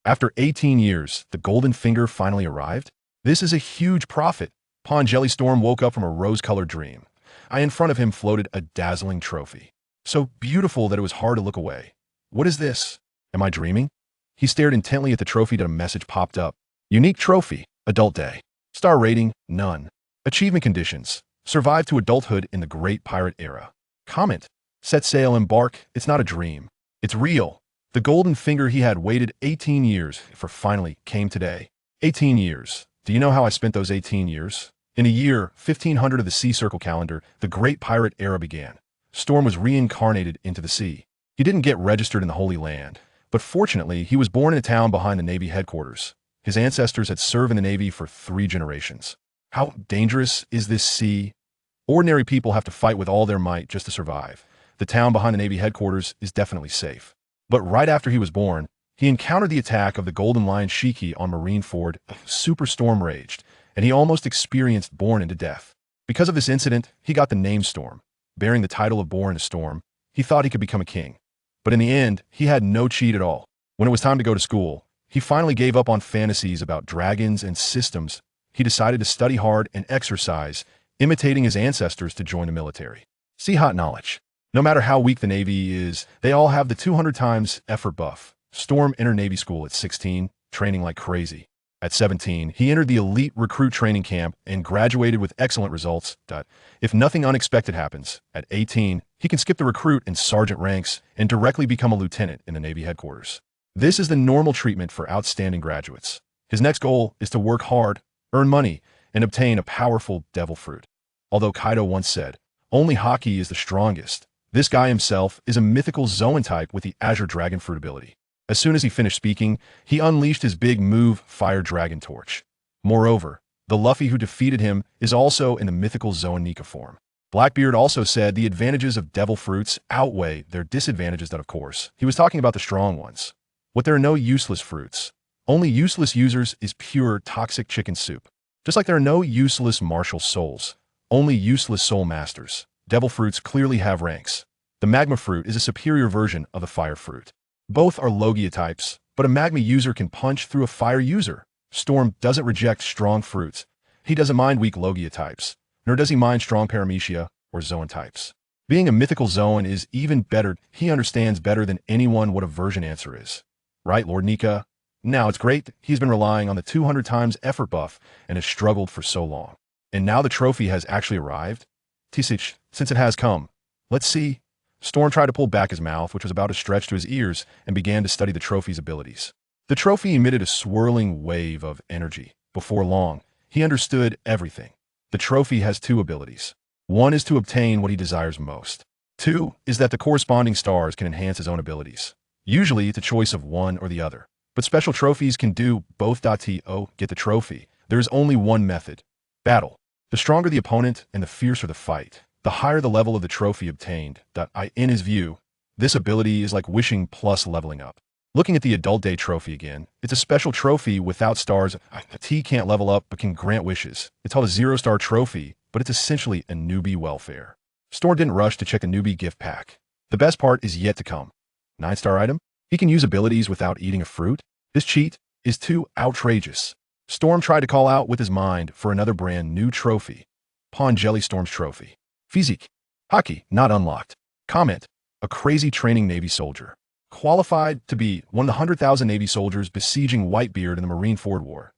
After 18 years, the golden finger finally arrived? This is a huge profit. Pawn Jellystorm woke up from a rose-colored dream. In front of him floated a dazzling trophy. So beautiful that it was hard to look away. What is this? Am I dreaming? He stared intently at the trophy till a message popped up. Unique trophy, adult day. Star rating, none. Achievement conditions, survive to adulthood in the Great Pirate Era. Comment, set sail, embark, it's not a dream. It's real. The golden finger he had waited 18 years for finally came today. 18 years. Do you know how I spent those 18 years? In a year, 1500 of the Sea Circle calendar, the Great Pirate Era began. Storm was reincarnated into the sea. He didn't get registered in the Holy Land, but fortunately, he was born in a town behind the Navy headquarters. His ancestors had served in the Navy for 3 generations. How dangerous is this sea? Ordinary people have to fight with all their might just to survive. The town behind the Navy headquarters is definitely safe. But right after he was born, he encountered the attack of the Golden Lion Shiki on Marineford. Super storm raged, and he almost experienced born into death. Because of this incident, he got the name Storm. Bearing the title of Born in a Storm, he thought he could become a king. But in the end, he had no cheat at all. When it was time to go to school, he finally gave up on fantasies about dragons and systems. He decided to study hard and exercise, imitating his ancestors to join the military. See hot knowledge. No matter how weak the Navy is, they all have the 200 times effort buff. Storm entered Navy school at 16, training like crazy. At 17, he entered the elite recruit training camp and graduated with excellent results. If nothing unexpected happens, at 18, he can skip the recruit and sergeant ranks and directly become a lieutenant in the Navy headquarters. This is the normal treatment for outstanding graduates. His next goal is to work hard, earn money, and obtain a powerful devil fruit. Although Kaido once said, only Haki is the strongest, this guy himself is a mythical Zoan type with the Azure Dragon Fruit ability. As soon as he finished speaking, he unleashed his big move, Fire Dragon Torch. Moreover, the Luffy who defeated him is also in the mythical Zoan Nika form. Blackbeard also said the advantages of devil fruits outweigh their disadvantages. That, of course, he was talking about the strong ones. What there are no useless fruits. Only useless users is pure toxic chicken soup. Just like there are no useless martial souls. Only useless soul masters. Devil fruits clearly have ranks. The magma fruit is a superior version of the fire fruit. Both are Logia types, but a magma user can punch through a fire user. Storm doesn't reject strong fruits. He doesn't mind weak Logia types, nor does he mind strong Paramecia or Zoan types. Being a mythical Zoan is even better. He understands better than anyone what a version answer is. Right, Lord Nika? Now it's great he's been relying on the 200 times effort buff and has struggled for so long. And now the trophy has actually arrived? Tisich, since it has come, let's see. Storm tried to pull back his mouth, which was about to stretch to his ears, and began to study the trophy's abilities. The trophy emitted a swirling wave of energy. Before long, he understood everything. The trophy has 2 abilities. 1 is to obtain what he desires most. 2 is that the corresponding stars can enhance his own abilities. Usually, it's a choice of one or the other. But special trophies can do both. To get the trophy, there is only one method. Battle. The stronger the opponent and the fiercer the fight, the higher the level of the trophy obtained. In his view, this ability is like wishing plus leveling up. Looking at the Adult Day trophy again, it's a special trophy without stars. T can't level up but can grant wishes. It's called a 0-star trophy, but it's essentially a newbie welfare. Storm didn't rush to check the newbie gift pack. The best part is yet to come. 9-star item? He can use abilities without eating a fruit? This cheat is too outrageous. Storm tried to call out with his mind for another brand new trophy. Pawn Jellystorm's trophy. Physique. Haki, not unlocked. Comment. A crazy training Navy soldier. Qualified to be one of the 100,000 Navy soldiers besieging Whitebeard in the Marineford War.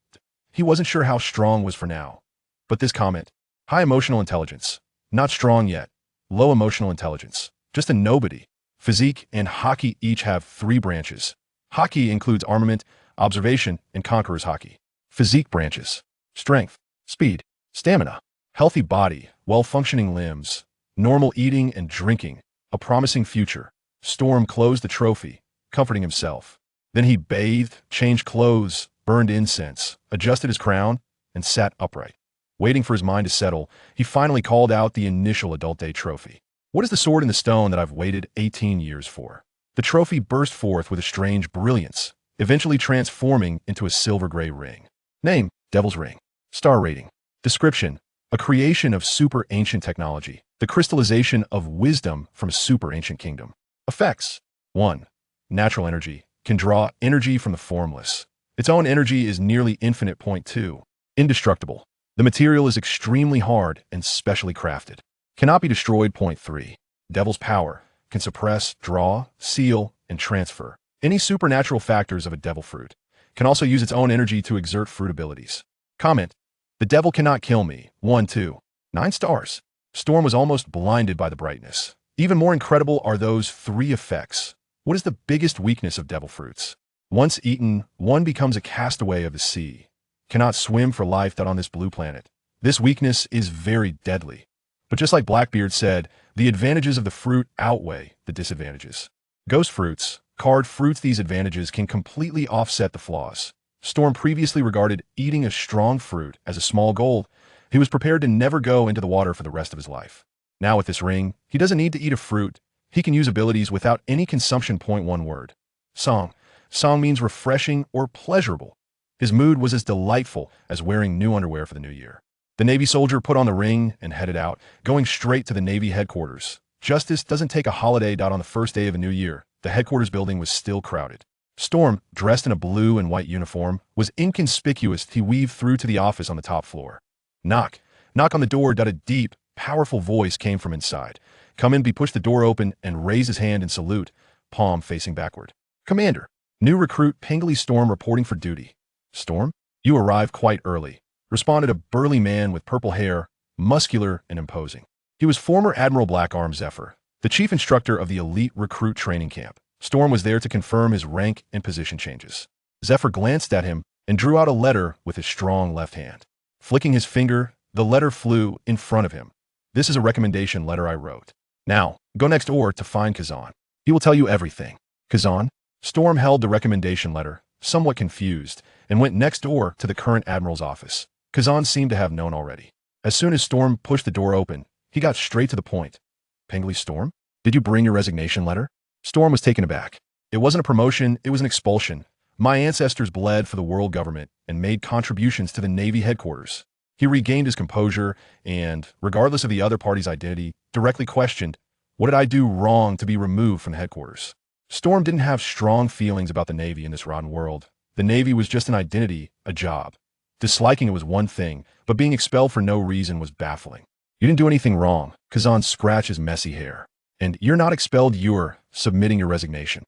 He wasn't sure how strong was for now. But this comment. High emotional intelligence. Not strong yet. Low emotional intelligence. Just a nobody. Physique and Haki each have 3 branches. Haki includes armament, observation, and conqueror's Haki. Physique branches. Strength, speed, stamina, healthy body, well-functioning limbs, normal eating and drinking, a promising future. Storm closed the trophy, comforting himself. Then he bathed, changed clothes, burned incense, adjusted his crown, and sat upright. Waiting for his mind to settle, he finally called out the initial Adult Day trophy. What is the sword in the stone that I've waited 18 years for? The trophy burst forth with a strange brilliance, eventually transforming into a silver-gray ring. Name, Devil's Ring. Star rating. Description, a creation of super ancient technology, the crystallization of wisdom from a super ancient kingdom. Effects. 1. Natural energy, can draw energy from the formless. Its own energy is nearly infinite. Point 2. Indestructible. The material is extremely hard and specially crafted. Cannot be destroyed. Point 3. Devil's power. Can suppress, draw, seal, and transfer any supernatural factors of a devil fruit. Can also use its own energy to exert fruit abilities. Comment. The devil cannot kill me. 1, 2. 9 stars. Storm was almost blinded by the brightness. Even more incredible are those 3 effects. What is the biggest weakness of devil fruits? Once eaten, one becomes a castaway of the sea. Cannot swim for life on this blue planet. This weakness is very deadly. But just like Blackbeard said, the advantages of the fruit outweigh the disadvantages. Ghost fruits, card fruits, these advantages can completely offset the flaws. Storm previously regarded eating a strong fruit as a small goal. He was prepared to never go into the water for the rest of his life. Now with this ring, he doesn't need to eat a fruit. He can use abilities without any consumption. Point 1 word. Song. Song means refreshing or pleasurable. His mood was as delightful as wearing new underwear for the new year. The Navy soldier put on the ring and headed out, going straight to the Navy headquarters. Justice doesn't take a holiday. On the first day of a new year, the headquarters building was still crowded. Storm, dressed in a blue and white uniform, was inconspicuous. He weaved through to the office on the top floor. Knock. Knock on the door. A deep, powerful voice came from inside. Come in. He pushed the door open and raised his hand in salute, palm facing backward. Commander. New recruit Pingley Storm reporting for duty. Storm? You arrived quite early, responded a burly man with purple hair, muscular and imposing. He was former Admiral Blackarm Yearsfor, the chief instructor of the elite recruit training camp. Storm was there to confirm his rank and position changes. Yearsfor glanced at him and drew out a letter with his strong left hand. Flicking his finger, the letter flew in front of him. This is a recommendation letter I wrote. Now, go next door to find Kazan. He will tell you everything. Kazan? Storm held the recommendation letter, somewhat confused, and went next door to the current admiral's office. Kazan seemed to have known already. As soon as Storm pushed the door open, he got straight to the point. Pingley Storm? Did you bring your resignation letter? Storm was taken aback. It wasn't a promotion, it was an expulsion. My ancestors bled for the world government and made contributions to the Navy headquarters. He regained his composure and, regardless of the other party's identity, directly questioned, what did I do wrong to be removed from the headquarters? Storm didn't have strong feelings about the Navy in this rotten world. The Navy was just an identity, a job. Disliking it was one thing, but being expelled for no reason was baffling. You didn't do anything wrong. Kazan scratched his messy hair. And you're not expelled, you're submitting your resignation.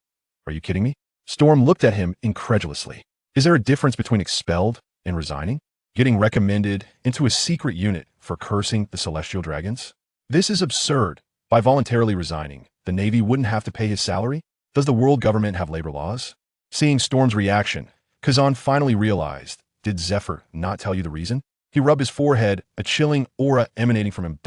Are you kidding me? Storm looked at him incredulously. Is there a difference between expelled and resigning? Getting recommended into a secret unit for cursing the celestial dragons? This is absurd. By voluntarily resigning, the Navy wouldn't have to pay his salary? Does the world government have labor laws? Seeing Storm's reaction, Kazan finally realized, did Yearsfor not tell you the reason? He rubbed his forehead, a chilling aura emanating from him.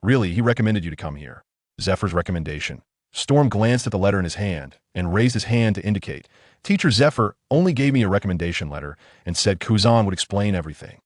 Really, he recommended you to come here. Yearsfor's recommendation. Storm glanced at the letter in his hand and raised his hand to indicate. Teacher Yearsfor only gave me a recommendation letter and said Kazan would explain everything.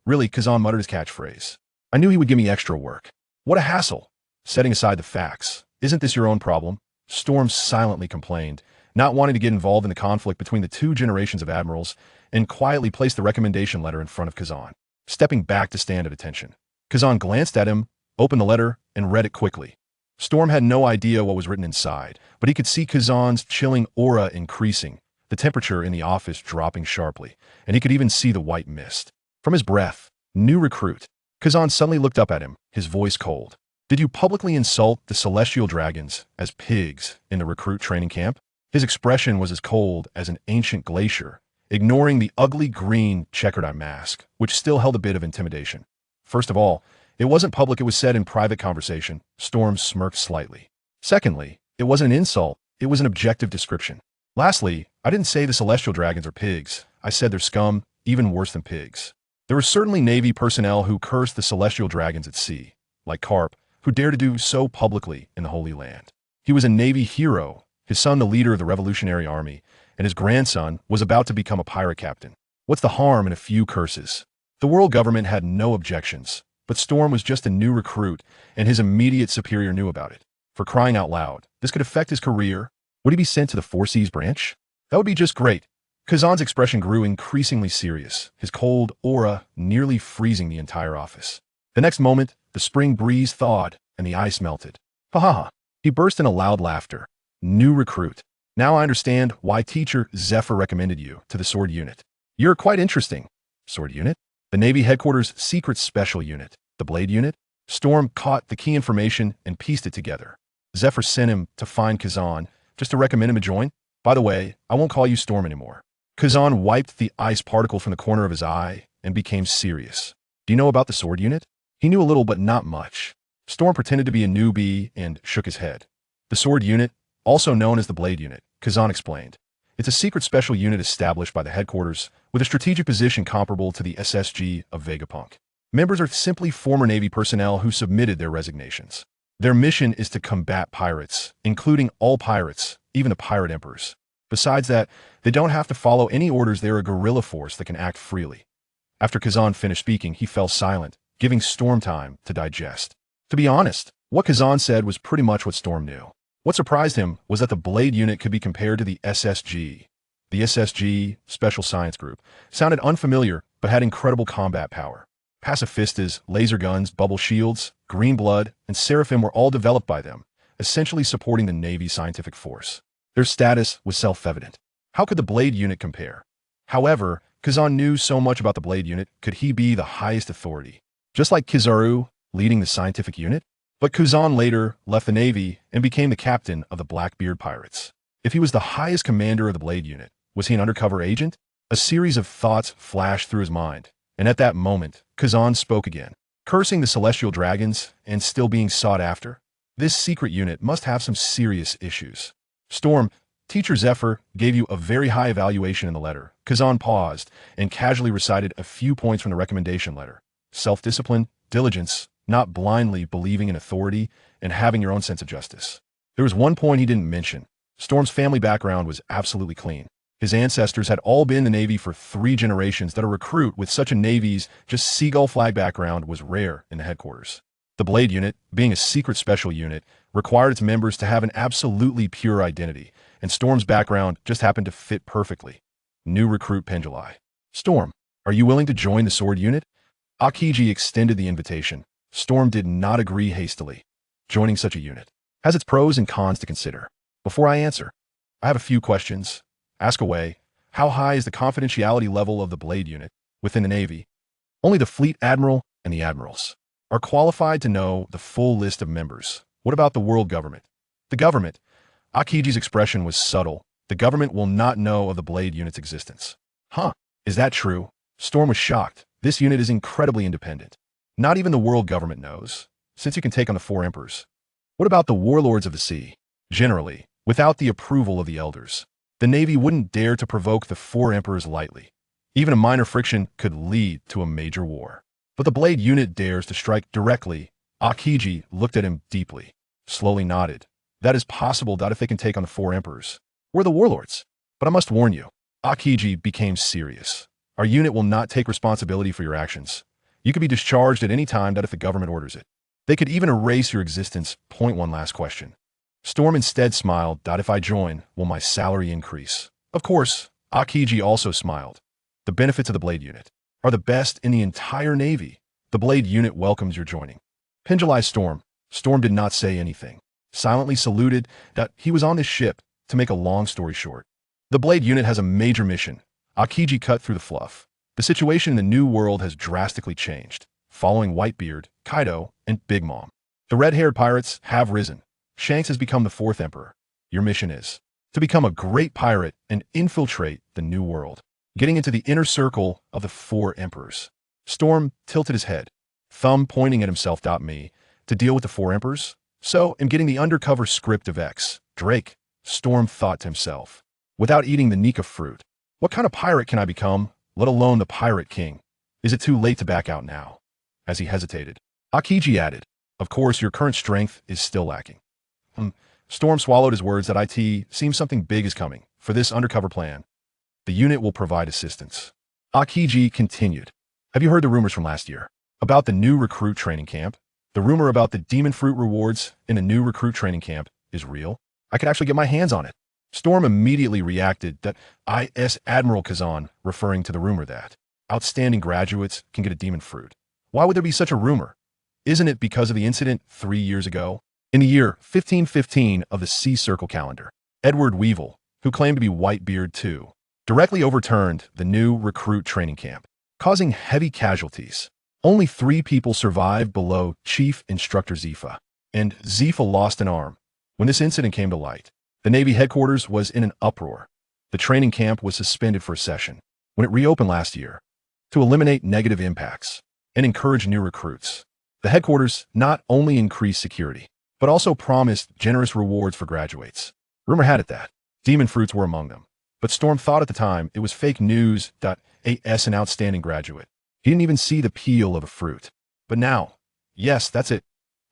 Really, Kazan muttered his catchphrase. I knew he would give me extra work. What a hassle. Setting aside the facts, isn't this your own problem? Storm silently complained, not wanting to get involved in the conflict between the two generations of admirals, and quietly placed the recommendation letter in front of Kazan, stepping back to stand at attention. Kazan glanced at him, opened the letter, and read it quickly. Storm had no idea what was written inside, but he could see Kazan's chilling aura increasing, the temperature in the office dropping sharply, and he could even see the white mist. From his breath, new recruit. Kazan suddenly looked up at him, his voice cold. Did you publicly insult the celestial dragons as pigs in the recruit training camp? His expression was as cold as an ancient glacier, ignoring the ugly green checkered eye mask, which still held a bit of intimidation. First of all, it wasn't public, it was said in private conversation. Storm smirked slightly. Secondly, it wasn't an insult, it was an objective description. Lastly, I didn't say the celestial dragons are pigs. I said they're scum, even worse than pigs. There were certainly Navy personnel who cursed the celestial dragons at sea, like Carp, who dared to do so publicly in the Holy Land. He was a Navy hero, his son the leader of the Revolutionary Army, and his grandson was about to become a pirate captain. What's the harm in a few curses? The world government had no objections, but Storm was just a new recruit, and his immediate superior knew about it. For crying out loud, this could affect his career. Would he be sent to the Four Seas branch? That would be just great. Kazan's expression grew increasingly serious, his cold aura nearly freezing the entire office. The next moment, the spring breeze thawed, and the ice melted. Ha ha ha. He burst in a loud laughter. New recruit. Now I understand why teacher Zephyr recommended you to the sword unit. You're quite interesting. Sword unit? The Navy headquarters secret special unit. The blade unit? Storm caught the key information and pieced it together. Zephyr sent him to find Kazan just to recommend him to join. By the way, I won't call you Storm anymore. Kazan wiped the ice particle from the corner of his eye and became serious. Do you know about the sword unit? He knew a little but not much. Storm pretended to be a newbie and shook his head. The sword unit, also known as the blade unit, Kazan explained. It's a secret special unit established by the headquarters with a strategic position comparable to the SSG of Vegapunk. Members are simply former Navy personnel who submitted their resignations. Their mission is to combat pirates, including all pirates, even the pirate emperors. Besides that, they don't have to follow any orders. They're a guerrilla force that can act freely. After Kazan finished speaking, he fell silent, giving Storm time to digest. To be honest, what Kazan said was pretty much what Storm knew. What surprised him was that the blade unit could be compared to the SSG. The SSG, Special Science Group, sounded unfamiliar but had incredible combat power. Pacifistas, laser guns, bubble shields, green blood, and seraphim were all developed by them, essentially supporting the Navy's scientific force. Their status was self-evident. How could the blade unit compare? However, Kazan knew so much about the blade unit. Could he be the highest authority? Just like Kizaru leading the scientific unit? But Kazan later left the Navy and became the captain of the Blackbeard Pirates. If he was the highest commander of the blade unit, was he an undercover agent? A series of thoughts flashed through his mind, and at that moment, Kazan spoke again. Cursing the celestial dragons and still being sought after? This secret unit must have some serious issues. Storm, Teacher Zephyr gave you a very high evaluation in the letter. Kazan paused and casually recited a few points from the recommendation letter. Self-discipline, diligence, not blindly believing in authority, and having your own sense of justice. There was one point he didn't mention. Storm's family background was absolutely clean. His ancestors had all been in the Navy for 3 generations. That a recruit with such a Navy's just seagull flag background was rare in the headquarters. The blade unit, being a secret special unit, required its members to have an absolutely pure identity, and Storm's background just happened to fit perfectly. New recruit Penduli. Storm, are you willing to join the sword unit? Akiji extended the invitation. Storm did not agree hastily. Joining such a unit has its pros and cons to consider. Before I answer, I have a few questions. Ask away. How high is the confidentiality level of the blade unit within the Navy? Only the fleet admiral and the admirals are qualified to know the full list of members. What about the world government? The government. Akiji's expression was subtle. The government will not know of the blade unit's existence. Huh, is that true? Storm was shocked. This unit is incredibly independent. Not even the world government knows, since you can take on the 4 emperors. What about the warlords of the sea? Generally, without the approval of the elders, the Navy wouldn't dare to provoke the 4 emperors lightly. Even a minor friction could lead to a major war. But the blade unit dares to strike directly. Akiji looked at him deeply, slowly nodded. That is possible if they can take on the 4 emperors. We're the warlords. But I must warn you. Akiji became serious. Our unit will not take responsibility for your actions. You could be discharged at any time if the government orders it. They could even erase your existence. Point one last question. Storm instead smiled. If I join, will my salary increase? Of course, Akiji also smiled. The benefits of the blade unit are the best in the entire Navy. The blade unit welcomes your joining. Penduli Storm. Storm did not say anything. Silently saluted. He was on this ship. To make a long story short, the blade unit has a major mission. Akiji cut through the fluff. The situation in the New World has drastically changed, following Whitebeard, Kaido, and Big Mom. The red-haired pirates have risen. Shanks has become the 4th emperor. Your mission is to become a great pirate and infiltrate the New World, getting into the inner circle of the 4 emperors. Storm tilted his head, thumb pointing at himself. Me, to deal with the 4 emperors? So, I'm getting the undercover script of X. Drake, Storm thought to himself. Without eating the Nika fruit, what kind of pirate can I become, let alone the Pirate King? Is it too late to back out now? As he hesitated, Akiji added, of course, your current strength is still lacking. Storm swallowed his words. It seems something big is coming. For this undercover plan, the unit will provide assistance. Akiji continued. Have you heard the rumors from last year about the new recruit training camp? The rumor about the demon fruit rewards in the new recruit training camp is real. I could actually get my hands on it. Storm immediately reacted. IS Admiral Kazan, referring to the rumor that outstanding graduates can get a demon fruit. Why would there be such a rumor? Isn't it because of the incident 3 years ago? In the year 1515 of the Sea Circle calendar, Edward Weevil, who claimed to be Whitebeard too, directly overturned the new recruit training camp, causing heavy casualties. Only 3 people survived below Chief Instructor Zifa, and Zifa lost an arm. When this incident came to light, the Navy headquarters was in an uproar. The training camp was suspended for a session when it reopened last year to eliminate negative impacts and encourage new recruits. The headquarters not only increased security, but also promised generous rewards for graduates. Rumor had it that demon fruits were among them, but Storm thought at the time it was fake news. As an outstanding graduate, he didn't even see the peel of a fruit. But now, yes, that's it.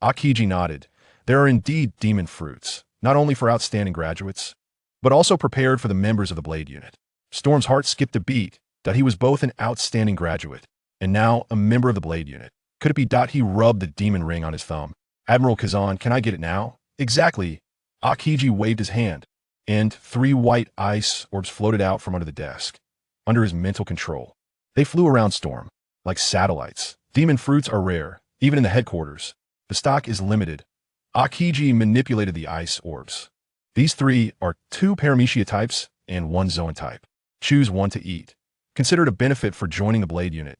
Akiji nodded. There are indeed demon fruits, not only for outstanding graduates, but also prepared for the members of the Blade Unit. Storm's heart skipped a beat. He was both an outstanding graduate and now a member of the Blade Unit. Could it be? He rubbed the demon ring on his thumb. Admiral Kazan, can I get it now? Exactly. Akiji waved his hand, and 3 white ice orbs floated out from under the desk, under his mental control. They flew around Storm like satellites. Demon fruits are rare, even in the headquarters. The stock is limited. Akiji manipulated the ice orbs. These 3 are 2 paramecia types and 1 zoan type. Choose one to eat. Considered a benefit for joining the Blade Unit.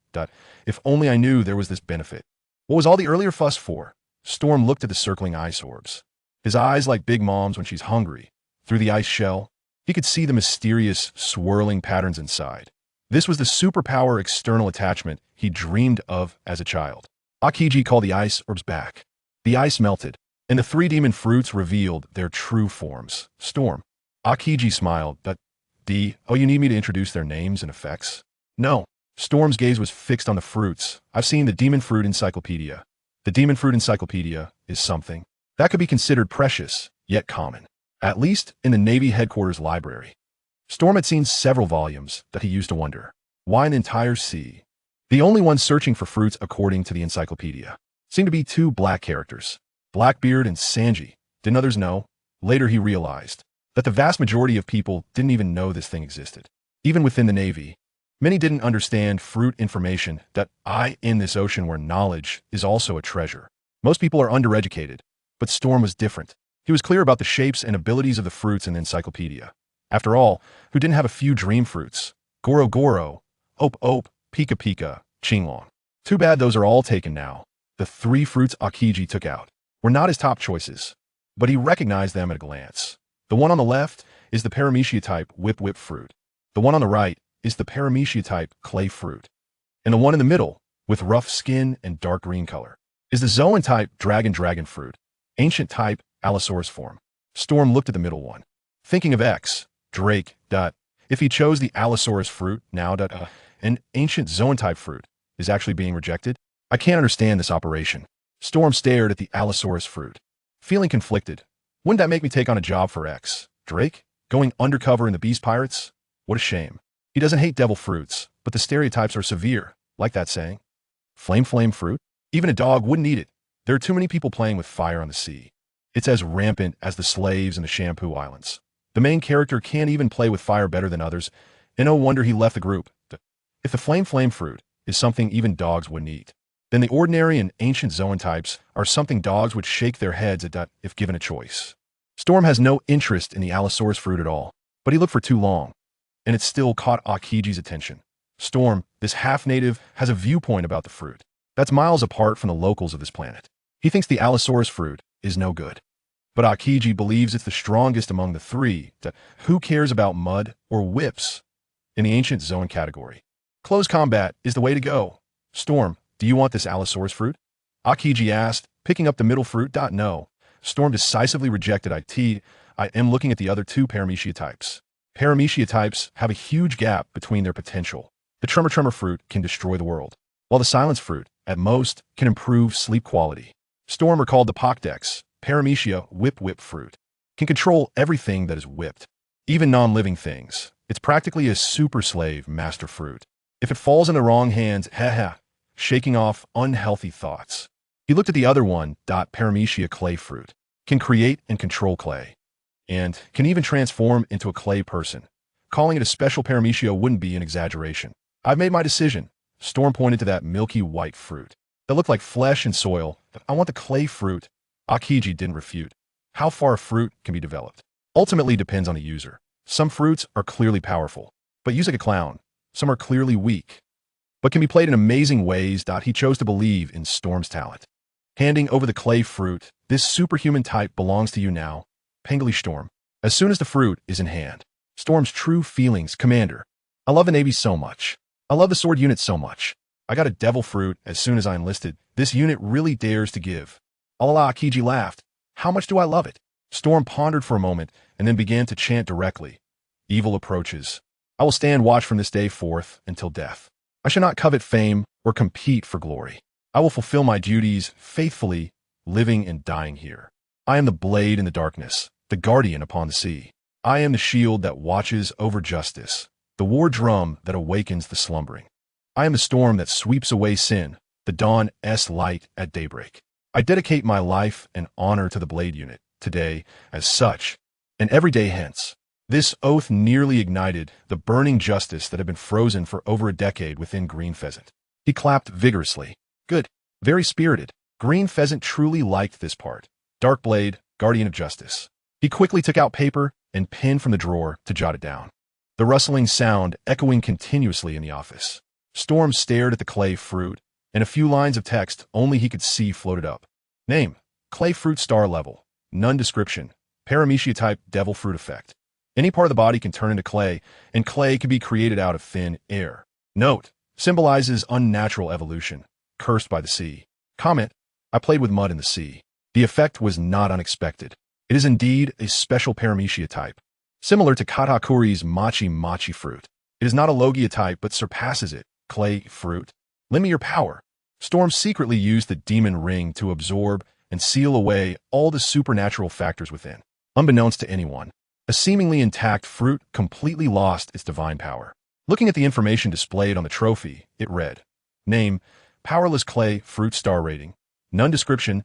If only I knew there was this benefit. What was all the earlier fuss for? Storm looked at the circling ice orbs. His eyes like Big Mom's when she's hungry. Through the ice shell, he could see the mysterious, swirling patterns inside. This was the superpower external attachment he dreamed of as a child. Akiji called the ice orbs back. The ice melted, and the 3 demon fruits revealed their true forms. Storm. Akiji smiled. Oh, you need me to introduce their names and effects? No. Storm's gaze was fixed on the fruits. I've seen the Demon Fruit Encyclopedia. The Demon Fruit Encyclopedia is something that could be considered precious, yet common, at least in the Navy headquarters library. Storm had seen several volumes that he used to wonder, why an entire sea? The only ones searching for fruits according to the encyclopedia seemed to be 2 black characters, Blackbeard and Sanji. Didn't others know? Later he realized that the vast majority of people didn't even know this thing existed. Even within the Navy, many didn't understand fruit information in this ocean where knowledge is also a treasure. Most people are undereducated, but Storm was different. He was clear about the shapes and abilities of the fruits in the encyclopedia. After all, who didn't have a few dream fruits? Goro Goro, Ope Ope, Pika Pika, Qinglong. Too bad those are all taken now. The 3 fruits Akiji took out were not his top choices, but he recognized them at a glance. The one on the left is the paramecia type Whip Whip fruit. The one on the right is the paramecia type Clay fruit. And the one in the middle, with rough skin and dark green color, is the zoan type Dragon Dragon fruit, ancient type Allosaurus form. Storm looked at the middle one, thinking of X, Drake. If he chose the Allosaurus fruit, now an ancient zoan type fruit is actually being rejected. I can't understand this operation. Storm stared at the Allosaurus fruit, feeling conflicted. Wouldn't that make me take on a job for X, Drake? Going undercover in the Beast Pirates? What a shame. He doesn't hate devil fruits, but the stereotypes are severe, like that saying. Flame fruit? Even a dog wouldn't eat it. There are too many people playing with fire on the sea. It's as rampant as the slaves in the Shampoo Islands. The main character can't even play with fire better than others, and no wonder he left the group. If the flame fruit is something even dogs wouldn't eat, then the ordinary and ancient zoan types are something dogs would shake their heads at if given a choice. Storm has no interest in the Allosaurus fruit at all, but he looked for too long, and it still caught Akiji's attention. Storm, this half-native, has a viewpoint about the fruit that's miles apart from the locals of this planet. He thinks the Allosaurus fruit is no good. But Akiji believes it's the strongest among the 3. Who cares about mud or whips in the ancient zoan category? Close combat is the way to go. Storm, do you want this Allosaurus fruit? Akiji asked, picking up the middle fruit. No. Storm decisively rejected it. I am looking at the other 2 paramecia types. Paramecia types have a huge gap between their potential. The Tremor fruit can destroy the world, while the Silence fruit, at most, can improve sleep quality. Storm recalled the Pockdex, paramecia Whip Whip fruit, can control everything that is whipped, even non-living things. It's practically a super slave master fruit. If it falls in the wrong hands, shaking off unhealthy thoughts. He looked at the other one, paramecia Clay fruit, can create and control clay, and can even transform into a clay person. Calling it a special paramecia wouldn't be an exaggeration. I've made my decision. Storm pointed to that milky white fruit that looked like flesh and soil. I want the clay fruit. Akiji didn't refute. How far a fruit can be developed ultimately depends on the user. Some fruits are clearly powerful, but use like a clown. Some are clearly weak, but can be played in amazing ways. He chose to believe in Storm's talent. Handing over the clay fruit, this superhuman type belongs to you now, Pengli Storm. As soon as the fruit is in hand, Storm's true feelings, Commander. I love the Navy so much. I love the sword unit so much. I got a devil fruit as soon as I enlisted. This unit really dares to give. Alala, Akiji laughed. How much do I love it? Storm pondered for a moment and then began to chant directly. Evil approaches. I will stand watch from this day forth until death. I shall not covet fame or compete for glory. I will fulfill my duties faithfully, living and dying here. I am the blade in the darkness, the guardian upon the sea. I am the shield that watches over justice, the war drum that awakens the slumbering. I am the storm that sweeps away sin, the dawn's light at daybreak. I dedicate my life and honor to the blade unit, today, as such, and every day hence. This oath nearly ignited the burning justice that had been frozen for over a decade within Green Pheasant. He clapped vigorously. Good. Very spirited. Green Pheasant truly liked this part. Dark Blade, guardian of justice. He quickly took out paper and pen from the drawer to jot it down. The rustling sound echoing continuously in the office. Storm stared at the clay fruit, and a few lines of text only he could see floated up. Name, clay fruit star level. None description. Paramecia type devil fruit effect. Any part of the body can turn into clay, and clay can be created out of thin air. Note, symbolizes unnatural evolution, cursed by the sea. Comment, I played with mud in the sea. The effect was not unexpected. It is indeed a special paramecia type, similar to Katakuri's machi fruit. It is not a Logia type, but surpasses it. Clay fruit. Lend me your power. Storm secretly used the demon ring to absorb and seal away all the supernatural factors within. Unbeknownst to anyone, a seemingly intact fruit completely lost its divine power. Looking at the information displayed on the trophy, it read, Name, Powerless Clay Fruit Star Rating. None description,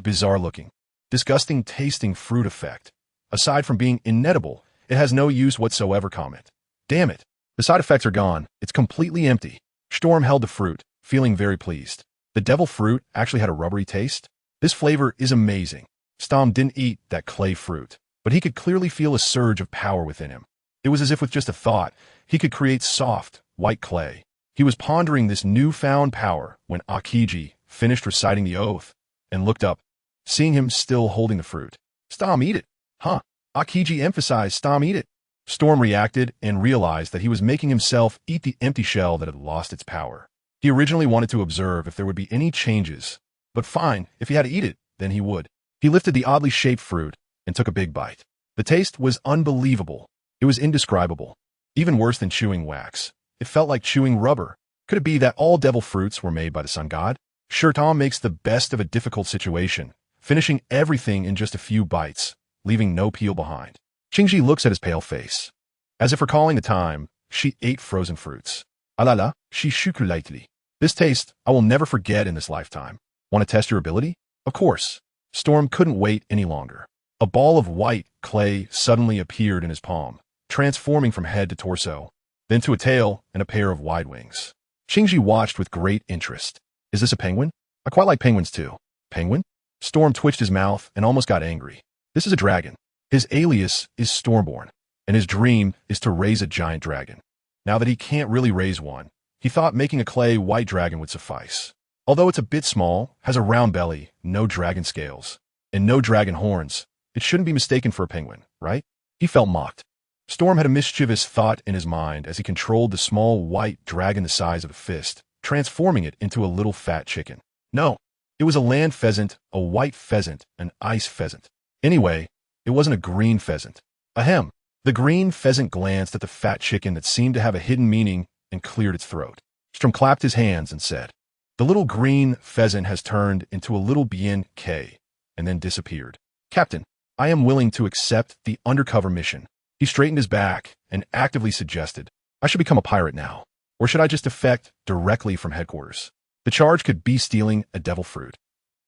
bizarre looking. Disgusting tasting fruit effect. Aside from being inedible, it has no use whatsoever. Comment. Damn it. The side effects are gone. It's completely empty. Storm held the fruit, feeling very pleased. The devil fruit actually had a rubbery taste. This flavor is amazing. Storm didn't eat that clay fruit, but he could clearly feel a surge of power within him. It was as if with just a thought, he could create soft, white clay. He was pondering this newfound power when Akiji finished reciting the oath and looked up, seeing him still holding the fruit. Storm, eat it. Huh. Akiji emphasized, Storm, eat it. Storm reacted and realized that he was making himself eat the empty shell that had lost its power. He originally wanted to observe if there would be any changes, but fine, if he had to eat it, then he would. He lifted the oddly shaped fruit and took a big bite. The taste was unbelievable. It was indescribable. Even worse than chewing wax. It felt like chewing rubber. Could it be that all devil fruits were made by the sun god? Sure, Tom makes the best of a difficult situation, finishing everything in just a few bites, leaving no peel behind. Qingji looks at his pale face. As if recalling the time, she ate frozen fruits. Alala, she shuku lightly. This taste I will never forget in this lifetime. Want to test your ability? Of course. Storm couldn't wait any longer. A ball of white clay suddenly appeared in his palm, transforming from head to torso, then to a tail and a pair of wide wings. Qingji watched with great interest. Is this a penguin? I quite like penguins too. Penguin? Storm twitched his mouth and almost got angry. This is a dragon. His alias is Stormborn, and his dream is to raise a giant dragon. Now that he can't really raise one, he thought making a clay white dragon would suffice. Although it's a bit small, has a round belly, no dragon scales, and no dragon horns, it shouldn't be mistaken for a penguin, right? He felt mocked. Storm had a mischievous thought in his mind as he controlled the small white dragon the size of a fist, transforming it into a little fat chicken. No, it was a land pheasant, a white pheasant, an ice pheasant. Anyway, it wasn't a green pheasant. Ahem. The green pheasant glanced at the fat chicken that seemed to have a hidden meaning and cleared its throat. Storm clapped his hands and said, The little green pheasant has turned into a little bien K, and then disappeared. Captain, I am willing to accept the undercover mission. He straightened his back and actively suggested, I should become a pirate now. Or should I just defect directly from headquarters? The charge could be stealing a devil fruit.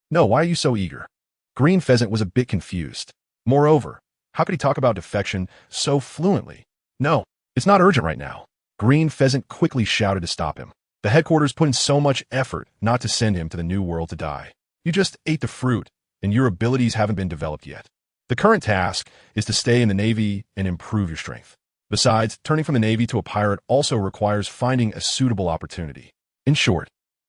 No, why are you so eager? Green Pheasant was a bit confused. Moreover, how could he talk about defection so fluently? No, it's not urgent right now. Green Pheasant quickly shouted to stop him. The headquarters put in so much effort not to send him to the new world to die. You just ate the fruit, and your abilities haven't been developed yet. The current task is to stay in the Navy and improve your strength. Besides, turning from the Navy to a pirate also requires finding a suitable opportunity. In short,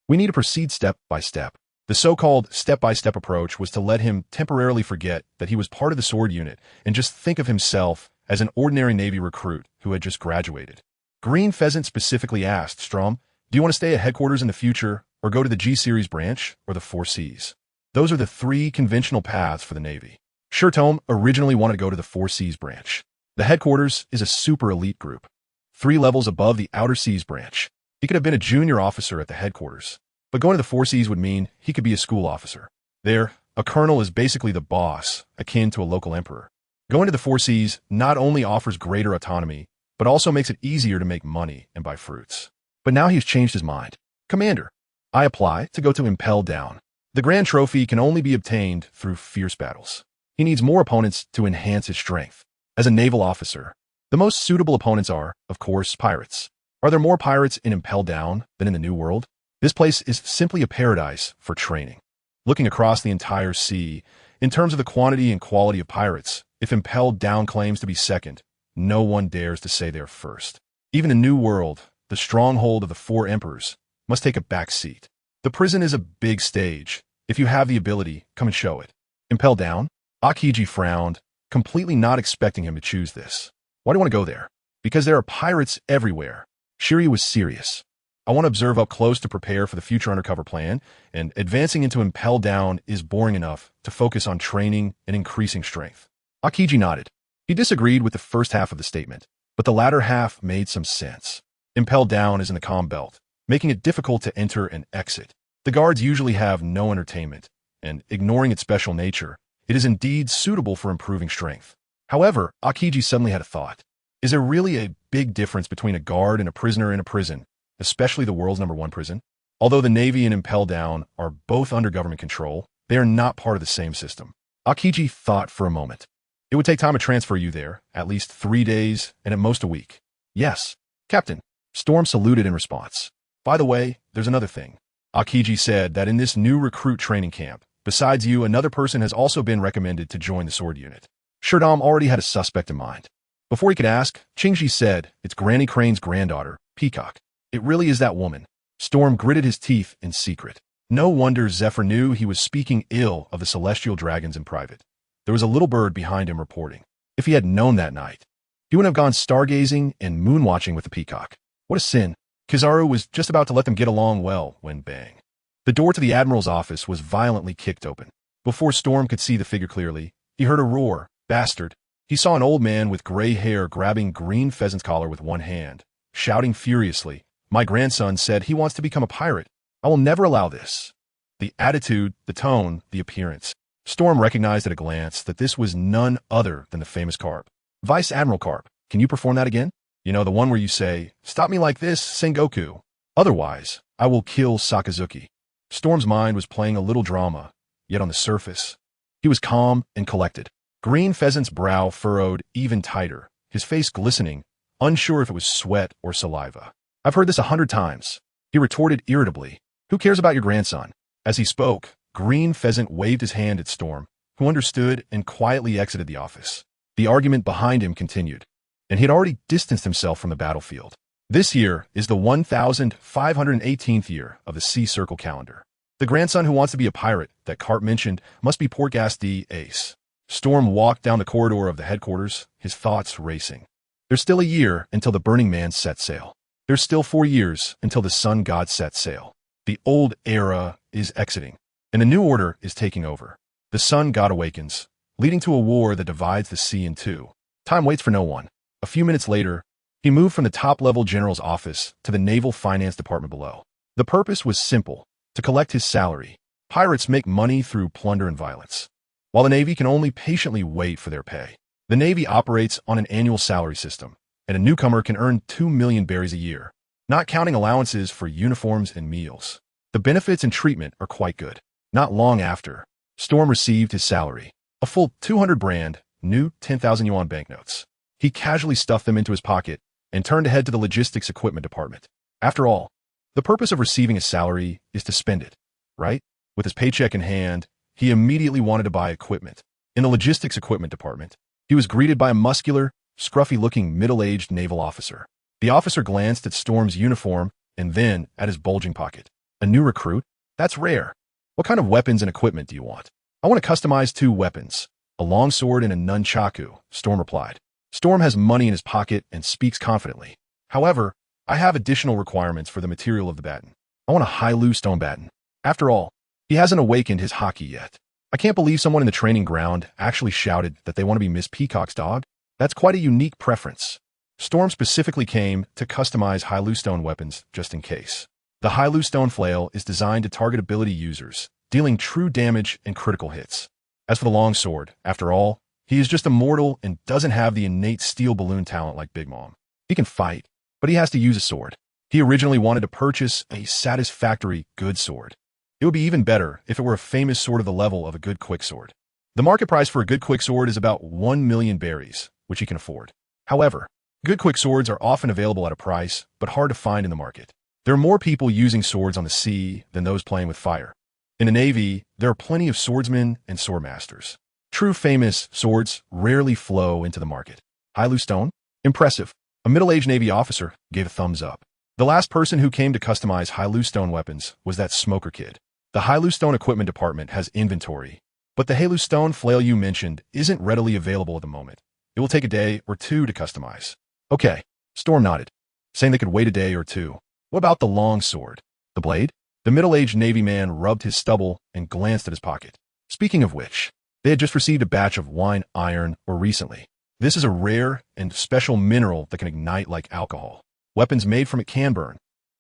we need to proceed step by step. The so-called step-by-step approach was to let him temporarily forget that he was part of the sword unit and just think of himself as an ordinary Navy recruit who had just graduated. Green Pheasant specifically asked Strom, "Do you want to stay at headquarters in the future or go to the G-Series branch or the 4Cs? Those are the three conventional paths for the Navy." Shiru originally wanted to go to the 4Cs branch. The headquarters is a super elite group, 3 levels above the Outer Seas branch. He could have been a junior officer at the headquarters, but going to the 4Cs would mean he could be a school officer. There, a colonel is basically the boss, akin to a local emperor. Going to the 4Cs not only offers greater autonomy, but also makes it easier to make money and buy fruits. But now he's changed his mind. "Commander, I apply to go to Impel down. The grand trophy can only be obtained through fierce battles. He needs more opponents to enhance his strength. As a naval officer, the most suitable opponents are, of course, pirates. Are there more pirates in Impel Down than in the New World? This place is simply a paradise for training. Looking across the entire sea, in terms of the quantity and quality of pirates, if Impel Down claims to be second, no one dares to say they're first. Even in New World, the stronghold of the 4 emperors, must take a back seat. The prison is a big stage. If you have the ability, come and show it." Impel Down? Akiji frowned, completely not expecting him to choose this. "Why do you want to go there?" "Because there are pirates everywhere." Shiru was serious. "I want to observe up close to prepare for the future undercover plan, and advancing into Impel Down is boring enough to focus on training and increasing strength." Akiji nodded. He disagreed with the first half of the statement, but the latter half made some sense. Impel Down is in the comm belt, making it difficult to enter and exit. The guards usually have no entertainment, and ignoring its special nature, it is indeed suitable for improving strength. However, Akiji suddenly had a thought. Is there really a big difference between a guard and a prisoner in a prison, especially the world's #1 prison? Although the Navy and Impel Down are both under government control, they are not part of the same system. Akiji thought for a moment. "It would take time to transfer you there, at least 3 days and at most a week." "Yes, Captain." Storm saluted in response. "By the way, there's another thing." Akiji said that in this new recruit training camp, besides you, another person has also been recommended to join the sword unit. Shiru already had a suspect in mind. Before he could ask, Qingji said, "It's Granny Crane's granddaughter, Peacock." "It really is that woman." Storm gritted his teeth in secret. No wonder Zephyr knew he was speaking ill of the celestial dragons in private. There was a little bird behind him reporting. If he had known that night, he wouldn't have gone stargazing and moon-watching with the peacock. What a sin. Kizaru was just about to let them get along well when bang. The door to the Admiral's office was violently kicked open. Before Storm could see the figure clearly, he heard a roar. "Bastard." He saw an old man with gray hair grabbing Green Pheasant's collar with one hand, shouting furiously, "My grandson said he wants to become a pirate. I will never allow this." The attitude, the tone, the appearance. Storm recognized at a glance that this was none other than the famous Carp. "Vice Admiral Carp, can you perform that again? You know, the one where you say, 'Stop me like this, Sengoku. Otherwise, I will kill Sakazuki.'" Storm's mind was playing a little drama, yet on the surface, he was calm and collected. Green Pheasant's brow furrowed even tighter, his face glistening, unsure if it was sweat or saliva. "I've heard this 100 times. He retorted irritably. "Who cares about your grandson?" As he spoke, Green Pheasant waved his hand at Storm, who understood and quietly exited the office. The argument behind him continued, and he had already distanced himself from the battlefield. This year is the 1518th year of the Sea Circle calendar. The grandson who wants to be a pirate that Carp mentioned must be Portgas D. Ace. Storm walked down the corridor of the headquarters, his thoughts racing. There's still a year until the Burning Man sets sail. There's still 4 years until the Sun God sets sail. The old era is exiting, and the new order is taking over. The Sun God awakens, leading to a war that divides the sea in two. Time waits for no one. A few minutes later, he moved from the top-level general's office to the Naval Finance Department below. The purpose was simple, to collect his salary. Pirates make money through plunder and violence, while the Navy can only patiently wait for their pay. The Navy operates on an annual salary system, and a newcomer can earn 2 million berries a year, not counting allowances for uniforms and meals. The benefits and treatment are quite good. Not long after, Storm received his salary, a full 200 brand, new 10,000 yuan banknotes. He casually stuffed them into his pocket and turned to head to the logistics equipment department. After all, the purpose of receiving a salary is to spend it, right? With his paycheck in hand, he immediately wanted to buy equipment. In the logistics equipment department, he was greeted by a muscular, scruffy-looking middle-aged naval officer. The officer glanced at Storm's uniform and then at his bulging pocket. A new recruit? That's rare. What kind of weapons and equipment do you want? I want to customize 2 weapons, a longsword and a nunchaku, Storm replied. Storm has money in his pocket and speaks confidently. However, I have additional requirements for the material of the baton. I want a Shiru stone baton. After all, he hasn't awakened his haki yet. I can't believe someone in the training ground actually shouted that they want to be Miss Peacock's dog. That's quite a unique preference. Storm specifically came to customize Shiru stone weapons just in case. The Shiru stone flail is designed to target ability users, dealing true damage and critical hits. As for the longsword, after all, he is just a mortal and doesn't have the innate steel balloon talent like Big Mom. He can fight, but he has to use a sword. He originally wanted to purchase a satisfactory good sword. It would be even better if it were a famous sword of the level of a good quick sword. The market price for a good quick sword is about 1 million berries, which he can afford. However, good quick swords are often available at a price, but hard to find in the market. There are more people using swords on the sea than those playing with fire. In the Navy, there are plenty of swordsmen and swordmasters. True famous swords rarely flow into the market. Shiru stone? Impressive. A middle-aged Navy officer gave a thumbs up. The last person who came to customize Shiru stone weapons was that smoker kid. The Shiru stone equipment department has inventory, but the Shiru stone flail you mentioned isn't readily available at the moment. It will take a day or 2 to customize. Okay, Storm nodded, saying they could wait a day or 2. What about the long sword? The blade? The middle-aged Navy man rubbed his stubble and glanced at his pocket. Speaking of which, they had just received a batch of wine iron ore recently. This is a rare and special mineral that can ignite like alcohol. Weapons made from it can burn.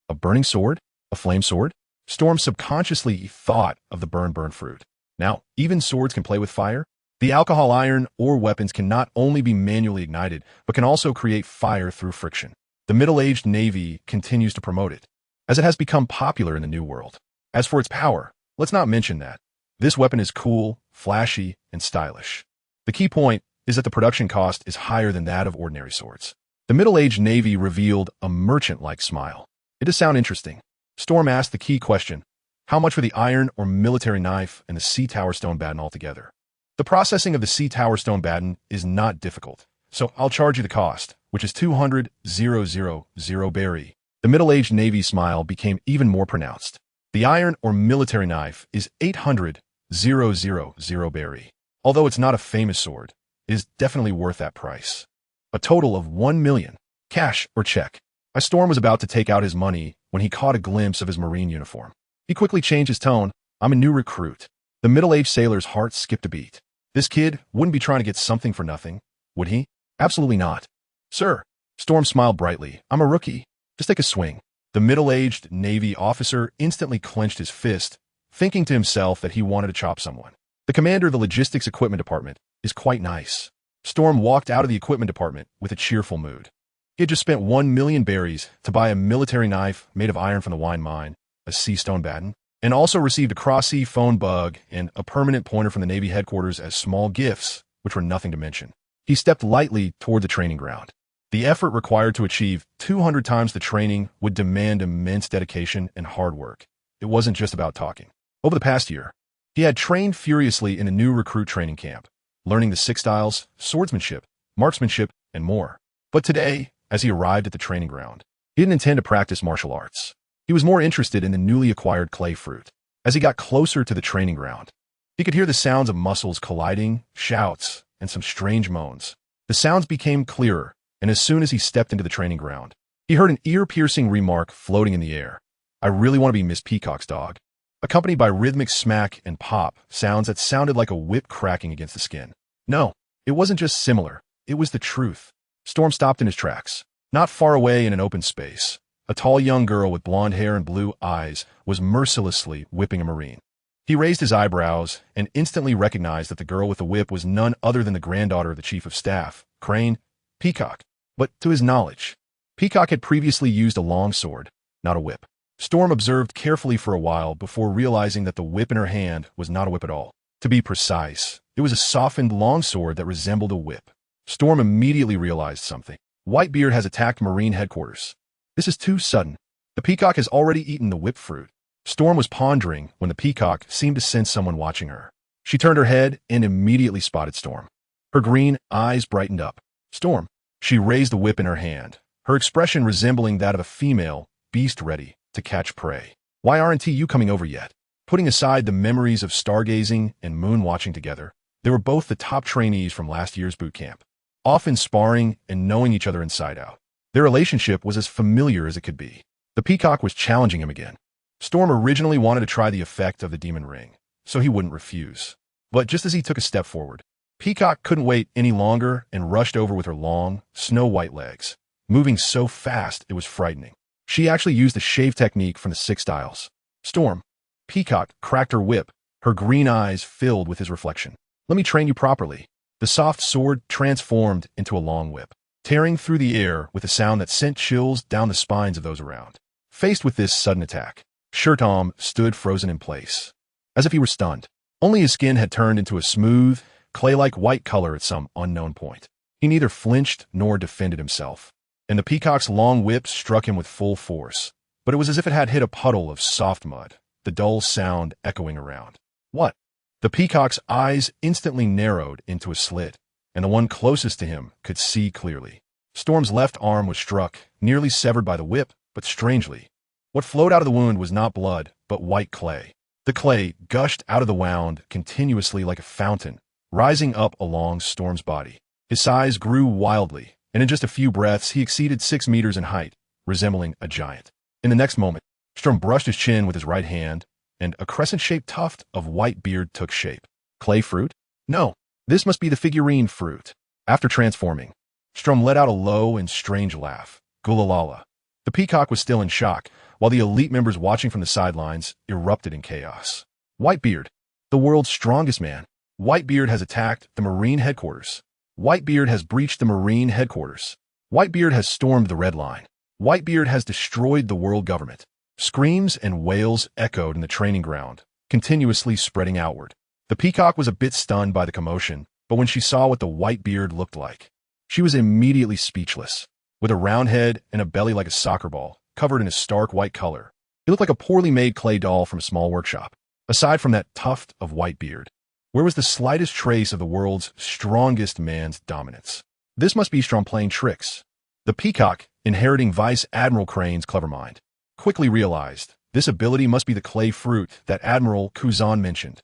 A burning sword? A flame sword? Storm subconsciously thought of the burn fruit. Now, even swords can play with fire. The alcohol iron ore weapons can not only be manually ignited, but can also create fire through friction. The middle-aged Navy continues to promote it, as it has become popular in the New World. As for its power, let's not mention that. This weapon is cool, flashy, and stylish. The key point is that the production cost is higher than that of ordinary swords. The middle-aged Navy revealed a merchant-like smile. It does sound interesting. Storm asked the key question, how much for the iron or military knife and the sea tower stone baton altogether? The processing of the sea tower stone baton is not difficult, so I'll charge you the cost, which is 200,000 berry. The middle-aged Navy smile became even more pronounced. The iron or military knife is 800,000 berry. Although it's not a famous sword, it is definitely worth that price. A total of 1 million, cash or check. Storm was about to take out his money when he caught a glimpse of his Marine uniform. He quickly changed his tone. I'm a new recruit. The middle-aged sailor's heart skipped a beat. This kid wouldn't be trying to get something for nothing, would he? Absolutely not. Sir, Storm smiled brightly. I'm a rookie. Just take a swing. The middle-aged Navy officer instantly clenched his fist, thinking to himself that he wanted to chop someone. The commander of the logistics equipment department is quite nice. Storm walked out of the equipment department with a cheerful mood. He had just spent 1 million berries to buy a military knife made of iron from the wine mine, a sea stone baton, and also received a cross-sea phone bug and a permanent pointer from the Navy headquarters as small gifts, which were nothing to mention. He stepped lightly toward the training ground. The effort required to achieve 200 times the training would demand immense dedication and hard work. It wasn't just about talking. Over the past year, he had trained furiously in a new recruit training camp, learning the 6 styles, swordsmanship, marksmanship, and more. But today, as he arrived at the training ground, he didn't intend to practice martial arts. He was more interested in the newly acquired clay fruit. As he got closer to the training ground, he could hear the sounds of muscles colliding, shouts, and some strange moans. The sounds became clearer, and as soon as he stepped into the training ground, he heard an ear-piercing remark floating in the air. I really want to be Miss Peacock's dog. Accompanied by rhythmic smack and pop sounds that sounded like a whip cracking against the skin. No, it wasn't just similar. It was the truth. Storm stopped in his tracks. Not far away in an open space, a tall young girl with blonde hair and blue eyes was mercilessly whipping a Marine. He raised his eyebrows and instantly recognized that the girl with the whip was none other than the granddaughter of the Chief of Staff, Crane, Peacock. But to his knowledge, Peacock had previously used a long sword, not a whip. Storm observed carefully for a while before realizing that the whip in her hand was not a whip at all. To be precise, it was a softened longsword that resembled a whip. Storm immediately realized something. Whitebeard has attacked Marine headquarters. This is too sudden. The Peacock has already eaten the whip fruit. Storm was pondering when the Peacock seemed to sense someone watching her. She turned her head and immediately spotted Storm. Her green eyes brightened up. Storm. She raised the whip in her hand, her expression resembling that of a female beast ready to catch prey. Why aren't you coming over yet? Putting aside the memories of stargazing and moon-watching together, they were both the top trainees from last year's boot camp, often sparring and knowing each other inside out. Their relationship was as familiar as it could be. The peacock was challenging him again. Storm originally wanted to try the effect of the demon ring, so he wouldn't refuse. But just as he took a step forward, Peacock couldn't wait any longer and rushed over with her long, snow-white legs, moving so fast it was frightening. She actually used the shave technique from the 6 styles. Storm. Peacock cracked her whip, her green eyes filled with his reflection. Let me train you properly. The soft sword transformed into a long whip, tearing through the air with a sound that sent chills down the spines of those around. Faced with this sudden attack, Shirtom stood frozen in place, as if he were stunned. Only his skin had turned into a smooth, clay-like white color at some unknown point. He neither flinched nor defended himself, and the peacock's long whip struck him with full force, but it was as if it had hit a puddle of soft mud, the dull sound echoing around. What? The peacock's eyes instantly narrowed into a slit, and the one closest to him could see clearly. Storm's left arm was struck, nearly severed by the whip, but strangely, what flowed out of the wound was not blood, but white clay. The clay gushed out of the wound continuously like a fountain, rising up along Storm's body. His size grew wildly, and in just a few breaths he exceeded 6 meters in height, resembling a giant. In the next moment, Storm brushed his chin with his right hand, and a crescent-shaped tuft of white beard took shape. Clay fruit? No, this must be the figurine fruit. After transforming, Storm let out a low and strange laugh. Gulalala. The peacock was still in shock, while the elite members watching from the sidelines erupted in chaos. Whitebeard, the world's strongest man. Whitebeard has attacked the Marine headquarters. Whitebeard has breached the Marine headquarters. Whitebeard has stormed the Red Line. Whitebeard has destroyed the world government. Screams and wails echoed in the training ground, continuously spreading outward. The peacock was a bit stunned by the commotion, but when she saw what the Whitebeard looked like, she was immediately speechless. With a round head and a belly like a soccer ball, covered in a stark white color, he looked like a poorly made clay doll from a small workshop. Aside from that tuft of white beard, where was the slightest trace of the world's strongest man's dominance? This must be Storm playing tricks. The peacock, inheriting Vice Admiral Crane's clever mind, quickly realized this ability must be the clay fruit that Admiral Kuzan mentioned.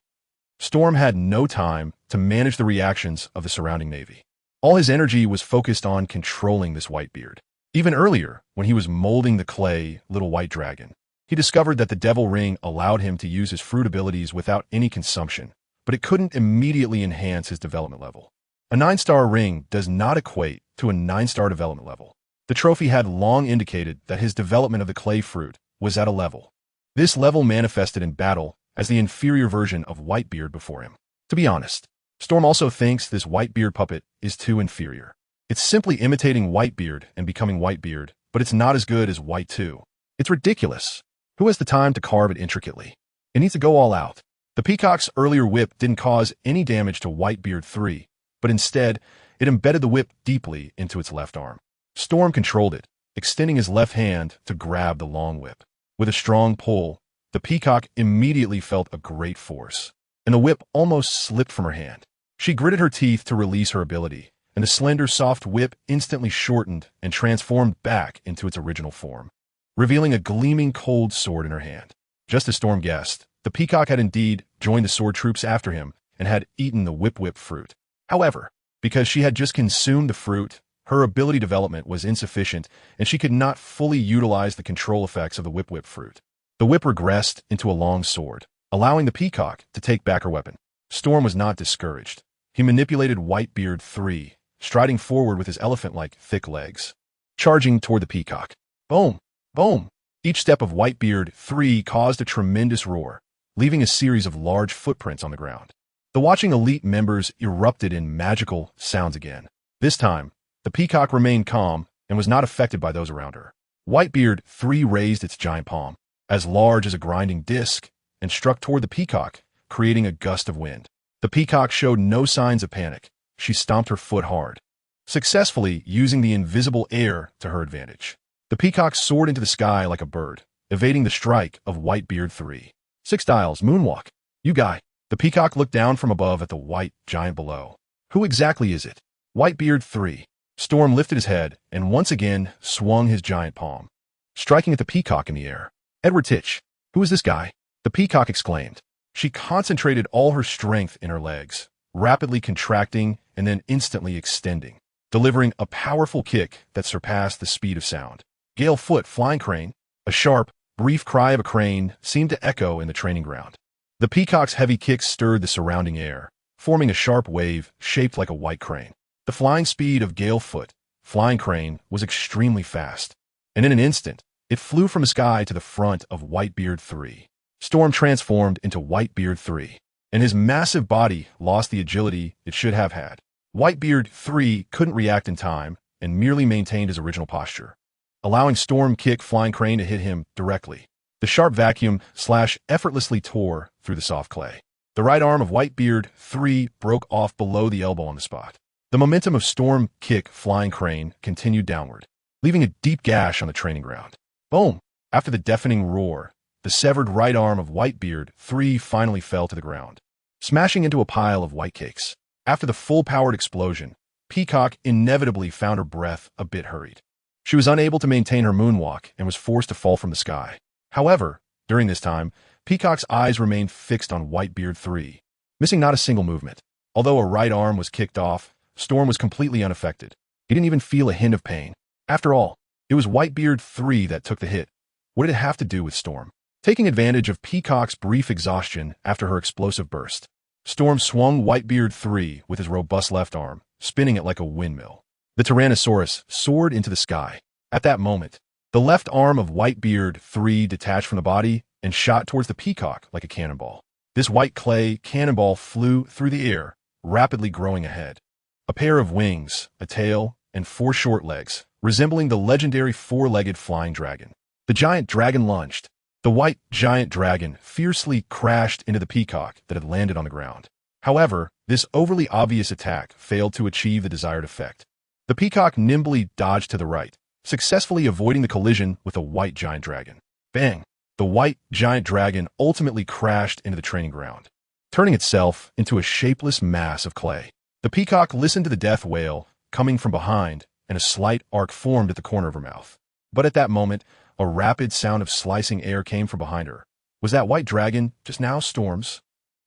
Storm had no time to manage the reactions of the surrounding navy. All his energy was focused on controlling this Whitebeard. Even earlier, when he was molding the clay little white dragon, he discovered that the Devil Ring allowed him to use his fruit abilities without any consumption, but it couldn't immediately enhance his development level. A 9-star ring does not equate to a 9-star development level. The trophy had long indicated that his development of the clay fruit was at a level. This level manifested in battle as the inferior version of Whitebeard before him. To be honest, Storm also thinks this Whitebeard puppet is too inferior. It's simply imitating Whitebeard and becoming Whitebeard, but it's not as good as White 2. It's ridiculous. Who has the time to carve it intricately? It needs to go all out. The peacock's earlier whip didn't cause any damage to Whitebeard 3, but instead, it embedded the whip deeply into its left arm. Storm controlled it, extending his left hand to grab the long whip. With a strong pull, the peacock immediately felt a great force, and the whip almost slipped from her hand. She gritted her teeth to release her ability, and the slender, soft whip instantly shortened and transformed back into its original form, revealing a gleaming cold sword in her hand. Just as Storm guessed, the peacock had indeed joined the sword troops after him and had eaten the whip fruit. However, because she had just consumed the fruit, her ability development was insufficient, and she could not fully utilize the control effects of the whip fruit. The whip regressed into a long sword, allowing the peacock to take back her weapon. Storm was not discouraged. He manipulated Whitebeard 3, striding forward with his elephant-like thick legs, charging toward the peacock. Boom! Boom! Each step of Whitebeard 3 caused a tremendous roar, leaving a series of large footprints on the ground. The watching elite members erupted in magical sounds again. This time, the peacock remained calm and was not affected by those around her. Whitebeard 3 raised its giant palm, as large as a grinding disc, and struck toward the peacock, creating a gust of wind. The peacock showed no signs of panic. She stomped her foot hard, successfully using the invisible air to her advantage. The peacock soared into the sky like a bird, evading the strike of Whitebeard 3. 6 styles, moonwalk. You guy. The peacock looked down from above at the white giant below. Who exactly is it? Whitebeard 3. Storm lifted his head and once again swung his giant palm, striking at the peacock in the air. Edward Titch. Who is this guy? The peacock exclaimed. She concentrated all her strength in her legs, rapidly contracting and then instantly extending, delivering a powerful kick that surpassed the speed of sound. Gale foot flying crane. A sharp, brief cry of a crane seemed to echo in the training ground. The peacock's heavy kicks stirred the surrounding air, forming a sharp wave shaped like a white crane. The flying speed of Gale foot flying crane was extremely fast, and in an instant, it flew from the sky to the front of Whitebeard 3. Storm transformed into Whitebeard 3, and his massive body lost the agility it should have had. Whitebeard 3 couldn't react in time and merely maintained his original posture, allowing Storm kick flying crane to hit him directly. The sharp vacuum slash effortlessly tore through the soft clay. The right arm of Whitebeard 3 broke off below the elbow on the spot. The momentum of Storm kick flying crane continued downward, leaving a deep gash on the training ground. Boom! After the deafening roar, the severed right arm of Whitebeard 3 finally fell to the ground, smashing into a pile of white cakes. After the full-powered explosion, Peacock inevitably found her breath a bit hurried. She was unable to maintain her moonwalk and was forced to fall from the sky. However, during this time, Peacock's eyes remained fixed on Whitebeard 3, missing not a single movement. Although a right arm was kicked off, Storm was completely unaffected. He didn't even feel a hint of pain. After all, it was Whitebeard 3 that took the hit. What did it have to do with Storm? Taking advantage of Peacock's brief exhaustion after her explosive burst, Storm swung Whitebeard 3 with his robust left arm, spinning it like a windmill. The Tyrannosaurus soared into the sky. At that moment, the left arm of Whitebeard 3 detached from the body and shot towards the peacock like a cannonball. This white clay cannonball flew through the air, rapidly growing ahead. A pair of wings, a tail, and 4 short legs, resembling the legendary 4-legged flying dragon. The giant dragon lunged. The white giant dragon fiercely crashed into the peacock that had landed on the ground. However, this overly obvious attack failed to achieve the desired effect. The peacock nimbly dodged to the right, successfully avoiding the collision with the white giant dragon. Bang! The white giant dragon ultimately crashed into the training ground, turning itself into a shapeless mass of clay. The peacock listened to the death wail coming from behind, and a slight arc formed at the corner of her mouth. But at that moment, a rapid sound of slicing air came from behind her. Was that white dragon just now Storm's?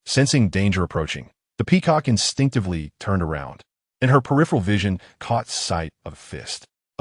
Sensing danger approaching, the peacock instinctively turned around, and her peripheral vision caught sight of a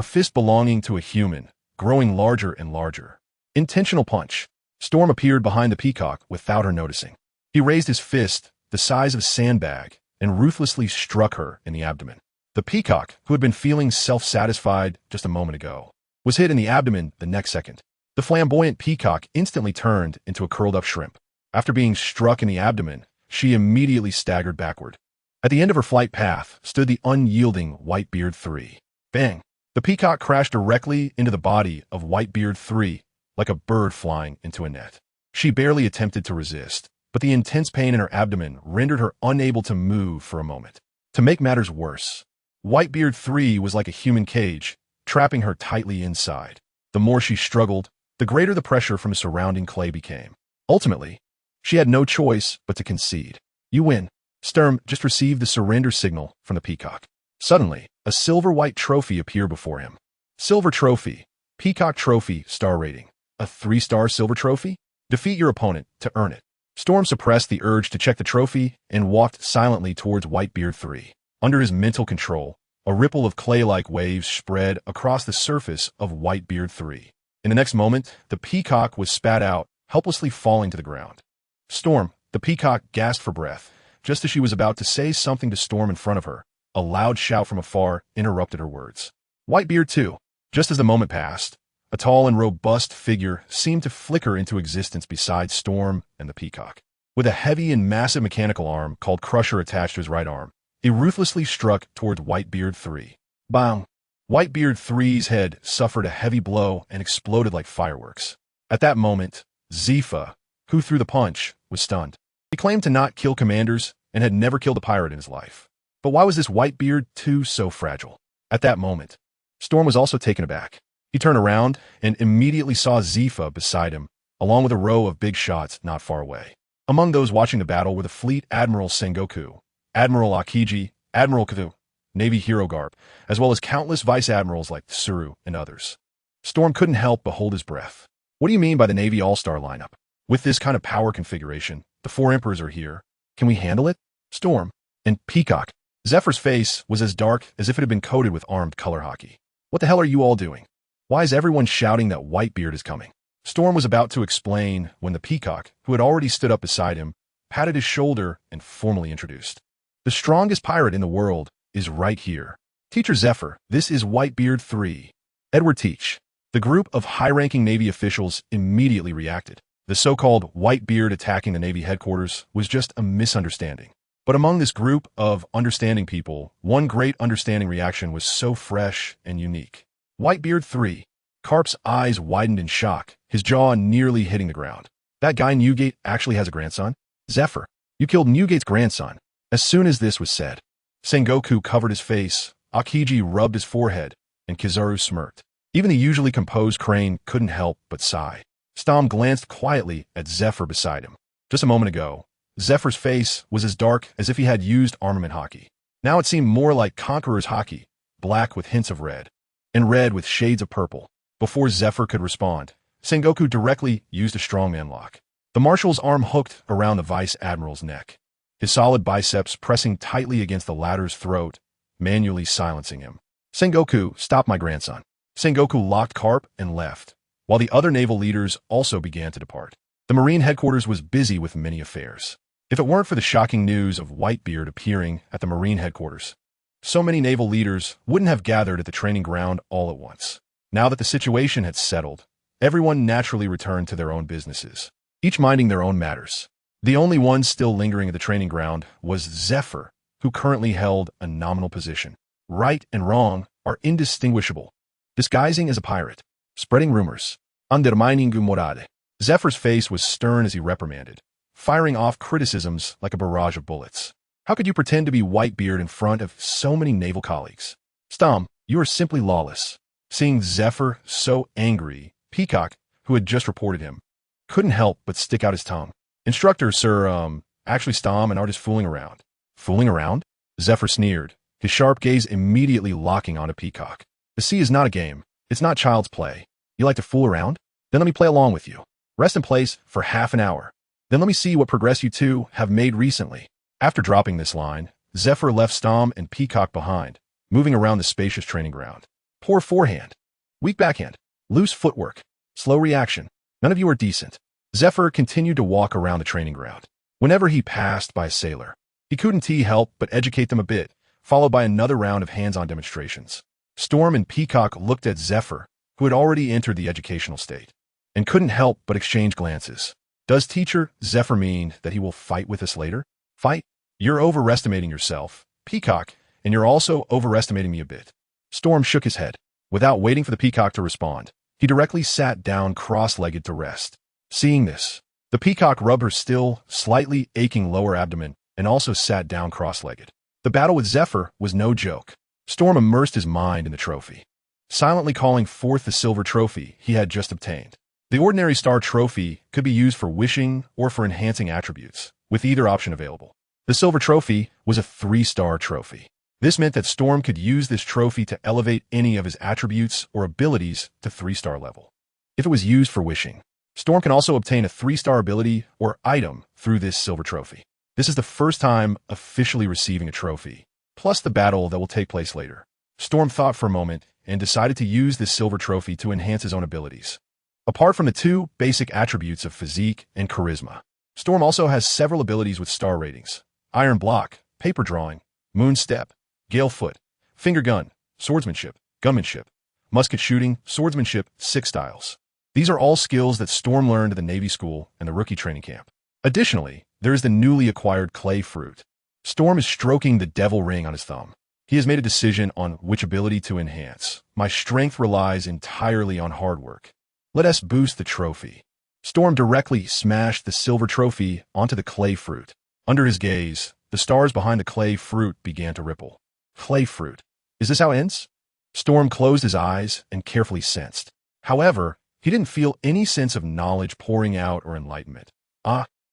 fist belonging to a human, growing larger and larger. Intentional punch. Storm appeared behind the peacock without her noticing. He raised his fist, the size of a sandbag, and ruthlessly struck her in the abdomen. The peacock, who had been feeling self-satisfied just a moment ago, was hit in the abdomen the next second. The flamboyant peacock instantly turned into a curled-up shrimp. After being struck in the abdomen, she immediately staggered backward. At the end of her flight path stood the unyielding Whitebeard 3. Bang! The peacock crashed directly into the body of Whitebeard 3, like a bird flying into a net. She barely attempted to resist, but the intense pain in her abdomen rendered her unable to move for a moment. To make matters worse, Whitebeard 3 was like a human cage, trapping her tightly inside. The more she struggled, the greater the pressure from the surrounding clay became. Ultimately, she had no choice but to concede. You win. Sturm just received the surrender signal from the peacock. Suddenly, a silver-white trophy appeared before him. Silver trophy. Peacock trophy star rating. A 3-star silver trophy? Defeat your opponent to earn it. Storm suppressed the urge to check the trophy and walked silently towards Whitebeard 3. Under his mental control, a ripple of clay-like waves spread across the surface of Whitebeard 3. In the next moment, the peacock was spat out, helplessly falling to the ground. Storm, the peacock, gasped for breath. Just as she was about to say something to Storm in front of her, a loud shout from afar interrupted her words. Whitebeard 2. Just as the moment passed, a tall and robust figure seemed to flicker into existence beside Storm and the peacock. With a heavy and massive mechanical arm called Crusher attached to his right arm, he ruthlessly struck towards Whitebeard 3. Bang! Whitebeard 3's head suffered a heavy blow and exploded like fireworks. At that moment, Zifa, who threw the punch, was stunned. He claimed to not kill commanders and had never killed a pirate in his life. But why was this Whitebeard 2 so fragile? At that moment, Storm was also taken aback. He turned around and immediately saw Zifa beside him, along with a row of big shots not far away. Among those watching the battle were the Fleet Admiral Sengoku, Admiral Akiji, Admiral Kazu, Navy Hero Garb, as well as countless vice admirals like Shiru and others. Storm couldn't help but hold his breath. What do you mean by the Navy All-Star lineup? With this kind of power configuration, the 4 Emperors are here. Can we handle it? Storm and Peacock. Zephyr's face was as dark as if it had been coated with armed color hockey. What the hell are you all doing? Why is everyone shouting that Whitebeard is coming? Storm was about to explain when the Peacock, who had already stood up beside him, patted his shoulder and formally introduced. The strongest pirate in the world is right here. Teacher Zephyr, this is Whitebeard 3. Edward Teach. The group of high-ranking Navy officials immediately reacted. The so-called Whitebeard attacking the Navy headquarters was just a misunderstanding. But among this group of understanding people, one great understanding reaction was so fresh and unique. Whitebeard 3. Carp's eyes widened in shock, his jaw nearly hitting the ground. That guy Newgate actually has a grandson? Zephyr, you killed Newgate's grandson. As soon as this was said, Sengoku covered his face, Akiji rubbed his forehead, and Kizaru smirked. Even the usually composed Crane couldn't help but sigh. Stom glanced quietly at Zephyr beside him. Just a moment ago, Zephyr's face was as dark as if he had used armament hockey. Now it seemed more like Conqueror's hockey, black with hints of red, and red with shades of purple. Before Zephyr could respond, Sengoku directly used a strongman lock. The marshal's arm hooked around the vice admiral's neck, his solid biceps pressing tightly against the latter's throat, manually silencing him. Sengoku, stop my grandson. Sengoku locked Carp and left, while the other naval leaders also began to depart. The Marine headquarters was busy with many affairs. If it weren't for the shocking news of Whitebeard appearing at the Marine headquarters, so many naval leaders wouldn't have gathered at the training ground all at once. Now that the situation had settled, everyone naturally returned to their own businesses, each minding their own matters. The only one still lingering at the training ground was Zephyr, who currently held a nominal position. Right and wrong are indistinguishable, disguising as a pirate, spreading rumors. Undermining morale. Zephyr's face was stern as he reprimanded, firing off criticisms like a barrage of bullets. How could you pretend to be Whitebeard in front of so many naval colleagues? Stom, you are simply lawless. Seeing Zephyr so angry, Peacock, who had just reported him, couldn't help but stick out his tongue. Instructor, sir, actually Stom and are just fooling around. Fooling around? Zephyr sneered, his sharp gaze immediately locking onto Peacock. The sea is not a game. It's not child's play. You like to fool around? Then let me play along with you. Rest in place for half an hour. Then let me see what progress you two have made recently. After dropping this line, Zephyr left Stom and Peacock behind, moving around the spacious training ground. Poor forehand. Weak backhand. Loose footwork. Slow reaction. None of you are decent. Zephyr continued to walk around the training ground. Whenever he passed by a sailor, he couldn't help but educate them a bit, followed by another round of hands-on demonstrations. Storm and Peacock looked at Zephyr, who had already entered the educational state, and couldn't help but exchange glances. Does teacher Zephyr mean that he will fight with us later? Fight? You're overestimating yourself, Peacock, and you're also overestimating me a bit. Storm shook his head. Without waiting for the Peacock to respond, he directly sat down cross-legged to rest. Seeing this, the Peacock rubbed her still slightly aching lower abdomen and also sat down cross-legged. The battle with Zephyr was no joke. Storm immersed his mind in the trophy, silently calling forth the silver trophy he had just obtained. The ordinary star trophy could be used for wishing or for enhancing attributes, with either option available. The silver trophy was a 3-star trophy. This meant that Storm could use this trophy to elevate any of his attributes or abilities to 3-star level. If it was used for wishing, Storm can also obtain a 3-star ability or item through this silver trophy. This is the first time officially receiving a trophy, plus the battle that will take place later. Storm thought for a moment and decided to use this silver trophy to enhance his own abilities. Apart from the 2 basic attributes of physique and charisma, Storm also has several abilities with star ratings: Iron Block, Paper Drawing, Moon Step, Gale Foot, Finger Gun, Swordsmanship, Gunmanship, Musket Shooting, Swordsmanship, 6 styles. These are all skills that Storm learned at the Navy School and the Rookie Training Camp. Additionally, there is the newly acquired Clay Fruit. Storm is stroking the devil ring on his thumb. He has made a decision on which ability to enhance. My strength relies entirely on hard work. Let us boost the trophy. Storm directly smashed the silver trophy onto the Clay Fruit. Under his gaze, the stars behind the Clay Fruit began to ripple. Clay Fruit. Is this how it ends? Storm closed his eyes and carefully sensed. However, he didn't feel any sense of knowledge pouring out or enlightenment.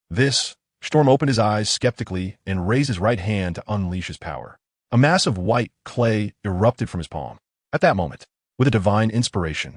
This Storm opened his eyes skeptically and raised his right hand to unleash his power. A mass of white clay erupted from his palm. At that moment, with a divine inspiration,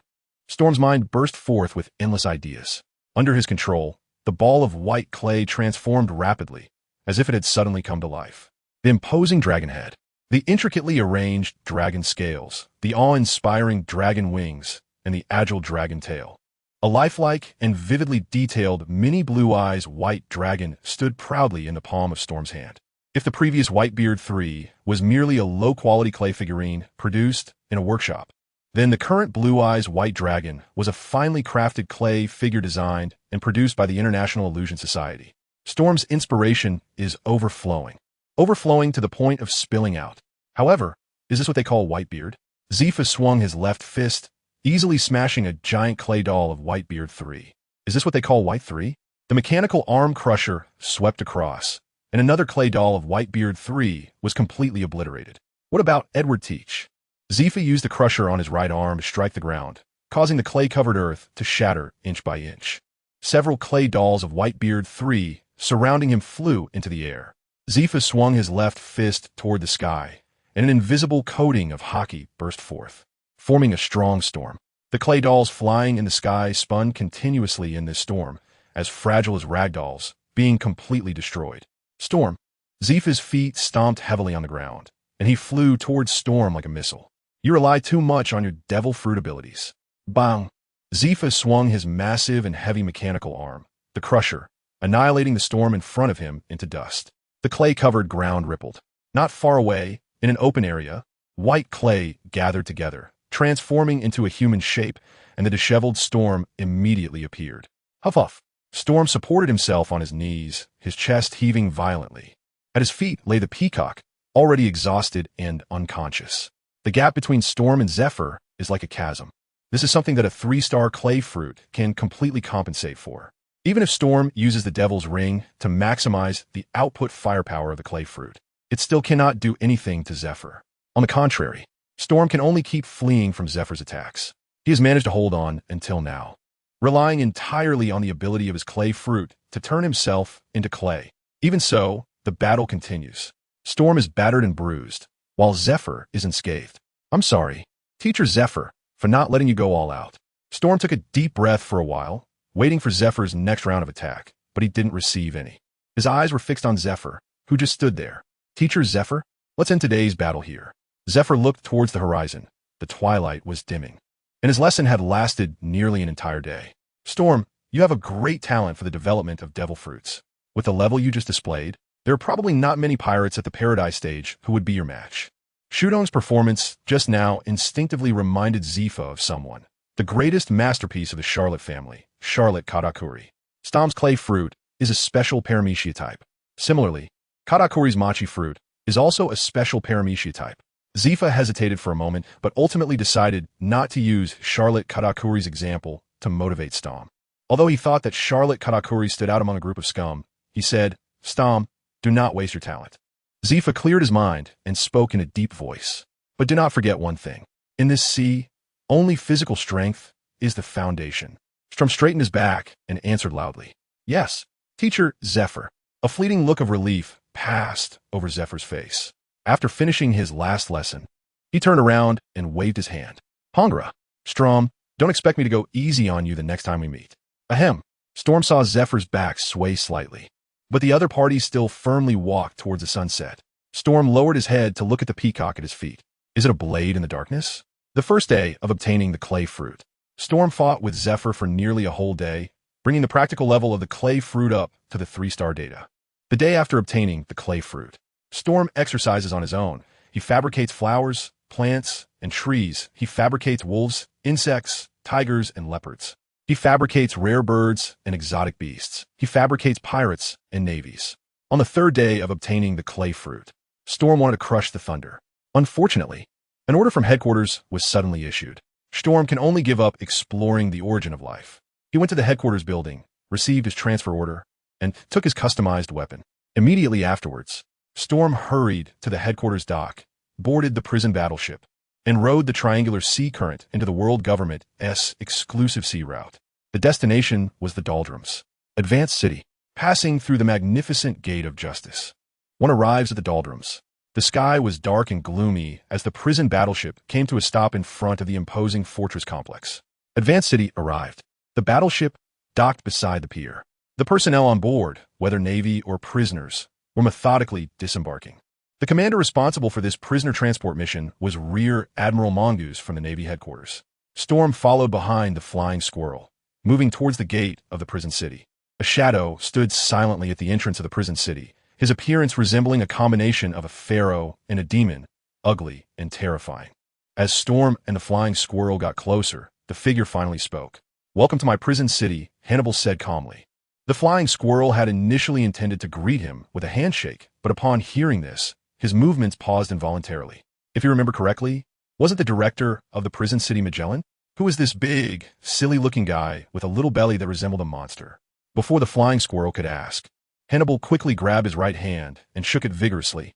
Storm's mind burst forth with endless ideas. Under his control, the ball of white clay transformed rapidly, as if it had suddenly come to life. The imposing dragon head, the intricately arranged dragon scales, the awe-inspiring dragon wings, and the agile dragon tail. A lifelike and vividly detailed mini blue eyes white dragon stood proudly in the palm of Storm's hand. If the previous Whitebeard 3 was merely a low-quality clay figurine produced in a workshop, then the current Blue Eyes White Dragon was a finely crafted clay figure designed and produced by the International Illusion Society. Storm's inspiration is overflowing to the point of spilling out. However, is this what they call Whitebeard? Zifa swung his left fist, easily smashing a giant clay doll of Whitebeard 3. Is this what they call White 3? The mechanical arm crusher swept across, and another clay doll of Whitebeard 3 was completely obliterated. What about Edward Teach? Zifa used the crusher on his right arm to strike the ground, causing the clay-covered earth to shatter inch by inch. Several clay dolls of Whitebeard 3 surrounding him flew into the air. Zifa swung his left fist toward the sky, and an invisible coating of hockey burst forth, forming a strong storm. The clay dolls flying in the sky spun continuously in this storm, as fragile as ragdolls, being completely destroyed. Storm. Zifa's feet stomped heavily on the ground, and he flew towards Storm like a missile. You rely too much on your devil fruit abilities. Bang! Zifa swung his massive and heavy mechanical arm, the crusher, annihilating the Storm in front of him into dust. The clay-covered ground rippled. Not far away, in an open area, white clay gathered together, transforming into a human shape, and the disheveled Storm immediately appeared. Huff huff. Storm supported himself on his knees, his chest heaving violently. At his feet lay the peacock, already exhausted and unconscious. The gap between Storm and Zephyr is like a chasm. This is something that a 3-star clay fruit can completely compensate for. Even if Storm uses the Devil's Ring to maximize the output firepower of the clay fruit, it still cannot do anything to Zephyr. On the contrary, Storm can only keep fleeing from Zephyr's attacks. He has managed to hold on until now, relying entirely on the ability of his clay fruit to turn himself into clay. Even so, the battle continues. Storm is battered and bruised, while Zephyr is unscathed. I'm sorry, Teacher Zephyr, for not letting you go all out. Storm took a deep breath for a while, waiting for Zephyr's next round of attack, but he didn't receive any. His eyes were fixed on Zephyr, who just stood there. Teacher Zephyr, let's end today's battle here. Zephyr looked towards the horizon. The twilight was dimming, and his lesson had lasted nearly an entire day. Storm, you have a great talent for the development of devil fruits. With the level you just displayed, there are probably not many pirates at the Paradise stage who would be your match. Shudong's performance just now instinctively reminded Zifa of someone, the greatest masterpiece of the Charlotte family, Charlotte Katakuri. Storm's clay fruit is a special paramecia type. Similarly, Katakuri's mochi fruit is also a special paramecia type. Zifa hesitated for a moment, but ultimately decided not to use Charlotte Katakuri's example to motivate Storm. Although he thought that Charlotte Katakuri stood out among a group of scum, he said, Storm, do not waste your talent. Zifa cleared his mind and spoke in a deep voice. But do not forget one thing. In this sea, only physical strength is the foundation. Storm straightened his back and answered loudly. Yes, Teacher Zephyr. A fleeting look of relief passed over Zephyr's face. After finishing his last lesson, he turned around and waved his hand. Hongra, Storm, don't expect me to go easy on you the next time we meet. Ahem. Storm saw Zephyr's back sway slightly, but the other party still firmly walked towards the sunset. Storm lowered his head to look at the peacock at his feet. Is it a blade in the darkness? The first day of obtaining the clay fruit, Storm fought with Zephyr for nearly a whole day, bringing the practical level of the clay fruit up to the 3-star data. The day after obtaining the clay fruit, Storm exercises on his own. He fabricates flowers, plants, and trees. He fabricates wolves, insects, tigers, and leopards. He fabricates rare birds and exotic beasts. He fabricates pirates and navies. On the 3rd day of obtaining the clay fruit, Storm wanted to crush the thunder. Unfortunately, an order from headquarters was suddenly issued. Storm can only give up exploring the origin of life. He went to the headquarters building, received his transfer order, and took his customized weapon. Immediately afterwards, Storm hurried to the headquarters dock, boarded the prison battleship, and rode the triangular sea current into the world government's exclusive sea route. The destination was the Doldrums, Advanced City. passing through the magnificent gate of justice. One arrives at the doldrums. The sky was dark and gloomy as the prison battleship came to a stop in front of the imposing fortress complex. Advanced City arrived. The battleship docked beside the pier. The personnel on board, whether Navy or prisoners, were methodically disembarking. The commander responsible for this prisoner transport mission was Rear Admiral Mongoose from the Navy headquarters. Storm followed behind the flying squirrel, moving towards the gate of the prison city. A shadow stood silently at the entrance of the prison city, his appearance resembling a combination of a pharaoh and a demon, ugly and terrifying. As Storm and the flying squirrel got closer, the figure finally spoke. "Welcome to my prison city," Hannibal said calmly. The flying squirrel had initially intended to greet him with a handshake, but upon hearing this, his movements paused involuntarily. If you remember correctly, wasn't the director of the prison city Magellan? Who was this big, silly-looking guy with a little belly that resembled a monster? Before the flying squirrel could ask, Hannibal quickly grabbed his right hand and shook it vigorously.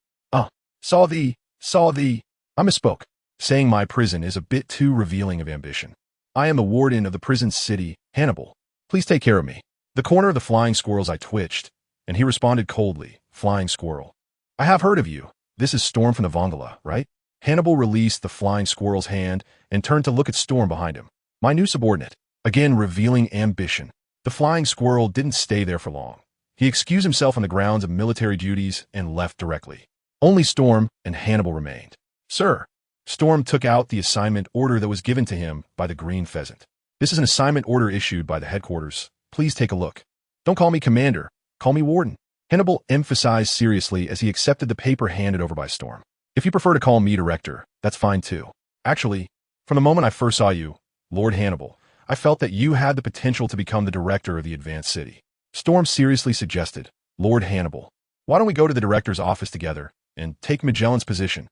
Saw thee. I misspoke. Saying my prison is a bit too revealing of ambition. I am the warden of the prison city, Hannibal. Please take care of me." The corner of the flying squirrel's eye twitched, and he responded coldly, "Flying squirrel. I have heard of you. This is Storm from the Vongala, right?" Hannibal released the flying squirrel's hand and turned to look at Storm behind him. "My new subordinate." Again revealing ambition. The flying squirrel didn't stay there for long. He excused himself on the grounds of military duties and left directly. Only Storm and Hannibal remained. "Sir." Storm took out the assignment order that was given to him by the Green Pheasant. "This is an assignment order issued by the headquarters. Please take a look." "Don't call me Commander. Call me Warden," Hannibal emphasized seriously as he accepted the paper handed over by Storm. "If you prefer to call me Director, that's fine too. Actually, from the moment I first saw you, Lord Hannibal, I felt that you had the potential to become the Director of the Advanced City." Storm seriously suggested, "Lord Hannibal, why don't we go to the Director's office together and take Magellan's position?"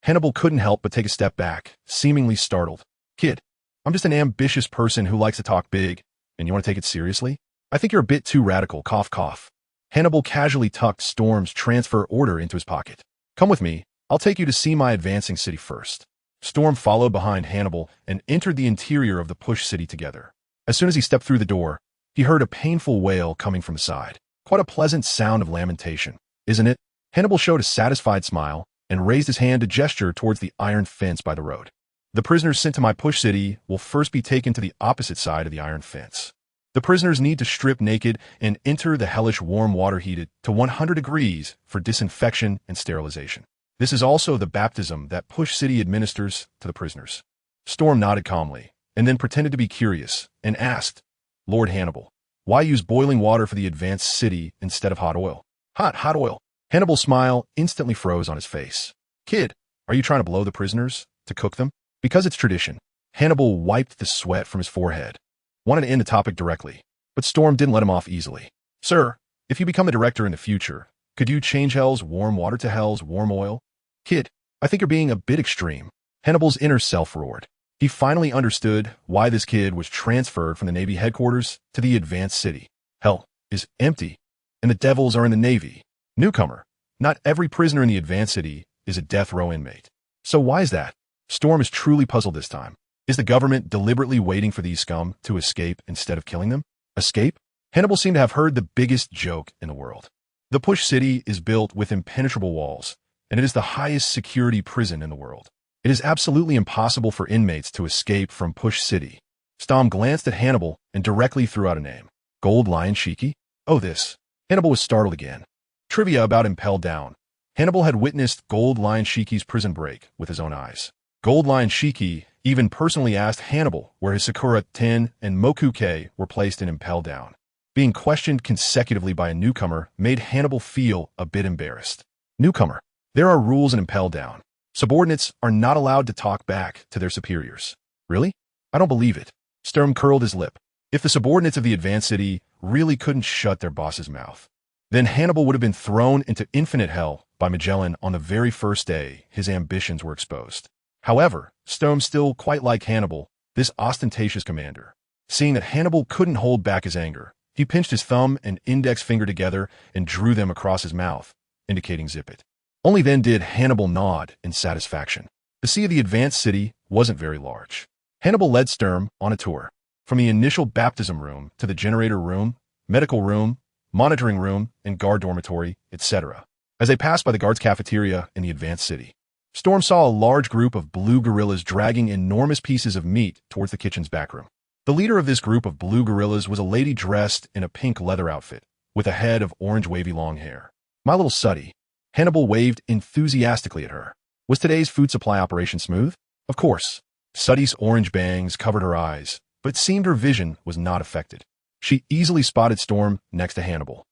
Hannibal couldn't help but take a step back, seemingly startled. "Kid, I'm just an ambitious person who likes to talk big, and you want to take it seriously? I think you're a bit too radical, cough cough." Hannibal casually tucked Storm's transfer order into his pocket. "Come with me. I'll take you to see my advancing city first." Storm followed behind Hannibal and entered the interior of the Push City together. As soon as he stepped through the door, he heard a painful wail coming from the side. Quite a pleasant sound of lamentation, isn't it? Hannibal showed a satisfied smile and raised his hand to gesture towards the iron fence by the road. "The prisoners sent to my Push City will first be taken to the opposite side of the iron fence. The prisoners need to strip naked and enter the hellish warm water heated to 100 degrees for disinfection and sterilization. This is also the baptism that Push City administers to the prisoners." Storm nodded calmly, and then pretended to be curious, and asked, "Lord Hannibal, why use boiling water for the advanced city instead of hot oil?" Hot oil." Hannibal's smile instantly froze on his face. "Kid, are you trying to blow the prisoners? To cook them?" "Because it's tradition." Hannibal wiped the sweat from his forehead. Wanted to end the topic directly, but Storm didn't let him off easily. "Sir, if you become a director in the future, could you change Hell's warm water to Hell's warm oil?" "Kid, I think you're being a bit extreme." Hannibal's inner self roared. He finally understood why this kid was transferred from the Navy headquarters to the Advanced City. Hell is empty, and the devils are in the Navy. Newcomer, not every prisoner in the Advanced City is a death row inmate. So why is that? Storm is truly puzzled this time. Is the government deliberately waiting for these scum to escape instead of killing them? Escape? Hannibal seemed to have heard the biggest joke in the world. The Push City is built with impenetrable walls, and it is the highest security prison in the world. It is absolutely impossible for inmates to escape from Push City. Storm glanced at Hannibal and directly threw out a name. Gold Lion Shiki? Oh, this. Hannibal was startled again. Trivia about Impel down. Hannibal had witnessed Gold Lion Shiki's prison break with his own eyes. Gold Lion Shiki even personally asked Hannibal where his Sakura 10 and Mokuke were placed in Impel down. Being questioned consecutively by a newcomer made Hannibal feel a bit embarrassed. Newcomer, there are rules in Impel down. Subordinates are not allowed to talk back to their superiors. Really? I don't believe it. Sturm curled his lip. If the subordinates of the Advanced City really couldn't shut their boss's mouth, then Hannibal would have been thrown into infinite hell by Magellan on the very first day his ambitions were exposed. However, Sturm still quite liked Hannibal, this ostentatious commander. Seeing that Hannibal couldn't hold back his anger, he pinched his thumb and index finger together and drew them across his mouth, indicating zip it. Only then did Hannibal nod in satisfaction. The sea of the Advanced City wasn't very large. Hannibal led Sturm on a tour. From the initial baptism room to the generator room, medical room, monitoring room, and guard dormitory, etc. As they passed by the guards' cafeteria in the advanced city, Storm saw a large group of blue gorillas dragging enormous pieces of meat towards the kitchen's back room. The leader of this group of blue gorillas was a lady dressed in a pink leather outfit, with a head of orange wavy long hair. "My little Suddy." Hannibal waved enthusiastically at her. Was today's food supply operation smooth? Of course. Suddy's orange bangs covered her eyes, but it seemed her vision was not affected. She easily spotted Storm next to Hannibal.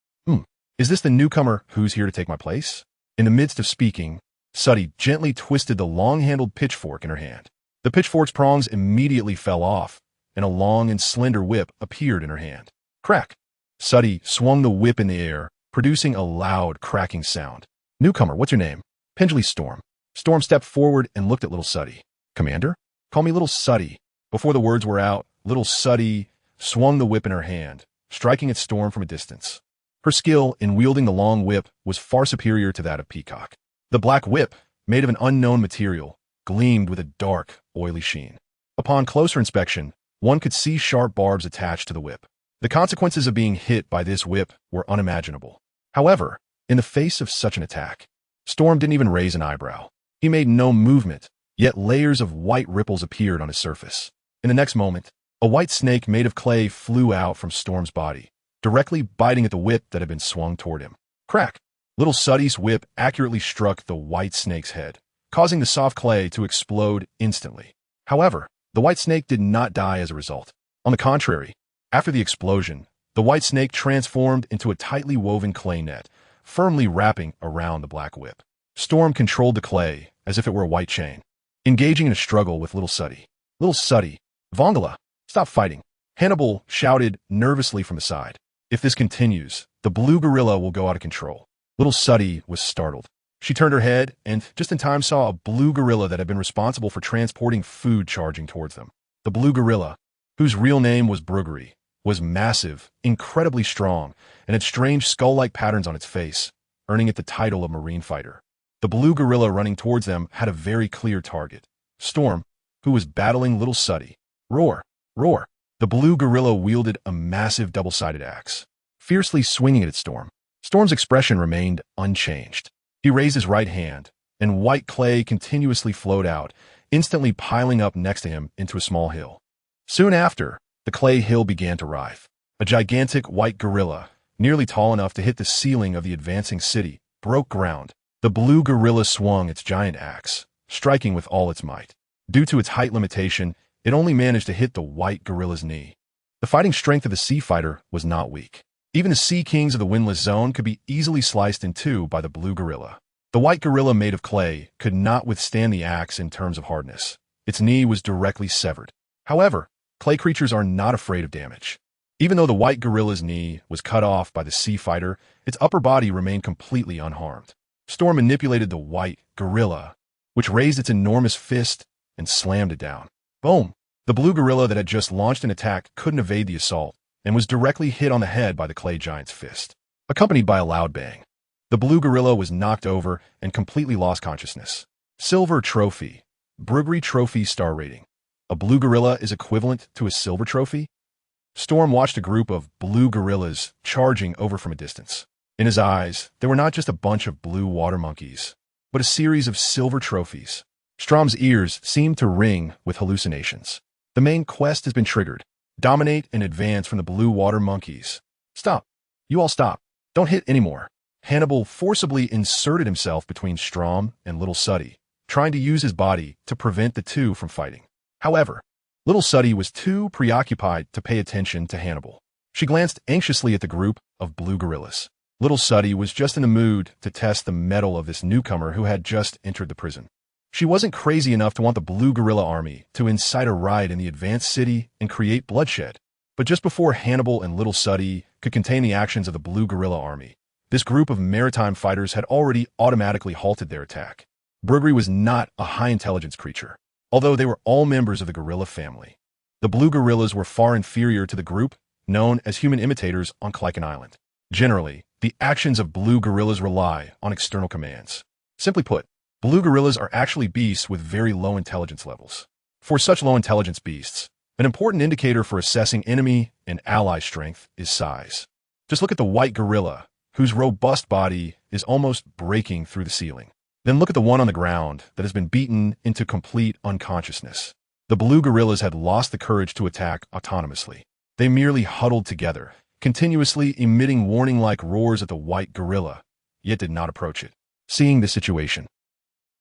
Is this the newcomer who's here to take my place?" In the midst of speaking, Suddy gently twisted the long-handled pitchfork in her hand. The pitchfork's prongs immediately fell off, and a long and slender whip appeared in her hand. Crack! Suddy swung the whip in the air, producing a loud, cracking sound. "Newcomer, what's your name?" "Pendley Storm." Storm stepped forward and looked at little Suddy. "Commander? Call me little Suddy." Before the words were out, little Suddy swung the whip in her hand, striking at Storm from a distance. Her skill in wielding the long whip was far superior to that of Peacock. The black whip, made of an unknown material, gleamed with a dark, oily sheen. Upon closer inspection, one could see sharp barbs attached to the whip. The consequences of being hit by this whip were unimaginable. However, in the face of such an attack, Storm didn't even raise an eyebrow. He made no movement, yet layers of white ripples appeared on his surface. In the next moment, a white snake made of clay flew out from Storm's body, directly biting at the whip that had been swung toward him. Crack! Little Suddy's whip accurately struck the white snake's head, causing the soft clay to explode instantly. However, the white snake did not die as a result. On the contrary, after the explosion, the white snake transformed into a tightly woven clay net, firmly wrapping around the black whip. Storm controlled the clay as if it were a white chain, engaging in a struggle with little Suddy. "Little Suddy, Vongala, stop fighting!" Hannibal shouted nervously from the side. "If this continues, the blue gorilla will go out of control." Little Suddy was startled. She turned her head and, just in time, saw a blue gorilla that had been responsible for transporting food charging towards them. The blue gorilla, whose real name was Bruggery, was massive, incredibly strong, and had strange skull-like patterns on its face, earning it the title of Marine Fighter. The blue gorilla running towards them had a very clear target: Storm, who was battling little Suddy. Roar! Roar! The blue gorilla wielded a massive double-sided axe, fiercely swinging it at Storm. Storm's expression remained unchanged. He raised his right hand, and white clay continuously flowed out, instantly piling up next to him into a small hill. Soon after, the clay hill began to writhe. A gigantic white gorilla, nearly tall enough to hit the ceiling of the advancing city, broke ground. The blue gorilla swung its giant axe, striking with all its might. Due to its height limitation, it only managed to hit the white gorilla's knee. The fighting strength of the sea fighter was not weak. Even the sea kings of the windless zone could be easily sliced in two by the blue gorilla. The white gorilla made of clay could not withstand the axe in terms of hardness. Its knee was directly severed. However, clay creatures are not afraid of damage. Even though the white gorilla's knee was cut off by the sea fighter, its upper body remained completely unharmed. Storm manipulated the white gorilla, which raised its enormous fist and slammed it down. Boom! The blue gorilla that had just launched an attack couldn't evade the assault and was directly hit on the head by the clay giant's fist, accompanied by a loud bang. The blue gorilla was knocked over and completely lost consciousness. Silver trophy. Bruggery trophy star rating. A blue gorilla is equivalent to a silver trophy? Storm watched a group of blue gorillas charging over from a distance. In his eyes, there were not just a bunch of blue water monkeys, but a series of silver trophies. Strom's ears seemed to ring with hallucinations. The main quest has been triggered. Dominate and advance from the blue water monkeys. Stop. You all stop. Don't hit anymore. Hannibal forcibly inserted himself between Strom and little Suddy, trying to use his body to prevent the two from fighting. However, little Suddy was too preoccupied to pay attention to Hannibal. She glanced anxiously at the group of blue gorillas. Little Suddy was just in the mood to test the mettle of this newcomer who had just entered the prison. She wasn't crazy enough to want the blue gorilla army to incite a riot in the advanced city and create bloodshed. But just before Hannibal and little Suddy could contain the actions of the blue gorilla army, this group of maritime fighters had already automatically halted their attack. Bruggery was not a high-intelligence creature, although they were all members of the gorilla family. The blue gorillas were far inferior to the group known as human imitators on Klyken Island. Generally, the actions of blue gorillas rely on external commands. Simply put, blue gorillas are actually beasts with very low intelligence levels. For such low intelligence beasts, an important indicator for assessing enemy and ally strength is size. Just look at the white gorilla, whose robust body is almost breaking through the ceiling. Then look at the one on the ground that has been beaten into complete unconsciousness. The blue gorillas had lost the courage to attack autonomously. They merely huddled together, continuously emitting warning-like roars at the white gorilla, yet did not approach it. Seeing the situation,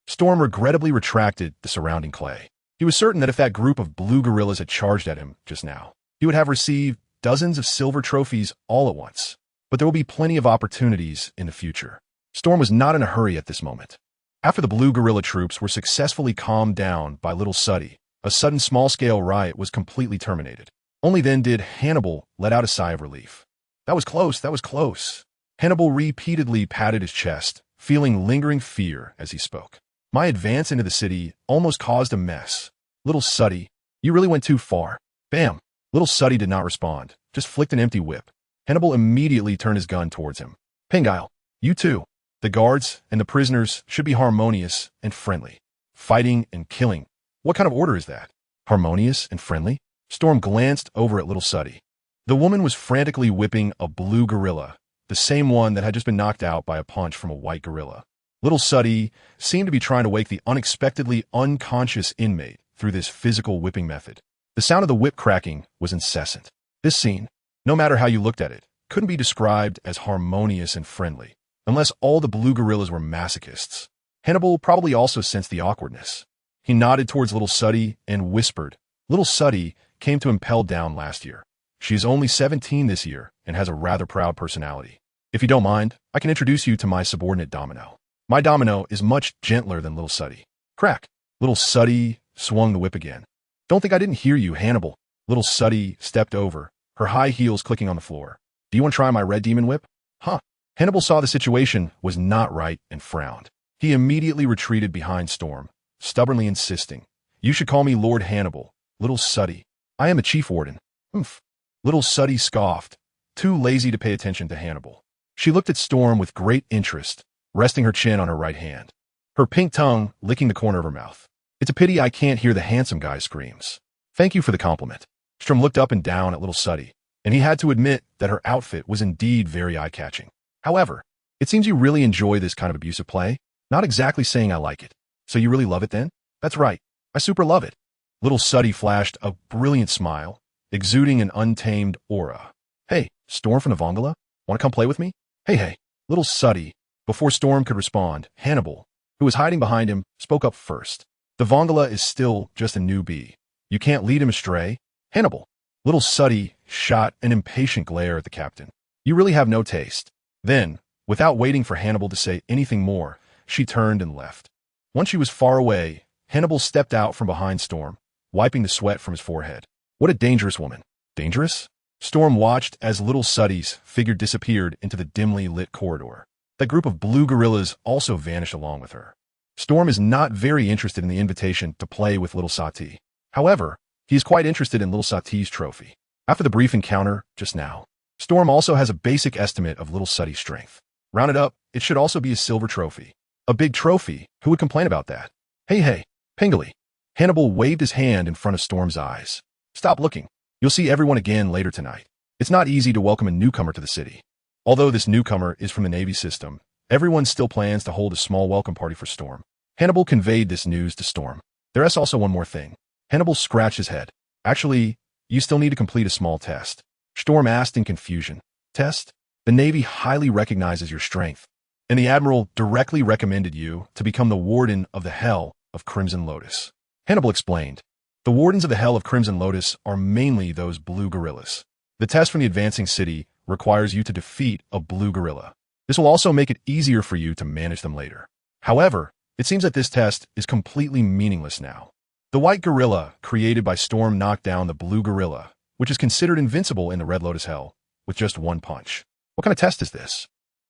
Storm regrettably retracted the surrounding clay. He was certain that if that group of blue gorillas had charged at him just now, he would have received dozens of silver trophies all at once. But there will be plenty of opportunities in the future. Storm was not in a hurry at this moment. After the blue gorilla troops were successfully calmed down by Little Suddy, a sudden small-scale riot was completely terminated. Only then did Hannibal let out a sigh of relief. That was close, that was close. Hannibal repeatedly patted his chest, feeling lingering fear as he spoke. My advance into the city almost caused a mess. Little Suddy, you really went too far. Bam! Little Suddy did not respond, just flicked an empty whip. Hannibal immediately turned his gun towards him. Pangile, you too. The guards and the prisoners should be harmonious and friendly. Fighting and killing. What kind of order is that? Harmonious and friendly? Storm glanced over at Little Suddy. The woman was frantically whipping a blue gorilla, the same one that had just been knocked out by a punch from a white gorilla. Little Suddy seemed to be trying to wake the unexpectedly unconscious inmate through this physical whipping method. The sound of the whip cracking was incessant. This scene, no matter how you looked at it, couldn't be described as harmonious and friendly, unless all the blue gorillas were masochists. Hannibal probably also sensed the awkwardness. He nodded towards Little Suddy and whispered, Little Suddy came to Impel down last year. She is only 17 this year and has a rather proud personality. If you don't mind, I can introduce you to my subordinate Domino. My Domino is much gentler than Little Suddy. Crack! Little Suddy swung the whip again. Don't think I didn't hear you, Hannibal. Little Suddy stepped over, her high heels clicking on the floor. Do you want to try my red demon whip? Huh. Hannibal saw the situation was not right and frowned. He immediately retreated behind Storm, stubbornly insisting, You should call me Lord Hannibal, Little Suddy. I am a chief warden. Oomph. Little Suddy scoffed, too lazy to pay attention to Hannibal. She looked at Storm with great interest, resting her chin on her right hand, her pink tongue licking the corner of her mouth. It's a pity I can't hear the handsome guy's screams. Thank you for the compliment. Storm looked up and down at Little Suddy, and he had to admit that her outfit was indeed very eye-catching. However, it seems you really enjoy this kind of abusive play. Not exactly saying I like it. So you really love it then? That's right. I super love it. Little Suddy flashed a brilliant smile, exuding an untamed aura. Hey, Storm from the Vongola? Want to come play with me? Hey. Little Suddy. Before Storm could respond, Hannibal, who was hiding behind him, spoke up first. The Vongola is still just a newbie. You can't lead him astray. Hannibal. Little Suddy shot an impatient glare at the captain. You really have no taste. Then, without waiting for Hannibal to say anything more, she turned and left. Once she was far away, Hannibal stepped out from behind Storm, wiping the sweat from his forehead. What a dangerous woman. Dangerous? Storm watched as Little Suddy's figure disappeared into the dimly lit corridor. That group of blue gorillas also vanished along with her. Storm is not very interested in the invitation to play with Little Sati. However, he is quite interested in Little Sati's trophy. After the brief encounter just now, Storm also has a basic estimate of Little Sati's strength. Rounded up, it should also be a silver trophy. A big trophy. Who would complain about that? Hey, Pingly. Hannibal waved his hand in front of Storm's eyes. Stop looking. You'll see everyone again later tonight. It's not easy to welcome a newcomer to the city. Although this newcomer is from the Navy system, everyone still plans to hold a small welcome party for Storm. Hannibal conveyed this news to Storm. There is also one more thing. Hannibal scratched his head. Actually, you still need to complete a small test. Storm asked in confusion. Test? The Navy highly recognizes your strength, and the Admiral directly recommended you to become the Warden of the Hell of Crimson Lotus. Hannibal explained. The Wardens of the Hell of Crimson Lotus are mainly those blue gorillas. The test from the advancing city requires you to defeat a blue gorilla. This will also make it easier for you to manage them later. However, it seems that this test is completely meaningless now. The white gorilla created by Storm knocked down the blue gorilla, which is considered invincible in the Red Lotus Hell, with just one punch. What kind of test is this?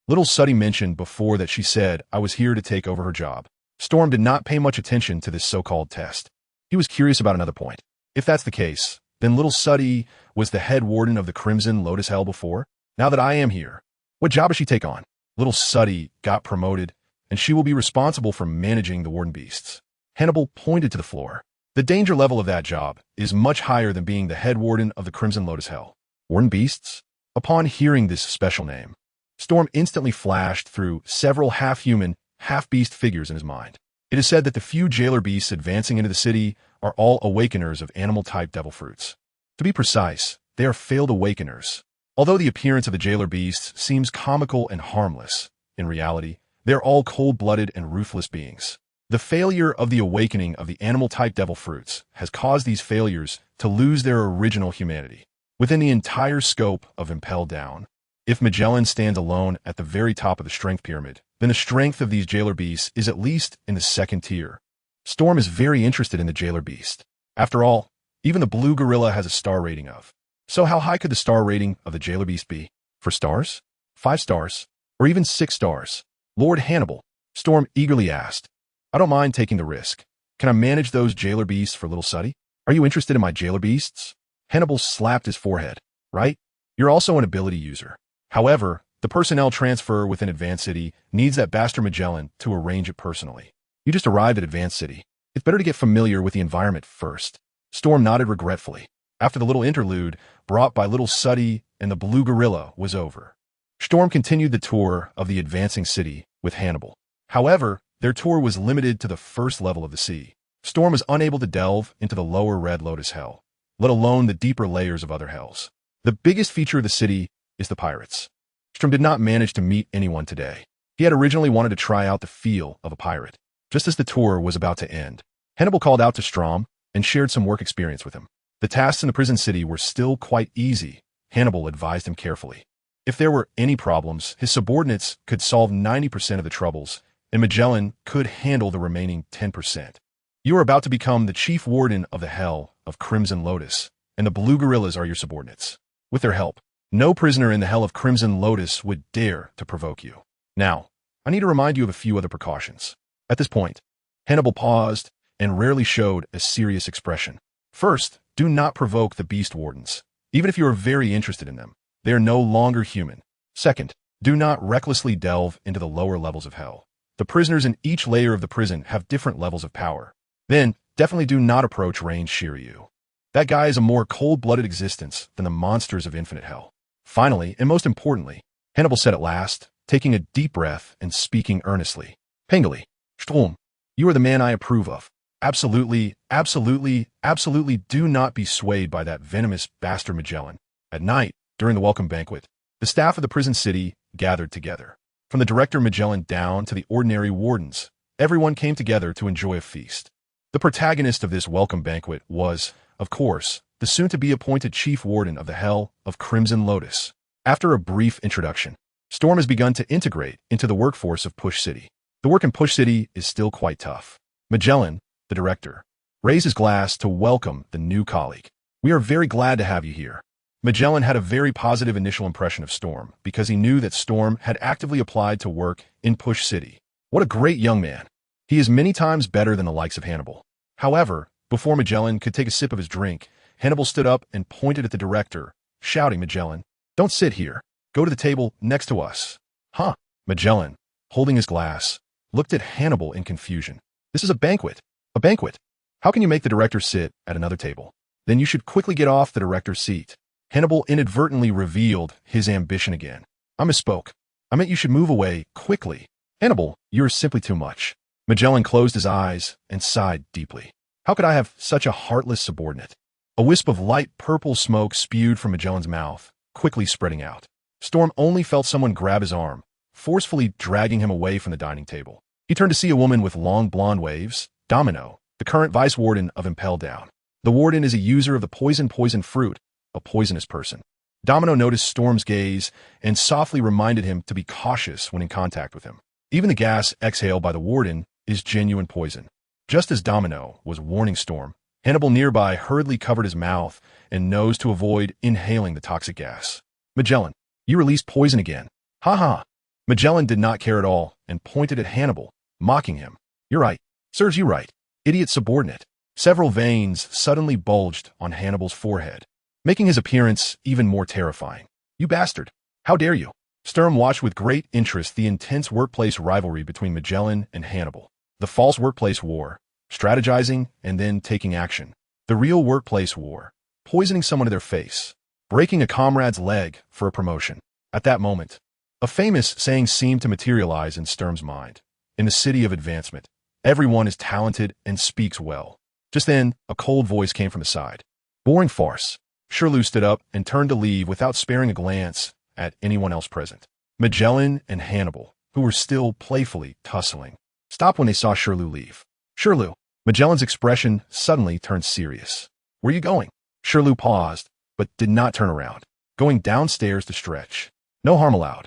Little Suddy mentioned before that she said I was here to take over her job. Storm did not pay much attention to this so-called test. He was curious about another point. If that's the case, then Little Suddy was the head warden of the Crimson Lotus Hell before. Now that I am here, what job does she take on? Little Suddy got promoted, and she will be responsible for managing the warden beasts. Hannibal pointed to the floor. The danger level of that job is much higher than being the head warden of the Crimson Lotus Hell. Warden beasts? Upon hearing this special name, Storm instantly flashed through several half-human, half-beast figures in his mind. It is said that the few jailer beasts advancing into the city are all awakeners of animal-type devil fruits. To be precise, they are failed awakeners. Although the appearance of the jailer beasts seems comical and harmless, in reality, they are all cold-blooded and ruthless beings. The failure of the awakening of the animal-type devil fruits has caused these failures to lose their original humanity. Within the entire scope of Impel down, if Magellan stands alone at the very top of the strength pyramid, then the strength of these jailer beasts is at least in the second tier. Storm is very interested in the jailer beast. After all, even the blue gorilla has a star rating of. So how high could the star rating of the jailer beast be? 4 stars? 5 stars? Or even 6 stars? Lord Hannibal, Storm eagerly asked. I don't mind taking the risk. Can I manage those jailer beasts for little Suddy? Are you interested in my jailer beasts? Hannibal slapped his forehead. Right? You're also an ability user. However, the personnel transfer within Advanced City needs that bastard Magellan to arrange it personally. You just arrived at Advanced City. It's better to get familiar with the environment first. Storm nodded regretfully. After the little interlude brought by little Suddy and the blue gorilla was over, Storm continued the tour of the advancing city with Hannibal. However, their tour was limited to the first level of the sea. Storm was unable to delve into the lower Red Lotus Hell, let alone the deeper layers of other hells. The biggest feature of the city is the pirates. Storm did not manage to meet anyone today. He had originally wanted to try out the feel of a pirate. Just as the tour was about to end, Hannibal called out to Storm and shared some work experience with him. The tasks in the prison city were still quite easy, Hannibal advised him carefully. If there were any problems, his subordinates could solve 90% of the troubles, and Magellan could handle the remaining 10%. You are about to become the chief warden of the Hell of Crimson Lotus, and the Blue Gorillas are your subordinates. With their help, no prisoner in the Hell of Crimson Lotus would dare to provoke you. Now, I need to remind you of a few other precautions. At this point, Hannibal paused and rarely showed a serious expression. First, do not provoke the beast wardens. Even if you are very interested in them, they are no longer human. Second, do not recklessly delve into the lower levels of hell. The prisoners in each layer of the prison have different levels of power. Then, definitely do not approach ranged Shiru. That guy is a more cold-blooded existence than the monsters of infinite hell. Finally, and most importantly, Hannibal said at last, taking a deep breath and speaking earnestly, Pengali, Storm, you are the man I approve of. Absolutely, absolutely, absolutely do not be swayed by that venomous bastard Magellan. At night, during the welcome banquet, the staff of the prison city gathered together. From the director Magellan down to the ordinary wardens, everyone came together to enjoy a feast. The protagonist of this welcome banquet was, of course, the soon-to-be appointed chief warden of the Hell of Crimson Lotus. After a brief introduction, Storm has begun to integrate into the workforce of Push City. The work in Push City is still quite tough. Magellan, the director, raised his glass to welcome the new colleague. We are very glad to have you here. Magellan had a very positive initial impression of Storm because he knew that Storm had actively applied to work in Push City. What a great young man. He is many times better than the likes of Hannibal. However, before Magellan could take a sip of his drink, Hannibal stood up and pointed at the director, shouting, Magellan, don't sit here. Go to the table next to us. Huh? Magellan, holding his glass, looked at Hannibal in confusion. This is a banquet. A banquet. How can you make the director sit at another table? Then you should quickly get off the director's seat. Hannibal inadvertently revealed his ambition again. I misspoke. I meant you should move away quickly. Hannibal, you are simply too much. Magellan closed his eyes and sighed deeply. How could I have such a heartless subordinate? A wisp of light purple smoke spewed from Magellan's mouth, quickly spreading out. Storm only felt someone grab his arm, forcefully dragging him away from the dining table. He turned to see a woman with long blonde waves, Domino, the current vice warden of Impel down. The warden is a user of the poison fruit, a poisonous person. Domino noticed Storm's gaze and softly reminded him to be cautious when in contact with him. Even the gas exhaled by the warden is genuine poison. Just as Domino was warning Storm, Hannibal nearby hurriedly covered his mouth and nose to avoid inhaling the toxic gas. Magellan, you released poison again. Ha ha. Magellan did not care at all and pointed at Hannibal, mocking him. You're right. Serves you right. Idiot subordinate. Several veins suddenly bulged on Hannibal's forehead, making his appearance even more terrifying. You bastard. How dare you? Sturm watched with great interest the intense workplace rivalry between Magellan and Hannibal. The false workplace war, strategizing and then taking action. The real workplace war, poisoning someone to their face. breaking a comrade's leg for a promotion. At that moment, a famous saying seemed to materialize in Sturm's mind. In the city of advancement, everyone is talented and speaks well. Just then, a cold voice came from his side. Boring farce. Shiru stood up and turned to leave without sparing a glance at anyone else present. Magellan and Hannibal, who were still playfully tussling, stopped when they saw Shiru leave. Shiru. Magellan's expression suddenly turned serious. Where are you going? Shiru paused, but did not turn around. Going downstairs to stretch. No harm allowed.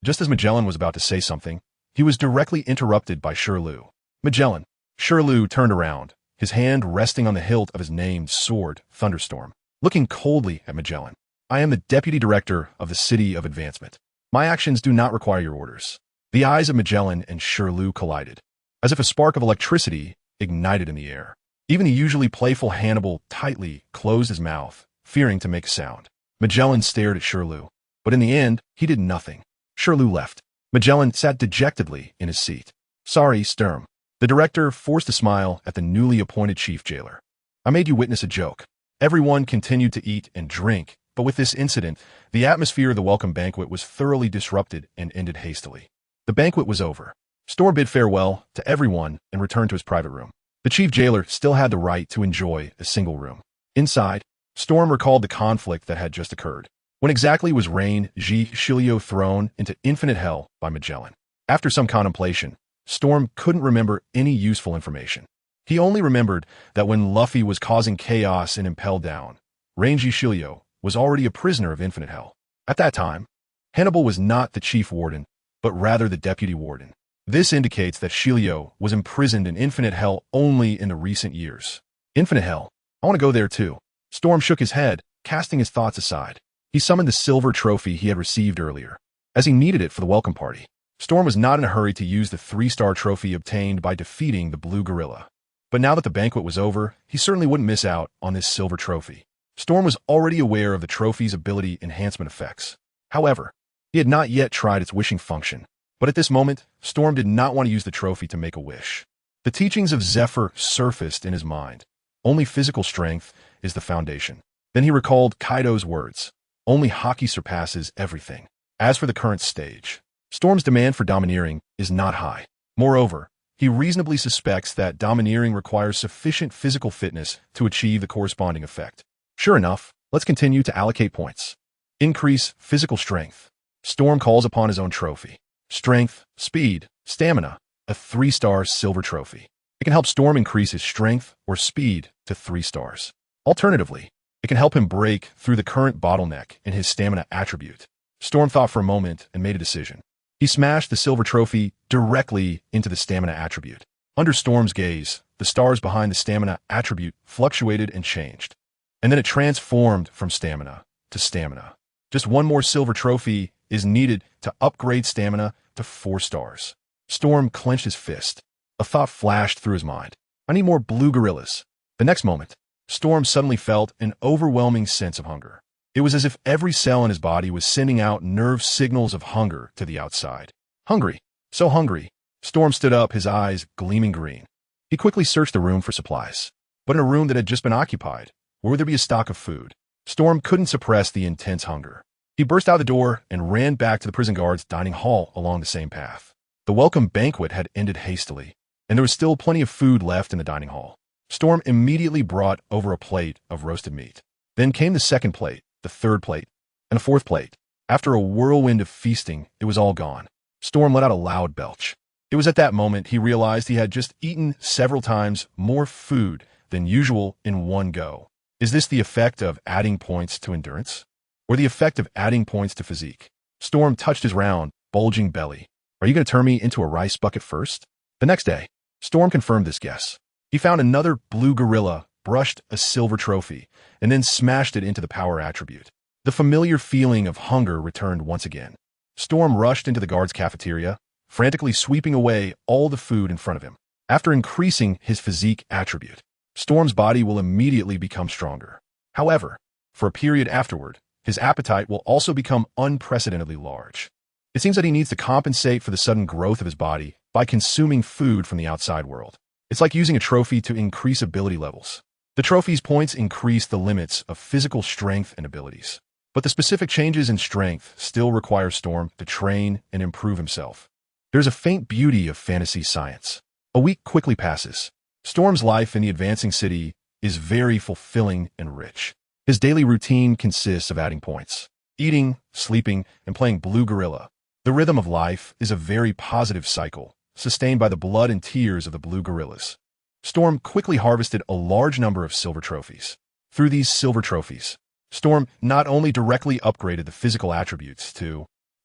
Just as Magellan was about to say something, he was directly interrupted by Shiru. Magellan. Shiru turned around, his hand resting on the hilt of his named sword, Thunderstorm, looking coldly at Magellan. I am the deputy director of the City of Advancement. My actions do not require your orders. The eyes of Magellan and Shiru collided, as if a spark of electricity ignited in the air. Even the usually playful Hannibal tightly closed his mouth, fearing to make a sound. Magellan stared at Shiru, but in the end, he did nothing. Shiru left. Magellan sat dejectedly in his seat. Sorry, Sturm. The director forced a smile at the newly appointed chief jailer. I made you witness a joke. Everyone continued to eat and drink, but with this incident, the atmosphere of the welcome banquet was thoroughly disrupted and ended hastily. The banquet was over. Sturm bid farewell to everyone and returned to his private room. The chief jailer still had the right to enjoy a single room. Inside, Sturm recalled the conflict that had just occurred. When exactly was Rain Shiru thrown into infinite hell by Magellan? After some contemplation, Sturm couldn't remember any useful information. He only remembered that when Luffy was causing chaos in Impel down, Rain Shiru was already a prisoner of infinite hell. At that time, Hannibal was not the chief warden, but rather the deputy warden. This indicates that Shiru was imprisoned in infinite hell only in the recent years. Infinite hell? I want to go there too. Sturm shook his head, casting his thoughts aside. He summoned the silver trophy he had received earlier, as he needed it for the welcome party. Sturm was not in a hurry to use the 3-star trophy obtained by defeating the blue gorilla. But now that the banquet was over, he certainly wouldn't miss out on this silver trophy. Sturm was already aware of the trophy's ability enhancement effects. However, he had not yet tried its wishing function. But at this moment, Sturm did not want to use the trophy to make a wish. The teachings of Zephyr surfaced in his mind. Only physical strength is the foundation. Then he recalled Kaido's words. Only Haki surpasses everything. As for the current stage, Sturm's demand for domineering is not high. Moreover, he reasonably suspects that domineering requires sufficient physical fitness to achieve the corresponding effect. Sure enough, let's continue to allocate points. Increase physical strength. Sturm calls upon his own trophy. Strength, speed, stamina, a 3-star silver trophy. It can help Sturm increase his strength or speed to 3 stars. Alternatively, it can help him break through the current bottleneck in his stamina attribute. Sturm thought for a moment and made a decision. He smashed the silver trophy directly into the stamina attribute. Under Sturm's gaze, the stars behind the stamina attribute fluctuated and changed. And then it transformed from stamina to stamina. Just one more silver trophy is needed to upgrade stamina to 4 stars. Sturm clenched his fist. A thought flashed through his mind. I need more blue gorillas. The next moment, Sturm suddenly felt an overwhelming sense of hunger. It was as if every cell in his body was sending out nerve signals of hunger to the outside. Hungry. So hungry. Sturm stood up, his eyes gleaming green. He quickly searched the room for supplies. But in a room that had just been occupied, where would there be a stock of food? Sturm couldn't suppress the intense hunger. He burst out the door and ran back to the prison guard's dining hall along the same path. The welcome banquet had ended hastily, and there was still plenty of food left in the dining hall. Sturm immediately brought over a plate of roasted meat. Then came the second plate, the third plate, and a fourth plate. After a whirlwind of feasting, it was all gone. Sturm let out a loud belch. It was at that moment he realized he had just eaten several times more food than usual in one go. Is this the effect of adding points to endurance? Or the effect of adding points to physique? Sturm touched his round, bulging belly. Are you going to turn me into a rice bucket first? The next day, Sturm confirmed this guess. He found another blue gorilla, brushed a silver trophy, and then smashed it into the power attribute. The familiar feeling of hunger returned once again. Sturm rushed into the guard's cafeteria, frantically sweeping away all the food in front of him. After increasing his physique attribute, Sturm's body will immediately become stronger. However, for a period afterward, his appetite will also become unprecedentedly large. It seems that he needs to compensate for the sudden growth of his body by consuming food from the outside world. It's like using a trophy to increase ability levels. The trophy's points increase the limits of physical strength and abilities. But the specific changes in strength still require Storm to train and improve himself. There's a faint beauty of fantasy science. A week quickly passes. Storm's life in the advancing city is very fulfilling and rich. His daily routine consists of adding points, eating, sleeping, and playing Blue Gorilla. The rhythm of life is a very positive cycle, sustained by the blood and tears of the Blue Gorillas. Storm quickly harvested a large number of silver trophies. Through these silver trophies, Storm not only directly upgraded the physical attributes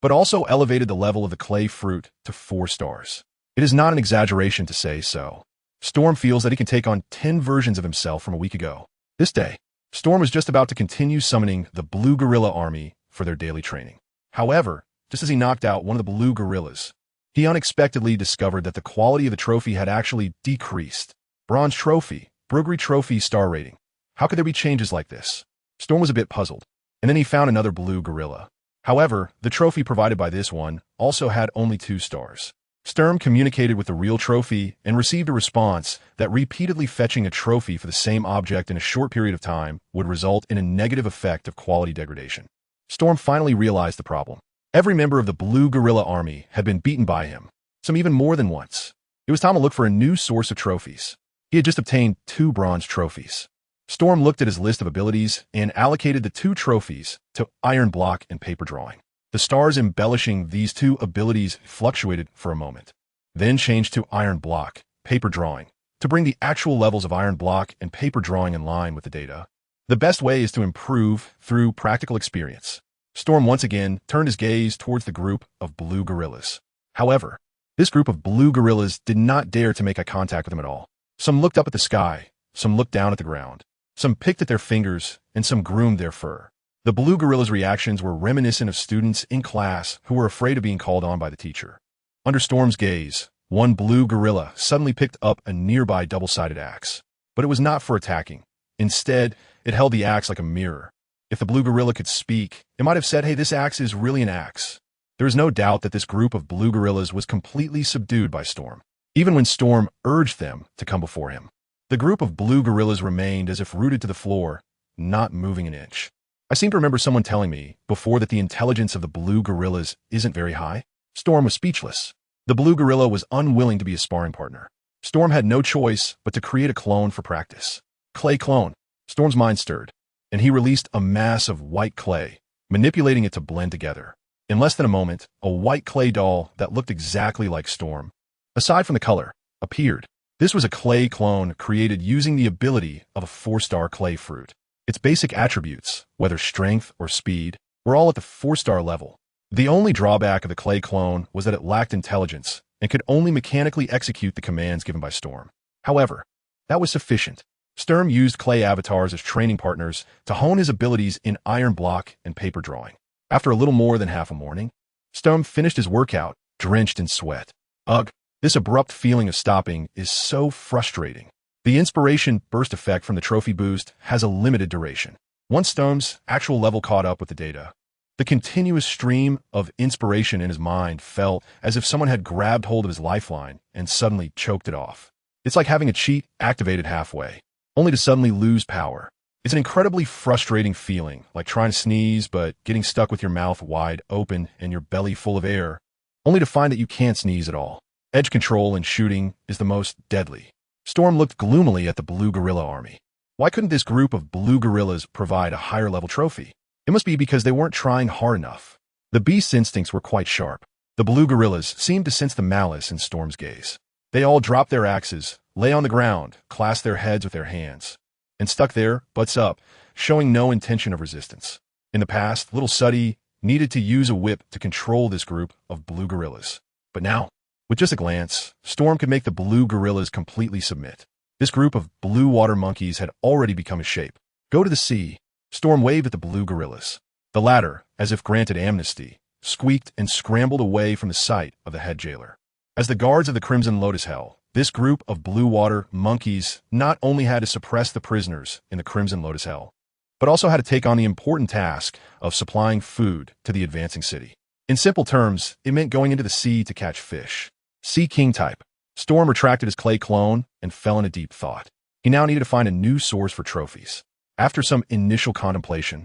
but also elevated the level of the clay fruit to 4 stars. It is not an exaggeration to say so. Storm feels that he can take on 10 versions of himself from a week ago. This day, Storm was just about to continue summoning the Blue Gorilla army for their daily training. However, just as he knocked out one of the Blue Gorillas, he unexpectedly discovered that the quality of the trophy had actually decreased. Bronze trophy, Bruggery trophy star rating. How could there be changes like this? Storm was a bit puzzled, and then he found another Blue Gorilla. However, the trophy provided by this one also had only 2 stars. Storm communicated with the real trophy and received a response that repeatedly fetching a trophy for the same object in a short period of time would result in a negative effect of quality degradation. Storm finally realized the problem. Every member of the Blue Gorilla army had been beaten by him, some even more than once. It was time to look for a new source of trophies. He had just obtained 2 bronze trophies. Storm looked at his list of abilities and allocated the 2 trophies to Iron Block and Paper Drawing. The stars embellishing these 2 abilities fluctuated for a moment, then changed to Iron Block, Paper Drawing, to bring the actual levels of Iron Block and Paper Drawing in line with the data. The best way is to improve through practical experience. Storm once again turned his gaze towards the group of Blue Gorillas. However, this group of Blue Gorillas did not dare to make eye contact with him at all. Some looked up at the sky, some looked down at the ground. Some picked at their fingers, and some groomed their fur. The Blue Gorilla's reactions were reminiscent of students in class who were afraid of being called on by the teacher. Under Storm's gaze, one Blue Gorilla suddenly picked up a nearby double-sided axe. But it was not for attacking. Instead, it held the axe like a mirror. If the Blue Gorilla could speak, it might have said, "Hey, this axe is really an axe." There is no doubt that this group of Blue Gorillas was completely subdued by Storm, even when Storm urged them to come before him. The group of Blue Gorillas remained as if rooted to the floor, not moving an inch. I seem to remember someone telling me before that the intelligence of the Blue Gorillas isn't very high. Storm was speechless. The Blue Gorilla was unwilling to be a sparring partner. Storm had no choice but to create a clone for practice. Clay clone. Storm's mind stirred, and he released a mass of white clay, manipulating it to blend together. In less than a moment, a white clay doll that looked exactly like Storm, aside from the color, appeared. This was a clay clone created using the ability of a 4-star clay fruit. Its basic attributes, whether strength or speed, were all at the 4-star level. The only drawback of the clay clone was that it lacked intelligence and could only mechanically execute the commands given by Storm. However, that was sufficient. Storm used clay avatars as training partners to hone his abilities in Iron Block and Paper Drawing. After a little more than half a morning, Storm finished his workout, drenched in sweat. Ugh. This abrupt feeling of stopping is so frustrating. The inspiration burst effect from the trophy boost has a limited duration. Once Storm's actual level caught up with the data, the continuous stream of inspiration in his mind felt as if someone had grabbed hold of his lifeline and suddenly choked it off. It's like having a cheat activated halfway, only to suddenly lose power. It's an incredibly frustrating feeling, like trying to sneeze but getting stuck with your mouth wide open and your belly full of air, only to find that you can't sneeze at all. Edge control in shooting is the most deadly. Storm looked gloomily at the Blue Gorilla army. Why couldn't this group of Blue Gorillas provide a higher level trophy? It must be because they weren't trying hard enough. The beast's instincts were quite sharp. The Blue Gorillas seemed to sense the malice in Storm's gaze. They all dropped their axes, lay on the ground, clasped their heads with their hands, and stuck there, butts up, showing no intention of resistance. In the past, little Suddy needed to use a whip to control this group of Blue Gorillas. But now, with just a glance, Storm could make the Blue Gorillas completely submit. This group of blue water monkeys had already become his shape. Go to the sea. Storm waved at the Blue Gorillas. The latter, as if granted amnesty, squeaked and scrambled away from the sight of the head jailer. As the guards of the Crimson Lotus Hell, this group of blue water monkeys not only had to suppress the prisoners in the Crimson Lotus Hell, but also had to take on the important task of supplying food to the advancing city. In simple terms, it meant going into the sea to catch fish. Sea King type. Storm retracted his clay clone and fell into deep thought. He now needed to find a new source for trophies. After some initial contemplation,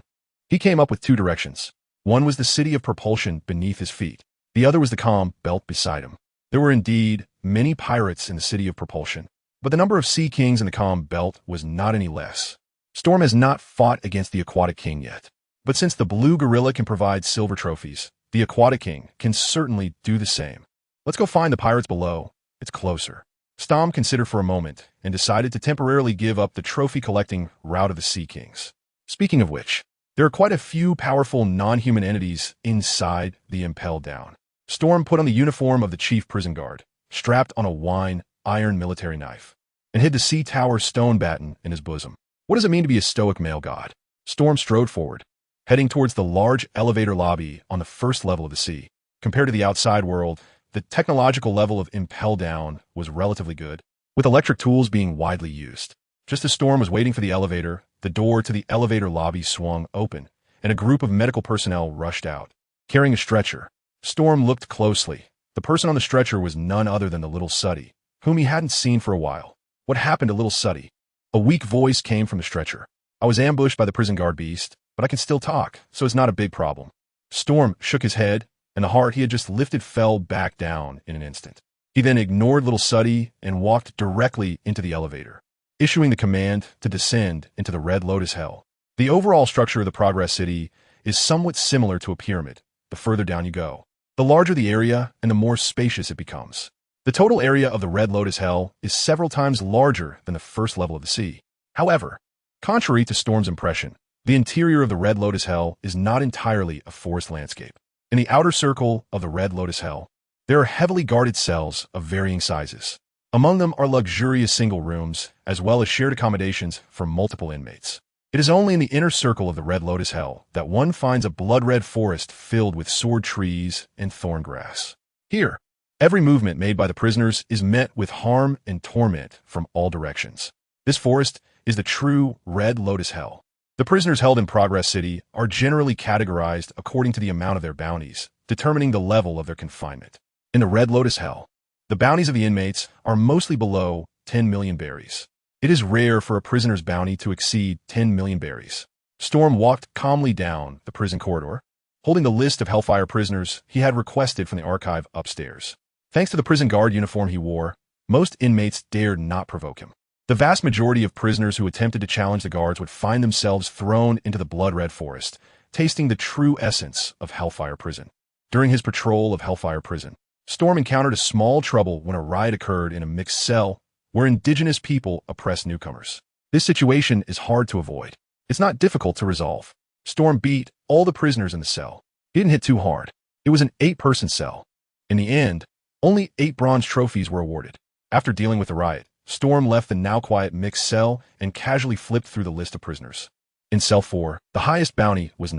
He came up with two directions. One was the city of propulsion beneath his feet. The other was the calm belt beside him. There were indeed many pirates in the city of propulsion, but the number of sea kings in the calm belt was not any less. Storm has not fought against the aquatic king yet, but since the blue gorilla can provide silver trophies, the aquatic king can certainly do the same. Let's go find the pirates below. It's closer. Storm considered for a moment and decided to temporarily give up the trophy-collecting route of the Sea Kings. Speaking of which, there are quite a few powerful non-human entities inside the Impel down. Storm put on the uniform of the chief prison guard, strapped on a iron military knife, and hid the sea tower stone baton in his bosom. What does it mean to be a stoic male god? Storm strode forward, heading towards the large elevator lobby on the first level of the sea. Compared to the outside world, the technological level of Impel down was relatively good, with electric tools being widely used. Just as Storm was waiting for the elevator, the door to the elevator lobby swung open, and a group of medical personnel rushed out, carrying a stretcher. Storm looked closely. The person on the stretcher was none other than the little Suddy, whom he hadn't seen for a while. What happened to little Suddy? A weak voice came from the stretcher. I was ambushed by the prison guard beast, but I can still talk, so it's not a big problem. Storm shook his head, and the heart he had just lifted fell back down in an instant. He then ignored little Suddy and walked directly into the elevator, issuing the command to descend into the Red Lotus Hell. The overall structure of the Progress City is somewhat similar to a pyramid. The further down you go, the larger the area and the more spacious it becomes. The total area of the Red Lotus Hell is several times larger than the first level of the sea. However, contrary to Storm's impression, the interior of the Red Lotus Hell is not entirely a forest landscape. In the outer circle of the Red Lotus Hell, there are heavily guarded cells of varying sizes. Among them are luxurious single rooms, as well as shared accommodations for multiple inmates. It is only in the inner circle of the Red Lotus Hell that one finds a blood-red forest filled with sword trees and thorn grass. Here, every movement made by the prisoners is met with harm and torment from all directions. This forest is the true Red Lotus Hell. The prisoners held in Progress City are generally categorized according to the amount of their bounties, determining the level of their confinement. In the Red Lotus Hell, the bounties of the inmates are mostly below 10 million berries. It is rare for a prisoner's bounty to exceed 10 million berries. Storm walked calmly down the prison corridor, holding the list of Hellfire prisoners he had requested from the archive upstairs. Thanks to the prison guard uniform he wore, most inmates dared not provoke him. The vast majority of prisoners who attempted to challenge the guards would find themselves thrown into the blood-red forest, tasting the true essence of Hellfire prison. During his patrol of Hellfire prison, Storm encountered a small trouble when a riot occurred in a mixed cell where indigenous people oppress newcomers. This situation is hard to avoid. It's not difficult to resolve. Storm beat all the prisoners in the cell. He didn't hit too hard. It was an 8-person cell. In the end, only 8 bronze trophies were awarded. After dealing with the riot, Storm left the now quiet mixed cell and casually flipped through the list of prisoners. In cell 4, the highest bounty was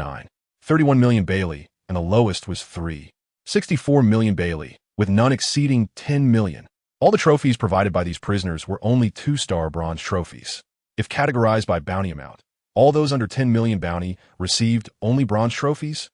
31 million Bailey, and the lowest was 64 million Bailey, with none exceeding 10 million. All the trophies provided by these prisoners were only 2-star bronze trophies. If categorized by bounty amount, all those under 10 million bounty received only bronze trophies?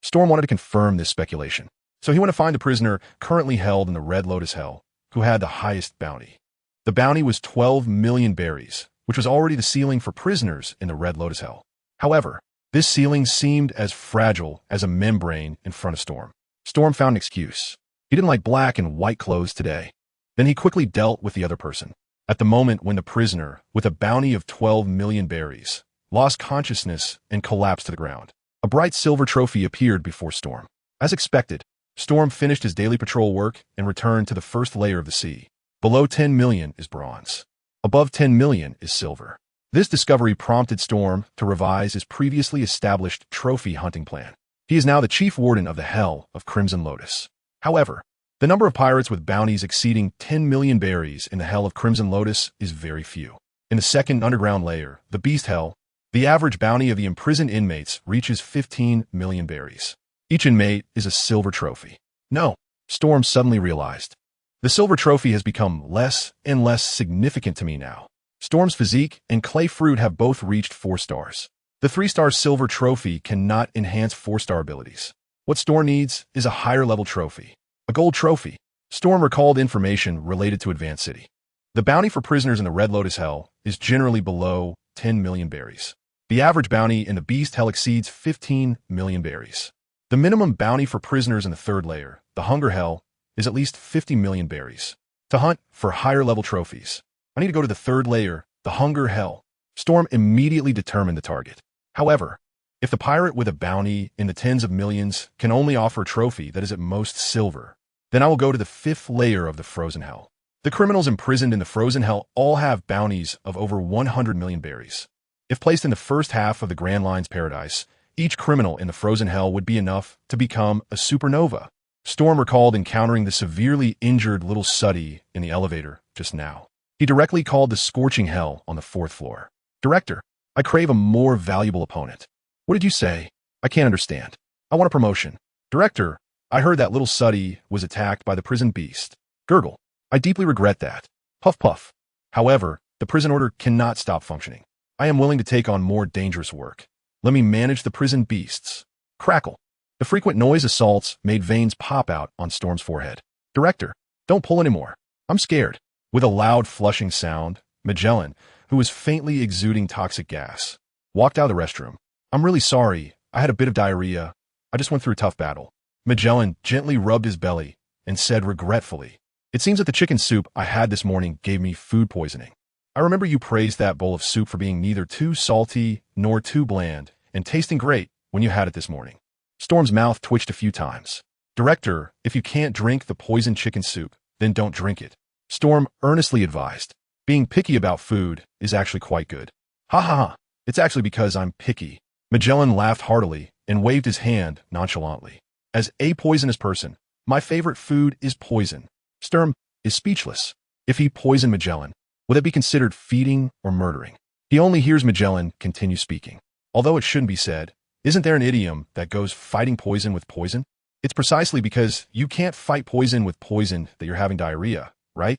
Storm wanted to confirm this speculation, so he went to find the prisoner currently held in the Red Lotus Hell, who had the highest bounty. The bounty was 12 million berries, which was already the ceiling for prisoners in the Red Lotus Hell. However, this ceiling seemed as fragile as a membrane in front of Storm. Storm found an excuse. He didn't like black and white clothes today. Then he quickly dealt with the other person. At the moment when the prisoner, with a bounty of 12 million berries, lost consciousness and collapsed to the ground, a bright silver trophy appeared before Storm. As expected, Storm finished his daily patrol work and returned to the first layer of the sea. Below 10 million is bronze. Above 10 million is silver. This discovery prompted Storm to revise his previously established trophy hunting plan. He is now the chief warden of the Hell of Crimson Lotus. However, the number of pirates with bounties exceeding 10 million berries in the Hell of Crimson Lotus is very few. In the second underground layer, the Beast Hell, the average bounty of the imprisoned inmates reaches 15 million berries. Each inmate is a silver trophy. No, Storm suddenly realized. The silver trophy has become less and less significant to me now. Storm's physique and clay fruit have both reached 4 stars. The 3-star silver trophy cannot enhance 4-star abilities. What Storm needs is a higher level trophy. A gold trophy. Storm recalled information related to Advanced City. The bounty for prisoners in the Red Lotus Hell is generally below 10 million berries. The average bounty in the beast hell exceeds 15 million berries. The minimum bounty for prisoners in the third layer, the hunger hell, is at least 50 million berries. To hunt for higher-level trophies, I need to go to the third layer, the hunger hell. Storm immediately determined the target. However, if the pirate with a bounty in the tens of millions can only offer a trophy that is at most silver, then I will go to the fifth layer of the frozen hell. The criminals imprisoned in the frozen hell all have bounties of over 100 million berries. If placed in the first half of the Grand Line's paradise, each criminal in the frozen hell would be enough to become a supernova. Storm recalled encountering the severely injured little Suddy in the elevator just now. He directly called the scorching hell on the fourth floor. Director, I crave a more valuable opponent. What did you say? I can't understand. I want a promotion. Director, I heard that little Suddy was attacked by the prison beast. Gurgle, I deeply regret that. Puff puff. However, the prison order cannot stop functioning. I am willing to take on more dangerous work. Let me manage the prison beasts. Crackle. The frequent noise assaults made veins pop out on Storm's forehead. Director, don't pull anymore. I'm scared. With a loud flushing sound, Magellan, who was faintly exuding toxic gas, walked out of the restroom. I'm really sorry. I had a bit of diarrhea. I just went through a tough battle. Magellan gently rubbed his belly and said regretfully, It seems that the chicken soup I had this morning gave me food poisoning. I remember you praised that bowl of soup for being neither too salty nor too bland and tasting great when you had it this morning. Storm's mouth twitched a few times. Director, if you can't drink the poisoned chicken soup, then don't drink it. Storm earnestly advised. Being picky about food is actually quite good. Ha ha ha. It's actually because I'm picky. Magellan laughed heartily and waved his hand nonchalantly. As a poisonous person, my favorite food is poison. Sturm is speechless. If he poisoned Magellan, would that be considered feeding or murdering? He only hears Magellan continue speaking. Although it shouldn't be said, isn't there an idiom that goes fighting poison with poison? It's precisely because you can't fight poison with poison that you're having diarrhea, right?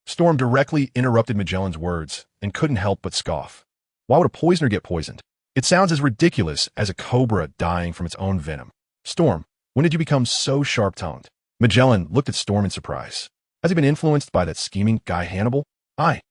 Storm directly interrupted Magellan's words and couldn't help but scoff. Why would a poisoner get poisoned? It sounds as ridiculous as a cobra dying from its own venom. Storm, when did you become so sharp-tongued? Magellan looked at Storm in surprise. Has he been influenced by that scheming guy Hannibal? Aye.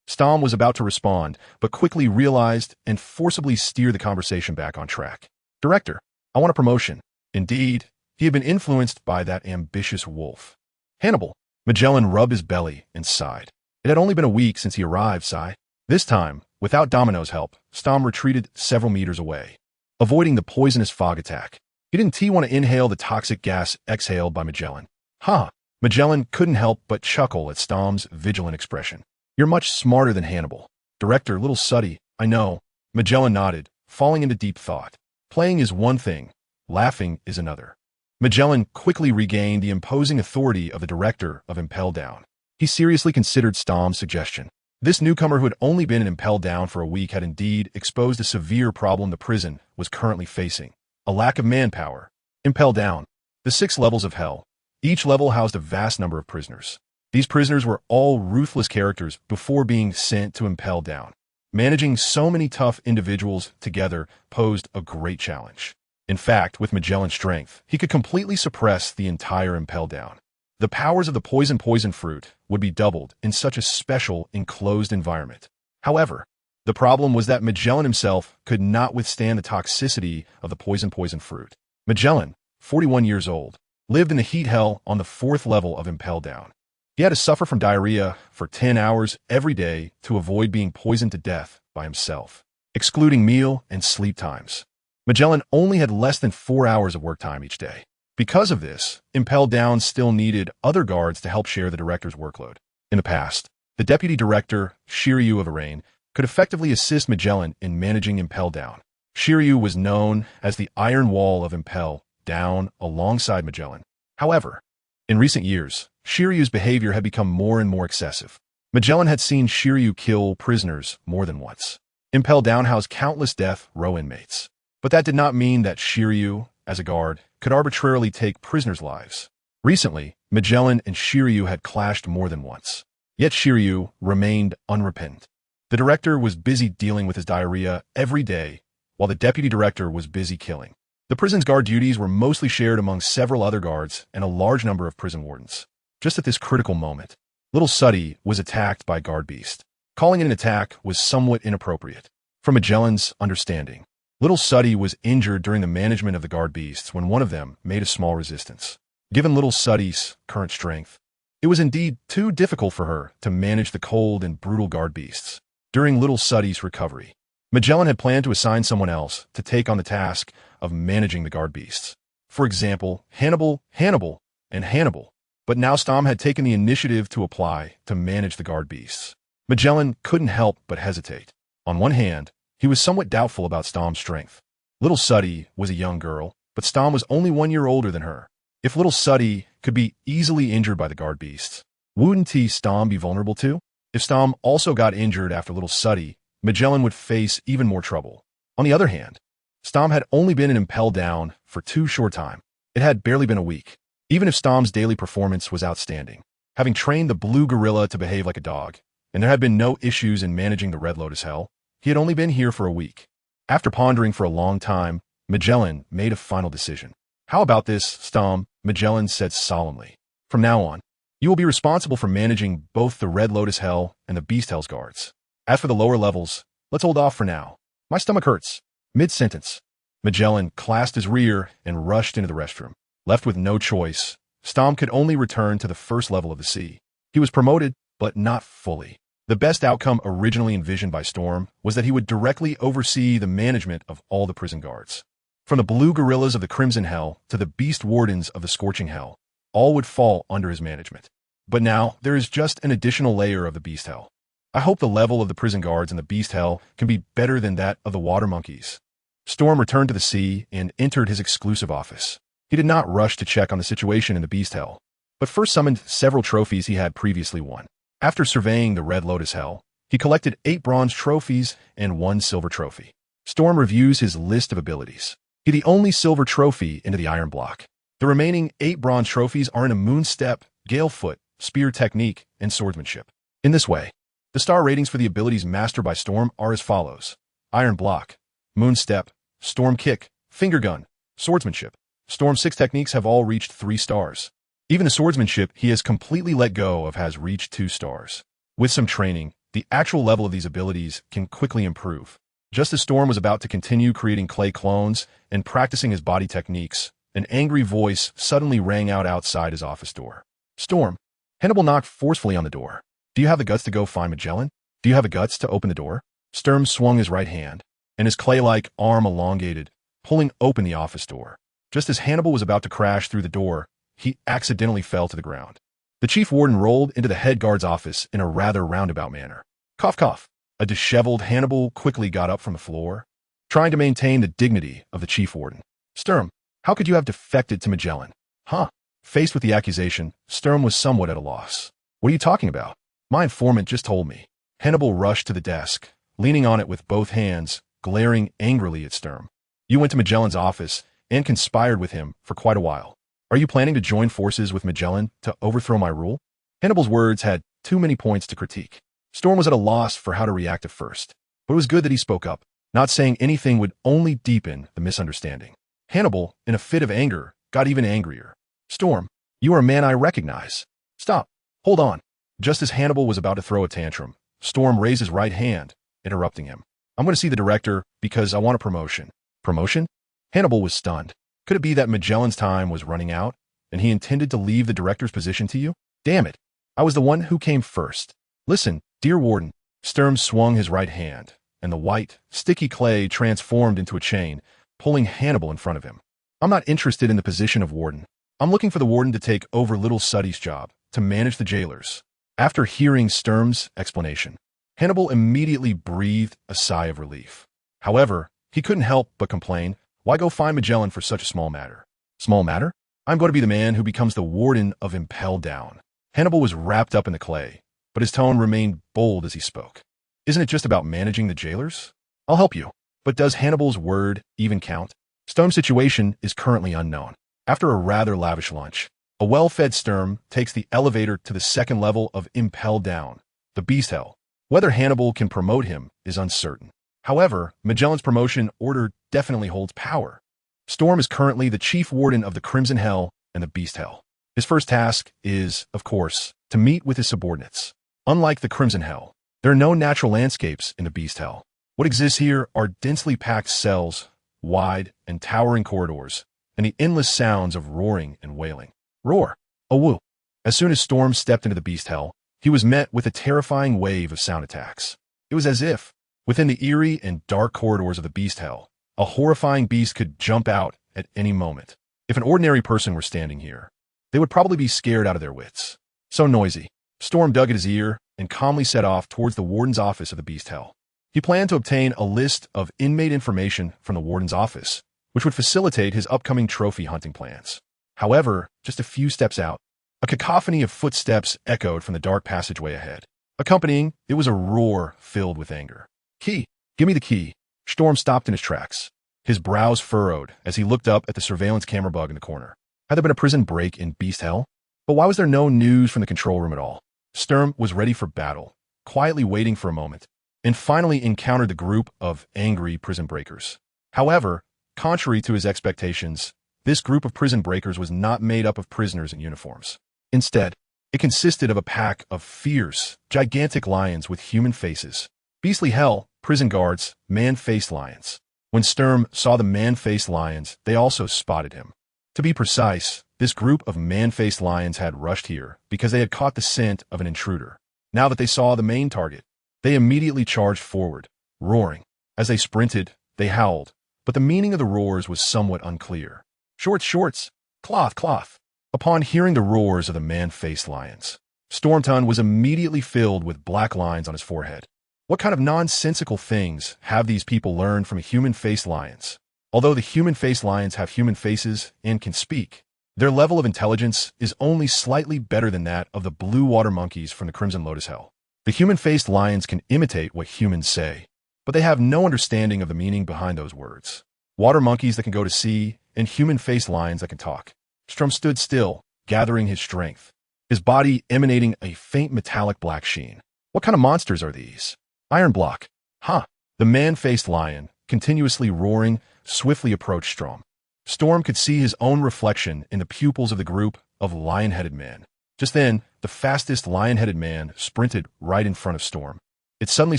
Storm was about to respond, but quickly realized and forcibly steered the conversation back on track. Director, I want a promotion. Indeed, he had been influenced by that ambitious wolf. Hannibal. Magellan rubbed his belly and sighed. It had only been a week since he arrived, sigh. This time, without Domino's help, Storm retreated several meters away, avoiding the poisonous fog attack. He didn't want to inhale the toxic gas exhaled by Magellan. Ha! Magellan couldn't help but chuckle at Storm's vigilant expression. You're much smarter than Hannibal. Director, little Suddy, I know. Magellan nodded, falling into deep thought. Playing is one thing, laughing is another. Magellan quickly regained the imposing authority of the director of Impel Down. He seriously considered Storm's suggestion. This newcomer who had only been in Impel Down for a week had indeed exposed a severe problem the prison was currently facing. A lack of manpower. Impel Down. The 6 levels of hell. Each level housed a vast number of prisoners. These prisoners were all ruthless characters before being sent to Impel Down. Managing so many tough individuals together posed a great challenge. In fact, with Magellan's strength, he could completely suppress the entire Impel Down. The powers of the poison fruit would be doubled in such a special, enclosed environment. However, the problem was that Magellan himself could not withstand the toxicity of the poison fruit. Magellan, 41 years old, lived in the heat hell on the 4th level of Impel Down. He had to suffer from diarrhea for 10 hours every day to avoid being poisoned to death by himself, excluding meal and sleep times. Magellan only had less than 4 hours of work time each day. Because of this, Impel Down still needed other guards to help share the director's workload. In the past, the deputy director, Shiru of Arain, could effectively assist Magellan in managing Impel Down. Shiru was known as the Iron Wall of Impel Down alongside Magellan. However, in recent years, Shiryu's behavior had become more and more excessive. Magellan had seen Shiru kill prisoners more than once. Impel Down housed countless death row inmates. But that did not mean that Shiru, as a guard, could arbitrarily take prisoners' lives. Recently, Magellan and Shiru had clashed more than once. Yet Shiru remained unrepentant. The director was busy dealing with his diarrhea every day, while the deputy director was busy killing. The prison's guard duties were mostly shared among several other guards and a large number of prison wardens. Just at this critical moment, little Suddy was attacked by Guard Beast. Calling it an attack was somewhat inappropriate. From Magellan's understanding, little Suddy was injured during the management of the guard beasts when one of them made a small resistance. Given little Suddy's current strength, it was indeed too difficult for her to manage the cold and brutal guard beasts. During little Suddy's recovery, Magellan had planned to assign someone else to take on the task of managing the guard beasts. For example, Hannibal, and Hannibal. But now Stom had taken the initiative to apply to manage the guard beasts. Magellan couldn't help but hesitate. On one hand, he was somewhat doubtful about Stom's strength. Little Suddy was a young girl, but Stom was only 1 year older than her. If little Suddy could be easily injured by the guard beasts, wouldn't Stom be vulnerable too? If Stom also got injured after little Suddy, Magellan would face even more trouble. On the other hand, Stom had only been in Impel down for too short time. It had barely been a week. Even if Stom's daily performance was outstanding, having trained the blue gorilla to behave like a dog, and there had been no issues in managing the Red Lotus Hell, he had only been here for a week. After pondering for a long time, Magellan made a final decision. How about this, Stom? Magellan said solemnly. From now on, you will be responsible for managing both the Red Lotus Hell and the Beast Hell's guards. As for the lower levels, let's hold off for now. My stomach hurts. Mid-sentence, Magellan clasped his rear and rushed into the restroom. Left with no choice, Stom could only return to the first level of the sea. He was promoted, but not fully. The best outcome originally envisioned by Storm was that he would directly oversee the management of all the prison guards. From the blue gorillas of the Crimson Hell to the beast wardens of the Scorching Hell, all would fall under his management. But now, there is just an additional layer of the Beast Hell. I hope the level of the prison guards in the Beast Hell can be better than that of the water monkeys. Storm returned to the sea and entered his exclusive office. He did not rush to check on the situation in the Beast Hell, but first summoned several trophies he had previously won. After surveying the Red Lotus Hell, he collected 8 bronze trophies and 1 silver trophy. Storm reviews his list of abilities. He the only silver trophy into the Iron Block. The remaining 8 bronze trophies are in a Moon Step, Gale Foot, Spear Technique, and Swordsmanship. In this way, the star ratings for the abilities mastered by Storm are as follows: Iron Block, Moon Step, Storm Kick, Finger Gun, Swordsmanship. Storm's 6 techniques have all reached 3 stars. Even the swordsmanship he has completely let go of has reached 2 stars. With some training, the actual level of these abilities can quickly improve. Just as Storm was about to continue creating clay clones and practicing his body techniques, an angry voice suddenly rang out outside his office door. Storm. Hannibal knocked forcefully on the door. Do you have the guts to go find Magellan? Do you have the guts to open the door? Storm swung his right hand, and his clay-like arm elongated, pulling open the office door. Just as Hannibal was about to crash through the door, he accidentally fell to the ground. The chief warden rolled into the head guard's office in a rather roundabout manner. Cough, cough. A disheveled Hannibal quickly got up from the floor, trying to maintain the dignity of the chief warden. Sturm, how could you have defected to Magellan? Huh? Faced with the accusation, Sturm was somewhat at a loss. What are you talking about? My informant just told me. Hannibal rushed to the desk, leaning on it with both hands, glaring angrily at Sturm. You went to Magellan's office and conspired with him for quite a while. Are you planning to join forces with Magellan to overthrow my rule? Hannibal's words had too many points to critique. Storm was at a loss for how to react at first, but it was good that he spoke up. Not saying anything would only deepen the misunderstanding. Hannibal, in a fit of anger, got even angrier. Storm, you are a man I recognize. Stop. Hold on. Just as Hannibal was about to throw a tantrum, Storm raised his right hand, interrupting him. I'm going to see the director because I want a promotion. Promotion? Hannibal was stunned. Could it be that Magellan's time was running out, and he intended to leave the director's position to you? Damn it. I was the one who came first. Listen, dear Warden. Sturm swung his right hand, and the white, sticky clay transformed into a chain, pulling Hannibal in front of him. I'm not interested in the position of Warden. I'm looking for the Warden to take over little Suddy's job, to manage the jailers. After hearing Sturm's explanation, Hannibal immediately breathed a sigh of relief. However, he couldn't help but complain, why go find Magellan for such a small matter? Small matter? I'm going to be the man who becomes the Warden of Impel Down. Hannibal was wrapped up in the clay, but his tone remained bold as he spoke. Isn't it just about managing the jailers? I'll help you. But does Hannibal's word even count? Sturm's situation is currently unknown. After a rather lavish lunch, a well-fed Sturm takes the elevator to the second level of Impel Down, the Beast Hell. Whether Hannibal can promote him is uncertain. However, Magellan's promotion order definitely holds power. Storm is currently the chief warden of the Crimson Hell and the Beast Hell. His first task is, of course, to meet with his subordinates. Unlike the Crimson Hell, there are no natural landscapes in the Beast Hell. What exists here are densely packed cells, wide and towering corridors, and the endless sounds of roaring and wailing. Roar! A woo! As soon as Storm stepped into the beast hell, he was met with a terrifying wave of sound attacks. It was as if, within the eerie and dark corridors of the beast hell, a horrifying beast could jump out at any moment. If an ordinary person were standing here, they would probably be scared out of their wits. So noisy. Storm dug at his ear and calmly set off towards the warden's office of the beast hell. He planned to obtain a list of inmate information from the warden's office, which would facilitate his upcoming trophy hunting plans. However, just a few steps out, a cacophony of footsteps echoed from the dark passageway ahead. Accompanying, it was a roar filled with anger. Key! Give me the key! Storm stopped in his tracks. His brows furrowed as he looked up at the surveillance camera bug in the corner. Had there been a prison break in Beast Hell? But why was there no news from the control room at all? Sturm was ready for battle, quietly waiting for a moment, and finally encountered the group of angry prison breakers. However, contrary to his expectations, this group of prison breakers was not made up of prisoners in uniforms. Instead, it consisted of a pack of fierce, gigantic lions with human faces. Beastly hell, prison guards, man-faced lions. When Sturm saw the man-faced lions, they also spotted him. To be precise, this group of man-faced lions had rushed here because they had caught the scent of an intruder. Now that they saw the main target, they immediately charged forward, roaring. As they sprinted, they howled, but the meaning of the roars was somewhat unclear. Shorts, shorts, cloth, cloth. Upon hearing the roars of the man-faced lions, Stormton was immediately filled with black lines on his forehead. What kind of nonsensical things have these people learned from human-faced lions? Although the human-faced lions have human faces and can speak, their level of intelligence is only slightly better than that of the blue water monkeys from the Crimson Lotus Hell. The human-faced lions can imitate what humans say, but they have no understanding of the meaning behind those words. Water monkeys that can go to sea, and human-faced lions that can talk. Sturm stood still, gathering his strength, his body emanating a faint metallic black sheen. What kind of monsters are these? Iron block. Huh. The man-faced lion, continuously roaring, swiftly approached Storm. Storm could see his own reflection in the pupils of the group of lion-headed men. Just then, the fastest lion-headed man sprinted right in front of Storm. It suddenly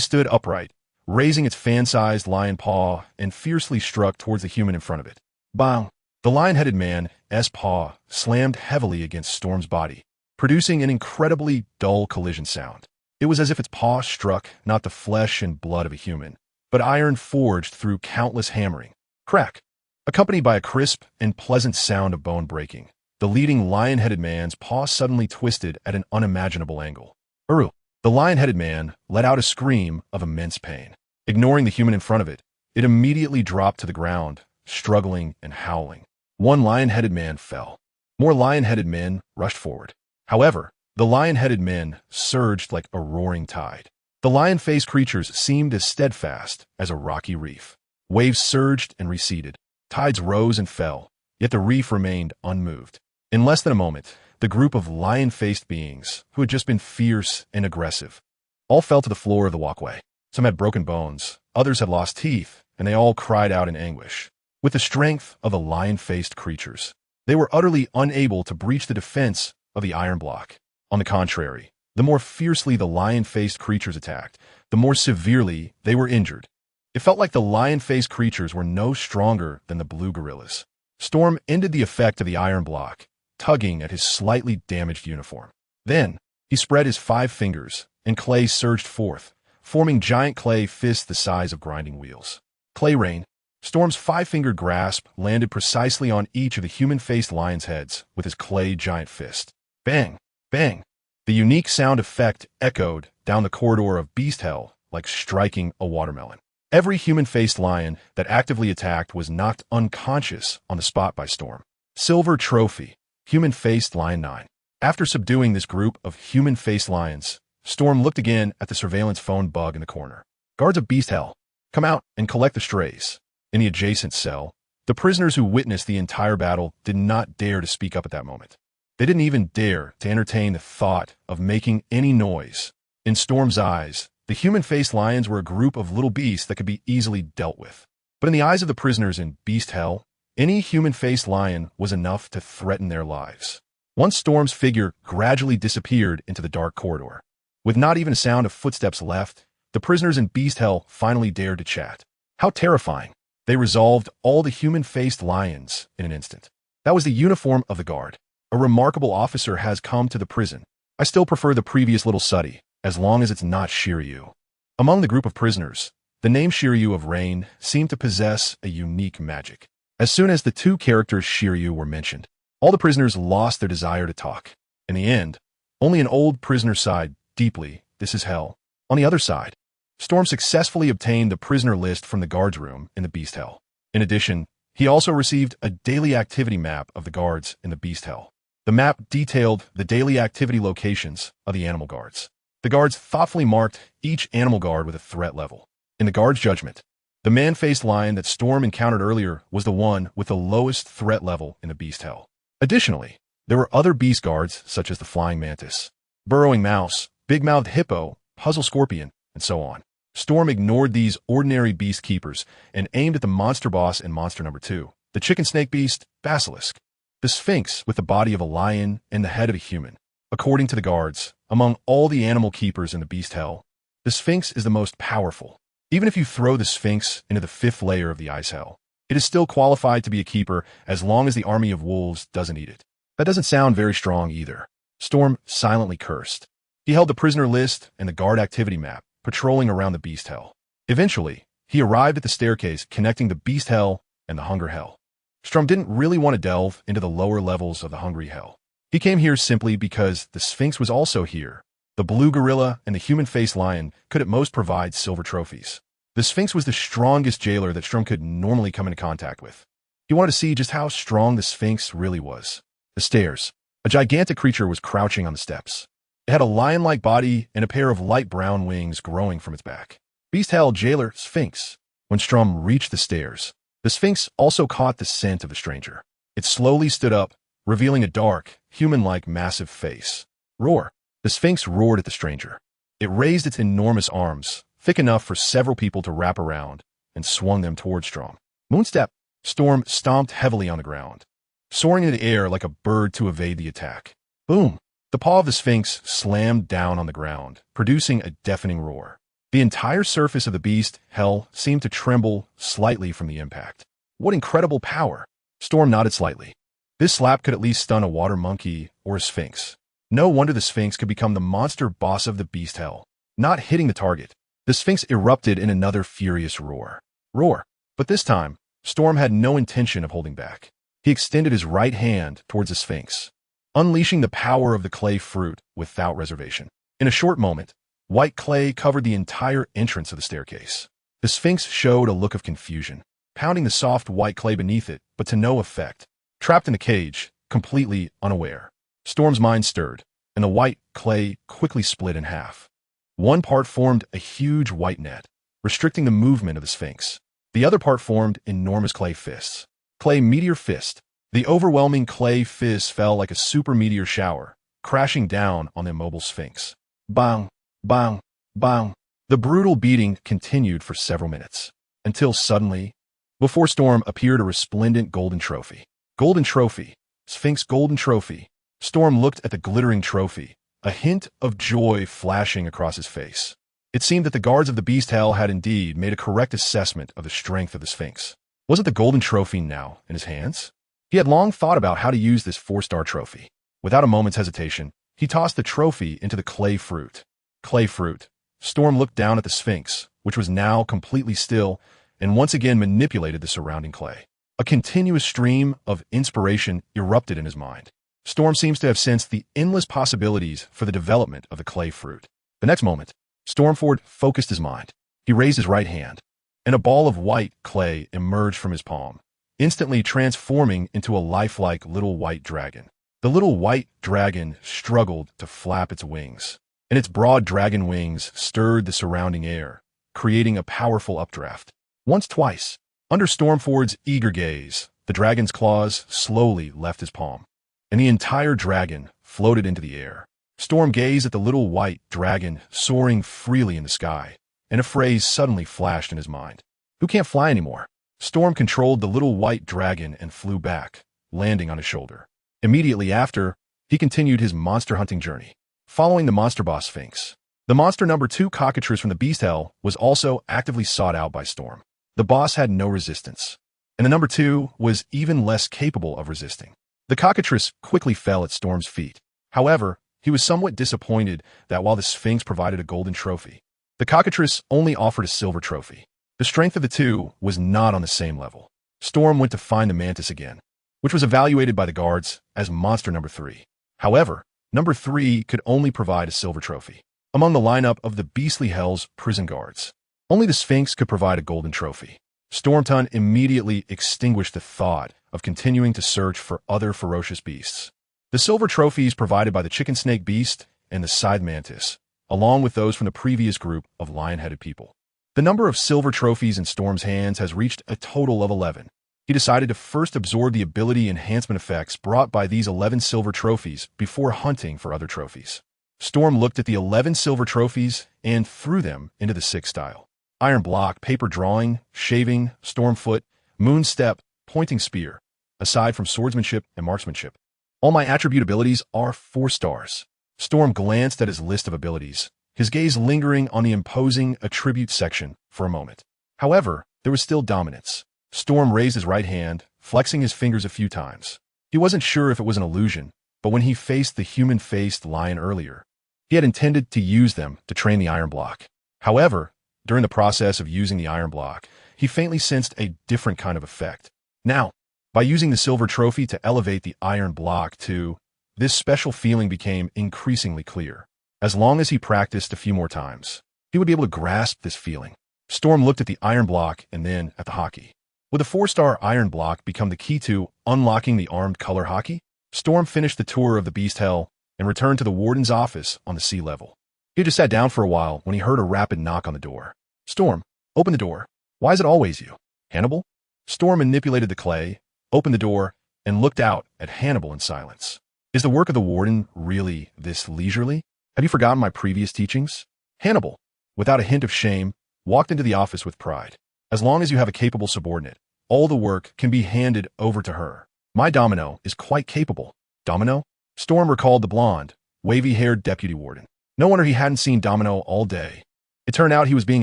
stood upright, raising its fan-sized lion paw and fiercely struck towards the human in front of it. Bang! The lion-headed man's paw slammed heavily against Storm's body, producing an incredibly dull collision sound. It was as if its paw struck not the flesh and blood of a human, but iron forged through countless hammering. Crack! Accompanied by a crisp and pleasant sound of bone breaking, the leading lion-headed man's paw suddenly twisted at an unimaginable angle. Uru! The lion-headed man let out a scream of immense pain. Ignoring the human in front of it, it immediately dropped to the ground, struggling and howling. One lion-headed man fell. More lion-headed men rushed forward. However, the lion-headed men surged like a roaring tide. The lion-faced creatures seemed as steadfast as a rocky reef. Waves surged and receded. Tides rose and fell, yet the reef remained unmoved. In less than a moment, the group of lion-faced beings, who had just been fierce and aggressive, all fell to the floor of the walkway. Some had broken bones, others had lost teeth, and they all cried out in anguish. With the strength of the lion-faced creatures, they were utterly unable to breach the defense of the iron block. On the contrary, the more fiercely the lion-faced creatures attacked, the more severely they were injured. It felt like the lion-faced creatures were no stronger than the blue gorillas. Storm ended the effect of the iron block, tugging at his slightly damaged uniform. Then, he spread his 5 fingers, and clay surged forth, forming giant clay fists the size of grinding wheels. Clay rain. Storm's 5-fingered grasp landed precisely on each of the human-faced lions' heads with his clay giant fist. Bang! Bang! The unique sound effect echoed down the corridor of Beast Hell like striking a watermelon. Every human-faced lion that actively attacked was knocked unconscious on the spot by Storm. Silver Trophy. Human-faced Lion 9. After subduing this group of human-faced lions, Storm looked again at the surveillance phone bug in the corner. Guards of Beast Hell, come out and collect the strays. In the adjacent cell, the prisoners who witnessed the entire battle did not dare to speak up at that moment. They didn't even dare to entertain the thought of making any noise. In Storm's eyes, the human-faced lions were a group of little beasts that could be easily dealt with. But in the eyes of the prisoners in Beast Hell, any human-faced lion was enough to threaten their lives. Once Storm's figure gradually disappeared into the dark corridor. With not even a sound of footsteps left, the prisoners in Beast Hell finally dared to chat. How terrifying. They resolved all the human-faced lions in an instant. That was the uniform of the guard. A remarkable officer has come to the prison. I still prefer the previous little sooty, as long as it's not Shiru. Among the group of prisoners, the name Shiru of Rain seemed to possess a unique magic. As soon as the two characters Shiru were mentioned, all the prisoners lost their desire to talk. In the end, only an old prisoner sighed deeply, "This is hell." On the other side, Storm successfully obtained the prisoner list from the guards room in the Beast Hell. In addition, he also received a daily activity map of the guards in the Beast Hell. The map detailed the daily activity locations of the animal guards. The guards thoughtfully marked each animal guard with a threat level. In the guard's judgment, the man-faced lion that Storm encountered earlier was the one with the lowest threat level in the Beast Hell. Additionally, there were other beast guards such as the flying mantis, burrowing mouse, big-mouthed hippo, puzzle scorpion, and so on. Storm ignored these ordinary beast keepers and aimed at the monster boss in monster number 2, the chicken snake beast, Basilisk. The Sphinx with the body of a lion and the head of a human. According to the guards, among all the animal keepers in the Beast Hell, the Sphinx is the most powerful. Even if you throw the Sphinx into the 5th layer of the Ice Hell, it is still qualified to be a keeper as long as the army of wolves doesn't eat it. That doesn't sound very strong either. Storm silently cursed. He held the prisoner list and the guard activity map, patrolling around the Beast Hell. Eventually, he arrived at the staircase connecting the Beast Hell and the Hunger Hell. Storm didn't really want to delve into the lower levels of the Hungry Hell. He came here simply because the Sphinx was also here. The blue gorilla and the human-faced lion could at most provide silver trophies. The Sphinx was the strongest jailer that Storm could normally come into contact with. He wanted to see just how strong the Sphinx really was. The stairs. A gigantic creature was crouching on the steps. It had a lion-like body and a pair of light brown wings growing from its back. Beast Hell Jailer Sphinx. When Strum reached the stairs, the Sphinx also caught the scent of the stranger. It slowly stood up, revealing a dark, human-like massive face. Roar. The Sphinx roared at the stranger. It raised its enormous arms, thick enough for several people to wrap around, and swung them towards Storm. Moonstep. Storm stomped heavily on the ground, soaring into the air like a bird to evade the attack. Boom! The paw of the Sphinx slammed down on the ground, producing a deafening roar. The entire surface of the Beast Hell seemed to tremble slightly from the impact. What incredible power! Storm nodded slightly. This slap could at least stun a water monkey or a Sphinx. No wonder the Sphinx could become the monster boss of the Beast Hell. Not hitting the target, the Sphinx erupted in another furious roar. Roar! But this time, Storm had no intention of holding back. He extended his right hand towards the Sphinx, unleashing the power of the clay fruit without reservation. In a short moment, white clay covered the entire entrance of the staircase. The Sphinx showed a look of confusion, pounding the soft white clay beneath it, but to no effect. Trapped in the cage, completely unaware, Storm's mind stirred, and the white clay quickly split in half. One part formed a huge white net, restricting the movement of the Sphinx. The other part formed enormous clay fists. Clay meteor fist. The overwhelming clay fist fell like a super meteor shower, crashing down on the immobile Sphinx. Bang! Bang! Bang! The brutal beating continued for several minutes, until suddenly, before Storm appeared a resplendent golden trophy. Golden trophy. Sphinx golden trophy. Storm looked at the glittering trophy, a hint of joy flashing across his face. It seemed that the guards of the Beast Hell had indeed made a correct assessment of the strength of the Sphinx. Was it the golden trophy now in his hands? He had long thought about how to use this 4-star trophy. Without a moment's hesitation, he tossed the trophy into the clay fruit. Clay fruit. Storm looked down at the Sphinx, which was now completely still, and once again manipulated the surrounding clay. A continuous stream of inspiration erupted in his mind. Storm seems to have sensed the endless possibilities for the development of the clay fruit. The next moment, Stormford focused his mind. He raised his right hand, and a ball of white clay emerged from his palm, instantly transforming into a lifelike little white dragon. The little white dragon struggled to flap its wings, and its broad dragon wings stirred the surrounding air, creating a powerful updraft. Once, twice, under Stormford's eager gaze, the dragon's claws slowly left his palm, and the entire dragon floated into the air. Storm gazed at the little white dragon soaring freely in the sky, and a phrase suddenly flashed in his mind. Who can't fly anymore? Storm controlled the little white dragon and flew back, landing on his shoulder. Immediately after, he continued his monster hunting journey, following the monster boss Sphinx. The monster number 2 cockatrice from the Beast Hell was also actively sought out by Storm. The boss had no resistance, and the number 2 was even less capable of resisting. The cockatrice quickly fell at Storm's feet. However, he was somewhat disappointed that while the Sphinx provided a golden trophy, the cockatrice only offered a silver trophy. The strength of the two was not on the same level. Storm went to find the mantis again, which was evaluated by the guards as monster number 3. However, number 3 could only provide a silver trophy. Among the lineup of the Beastly Hell's prison guards, only the Sphinx could provide a golden trophy. Stormton immediately extinguished the thought of continuing to search for other ferocious beasts. The silver trophies provided by the chicken snake beast and the scythe mantis, along with those from the previous group of lion-headed people. The number of silver trophies in Storm's hands has reached a total of 11. He decided to first absorb the ability enhancement effects brought by these 11 silver trophies before hunting for other trophies. Storm looked at the 11 silver trophies and threw them into the 6 style. Iron block, paper drawing, shaving, stormfoot, moon step, pointing spear, aside from swordsmanship and marksmanship. All my attribute abilities are 4 stars. Storm glanced at his list of abilities, his gaze lingering on the imposing attribute section for a moment. However, there was still dominance. Storm raised his right hand, flexing his fingers a few times. He wasn't sure if it was an illusion, but when he faced the human-faced lion earlier, he had intended to use them to train the iron block. However, during the process of using the iron block, he faintly sensed a different kind of effect. Now, by using the silver trophy to elevate the iron block too, this special feeling became increasingly clear. As long as he practiced a few more times, he would be able to grasp this feeling. Storm looked at the iron block and then at the hockey. Would the 4-star iron block become the key to unlocking the armed color hockey? Storm finished the tour of the Beast Hell and returned to the Warden's office on the sea level. He just sat down for a while when he heard a rapid knock on the door. Storm, open the door. Why is it always you? Hannibal? Storm manipulated the clay, opened the door, and looked out at Hannibal in silence. Is the work of the Warden really this leisurely? Have you forgotten my previous teachings? Hannibal, without a hint of shame, walked into the office with pride. As long as you have a capable subordinate, all the work can be handed over to her. My Domino is quite capable. Domino? Storm recalled the blonde, wavy-haired deputy warden. No wonder he hadn't seen Domino all day. It turned out he was being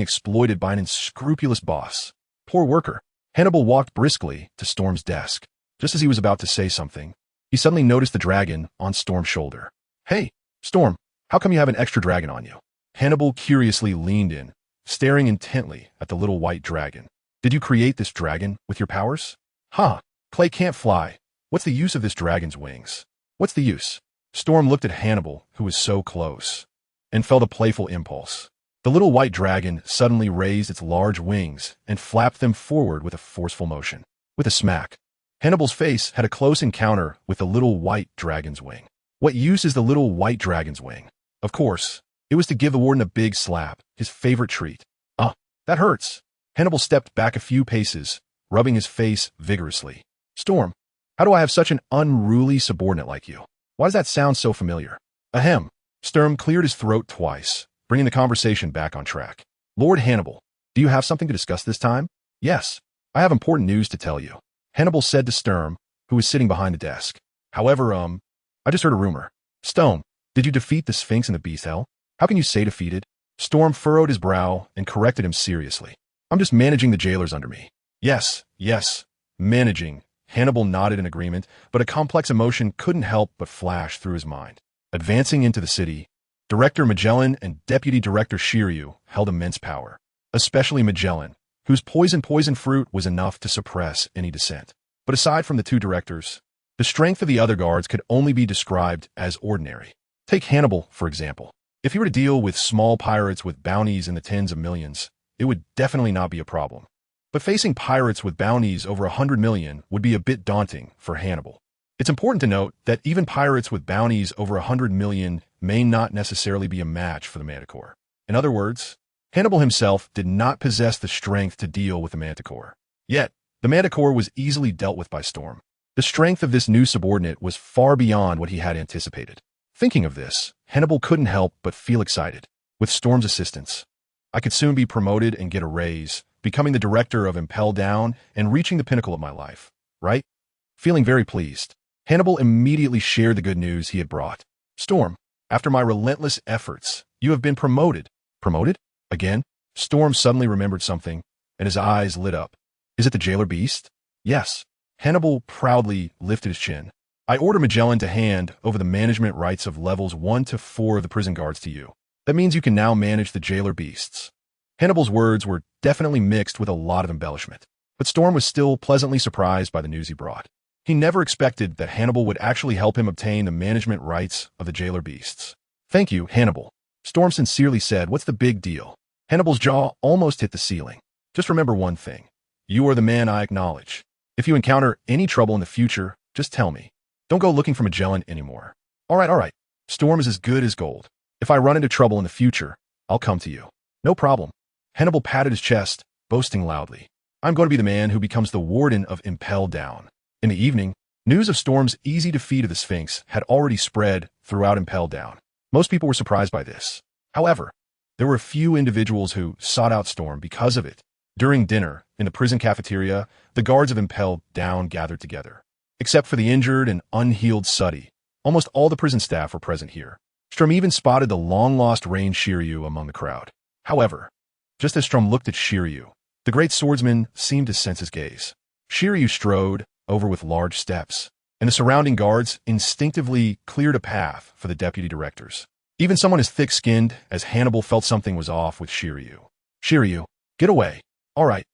exploited by an unscrupulous boss. Poor worker. Hannibal walked briskly to Storm's desk. Just as he was about to say something, he suddenly noticed the dragon on Storm's shoulder. Hey, Storm, how come you have an extra dragon on you? Hannibal curiously leaned in, staring intently at the little white dragon. Did you create this dragon with your powers? Huh, clay can't fly. What's the use of this dragon's wings? What's the use? Storm looked at Hannibal, who was so close, and felt a playful impulse. The little white dragon suddenly raised its large wings and flapped them forward with a forceful motion. With a smack, Hannibal's face had a close encounter with the little white dragon's wing. What use is the little white dragon's wing? Of course, it was to give the Warden a big slap, his favorite treat. That hurts. Hannibal stepped back a few paces, rubbing his face vigorously. Storm, how do I have such an unruly subordinate like you? Why does that sound so familiar? Ahem. Storm cleared his throat twice, bringing the conversation back on track. Lord Hannibal, do you have something to discuss this time? Yes, I have important news to tell you, Hannibal said to Sturm, who was sitting behind the desk. However, I just heard a rumor. Stone, did you defeat the Sphinx in the Beast Hell? How can you say defeated? Storm furrowed his brow and corrected him seriously. I'm just managing the jailers under me. Yes, managing. Hannibal nodded in agreement, but a complex emotion couldn't help but flash through his mind. Advancing into the city, Director Magellan and Deputy Director Shiru held immense power, especially Magellan, whose poison fruit was enough to suppress any dissent. But aside from the two directors, the strength of the other guards could only be described as ordinary. Take Hannibal, for example. If he were to deal with small pirates with bounties in the tens of millions, it would definitely not be a problem. But facing pirates with bounties over 100 million would be a bit daunting for Hannibal. It's important to note that even pirates with bounties over 100 million may not necessarily be a match for the Manticore. In other words, Hannibal himself did not possess the strength to deal with the Manticore. Yet, the Manticore was easily dealt with by Storm. The strength of this new subordinate was far beyond what he had anticipated. Thinking of this, Hannibal couldn't help but feel excited. With Storm's assistance, I could soon be promoted and get a raise, becoming the director of Impel down and reaching the pinnacle of my life, right? Feeling very pleased, Hannibal immediately shared the good news he had brought. Storm, after my relentless efforts, You have been promoted. Promoted? Again? Storm suddenly remembered something, and his eyes lit up. Is it the jailer beast? Yes. Hannibal proudly lifted his chin. I order Magellan to hand over the management rights of levels 1 to 4 of the prison guards to you. That means you can now manage the jailer beasts. Hannibal's words were definitely mixed with a lot of embellishment, but Storm was still pleasantly surprised by the news he brought. He never expected that Hannibal would actually help him obtain the management rights of the jailer beasts. Thank you, Hannibal. Storm sincerely said, what's the big deal? Hannibal's jaw almost hit the ceiling. Just remember one thing. You are the man I acknowledge. If you encounter any trouble in the future, just tell me. Don't go looking for Magellan anymore. All right. Storm is as good as gold. If I run into trouble in the future, I'll come to you. No problem. Hannibal patted his chest, boasting loudly. I'm going to be the man who becomes the warden of Impel Down. In the evening, news of Storm's easy defeat of the Sphinx had already spread throughout Impel Down. Most people were surprised by this. However, there were a few individuals who sought out Storm because of it. During dinner, in the prison cafeteria, the guards of Impel Down gathered together. Except for the injured and unhealed Suddy, almost all the prison staff were present here. Storm even spotted the long-lost range Shiru among the crowd. However, just as Storm looked at Shiru, the great swordsman seemed to sense his gaze. Shiru strode over with large steps, and the surrounding guards instinctively cleared a path for the deputy directors. Even someone as thick-skinned as Hannibal felt something was off with Shiru. Shiru, get away. All right,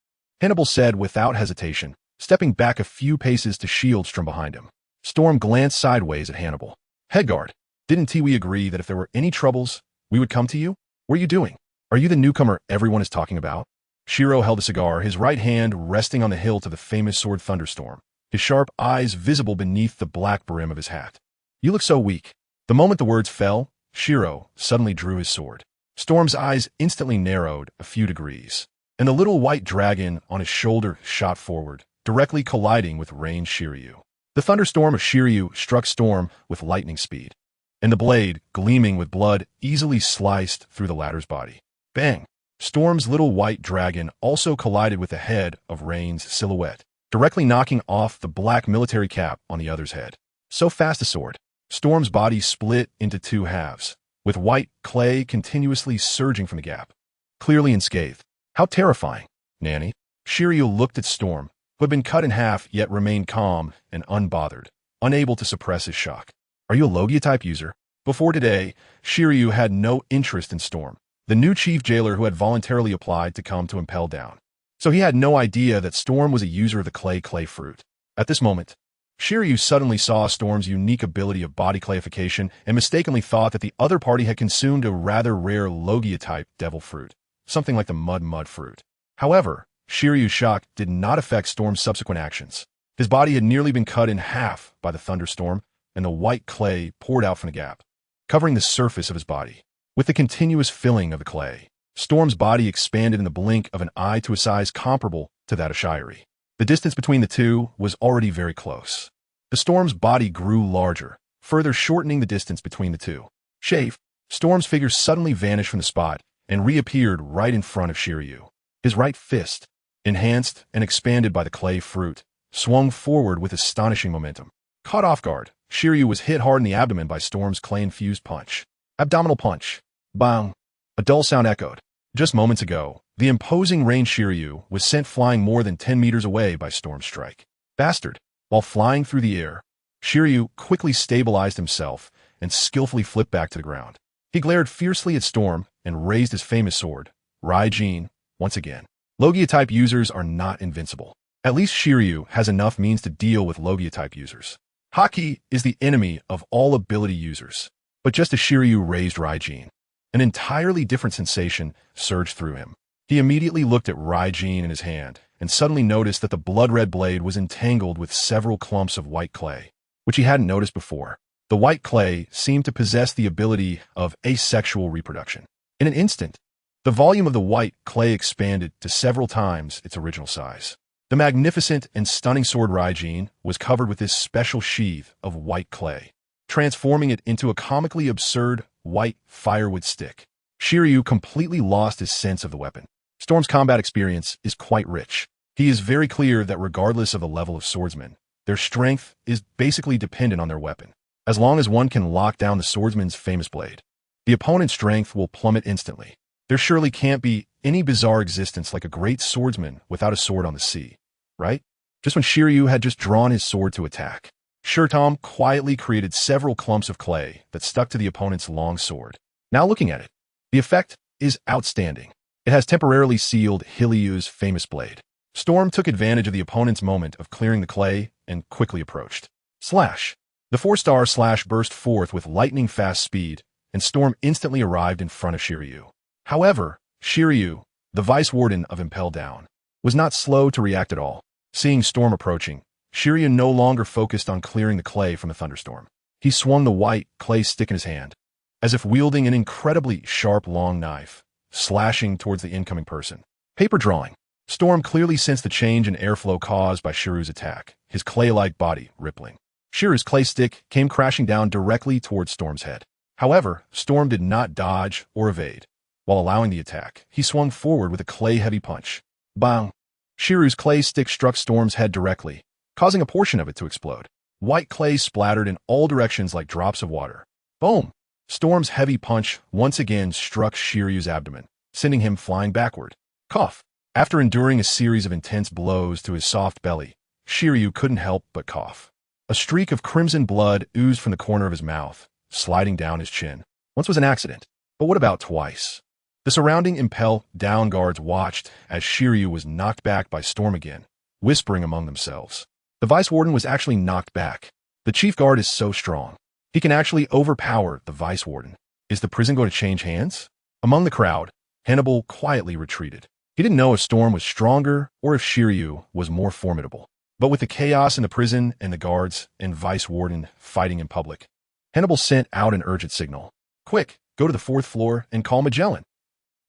Hannibal said without hesitation, stepping back a few paces to shield Storm behind him. Storm glanced sideways at Hannibal. Headguard, didn't we agree that if there were any troubles, we would come to you? What are you doing? Are you the newcomer everyone is talking about? Shiru held a cigar, his right hand resting on the hilt of the famous sword Thunderstorm, his sharp eyes visible beneath the black brim of his hat. You look so weak. The moment the words fell, Shiru suddenly drew his sword. Storm's eyes instantly narrowed a few degrees, and the little white dragon on his shoulder shot forward, directly colliding with ranged Shiru. The thunderstorm of Shiru struck Storm with lightning speed, and the blade, gleaming with blood, easily sliced through the latter's body. Bang! Storm's little white dragon also collided with the head of Rain's silhouette, directly knocking off the black military cap on the other's head. So fast a sword. Storm's body split into two halves, with white clay continuously surging from the gap. Clearly unscathed. How terrifying. Nanny. Shiru looked at Storm, who had been cut in half yet remained calm and unbothered, unable to suppress his shock. Are you a Logia-type user? Before today, Shiru had no interest in Storm, the new chief jailer who had voluntarily applied to come to Impel Down. So he had no idea that Storm was a user of the clay fruit. At this moment, Shiru suddenly saw Storm's unique ability of body clayification and mistakenly thought that the other party had consumed a rather rare Logia-type devil fruit, something like the mud fruit. However, Shiru's shock did not affect Storm's subsequent actions. His body had nearly been cut in half by the thunderstorm, and the white clay poured out from the gap, covering the surface of his body. With the continuous filling of the clay, Storm's body expanded in the blink of an eye to a size comparable to that of Shiru. The distance between the two was already very close. The Storm's body grew larger, further shortening the distance between the two. Shave, Storm's figure suddenly vanished from the spot and reappeared right in front of Shiru. His right fist, enhanced and expanded by the clay fruit, swung forward with astonishing momentum. Caught off guard, Shiru was hit hard in the abdomen by Storm's clay-infused punch. Abdominal punch. Bang! A dull sound echoed. Just moments ago, the imposing ranged Shiru was sent flying more than 10 meters away by Storm's strike. Bastard! While flying through the air, Shiru quickly stabilized himself and skillfully flipped back to the ground. He glared fiercely at Storm and raised his famous sword, Raijin, once again. Logia-type users are not invincible. At least Shiru has enough means to deal with Logia-type users. Haki is the enemy of all ability users. But just as Shiru raised Raijin, an entirely different sensation surged through him. He immediately looked at Raijin in his hand and suddenly noticed that the blood-red blade was entangled with several clumps of white clay, which he hadn't noticed before. The white clay seemed to possess the ability of asexual reproduction. In an instant, the volume of the white clay expanded to several times its original size. The magnificent and stunning sword Raijin was covered with this special sheath of white clay, transforming it into a comically absurd white firewood stick. Shiru completely lost his sense of the weapon. Storm's combat experience is quite rich. He is very clear that regardless of the level of swordsman, their strength is basically dependent on their weapon. As long as one can lock down the swordsman's famous blade, the opponent's strength will plummet instantly. There surely can't be any bizarre existence like a great swordsman without a sword on the sea, right? Just when Shiru had just drawn his sword to attack, Shurtom quietly created several clumps of clay that stuck to the opponent's long sword. Now looking at it, the effect is outstanding. It has temporarily sealed Hiryu's famous blade. Storm took advantage of the opponent's moment of clearing the clay and quickly approached. Slash! The 4-star slash burst forth with lightning-fast speed, and Storm instantly arrived in front of Shiru. However, Shiru, the Vice Warden of Impel Down, was not slow to react at all. Seeing Storm approaching, Shiru no longer focused on clearing the clay from the thunderstorm. He swung the white clay stick in his hand, as if wielding an incredibly sharp long knife, slashing towards the incoming person. Paper drawing. Storm clearly sensed the change in airflow caused by Shiru's attack, his clay-like body rippling. Shiru's clay stick came crashing down directly towards Storm's head. However, Storm did not dodge or evade. While allowing the attack, he swung forward with a clay-heavy punch. Bang! Shiru's clay stick struck Storm's head directly, causing a portion of it to explode. White clay splattered in all directions like drops of water. Boom! Storm's heavy punch once again struck Shiru's abdomen, sending him flying backward. Cough! After enduring a series of intense blows to his soft belly, Shiru couldn't help but cough. A streak of crimson blood oozed from the corner of his mouth, sliding down his chin. Once was an accident, but what about twice? The surrounding Impel Down guards watched as Shiru was knocked back by Storm again, whispering among themselves. The Vice Warden was actually knocked back. The Chief Guard is so strong. He can actually overpower the Vice Warden. Is the prison going to change hands? Among the crowd, Hannibal quietly retreated. He didn't know if Storm was stronger or if Shiru was more formidable. But with the chaos in the prison and the guards and Vice Warden fighting in public, Hannibal sent out an urgent signal. Quick, go to the 4th floor and call Magellan.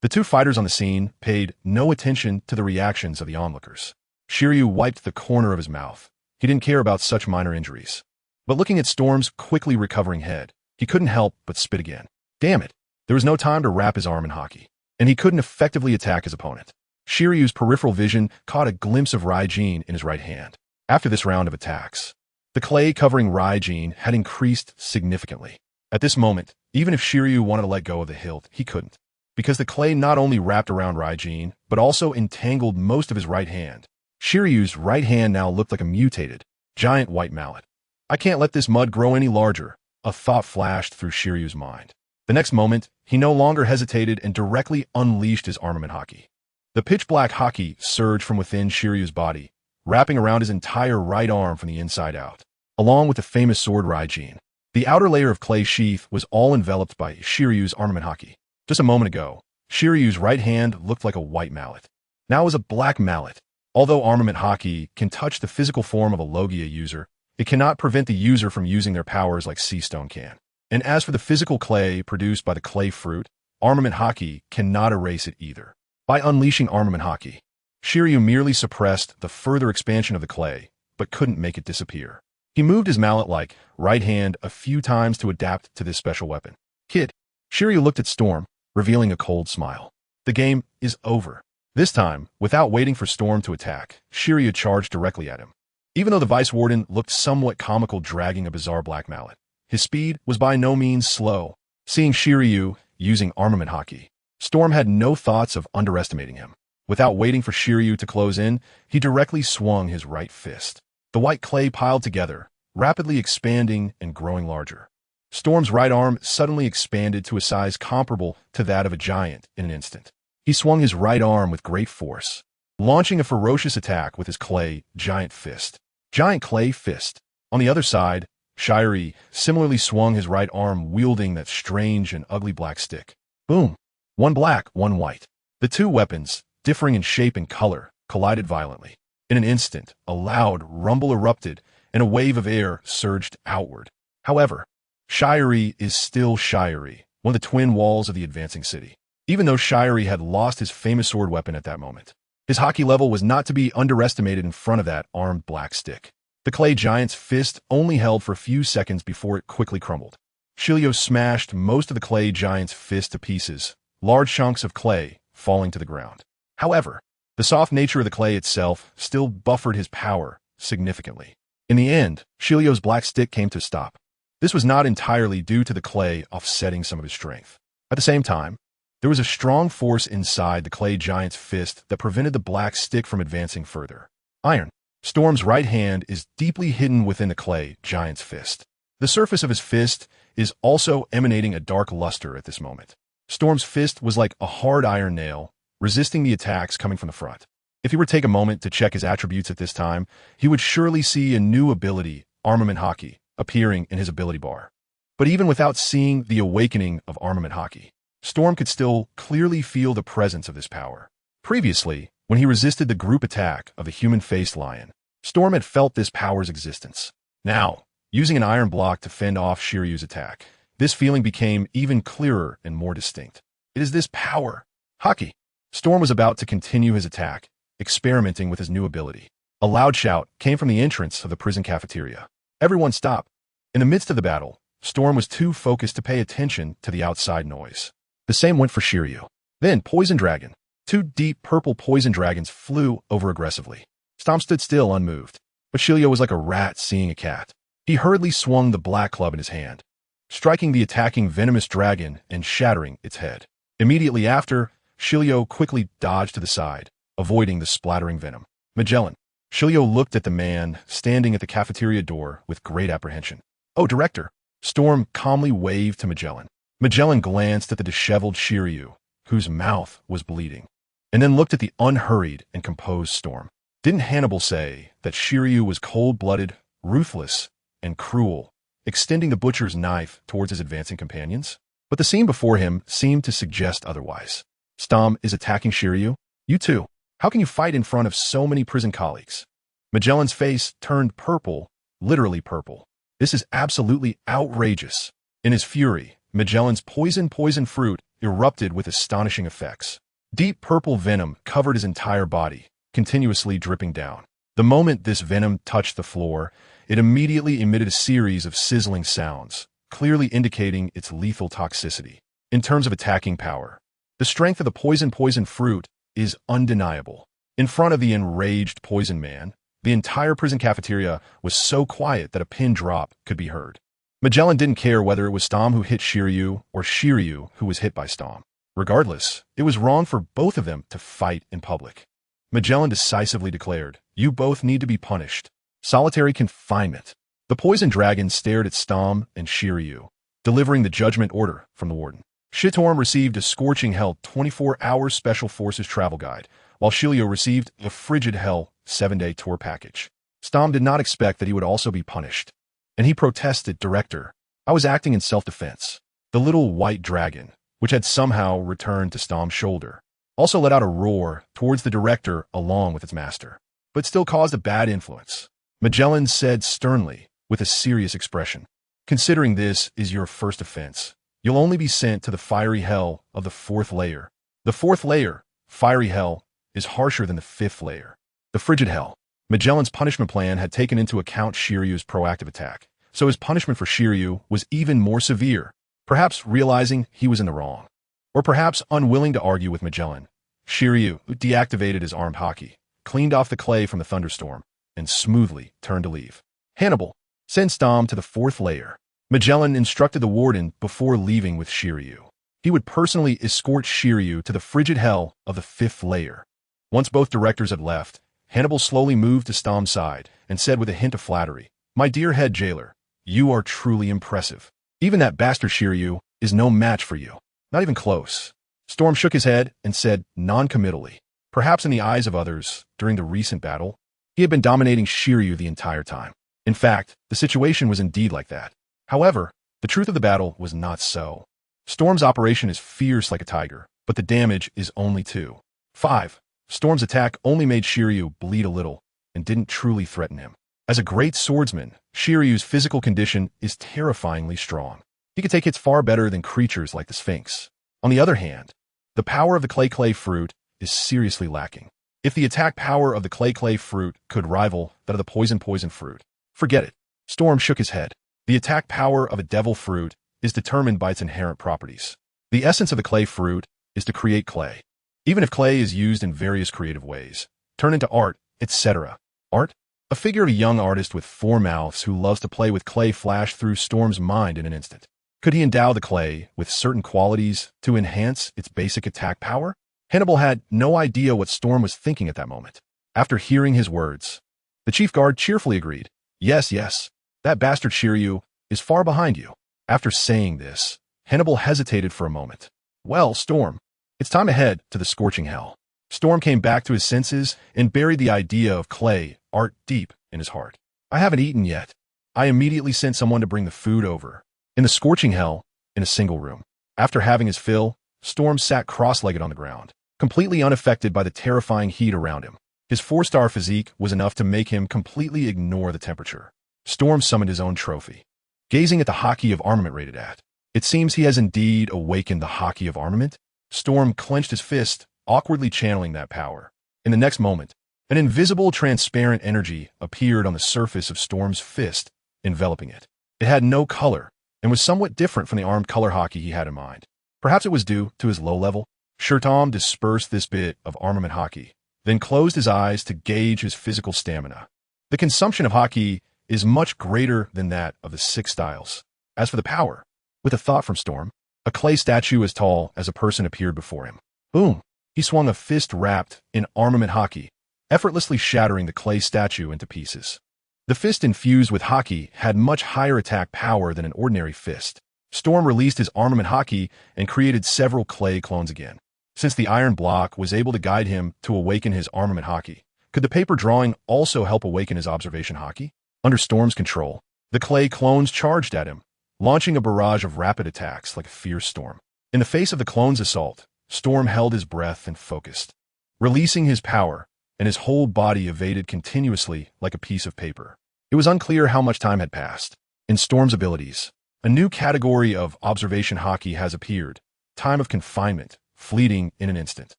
The two fighters on the scene paid no attention to the reactions of the onlookers. Shiru wiped the corner of his mouth. He didn't care about such minor injuries. But looking at Storm's quickly recovering head, he couldn't help but spit again. Damn it, there was no time to wrap his arm in hockey, and he couldn't effectively attack his opponent. Shiryu's peripheral vision caught a glimpse of Raijin in his right hand. After this round of attacks, the clay covering Raijin had increased significantly. At this moment, even if Shiru wanted to let go of the hilt, he couldn't, because the clay not only wrapped around Raijin, but also entangled most of his right hand. Shiryu's right hand now looked like a mutated, giant white mallet. I can't let this mud grow any larger, a thought flashed through Shiryu's mind. The next moment, he no longer hesitated and directly unleashed his armament hockey. The pitch-black hockey surged from within Shiryu's body, wrapping around his entire right arm from the inside out, along with the famous sword Raijin. The outer layer of clay sheath was all enveloped by Shiryu's armament hockey. Just a moment ago, Shiryu's right hand looked like a white mallet. Now it was a black mallet. Although armament hockey can touch the physical form of a Logia user, it cannot prevent the user from using their powers like sea stone can. And as for the physical clay produced by the clay fruit, armament hockey cannot erase it either. By unleashing armament hockey, Shiru merely suppressed the further expansion of the clay, but couldn't make it disappear. He moved his mallet-like right hand a few times to adapt to this special weapon. Kid. Shiru looked at Storm, revealing a cold smile. The game is over. This time, without waiting for Storm to attack, Shiru charged directly at him. Even though the Vice Warden looked somewhat comical dragging a bizarre black mallet, his speed was by no means slow. Seeing Shiru using armament hockey, Storm had no thoughts of underestimating him. Without waiting for Shiru to close in, he directly swung his right fist. The white clay piled together, rapidly expanding and growing larger. Storm's right arm suddenly expanded to a size comparable to that of a giant in an instant. He swung his right arm with great force, launching a ferocious attack with his clay giant fist. Giant clay fist. On the other side, Shiru similarly swung his right arm wielding that strange and ugly black stick. Boom. One black, one white. The two weapons, differing in shape and color, collided violently. In an instant, a loud rumble erupted and a wave of air surged outward. However, Shiru is still Shiru, one of the twin walls of the advancing city. Even though Shiru had lost his famous sword weapon at that moment, his hockey level was not to be underestimated in front of that armed black stick. The clay giant's fist only held for a few seconds before it quickly crumbled. Shiru smashed most of the clay giant's fist to pieces, large chunks of clay falling to the ground. However, the soft nature of the clay itself still buffered his power significantly. In the end, Shiru's black stick came to a stop. This was not entirely due to the clay offsetting some of his strength. At the same time, there was a strong force inside the clay giant's fist that prevented the black stick from advancing further. Iron. Storm's right hand is deeply hidden within the clay giant's fist. The surface of his fist is also emanating a dark luster at this moment. Storm's fist was like a hard iron nail, resisting the attacks coming from the front. If he were to take a moment to check his attributes at this time, he would surely see a new ability, Armament Hockey, appearing in his ability bar. But even without seeing the awakening of Armament Hockey, Storm could still clearly feel the presence of this power. Previously, when he resisted the group attack of the human-faced lion, Storm had felt this power's existence. Now, using an iron block to fend off Shiryu's attack, this feeling became even clearer and more distinct. It is this power. Hockey. Storm was about to continue his attack, experimenting with his new ability. A loud shout came from the entrance of the prison cafeteria. Everyone stopped. In the midst of the battle, Storm was too focused to pay attention to the outside noise. The same went for Shiryu. Then, Poison Dragon. 2 deep purple poison dragons flew over aggressively. Storm stood still, unmoved. But Shiryu was like a rat seeing a cat. He hurriedly swung the black club in his hand, striking the attacking venomous dragon and shattering its head. Immediately after, Shiryu quickly dodged to the side, avoiding the splattering venom. Magellan. Shiryu looked at the man standing at the cafeteria door with great apprehension. "Oh, Director." Storm calmly waved to Magellan. Magellan glanced at the disheveled Shiryu, whose mouth was bleeding, and then looked at the unhurried and composed Storm. Didn't Hannibal say that Shiryu was cold-blooded, ruthless, and cruel, extending the butcher's knife towards his advancing companions? But the scene before him seemed to suggest otherwise. Storm is attacking Shiryu? You too. How can you fight in front of so many prison colleagues? Magellan's face turned purple, literally purple. This is absolutely outrageous. In his fury, Magellan's poison fruit erupted with astonishing effects. Deep purple venom covered his entire body, continuously dripping down. The moment this venom touched the floor, it immediately emitted a series of sizzling sounds, clearly indicating its lethal toxicity. In terms of attacking power, the strength of the poison fruit is undeniable. In front of the enraged poison man, the entire prison cafeteria was so quiet that a pin drop could be heard. Magellan didn't care whether it was Storm who hit Shiryu or Shiryu who was hit by Storm. Regardless, it was wrong for both of them to fight in public. Magellan decisively declared, "You both need to be punished. Solitary confinement." The poison dragon stared at Storm and Shiryu, delivering the judgment order from the Warden. Shitorm received a Scorching Hell 24-hour Special Forces travel guide, while Shiryu received the Frigid Hell 7-day tour package. Storm did not expect that he would also be punished, and he protested, "Director, I was acting in self-defense." The little white dragon, which had somehow returned to Storm's shoulder, also let out a roar towards the director along with its master, but still caused a bad influence. Magellan said sternly, with a serious expression, "Considering this is your first offense, you'll only be sent to the fiery hell of the 4th layer. The 4th layer, fiery hell, is harsher than the 5th layer. The frigid hell." Magellan's punishment plan had taken into account Shiryu's proactive attack, so his punishment for Shiryu was even more severe. Perhaps realizing he was in the wrong, or perhaps unwilling to argue with Magellan, Shiryu deactivated his armed hockey, cleaned off the clay from the thunderstorm, and smoothly turned to leave. "Hannibal, send Storm to the 4th layer." Magellan instructed the Warden before leaving with Shiryu. He would personally escort Shiryu to the frigid hell of the 5th layer. Once both directors had left, Hannibal slowly moved to Storm's side and said with a hint of flattery, "My dear head jailer, you are truly impressive. Even that bastard Shiryu is no match for you. Not even close." Storm shook his head and said non-committally, perhaps in the eyes of others, during the recent battle, he had been dominating Shiryu the entire time. In fact, the situation was indeed like that. However, the truth of the battle was not so. Storm's operation is fierce like a tiger, but the damage is only 2. 5. Storm's attack only made Shiryu bleed a little and didn't truly threaten him. As a great swordsman, Shiryu's physical condition is terrifyingly strong. He could take hits far better than creatures like the Sphinx. On the other hand, the power of the clay fruit is seriously lacking. If the attack power of the clay fruit could rival that of the poison fruit, forget it. Storm shook his head. The attack power of a devil fruit is determined by its inherent properties. The essence of the clay fruit is to create clay. Even if clay is used in various creative ways, turn into art, etc. Art? A figure of a young artist with four mouths who loves to play with clay flashed through Storm's mind in an instant. Could he endow the clay with certain qualities to enhance its basic attack power? Hannibal had no idea what Storm was thinking at that moment. After hearing his words, the chief guard cheerfully agreed. Yes, yes, that bastard Shiru is far behind you. After saying this, Hannibal hesitated for a moment. Well, Storm, it's time to head to the scorching hell. Storm came back to his senses and buried the idea of clay art deep in his heart. I haven't eaten yet. I immediately sent someone to bring the food over. In the scorching hell, in a single room. After having his fill, Storm sat cross-legged on the ground, completely unaffected by the terrifying heat around him. His four-star physique was enough to make him completely ignore the temperature. Storm summoned his own trophy. Gazing at the hockey of armament rated at. It seems he has indeed awakened the hockey of armament. Storm clenched his fist, awkwardly channeling that power. In the next moment, an invisible, transparent energy appeared on the surface of Storm's fist, enveloping it. It had no color, and was somewhat different from the armed color hockey he had in mind. Perhaps it was due to his low level. Storm dispersed this bit of armament hockey, then closed his eyes to gauge his physical stamina. The consumption of hockey is much greater than that of the 6 styles. As for the power, with a thought from Storm, a clay statue as tall as a person appeared before him. Boom! He swung a fist wrapped in armament hockey, effortlessly shattering the clay statue into pieces. The fist infused with hockey had much higher attack power than an ordinary fist. Storm released his armament hockey and created several clay clones again. Since the iron block was able to guide him to awaken his armament hockey, could the paper drawing also help awaken his observation hockey? Under Storm's control, the clay clones charged at him, launching a barrage of rapid attacks like a fierce storm. In the face of the clones' assault, Storm held his breath and focused, releasing his power, and his whole body evaded continuously like a piece of paper. It was unclear how much time had passed. In Storm's abilities, a new category of observation hockey has appeared, time of confinement, fleeting in an instant.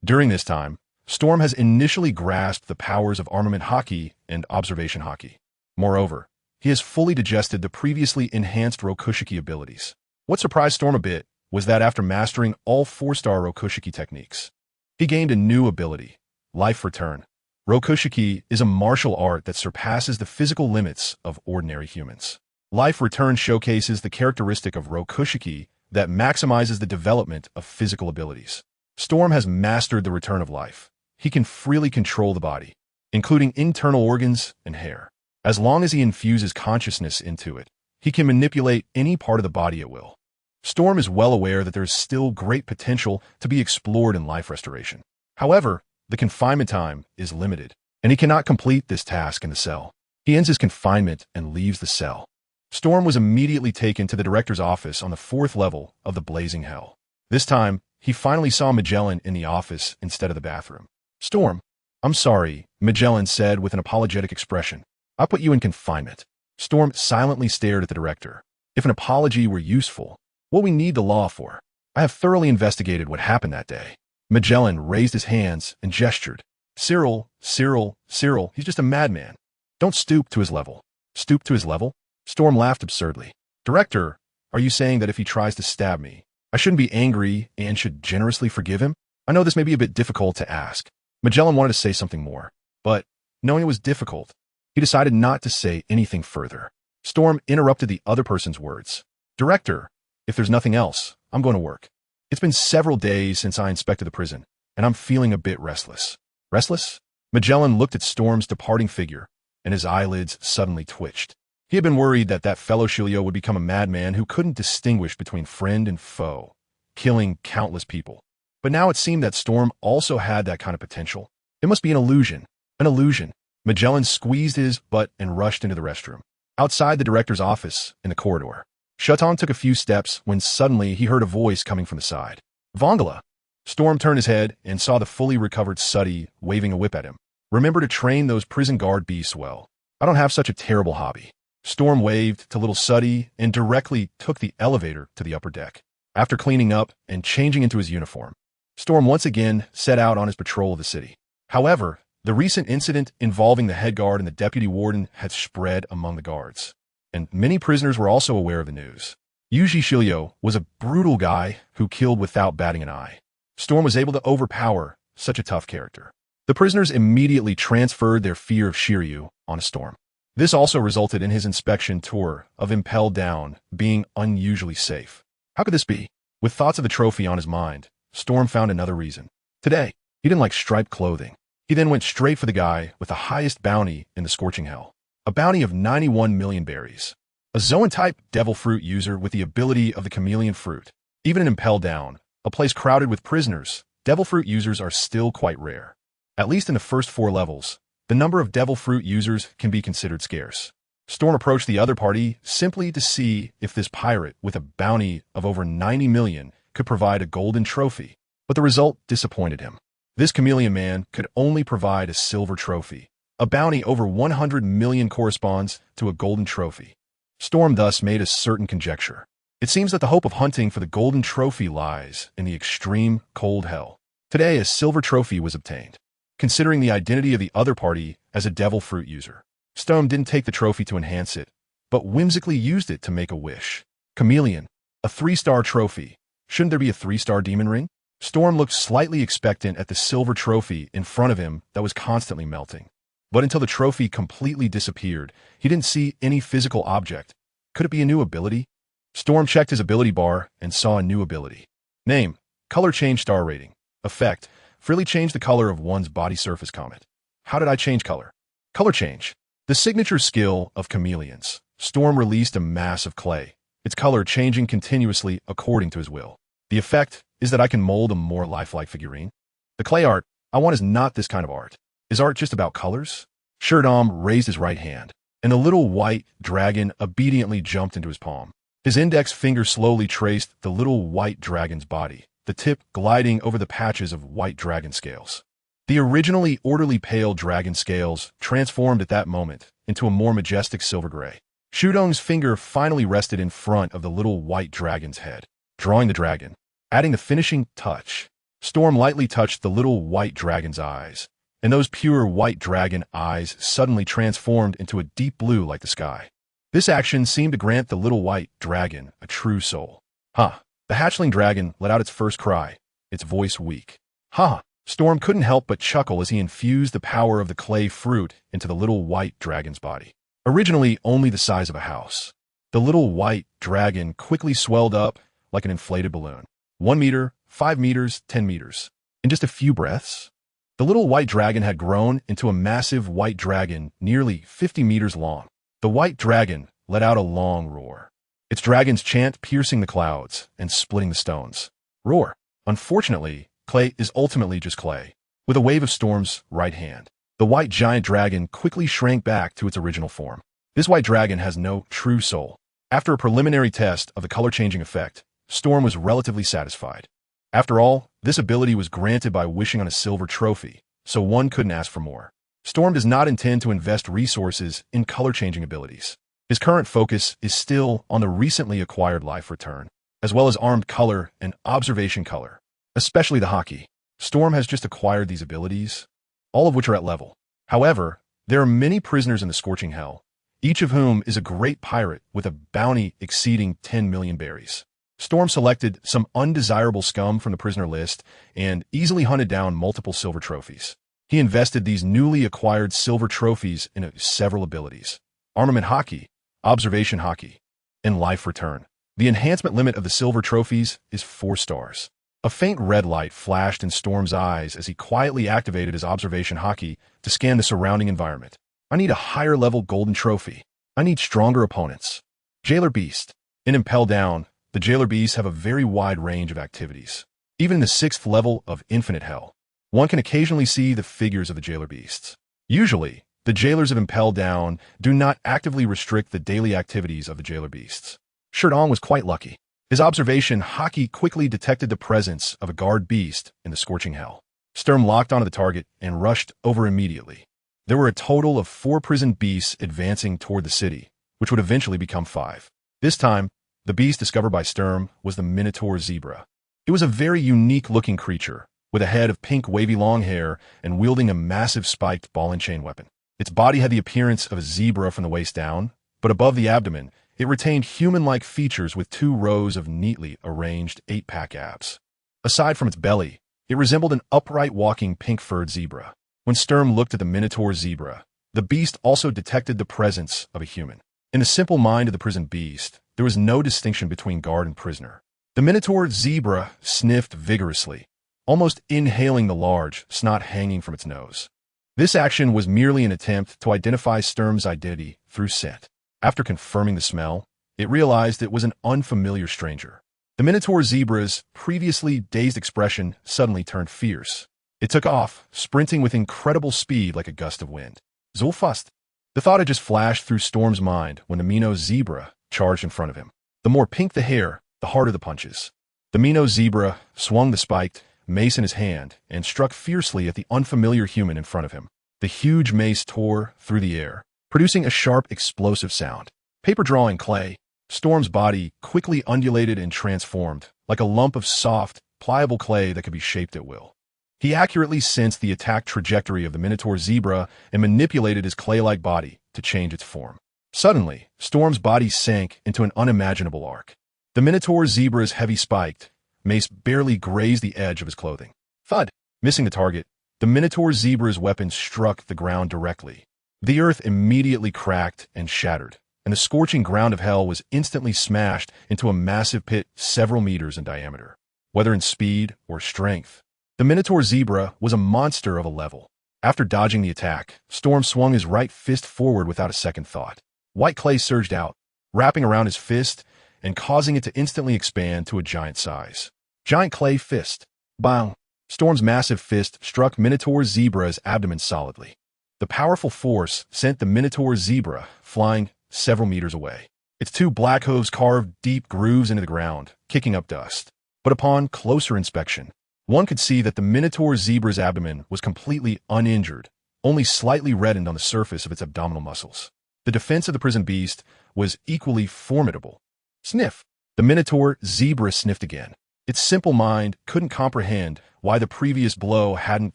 During this time, Storm has initially grasped the powers of armament hockey and observation hockey. Moreover, he has fully digested the previously enhanced Rokushiki abilities. What surprised Storm a bit was that after mastering all 4-star Rokushiki techniques, he gained a new ability, Life Return. Rokushiki is a martial art that surpasses the physical limits of ordinary humans. Life Return showcases the characteristic of Rokushiki that maximizes the development of physical abilities. Storm has mastered the return of life. He can freely control the body, including internal organs and hair. As long as he infuses consciousness into it, he can manipulate any part of the body at will. Storm is well aware that there is still great potential to be explored in life restoration. However, the confinement time is limited, and he cannot complete this task in the cell. He ends his confinement and leaves the cell. Storm was immediately taken to the director's office on the 4th level of the blazing hell. This time, he finally saw Magellan in the office instead of the bathroom. Storm, I'm sorry, Magellan said with an apologetic expression. I put you in confinement. Storm silently stared at the director. If an apology were useful, what we need the law for? I have thoroughly investigated what happened that day. Magellan raised his hands and gestured. Cyril, he's just a madman. Don't stoop to his level. Stoop to his level? Storm laughed absurdly. Director, are you saying that if he tries to stab me, I shouldn't be angry and should generously forgive him? I know this may be a bit difficult to ask. Magellan wanted to say something more, but knowing it was difficult, he decided not to say anything further. Storm interrupted the other person's words. Director, if there's nothing else, I'm going to work. It's been several days since I inspected the prison, and I'm feeling a bit restless. Restless? Magellan looked at Storm's departing figure, and his eyelids suddenly twitched. He had been worried that that fellow Shiru would become a madman who couldn't distinguish between friend and foe, killing countless people. But now it seemed that Storm also had that kind of potential. It must be an illusion. An illusion. Magellan squeezed his butt and rushed into the restroom. Outside the director's office, in the corridor, Shuton took a few steps when suddenly he heard a voice coming from the side. Vongala. Storm turned his head and saw the fully recovered Suddy waving a whip at him. Remember to train those prison guard beasts well. I don't have such a terrible hobby. Storm waved to little Suddy and directly took the elevator to the upper deck. After cleaning up and changing into his uniform, Storm once again set out on his patrol of the city. However, the recent incident involving the head guard and the deputy warden had spread among the guards, and many prisoners were also aware of the news. Yuji Shilyo was a brutal guy who killed without batting an eye. Storm was able to overpower such a tough character. The prisoners immediately transferred their fear of Shiru on Storm. This also resulted in his inspection tour of Impel Down being unusually safe. How could this be? With thoughts of the trophy on his mind, Storm found another reason. Today, he didn't like striped clothing. He then went straight for the guy with the highest bounty in the Scorching Hell. A bounty of 91 million berries. A Zoan-type devil fruit user with the ability of the chameleon fruit. Even in Impel Down, a place crowded with prisoners, devil fruit users are still quite rare. At least in the first 4 levels, the number of devil fruit users can be considered scarce. Storm approached the other party simply to see if this pirate with a bounty of over 90 million could provide a golden trophy, but the result disappointed him. This chameleon man could only provide a silver trophy. A bounty over 100 million corresponds to a golden trophy. Storm thus made a certain conjecture. It seems that the hope of hunting for the golden trophy lies in the extreme cold hell. Today, a silver trophy was obtained. Considering the identity of the other party as a devil fruit user, Storm didn't take the trophy to enhance it, but whimsically used it to make a wish. Chameleon, a 3-star trophy. Shouldn't there be a 3-star demon ring? Storm looked slightly expectant at the silver trophy in front of him that was constantly melting. But until the trophy completely disappeared, he didn't see any physical object. Could it be a new ability? Storm checked his ability bar and saw a new ability. Name, color change star rating. Effect, freely change the color of one's body surface comment. How did I change color? Color change. The signature skill of chameleons. Storm released a mass of clay, its color changing continuously according to his will. The effect is that I can mold a more lifelike figurine. The clay art I want is not this kind of art. Is art just about colors? Shiru raised his right hand, and the little white dragon obediently jumped into his palm. His index finger slowly traced the little white dragon's body, the tip gliding over the patches of white dragon scales. The originally orderly pale dragon scales transformed at that moment into a more majestic silver gray. Shudong's finger finally rested in front of the little white dragon's head, drawing the dragon, adding the finishing touch. Storm lightly touched the little white dragon's eyes, and those pure white dragon eyes suddenly transformed into a deep blue like the sky. This action seemed to grant the little white dragon a true soul. Ha! The hatchling dragon let out its first cry, its voice weak. Ha! Storm couldn't help but chuckle as he infused the power of the clay fruit into the little white dragon's body. Originally only the size of a house, the little white dragon quickly swelled up like an inflated balloon. 1 meter, 5 meters, 10 meters. In just a few breaths, the little white dragon had grown into a massive white dragon nearly 50 meters long. The white dragon let out a long roar, its dragon's chant piercing the clouds and splitting the stones. Roar. Unfortunately, clay is ultimately just clay. With a wave of Storm's right hand, the white giant dragon quickly shrank back to its original form. This white dragon has no true soul. After a preliminary test of the color-changing effect, Storm was relatively satisfied. After all, this ability was granted by wishing on a silver trophy, so one couldn't ask for more. Storm does not intend to invest resources in color-changing abilities. His current focus is still on the recently acquired life return, as well as armed color and observation color, especially the hockey. Storm has just acquired these abilities, all of which are at level. However, there are many prisoners in the Scorching Hell, each of whom is a great pirate with a bounty exceeding 10 million berries. Storm selected some undesirable scum from the prisoner list and easily hunted down multiple silver trophies. He invested these newly acquired silver trophies in several abilities: armament hockey, observation hockey, and life return. The enhancement limit of the silver trophies is 4 stars. A faint red light flashed in Storm's eyes as he quietly activated his observation hockey to scan the surrounding environment. I need a higher level golden trophy. I need stronger opponents. Jailer Beast. In Impel Down, the Jailer Beasts have a very wide range of activities. Even in the 6th level of Infinite Hell, one can occasionally see the figures of the Jailer Beasts. Usually, the Jailers of Impel Down do not actively restrict the daily activities of the Jailer Beasts. Shiru was quite lucky. His observation hockey quickly detected the presence of a guard beast in the Scorching Hell. Sturm locked onto the target and rushed over immediately. There were a total of 4 prison beasts advancing toward the city, which would eventually become 5. This time, the beast discovered by Sturm was the Minotaur Zebra. It was a very unique-looking creature, with a head of pink wavy long hair and wielding a massive spiked ball and chain weapon. Its body had the appearance of a zebra from the waist down, but above the abdomen, it retained human-like features with 2 rows of neatly arranged 8-pack abs. Aside from its belly, it resembled an upright walking pink-furred zebra. When Sturm looked at the Minotaur zebra, the beast also detected the presence of a human. In the simple mind of the prison beast, there was no distinction between guard and prisoner. The Minotaur zebra sniffed vigorously, almost inhaling the large snot hanging from its nose. This action was merely an attempt to identify Sturm's identity through scent. After confirming the smell, it realized it was an unfamiliar stranger. The Minotaur zebra's previously dazed expression suddenly turned fierce. It took off, sprinting with incredible speed like a gust of wind. Zulfust. The thought had just flashed through Storm's mind when the Mino zebra charged in front of him. The more pink the hair, the harder the punches. The Mino zebra swung the spiked mace in his hand and struck fiercely at the unfamiliar human in front of him. The huge mace tore through the air, producing a sharp, explosive sound. Paper drawing clay, Storm's body quickly undulated and transformed, like a lump of soft, pliable clay that could be shaped at will. He accurately sensed the attack trajectory of the Minotaur zebra and manipulated his clay-like body to change its form. Suddenly, Storm's body sank into an unimaginable arc. The Minotaur zebra's heavy spiked mace barely grazed the edge of his clothing. Thud! Missing the target, the Minotaur zebra's weapon struck the ground directly. The earth immediately cracked and shattered, and the scorching ground of hell was instantly smashed into a massive pit several meters in diameter. Whether in speed or strength, the Minotaur zebra was a monster of a level. After dodging the attack, Storm swung his right fist forward without a second thought. White clay surged out, wrapping around his fist and causing it to instantly expand to a giant size. Giant clay fist. Bang! Storm's massive fist struck Minotaur zebra's abdomen solidly. The powerful force sent the Minotaur zebra flying several meters away. Its two black hooves carved deep grooves into the ground, kicking up dust. But upon closer inspection, one could see that the Minotaur zebra's abdomen was completely uninjured, only slightly reddened on the surface of its abdominal muscles. The defense of the prison beast was equally formidable. Sniff! The Minotaur zebra sniffed again. Its simple mind couldn't comprehend why the previous blow hadn't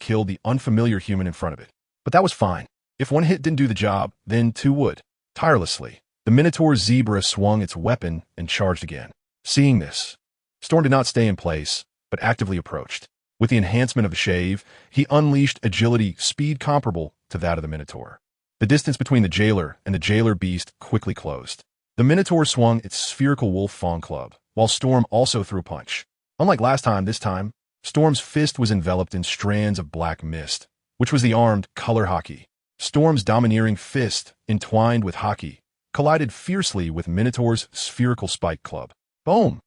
killed the unfamiliar human in front of it. But that was fine. If one hit didn't do the job, then two would. Tirelessly, the Minotaur zebra swung its weapon and charged again. Seeing this, Storm did not stay in place, but actively approached. With the enhancement of the shave, he unleashed agility speed comparable to that of the Minotaur. The distance between the jailer and the jailer beast quickly closed. The Minotaur swung its spherical wolf fawn club, while Storm also threw a punch. Unlike last time, this time, Storm's fist was enveloped in strands of black mist, which was the armed color hockey. Storm's domineering fist, entwined with hockey, collided fiercely with Minotaur's spherical spike club. Boom!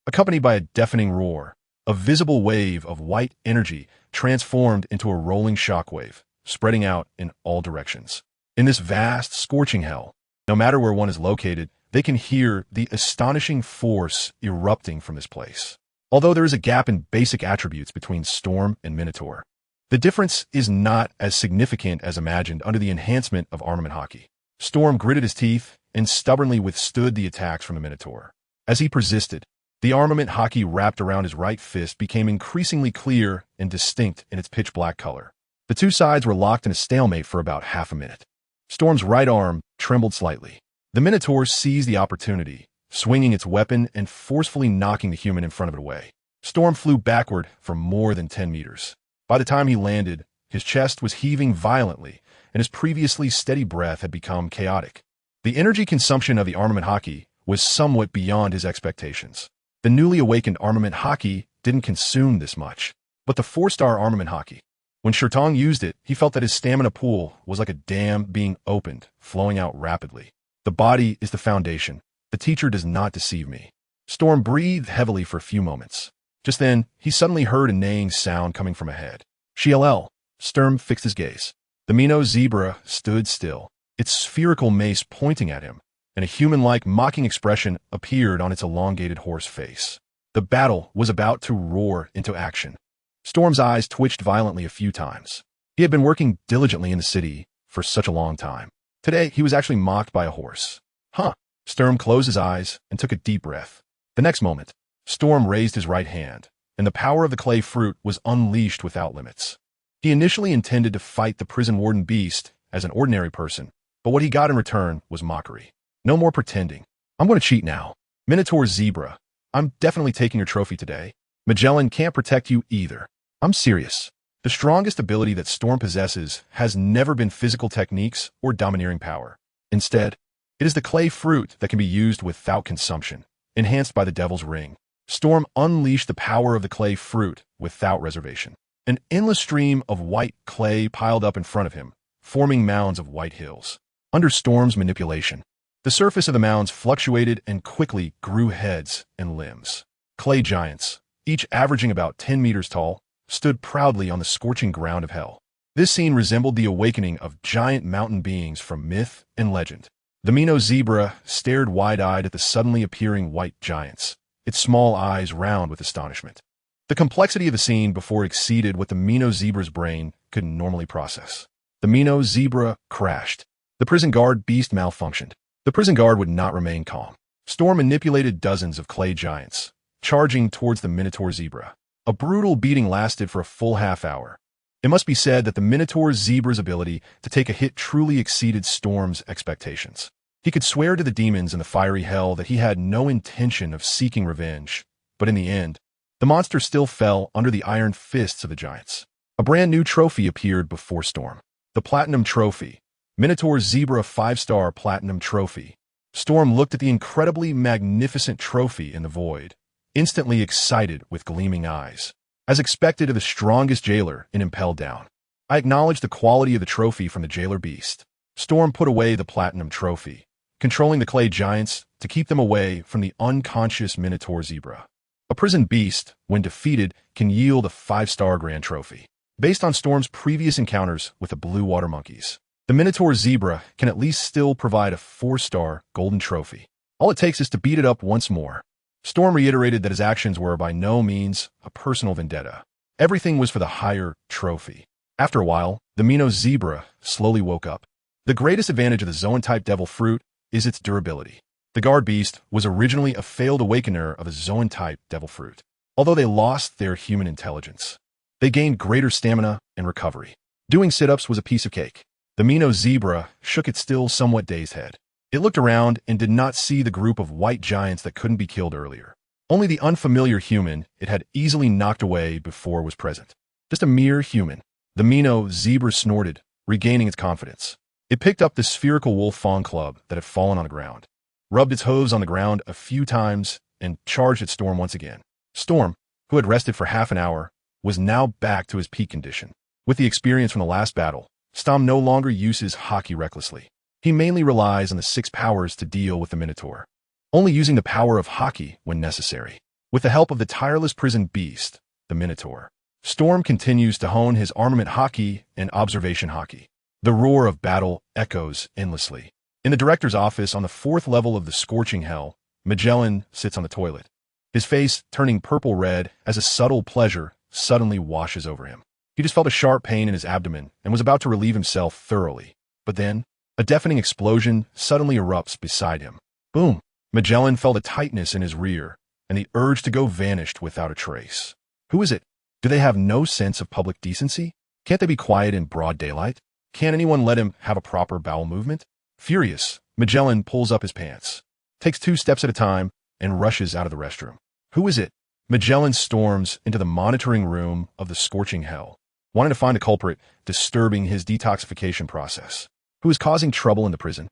Accompanied by a deafening roar, a visible wave of white energy transformed into a rolling shockwave, spreading out in all directions. In this vast, scorching hell, no matter where one is located, they can hear the astonishing force erupting from this place. Although there is a gap in basic attributes between Storm and Minotaur, the difference is not as significant as imagined under the enhancement of armament hockey. Storm gritted his teeth and stubbornly withstood the attacks from the Minotaur. As he persisted, the armament hockey wrapped around his right fist became increasingly clear and distinct in its pitch-black color. The two sides were locked in a stalemate for about half a minute. Storm's right arm trembled slightly. The Minotaur seized the opportunity, swinging its weapon and forcefully knocking the human in front of it away. Storm flew backward for more than 10 meters. By the time he landed, his chest was heaving violently, and his previously steady breath had become chaotic. The energy consumption of the armament hockey was somewhat beyond his expectations. The newly awakened armament hockey didn't consume this much, but the 4-star armament hockey. When Shirtong used it, he felt that his stamina pool was like a dam being opened, flowing out rapidly. The body is the foundation. The teacher does not deceive me. Storm breathed heavily for a few moments. Just then, he suddenly heard a neighing sound coming from ahead. Shill. Sturm fixed his gaze. The Mino zebra stood still, its spherical mace pointing at him, and a human-like mocking expression appeared on its elongated horse face. The battle was about to roar into action. Storm's eyes twitched violently a few times. He had been working diligently in the city for such a long time. Today, he was actually mocked by a horse. Huh. Sturm closed his eyes and took a deep breath. The next moment, Storm raised his right hand, and the power of the clay fruit was unleashed without limits. He initially intended to fight the prison warden beast as an ordinary person, but what he got in return was mockery. No more pretending. I'm going to cheat now. Minotaur zebra, I'm definitely taking your trophy today. Magellan can't protect you either. I'm serious. The The strongest ability that Storm possesses has never been physical techniques or domineering power. Instead, it is the clay fruit that can be used without consumption, enhanced by the Devil's Ring. Storm unleashed the power of the clay fruit without reservation. An endless stream of white clay piled up in front of him, forming mounds of white hills. Under Storm's manipulation, the surface of the mounds fluctuated and quickly grew heads and limbs. Clay giants, each averaging about 10 meters tall, stood proudly on the scorching ground of hell. This scene resembled the awakening of giant mountain beings from myth and legend. The Mino zebra stared wide-eyed at the suddenly appearing white giants, its small eyes round with astonishment. The complexity of the scene before exceeded what the Mino zebra's brain could normally process. The Mino zebra crashed. The prison guard beast malfunctioned. The prison guard would not remain calm. Storm manipulated dozens of clay giants, charging towards the Minotaur zebra. A brutal beating lasted for a full half-hour. It must be said that the Minotaur zebra's ability to take a hit truly exceeded Storm's expectations. He could swear to the demons in the fiery hell that he had no intention of seeking revenge, but in the end, the monster still fell under the iron fists of the giants. A brand new trophy appeared before Storm. The Platinum Trophy. Minotaur Zebra 5-star Platinum Trophy. Storm looked at the incredibly magnificent trophy in the void, instantly excited with gleaming eyes. As expected of the strongest jailer in Impel down, I acknowledged the quality of the trophy from the jailer beast. Storm put away the Platinum Trophy, controlling the clay giants to keep them away from the unconscious Minotaur Zebra. A prison beast, when defeated, can yield a 5-star Grand Trophy. Based on Storm's previous encounters with the Blue Water Monkeys, the Minotaur Zebra can at least still provide a 4-star Golden Trophy. All it takes is to beat it up once more. Storm reiterated that his actions were by no means a personal vendetta. Everything was for the higher trophy. After a while, the Mino Zebra slowly woke up. The greatest advantage of the Zoan-type Devil Fruit is its durability. The guard beast was originally a failed awakener of a Zoan-type Devil Fruit. Although they lost their human intelligence, they gained greater stamina and recovery. Doing sit-ups was a piece of cake. The Mino Zebra shook its still somewhat dazed head. It looked around and did not see the group of white giants that couldn't be killed earlier. Only the unfamiliar human it had easily knocked away before was present. Just a mere human. The Mino Zebra snorted, regaining its confidence. It picked up the spherical wolf fawn club that had fallen on the ground, rubbed its hooves on the ground a few times, and charged at Storm once again. Storm, who had rested for half an hour, was now back to his peak condition. With the experience from the last battle, Storm no longer uses hockey recklessly. He mainly relies on the 6 powers to deal with the Minotaur, only using the power of hockey when necessary. With the help of the tireless prison beast, the Minotaur, Storm continues to hone his armament hockey and observation hockey. The roar of battle echoes endlessly. In the director's office on the 4th level of the scorching hell, Magellan sits on the toilet, his face turning purple-red as a subtle pleasure suddenly washes over him. He just felt a sharp pain in his abdomen and was about to relieve himself thoroughly. But then, a deafening explosion suddenly erupts beside him. Boom! Magellan felt a tightness in his rear, and the urge to go vanished without a trace. Who is it? Do they have no sense of public decency? Can't they be quiet in broad daylight? Can't anyone let him have a proper bowel movement? Furious, Magellan pulls up his pants, takes 2 steps at a time, and rushes out of the restroom. Who is it? Magellan storms into the monitoring room of the scorching hell, wanting to find a culprit disturbing his detoxification process. Who is causing trouble in the prison?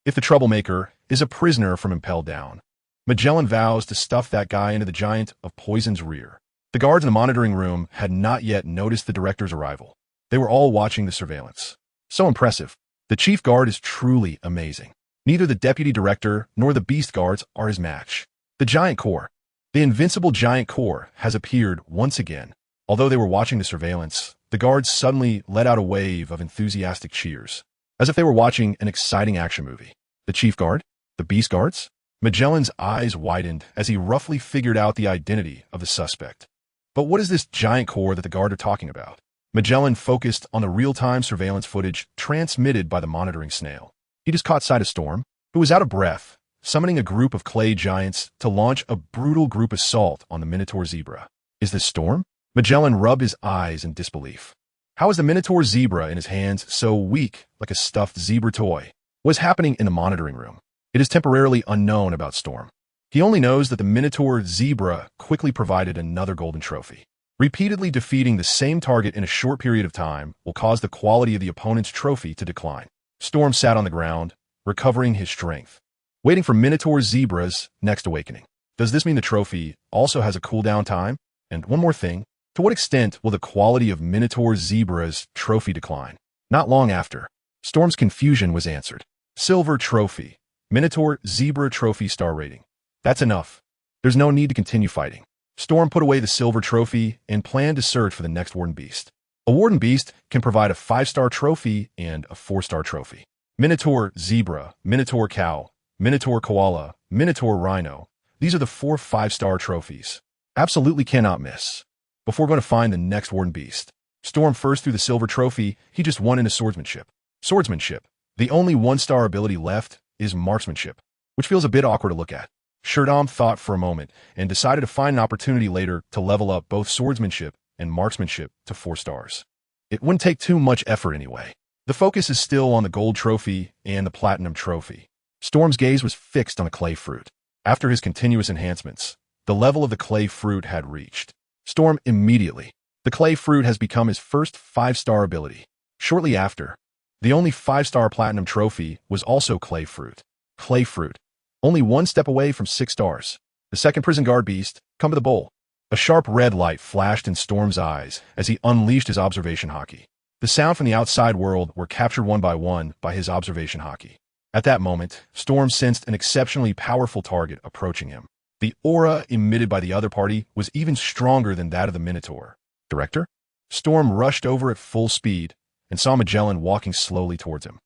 If the troublemaker is a prisoner from Impel down, Magellan vows to stuff that guy into the giant of poison's rear. The guards in the monitoring room had not yet noticed the director's arrival. They were all watching the surveillance. So impressive. The chief guard is truly amazing. Neither the deputy director nor the beast guards are his match. The giant core, the invincible giant core, has appeared once again. Although they were watching the surveillance, the guards suddenly let out a wave of enthusiastic cheers, as if they were watching an exciting action movie. The chief guard? The beast guards? Magellan's eyes widened as he roughly figured out the identity of the suspect. But what is this giant core that the guard are talking about? Magellan focused on the real-time surveillance footage transmitted by the monitoring snail. He just caught sight of Storm, who was out of breath, summoning a group of clay giants to launch a brutal group assault on the Minotaur Zebra. Is this Storm? Magellan rubbed his eyes in disbelief. How is the Minotaur Zebra in his hands so weak, like a stuffed zebra toy? What is happening in the monitoring room? It is temporarily unknown about Storm. He only knows that the Minotaur Zebra quickly provided another golden trophy. Repeatedly defeating the same target in a short period of time will cause the quality of the opponent's trophy to decline. Storm sat on the ground, recovering his strength, waiting for Minotaur Zebra's next awakening. Does this mean the trophy also has a cooldown time? And one more thing, to what extent will the quality of Minotaur Zebra's trophy decline? Not long after, Storm's confusion was answered. Silver trophy. Minotaur Zebra trophy star rating. That's enough. There's no need to continue fighting. Storm put away the silver trophy and planned to search for the next Warden Beast. A Warden Beast can provide a 5-star trophy and a 4-star trophy. Minotaur Zebra, Minotaur Cow, Minotaur Koala, Minotaur Rhino. These are the 4 5-star trophies. Absolutely cannot miss. Before going to find the next Warden Beast, Storm first threw the silver trophy he just won in his swordsmanship. Swordsmanship. The only 1-star ability left is marksmanship, which feels a bit awkward to look at. Shiru thought for a moment and decided to find an opportunity later to level up both swordsmanship and marksmanship to 4 stars. It wouldn't take too much effort anyway. The focus is still on the gold trophy and the platinum trophy. Storm's gaze was fixed on the clay fruit. After his continuous enhancements, the level of the clay fruit had reached. Storm immediately. The clay fruit has become his first 5-star ability. Shortly after, the only 5-star platinum trophy was also clay fruit. Clay fruit. Only 1 step away from 6 stars. The second prison guard beast, come to the bowl. A sharp red light flashed in Storm's eyes as he unleashed his observation hockey. The sound from the outside world were captured one by his observation hockey. At that moment, Storm sensed an exceptionally powerful target approaching him. The aura emitted by the other party was even stronger than that of the Minotaur. Director? Storm rushed over at full speed and saw Magellan walking slowly towards him.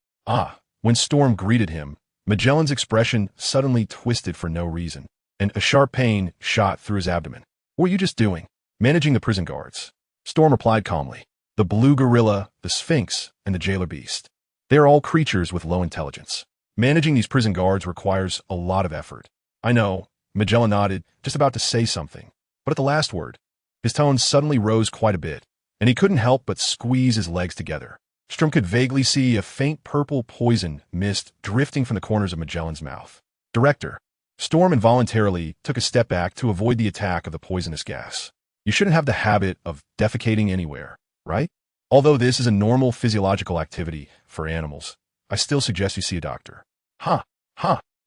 When Storm greeted him, Magellan's expression suddenly twisted for no reason, and a sharp pain shot through his abdomen. What were you just doing? Managing the prison guards. Storm replied calmly. The blue gorilla, the Sphinx, and the jailer beast. They are all creatures with low intelligence. Managing these prison guards requires a lot of effort. I know, Magellan nodded, just about to say something. But at the last word, his tone suddenly rose quite a bit, and he couldn't help but squeeze his legs together. Storm could vaguely see a faint purple poison mist drifting from the corners of Magellan's mouth. Director. Storm involuntarily took a step back to avoid the attack of the poisonous gas. You shouldn't have the habit of defecating anywhere, right? Although this is a normal physiological activity for animals, I still suggest you see a doctor.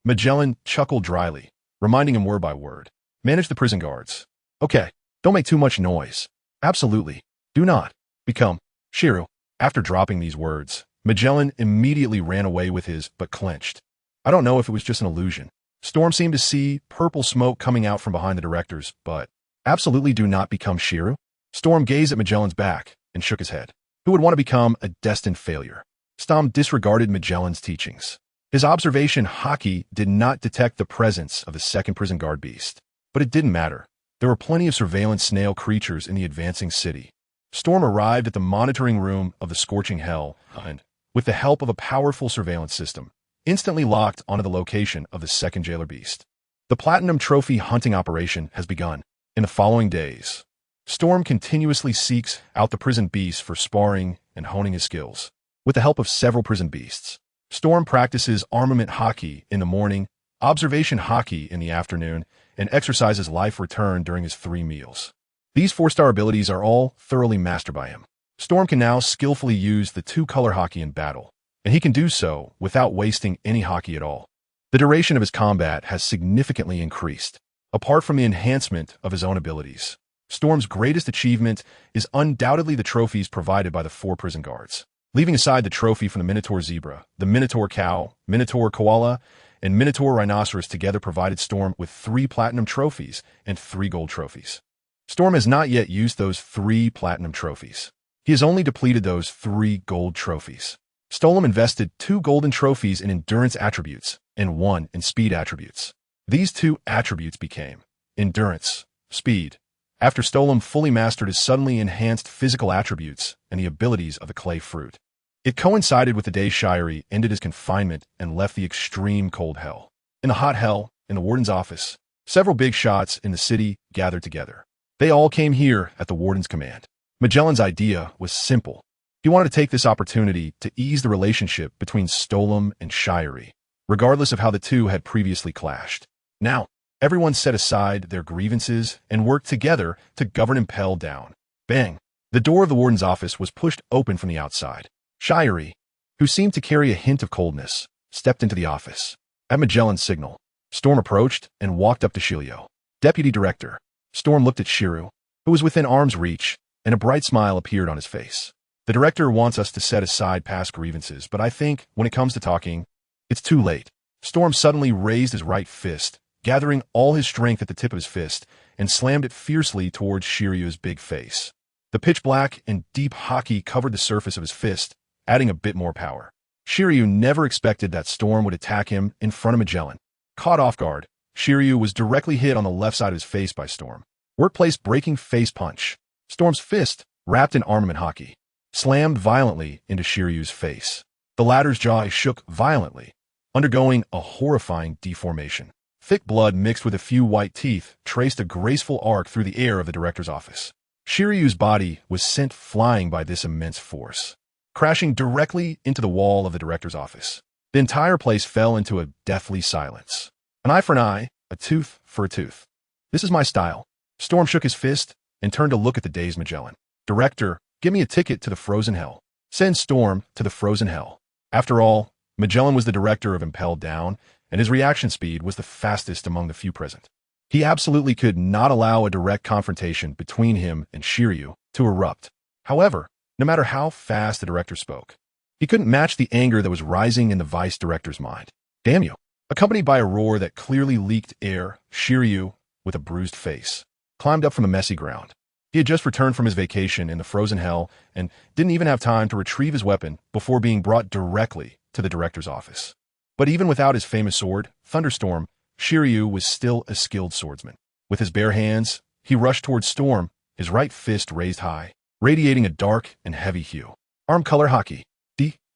Magellan chuckled dryly, reminding him word by word. Manage the prison guards. Okay, don't make too much noise. Absolutely. Do not become Shiru. After dropping these words, Magellan immediately ran away with his but clenched. I don't know if it was just an illusion. Storm seemed to see purple smoke coming out from behind the directors, but absolutely do not become Shiru. Storm gazed at Magellan's back and shook his head. Who would want to become a destined failure? Storm disregarded Magellan's teachings. His observation hockey did not detect the presence of the second prison guard beast. But it didn't matter. There were plenty of surveillance snail creatures in the advancing city. Storm arrived at the monitoring room of the scorching hell and, with the help of a powerful surveillance system, instantly locked onto the location of the second jailer beast. The Platinum Trophy hunting operation has begun. In the following days, Storm continuously seeks out the prison beasts for sparring and honing his skills. With the help of several prison beasts, Storm practices armament hockey in the morning, observation hockey in the afternoon, and exercises life return during his 3 meals. These 4-star abilities are all thoroughly mastered by him. Storm can now skillfully use the 2-color hockey in battle, and he can do so without wasting any hockey at all. The duration of his combat has significantly increased. Apart from the enhancement of his own abilities, Storm's greatest achievement is undoubtedly the trophies provided by the 4 prison guards. Leaving aside the trophy from the Minotaur Zebra, the Minotaur Cow, Minotaur Koala, and Minotaur Rhinoceros together provided Storm with 3 platinum trophies and 3 gold trophies. Storm has not yet used those 3 platinum trophies. He has only depleted those 3 gold trophies. Storm invested 2 golden trophies in endurance attributes and 1 in speed attributes. These 2 attributes became endurance, speed, after Storm fully mastered his suddenly enhanced physical attributes and the abilities of the clay fruit. It coincided with the day Shiru ended his confinement and left the extreme cold hell. In the hot hell, in the warden's office, several big shots in the city gathered together. They all came here at the warden's command. Magellan's idea was simple. He wanted to take this opportunity to ease the relationship between Storm and Shiru, regardless of how the two had previously clashed. Now, Everyone set aside their grievances and worked together to govern Impel down. Bang! The door of the warden's office was pushed open from the outside. Shiru, who seemed to carry a hint of coldness, stepped into the office. At Magellan's signal, Storm approached and walked up to Shiru. Deputy Director. Storm looked at Shiru, who was within arm's reach, and a bright smile appeared on his face. The director wants us to set aside past grievances, but I think, when it comes to talking, it's too late. Storm suddenly raised his right fist, gathering all his strength at the tip of his fist, and slammed it fiercely towards Shiryu's big face. The pitch black and deep haki covered the surface of his fist, adding a bit more power. Shiryu never expected that Storm would attack him in front of Magellan. Caught off guard, Shiryu was directly hit on the left side of his face by Storm. Workplace breaking face punch. Storm's fist, wrapped in armament haki, slammed violently into Shiryu's face. The latter's jaw shook violently, undergoing a horrifying deformation. Thick blood mixed with a few white teeth traced a graceful arc through the air of the director's office. Shiryu's body was sent flying by this immense force, crashing directly into the wall of the director's office. The entire place fell into a deathly silence. An eye for an eye, a tooth for a tooth. This is my style. Storm shook his fist and turned to look at the dazed Magellan. Director, give me a ticket to the frozen hell. Send Storm to the frozen hell. After all, Magellan was the director of Impel down, and his reaction speed was the fastest among the few present. He absolutely could not allow a direct confrontation between him and Shiryu to erupt. However, no matter how fast the director spoke, he couldn't match the anger that was rising in the vice director's mind. Damn you! Accompanied by a roar that clearly leaked air, Shiryu, with a bruised face, climbed up from the messy ground. He had just returned from his vacation in the frozen hell and didn't even have time to retrieve his weapon before being brought directly to the director's office. But even without his famous sword, Thunderstorm, Shiryu was still a skilled swordsman. With his bare hands, he rushed towards Storm, his right fist raised high, radiating a dark and heavy hue. Arm color haki.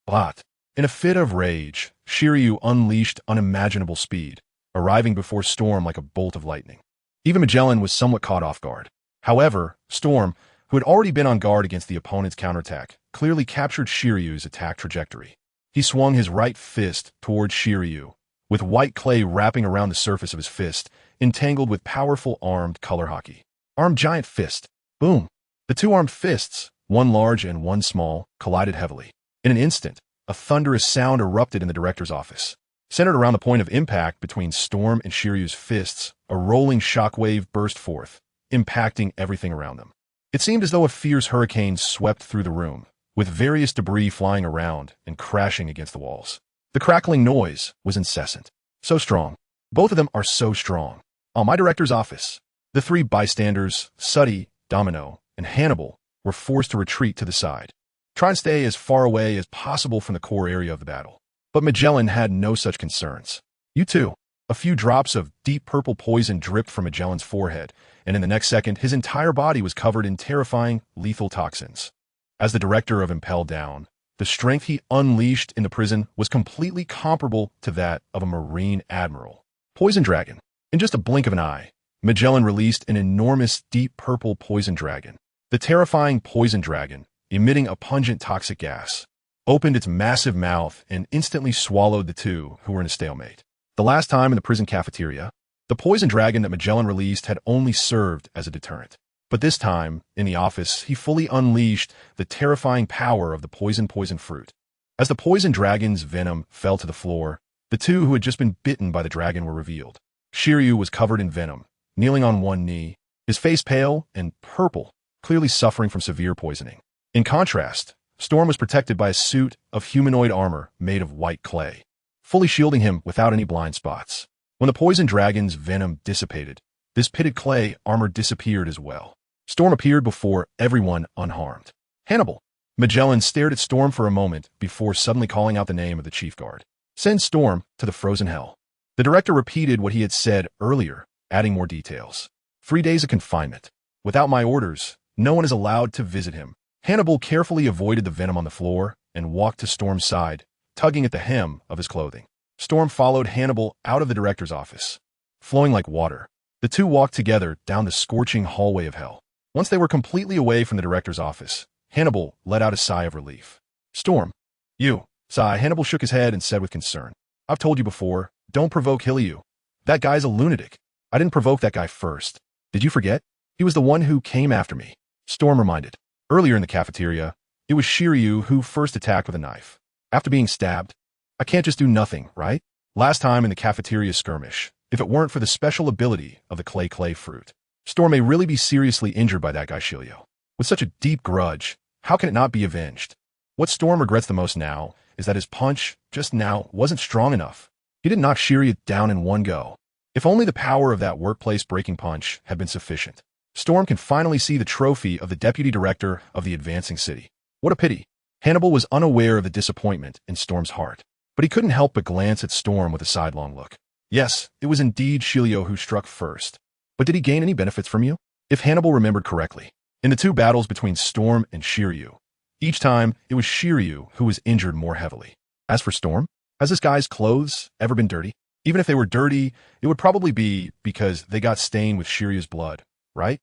Blot. In a fit of rage, Shiryu unleashed unimaginable speed, arriving before Storm like a bolt of lightning. Even Magellan was somewhat caught off guard. However, Storm, who had already been on guard against the opponent's counterattack, clearly captured Shiryu's attack trajectory. He swung his right fist towards Shiryu, with white clay wrapping around the surface of his fist, entangled with powerful armed color haki. Armed giant fist. Boom! The two armed fists, one large and one small, collided heavily. In an instant, a thunderous sound erupted in the director's office. Centered around the point of impact between Storm and Shiryu's fists, a rolling shockwave burst forth, impacting everything around them. It seemed as though a fierce hurricane swept through the room, with various debris flying around and crashing against the walls. The crackling noise was incessant. So strong. Both of them are so strong. My director's office. The three bystanders, Suddy, Domino, and Hannibal, were forced to retreat to the side, try and stay as far away as possible from the core area of the battle. But Magellan had no such concerns. You too. A few drops of deep purple poison dripped from Magellan's forehead, and in the next second, his entire body was covered in terrifying, lethal toxins. As the director of Impel down, the strength he unleashed in the prison was completely comparable to that of a Marine admiral. Poison Dragon. In just a blink of an eye, Magellan released an enormous deep purple poison dragon. The terrifying poison dragon, emitting a pungent toxic gas, opened its massive mouth and instantly swallowed the two who were in a stalemate. The last time in the prison cafeteria, the poison dragon that Magellan released had only served as a deterrent. But this time, in the office, he fully unleashed the terrifying power of the poison fruit. As the poison dragon's venom fell to the floor, the two who had just been bitten by the dragon were revealed. Shiryu was covered in venom, kneeling on one knee, his face pale and purple, clearly suffering from severe poisoning. In contrast, Storm was protected by a suit of humanoid armor made of white clay, fully shielding him without any blind spots. When the poison dragon's venom dissipated, this pitted clay armor disappeared as well. Storm appeared before everyone unharmed. Hannibal. Magellan stared at Storm for a moment before suddenly calling out the name of the chief guard. Send Storm to the frozen hell. The director repeated what he had said earlier, adding more details. 3 days of confinement. Without my orders, no one is allowed to visit him. Hannibal carefully avoided the venom on the floor and walked to Storm's side, tugging at the hem of his clothing. Storm followed Hannibal out of the director's office. Flowing like water, the two walked together down the scorching hallway of hell. Once they were completely away from the director's office, Hannibal let out a sigh of relief. Storm. You. Sigh. Hannibal shook his head and said with concern. I've told you before, don't provoke Hilliu. That guy's a lunatic. I didn't provoke that guy first. Did you forget? He was the one who came after me. Storm reminded. Earlier in the cafeteria, it was Shiru who first attacked with a knife. After being stabbed, I can't just do nothing, right? Last time in the cafeteria skirmish, if it weren't for the special ability of the clay fruit, Storm may really be seriously injured by that guy Shiru. With such a deep grudge, how can it not be avenged? What Storm regrets the most now is that his punch, just now, wasn't strong enough. He didn't knock Shiru down in one go. If only the power of that workplace breaking punch had been sufficient. Storm can finally see the trophy of the deputy director of the advancing city. What a pity. Hannibal was unaware of the disappointment in Storm's heart, but he couldn't help but glance at Storm with a sidelong look. Yes, it was indeed Shiru who struck first. But did he gain any benefits from you? If Hannibal remembered correctly, in the two battles between Storm and Shiru, each time it was Shiru who was injured more heavily. As for Storm, has this guy's clothes ever been dirty? Even if they were dirty, it would probably be because they got stained with Shiryu's blood, right?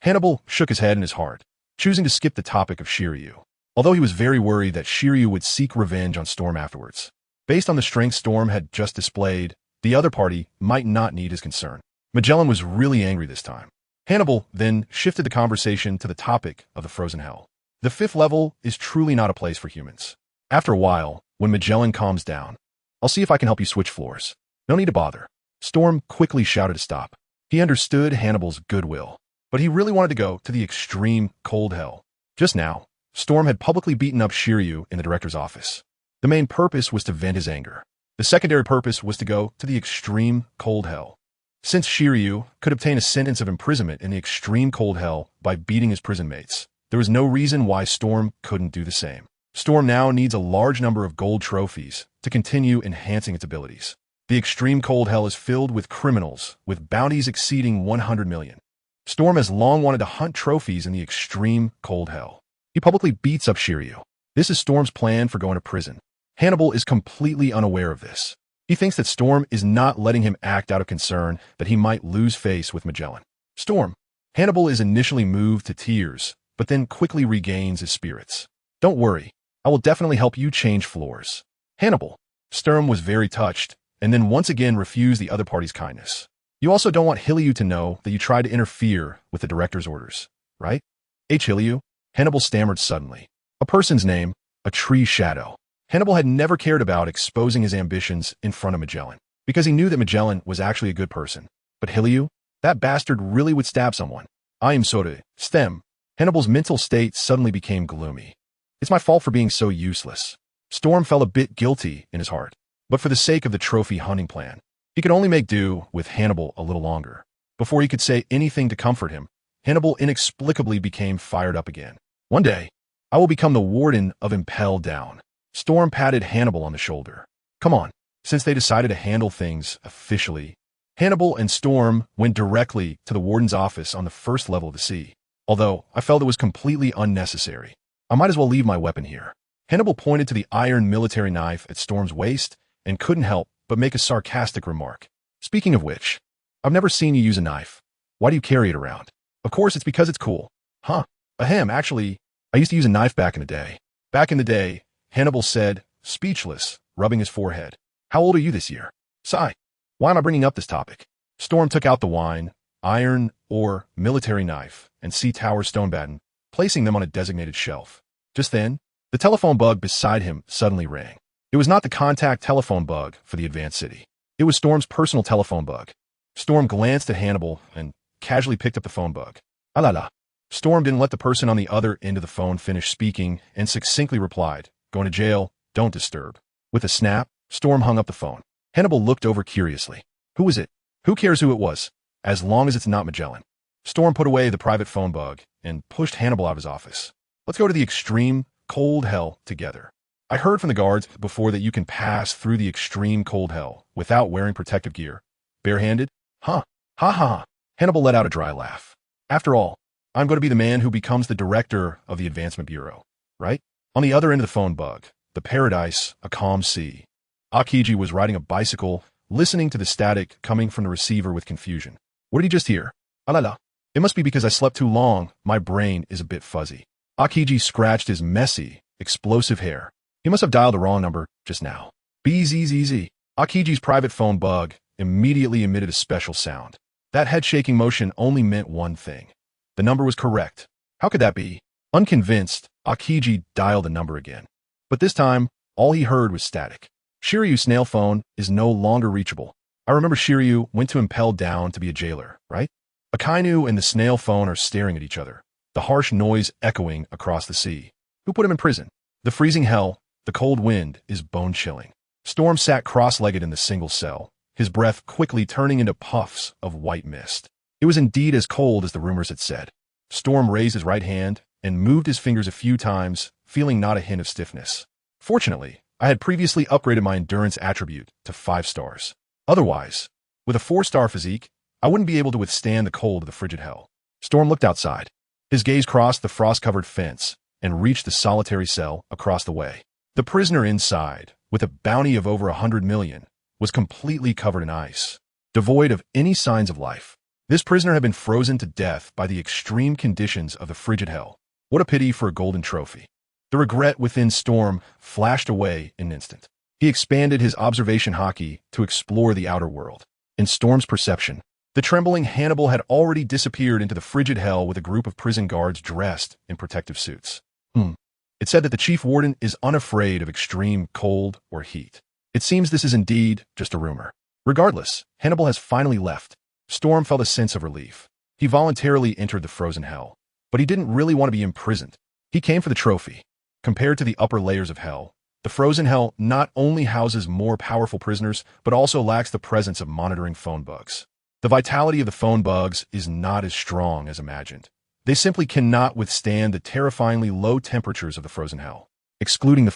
Hannibal shook his head in his heart, choosing to skip the topic of Shiru, although he was very worried that Shiru would seek revenge on Storm afterwards. Based on the strength Storm had just displayed, the other party might not need his concern. Magellan was really angry this time. Hannibal then shifted the conversation to the topic of the frozen hell. The 5th level is truly not a place for humans. After a while, when Magellan calms down, I'll see if I can help you switch floors. No need to bother. Storm quickly shouted to stop. He understood Hannibal's goodwill, but he really wanted to go to the extreme cold hell. Just now, Storm had publicly beaten up Shiru in the director's office. The main purpose was to vent his anger. The secondary purpose was to go to the extreme cold hell. Since Shiru could obtain a sentence of imprisonment in the extreme cold hell by beating his prison mates, there was no reason why Storm couldn't do the same. Storm now needs a large number of gold trophies to continue enhancing its abilities. The extreme cold hell is filled with criminals, with bounties exceeding 100 million. Storm has long wanted to hunt trophies in the extreme cold hell. He publicly beats up Shiru. This is Storm's plan for going to prison. Hannibal is completely unaware of this. He thinks that Storm is not letting him act out of concern that he might lose face with Magellan. Storm. Hannibal is initially moved to tears, but then quickly regains his spirits. Don't worry. I will definitely help you change floors. Hannibal. Sturm was very touched, and then once again refused the other party's kindness. You also don't want Hilliu to know that you tried to interfere with the director's orders, right? Hilliu? Hannibal stammered suddenly. A person's name, a tree shadow. Hannibal had never cared about exposing his ambitions in front of Magellan, because he knew that Magellan was actually a good person. But Hilliu? That bastard really would stab someone. I am sorry. Stem. Hannibal's mental state suddenly became gloomy. It's my fault for being so useless. Storm felt a bit guilty in his heart. But for the sake of the trophy hunting plan, he could only make do with Hannibal a little longer. Before he could say anything to comfort him, Hannibal inexplicably became fired up again. One day, I will become the Warden of Impel down. Storm patted Hannibal on the shoulder. Come on. Since they decided to handle things officially, Hannibal and Storm went directly to the Warden's office on the 1st level of the sea. Although I felt it was completely unnecessary. I might as well leave my weapon here. Hannibal pointed to the iron military knife at Storm's waist and couldn't help but make a sarcastic remark. Speaking of which, I've never seen you use a knife. Why do you carry it around? Of course, it's because it's cool. Huh. Ahem, actually, I used to use a knife back in the day. Back in the day, Hannibal said, speechless, rubbing his forehead. How old are you this year? Sigh. Why am I bringing up this topic? Storm took out the wine, iron, or military knife, and sea tower stone baton, placing them on a designated shelf. Just then, the telephone bug beside him suddenly rang. It was not the contact telephone bug for the advanced city. It was Storm's personal telephone bug. Storm glanced at Hannibal and casually picked up the phone bug. Alala. Storm didn't let the person on the other end of the phone finish speaking and succinctly replied, going to jail, don't disturb. With a snap, Storm hung up the phone. Hannibal looked over curiously. Who was it? Who cares who it was, as long as it's not Magellan? Storm put away the private phone bug and pushed Hannibal out of his office. Let's go to the extreme cold hell together. I heard from the guards before that you can pass through the extreme cold hell without wearing protective gear. Barehanded? Huh. Ha ha. Hannibal let out a dry laugh. After all, I'm going to be the man who becomes the director of the Advancement Bureau, right? On the other end of the phone bug, the paradise, a calm sea. Akiji was riding a bicycle, listening to the static coming from the receiver with confusion. What did he just hear? Alala. It must be because I slept too long. My brain is a bit fuzzy. Akiji scratched his messy, explosive hair. He must have dialed the wrong number just now. BZZZ. Akiji's private phone bug immediately emitted a special sound. That head-shaking motion only meant one thing. The number was correct. How could that be? Unconvinced, Akiji dialed the number again. But this time, all he heard was static. Shiryu's snail phone is no longer reachable. I remember Shiryu went to Impel down to be a jailer, right? Akainu and the snail phone are staring at each other, the harsh noise echoing across the sea. Who put him in prison? The freezing hell, the cold wind, is bone-chilling. Storm sat cross-legged in the single cell, his breath quickly turning into puffs of white mist. It was indeed as cold as the rumors had said. Storm raised his right hand and moved his fingers a few times, feeling not a hint of stiffness. Fortunately, I had previously upgraded my endurance attribute to 5 stars. Otherwise, with a 4-star physique, I wouldn't be able to withstand the cold of the frigid hell. Storm looked outside. His gaze crossed the frost-covered fence and reached the solitary cell across the way. The prisoner inside, with a bounty of over 100 million, was completely covered in ice, devoid of any signs of life. This prisoner had been frozen to death by the extreme conditions of the frigid hell. What a pity for a golden trophy. The regret within Storm flashed away in an instant. He expanded his observation hockey to explore the outer world. In Storm's perception, the trembling Hannibal had already disappeared into the frigid hell with a group of prison guards dressed in protective suits. It said that the chief warden is unafraid of extreme cold or heat. It seems this is indeed just a rumor. Regardless, Hannibal has finally left. Storm felt a sense of relief. He voluntarily entered the frozen hell, but he didn't really want to be imprisoned. He came for the trophy. Compared to the upper layers of hell, the frozen hell not only houses more powerful prisoners, but also lacks the presence of monitoring phone bugs. The vitality of the phone bugs is not as strong as imagined. They simply cannot withstand the terrifyingly low temperatures of the frozen hell. Excluding the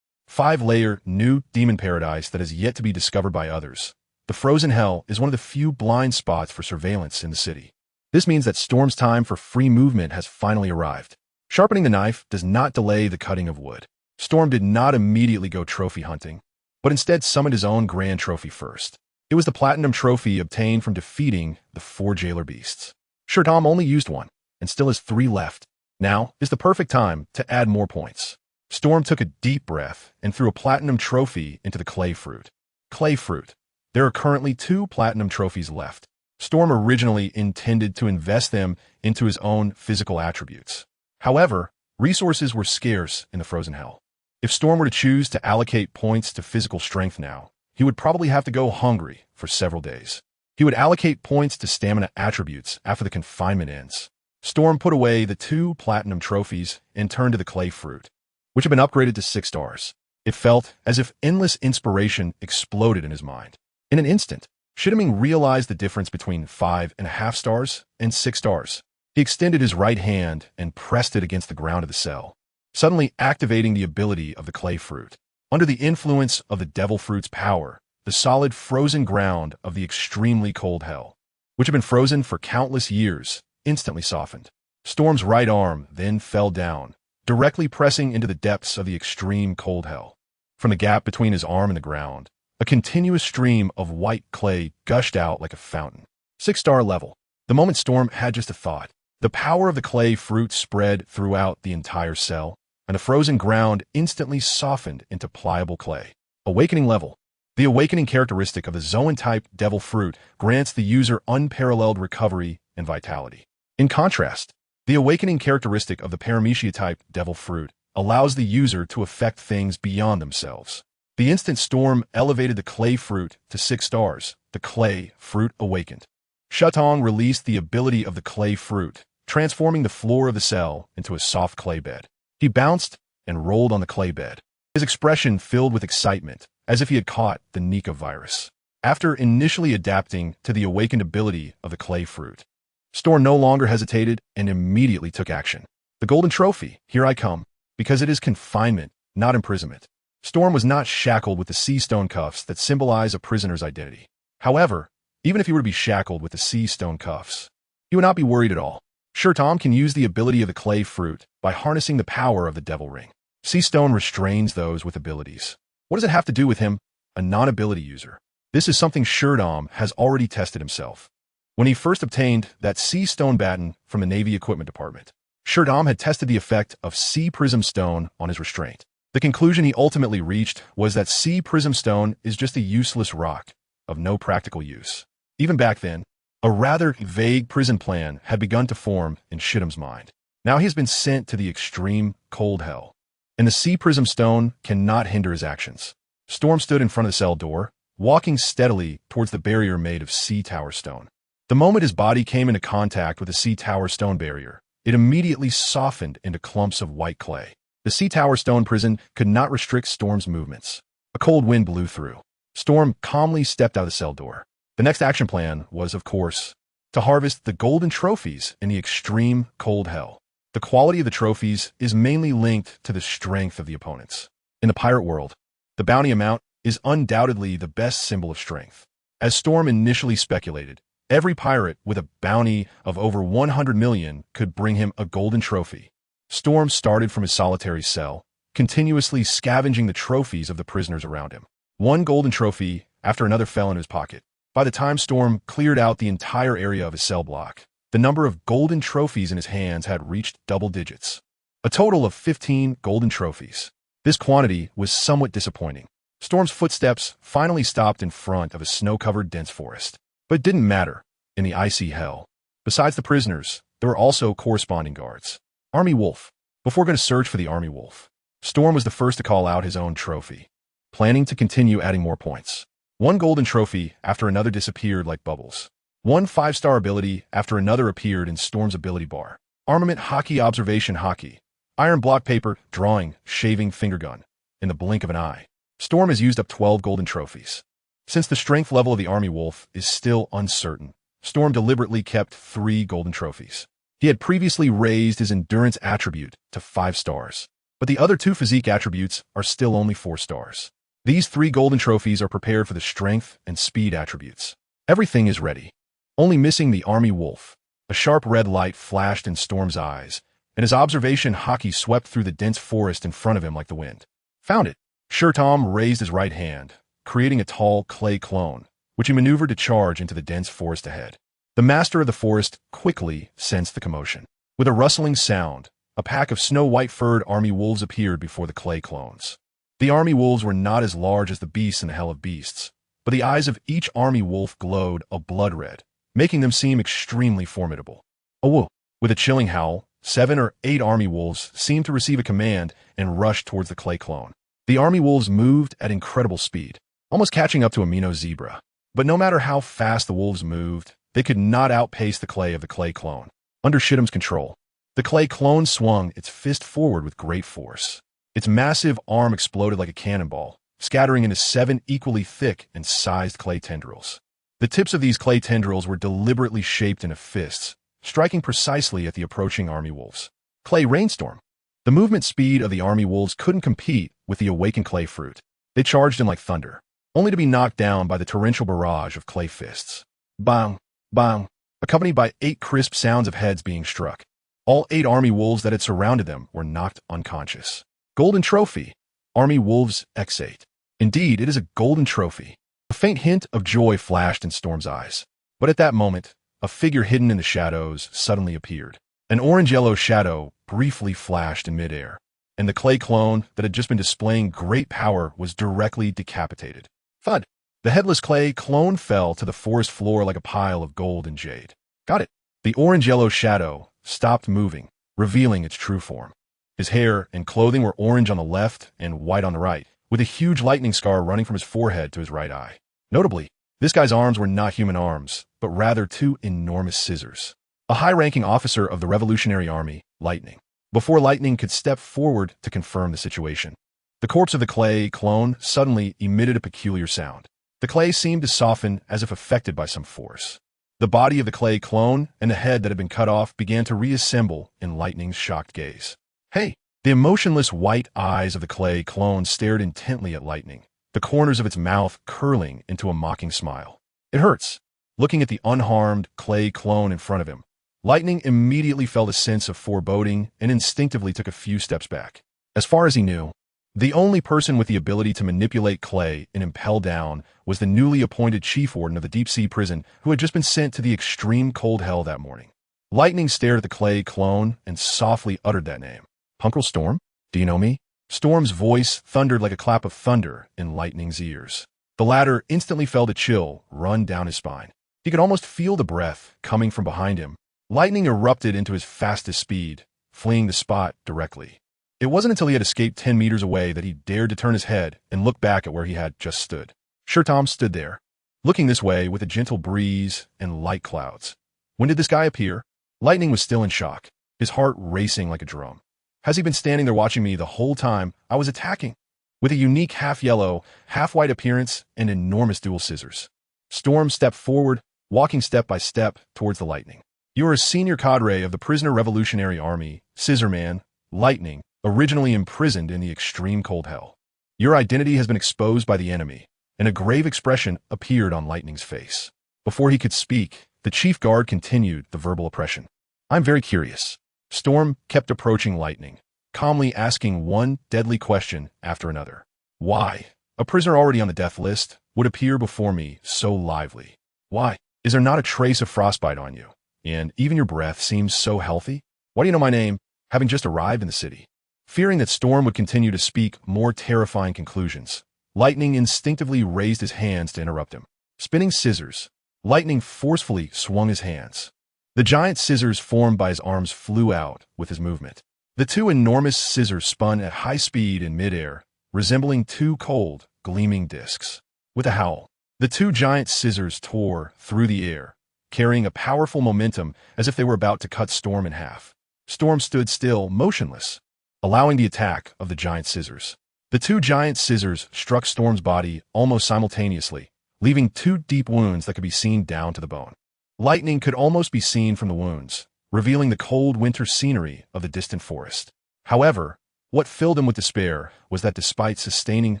5-layer new demon paradise that is yet to be discovered by others, the frozen hell is one of the few blind spots for surveillance in the city. This means that Storm's time for free movement has finally arrived. Sharpening the knife does not delay the cutting of wood. Storm did not immediately go trophy hunting, but instead summoned his own grand trophy first. It was the platinum trophy obtained from defeating the 4 jailer beasts. Shiru only used 1, and still has 3 left. Now is the perfect time to add more points. Storm took a deep breath and threw a platinum trophy into the clay fruit. Clay fruit. There are currently 2 platinum trophies left. Storm originally intended to invest them into his own physical attributes. However, resources were scarce in the frozen hell. If Storm were to choose to allocate points to physical strength now, he would probably have to go hungry for several days. He would allocate points to stamina attributes after the confinement ends. Storm put away the 2 platinum trophies and turned to the clay fruit, which had been upgraded to 6 stars. It felt as if endless inspiration exploded in his mind. In an instant, Shiru realized the difference between 5.5 stars and 6 stars. He extended his right hand and pressed it against the ground of the cell, suddenly activating the ability of the clay fruit. Under the influence of the devil fruit's power, the solid frozen ground of the extremely cold hell, which had been frozen for countless years, instantly softened. Storm's right arm then fell down, directly pressing into the depths of the extreme cold hell. From the gap between his arm and the ground, a continuous stream of white clay gushed out like a fountain. 6-star level. The moment Storm had just a thought, the power of the clay fruit spread throughout the entire cell, and the frozen ground instantly softened into pliable clay. Awakening level. The awakening characteristic of the Zoan-type devil fruit grants the user unparalleled recovery and vitality. In contrast, the awakening characteristic of the Paramecia-type devil fruit allows the user to affect things beyond themselves. The instant Storm elevated the clay fruit to 6 stars, the clay fruit awakened. Shiru released the ability of the clay fruit, transforming the floor of the cell into a soft clay bed. He bounced and rolled on the clay bed, his expression filled with excitement, as if he had caught the Nika virus. After initially adapting to the awakened ability of the clay fruit, Storm no longer hesitated and immediately took action. The golden trophy, here I come, because it is confinement, not imprisonment. Storm was not shackled with the sea stone cuffs that symbolize a prisoner's identity. However, even if he were to be shackled with the sea stone cuffs, he would not be worried at all. Shiru can use the ability of the clay fruit by harnessing the power of the devil ring. Sea stone restrains those with abilities. What does it have to do with him, a non-ability user? This is something Shiru has already tested himself. When he first obtained that sea stone baton from the Navy Equipment Department, Shiru had tested the effect of sea prism stone on his restraint. The conclusion he ultimately reached was that sea prism stone is just a useless rock, of no practical use. Even back then, A rather vague prison plan had begun to form in Shittum's mind. Now he has been sent to the extreme cold hell, and the sea prism stone cannot hinder his actions. Storm stood in front of the cell door, walking steadily towards the barrier made of sea tower stone. The moment his body came into contact with the sea tower stone barrier, it immediately softened into clumps of white clay. The sea tower stone prison could not restrict Storm's movements. A cold wind blew through. Storm calmly stepped out of the cell door. The next action plan was, of course, to harvest the golden trophies in the extreme cold hell. The quality of the trophies is mainly linked to the strength of the opponents. In the pirate world, the bounty amount is undoubtedly the best symbol of strength. As Storm initially speculated, every pirate with a bounty of over 100 million could bring him a golden trophy. Storm started from his solitary cell, continuously scavenging the trophies of the prisoners around him. One golden trophy after another fell into his pocket. By the time Storm cleared out the entire area of his cell block, the number of golden trophies in his hands had reached double digits. A total of 15 golden trophies. This quantity was somewhat disappointing. Storm's footsteps finally stopped in front of a snow-covered dense forest. But it didn't matter in the icy hell. Besides the prisoners, there were also corresponding guards. Army Wolf. Before going to search for the Army Wolf, Storm was the first to call out his own trophy, planning to continue adding more points. One golden trophy after another disappeared like bubbles. One 5-star ability after another appeared in Storm's ability bar. Armament hockey, observation hockey, iron block paper, drawing, shaving, finger gun. In the blink of an eye, Storm has used up 12 golden trophies. Since the strength level of the Army Wolf is still uncertain, Storm deliberately kept 3 golden trophies. He had previously raised his endurance attribute to 5 stars, but the other 2 physique attributes are still only 4 stars. These 3 golden trophies are prepared for the strength and speed attributes. Everything is ready, only missing the Army Wolf. A sharp red light flashed in Storm's eyes, and his observation hockey swept through the dense forest in front of him like the wind. Found it. Sure Tom raised his right hand, creating a tall clay clone, which he maneuvered to charge into the dense forest ahead. The master of the forest quickly sensed the commotion. With a rustling sound, a pack of snow-white furred army wolves appeared before the clay clones. The army wolves were not as large as the beasts in the Hell of Beasts, but the eyes of each army wolf glowed a blood red, making them seem extremely formidable. Oh, whoa. With a chilling howl, 7 or 8 army wolves seemed to receive a command and rushed towards the clay clone. The army wolves moved at incredible speed, almost catching up to a Mino zebra. But no matter how fast the wolves moved, they could not outpace the clay of the clay clone. Under Shittum's control, the clay clone swung its fist forward with great force. Its massive arm exploded like a cannonball, scattering into 7 equally thick and sized clay tendrils. The tips of these clay tendrils were deliberately shaped into fists, striking precisely at the approaching army wolves. Clay rainstorm. The movement speed of the army wolves couldn't compete with the awakened clay fruit. They charged in like thunder, only to be knocked down by the torrential barrage of clay fists. Bang, bang, accompanied by 8 crisp sounds of heads being struck. All 8 army wolves that had surrounded them were knocked unconscious. Golden trophy. Army Wolves X8. Indeed, it is a golden trophy. A faint hint of joy flashed in Storm's eyes. But at that moment, a figure hidden in the shadows suddenly appeared. An orange-yellow shadow briefly flashed in midair, and the clay clone that had just been displaying great power was directly decapitated. Thud! The headless clay clone fell to the forest floor like a pile of gold and jade. Got it. The orange-yellow shadow stopped moving, revealing its true form. His hair and clothing were orange on the left and white on the right, with a huge lightning scar running from his forehead to his right eye. Notably, this guy's arms were not human arms, but rather 2 enormous scissors. A high-ranking officer of the Revolutionary Army, Lightning. Before Lightning could step forward to confirm the situation, the corpse of the clay clone suddenly emitted a peculiar sound. The clay seemed to soften as if affected by some force. The body of the clay clone and the head that had been cut off began to reassemble in Lightning's shocked gaze. Hey! The emotionless white eyes of the clay clone stared intently at Lightning, the corners of its mouth curling into a mocking smile. It hurts. Looking at the unharmed clay clone in front of him, Lightning immediately felt a sense of foreboding and instinctively took a few steps back. As far as he knew, the only person with the ability to manipulate clay and impel down was the newly appointed chief warden of the deep-sea prison who had just been sent to the extreme cold hell that morning. Lightning stared at the clay clone and softly uttered that name. Punkle Storm? Do you know me? Storm's voice thundered like a clap of thunder in Lightning's ears. The latter instantly felt a chill run down his spine. He could almost feel the breath coming from behind him. Lightning erupted into his fastest speed, fleeing the spot directly. It wasn't until he had escaped 10 meters away that he dared to turn his head and look back at where he had just stood. Sure, Tom stood there, looking this way with a gentle breeze and light clouds. When did this guy appear? Lightning was still in shock, his heart racing like a drum. Has he been standing there watching me the whole time I was attacking? With a unique half-yellow, half-white appearance and enormous dual scissors. Storm stepped forward, walking step by step towards the Lightning. You are a senior cadre of the Prisoner Revolutionary Army, Scissorman, Lightning, originally imprisoned in the extreme cold hell. Your identity has been exposed by the enemy, and a grave expression appeared on Lightning's face. Before he could speak, the chief guard continued the verbal oppression. I'm very curious. Storm kept approaching Lightning, calmly asking one deadly question after another. Why? A prisoner already on the death list would appear before me so lively. Why? Is there not a trace of frostbite on you? And even your breath seems so healthy? Why do you know my name, having just arrived in the city? Fearing that Storm would continue to speak more terrifying conclusions, Lightning instinctively raised his hands to interrupt him. Spinning scissors, Lightning forcefully swung his hands. The giant scissors formed by his arms flew out with his movement. The two enormous scissors spun at high speed in midair, resembling two cold, gleaming discs. With a howl, the two giant scissors tore through the air, carrying a powerful momentum as if they were about to cut Storm in half. Storm stood still, motionless, allowing the attack of the giant scissors. The two giant scissors struck Storm's body almost simultaneously, leaving two deep wounds that could be seen down to the bone. Lightning could almost be seen from the wounds, revealing the cold winter scenery of the distant forest. However, what filled him with despair was that despite sustaining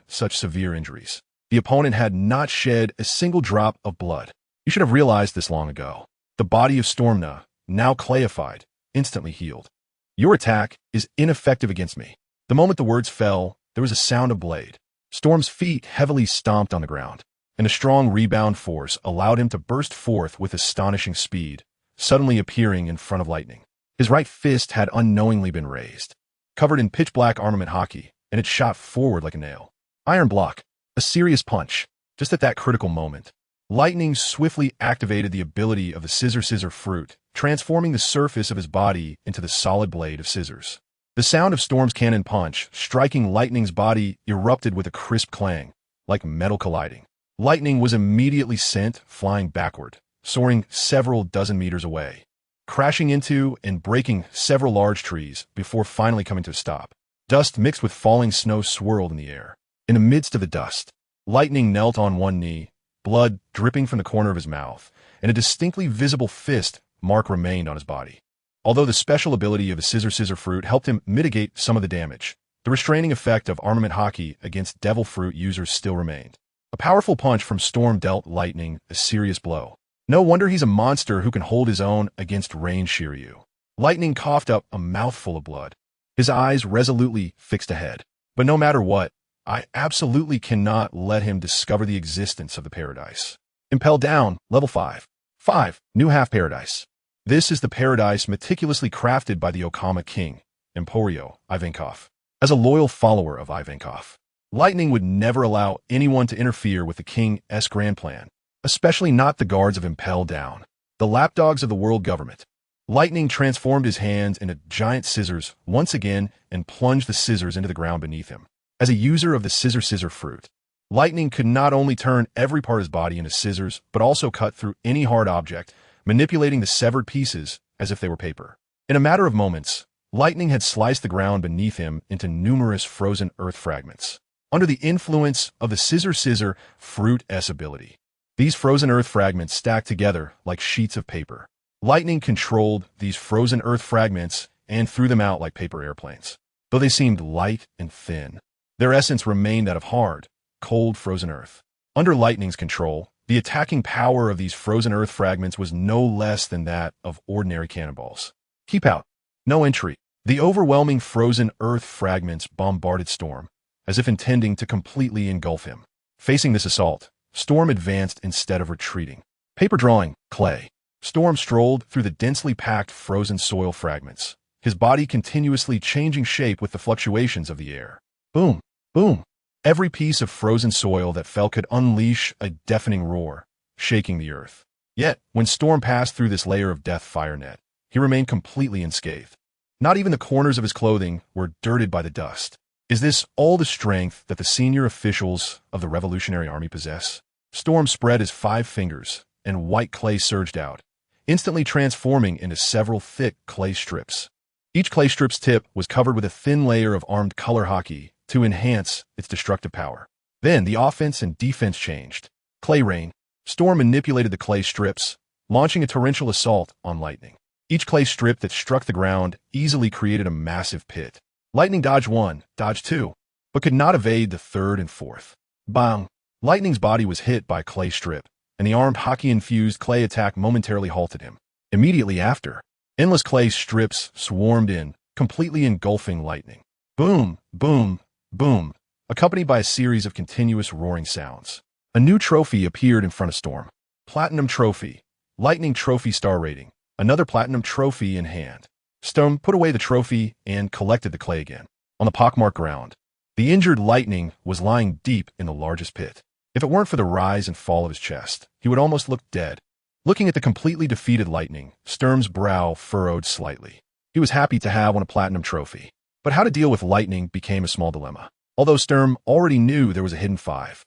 such severe injuries, the opponent had not shed a single drop of blood. You should have realized this long ago. The body of Stormna, now clayfied, instantly healed. Your attack is ineffective against me. The moment the words fell, there was a sound of blade. Storm's feet heavily stomped on the ground, and a strong rebound force allowed him to burst forth with astonishing speed, suddenly appearing in front of Lightning. His right fist had unknowingly been raised, covered in pitch-black armament hockey, and it shot forward like a nail. Iron block, a serious punch. Just at that critical moment, Lightning swiftly activated the ability of the Scissor fruit, transforming the surface of his body into the solid blade of scissors. The sound of Storm's cannon punch striking Lightning's body erupted with a crisp clang, like metal colliding. Lightning was immediately sent flying backward, soaring several dozen meters away, crashing into and breaking several large trees before finally coming to a stop. Dust mixed with falling snow swirled in the air. In the midst of the dust, Lightning knelt on one knee, blood dripping from the corner of his mouth, and a distinctly visible fist mark remained on his body. Although the special ability of the Scissor fruit helped him mitigate some of the damage, the restraining effect of armament hockey against devil fruit users still remained. A powerful punch from Storm dealt Lightning a serious blow. No wonder he's a monster who can hold his own against ranged Shiru. Lightning coughed up a mouthful of blood, his eyes resolutely fixed ahead. But no matter what, I absolutely cannot let him discover the existence of the paradise. Impel down, level 5. 5. New half paradise. This is the paradise meticulously crafted by the Okama king, Emporio Ivankov. As a loyal follower of Ivankov, Lightning would never allow anyone to interfere with the king's grand plan, especially not the guards of Impel down, the lapdogs of the world government. Lightning transformed his hands into giant scissors once again and plunged the scissors into the ground beneath him. As a user of the Scissor fruit, Lightning could not only turn every part of his body into scissors, but also cut through any hard object, manipulating the severed pieces as if they were paper. In a matter of moments, Lightning had sliced the ground beneath him into numerous frozen earth fragments. Under the influence of the Scissor fruit's ability, these frozen earth fragments stacked together like sheets of paper. Lightning controlled these frozen earth fragments and threw them out like paper airplanes. Though they seemed light and thin, their essence remained that of hard, cold frozen earth. Under Lightning's control, the attacking power of these frozen earth fragments was no less than that of ordinary cannonballs. Keep out. No entry. The overwhelming frozen earth fragments bombarded Storm, as if intending to completely engulf him. Facing this assault, Storm advanced instead of retreating. Paper drawing, clay. Storm strolled through the densely packed frozen soil fragments, his body continuously changing shape with the fluctuations of the air. Boom, boom. Every piece of frozen soil that fell could unleash a deafening roar, shaking the earth. Yet, when Storm passed through this layer of death fire net, he remained completely unscathed. Not even the corners of his clothing were dirted by the dust. Is this all the strength that the senior officials of the Revolutionary Army possess? Storm spread his 5 fingers, and white clay surged out, instantly transforming into several thick clay strips. Each clay strip's tip was covered with a thin layer of armed color hockey to enhance its destructive power. Then the offense and defense changed. Clay rain. Storm manipulated the clay strips, launching a torrential assault on Lightning. Each clay strip that struck the ground easily created a massive pit. Lightning dodged 1, dodged 2, but could not evade the 3rd and 4th. Bang! Lightning's body was hit by a clay strip, and the armed hockey-infused clay attack momentarily halted him. Immediately after, endless clay strips swarmed in, completely engulfing Lightning. Boom, boom, boom, accompanied by a series of continuous roaring sounds. A new trophy appeared in front of Storm. Platinum Trophy. Lightning Trophy Star Rating. Another Platinum Trophy in hand. Storm put away the trophy and collected the clay again. On the pockmarked ground, the injured Lightning was lying deep in the largest pit. If it weren't for the rise and fall of his chest, he would almost look dead. Looking at the completely defeated Lightning, Storm's brow furrowed slightly. He was happy to have won a Platinum Trophy, but how to deal with Lightning became a small dilemma. Although Storm already knew there was a hidden 5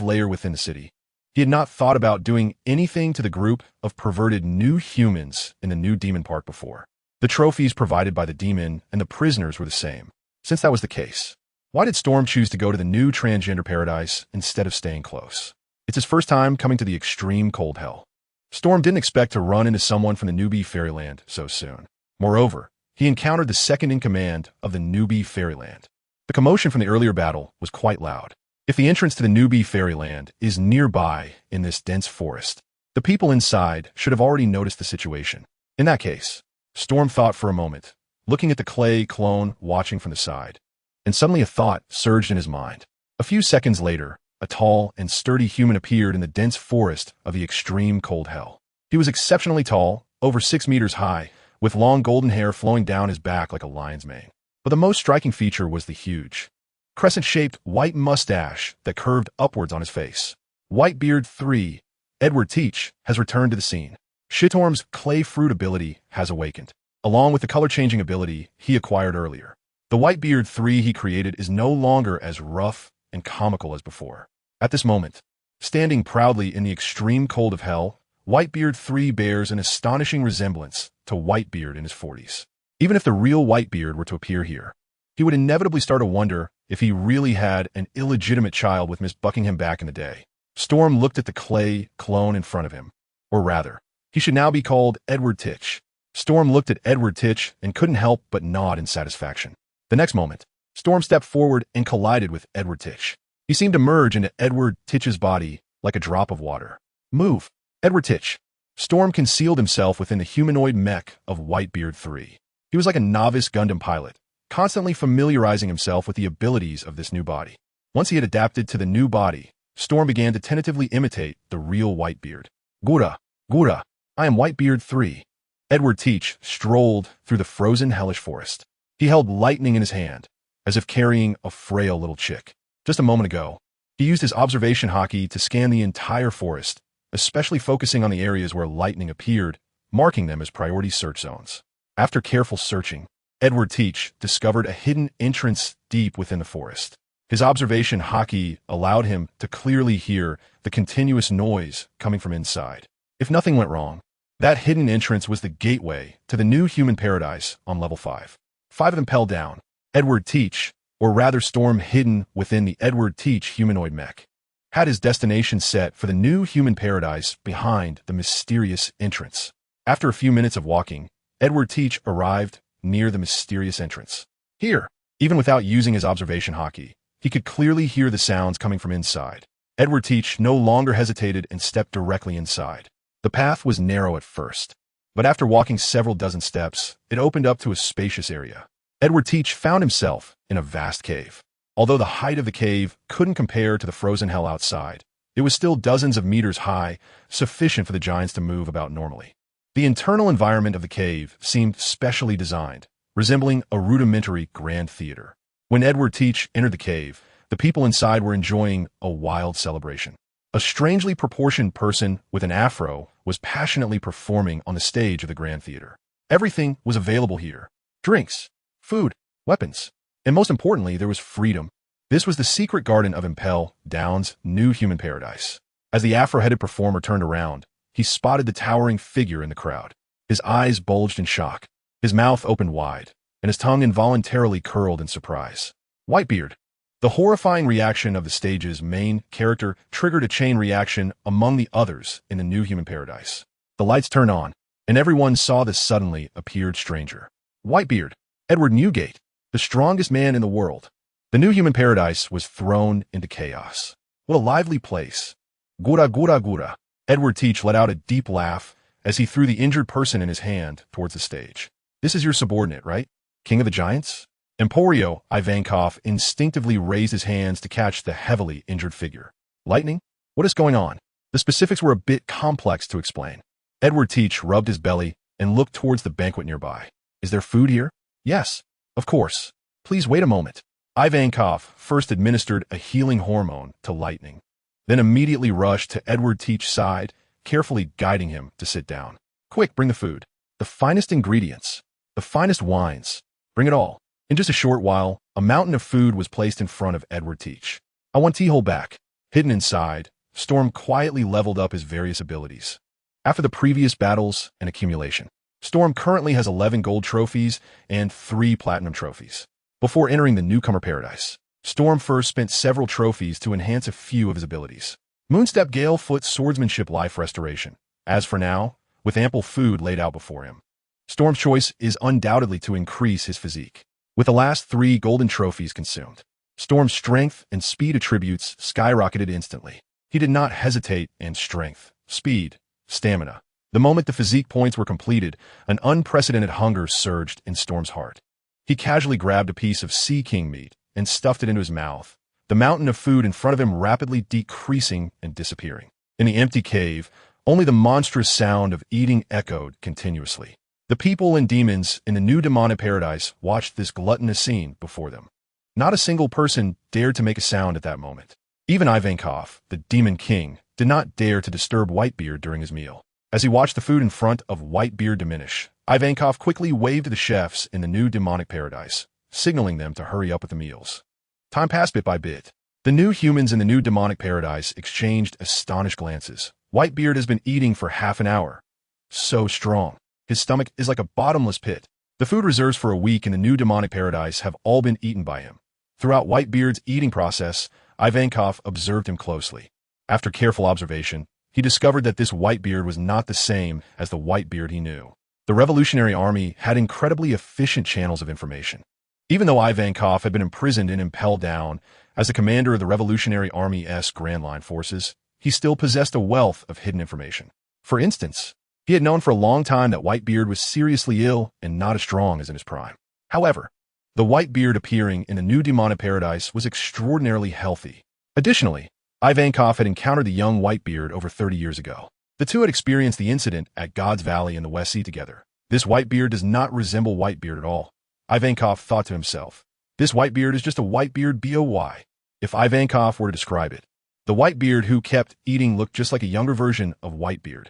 layer within the city, he had not thought about doing anything to the group of perverted new humans in the new demon park before. The trophies provided by the demon and the prisoners were the same. Since that was the case, why did Storm choose to go to the new transgender paradise instead of staying close? It's his first time coming to the extreme cold hell. Storm didn't expect to run into someone from the newbie fairyland so soon. Moreover, he encountered the second in command of the newbie fairyland. The commotion from the earlier battle was quite loud. If the entrance to the newbie fairyland is nearby in this dense forest, the people inside should have already noticed the situation. In that case, Storm thought for a moment, looking at the clay clone watching from the side, and suddenly a thought surged in his mind. A few seconds later, a tall and sturdy human appeared in the dense forest of the extreme cold hell. He was exceptionally tall, over 6 meters high, with long golden hair flowing down his back like a lion's mane. But the most striking feature was the huge, crescent-shaped white mustache that curved upwards on his face. Whitebeard 3, Edward Teach, has returned to the scene. Shitorm's clay fruit ability has awakened, along with the color-changing ability he acquired earlier. The Whitebeard 3 he created is no longer as rough and comical as before. At this moment, standing proudly in the extreme cold of hell, Whitebeard 3 bears an astonishing resemblance to Whitebeard in his 40s. Even if the real Whitebeard were to appear here, he would inevitably start to wonder if he really had an illegitimate child with Miss Buckingham back in the day. Storm looked at the clay clone in front of him. Or rather, he should now be called Edward Teach. Storm looked at Edward Teach and couldn't help but nod in satisfaction. The next moment, Storm stepped forward and collided with Edward Teach. He seemed to merge into Edward Teach's body like a drop of water. Move, Edward Teach. Storm concealed himself within the humanoid mech of Whitebeard 3. He was like a novice Gundam pilot, constantly familiarizing himself with the abilities of this new body. Once he had adapted to the new body, Storm began to tentatively imitate the real Whitebeard. Gura, Gura, I am Whitebeard 3. Edward Teach strolled through the frozen hellish forest. He held lightning in his hand, as if carrying a frail little chick. Just a moment ago, he used his observation hockey to scan the entire forest, especially focusing on the areas where lightning appeared, marking them as priority search zones. After careful searching, Edward Teach discovered a hidden entrance deep within the forest. His observation hockey allowed him to clearly hear the continuous noise coming from inside. If nothing went wrong, that hidden entrance was the gateway to the new human paradise on level 5. 5 of them Impel down. Edward Teach, or rather Storm hidden within the Edward Teach humanoid mech, had his destination set for the new human paradise behind the mysterious entrance. After a few minutes of walking, Edward Teach arrived near the mysterious entrance. Here, even without using his observation hockey, he could clearly hear the sounds coming from inside. Edward Teach no longer hesitated and stepped directly inside. The path was narrow at first, but after walking several dozen steps, it opened up to a spacious area. Edward Teach found himself in a vast cave. Although the height of the cave couldn't compare to the frozen hell outside, it was still dozens of meters high, sufficient for the giants to move about normally. The internal environment of the cave seemed specially designed, resembling a rudimentary grand theater. When Edward Teach entered the cave, the people inside were enjoying a wild celebration. A strangely proportioned person with an afro was passionately performing on the stage of the Grand Theater. Everything was available here. Drinks, food, weapons, and most importantly, there was freedom. This was the secret garden of Impel, Down's new human paradise. As the afro-headed performer turned around, he spotted the towering figure in the crowd. His eyes bulged in shock, his mouth opened wide, and his tongue involuntarily curled in surprise. Whitebeard. The horrifying reaction of the stage's main character triggered a chain reaction among the others in the new human paradise. The lights turned on, and everyone saw the suddenly appeared stranger. Whitebeard, Edward Newgate, the strongest man in the world. The new human paradise was thrown into chaos. What a lively place. Gura gura gura. Edward Teach let out a deep laugh as he threw the injured person in his hand towards the stage. This is your subordinate, right? King of the Giants? Emporio Ivankov instinctively raised his hands to catch the heavily injured figure. Lightning? What is going on? The specifics were a bit complex to explain. Edward Teach rubbed his belly and looked towards the banquet nearby. Is there food here? Yes, of course. Please wait a moment. Ivankov first administered a healing hormone to Lightning, then immediately rushed to Edward Teach's side, carefully guiding him to sit down. Quick, bring the food. The finest ingredients, the finest wines. Bring it all. In just a short while, a mountain of food was placed in front of Edward Teach. I want T-hole back. Hidden inside, Storm quietly leveled up his various abilities. After the previous battles and accumulation, Storm currently has 11 gold trophies and 3 platinum trophies. Before entering the newcomer paradise, Storm first spent several trophies to enhance a few of his abilities. Moonstep Galefoot Swordsmanship Life Restoration. As for now, with ample food laid out before him, Storm's choice is undoubtedly to increase his physique. With the last 3 golden trophies consumed, Storm's strength and speed attributes skyrocketed instantly. He did not hesitate, and strength, speed, stamina. The moment the physique points were completed, an unprecedented hunger surged in Storm's heart. He casually grabbed a piece of sea king meat and stuffed it into his mouth, the mountain of food in front of him rapidly decreasing and disappearing. In the empty cave, only the monstrous sound of eating echoed continuously. The people and demons in the new demonic paradise watched this gluttonous scene before them. Not a single person dared to make a sound at that moment. Even Ivankov, the demon king, did not dare to disturb Whitebeard during his meal. As he watched the food in front of Whitebeard diminish, Ivankov quickly waved to the chefs in the new demonic paradise, signaling them to hurry up with the meals. Time passed bit by bit. The new humans in the new demonic paradise exchanged astonished glances. Whitebeard has been eating for half an hour. So strong. His stomach is like a bottomless pit. The food reserves for a week in the new demonic paradise have all been eaten by him. Throughout Whitebeard's eating process, Ivankov observed him closely. After careful observation, he discovered that this Whitebeard was not the same as the Whitebeard he knew. The Revolutionary Army had incredibly efficient channels of information. Even though Ivankov had been imprisoned and impelled down as the commander of the Revolutionary Army's Grand Line forces, he still possessed a wealth of hidden information. For instance, he had known for a long time that Whitebeard was seriously ill and not as strong as in his prime. However, the Whitebeard appearing in the new demonic paradise was extraordinarily healthy. Additionally, Ivankov had encountered the young Whitebeard over 30 years ago. The two had experienced the incident at God's Valley in the West Sea together. This Whitebeard does not resemble Whitebeard at all. Ivankov thought to himself, this Whitebeard is just a Whitebeard boy. If Ivankov were to describe it, the Whitebeard who kept eating looked just like a younger version of Whitebeard.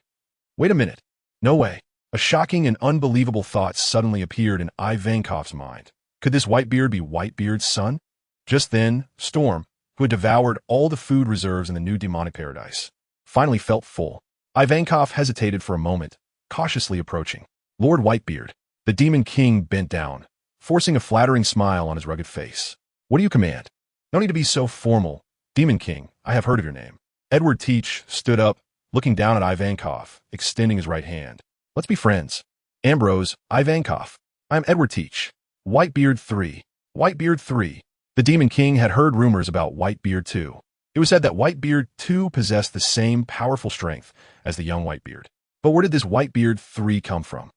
Wait a minute. No way. A shocking and unbelievable thought suddenly appeared in Ivankov's mind. Could this Whitebeard be Whitebeard's son? Just then, Storm, who had devoured all the food reserves in the new demonic paradise, finally felt full. Ivankov hesitated for a moment, cautiously approaching. Lord Whitebeard, the demon king bent down, forcing a flattering smile on his rugged face. What do you command? No need to be so formal. Demon King, I have heard of your name. Edward Teach stood up, looking down at Ivankov, extending his right hand. Let's be friends. Ambrose, Ivankov. I am Edward Teach. Whitebeard 3. Whitebeard 3. The Demon King had heard rumors about Whitebeard 2. It was said that Whitebeard 2 possessed the same powerful strength as the young Whitebeard. But where did this Whitebeard 3 come from?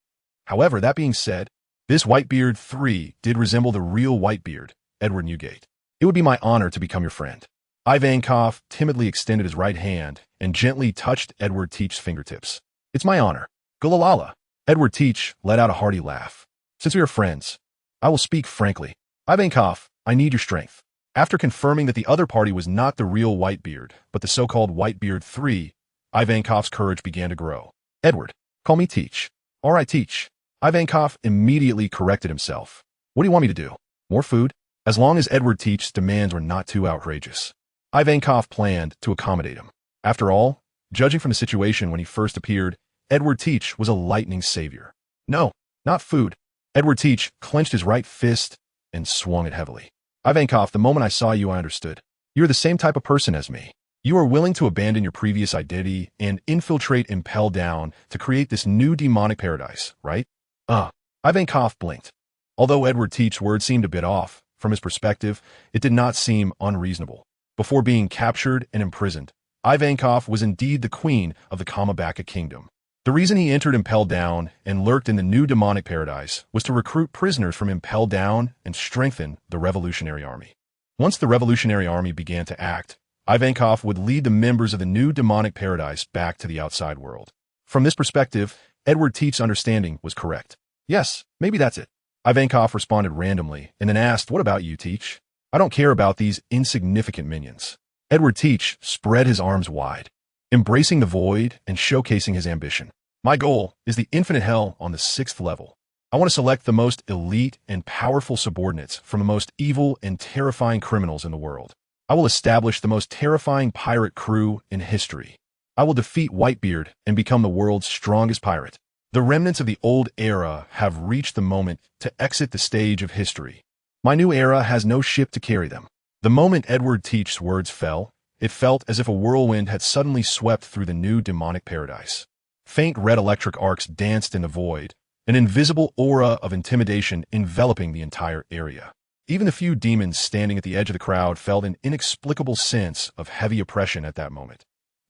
However, that being said, this Whitebeard 3 did resemble the real Whitebeard, Edward Newgate. It would be my honor to become your friend. Ivankov timidly extended his right hand and gently touched Edward Teach's fingertips. It's my honor. Gulalala. Edward Teach let out a hearty laugh. Since we are friends, I will speak frankly. Ivankov, I need your strength. After confirming that the other party was not the real Whitebeard, but the so-called Whitebeard 3, Ivankov's courage began to grow. Edward, call me Teach. All right, Teach. Ivankov immediately corrected himself. What do you want me to do? More food? As long as Edward Teach's demands were not too outrageous. Ivankov planned to accommodate him. After all, judging from the situation when he first appeared, Edward Teach was a lightning savior. No, not food. Edward Teach clenched his right fist and swung it heavily. Ivankov, the moment I saw you, I understood. You're the same type of person as me. You are willing to abandon your previous identity and infiltrate Impel down to create this new demonic paradise, right? Ivankov blinked. Although Edward Teach's words seemed a bit off, from his perspective, it did not seem unreasonable. Before being captured and imprisoned, Ivankov was indeed the queen of the Alabasta kingdom. The reason he entered Impel Down and lurked in the new demonic paradise was to recruit prisoners from Impel Down and strengthen the Revolutionary Army. Once the Revolutionary Army began to act, Ivankov would lead the members of the new demonic paradise back to the outside world. From this perspective, Edward Teach's understanding was correct. Yes, maybe that's it. Ivankov responded randomly and then asked, what about you, Teach? I don't care about these insignificant minions. Edward Teach spread his arms wide, embracing the void and showcasing his ambition. My goal is the infinite hell on the 6th level. I want to select the most elite and powerful subordinates from the most evil and terrifying criminals in the world. I will establish the most terrifying pirate crew in history. I will defeat Whitebeard and become the world's strongest pirate. The remnants of the old era have reached the moment to exit the stage of history. My new era has no ship to carry them. The moment Edward Teach's words fell, it felt as if a whirlwind had suddenly swept through the new demonic paradise. Faint red electric arcs danced in the void, an invisible aura of intimidation enveloping the entire area. Even the few demons standing at the edge of the crowd felt an inexplicable sense of heavy oppression at that moment.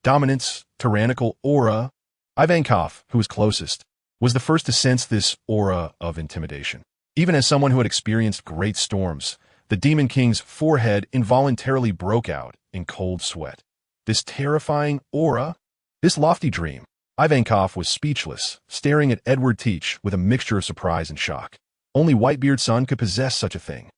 Dominance, tyrannical aura. Ivankov, who was closest, was the first to sense this aura of intimidation. Even as someone who had experienced great storms, the Demon King's forehead involuntarily broke out in cold sweat. This terrifying aura, this lofty dream. Ivankov was speechless, staring at Edward Teach with a mixture of surprise and shock. Only Whitebeard's son could possess such a thing.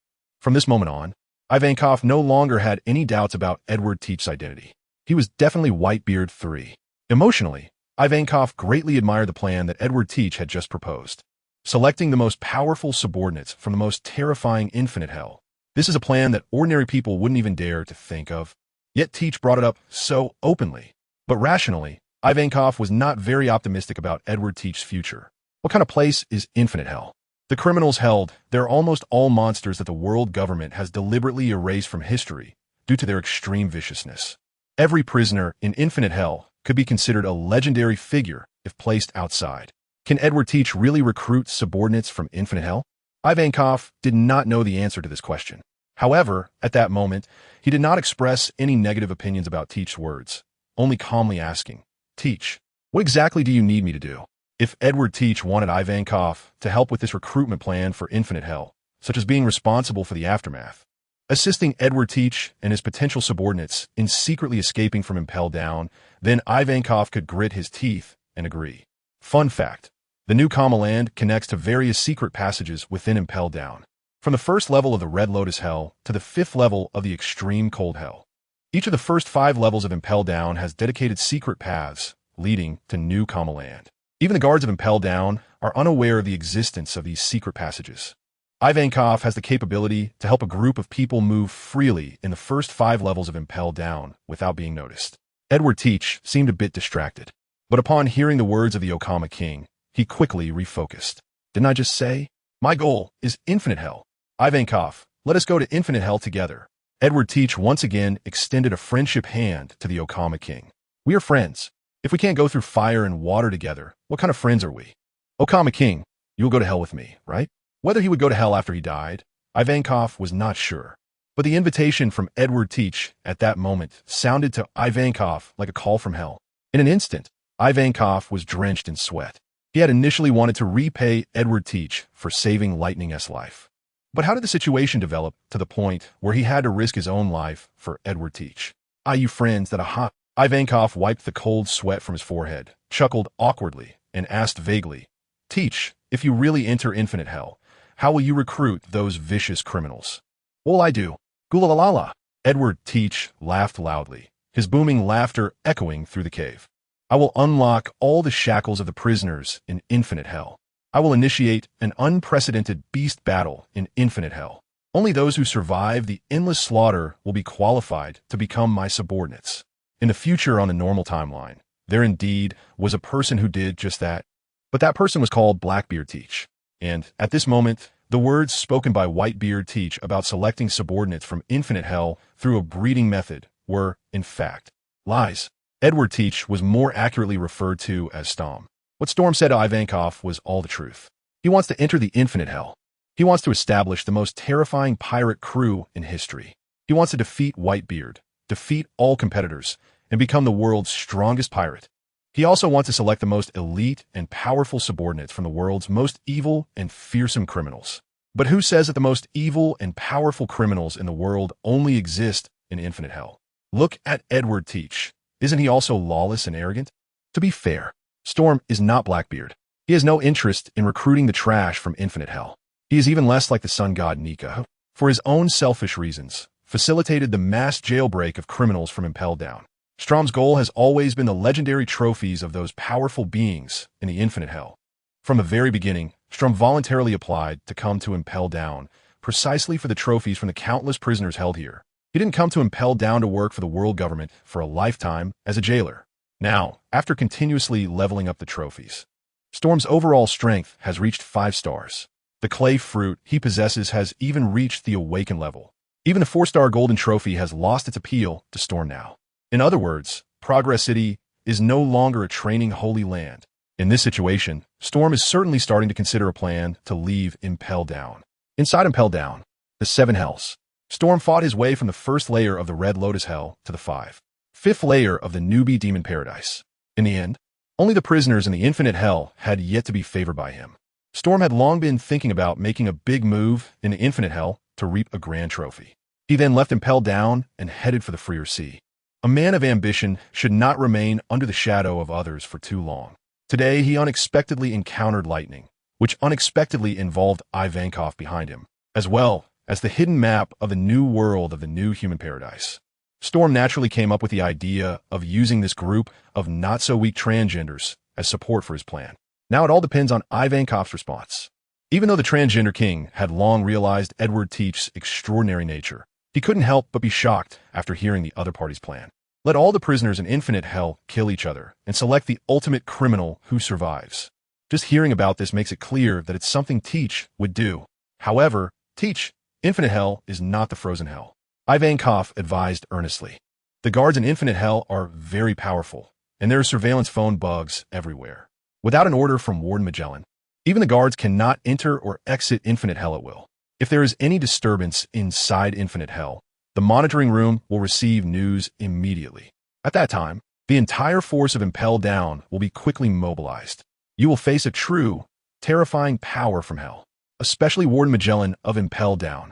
From this moment on, Ivankov no longer had any doubts about Edward Teach's identity. He was definitely Whitebeard 3. Emotionally, Ivankov greatly admired the plan that Edward Teach had just proposed. Selecting the most powerful subordinates from the most terrifying infinite hell. This is a plan that ordinary people wouldn't even dare to think of. Yet Teach brought it up so openly. But rationally, Ivankov was not very optimistic about Edward Teach's future. What kind of place is infinite hell? The criminals held they're almost all monsters that the world government has deliberately erased from history due to their extreme viciousness. Every prisoner in infinite hell could be considered a legendary figure if placed outside. Can Edward Teach really recruit subordinates from infinite hell? Ivankov did not know the answer to this question. However, at that moment, he did not express any negative opinions about Teach's words, only calmly asking, Teach, what exactly do you need me to do? If Edward Teach wanted Ivankov to help with this recruitment plan for infinite hell, such as being responsible for the aftermath, assisting Edward Teach and his potential subordinates in secretly escaping from Impel Down, then Ivankov could grit his teeth and agree. Fun fact, the new Kama land connects to various secret passages within Impel Down, from the first level of the Red Lotus Hell to the 5th level of the Extreme Cold Hell. Each of the first 5 levels of Impel Down has dedicated secret paths leading to new Kama land. Even the guards of Impel Down are unaware of the existence of these secret passages. Ivankov has the capability to help a group of people move freely in the first 5 levels of Impel Down without being noticed. Edward Teach seemed a bit distracted, but upon hearing the words of the Okama King, he quickly refocused. Didn't I just say? My goal is infinite hell. Ivankov, let us go to infinite hell together. Edward Teach once again extended a friendship hand to the Okama King. We are friends. If we can't go through fire and water together, what kind of friends are we? Okama King, you will go to hell with me, right? Whether he would go to hell after he died, Ivankov was not sure. But the invitation from Edward Teach at that moment sounded to Ivankov like a call from hell. In an instant, Ivankov was drenched in sweat. He had initially wanted to repay Edward Teach for saving Lightning's life. But how did the situation develop to the point where he had to risk his own life for Edward Teach? You friends that aha. Ivankov wiped the cold sweat from his forehead, chuckled awkwardly, and asked vaguely, Teach, if you really enter infinite hell, how will you recruit those vicious criminals? What will I do? Gulalalala. Edward Teach laughed loudly, his booming laughter echoing through the cave. I will unlock all the shackles of the prisoners in infinite hell. I will initiate an unprecedented beast battle in infinite hell. Only those who survive the endless slaughter will be qualified to become my subordinates. In the future on a normal timeline, there indeed was a person who did just that. But that person was called Blackbeard Teach. And at this moment, the words spoken by Whitebeard Teach about selecting subordinates from infinite hell through a breeding method were, in fact, lies. Edward Teach was more accurately referred to as Storm. What Storm said to Ivankov was all the truth. He wants to enter the infinite hell. He wants to establish the most terrifying pirate crew in history. He wants to defeat Whitebeard, defeat all competitors, and become the world's strongest pirate. He also wants to select the most elite and powerful subordinates from the world's most evil and fearsome criminals. But who says that the most evil and powerful criminals in the world only exist in infinite hell? Look at Edward Teach. Isn't he also lawless and arrogant? To be fair, Storm is not Blackbeard. He has no interest in recruiting the trash from infinite hell. He is even less like the sun god Nika, who, for his own selfish reasons, facilitated the mass jailbreak of criminals from Impel down. Strom's goal has always been the legendary trophies of those powerful beings in the infinite hell. From the very beginning, Strom voluntarily applied to come to Impel down, precisely for the trophies from the countless prisoners held here. He didn't come to Impel down to work for the world government for a lifetime as a jailer. Now, after continuously leveling up the trophies, Storm's overall strength has reached 5 stars. The clay fruit he possesses has even reached the awakened level. Even the 4-star golden trophy has lost its appeal to Storm now. In other words, Progress City is no longer a training holy land. In this situation, Storm is certainly starting to consider a plan to leave Impel down. Inside Impel down, the 7 hells, Storm fought his way from the first layer of the Red Lotus Hell to the 5th layer of the Newbie Demon Paradise. In the end, only the prisoners in the infinite hell had yet to be favored by him. Storm had long been thinking about making a big move in the infinite hell to reap a grand trophy. He then left Impel down and headed for the freer sea. A man of ambition should not remain under the shadow of others for too long. Today, he unexpectedly encountered lightning, which unexpectedly involved Ivankov behind him, as well as the hidden map of the new world of the new human paradise. Storm naturally came up with the idea of using this group of not-so-weak transgenders as support for his plan. Now it all depends on Ivankov's response. Even though the transgender king had long realized Edward Teach's extraordinary nature, he couldn't help but be shocked after hearing the other party's plan. Let all the prisoners in infinite hell kill each other and select the ultimate criminal who survives. Just hearing about this makes it clear that it's something Teach would do. However, Teach, infinite hell is not the frozen hell. Ivankov advised earnestly. The guards in infinite hell are very powerful, and there are surveillance phone bugs everywhere. Without an order from Warden Magellan, even the guards cannot enter or exit infinite hell at will. If there is any disturbance inside infinite hell, the monitoring room will receive news immediately. At that time, the entire force of Impel down will be quickly mobilized. You will face a true, terrifying power from hell, especially Warden Magellan of Impel down.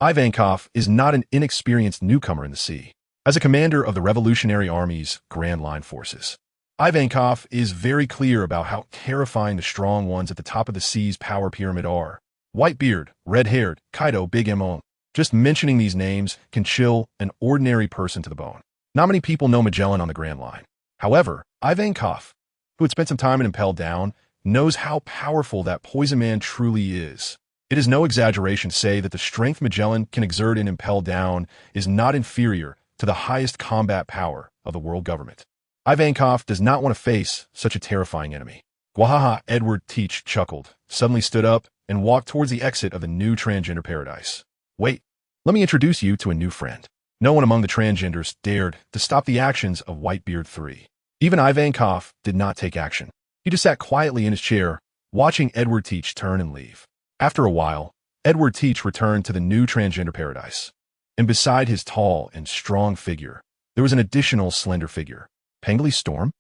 Ivankov is not an inexperienced newcomer in the sea. As a commander of the Revolutionary Army's Grand Line forces, Ivankov is very clear about how terrifying the strong ones at the top of the sea's power pyramid are. Whitebeard, red-haired, Kaido, Big Mo. Just mentioning these names can chill an ordinary person to the bone. Not many people know Magellan on the Grand Line. However, Ivankov, who had spent some time in Impel down, knows how powerful that Poison Man truly is. It is no exaggeration to say that the strength Magellan can exert in Impel down is not inferior to the highest combat power of the world government. Ivankov does not want to face such a terrifying enemy. Gwahaha, Edward Teach chuckled, suddenly stood up, and walked towards the exit of the new transgender paradise. Wait, let me introduce you to a new friend. No one among the transgenders dared to stop the actions of Whitebeard 3. Even Ivankov did not take action. He just sat quietly in his chair, watching Edward Teach turn and leave. After a while, Edward Teach returned to the new transgender paradise. And beside his tall and strong figure, there was an additional slender figure. Pengli Storm?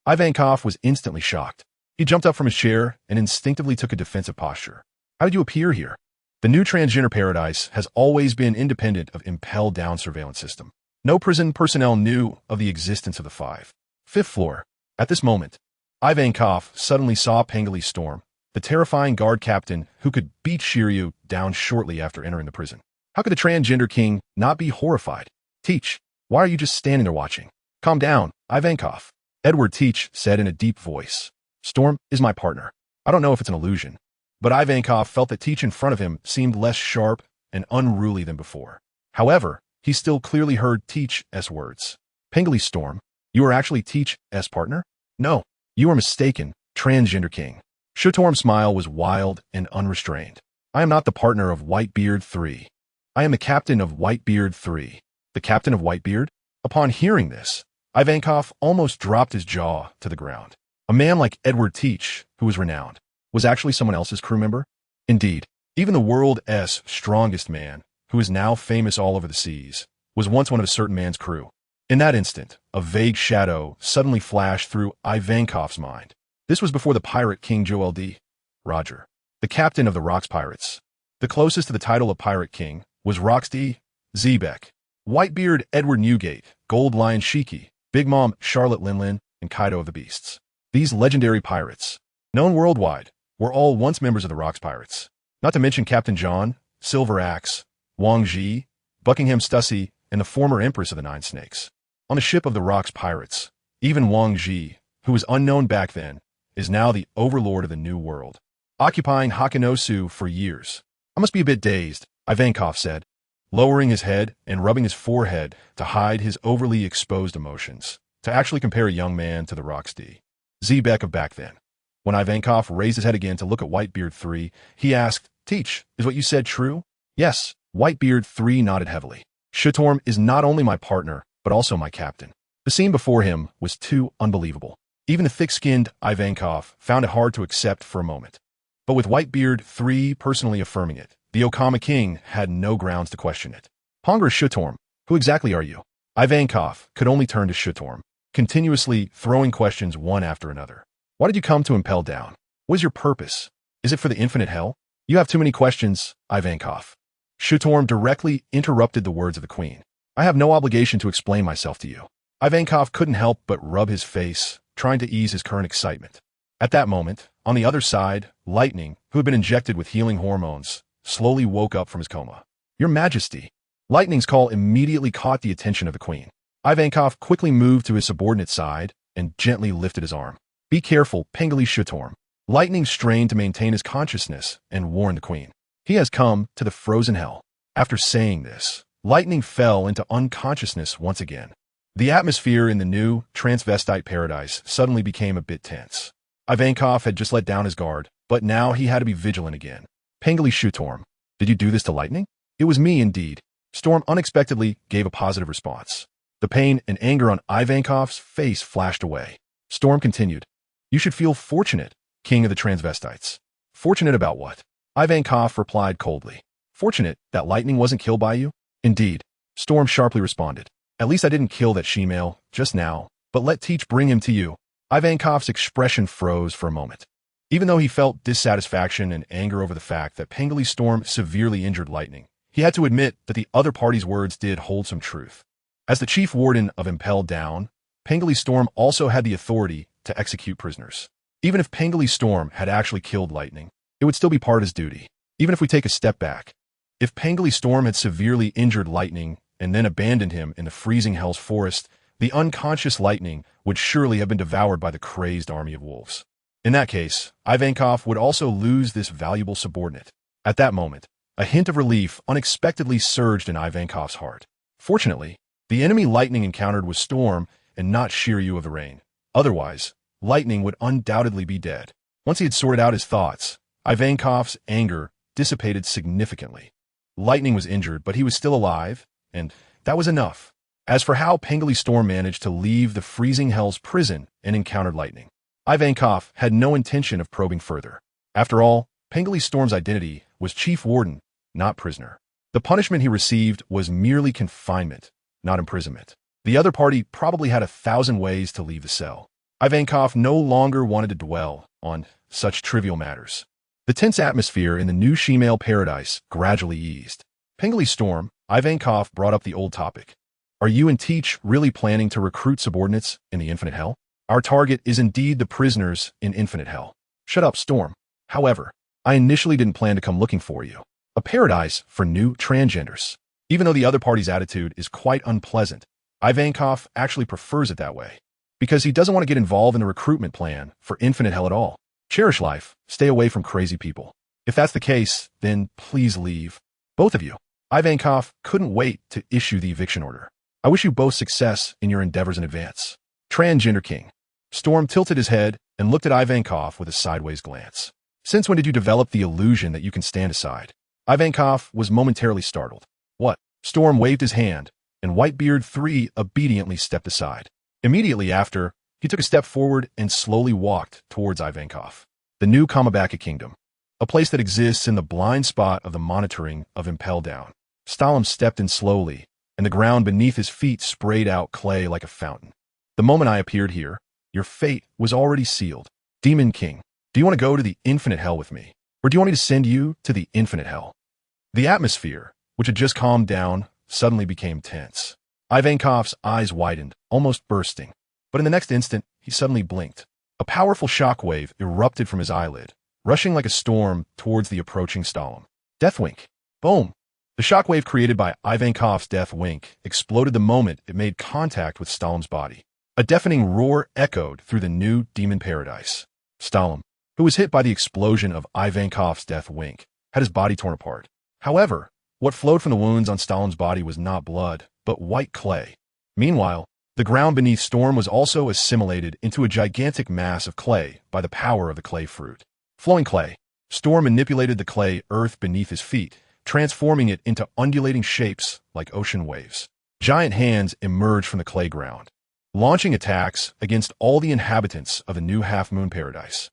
Ivankov was instantly shocked. He jumped up from his chair and instinctively took a defensive posture. How did you appear here? The new transgender paradise has always been independent of Impel down surveillance system. No prison personnel knew of the existence of the 5th floor. At this moment, Ivankov suddenly saw Pengli Storm, the terrifying guard captain who could beat Shiru down shortly after entering the prison. How could the transgender king not be horrified? Teach, why are you just standing there watching? Calm down, Ivankov. Edward Teach said in a deep voice. Storm is my partner. I don't know if it's an illusion, but Ivankov felt that Teach in front of him seemed less sharp and unruly than before. However, he still clearly heard Teach's words. Pengli Storm, you are actually Teach's partner? No, you are mistaken, transgender king. Shiru's smile was wild and unrestrained. I am not the partner of Whitebeard III. I am the captain of Whitebeard III. The captain of Whitebeard? Upon hearing this, Ivankov almost dropped his jaw to the ground. A man like Edward Teach, who was renowned, was actually someone else's crew member? Indeed, even the world's strongest man, who is now famous all over the seas, was once one of a certain man's crew. In that instant, a vague shadow suddenly flashed through Ivankov's mind. This was before the pirate king Joel D. Roger, the captain of the Rocks Pirates. The closest to the title of pirate king was Rox D. Zebek, Whitebeard Edward Newgate, Gold Lion Shiki, Big Mom Charlotte Linlin, and Kaido of the Beasts. These legendary pirates, known worldwide, were all once members of the Rocks Pirates. Not to mention Captain John, Silver Axe, Wang Ji, Buckingham Stussy, and the former Empress of the Nine Snakes. On the ship of the Rocks Pirates, even Wang Ji, who was unknown back then, is now the overlord of the New World, occupying Hakanosu for years. I must be a bit dazed, Ivankov said, lowering his head and rubbing his forehead to hide his overly exposed emotions, to actually compare a young man to the Rocks D. Zebek of back then. When Ivankov raised his head again to look at Whitebeard III, he asked, Teach, is what you said true? Yes, Whitebeard III nodded heavily. Shiru is not only my partner, but also my captain. The scene before him was too unbelievable. Even the thick-skinned Ivankov found it hard to accept for a moment. But with Whitebeard III personally affirming it, the Okama king had no grounds to question it. Pongra Shiru, who exactly are you? Ivankov could only turn to Shiru, continuously throwing questions one after another. Why did you come to Impel down? What is your purpose? Is it for the infinite hell? You have too many questions, Ivankov. Shiru directly interrupted the words of the queen. I have no obligation to explain myself to you. Ivankov couldn't help but rub his face, trying to ease his current excitement. At that moment, on the other side, Lightning, who had been injected with healing hormones, slowly woke up from his coma. Your Majesty. Lightning's call immediately caught the attention of the queen. Ivankov quickly moved to his subordinate's side and gently lifted his arm. Be careful, Pengli Shiru. Lightning strained to maintain his consciousness and warned the queen. He has come to the frozen hell. After saying this, Lightning fell into unconsciousness once again. The atmosphere in the new transvestite paradise suddenly became a bit tense. Ivankov had just let down his guard, but now he had to be vigilant again. Pengli Shiru, did you do this to Lightning? It was me indeed. Storm unexpectedly gave a positive response. The pain and anger on Ivankov's face flashed away. Storm continued. You should feel fortunate, king of the transvestites. Fortunate about what? Ivankov replied coldly. Fortunate that Lightning wasn't killed by you? Indeed. Storm sharply responded. At least I didn't kill that she-male just now, but let Teach bring him to you. Ivankov's expression froze for a moment. Even though he felt dissatisfaction and anger over the fact that Pengli Storm severely injured Lightning, he had to admit that the other party's words did hold some truth. As the chief warden of Impel down, Pengli Storm also had the authority to execute prisoners. Even if Pengli Storm had actually killed Lightning, it would still be part of his duty. Even if we take a step back, if Pengli Storm had severely injured Lightning and then abandoned him in the freezing Hell's Forest, the unconscious Lightning would surely have been devoured by the crazed army of wolves. In that case, Ivankov would also lose this valuable subordinate. At that moment, a hint of relief unexpectedly surged in Ivankov's heart. Fortunately, the enemy Lightning encountered was Storm and not Shiru of the Rain. Otherwise, Lightning would undoubtedly be dead. Once he had sorted out his thoughts, Ivankov's anger dissipated significantly. Lightning was injured, but he was still alive, and that was enough. As for how Pengli Storm managed to leave the freezing Hell's prison and encountered Lightning, Ivankov had no intention of probing further. After all, Pengli Storm's identity was Chief Warden, not prisoner. The punishment he received was merely confinement, not imprisonment. The other party probably had 1,000 ways to leave the cell. Ivankov no longer wanted to dwell on such trivial matters. The tense atmosphere in the new she-male paradise gradually eased. Pengli Storm, Ivankov brought up the old topic. Are you and Teach really planning to recruit subordinates in the Infinite Hell? Our target is indeed the prisoners in Infinite Hell. Shut up, Storm. However, I initially didn't plan to come looking for you. a paradise for new transgenders. Even though the other party's attitude is quite unpleasant, Ivankov actually prefers it that way, because he doesn't want to get involved in the recruitment plan for Infinite Hell at all. Cherish life, stay away from crazy people. If that's the case, then please leave. Both of you. Ivankov couldn't wait to issue the eviction order. I wish you both success in your endeavors in advance. Transgender King. Storm tilted his head and looked at Ivankov with a sideways glance. Since when did you develop the illusion that you can stand aside? Ivankov was momentarily startled. What? Storm waved his hand, and Whitebeard 3 obediently stepped aside. Immediately after, he took a step forward and slowly walked towards Ivankov. The new Kamabaka Kingdom, a place that exists in the blind spot of the monitoring of Impel down. Stalin stepped in slowly, and the ground beneath his feet sprayed out clay like a fountain. The moment I appeared here, your fate was already sealed. Demon King, do you want to go to the Infinite Hell with me? Or do you want me to send you to the Infinite Hell? The atmosphere, which had just calmed down, suddenly became tense. Ivankov's eyes widened, almost bursting. But in the next instant, he suddenly blinked. A powerful shockwave erupted from his eyelid, rushing like a storm towards the approaching Stalin. Death Wink. Boom! The shockwave created by Ivankov's Death Wink exploded the moment it made contact with Stalin's body. A deafening roar echoed through the new demon paradise. Stalin, who was hit by the explosion of Ivankov's Death Wink, had his body torn apart. However, what flowed from the wounds on Stalin's body was not blood, but white clay. Meanwhile, the ground beneath Storm was also assimilated into a gigantic mass of clay by the power of the clay fruit. Flowing clay, Storm manipulated the clay earth beneath his feet, transforming it into undulating shapes like ocean waves. Giant hands emerged from the clay ground, launching attacks against all the inhabitants of the new half-moon paradise.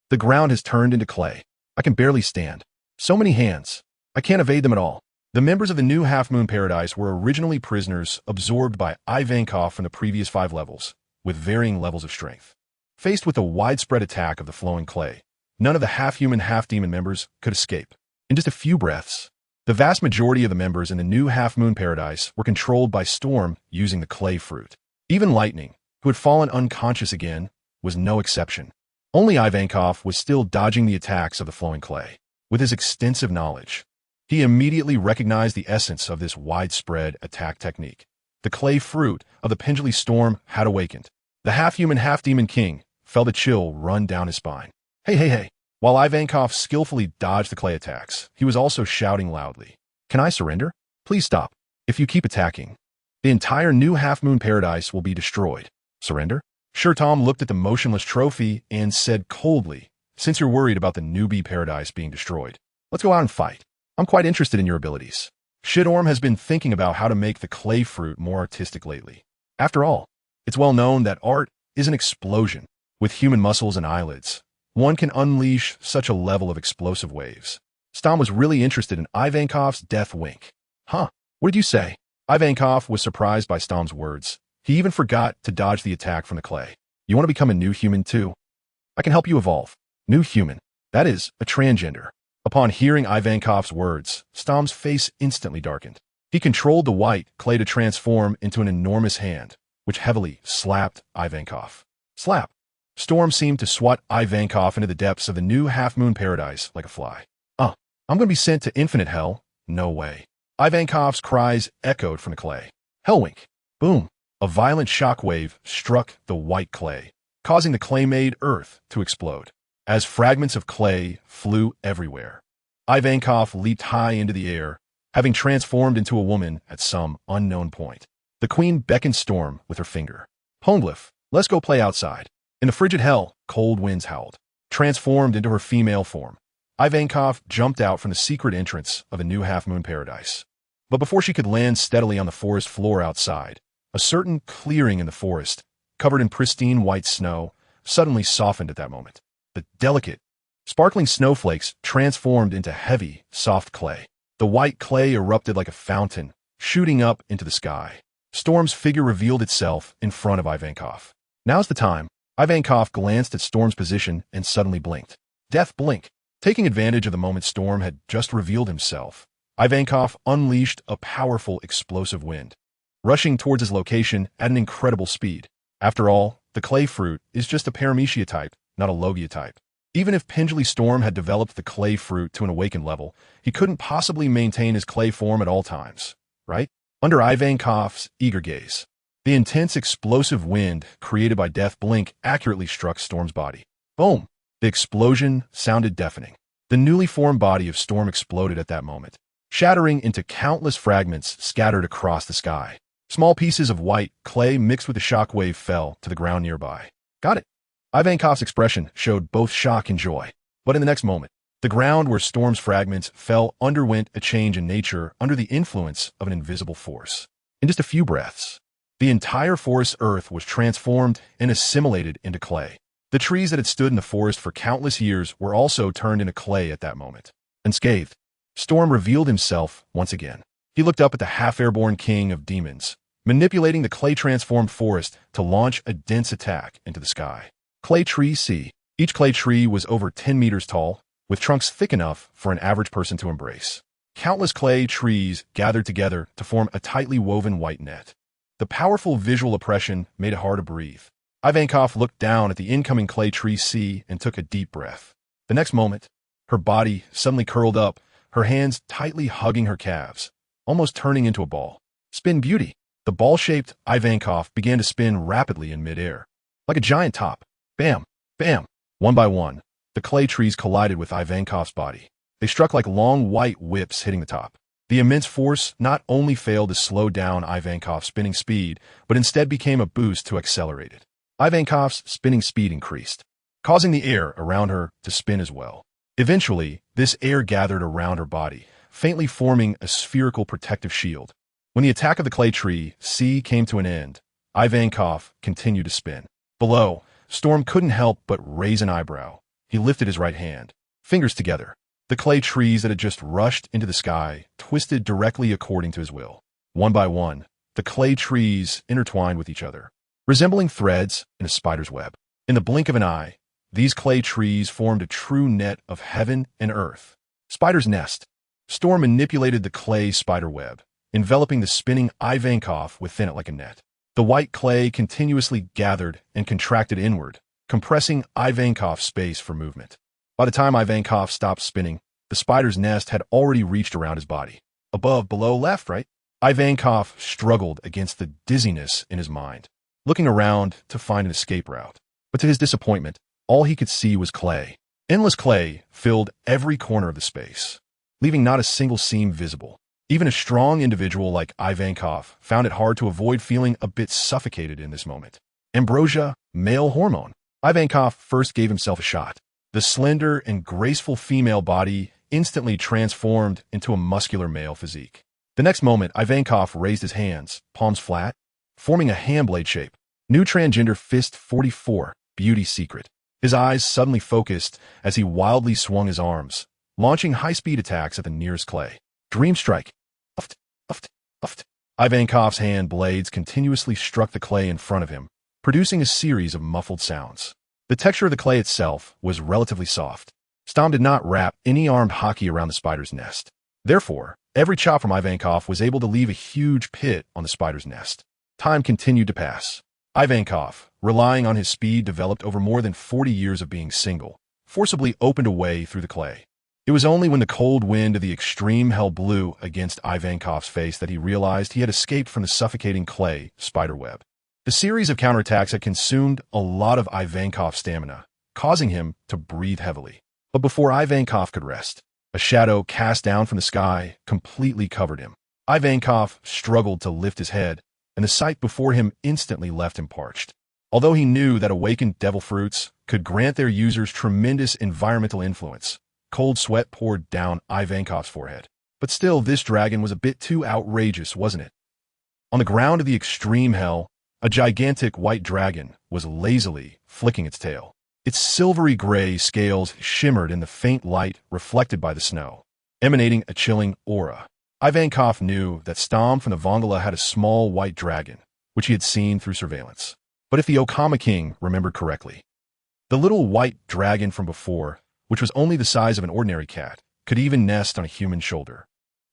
The ground has turned into clay. I can barely stand. So many hands. I can't evade them at all. The members of the new half-moon paradise were originally prisoners absorbed by Ivankov from the previous 5 levels, with varying levels of strength. Faced with a widespread attack of the flowing clay, none of the half-human, half-demon members could escape. In just a few breaths, the vast majority of the members in the new half-moon paradise were controlled by Storm using the clay fruit. Even Lightning, who had fallen unconscious again, was no exception. Only Ivankov was still dodging the attacks of the flowing clay. With his extensive knowledge, he immediately recognized the essence of this widespread attack technique. The clay fruit of the Pendulous Storm had awakened. The half-human, half-demon king felt a chill run down his spine. Hey. While Ivankov skillfully dodged the clay attacks, he was also shouting loudly. Can I surrender? Please stop. If you keep attacking, the entire new half-moon paradise will be destroyed. Surrender? Sure. Tom looked at the motionless trophy and said coldly, since you're worried about the newbie paradise being destroyed, let's go out and fight. I'm quite interested in your abilities. Shidorm has been thinking about how to make the clay fruit more artistic lately. After all, it's well known that art is an explosion. With human muscles and eyelids, one can unleash such a level of explosive waves. Stom was really interested in Ivankov's Death Wink. What did you say? Ivankov was surprised by Stom's words. He even forgot to dodge the attack from the clay. You want to become a new human too? I can help you evolve. New human. That is, a transgender. Upon hearing Ivankov's words, Stom's face instantly darkened. He controlled the white clay to transform into an enormous hand, which heavily slapped Ivankov. Slap! Storm seemed to swat Ivankov into the depths of the new half-moon paradise like a fly. I'm going to be sent to Infinite Hell? No way. Ivankov's cries echoed from the clay. Hellwink! Boom! A violent shockwave struck the white clay, causing the clay-made earth to explode. As fragments of clay flew everywhere, Ivankov leaped high into the air, having transformed into a woman at some unknown point. The queen beckoned Storm with her finger. Poneglyph, let's go play outside. In the frigid hell, cold winds howled. Transformed into her female form, Ivankov jumped out from the secret entrance of the new half-moon paradise. But before she could land steadily on the forest floor outside, a certain clearing in the forest, covered in pristine white snow, suddenly softened at that moment. The delicate, sparkling snowflakes transformed into heavy, soft clay. The white clay erupted like a fountain, shooting up into the sky. Storm's figure revealed itself in front of Ivankov. Now's the time. Ivankov glanced at Storm's position and suddenly blinked. Death Blink. Taking advantage of the moment Storm had just revealed himself, Ivankov unleashed a powerful explosive wind, rushing towards his location at an incredible speed. After all, the clay fruit is just a paramecia type, not a logia type. Even if Pendley Storm had developed the clay fruit to an awakened level, he couldn't possibly maintain his clay form at all times, right? Under Ivankov's eager gaze, the intense explosive wind created by Death Blink accurately struck Storm's body. Boom! The explosion sounded deafening. The newly formed body of Storm exploded at that moment, shattering into countless fragments scattered across the sky. Small pieces of white clay mixed with the shockwave fell to the ground nearby. Got it. Ivankov's expression showed both shock and joy. But in the next moment, the ground where Storm's fragments fell underwent a change in nature under the influence of an invisible force. In just a few breaths, the entire forest earth was transformed and assimilated into clay. The trees that had stood in the forest for countless years were also turned into clay at that moment. Unscathed, Storm revealed himself once again. He looked up at the half-airborne king of demons, manipulating the clay-transformed forest to launch a dense attack into the sky. Clay Tree C. Each clay tree was over 10 meters tall, with trunks thick enough for an average person to embrace. Countless clay trees gathered together to form a tightly woven white net. The powerful visual oppression made it hard to breathe. Ivankov looked down at the incoming clay tree C and took a deep breath. The next moment, her body suddenly curled up, her hands tightly hugging her calves, almost turning into a ball. Spin beauty. The ball-shaped Ivankov began to spin rapidly in midair, like a giant top. Bam! Bam! One by one, the clay trees collided with Ivankov's body. They struck like long white whips hitting the top. The immense force not only failed to slow down Ivankov's spinning speed, but instead became a boost to accelerate it. Ivankov's spinning speed increased, causing the air around her to spin as well. Eventually, this air gathered around her body, faintly forming a spherical protective shield. When the attack of the clay tree C came to an end, Ivankov continued to spin. Below, Storm couldn't help but raise an eyebrow. He lifted his right hand, fingers together. The clay trees that had just rushed into the sky twisted directly according to his will. One by one, the clay trees intertwined with each other, resembling threads in a spider's web. In the blink of an eye, these clay trees formed a true net of heaven and earth. Spider's nest. Storm manipulated the clay spider web, enveloping the spinning Ivankov within it like a net. The white clay continuously gathered and contracted inward, compressing Ivankov's space for movement. By the time Ivankov stopped spinning, the spider's nest had already reached around his body. Above, below, left, right? Ivankov struggled against the dizziness in his mind, looking around to find an escape route. But to his disappointment, all he could see was clay. Endless clay filled every corner of the space, leaving not a single seam visible. Even a strong individual like Ivankov found it hard to avoid feeling a bit suffocated in this moment. Ambrosia, male hormone. Ivankov first gave himself a shot. The slender and graceful female body instantly transformed into a muscular male physique. The next moment, Ivankov raised his hands, palms flat, forming a hand blade shape. New transgender fist 44, beauty secret. His eyes suddenly focused as he wildly swung his arms, launching high-speed attacks at the nearest clay. Dream strike. Uft, uft, uft. Ivankov's hand blades continuously struck the clay in front of him, producing a series of muffled sounds. The texture of the clay itself was relatively soft. Storm did not wrap any armed hockey around the spider's nest. Therefore, every chop from Ivankov was able to leave a huge pit on the spider's nest. Time continued to pass. Ivankov, relying on his speed developed over more than 40 years of being single, forcibly opened a way through the clay. It was only when the cold wind of the extreme hell blew against Ivankov's face that he realized he had escaped from the suffocating clay spiderweb. The series of counterattacks had consumed a lot of Ivankov's stamina, causing him to breathe heavily. But before Ivankov could rest, a shadow cast down from the sky completely covered him. Ivankov struggled to lift his head, and the sight before him instantly left him parched. Although he knew that awakened devil fruits could grant their users tremendous environmental influence, cold sweat poured down Ivankov's forehead. But still, this dragon was a bit too outrageous, wasn't it? On the ground of the extreme hell, a gigantic white dragon was lazily flicking its tail. Its silvery gray scales shimmered in the faint light reflected by the snow, emanating a chilling aura. Ivankov knew that Storm from the Vongala had a small white dragon, which he had seen through surveillance. But if the Okama king remembered correctly, the little white dragon from before, which was only the size of an ordinary cat, could even nest on a human shoulder.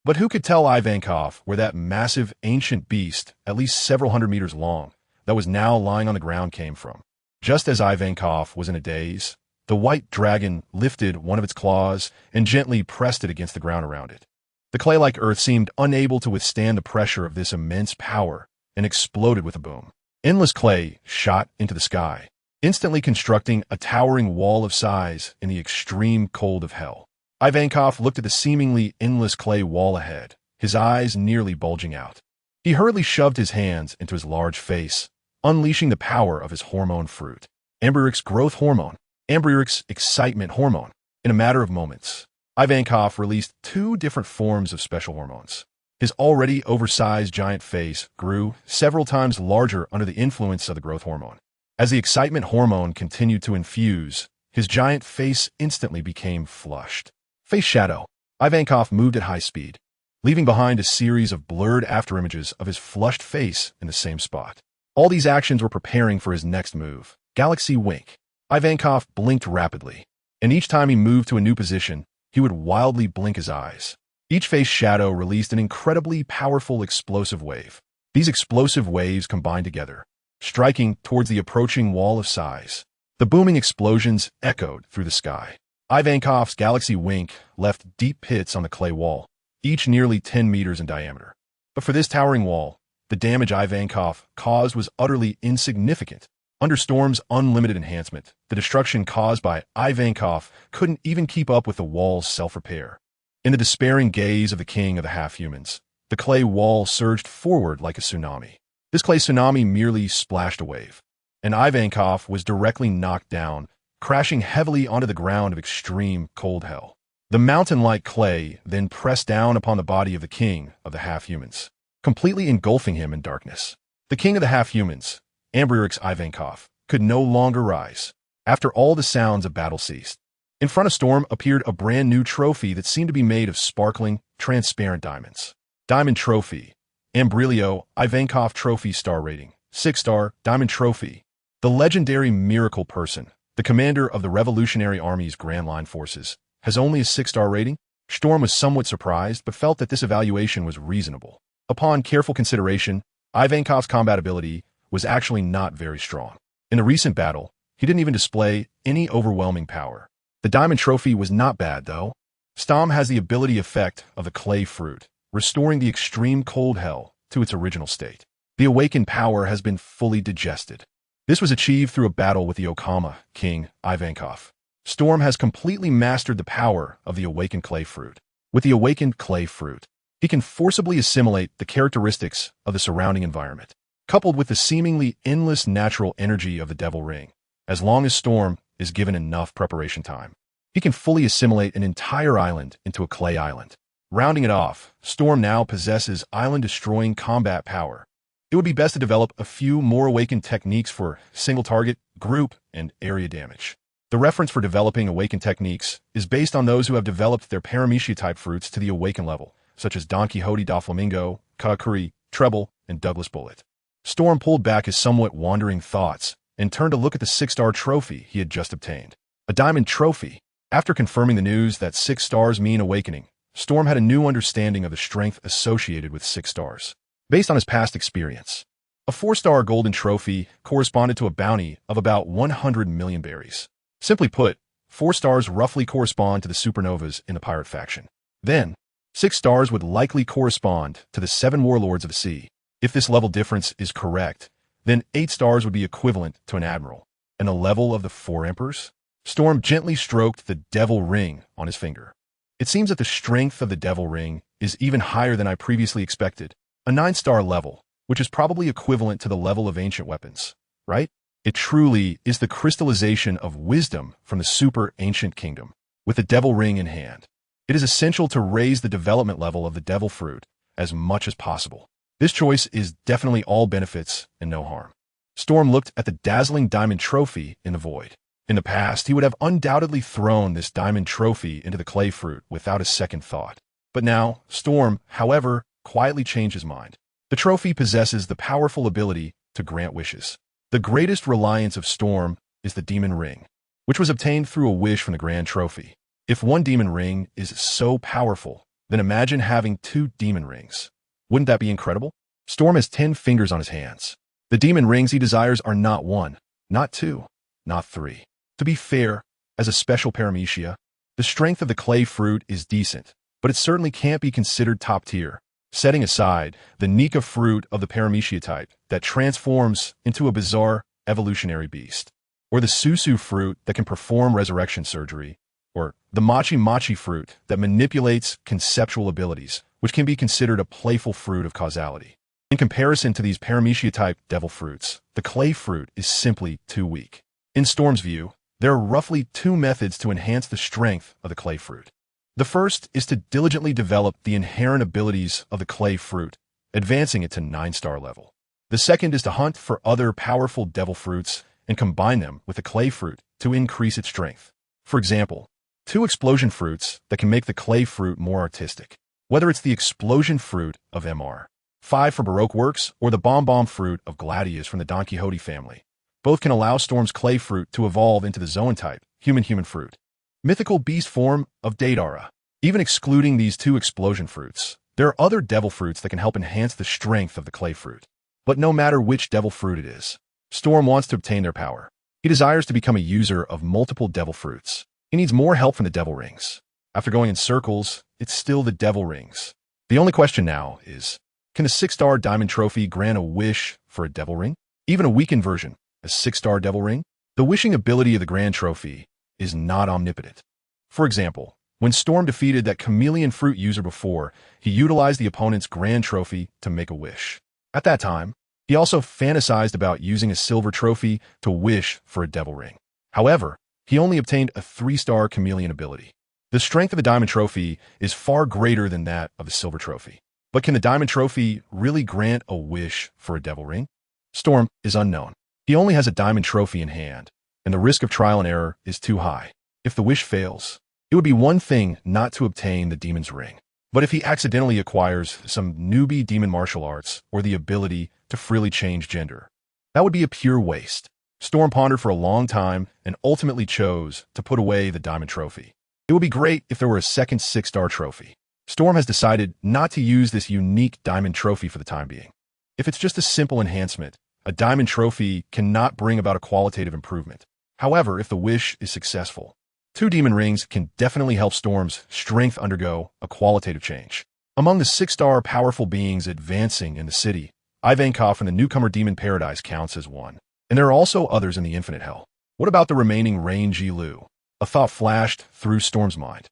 But who could tell Ivankov where that massive ancient beast, at least several hundred meters long, that was now lying on the ground came from? Just as Ivankov was in a daze, The white dragon lifted one of its claws and gently pressed it against the ground around it. The clay-like earth seemed unable to withstand the pressure of this immense power and exploded with a boom. Endless clay shot into the sky, instantly constructing a towering wall of size in the extreme cold of hell. Ivankov looked at the seemingly endless clay wall ahead, his eyes nearly bulging out. He hurriedly shoved his hands into his large face, unleashing the power of his hormone fruit. Embryonics growth hormone, Embryonics excitement hormone. In a matter of moments, Ivankov released 2 different forms of special hormones. His already oversized giant face grew several times larger under the influence of the growth hormone. As the excitement hormone continued to infuse, his giant face instantly became flushed. Face shadow. Ivankov moved at high speed, leaving behind a series of blurred afterimages of his flushed face in the same spot. All these actions were preparing for his next move. Galaxy wink. Ivankov blinked rapidly, and each time he moved to a new position, he would wildly blink his eyes. Each face shadow released an incredibly powerful explosive wave. These explosive waves combined together, striking towards the approaching wall of size. The booming explosions echoed through the sky. Ivankov's galaxy wink left deep pits on the clay wall, each nearly 10 meters in diameter. But for this towering wall, the damage Ivankov caused was utterly insignificant. Under Storm's unlimited enhancement, the destruction caused by Ivankov couldn't even keep up with the wall's self-repair. In the despairing gaze of the king of the half-humans, the clay wall surged forward like a tsunami. This clay tsunami merely splashed a wave, and Ivankov was directly knocked down, crashing heavily onto the ground of extreme cold hell. The mountain-like clay then pressed down upon the body of the king of the half-humans, completely engulfing him in darkness. The king of the half-humans, Embryonics Ivankov, could no longer rise. After all the sounds of battle ceased, in front of Storm appeared a brand new trophy that seemed to be made of sparkling, transparent diamonds. Diamond Trophy. Embryo Ivankov Trophy Star Rating. 6-star Diamond Trophy. The legendary miracle person, the commander of the Revolutionary Army's Grand Line Forces, has only a 6-star rating? Storm was somewhat surprised, but felt that this evaluation was reasonable. Upon careful consideration, Ivankov's combat ability was actually not very strong. In a recent battle, he didn't even display any overwhelming power. The Diamond Trophy was not bad, though. Storm has the ability effect of the clay fruit, restoring the extreme cold hell to its original state. The awakened power has been fully digested. This was achieved through a battle with the Okama King, Ivankov. Storm has completely mastered the power of the awakened clay fruit. With the awakened clay fruit, he can forcibly assimilate the characteristics of the surrounding environment, coupled with the seemingly endless natural energy of the Devil Ring. As long as Storm is given enough preparation time, he can fully assimilate an entire island into a clay island. Rounding it off, Storm now possesses island-destroying combat power. It would be best to develop a few more awakened techniques for single target, group, and area damage. The reference for developing awakened techniques is based on those who have developed their paramecia-type fruits to the awakened level, such as Don Quixote da Flamingo, Kakuri, Treble, and Douglas Bullet. Storm pulled back his somewhat wandering thoughts and turned to look at the 6-star trophy he had just obtained. A diamond trophy. After confirming the news that 6 stars mean awakening, Storm had a new understanding of the strength associated with 6 stars. Based on his past experience, a 4-star golden trophy corresponded to a bounty of about 100 million berries. Simply put, 4 stars roughly correspond to the supernovas in the pirate faction. Then, 6 stars would likely correspond to the 7 warlords of the sea. If this level difference is correct, then 8 stars would be equivalent to an admiral. And the level of the 4 emperors? Storm gently stroked the devil ring on his finger. It seems that the strength of the devil ring is even higher than I previously expected. A 9-star level, which is probably equivalent to the level of ancient weapons, right? It truly is the crystallization of wisdom from the super ancient kingdom. With the devil ring in hand, it is essential to raise the development level of the devil fruit as much as possible. This choice is definitely all benefits and no harm. Storm looked at the dazzling diamond trophy in the void. In the past, he would have undoubtedly thrown this diamond trophy into the clay fruit without a second thought. But now, Storm, however, quietly changed his mind. The trophy possesses the powerful ability to grant wishes. The greatest reliance of Storm is the demon ring, which was obtained through a wish from the grand trophy. If one demon ring is so powerful, then imagine having 2 demon rings. Wouldn't that be incredible? Storm has 10 fingers on his hands. The demon rings he desires are not 1, not 2, not 3. To be fair, as a special paramecia. The strength of the clay fruit is decent, but it certainly can't be considered top tier. Setting aside the Nika fruit of the paramecia type that transforms into a bizarre evolutionary beast, or the Susu fruit that can perform resurrection surgery, or the Machi Machi fruit that manipulates conceptual abilities, which can be considered a playful fruit of causality. In comparison to these paramecia-type devil fruits, the clay fruit is simply too weak. In Storm's view, there are roughly two methods to enhance the strength of the clay fruit. The first is to diligently develop the inherent abilities of the clay fruit, advancing it to 9-star level. The second is to hunt for other powerful devil fruits and combine them with the clay fruit to increase its strength. For example, 2 explosion fruits that can make the clay fruit more artistic. Whether it's the explosion fruit of MR 5 for Baroque works or the bomb fruit of Gladius from the Don Quixote family, both can allow Storm's clay fruit to evolve into the Zoan type, human fruit. Mythical beast form of Daedara. Even excluding these 2 explosion fruits, there are other devil fruits that can help enhance the strength of the clay fruit. But no matter which devil fruit it is, Storm wants to obtain their power. He desires to become a user of multiple devil fruits. He needs more help from the devil rings. After going in circles, it's still the devil rings. The only question now is, can the 6-star diamond trophy grant a wish for a devil ring? Even a weakened version, a 6-star devil ring? The wishing ability of the grand trophy is not omnipotent. For example, when Storm defeated that chameleon fruit user before, he utilized the opponent's grand trophy to make a wish. At that time, he also fantasized about using a silver trophy to wish for a devil ring. However, he only obtained a 3-star chameleon ability. The strength of the diamond trophy is far greater than that of the silver trophy. But can the diamond trophy really grant a wish for a devil ring? Storm is unknown. He only has a diamond trophy in hand, and the risk of trial and error is too high. If the wish fails, it would be one thing not to obtain the demon's ring. But if he accidentally acquires some newbie demon martial arts or the ability to freely change gender, that would be a pure waste. Storm pondered for a long time and ultimately chose to put away the diamond trophy. It would be great if there were a second 6-star trophy. Storm has decided not to use this unique diamond trophy for the time being. If it's just a simple enhancement, a diamond trophy cannot bring about a qualitative improvement. However, if the wish is successful, 2 demon rings can definitely help Storm's strength undergo a qualitative change. Among the 6-star powerful beings advancing in the city, Ivankov in the newcomer demon paradise counts as one. And there are also others in the infinite hell. What about the remaining Rain Ji Lu? A thought flashed through Storm's mind,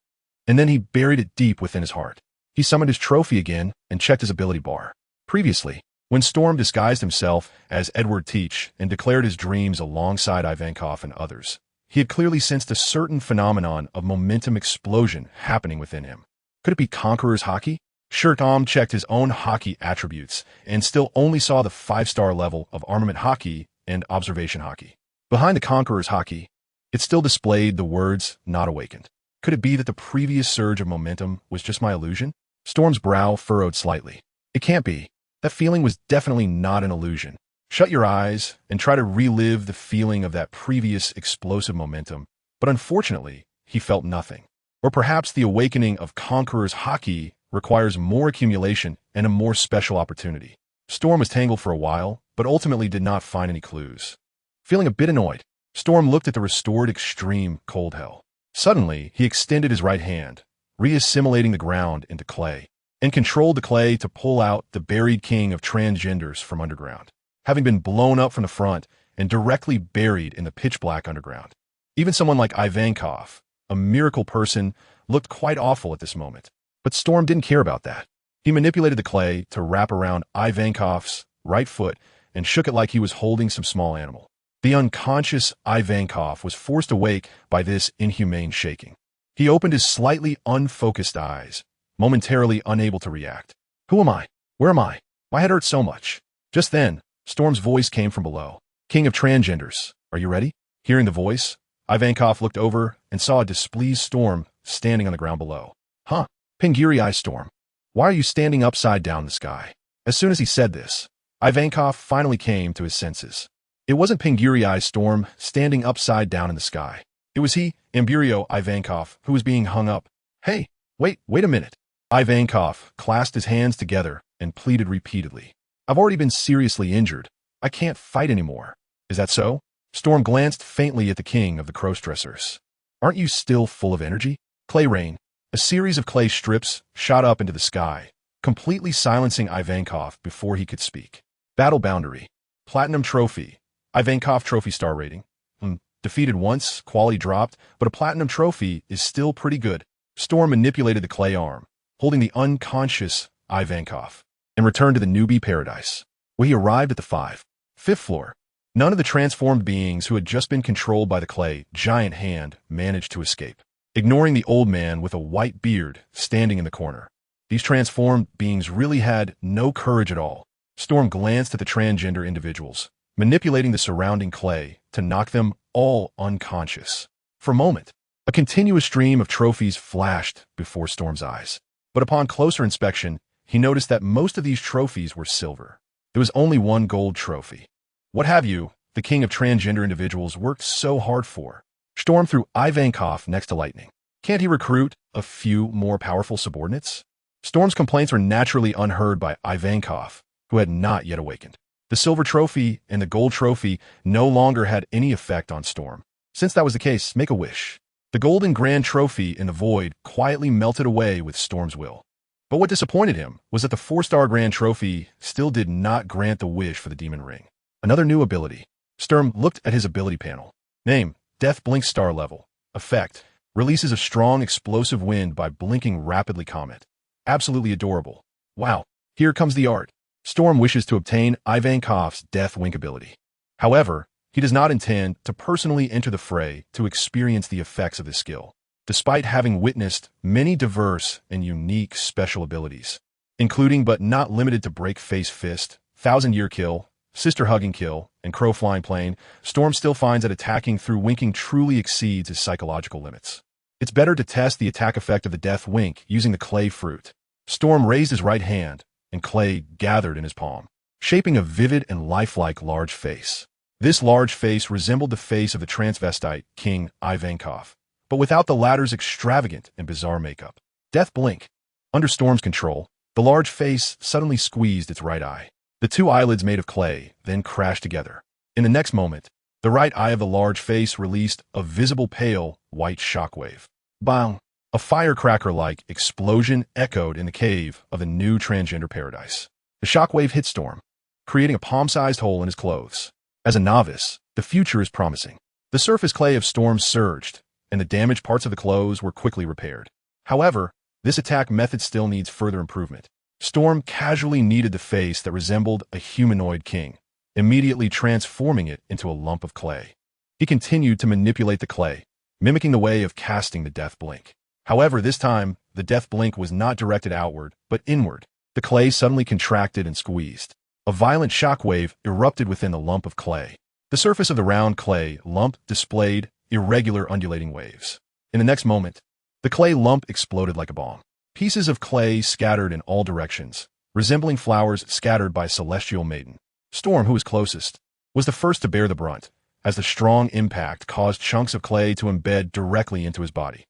and then he buried it deep within his heart. He summoned his trophy again and checked his ability bar. Previously, when Storm disguised himself as Edward Teach and declared his dreams alongside Ivankov and others, he had clearly sensed a certain phenomenon of momentum explosion happening within him. Could it be Conqueror's Haki? Shirtom checked his own Haki attributes and still only saw the 5-star level of Armament Haki and Observation Haki. Behind the Conqueror's Haki, it still displayed the words, "Not awakened." Could it be that the previous surge of momentum was just my illusion? Storm's brow furrowed slightly. It can't be. That feeling was definitely not an illusion. Shut your eyes and try to relive the feeling of that previous explosive momentum, but unfortunately, he felt nothing. Or perhaps the awakening of Conqueror's Haki requires more accumulation and a more special opportunity. Storm was tangled for a while, but ultimately did not find any clues. Feeling a bit annoyed, Storm looked at the restored extreme cold hell. Suddenly, he extended his right hand, reassimilating the ground into clay, and controlled the clay to pull out the buried king of transgenders from underground, having been blown up from the front and directly buried in the pitch-black underground. Even someone like Ivankov, a miracle person, looked quite awful at this moment. But Storm didn't care about that. He manipulated the clay to wrap around Ivankov's right foot and shook it like he was holding some small animal. The unconscious Ivankov was forced awake by this inhumane shaking. He opened his slightly unfocused eyes, momentarily unable to react. Who am I? Where am I? My head hurts so much. Just then, Storm's voice came from below. King of transgenders, are you ready? Hearing the voice, Ivankov looked over and saw a displeased Storm standing on the ground below. Huh? Pingiri Storm. Why are you standing upside down in the sky? As soon as he said this, Ivankov finally came to his senses. It wasn't Pingiri Storm standing upside down in the sky. It was he, Amburio Ivankov, who was being hung up. Hey, wait a minute. Ivankov clasped his hands together and pleaded repeatedly. I've already been seriously injured. I can't fight anymore. Is that so? Storm glanced faintly at the king of the crossdressers. Aren't you still full of energy? Clay rain. A series of clay strips shot up into the sky, completely silencing Ivankov before he could speak. Battle boundary. Platinum trophy. Ivankov trophy star rating. Defeated once, quality dropped, but a platinum trophy is still pretty good. Storm manipulated the clay arm, holding the unconscious Ivankov, and returned to the newbie paradise, where he arrived at the fifth floor. None of the transformed beings who had just been controlled by the clay giant hand managed to escape, ignoring the old man with a white beard standing in the corner. These transformed beings really had no courage at all. Storm glanced at the transgender individuals, manipulating the surrounding clay to knock them all unconscious. For a moment, a continuous stream of trophies flashed before Storm's eyes. But upon closer inspection, he noticed that most of these trophies were silver. There was only one gold trophy. What have you, the king of transgender individuals, worked so hard for? Storm threw Ivankov next to lightning. Can't he recruit a few more powerful subordinates? Storm's complaints were naturally unheard by Ivankov, who had not yet awakened. The silver trophy and the gold trophy no longer had any effect on Storm. Since that was the case, make a wish. The golden grand trophy in the void quietly melted away with Storm's will. But what disappointed him was that the 4-star grand trophy still did not grant the wish for the demon ring. Another new ability. Storm looked at his ability panel. Name, Death Blink star level. Effect, releases a strong explosive wind by blinking rapidly. Comment. Absolutely adorable. Wow, here comes the art. Storm wishes to obtain Ivankov's Death Wink ability. However, he does not intend to personally enter the fray to experience the effects of this skill, despite having witnessed many diverse and unique special abilities, including but not limited to Break Face Fist, 1000-Year Kill, Sister Hugging Kill, and Crow Flying Plane. Storm still finds that attacking through winking truly exceeds his psychological limits. It's better to test the attack effect of the Death Wink using the clay fruit. Storm raised his right hand, and clay gathered in his palm, shaping a vivid and lifelike large face. This large face resembled the face of the transvestite King Ivankov, but without the latter's extravagant and bizarre makeup. Death Blink. Under Storm's control, the large face suddenly squeezed its right eye. The two eyelids made of clay then crashed together. In the next moment, the right eye of the large face released a visible pale white shockwave. Bang! A firecracker-like explosion echoed in the cave of the new transgender paradise. The shockwave hit Storm, creating a palm-sized hole in his clothes. As a novice, the future is promising. The surface clay of Storm surged, and the damaged parts of the clothes were quickly repaired. However, this attack method still needs further improvement. Storm casually kneaded the face that resembled a humanoid king, immediately transforming it into a lump of clay. He continued to manipulate the clay, mimicking the way of casting the Death Blink. However, this time, the Death Blink was not directed outward, but inward. The clay suddenly contracted and squeezed. A violent shockwave erupted within the lump of clay. The surface of the round clay lump displayed irregular undulating waves. In the next moment, the clay lump exploded like a bomb. Pieces of clay scattered in all directions, resembling flowers scattered by a celestial maiden. Storm, who was closest, was the first to bear the brunt, as the strong impact caused chunks of clay to embed directly into his body.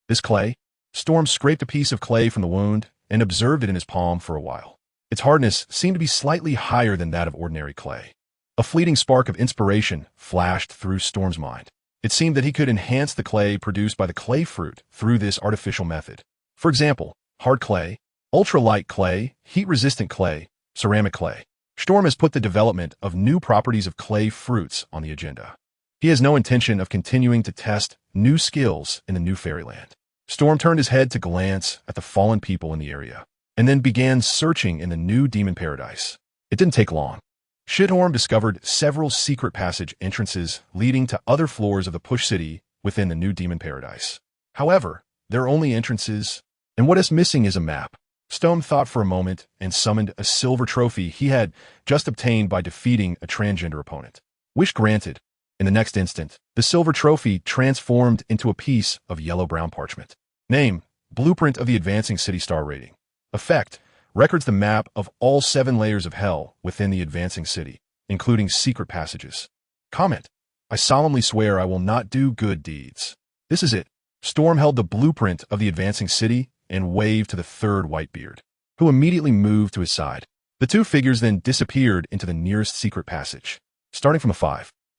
This clay? Storm scraped a piece of clay from the wound and observed it in his palm for a while. Its hardness seemed to be slightly higher than that of ordinary clay. A fleeting spark of inspiration flashed through Storm's mind. It seemed that he could enhance the clay produced by the clay fruit through this artificial method. For example, hard clay, ultralight clay, heat-resistant clay, ceramic clay. Storm has put the development of new properties of clay fruits on the agenda. He has no intention of continuing to test new skills in the new fairyland. Storm turned his head to glance at the fallen people in the area, and then began searching in the new demon paradise. It didn't take long. Storm discovered several secret passage entrances leading to other floors of the Push City within the new demon paradise. However, there are only entrances, and what is missing is a map. Storm thought for a moment and summoned a silver trophy he had just obtained by defeating a transgender opponent. Wish granted. In the next instant, the silver trophy transformed into a piece of yellow-brown parchment. Name, Blueprint of the Advancing City star rating. Effect, records the map of all 7 layers of hell within the advancing city, including secret passages. Comment, I solemnly swear I will not do good deeds. This is it. Storm held the blueprint of the advancing city and waved to the third Whitebeard, who immediately moved to his side. The two figures then disappeared into the nearest secret passage. Starting from a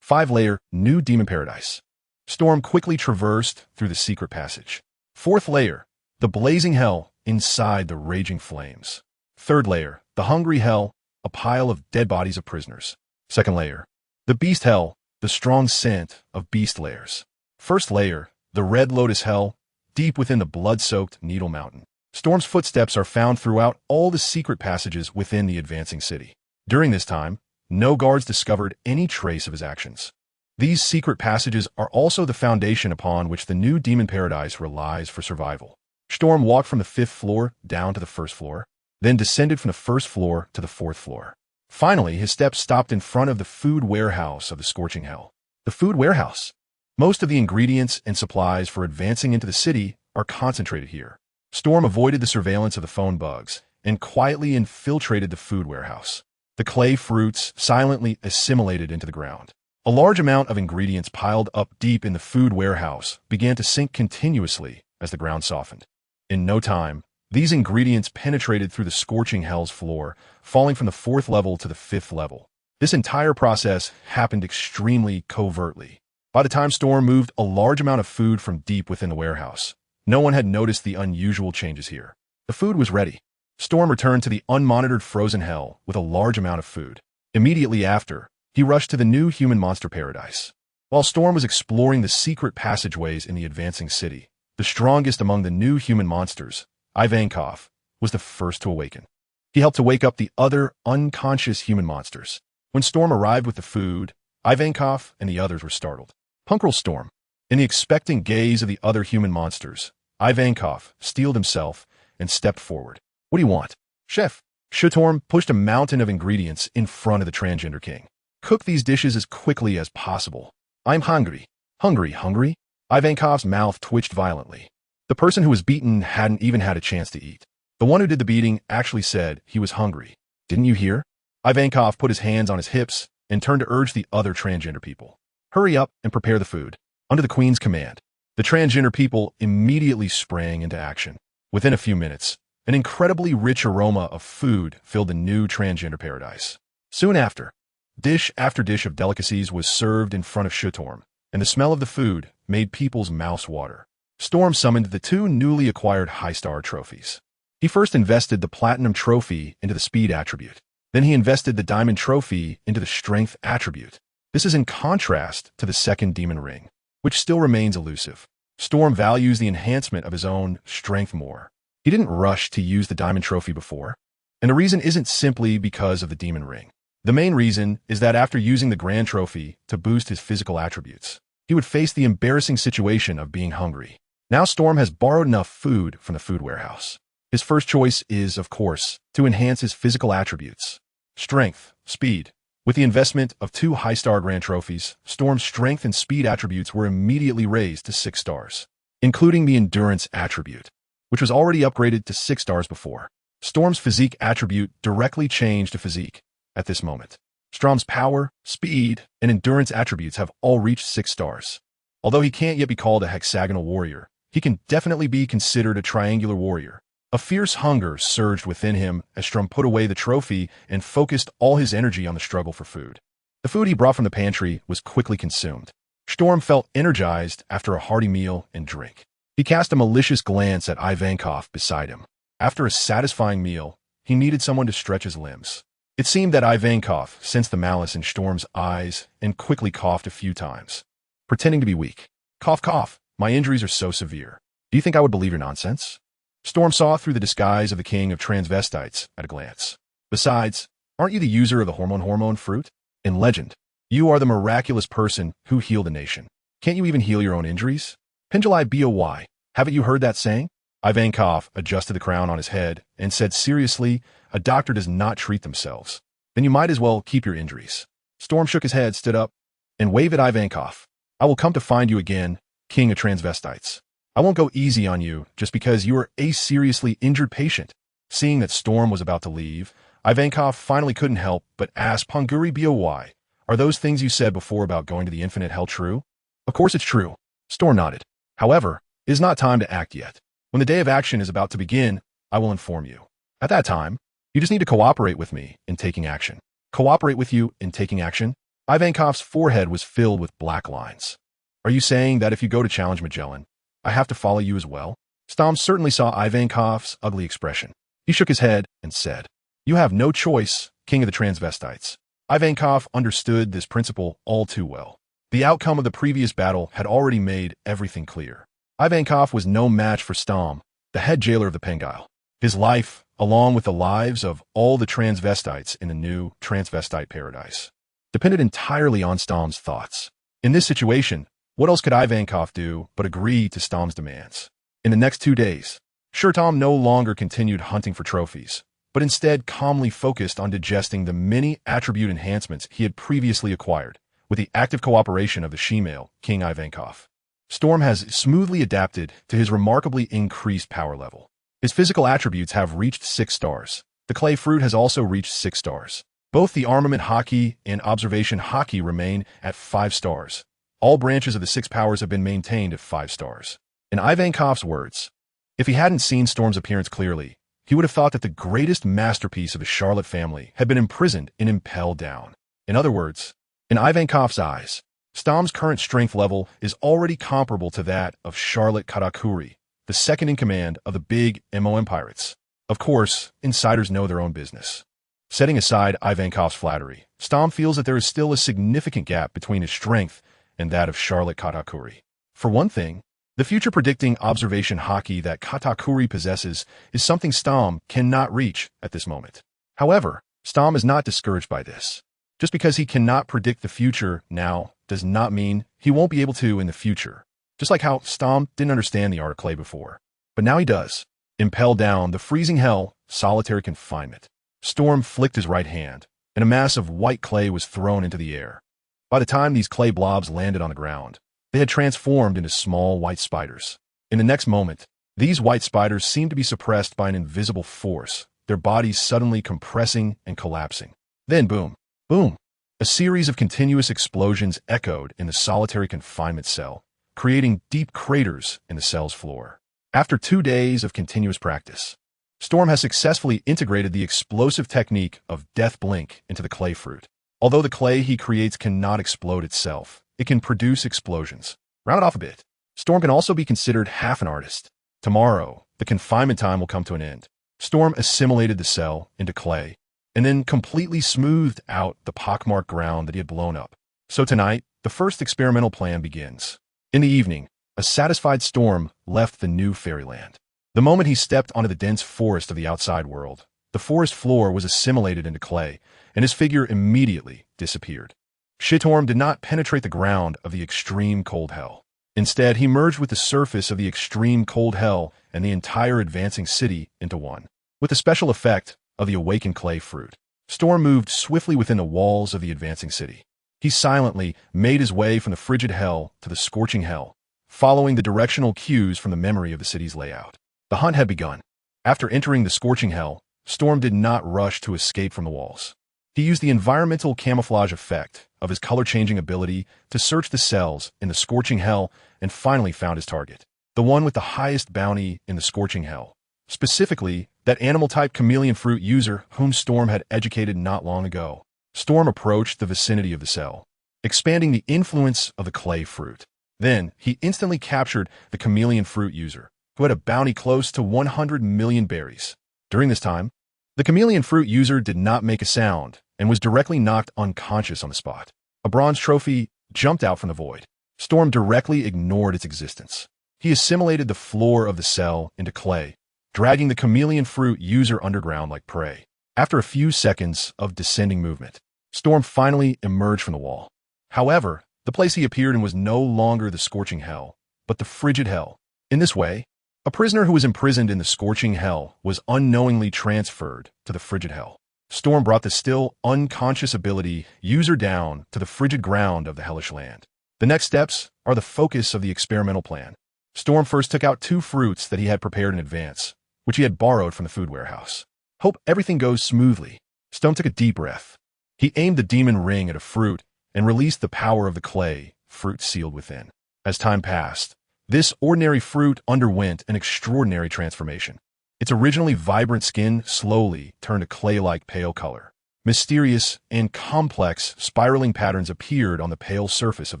5-layer new demon paradise. Storm quickly traversed through the secret passage. Fourth layer, the blazing hell inside the raging flames. Third layer, the hungry hell, a pile of dead bodies of prisoners. Second layer, the beast hell, the strong scent of beast layers. First layer, the red lotus hell, deep within the blood-soaked Needle Mountain. Storm's footsteps are found throughout all the secret passages within the advancing city. During this time, no guards discovered any trace of his actions. These secret passages are also the foundation upon which the new demon paradise relies for survival. Storm walked from the 5th floor down to the 1st floor, then descended from the 1st floor to the 4th floor. Finally, his steps stopped in front of the food warehouse of the Scorching Hell. The food warehouse. Most of the ingredients and supplies for advancing into the city are concentrated here. Storm avoided the surveillance of the phone bugs and quietly infiltrated the food warehouse. The clay fruits silently assimilated into the ground. A large amount of ingredients piled up deep in the food warehouse began to sink continuously as the ground softened. In no time, these ingredients penetrated through the Scorching Hell's floor, falling from the 4th level to the 5th level. This entire process happened extremely covertly. By the time Storm moved a large amount of food from deep within the warehouse, no one had noticed the unusual changes here. The food was ready. Storm returned to the unmonitored frozen hell with a large amount of food. Immediately after, he rushed to the new human monster paradise. While Storm was exploring the secret passageways in the advancing city, the strongest among the new human monsters, Ivankov, was the first to awaken. He helped to wake up the other unconscious human monsters. When Storm arrived with the food, Ivankov and the others were startled. Punkrel Storm. In the expectant gaze of the other human monsters, Ivankov steeled himself and stepped forward. What do you want? Chef. Shiru pushed a mountain of ingredients in front of the transgender king. Cook these dishes as quickly as possible. I'm hungry. Hungry? Ivankov's mouth twitched violently. The person who was beaten hadn't even had a chance to eat. The one who did the beating actually said he was hungry. Didn't you hear? Ivankov put his hands on his hips and turned to urge the other transgender people. Hurry up and prepare the food. Under the Queen's command. The transgender people immediately sprang into action. Within a few minutes, an incredibly rich aroma of food filled the new transgender paradise. Soon after, dish after dish of delicacies was served in front of Shiru, and the smell of the food made people's mouths water. Storm summoned the 2 newly acquired high-star trophies. He first invested the Platinum Trophy into the Speed attribute. Then he invested the Diamond Trophy into the Strength attribute. This is in contrast to the second Demon Ring, which still remains elusive. Storm values the enhancement of his own strength more. He didn't rush to use the Diamond Trophy before, and the reason isn't simply because of the Demon Ring. The main reason is that after using the Grand Trophy to boost his physical attributes, he would face the embarrassing situation of being hungry. Now Storm has borrowed enough food from the food warehouse. His first choice is, of course, to enhance his physical attributes. Strength, speed. With the investment of 2 high-star Grand Trophies, Storm's strength and speed attributes were immediately raised to 6 stars, including the endurance attribute, which was already upgraded to 6 stars before. Storm's physique attribute directly changed to physique at this moment. Storm's power, speed, and endurance attributes have all reached 6 stars. Although he can't yet be called a hexagonal warrior, he can definitely be considered a triangular warrior. A fierce hunger surged within him as Storm put away the trophy and focused all his energy on the struggle for food. The food he brought from the pantry was quickly consumed. Storm felt energized after a hearty meal and drink. He cast a malicious glance at Ivankov beside him. After a satisfying meal, he needed someone to stretch his limbs. It seemed that Ivankov sensed the malice in Storm's eyes and quickly coughed a few times, pretending to be weak. Cough, cough. My injuries are so severe. Do you think I would believe your nonsense? Storm saw through the disguise of the king of transvestites at a glance. Besides, aren't you the user of the hormone fruit? In legend, you are the miraculous person who healed the nation. Can't you even heal your own injuries? Penduli boy, haven't you heard that saying? Ivankov adjusted the crown on his head and said seriously, a doctor does not treat themselves. Then you might as well keep your injuries. Storm shook his head, stood up, and waved at Ivankov. I will come to find you again, king of transvestites. I won't go easy on you just because you are a seriously injured patient. Seeing that Storm was about to leave, Ivankov finally couldn't help but ask Ponguri boy, are those things you said before about going to the infinite hell true? Of course it's true. Storm nodded. However, it is not time to act yet. When the day of action is about to begin, I will inform you. At that time, you just need to cooperate with me in taking action. Cooperate with you in taking action? Ivankov's forehead was filled with black lines. Are you saying that if you go to challenge Magellan, I have to follow you as well? Stom certainly saw Ivankov's ugly expression. He shook his head and said, You have no choice, king of the transvestites. Ivankov understood this principle all too well. The outcome of the previous battle had already made everything clear. Ivankov was no match for Stom, the head jailer of the Pengile. His life, along with the lives of all the transvestites in the new transvestite paradise, depended entirely on Stom's thoughts. In this situation, what else could Ivankov do but agree to Stom's demands? In the next 2 days, Stom no longer continued hunting for trophies, but instead calmly focused on digesting the many attribute enhancements he had previously acquired, with the active cooperation of the she-male, King Ivankov. Stom has smoothly adapted to his remarkably increased power level. His physical attributes have reached 6 stars. The clay fruit has also reached 6 stars. Both the armament hockey and observation hockey remain at 5 stars. All branches of the 6 powers have been maintained at 5 stars. In Ivankov's words, if he hadn't seen Stom's appearance clearly, he would have thought that the greatest masterpiece of the Charlotte family had been imprisoned in Impel down. In other words, in Ivankov's eyes, Stom's current strength level is already comparable to that of Charlotte Katakuri, the second in command of the big MOM pirates. Of course, insiders know their own business. Setting aside Ivankov's flattery, Stom feels that there is still a significant gap between his strength and that of Charlotte Katakuri. For one thing, the future-predicting observation hockey that Katakuri possesses is something Stom cannot reach at this moment. However, Stom is not discouraged by this. Just because he cannot predict the future now does not mean he won't be able to in the future. Just like how Stom didn't understand the art of clay before. But now he does. Impelled down the freezing hell, solitary confinement. Stom flicked his right hand, and a mass of white clay was thrown into the air. By the time these clay blobs landed on the ground, they had transformed into small white spiders. In the next moment, these white spiders seemed to be suppressed by an invisible force, their bodies suddenly compressing and collapsing. Then boom, boom. A series of continuous explosions echoed in the solitary confinement cell, creating deep craters in the cell's floor. After 2 days of continuous practice, Stom has successfully integrated the explosive technique of Death Blink into the clay fruit. Although the clay he creates cannot explode itself, it can produce explosions. Round it off a bit. Stom can also be considered half an artist. Tomorrow, the confinement time will come to an end. Stom assimilated the cell into clay, and then completely smoothed out the pockmarked ground that he had blown up. So tonight, the first experimental plan begins. In the evening, a satisfied Stom left the new fairyland. The moment he stepped onto the dense forest of the outside world, the forest floor was assimilated into clay, and his figure immediately disappeared. Stom did not penetrate the ground of the extreme cold hell. Instead, he merged with the surface of the extreme cold hell and the entire advancing city into one. With the special effect of the awakened clay fruit, Stom moved swiftly within the walls of the advancing city. He silently made his way from the frigid hell to the scorching hell, following the directional cues from the memory of the city's layout. The hunt had begun. After entering the scorching hell, Stom did not rush to escape from the walls. He used the environmental camouflage effect of his color-changing ability to search the cells in the scorching hell and finally found his target, the one with the highest bounty in the scorching hell. Specifically, that animal-type chameleon fruit user whom Stom had educated not long ago. Stom approached the vicinity of the cell, expanding the influence of the clay fruit. Then, he instantly captured the chameleon fruit user, who had a bounty close to 100 million berries. During this time, the chameleon fruit user did not make a sound and was directly knocked unconscious on the spot. A bronze trophy jumped out from the void. Stom directly ignored its existence. He assimilated the floor of the cell into clay, dragging the chameleon fruit user underground like prey. After a few seconds of descending movement, Stom finally emerged from the wall. However, the place he appeared in was no longer the scorching hell, but the frigid hell. In this way, a prisoner who was imprisoned in the scorching hell was unknowingly transferred to the frigid hell. Stom brought the still unconscious ability user down to the frigid ground of the hellish land. The next steps are the focus of the experimental plan. Stom first took out 2 fruits that he had prepared in advance, which he had borrowed from the food warehouse. Hope everything goes smoothly. Stom took a deep breath. He aimed the demon ring at a fruit and released the power of the clay fruit sealed within. As time passed, this ordinary fruit underwent an extraordinary transformation. Its originally vibrant skin slowly turned a clay-like pale color. Mysterious and complex spiraling patterns appeared on the pale surface of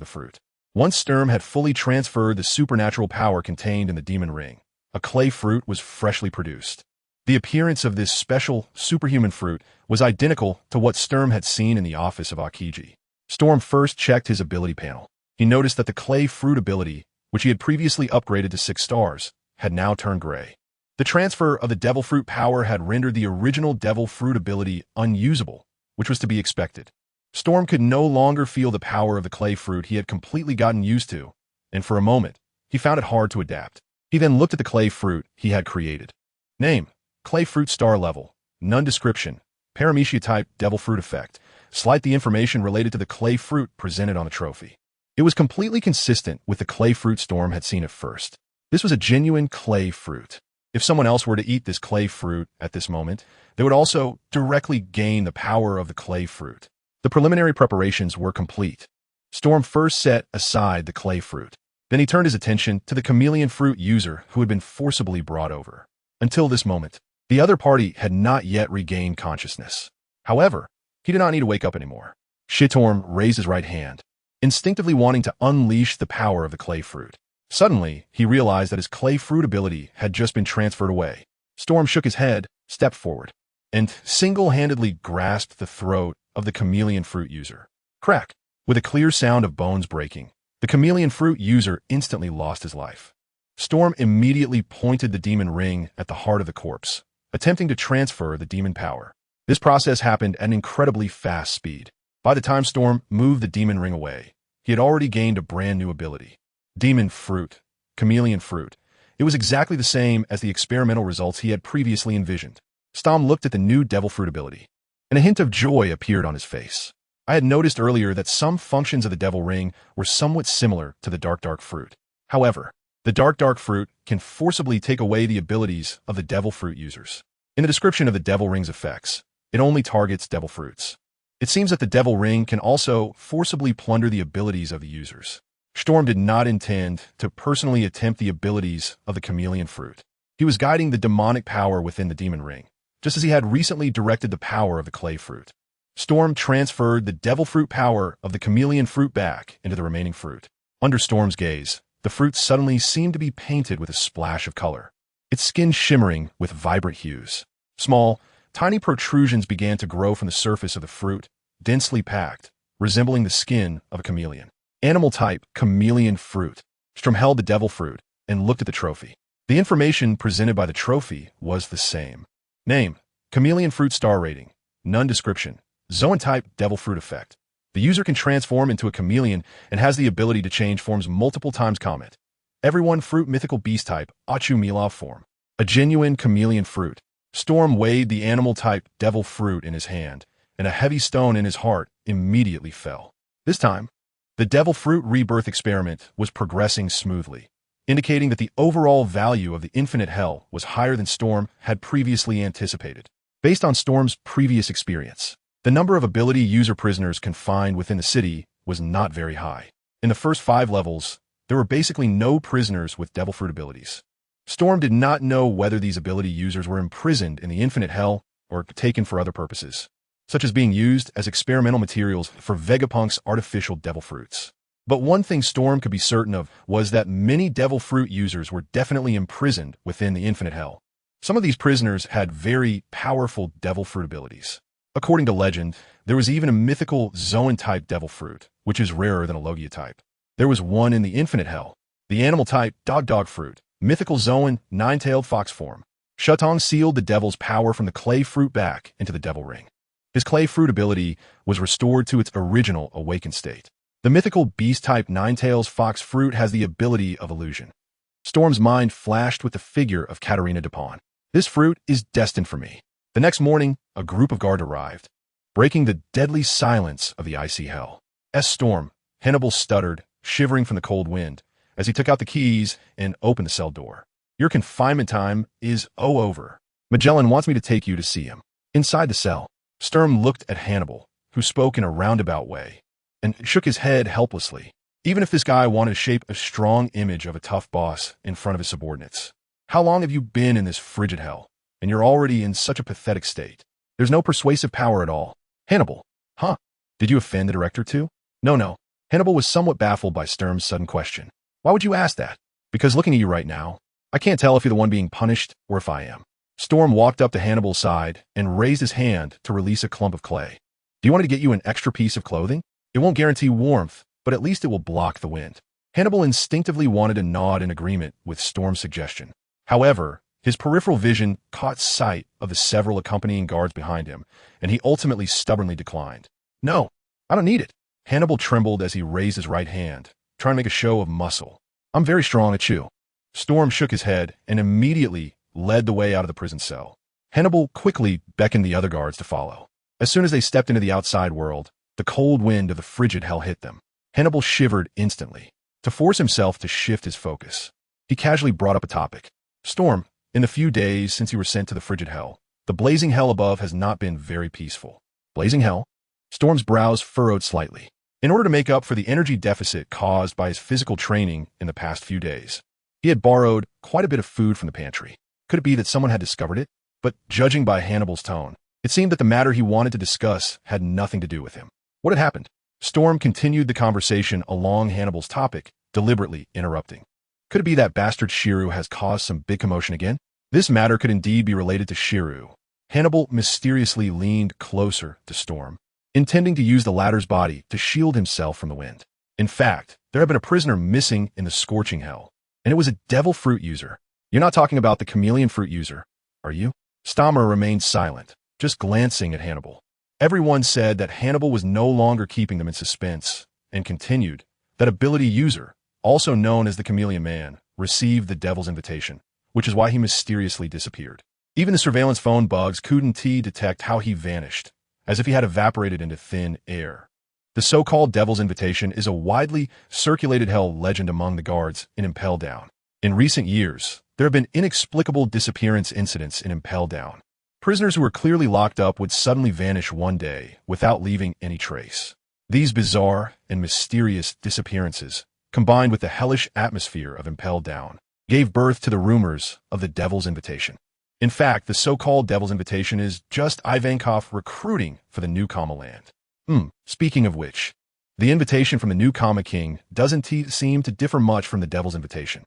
the fruit. Once Sturm had fully transferred the supernatural power contained in the demon ring, a clay fruit was freshly produced. The appearance of this special, superhuman fruit was identical to what Sturm had seen in the office of Akiji. Storm first checked his ability panel. He noticed that the clay fruit ability, which he had previously upgraded to 6 stars, had now turned gray. The transfer of the devil fruit power had rendered the original devil fruit ability unusable, which was to be expected. Storm could no longer feel the power of the clay fruit he had completely gotten used to, and for a moment, he found it hard to adapt. He then looked at the clay fruit he had created. Name: Clay fruit star level. None description. Paramecia type devil fruit effect. Slight the information related to the clay fruit presented on the trophy. It was completely consistent with the clay fruit Storm had seen at first. This was a genuine clay fruit. If someone else were to eat this clay fruit at this moment, they would also directly gain the power of the clay fruit. The preliminary preparations were complete. Storm first set aside the clay fruit. Then he turned his attention to the chameleon fruit user who had been forcibly brought over. Until this moment, the other party had not yet regained consciousness. However, he did not need to wake up anymore. Shitorm raised his right hand, instinctively wanting to unleash the power of the clay fruit. Suddenly, he realized that his clay fruit ability had just been transferred away. Storm shook his head, stepped forward, and single-handedly grasped the throat of the chameleon fruit user. Crack! With a clear sound of bones breaking, the chameleon fruit user instantly lost his life. Storm immediately pointed the demon ring at the heart of the corpse, attempting to transfer the demon power. This process happened at an incredibly fast speed. By the time Storm moved the demon ring away, he had already gained a brand new ability. Demon fruit, chameleon fruit. It was exactly the same as the experimental results he had previously envisioned. Storm looked at the new devil fruit ability, and a hint of joy appeared on his face. I had noticed earlier that some functions of the devil ring were somewhat similar to the dark fruit. However, the dark fruit can forcibly take away the abilities of the devil fruit users. In the description of the devil ring's effects, it only targets devil fruits. It seems that the devil ring can also forcibly plunder the abilities of the users. Storm did not intend to personally attempt the abilities of the chameleon fruit. He was guiding the demonic power within the demon ring, just as he had recently directed the power of the clay fruit. Storm transferred the devil fruit power of the chameleon fruit back into the remaining fruit. Under Storm's gaze, the fruit suddenly seemed to be painted with a splash of color, its skin shimmering with vibrant hues. Small, tiny protrusions began to grow from the surface of the fruit, densely packed, resembling the skin of a chameleon. Animal type, chameleon fruit. Storm held the devil fruit and looked at the trophy. The information presented by the trophy was the same. Name: chameleon fruit star rating. None description. Zoan type devil fruit effect. The user can transform into a chameleon and has the ability to change forms multiple times. Comment: everyone fruit mythical beast type, Achu Milov form. A genuine chameleon fruit. Storm weighed the animal type devil fruit in his hand, and a heavy stone in his heart immediately fell. This time, the devil fruit rebirth experiment was progressing smoothly, indicating that the overall value of the infinite hell was higher than Storm had previously anticipated. Based on Storm's previous experience, the number of ability user prisoners confined within the city was not very high. In the first 5 levels, there were basically no prisoners with devil fruit abilities. Storm did not know whether these ability users were imprisoned in the infinite hell or taken for other purposes, such as being used as experimental materials for Vegapunk's artificial devil fruits. But one thing Storm could be certain of was that many devil fruit users were definitely imprisoned within the infinite hell. Some of these prisoners had very powerful devil fruit abilities. According to legend, there was even a mythical Zoan-type devil fruit, which is rarer than a Logia type. There was one in the infinite hell, the animal-type dog fruit, mythical Zoan, 9-tailed fox form. Shutong sealed the devil's power from the clay fruit back into the devil ring. His clay fruit ability was restored to its original awakened state. The mythical beast-type 9-tails fox fruit has the ability of illusion. Storm's mind flashed with the figure of Katarina Dupont. This fruit is destined for me. The next morning, a group of guards arrived, breaking the deadly silence of the icy hell. Storm, Hannibal stuttered, shivering from the cold wind, as he took out the keys and opened the cell door. Your confinement time is over. Magellan wants me to take you to see him. Inside the cell, Sturm looked at Hannibal, who spoke in a roundabout way, and shook his head helplessly. Even if this guy wanted to shape a strong image of a tough boss in front of his subordinates. How long have you been in this frigid hell? And you're already in such a pathetic state. There's no persuasive power at all. Hannibal. Huh? Did you offend the director too? No. Hannibal was somewhat baffled by Sturm's sudden question. Why would you ask that? Because looking at you right now, I can't tell if you're the one being punished or if I am. Storm walked up to Hannibal's side and raised his hand to release a clump of clay. Do you want me to get you an extra piece of clothing? It won't guarantee warmth, but at least it will block the wind. Hannibal instinctively wanted to nod in agreement with Storm's suggestion. However, his peripheral vision caught sight of the several accompanying guards behind him, and he ultimately stubbornly declined. No, I don't need it. Hannibal trembled as he raised his right hand, trying to make a show of muscle. I'm very strong at you. Storm shook his head and immediately led the way out of the prison cell. Hannibal quickly beckoned the other guards to follow. As soon as they stepped into the outside world, the cold wind of the frigid hell hit them. Hannibal shivered instantly. To force himself to shift his focus, he casually brought up a topic. Storm, in the few days since you were sent to the frigid hell, the blazing hell above has not been very peaceful. Blazing hell? Storm's brows furrowed slightly. In order to make up for the energy deficit caused by his physical training in the past few days, he had borrowed quite a bit of food from the pantry. Could it be that someone had discovered it? But judging by Hannibal's tone, it seemed that the matter he wanted to discuss had nothing to do with him. What had happened? Storm continued the conversation along Hannibal's topic, deliberately interrupting. Could it be that bastard Shiru has caused some big commotion again? This matter could indeed be related to Shiru. Hannibal mysteriously leaned closer to Storm, intending to use the latter's body to shield himself from the wind. In fact, there had been a prisoner missing in the scorching hell, and it was a devil fruit user. You're not talking about the chameleon fruit user, are you? Stammer remained silent, just glancing at Hannibal. Everyone said that Hannibal was no longer keeping them in suspense, and continued that ability user, also known as the Chameleon Man, received the devil's invitation, which is why he mysteriously disappeared. Even the surveillance phone bugs couldn't detect how he vanished, as if he had evaporated into thin air. The so-called devil's invitation is a widely circulated hell legend among the guards in Impel Down. In recent years, there have been inexplicable disappearance incidents in Impel Down. Prisoners who were clearly locked up would suddenly vanish one day without leaving any trace. These bizarre and mysterious disappearances, combined with the hellish atmosphere of Impel Down, gave birth to the rumors of the Devil's Invitation. In fact, the so-called Devil's Invitation is just Ivankov recruiting for the new Kama land. Speaking of which, the invitation from the new Kama King doesn't seem to differ much from the Devil's Invitation.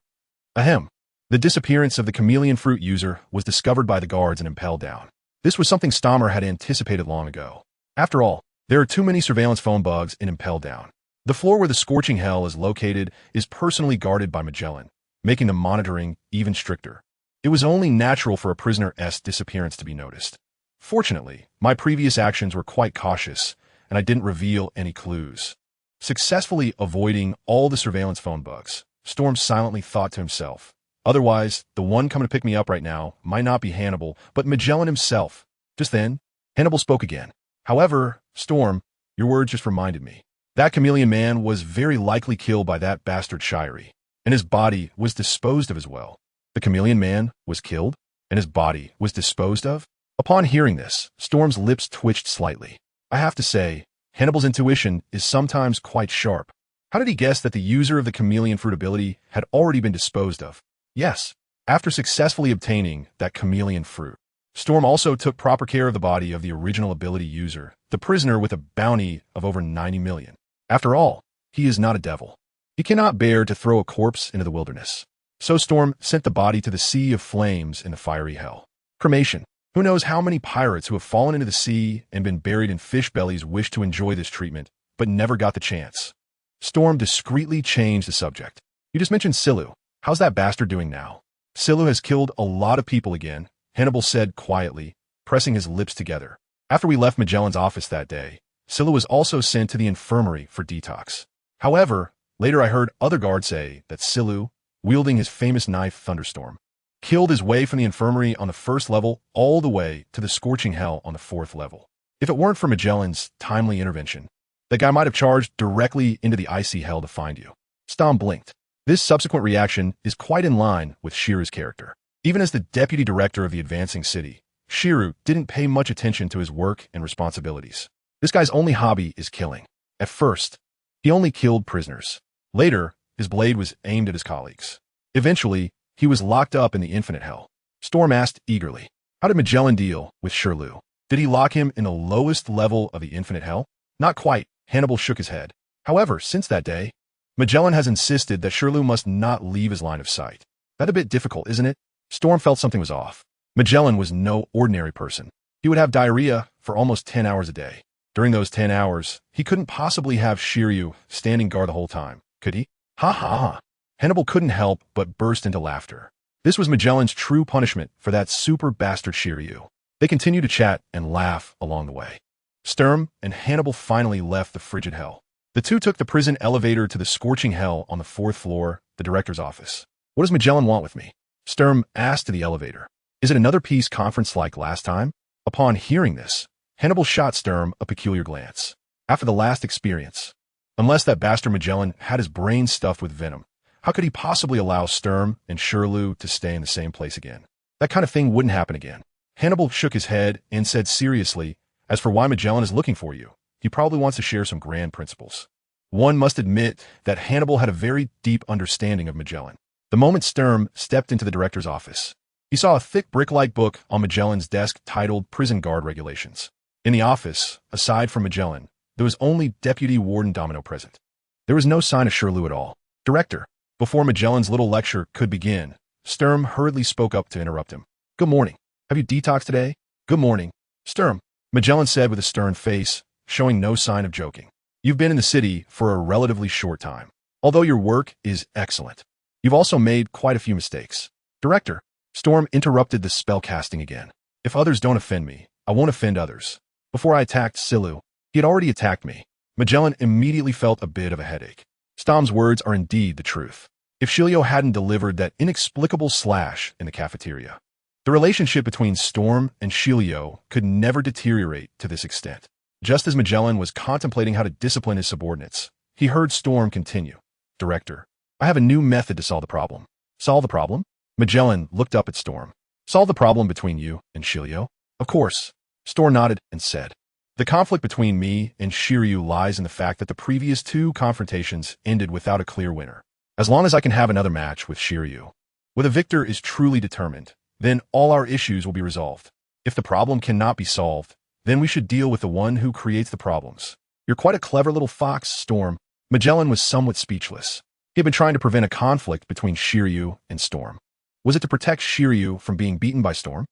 Ahem. The disappearance of the chameleon fruit user was discovered by the guards in Impel Down. This was something Stammer had anticipated long ago. After all, there are too many surveillance phone bugs in Impel Down. The floor where the scorching hell is located is personally guarded by Magellan, making the monitoring even stricter. It was only natural for a prisoner's disappearance to be noticed. Fortunately, my previous actions were quite cautious, and I didn't reveal any clues. Successfully avoiding all the surveillance phone bugs, Storm silently thought to himself. Otherwise, the one coming to pick me up right now might not be Hannibal, but Magellan himself. Just then, Hannibal spoke again. However, Storm, your words just reminded me. That chameleon man was very likely killed by that bastard Shiru, and his body was disposed of as well. The chameleon man was killed, and his body was disposed of? Upon hearing this, Storm's lips twitched slightly. I have to say, Hannibal's intuition is sometimes quite sharp. How did he guess that the user of the chameleon fruit ability had already been disposed of? Yes, after successfully obtaining that chameleon fruit, Storm also took proper care of the body of the original ability user, the prisoner with a bounty of over 90 million. After all, he is not a devil. He cannot bear to throw a corpse into the wilderness. So Storm sent the body to the sea of flames in the fiery hell. Cremation. Who knows how many pirates who have fallen into the sea and been buried in fish bellies wish to enjoy this treatment, but never got the chance. Storm discreetly changed the subject. You just mentioned Shiru. How's that bastard doing now? Shiru has killed a lot of people again, Hannibal said quietly, pressing his lips together. After we left Magellan's office that day, Shiru was also sent to the infirmary for detox. However, later I heard other guards say that Shiru, wielding his famous knife Thunderstorm, killed his way from the infirmary on the first level all the way to the scorching hell on the fourth level. If it weren't for Magellan's timely intervention, that guy might have charged directly into the icy hell to find you. Stom blinked. This subsequent reaction is quite in line with Shiru's character. Even as the deputy director of the advancing city, Shiru didn't pay much attention to his work and responsibilities. This guy's only hobby is killing. At first, he only killed prisoners. Later, his blade was aimed at his colleagues. Eventually, he was locked up in the infinite hell. Storm asked eagerly, how did Magellan deal with Shiru? Did he lock him in the lowest level of the infinite hell? Not quite, Hannibal shook his head. However, since that day, Magellan has insisted that Shiru must not leave his line of sight. That's a bit difficult, isn't it? Storm felt something was off. Magellan was no ordinary person. He would have diarrhea for almost 10 hours a day. During those 10 hours, he couldn't possibly have Shiru standing guard the whole time, could he? Ha ha ha. Hannibal couldn't help but burst into laughter. This was Magellan's true punishment for that super bastard Shiru. They continued to chat and laugh along the way. Sturm and Hannibal finally left the frigid hell. The two took the prison elevator to the scorching hell on the 4th floor, the director's office. What does Magellan want with me? Sturm asked to the elevator. Is it another peace conference like last time? Upon hearing this, Hannibal shot Sturm a peculiar glance. After the last experience, unless that bastard Magellan had his brain stuffed with venom, how could he possibly allow Sturm and Shiru to stay in the same place again? That kind of thing wouldn't happen again. Hannibal shook his head and said seriously, as for why Magellan is looking for you, he probably wants to share some grand principles. One must admit that Hannibal had a very deep understanding of Magellan. The moment Sturm stepped into the director's office, he saw a thick brick-like book on Magellan's desk titled Prison Guard Regulations. In the office, aside from Magellan, there was only Deputy Warden Domino present. There was no sign of Shiru at all. Director, before Magellan's little lecture could begin, Sturm hurriedly spoke up to interrupt him. Good morning. Have you detoxed today? Good morning. Sturm, Magellan said with a stern face, showing no sign of joking. You've been in the city for a relatively short time. Although your work is excellent, you've also made quite a few mistakes. Director, Storm interrupted the spell casting again. If others don't offend me, I won't offend others. Before I attacked Shiru, he had already attacked me. Magellan immediately felt a bit of a headache. Storm's words are indeed the truth. If Shiru hadn't delivered that inexplicable slash in the cafeteria, the relationship between Storm and Shiru could never deteriorate to this extent. Just as Magellan was contemplating how to discipline his subordinates, he heard Storm continue. Director, I have a new method to solve the problem. Solve the problem? Magellan looked up at Storm. Solve the problem between you and Shiru? Of course. Storm nodded and said, the conflict between me and Shiru lies in the fact that the previous 2 confrontations ended without a clear winner. As long as I can have another match with Shiru, where the victor is truly determined, then all our issues will be resolved. If the problem cannot be solved, then we should deal with the one who creates the problems. You're quite a clever little fox, Storm. Magellan was somewhat speechless. He had been trying to prevent a conflict between Shiru and Storm. Was it to protect Shiru from being beaten by Storm?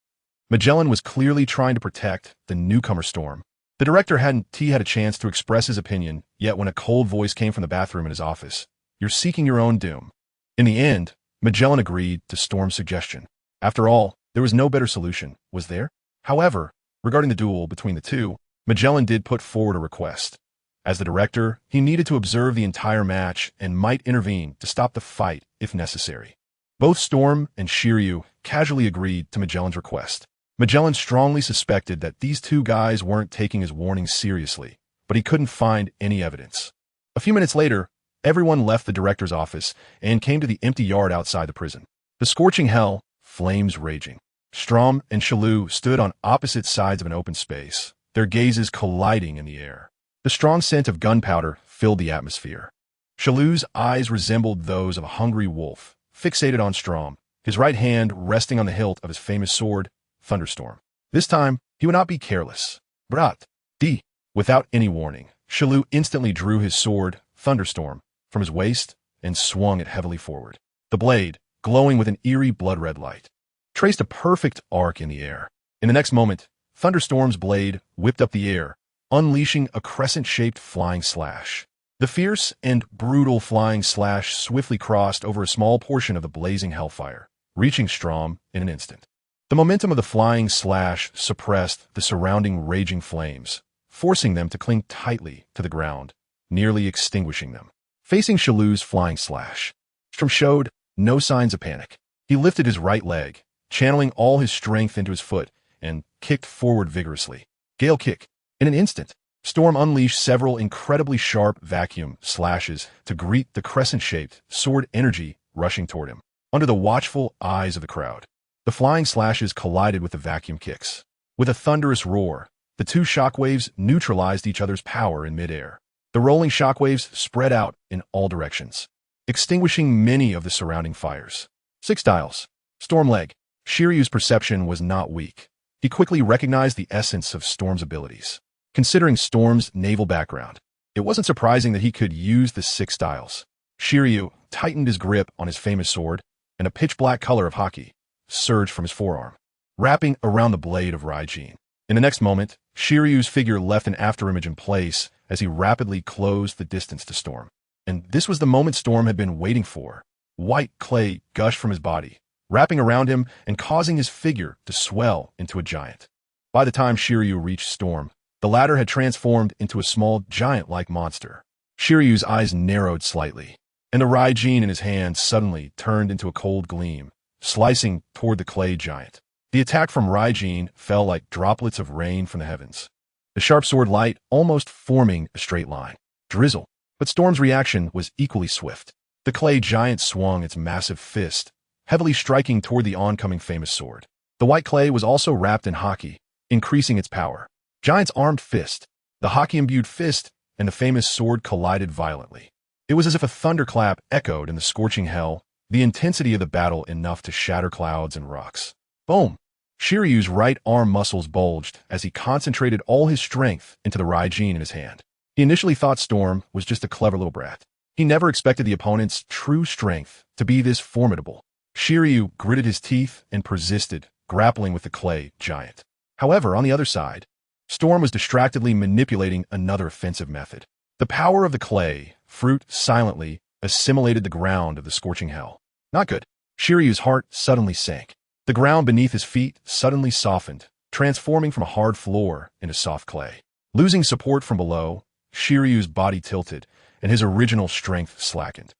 Magellan was clearly trying to protect the newcomer Storm. The director hadn't had a chance to express his opinion, yet when a cold voice came from the bathroom in his office, you're seeking your own doom. In the end, Magellan agreed to Storm's suggestion. After all, there was no better solution, was there? However, regarding the duel between the two, Magellan did put forward a request. As the director, he needed to observe the entire match and might intervene to stop the fight if necessary. Both Storm and Shiru casually agreed to Magellan's request. Magellan strongly suspected that these 2 guys weren't taking his warnings seriously, but he couldn't find any evidence. A few minutes later, everyone left the director's office and came to the empty yard outside the prison. The scorching hell, flames raging. Storm and Shiru stood on opposite sides of an open space, their gazes colliding in the air. The strong scent of gunpowder filled the atmosphere. Shiru's eyes resembled those of a hungry wolf, fixated on Storm, his right hand resting on the hilt of his famous sword, Thunderstorm. This time, he would not be careless. Brat, D. Without any warning, Shiru instantly drew his sword, Thunderstorm, from his waist and swung it heavily forward. The blade, glowing with an eerie blood-red light, traced a perfect arc in the air. In the next moment, Thunderstorm's blade whipped up the air, unleashing a crescent-shaped flying slash. The fierce and brutal flying slash swiftly crossed over a small portion of the blazing hellfire, reaching Storm in an instant. The momentum of the flying slash suppressed the surrounding raging flames, forcing them to cling tightly to the ground, nearly extinguishing them. Facing Shiru's flying slash, Storm showed no signs of panic. He lifted his right leg, channeling all his strength into his foot, and kicked forward vigorously. Gale kick. In an instant, Storm unleashed several incredibly sharp vacuum slashes to greet the crescent-shaped sword energy rushing toward him. Under the watchful eyes of the crowd, the flying slashes collided with the vacuum kicks. With a thunderous roar, the 2 shockwaves neutralized each other's power in midair. The rolling shockwaves spread out in all directions, extinguishing many of the surrounding fires. 6 dials. Storm leg. Shiru's perception was not weak. He quickly recognized the essence of Storm's abilities. Considering Storm's naval background, It wasn't surprising that he could use the 6 styles. Shiru tightened his grip on his famous sword, and a pitch-black color of haki surged from his forearm, wrapping around the blade of Raijin. In the next moment, Shiryu's figure left an afterimage in place as he rapidly closed the distance to Storm. And this was the moment Storm had been waiting for. White clay gushed from his body, wrapping around him and causing his figure to swell into a giant. By the time Shiryu reached Storm, the latter had transformed into a small giant-like monster. Shiryu's eyes narrowed slightly, and the Raijin in his hand suddenly turned into a cold gleam, slicing toward the clay giant. The attack from Raijin fell like droplets of rain from the heavens, the sharp sword light almost forming a straight line. Drizzle. But Storm's reaction was equally swift. The clay giant swung its massive fist, heavily striking toward the oncoming famous sword. The white clay was also wrapped in haki, increasing its power. Giant's armed fist, the haki-imbued fist, and the famous sword collided violently. It was as if a thunderclap echoed in the scorching hell, the intensity of the battle enough to shatter clouds and rocks. Boom! Shiryu's right arm muscles bulged as he concentrated all his strength into the Raijin in his hand. He initially thought Storm was just a clever little brat. He never expected the opponent's true strength to be this formidable. Shiryu gritted his teeth and persisted, grappling with the clay giant. However, on the other side, Storm was distractedly manipulating another offensive method. The power of the clay fruit silently assimilated the ground of the scorching hell. Not good. Shiryu's heart suddenly sank. The ground beneath his feet suddenly softened, transforming from a hard floor into soft clay. Losing support from below, Shiryu's body tilted, and his original strength slackened.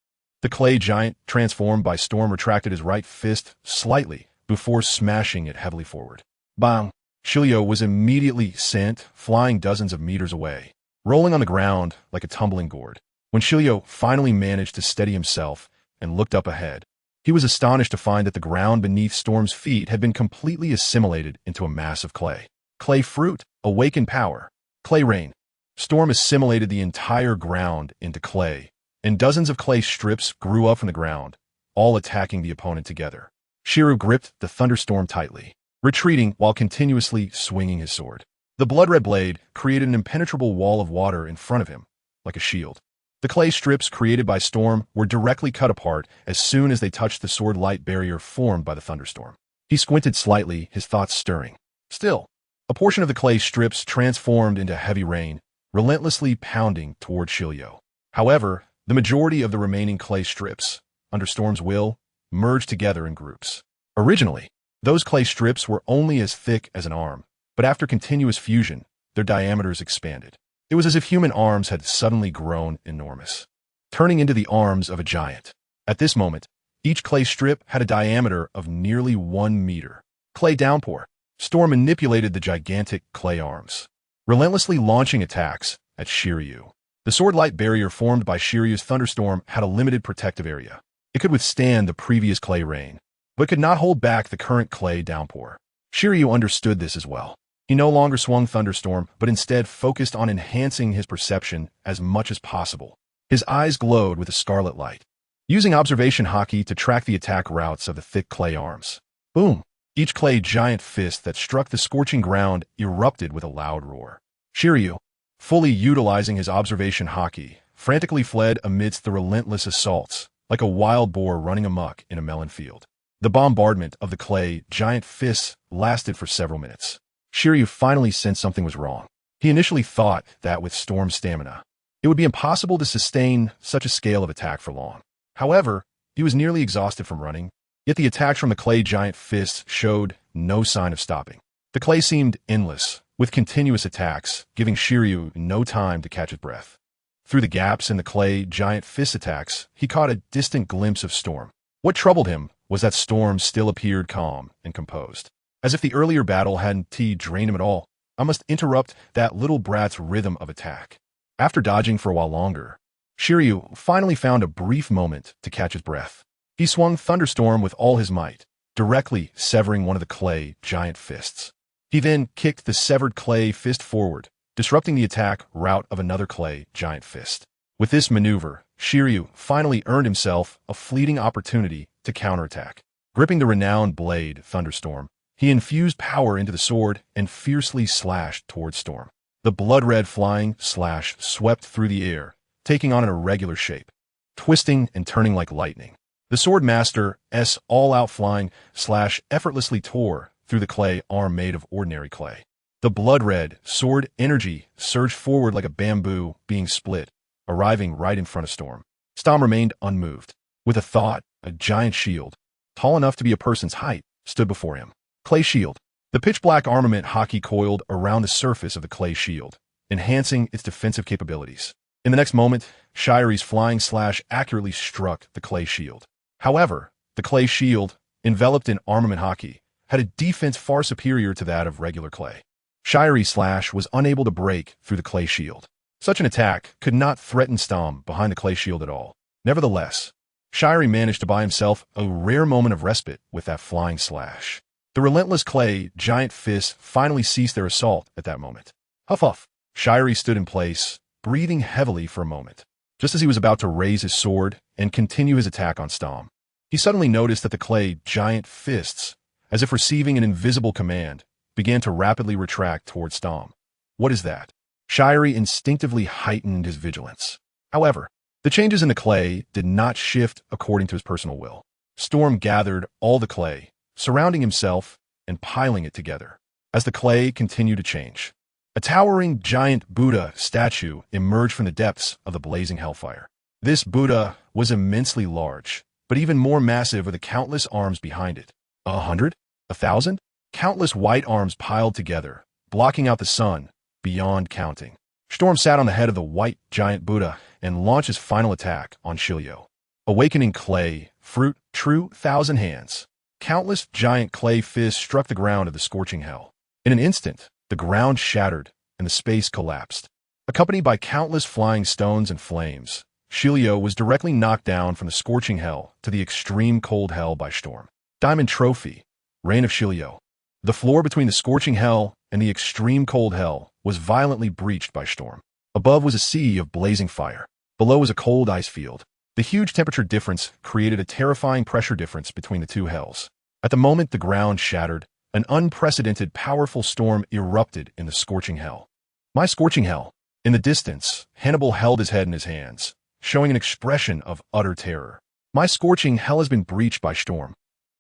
The clay giant, transformed by Storm, retracted his right fist slightly before smashing it heavily forward. Bang! Shiryu was immediately sent flying dozens of meters away, rolling on the ground like a tumbling gourd. When Shiryu finally managed to steady himself and looked up ahead, he was astonished to find that the ground beneath Storm's feet had been completely assimilated into a mass of clay. Clay fruit, awakened power. Clay rain. Storm assimilated the entire ground into clay, and dozens of clay strips grew up from the ground, all attacking the opponent together. Shiru gripped the thunderstorm tightly, retreating while continuously swinging his sword. The blood-red blade created an impenetrable wall of water in front of him, like a shield. The clay strips created by Storm were directly cut apart as soon as they touched the sword light barrier formed by the thunderstorm. He squinted slightly, his thoughts stirring. Still, a portion of the clay strips transformed into heavy rain, relentlessly pounding toward Shiryu. However, the majority of the remaining clay strips, under Storm's will, merged together in groups. Originally, those clay strips were only as thick as an arm, but after continuous fusion, their diameters expanded. It was as if human arms had suddenly grown enormous, turning into the arms of a giant. At this moment, each clay strip had a diameter of nearly 1 meter. Clay downpour. Storm manipulated the gigantic clay arms, relentlessly launching attacks at Shiryu. The sword light barrier formed by Shiryu's thunderstorm had a limited protective area. It could withstand the previous clay rain, but could not hold back the current clay downpour. Shiryu understood this as well. He no longer swung Thunderstorm, but instead focused on enhancing his perception as much as possible. His eyes glowed with a scarlet light, using observation haki to track the attack routes of the thick clay arms. Boom! Each clay giant fist that struck the scorching ground erupted with a loud roar. Shiryu, fully utilizing his observation haki, frantically fled amidst the relentless assaults, like a wild boar running amok in a melon field. The bombardment of the clay giant fists lasted for several minutes. Shiryu finally sensed something was wrong. He initially thought that with Storm's stamina, it would be impossible to sustain such a scale of attack for long. However, he was nearly exhausted from running, yet the attacks from the clay giant fists showed no sign of stopping. The clay seemed endless, with continuous attacks, giving Shiryu no time to catch his breath. Through the gaps in the clay giant fist attacks, he caught a distant glimpse of Storm. What troubled him was that Storm still appeared calm and composed, as if the earlier battle hadn't drained him at all. I must interrupt that little brat's rhythm of attack. After dodging for a while longer, Shiryu finally found a brief moment to catch his breath. He swung Thunderstorm with all his might, directly severing one of the clay giant fists. He then kicked the severed clay fist forward, disrupting the attack route of another clay giant fist. With this maneuver, Shiryu finally earned himself a fleeting opportunity to counterattack. Gripping the renowned blade, Thunderstorm, he infused power into the sword and fiercely slashed toward Storm. The blood-red flying slash swept through the air, taking on an irregular shape, twisting and turning like lightning. The sword master's all-out flying slash effortlessly tore through the clay arm made of ordinary clay. The blood-red sword energy surged forward like a bamboo being split, arriving right in front of Storm. Storm remained unmoved. With a thought, a giant shield, tall enough to be a person's height, stood before him. Clay shield. The pitch-black armament hockey coiled around the surface of the clay shield, enhancing its defensive capabilities. In the next moment, Shiru's flying slash accurately struck the clay shield. However, the clay shield, enveloped in armament hockey, had a defense far superior to that of regular clay. Shiru's slash was unable to break through the clay shield. Such an attack could not threaten Storm behind the clay shield at all. Nevertheless, Shiru managed to buy himself a rare moment of respite with that flying slash. The relentless clay giant fists finally ceased their assault at that moment. Huff huff. Shiru stood in place, breathing heavily for a moment. Just as he was about to raise his sword and continue his attack on Storm, he suddenly noticed that the clay giant fists, as if receiving an invisible command, began to rapidly retract towards Storm. What is that? Shiru instinctively heightened his vigilance. However, the changes in the clay did not shift according to his personal will. Storm gathered all the clay, surrounding himself and piling it together. As the clay continued to change, a towering giant Buddha statue emerged from the depths of the blazing hellfire. This Buddha was immensely large, but even more massive were the countless arms behind it. 100? 1,000? Countless white arms piled together, blocking out the sun, beyond counting. Storm sat on the head of the white giant Buddha and launched his final attack on Shiru. Awakening clay, fruit, true, 1,000 hands. Countless giant clay fists struck the ground of the scorching hell. In an instant, the ground shattered and the space collapsed. Accompanied by countless flying stones and flames, Shiru was directly knocked down from the scorching hell to the extreme cold hell by Storm. Diamond Trophy, Reign of Shiru. The floor between the scorching hell and the extreme cold hell was violently breached by Storm. Above was a sea of blazing fire. Below was a cold ice field. The huge temperature difference created a terrifying pressure difference between the two hells. At the moment the ground shattered, an unprecedented powerful storm erupted in the scorching hell. My scorching hell. In the distance, Hannibal held his head in his hands, showing an expression of utter terror. My scorching hell has been breached by Storm.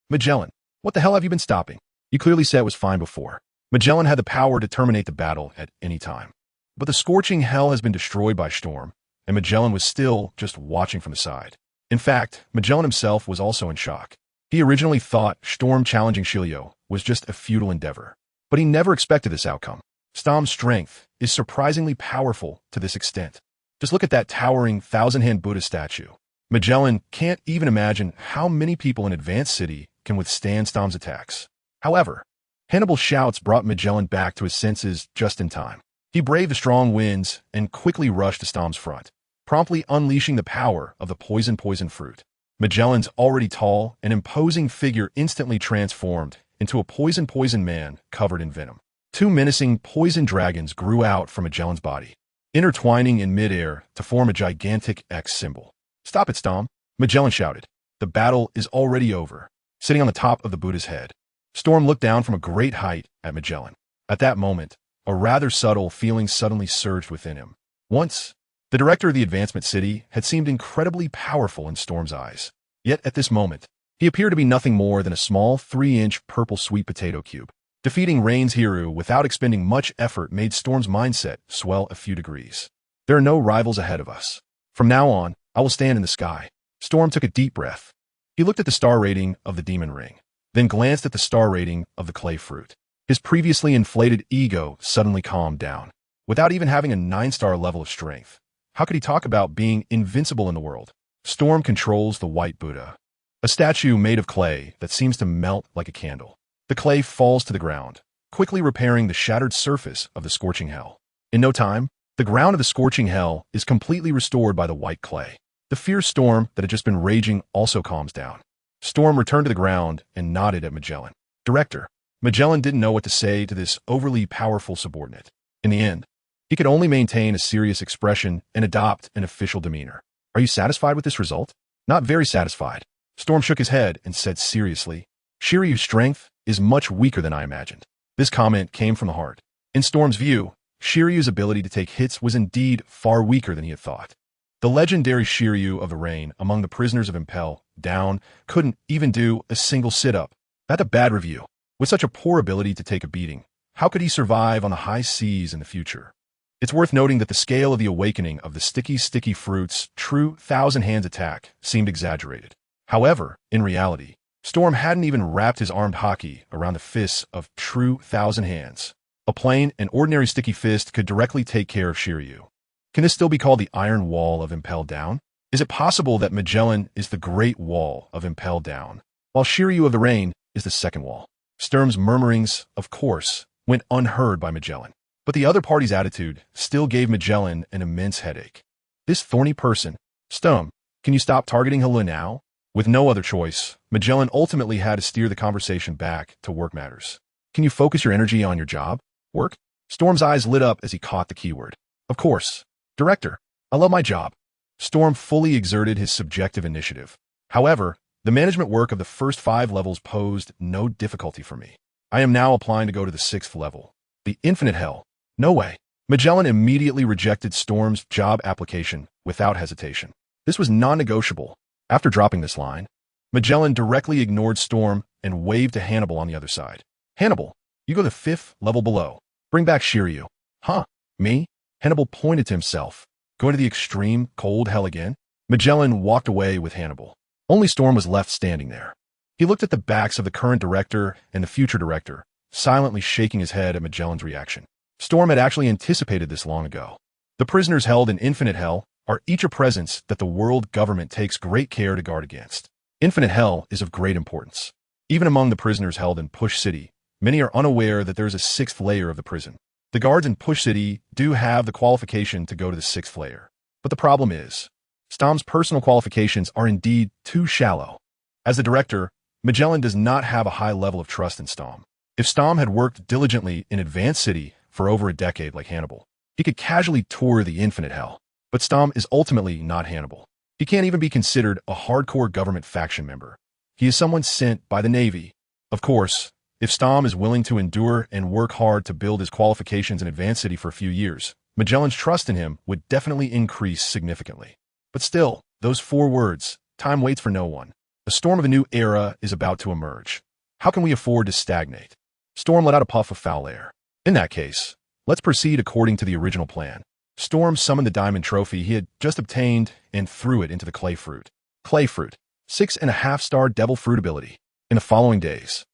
Magellan, what the hell have you been stopping? You clearly said it was fine before. Magellan had the power to terminate the battle at any time. But the scorching hell has been destroyed by Storm, and Magellan was still just watching from the side. In fact, Magellan himself was also in shock. He originally thought Storm challenging Shiru was just a futile endeavor, but he never expected this outcome. Storm's strength is surprisingly powerful to this extent. Just look at that towering 1,000-hand Buddha statue. Magellan can't even imagine how many people in Advanced City can withstand Storm's attacks. However, Hannibal's shouts brought Magellan back to his senses just in time. He braved the strong winds and quickly rushed to Storm's front, promptly unleashing the power of the poison fruit. Magellan's already tall and imposing figure instantly transformed into a poison man covered in venom. Two menacing poison dragons grew out from Magellan's body, intertwining in midair to form a gigantic X symbol. Stop it, Storm, Magellan shouted. The battle is already over. Sitting on the top of the Buddha's head, Storm looked down from a great height at Magellan. At that moment, a rather subtle feeling suddenly surged within him. Once, the director of the Advancement City had seemed incredibly powerful in Storm's eyes. Yet at this moment, he appeared to be nothing more than a small 3-inch purple sweet potato cube. Defeating Reign's Shiru without expending much effort made Storm's mindset swell a few degrees. There are no rivals ahead of us. From now on, I will stand in the sky. Storm took a deep breath. He looked at the star rating of the demon ring, then glanced at the star rating of the clay fruit. His previously inflated ego suddenly calmed down. Without even having a 9-star level of strength, how could he talk about being invincible in the world? Storm controls the white Buddha, a statue made of clay that seems to melt like a candle. The clay falls to the ground, quickly repairing the shattered surface of the scorching hell. In no time, the ground of the scorching hell is completely restored by the white clay. The fierce storm that had just been raging also calms down. Storm returned to the ground and nodded at Magellan. Director. Magellan didn't know what to say to this overly powerful subordinate. In the end, he could only maintain a serious expression and adopt an official demeanor. Are you satisfied with this result? Not very satisfied. Storm shook his head and said seriously, Shiru's strength is much weaker than I imagined. This comment came from the heart. In Storm's view, Shiryu's ability to take hits was indeed far weaker than he had thought. The legendary Shiru of the Rain among the prisoners of Impel, down, couldn't even do a single sit-up. That's a bad review. With such a poor ability to take a beating, how could he survive on the high seas in the future? It's worth noting that the scale of the awakening of the sticky fruit's true thousand hands attack seemed exaggerated. However, in reality, Storm hadn't even wrapped his armed hockey around the fists of true thousand hands. A plain and ordinary sticky fist could directly take care of Shiryu. Can this still be called the Iron Wall of Impel Down? Is it possible that Magellan is the Great Wall of Impel Down, while Shiru of the Rain is the second wall? Sturm's murmurings, of course, went unheard by Magellan, but the other party's attitude still gave Magellan an immense headache. This thorny person, Sturm, can you stop targeting Hela now? With no other choice, Magellan ultimately had to steer the conversation back to work matters. Can you focus your energy on your job? Work? Storm's eyes lit up as he caught the keyword. Of course. Director, I love my job. Storm fully exerted his subjective initiative. However, the management work of the first 5 levels posed no difficulty for me. I am now applying to go to the 6th level. The Infinite Hell. No way. Magellan immediately rejected Storm's job application without hesitation. This was non-negotiable. After dropping this line, Magellan directly ignored Storm and waved to Hannibal on the other side. Hannibal, you go to the 5th level below. Bring back Shiryu. Huh? Me? Hannibal pointed to himself. Going to the extreme cold hell again? Magellan walked away with Hannibal. Only Storm was left standing there. He looked at the backs of the current director and the future director, silently shaking his head at Magellan's reaction. Storm had actually anticipated this long ago. The prisoners held in Infinite Hell are each a presence that the world government takes great care to guard against. Infinite Hell is of great importance. Even among the prisoners held in Push City, many are unaware that there is a 6th layer of the prison. The guards in Push City do have the qualification to go to the 6th layer. But the problem is, Storm's personal qualifications are indeed too shallow. As the director, Magellan does not have a high level of trust in Storm. If Storm had worked diligently in Advanced City for over a decade like Hannibal, he could casually tour the Infinite Hell. But Storm is ultimately not Hannibal. He can't even be considered a hardcore government faction member. He is someone sent by the Navy. Of course, if Storm is willing to endure and work hard to build his qualifications in Advanced City for a few years, Magellan's trust in him would definitely increase significantly. But still, those 4 words, time waits for no one. The storm of a new era is about to emerge. How can we afford to stagnate? Storm let out a puff of foul air. In that case, let's proceed according to the original plan. Storm summoned the diamond trophy he had just obtained and threw it into the clay fruit. Clay fruit, 6.5-star devil fruit ability. In the following days,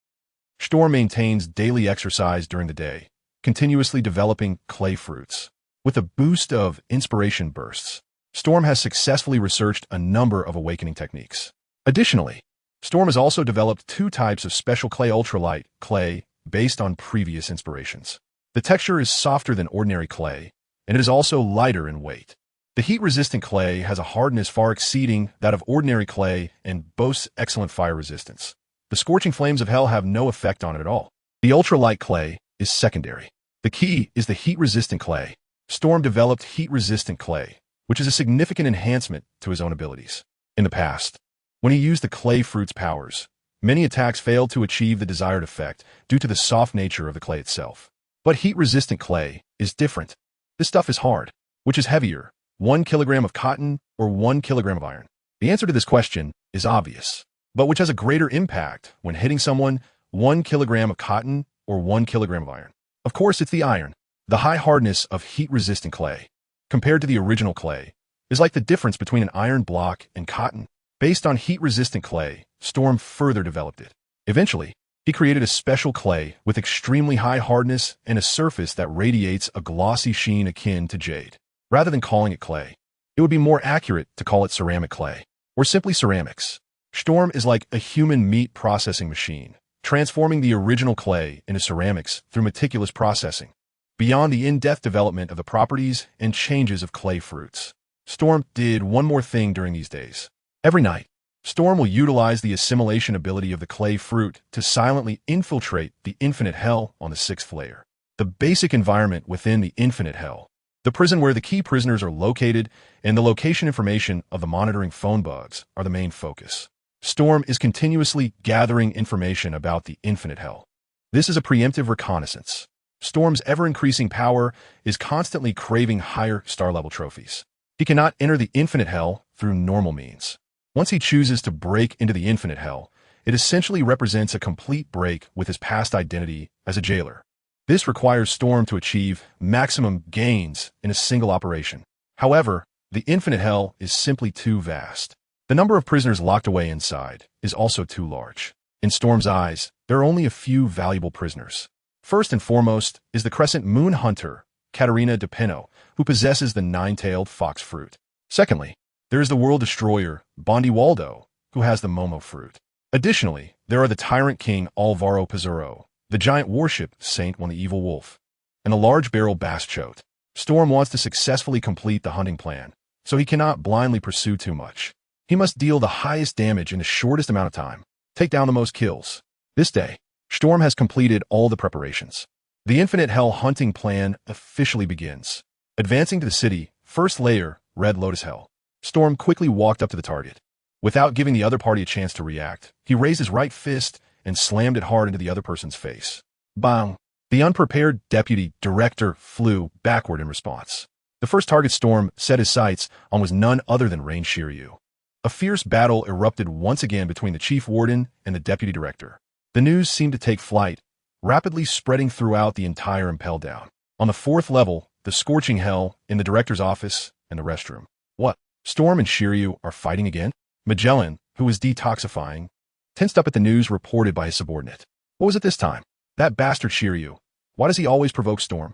Storm maintains daily exercise during the day, continuously developing clay fruits. With a boost of inspiration bursts, Storm has successfully researched a number of awakening techniques. Additionally, Storm has also developed 2 types of special clay ultralight clay based on previous inspirations. The texture is softer than ordinary clay, and it is also lighter in weight. The heat-resistant clay has a hardness far exceeding that of ordinary clay and boasts excellent fire resistance. The scorching flames of hell have no effect on it at all. The ultralight clay is secondary. The key is the heat-resistant clay. Storm developed heat-resistant clay, which is a significant enhancement to his own abilities. In the past, when he used the clay fruit's powers, many attacks failed to achieve the desired effect due to the soft nature of the clay itself. But heat-resistant clay is different. This stuff is hard. Which is heavier, 1 kilogram of cotton or 1 kilogram of iron? The answer to this question is obvious. But which has a greater impact when hitting someone, 1 kilogram of cotton or 1 kilogram of iron? Of course, it's the iron. The high hardness of heat-resistant clay, compared to the original clay, is like the difference between an iron block and cotton. Based on heat-resistant clay, Storm further developed it. Eventually, he created a special clay with extremely high hardness and a surface that radiates a glossy sheen akin to jade. Rather than calling it clay, it would be more accurate to call it ceramic clay, or simply ceramics. Storm is like a human meat processing machine, transforming the original clay into ceramics through meticulous processing. Beyond the in-depth development of the properties and changes of clay fruits, Storm did one more thing during these days. Every night, Storm will utilize the assimilation ability of the clay fruit to silently infiltrate the Infinite Hell on the 6th layer. The basic environment within the Infinite Hell, the prison where the key prisoners are located, and the location information of the monitoring phone bugs are the main focus. Storm is continuously gathering information about the Infinite Hell. This is a preemptive reconnaissance. Storm's ever-increasing power is constantly craving higher star-level trophies. He cannot enter the infinite hell through normal means. Once he chooses to break into the infinite hell, it essentially represents a complete break with his past identity as a jailer. This requires Storm to achieve maximum gains in a single operation. However, the infinite hell is simply too vast. The number of prisoners locked away inside is also too large. In Storm's eyes, there are only a few valuable prisoners. First and foremost is the Crescent Moon Hunter, Katarina de Pino, who possesses the nine-tailed fox fruit. Secondly, there is the World Destroyer, Bondi Waldo, who has the Momo fruit. Additionally, there are the Tyrant King Alvaro Pizarro, the giant warship Saint One the Evil Wolf, and the large barrel Baschote. Storm wants to successfully complete the hunting plan, so he cannot blindly pursue too much. He must deal the highest damage in the shortest amount of time, take down the most kills. This day, Storm has completed all the preparations. The Infinite Hell hunting plan officially begins. Advancing to the city, first layer, Red Lotus Hell. Storm quickly walked up to the target. Without giving the other party a chance to react, he raised his right fist and slammed it hard into the other person's face. Bang! The unprepared deputy director flew backward in response. The first target Storm set his sights on was none other than Shiru. A fierce battle erupted once again between the chief warden and the deputy director. The news seemed to take flight, rapidly spreading throughout the entire Impel down. On the fourth level, the scorching hell in the director's office and the restroom. What? Storm and Shiru are fighting again? Magellan, who was detoxifying, tensed up at the news reported by his subordinate. What was it this time? That bastard Shiru. Why does he always provoke Storm?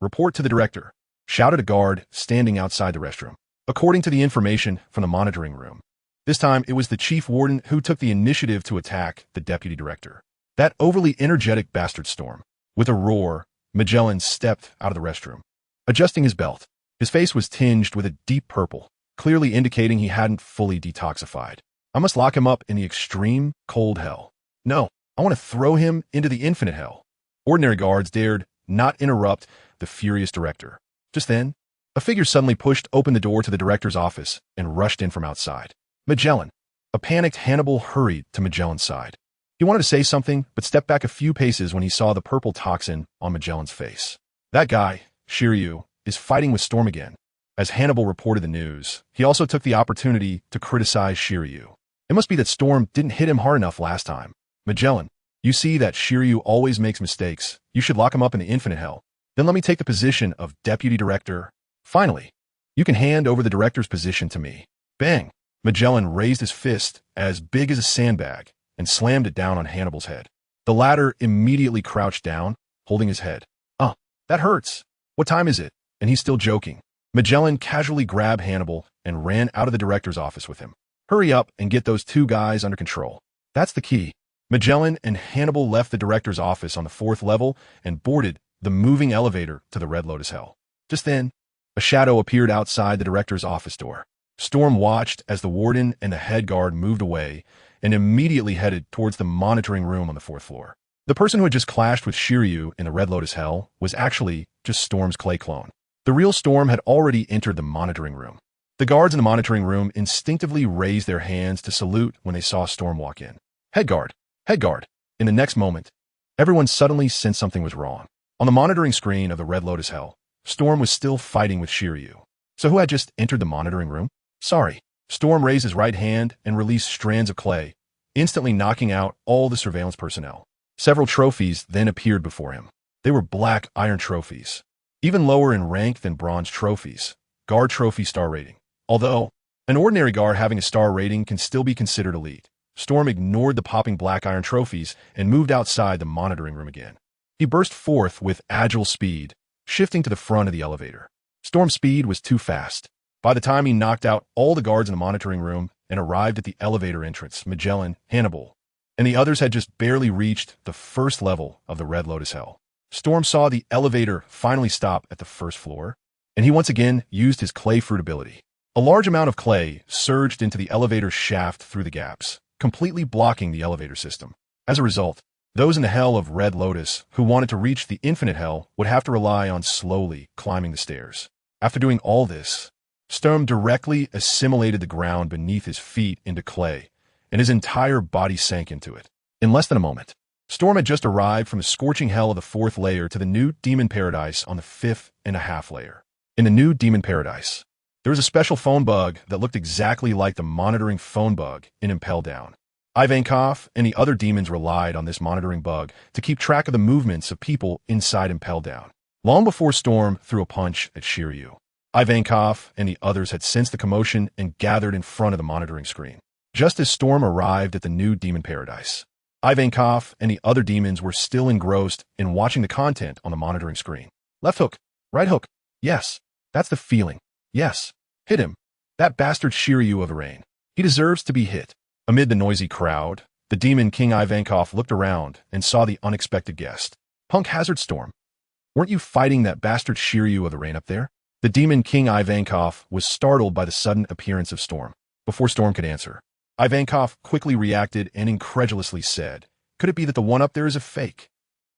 Report to the director, shouted a guard standing outside the restroom. According to the information from the monitoring room, this time it was the chief warden who took the initiative to attack the deputy director. That overly energetic bastard Storm. With a roar, Magellan stepped out of the restroom. Adjusting his belt, his face was tinged with a deep purple, clearly indicating he hadn't fully detoxified. I must lock him up in the extreme cold hell. No, I want to throw him into the infinite hell. Ordinary guards dared not interrupt the furious director. Just then, a figure suddenly pushed open the door to the director's office and rushed in from outside. Magellan. A panicked Hannibal hurried to Magellan's side. He wanted to say something, but stepped back a few paces when he saw the purple toxin on Magellan's face. That guy, Shiru, is fighting with Storm again. As Hannibal reported the news, he also took the opportunity to criticize Shiru. It must be that Storm didn't hit him hard enough last time. Magellan, you see that Shiru always makes mistakes. You should lock him up in the infinite hell. Then let me take the position of deputy director. Finally, you can hand over the director's position to me. Bang! Magellan raised his fist as big as a sandbag and slammed it down on Hannibal's head. The latter immediately crouched down, holding his head. That hurts. What time is it? And he's still joking. Magellan casually grabbed Hannibal and ran out of the director's office with him. Hurry up and get those two guys under control. That's the key. Magellan and Hannibal left the director's office on the fourth level and boarded the moving elevator to the Red Lotus Hell. Just then, a shadow appeared outside the director's office door. Storm watched as the warden and the head guard moved away and immediately headed towards the monitoring room on the fourth floor. The person who had just clashed with Shiru in the Red Lotus Hell was actually just Storm's clay clone. The real Storm had already entered the monitoring room. The guards in the monitoring room instinctively raised their hands to salute when they saw Storm walk in. Head guard! Head guard! In the next moment, everyone suddenly sensed something was wrong. On the monitoring screen of the Red Lotus Hell, Storm was still fighting with Shiru. So who had just entered the monitoring room? Sorry. Storm raised his right hand and released strands of clay, instantly knocking out all the surveillance personnel. Several trophies then appeared before him. They were black iron trophies, even lower in rank than bronze trophies. Guard trophy star rating. Although an ordinary guard having a star rating can still be considered elite, Storm ignored the popping black iron trophies and moved outside the monitoring room again. He burst forth with agile speed, shifting to the front of the elevator. Storm's speed was too fast. By the time he knocked out all the guards in the monitoring room and arrived at the elevator entrance, Magellan, Hannibal, and the others had just barely reached the first level of the Red Lotus Hell. Storm saw the elevator finally stop at the first floor, and he once again used his clay fruit ability. A large amount of clay surged into the elevator shaft through the gaps, completely blocking the elevator system. As a result, those in the hell of Red Lotus who wanted to reach the infinite hell would have to rely on slowly climbing the stairs. After doing all this, Storm directly assimilated the ground beneath his feet into clay, and his entire body sank into it. In less than a moment, Storm had just arrived from the scorching hell of the 4th layer to the new demon paradise on the 5.5 layer. In the new demon paradise, there was a special phone bug that looked exactly like the monitoring phone bug in Impel down. Ivankov and the other demons relied on this monitoring bug to keep track of the movements of people inside Impel down. Long before Storm threw a punch at Shiru, Ivankov and the others had sensed the commotion and gathered in front of the monitoring screen. Just as Storm arrived at the new demon paradise, Ivankov and the other demons were still engrossed in watching the content on the monitoring screen. Left hook, right hook, yes, that's the feeling, yes, hit him, that bastard Shiru of Arain. He deserves to be hit. Amid the noisy crowd, the demon king Ivankov looked around and saw the unexpected guest. Punk Hazard Storm, weren't you fighting that bastard Shiru of Arain up there? The demon king Ivankov was startled by the sudden appearance of Storm. Before Storm could answer, Ivankov quickly reacted and incredulously said, "Could it be that the one up there is a fake?"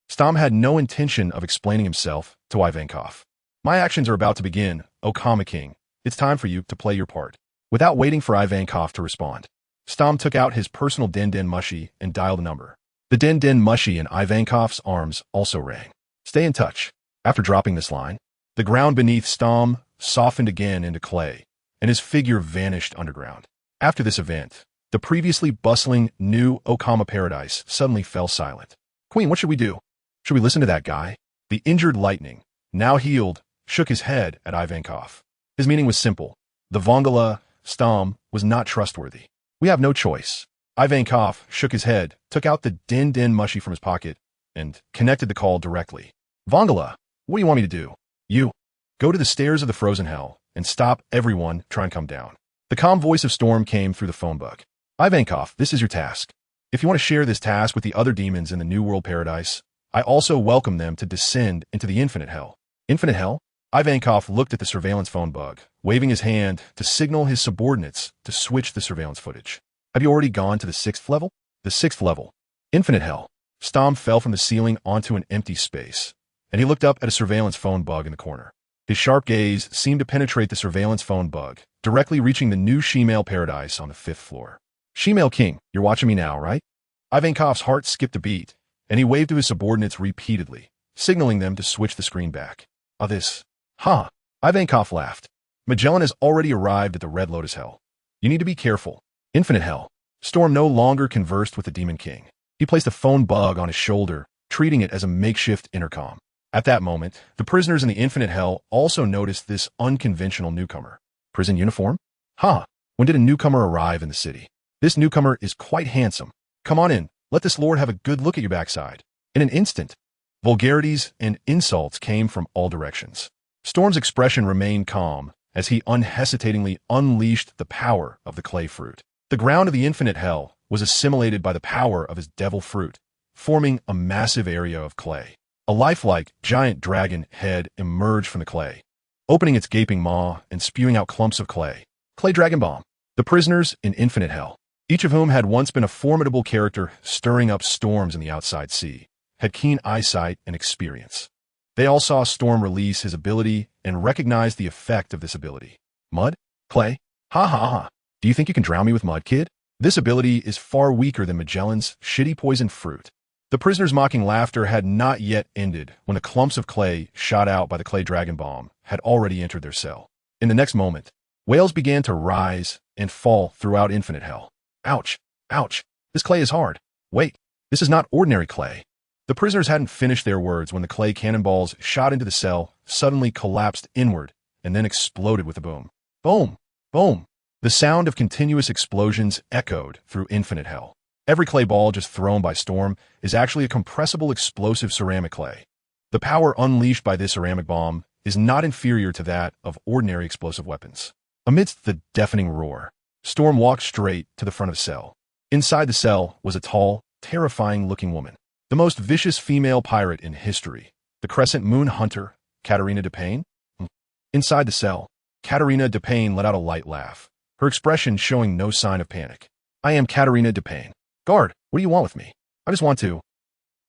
Storm had no intention of explaining himself to Ivankov. "My actions are about to begin, O Kama King. It's time for you to play your part." Without waiting for Ivankov to respond, Storm took out his personal Den Mushy and dialed a number. The Den Mushy in Ivankov's arms also rang. "Stay in touch." After dropping this line, the ground beneath Storm softened again into clay, and his figure vanished underground. After this event, the previously bustling new Okama paradise suddenly fell silent. "Queen, what should we do? Should we listen to that guy?" The injured lightning, now healed, shook his head at Ivankov. His meaning was simple. The Vongala, Storm, was not trustworthy. "We have no choice." Ivankov shook his head, took out the Den Mushy from his pocket, and connected the call directly. "Vongala, what do you want me to do?" "You. Go to the stairs of the frozen hell and stop everyone trying to come down." The calm voice of Storm came through the phone bug. "Ivankov, this is your task. If you want to share this task with the other demons in the New World Paradise, I also welcome them to descend into the Infinite Hell." "Infinite Hell?" Ivankov looked at the surveillance phone bug, waving his hand to signal his subordinates to switch the surveillance footage. "Have you already gone to the 6th level?" "The 6th level. Infinite Hell." Storm fell from the ceiling onto an empty space, and he looked up at a surveillance phone bug in the corner. His sharp gaze seemed to penetrate the surveillance phone bug, directly reaching the new Shemale paradise on the 5th floor. "Shemale King, you're watching me now, right?" Ivankov's heart skipped a beat, and he waved to his subordinates repeatedly, signaling them to switch the screen back. This. Huh. Ivankov laughed. "Magellan has already arrived at the Red Lotus Hell. You need to be careful." Infinite Hell. Storm no longer conversed with the Demon King. He placed a phone bug on his shoulder, treating it as a makeshift intercom. At that moment, the prisoners in the Infinite Hell also noticed this unconventional newcomer. "Prison uniform? Huh. When did a newcomer arrive in the city? This newcomer is quite handsome. Come on in. Let this lord have a good look at your backside." In an instant, vulgarities and insults came from all directions. Storm's expression remained calm as he unhesitatingly unleashed the power of the clay fruit. The ground of the Infinite Hell was assimilated by the power of his devil fruit, forming a massive area of clay. A lifelike, giant dragon head emerged from the clay, opening its gaping maw and spewing out clumps of clay. Clay Dragon Bomb. The prisoners in Infinite Hell, each of whom had once been a formidable character stirring up storms in the outside sea, had keen eyesight and experience. They all saw Storm release his ability and recognized the effect of this ability. "Mud? Clay? Ha ha ha. Do you think you can drown me with mud, kid? This ability is far weaker than Magellan's shitty poison fruit." The prisoners' mocking laughter had not yet ended when the clumps of clay shot out by the Clay Dragon Bomb had already entered their cell. In the next moment, wails began to rise and fall throughout Infinite Hell. "Ouch! Ouch! This clay is hard. Wait, this is not ordinary clay." The prisoners hadn't finished their words when the clay cannonballs shot into the cell suddenly collapsed inward and then exploded with a boom. Boom! Boom! The sound of continuous explosions echoed through Infinite Hell. Every clay ball just thrown by Storm is actually a compressible explosive ceramic clay. The power unleashed by this ceramic bomb is not inferior to that of ordinary explosive weapons. Amidst the deafening roar, Storm walked straight to the front of the cell. Inside the cell was a tall, terrifying-looking woman. The most vicious female pirate in history, the Crescent Moon Hunter, Katarina Depayne. Inside the cell, Katarina Depayne let out a light laugh, her expression showing no sign of panic. "I am Katarina Depayne. Guard, what do you want with me?" "I just want to."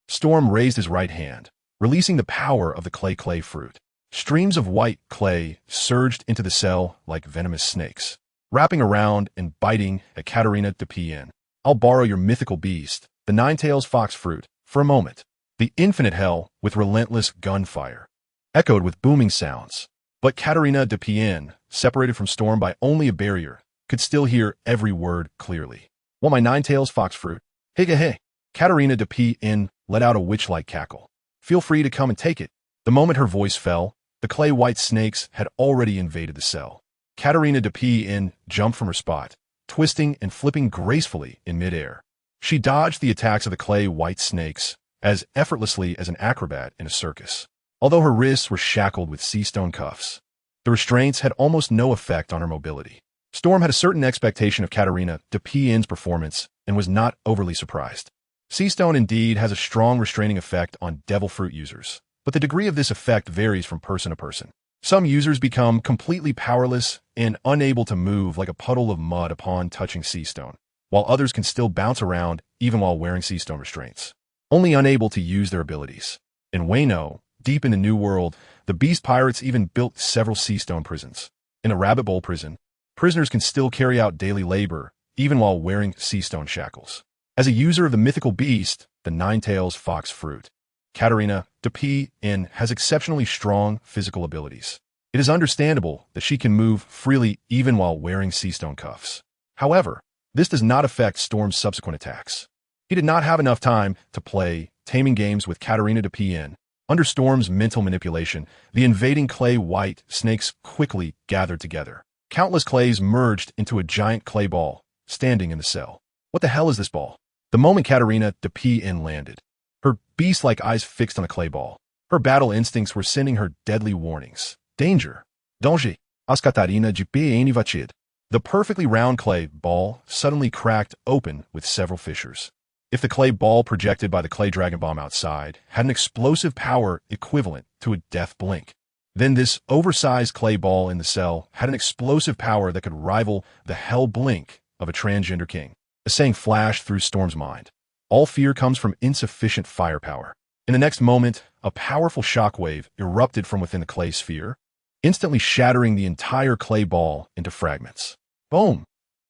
Storm raised his right hand, releasing the power of the clay fruit. Streams of white clay surged into the cell like venomous snakes, wrapping around and biting at Katarina Depayne. "I'll borrow your mythical beast, the nine-tails fox fruit, For a moment, the infinite hell with relentless gunfire echoed with booming sounds. But Katarina de Pien, separated from Storm by only a barrier, could still hear every word clearly. While my nine-tails foxfruit, hey, Katarina de Pien let out a witch-like cackle. Feel free to come and take it. The moment her voice fell, the clay-white snakes had already invaded the cell. Katarina de Pien jumped from her spot, twisting and flipping gracefully in midair. She dodged the attacks of the clay-white snakes as effortlessly as an acrobat in a circus. Although her wrists were shackled with sea-stone cuffs, the restraints had almost no effect on her mobility. Storm had a certain expectation of Katarina de Pien's performance and was not overly surprised. Sea-stone indeed has a strong restraining effect on devil fruit users, but the degree of this effect varies from person to person. Some users become completely powerless and unable to move like a puddle of mud upon touching sea-stone, while others can still bounce around even while wearing sea-stone restraints, only unable to use their abilities. In Wano, deep in the New World, the Beast Pirates even built several sea-stone prisons. In a Rabbit Bowl prison, prisoners can still carry out daily labor even while wearing sea-stone shackles. As a user of the mythical beast, the nine-tails fox fruit, Katarina de Pien has exceptionally strong physical abilities. It is understandable that she can move freely even while wearing sea-stone cuffs. However, this does not affect Storm's subsequent attacks. He did not have enough time to play taming games with Katarina de Pien. Under Storm's mental manipulation, the invading clay-white snakes quickly gathered together. Countless clays merged into a giant clay ball, standing in the cell. What the hell is this ball? The moment Katarina de Pien landed, her beast-like eyes fixed on the clay ball. Her battle instincts were sending her deadly warnings. Danger! Danger! As Katarina de Pien invaded. The perfectly round clay ball suddenly cracked open with several fissures. If the clay ball projected by the clay dragon bomb outside had an explosive power equivalent to a death blink, then this oversized clay ball in the cell had an explosive power that could rival the hell blink of a transgender king. A saying flashed through Storm's mind. All fear comes from insufficient firepower. In the next moment, a powerful shockwave erupted from within the clay sphere, instantly shattering the entire clay ball into fragments. Boom!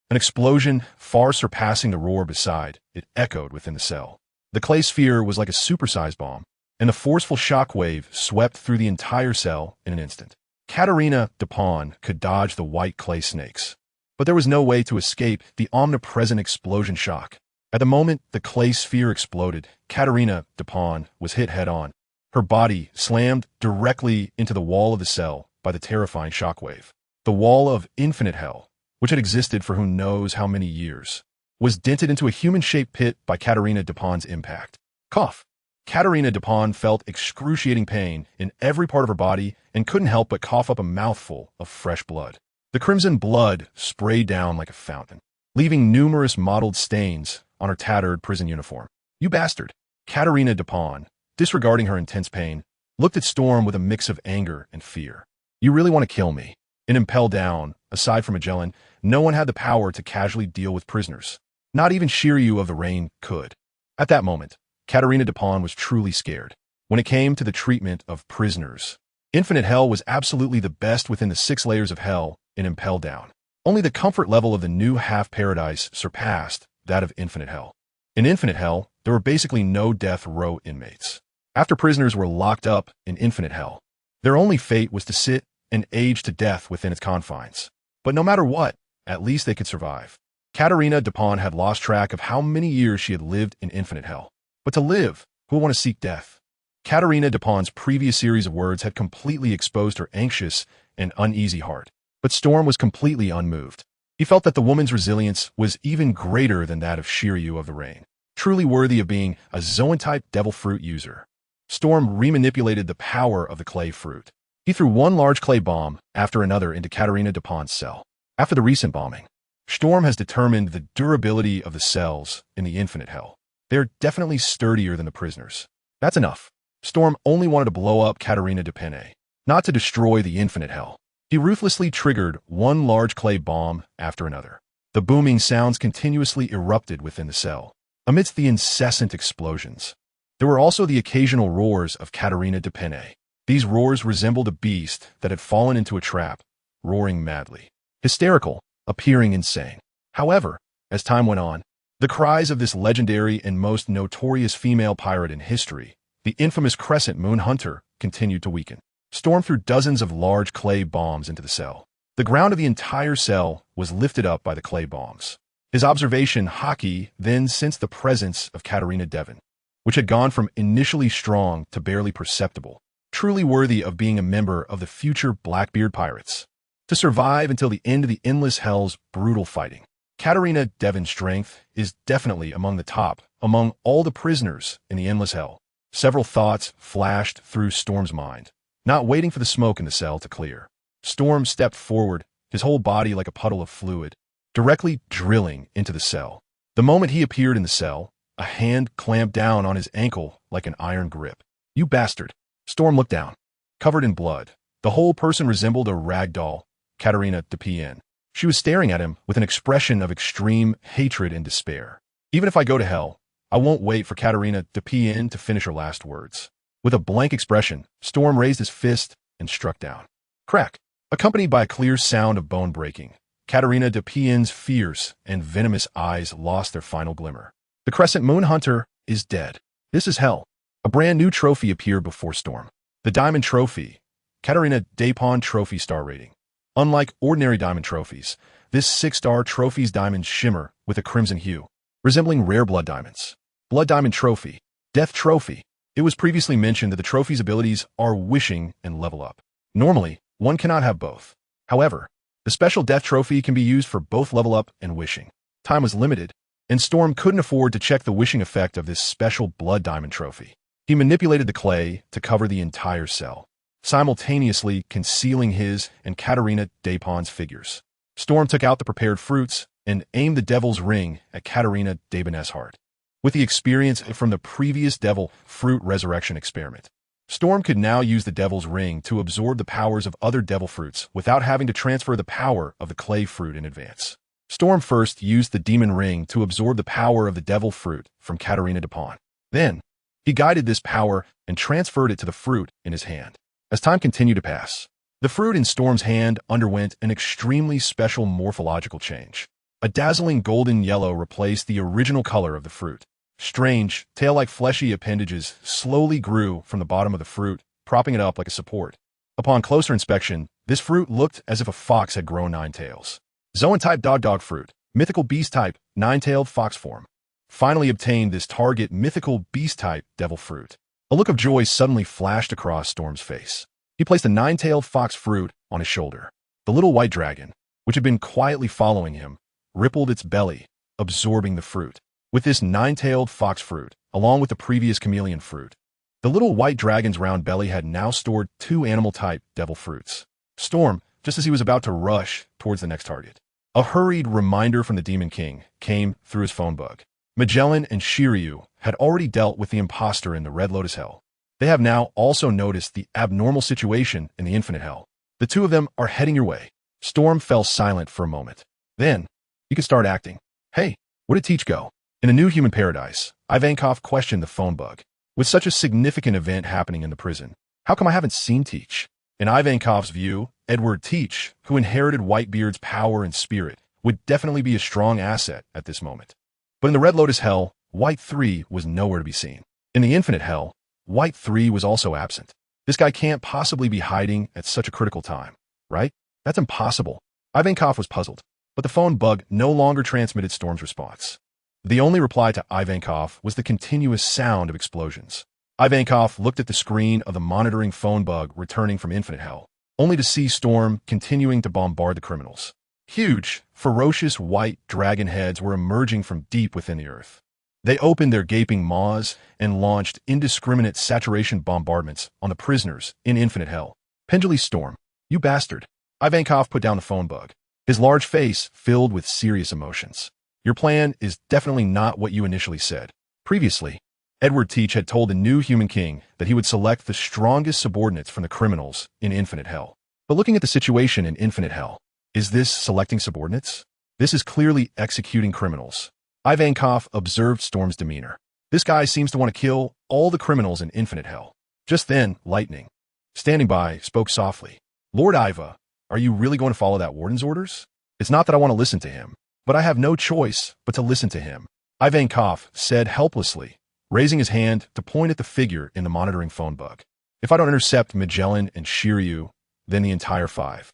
An explosion far surpassing the roar beside it echoed within the cell. The clay sphere was like a supersized bomb, and the forceful shockwave swept through the entire cell in an instant. Katarina de Pien could dodge the white clay snakes, but there was no way to escape the omnipresent explosion shock. At the moment the clay sphere exploded, Katarina de Pien was hit head-on. Her body slammed directly into the wall of the cell by the terrifying shockwave. The wall of infinite hell, which had existed for who knows how many years, was dented into a human-shaped pit by Katarina de Pien's impact. Cough! Katarina de Pien felt excruciating pain in every part of her body and couldn't help but cough up a mouthful of fresh blood. The crimson blood sprayed down like a fountain, leaving numerous mottled stains on her tattered prison uniform. You bastard! Katarina de Pien, disregarding her intense pain, looked at Storm with a mix of anger and fear. You really want to kill me? In Impel down, aside from Magellan, no one had the power to casually deal with prisoners. Not even Shiru of the Rain could. At that moment, Katarina de Pien was truly scared. When it came to the treatment of prisoners, Infinite Hell was absolutely the best within the 6 layers of hell in Impel down. Only the comfort level of the new half-paradise surpassed that of Infinite Hell. In Infinite Hell, there were basically no death row inmates. After prisoners were locked up in Infinite Hell, their only fate was to sit and age to death within its confines. But no matter what, at least they could survive. Katarina de Pien had lost track of how many years she had lived in Infinite Hell. But to live, who would want to seek death? Katarina de Pien's previous series of words had completely exposed her anxious and uneasy heart. But Storm was completely unmoved. He felt that the woman's resilience was even greater than that of Shiru of the Rain, truly worthy of being a Zoan-type devil fruit user. Storm remanipulated the power of the clay fruit. He threw one large clay bomb after another into Katarina de Pien's cell. After the recent bombing, Storm has determined the durability of the cells in the Infinite Hell. They're definitely sturdier than the prisoners. That's enough. Storm only wanted to blow up Katarina de Pien, not to destroy the Infinite Hell. He ruthlessly triggered one large clay bomb after another. The booming sounds continuously erupted within the cell. Amidst the incessant explosions, there were also the occasional roars of Katarina de Pien. These roars resembled a beast that had fallen into a trap, roaring madly, hysterical, appearing insane. However, as time went on, The cries of this legendary and most notorious female pirate in history, the infamous Crescent Moon Hunter, continued to weaken. Storm threw dozens of large clay bombs into the cell. The ground of the entire cell was lifted up by the clay bombs. His observation hockey then sensed the presence of Katarina Devon, which had gone from initially strong to barely perceptible, truly worthy of being a member of the future Blackbeard pirates. To survive until the end of the Endless Hell's brutal fighting, Katarina Devon's strength is definitely among the top among all the prisoners in the Endless Hell. Several thoughts flashed through Storm's mind, not waiting for the smoke in the cell to clear. Storm stepped forward, his whole body like a puddle of fluid, directly drilling into the cell. The moment he appeared in the cell, a hand clamped down on his ankle like an iron grip. "You bastard!" Storm looked down. Covered in blood, the whole person resembled a rag doll, Katarina Devon. She was staring at him with an expression of extreme hatred and despair. "Even if I go to hell, I won't wait for Katarina Devon to finish her last words." With a blank expression, Storm raised his fist and struck down. Crack! Accompanied by a clear sound of bone breaking, Katarina Devon's fierce and venomous eyes lost their final glimmer. The Crescent Moon Hunter is dead. This is hell. A brand new trophy appeared before Storm. The Diamond Trophy, Katarina Devon Trophy Star Rating. Unlike ordinary diamond trophies, this 6-star trophy's diamonds shimmer with a crimson hue, resembling rare blood diamonds. Blood Diamond Trophy, Death Trophy. It was previously mentioned that the trophy's abilities are wishing and level up. Normally, one cannot have both. However, the special Death Trophy can be used for both level up and wishing. Time was limited, and Storm couldn't afford to check the wishing effect of this special Blood Diamond Trophy. He manipulated the clay to cover the entire cell, simultaneously concealing his and Katarina Devon's figures. Storm took out the prepared fruits and aimed the Devil's Ring at Katarina Devon's heart. With the experience from the previous Devil Fruit Resurrection experiment, Storm could now use the Devil's Ring to absorb the powers of other Devil Fruits without having to transfer the power of the clay fruit in advance. Storm first used the Demon Ring to absorb the power of the Devil Fruit from Katarina Devon. Then, he guided this power and transferred it to the fruit in his hand. As time continued to pass, the fruit in Storm's hand underwent an extremely special morphological change. A dazzling golden yellow replaced the original color of the fruit. Strange, tail-like fleshy appendages slowly grew from the bottom of the fruit, propping it up like a support. Upon closer inspection, this fruit looked as if a fox had grown 9 tails. Zoan-type dog fruit, mythical beast-type, 9-tailed fox form. Finally obtained this target mythical beast-type devil fruit. A look of joy suddenly flashed across Storm's face. He placed a 9-tailed fox fruit on his shoulder. The little white dragon, which had been quietly following him, rippled its belly, absorbing the fruit. With this 9-tailed fox fruit, along with the previous chameleon fruit, the little white dragon's round belly had now stored 2 animal-type devil fruits. Storm, just as he was about to rush towards the next target, a hurried reminder from the Demon King came through his phone bug. Magellan and Shiru had already dealt with the imposter in the Red Lotus Hell. They have now also noticed the abnormal situation in the Infinite Hell. The two of them are heading your way. Storm fell silent for a moment. Then, he could start acting. "Hey, where did Teach go?" In a new human paradise, Ivankov questioned the phone bug. With such a significant event happening in the prison, how come I haven't seen Teach? In Ivankov's view, Edward Teach, who inherited Whitebeard's power and spirit, would definitely be a strong asset at this moment. But in the Red Lotus Hell, White 3 was nowhere to be seen. In the Infinite Hell, White 3 was also absent. This guy can't possibly be hiding at such a critical time, right? That's impossible. Ivankov was puzzled, but the phone bug no longer transmitted Storm's response. The only reply to Ivankov was the continuous sound of explosions. Ivankov looked at the screen of the monitoring phone bug returning from Infinite Hell, only to see Storm continuing to bombard the criminals. Huge, ferocious white dragon heads were emerging from deep within the earth. They opened their gaping maws and launched indiscriminate saturation bombardments on the prisoners in Infinite Hell. "Penduley Storm, you bastard." Ivankov put down the phone bug, his large face filled with serious emotions. "Your plan is definitely not what you initially said." Previously, Edward Teach had told the new Human King that he would select the strongest subordinates from the criminals in Infinite Hell. But looking at the situation in Infinite Hell, is this selecting subordinates? This is clearly executing criminals. Ivankov observed Storm's demeanor. This guy seems to want to kill all the criminals in Infinite Hell. Just then, Lightning, standing by, spoke softly. "Lord Iva, are you really going to follow that warden's orders? It's not that I want to listen to him, but I have no choice but to listen to him." Ivankov said helplessly, raising his hand to point at the figure in the monitoring phone book. If I don't intercept Magellan and Shiru, then the entire five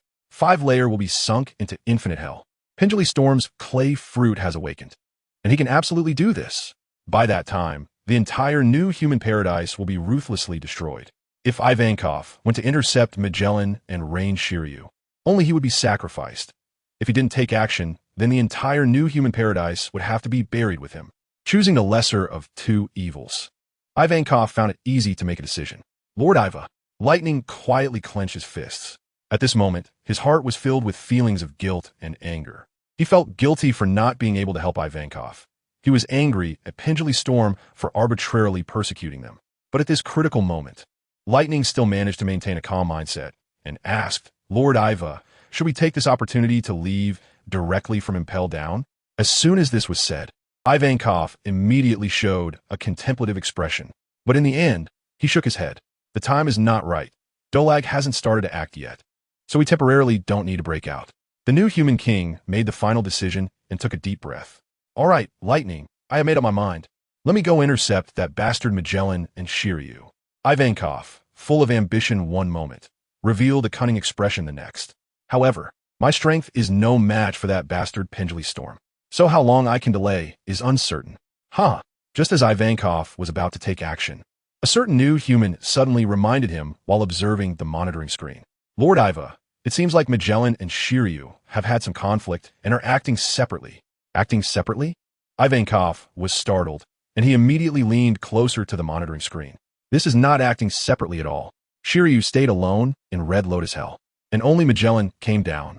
layer will be sunk into infinite hell. Penduley Storm's clay fruit has awakened, and he can absolutely do this. By that time, the entire new human paradise will be ruthlessly destroyed. If Ivankov went to intercept Magellan and range Shiru, only he would be sacrificed. If he didn't take action, then the entire new human paradise would have to be buried with him. Choosing the lesser of two evils, Ivankov found it easy to make a decision. Lord Iva, Lightning quietly clenched his fists. At this moment, his heart was filled with feelings of guilt and anger. He felt guilty for not being able to help Ivankov. He was angry at Penduley Storm for arbitrarily persecuting them. But at this critical moment, Lightning still managed to maintain a calm mindset and asked, Lord Iva, should we take this opportunity to leave directly from Impel down? As soon as this was said, Ivankov immediately showed a contemplative expression. But in the end, he shook his head. The time is not right. Dolag hasn't started to act yet, so we temporarily don't need to break out. The new human king made the final decision and took a deep breath. All right, Lightning, I have made up my mind. Let me go intercept that bastard Magellan and Shiru. Ivankov, full of ambition one moment, revealed a cunning expression the next. However, my strength is no match for that bastard Penduley Storm. So how long I can delay is uncertain. Just as Ivankov was about to take action, a certain new human suddenly reminded him while observing the monitoring screen. Lord Iva, it seems like Magellan and Shiru have had some conflict and are acting separately. Acting separately? Ivankov was startled, and he immediately leaned closer to the monitoring screen. This is not acting separately at all. Shiru stayed alone in Red Lotus Hell, and only Magellan came down.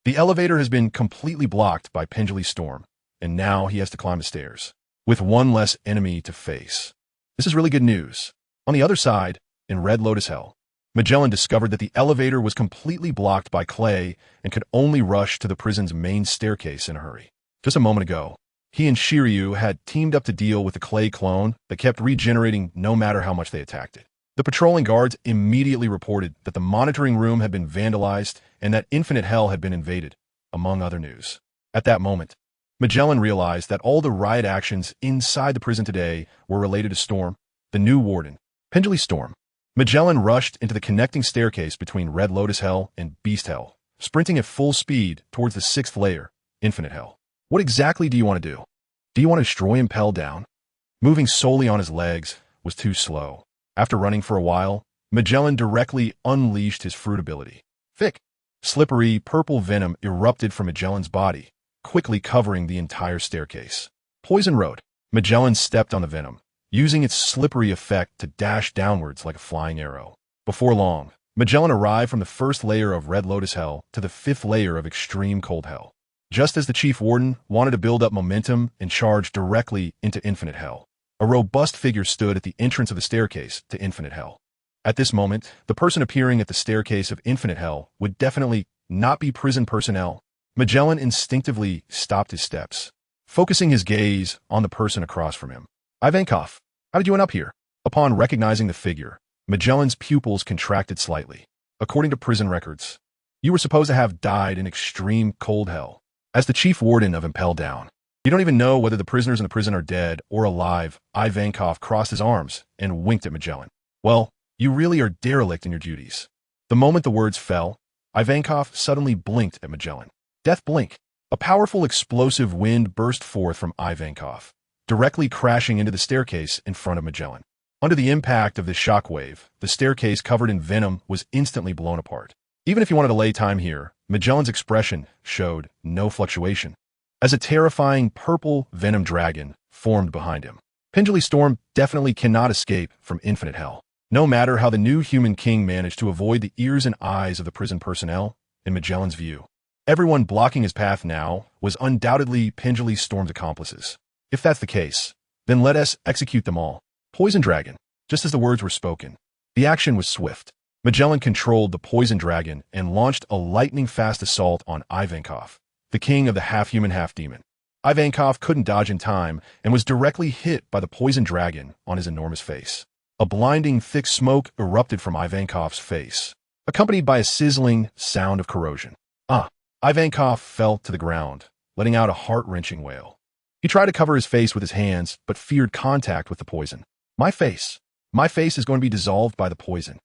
The elevator has been completely blocked by Penduley Storm, and now he has to climb the stairs, with one less enemy to face. This is really good news. On the other side, in Red Lotus Hell, Magellan discovered that the elevator was completely blocked by clay and could only rush to the prison's main staircase in a hurry. Just a moment ago, he and Shiru had teamed up to deal with the clay clone that kept regenerating no matter how much they attacked it. The patrolling guards immediately reported that the monitoring room had been vandalized and that infinite hell had been invaded, among other news. At that moment, Magellan realized that all the riot actions inside the prison today were related to Storm, the new warden, Penduley Storm. Magellan rushed into the connecting staircase between Red Lotus Hell and Beast Hell, sprinting at full speed towards the 6th layer, Infinite Hell. What exactly do you want to do? Do you want to destroy Impel down? Moving solely on his legs was too slow. After running for a while, Magellan directly unleashed his fruit ability. Thick, slippery purple venom erupted from Magellan's body, quickly covering the entire staircase. Poison Road. Magellan stepped on the venom, using its slippery effect to dash downwards like a flying arrow. Before long, Magellan arrived from the 1st layer of Red Lotus Hell to the 5th layer of Extreme Cold Hell. Just as the Chief Warden wanted to build up momentum and charge directly into Infinite Hell, a robust figure stood at the entrance of the staircase to Infinite Hell. At this moment, the person appearing at the staircase of Infinite Hell would definitely not be prison personnel. Magellan instinctively stopped his steps, focusing his gaze on the person across from him. Ivankov, how did you end up here? Upon recognizing the figure, Magellan's pupils contracted slightly. According to prison records, you were supposed to have died in extreme cold hell. As the chief warden of Impel down, you don't even know whether the prisoners in the prison are dead or alive. Ivankov crossed his arms and winked at Magellan. Well, you really are derelict in your duties. The moment the words fell, Ivankov suddenly blinked at Magellan. Death blink. A powerful explosive wind burst forth from Ivankov, directly crashing into the staircase in front of Magellan. Under the impact of this shockwave, the staircase covered in venom was instantly blown apart. Even if he wanted to lay time here, Magellan's expression showed no fluctuation, as a terrifying purple venom dragon formed behind him. Penduley Storm definitely cannot escape from Infinite Hell, no matter how the new human king managed to avoid the ears and eyes of the prison personnel. In Magellan's view, everyone blocking his path now was undoubtedly Penduley Storm's accomplices. If that's the case, then let us execute them all. Poison Dragon. Just as the words were spoken, the action was swift. Magellan controlled the Poison Dragon and launched a lightning-fast assault on Ivankov, the king of the half-human, half-demon. Ivankov couldn't dodge in time and was directly hit by the Poison Dragon on his enormous face. A blinding, thick smoke erupted from Ivankov's face, accompanied by a sizzling sound of corrosion. Ivankov fell to the ground, letting out a heart-wrenching wail. He tried to cover his face with his hands, but feared contact with the poison. My face. My face is going to be dissolved by the poison.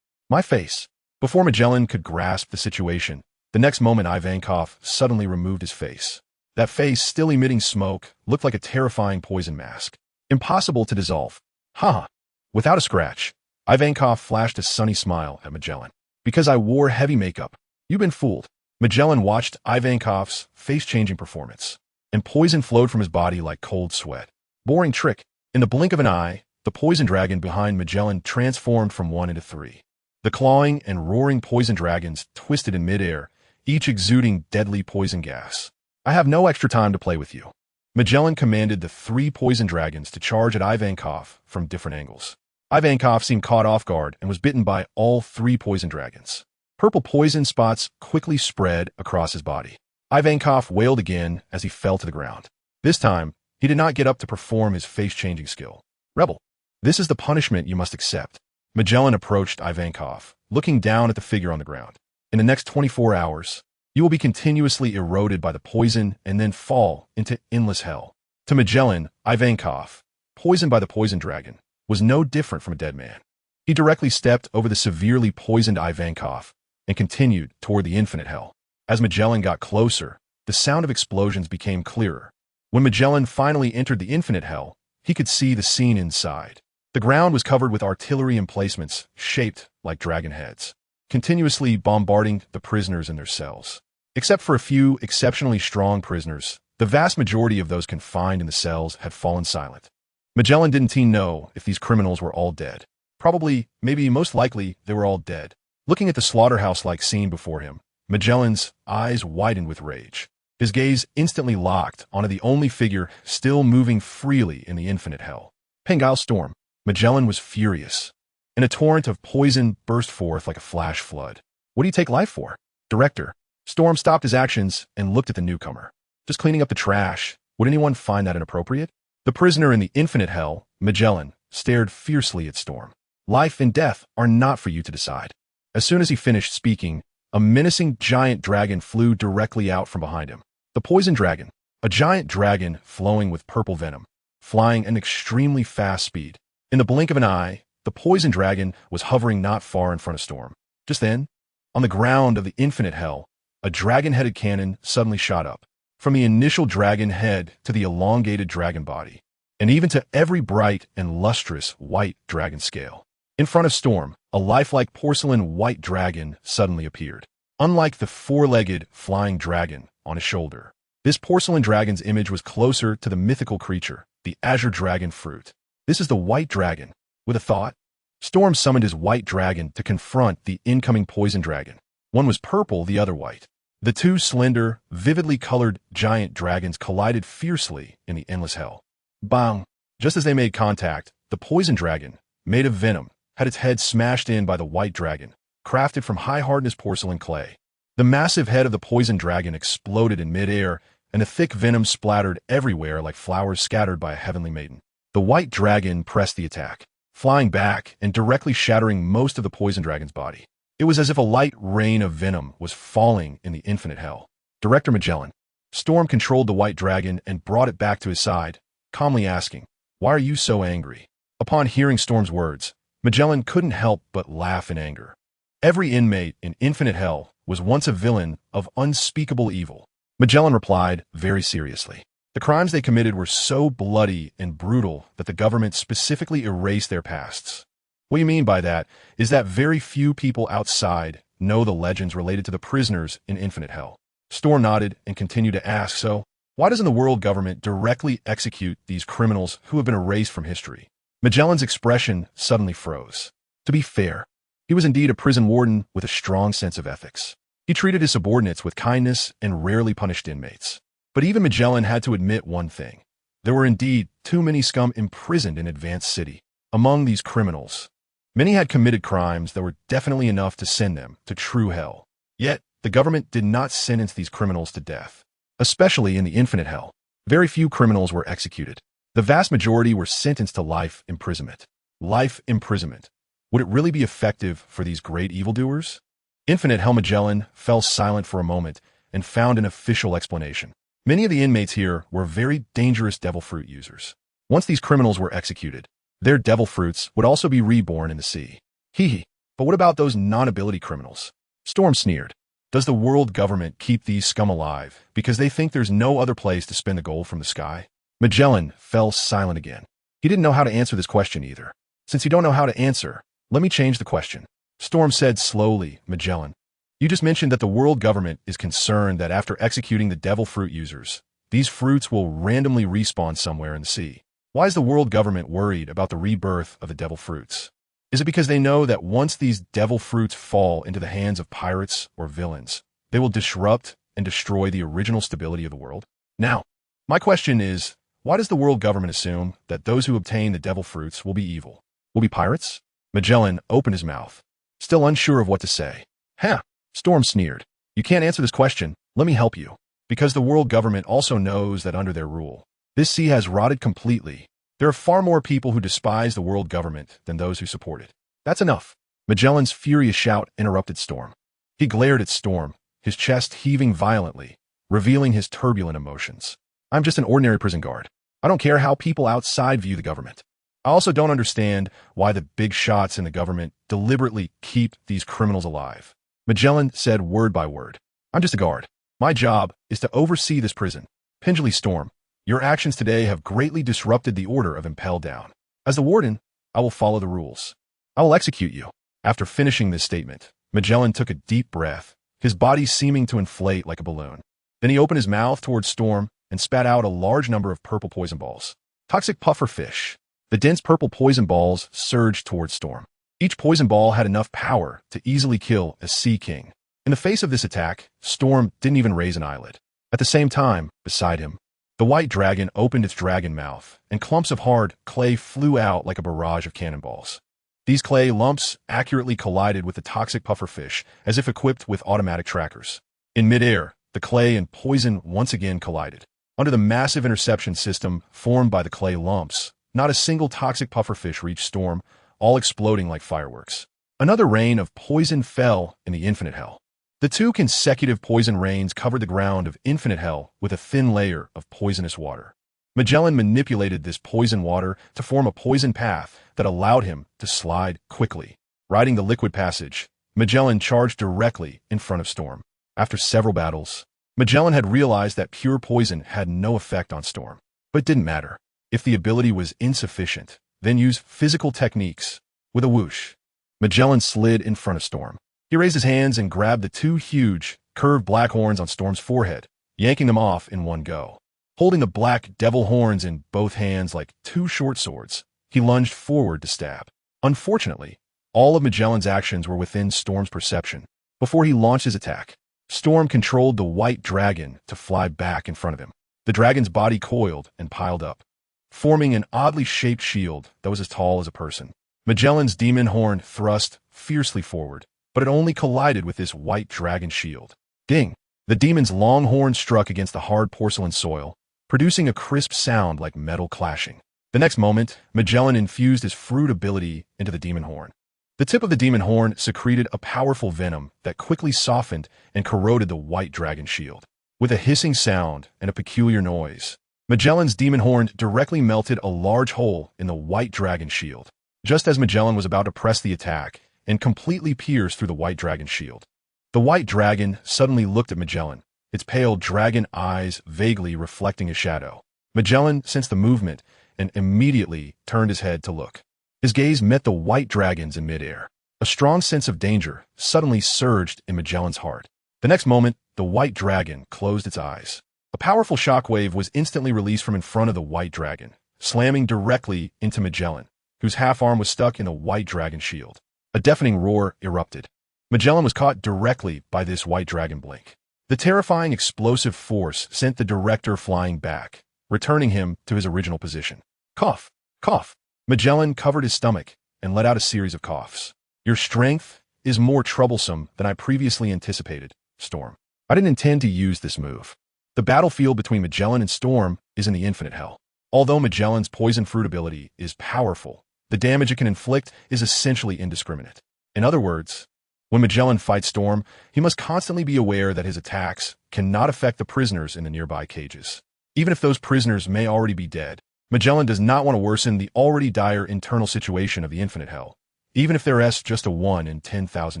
My face. Before Magellan could grasp the situation, the next moment Ivankov suddenly removed his face. That face, still emitting smoke, looked like a terrifying poison mask. Impossible to dissolve. Ha! Without a scratch, Ivankov flashed a sunny smile at Magellan. Because I wore heavy makeup. You've been fooled. Magellan watched Ivankov's face-changing performance, and poison flowed from his body like cold sweat. Boring trick. In the blink of an eye, the poison dragon behind Magellan transformed from 1 into 3. The clawing and roaring poison dragons twisted in midair, each exuding deadly poison gas. I have no extra time to play with you. Magellan commanded the 3 poison dragons to charge at Ivankov from different angles. Ivankov seemed caught off guard and was bitten by all 3 poison dragons. Purple poison spots quickly spread across his body. Ivankov wailed again as he fell to the ground. This time, he did not get up to perform his face-changing skill. Rebel, this is the punishment you must accept. Magellan approached Ivankov, looking down at the figure on the ground. In the next 24 hours, you will be continuously eroded by the poison and then fall into endless hell. To Magellan, Ivankov, poisoned by the poison dragon, was no different from a dead man. He directly stepped over the severely poisoned Ivankov and continued toward the infinite hell. As Magellan got closer, the sound of explosions became clearer. When Magellan finally entered the infinite hell, he could see the scene inside. The ground was covered with artillery emplacements shaped like dragon heads, continuously bombarding the prisoners in their cells. Except for a few exceptionally strong prisoners, the vast majority of those confined in the cells had fallen silent. Magellan didn't know if these criminals were all dead. Probably, maybe most likely, they were all dead. Looking at the slaughterhouse-like scene before him, Magellan's eyes widened with rage. His gaze instantly locked onto the only figure still moving freely in the infinite hell. Pengile Storm. Magellan was furious, and a torrent of poison burst forth like a flash flood. What do you take life for? Director. Storm stopped his actions and looked at the newcomer. Just cleaning up the trash. Would anyone find that inappropriate? The prisoner in the infinite hell, Magellan, stared fiercely at Storm. Life and death are not for you to decide. As soon as he finished speaking, a menacing giant dragon flew directly out from behind him. The poison dragon, a giant dragon flowing with purple venom, flying at an extremely fast speed. In the blink of an eye, the poison dragon was hovering not far in front of Storm. Just then, on the ground of the infinite hell, a dragon-headed cannon suddenly shot up, from the initial dragon head to the elongated dragon body, and even to every bright and lustrous white dragon scale. In front of Storm, a lifelike porcelain white dragon suddenly appeared. Unlike the 4-legged flying dragon on his shoulder, this porcelain dragon's image was closer to the mythical creature, the azure dragon fruit. This is the white dragon. With a thought, Storm summoned his white dragon to confront the incoming poison dragon. One was purple, the other white. The 2 slender, vividly colored giant dragons collided fiercely in the endless hell. Bang! Just as they made contact, the poison dragon, made of venom, had its head smashed in by the white dragon, crafted from high-hardness porcelain clay. The massive head of the poison dragon exploded in midair, and the thick venom splattered everywhere like flowers scattered by a heavenly maiden. The white dragon pressed the attack, flying back and directly shattering most of the poison dragon's body. It was as if a light rain of venom was falling in the infinite hell. Director Magellan. Storm controlled the white dragon and brought it back to his side, calmly asking, "Why are you so angry?" Upon hearing Storm's words, Magellan couldn't help but laugh in anger. Every inmate in infinite hell was once a villain of unspeakable evil. Magellan replied very seriously. The crimes they committed were so bloody and brutal that the government specifically erased their pasts. What you mean by that is that very few people outside know the legends related to the prisoners in infinite hell. Storm nodded and continued to ask, so why doesn't the world government directly execute these criminals who have been erased from history? Magellan's expression suddenly froze. To be fair, he was indeed a prison warden with a strong sense of ethics. He treated his subordinates with kindness and rarely punished inmates. But even Magellan had to admit one thing. There were indeed too many scum imprisoned in Advanced City. Among these criminals, many had committed crimes that were definitely enough to send them to true hell. Yet, the government did not sentence these criminals to death. Especially in the infinite hell, very few criminals were executed. The vast majority were sentenced to life imprisonment. Life imprisonment. Would it really be effective for these great evildoers? Infinite Hell Magellan fell silent for a moment and found an official explanation. Many of the inmates here were very dangerous devil fruit users. Once these criminals were executed, their devil fruits would also be reborn in the sea. Hee hee. But what about those non-ability criminals? Storm sneered. Does the world government keep these scum alive because they think there's no other place to spend the gold from the sky? Magellan fell silent again. He didn't know how to answer this question either. Since you don't know how to answer, let me change the question. Storm said slowly, Magellan, you just mentioned that the world government is concerned that after executing the devil fruit users, these fruits will randomly respawn somewhere in the sea. Why is the world government worried about the rebirth of the devil fruits? Is it because they know that once these devil fruits fall into the hands of pirates or villains, they will disrupt and destroy the original stability of the world? Now, my question is, why does the world government assume that those who obtain the devil fruits will be evil? Will be pirates? Magellan opened his mouth, still unsure of what to say. Huh, Storm sneered. You can't answer this question, let me help you. Because the world government also knows that under their rule, this sea has rotted completely. There are far more people who despise the world government than those who support it. That's enough. Magellan's furious shout interrupted Storm. He glared at Storm, his chest heaving violently, revealing his turbulent emotions. I'm just an ordinary prison guard. I don't care how people outside view the government. I also don't understand why the big shots in the government deliberately keep these criminals alive. Magellan said word by word. I'm just a guard. My job is to oversee this prison. Pendley Storm, your actions today have greatly disrupted the order of Impel down. As the warden, I will follow the rules. I will execute you. After finishing this statement, Magellan took a deep breath, his body seeming to inflate like a balloon. Then he opened his mouth towards Storm and spat out a large number of purple poison balls. Toxic puffer fish. The dense purple poison balls surged towards Storm. Each poison ball had enough power to easily kill a sea king. In the face of this attack, Storm didn't even raise an eyelid. At the same time, beside him, the white dragon opened its dragon mouth, and clumps of hard clay flew out like a barrage of cannonballs. These clay lumps accurately collided with the toxic pufferfish, as if equipped with automatic trackers. In midair, the clay and poison once again collided. Under the massive interception system formed by the clay lumps, not a single toxic pufferfish reached Storm, all exploding like fireworks. Another rain of poison fell in the infinite hell. The 2 consecutive poison rains covered the ground of infinite hell with a thin layer of poisonous water. Magellan manipulated this poison water to form a poison path that allowed him to slide quickly. Riding the liquid passage, Magellan charged directly in front of Storm. After several battles, Magellan had realized that pure poison had no effect on Storm. But it didn't matter. If the ability was insufficient, then use physical techniques. With a whoosh, Magellan slid in front of Storm. He raised his hands and grabbed the 2 huge, curved black horns on Storm's forehead, yanking them off in one go. Holding the black devil horns in both hands like 2 short swords, he lunged forward to stab. Unfortunately, all of Magellan's actions were within Storm's perception. Before he launched his attack, Storm controlled the white dragon to fly back in front of him. The dragon's body coiled and piled up, forming an oddly shaped shield that was as tall as a person. Magellan's demon horn thrust fiercely forward, but it only collided with this white dragon shield. Ding! The demon's long horn struck against the hard porcelain soil, producing a crisp sound like metal clashing. The next moment, Magellan infused his fruit ability into the demon horn. The tip of the demon horn secreted a powerful venom that quickly softened and corroded the white dragon shield. With a hissing sound and a peculiar noise, Magellan's demon horn directly melted a large hole in the white dragon shield. Just as Magellan was about to press the attack and completely pierce through the white dragon shield, the white dragon suddenly looked at Magellan, its pale dragon eyes vaguely reflecting his shadow. Magellan sensed the movement and immediately turned his head to look. His gaze met the white dragon's in midair. A strong sense of danger suddenly surged in Magellan's heart. The next moment, the white dragon closed its eyes. A powerful shockwave was instantly released from in front of the white dragon, slamming directly into Magellan, whose half arm was stuck in the white dragon shield. A deafening roar erupted. Magellan was caught directly by this white dragon blink. The terrifying explosive force sent the director flying back, returning him to his original position. Cough, cough. Magellan covered his stomach and let out a series of coughs. Your strength is more troublesome than I previously anticipated, Storm. I didn't intend to use this move. The battlefield between Magellan and Storm is in the infinite hell. Although Magellan's poison fruit ability is powerful, the damage it can inflict is essentially indiscriminate. In other words, When Magellan fights Storm, he must constantly be aware that his attacks cannot affect the prisoners in the nearby cages. Even if those prisoners may already be dead, Magellan does not want to worsen the already dire internal situation of the Infinite Hell, even if there is just a 1 in 10,000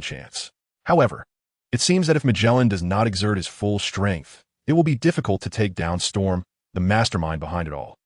chance. However, it seems that if Magellan does not exert his full strength, it will be difficult to take down Storm, the mastermind behind it all.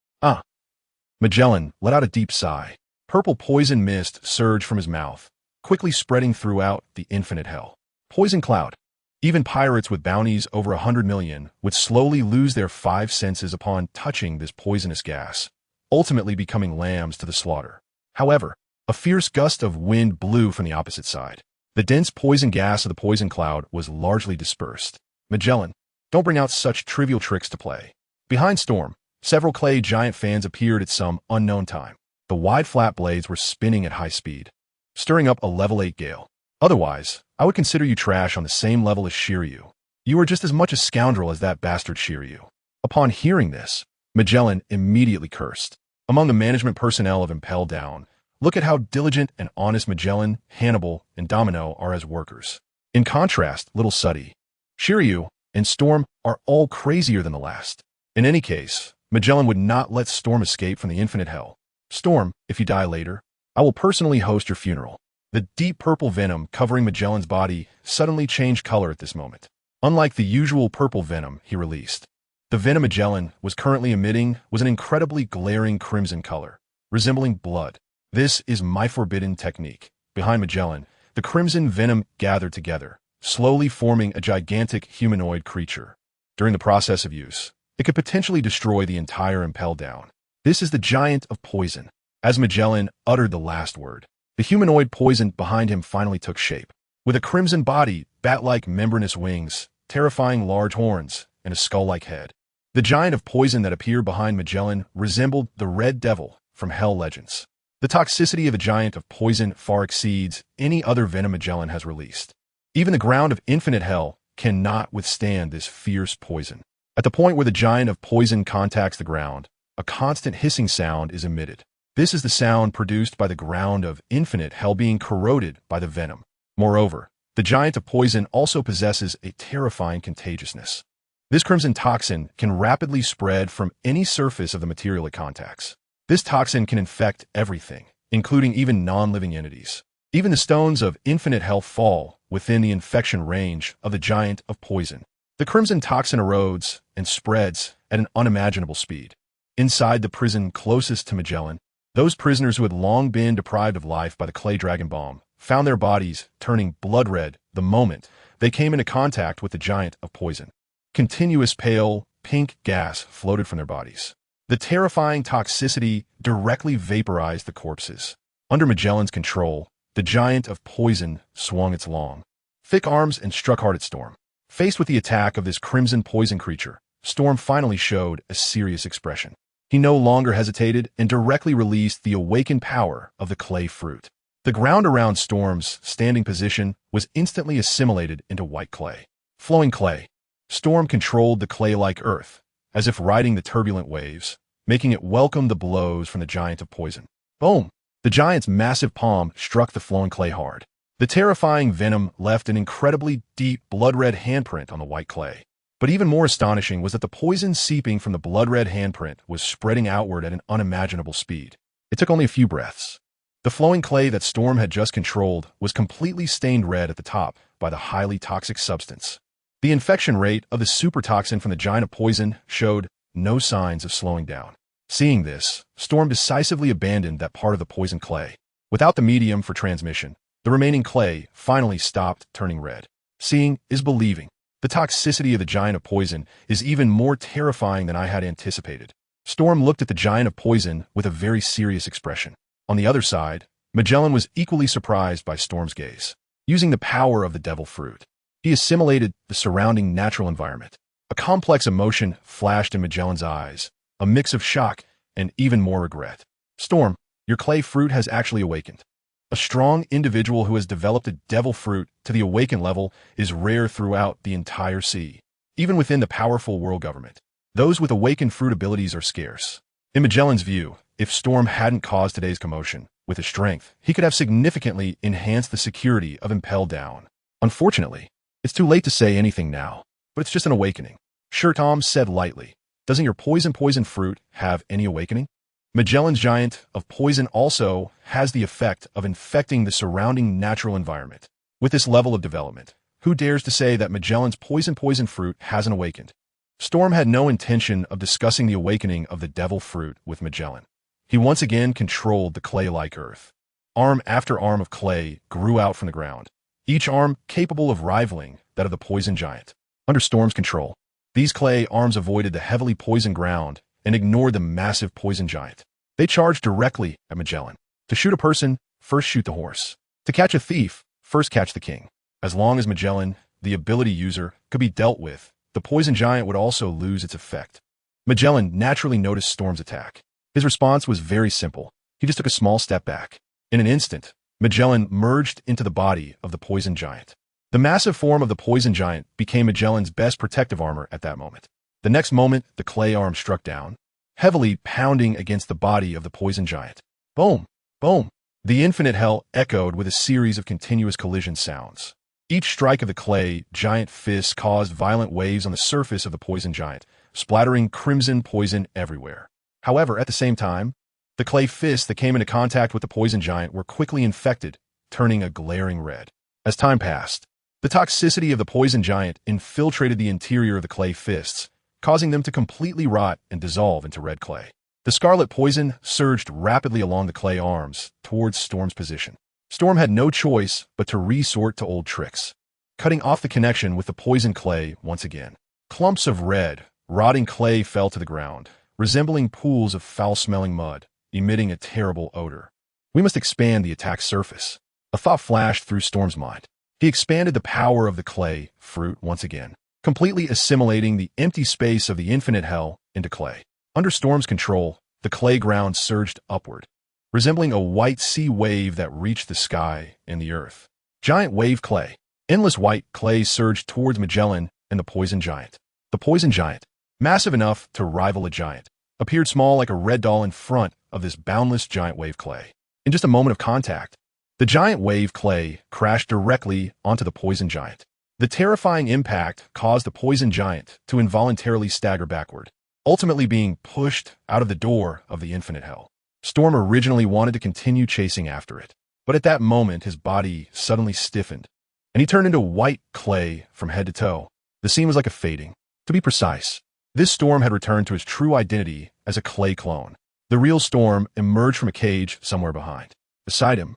Magellan let out a deep sigh. Purple poison mist surged from his mouth, quickly spreading throughout the Infinite Hell. Poison cloud. Even pirates with bounties over 100 million would slowly lose their 5 senses upon touching this poisonous gas, ultimately becoming lambs to the slaughter. However, a fierce gust of wind blew from the opposite side. The dense poison gas of the poison cloud was largely dispersed. Magellan, don't bring out such trivial tricks to play. Behind Storm, several clay giant fans appeared at some unknown time. The wide flat blades were spinning at high speed, stirring up a level 8 gale. Otherwise, I would consider you trash on the same level as Shiru. You are just as much a scoundrel as that bastard Shiru. Upon hearing this, Magellan immediately cursed. Among the management personnel of Impel down, look at how diligent and honest Magellan, Hannibal, and Domino are as workers. In contrast, Little Suddy, Shiru, and Storm are all crazier than the last. In any case, Magellan would not let Storm escape from the Infinite Hell. Storm, if you die later, I will personally host your funeral. The deep purple venom covering Magellan's body suddenly changed color at this moment. Unlike the usual purple venom he released, the venom Magellan was currently emitting was an incredibly glaring crimson color, resembling blood. This is my forbidden technique. Behind Magellan, the crimson venom gathered together, slowly forming a gigantic humanoid creature. During the process of use, it could potentially destroy the entire Impel down. This is the Giant of Poison. As Magellan uttered the last word, the humanoid poison behind him finally took shape. With a crimson body, bat-like membranous wings, terrifying large horns, and a skull-like head. The Giant of Poison that appeared behind Magellan resembled the Red Devil from Hell Legends. The toxicity of a Giant of Poison far exceeds any other venom Magellan has released. Even the ground of Infinite Hell cannot withstand this fierce poison. At the point where the Giant of Poison contacts the ground, a constant hissing sound is emitted. This is the sound produced by the ground of Infinite Hell being corroded by the venom. Moreover, the Giant of Poison also possesses a terrifying contagiousness. This crimson toxin can rapidly spread from any surface of the material it contacts. This toxin can infect everything, including even non-living entities. Even the stones of Infinite Hell fall within the infection range of the Giant of Poison. The crimson toxin erodes and spreads at an unimaginable speed. Inside the prison closest to Magellan, those prisoners who had long been deprived of life by the clay dragon bomb found their bodies turning blood red the moment they came into contact with the Giant of Poison. Continuous pale, pink gas floated from their bodies. The terrifying toxicity directly vaporized the corpses. Under Magellan's control, the Giant of Poison swung its long, thick arms and struck hard at Storm. Faced with the attack of this crimson poison creature, Storm finally showed a serious expression. He no longer hesitated and directly released the awakened power of the clay fruit. The ground around Storm's standing position was instantly assimilated into white clay. Flowing clay. Storm controlled the clay-like earth, as if riding the turbulent waves, making it welcome the blows from the Giant of Poison. Boom! The Giant's massive palm struck the flowing clay hard. The terrifying venom left an incredibly deep blood-red handprint on the white clay. But even more astonishing was that the poison seeping from the blood-red handprint was spreading outward at an unimaginable speed. It took only a few breaths. The flowing clay that Storm had just controlled was completely stained red at the top by the highly toxic substance. The infection rate of the super toxin from the Giant of Poison showed no signs of slowing down. Seeing this, Storm decisively abandoned that part of the poison clay. Without the medium for transmission, the remaining clay finally stopped turning red. Seeing is believing. The toxicity of the Giant of Poison is even more terrifying than I had anticipated. Storm looked at the Giant of Poison with a very serious expression. On the other side, Magellan was equally surprised by Storm's gaze. Using the power of the devil fruit, he assimilated the surrounding natural environment. A complex emotion flashed in Magellan's eyes, a mix of shock and even more regret. Storm, your clay fruit has actually awakened. A strong individual who has developed a devil fruit to the awakened level is rare throughout the entire sea. Even within the powerful world government, those with awakened fruit abilities are scarce. In Magellan's view, if Storm hadn't caused today's commotion with his strength, he could have significantly enhanced the security of Impel down. Unfortunately, it's too late to say anything now, but it's just an awakening. Sure, Tom said lightly. Doesn't your poison fruit have any awakening? Magellan's giant of poison also has the effect of infecting the surrounding natural environment. With this level of development, who dares to say that Magellan's poison fruit hasn't awakened? Storm had no intention of discussing the awakening of the devil fruit with Magellan. He once again controlled the clay-like earth. Arm after arm of clay grew out from the ground, each arm capable of rivaling that of the poison giant. Under Storm's control, these clay arms avoided the heavily poisoned ground and ignored the massive poison giant. They charged directly at Magellan. To shoot a person, first shoot the horse. To catch a thief, first catch the king. As long as Magellan, the ability user, could be dealt with, the poison giant would also lose its effect. Magellan naturally noticed Storm's attack. His response was very simple. He just took a small step back. In an instant, Magellan merged into the body of the poison giant. The massive form of the poison giant became Magellan's best protective armor at that moment. The next moment, the clay arm struck down, heavily pounding against the body of the poison giant. Boom! Boom! The infinite hell echoed with a series of continuous collision sounds. Each strike of the clay giant fist caused violent waves on the surface of the poison giant, splattering crimson poison everywhere. However, at the same time, the clay fists that came into contact with the poison giant were quickly infected, turning a glaring red. As time passed, the toxicity of the poison giant infiltrated the interior of the clay fists, causing them to completely rot and dissolve into red clay. The scarlet poison surged rapidly along the clay arms towards Storm's position. Storm had no choice but to resort to old tricks, cutting off the connection with the poison clay once again. Clumps of red, rotting clay fell to the ground, resembling pools of foul-smelling mud, emitting a terrible odor. We must expand the attack surface. A thought flashed through Storm's mind. He expanded the power of the clay fruit once again, completely assimilating the empty space of the infinite hell into clay. Under Storm's control, the clay ground surged upward, resembling a white sea wave that reached the sky and the earth. Giant wave clay. Endless white clay surged towards Magellan and the poison giant. The poison giant, massive enough to rival a giant, appeared small like a red doll in front of this boundless giant wave clay. In just a moment of contact, the giant wave clay crashed directly onto the poison giant. The terrifying impact caused the poison giant to involuntarily stagger backward, ultimately being pushed out of the door of the infinite hell. Storm originally wanted to continue chasing after it, but at that moment his body suddenly stiffened, and he turned into white clay from head to toe. The scene was like a fading. To be precise, this Storm had returned to his true identity as a clay clone. The real Storm emerged from a cage somewhere behind. Beside him,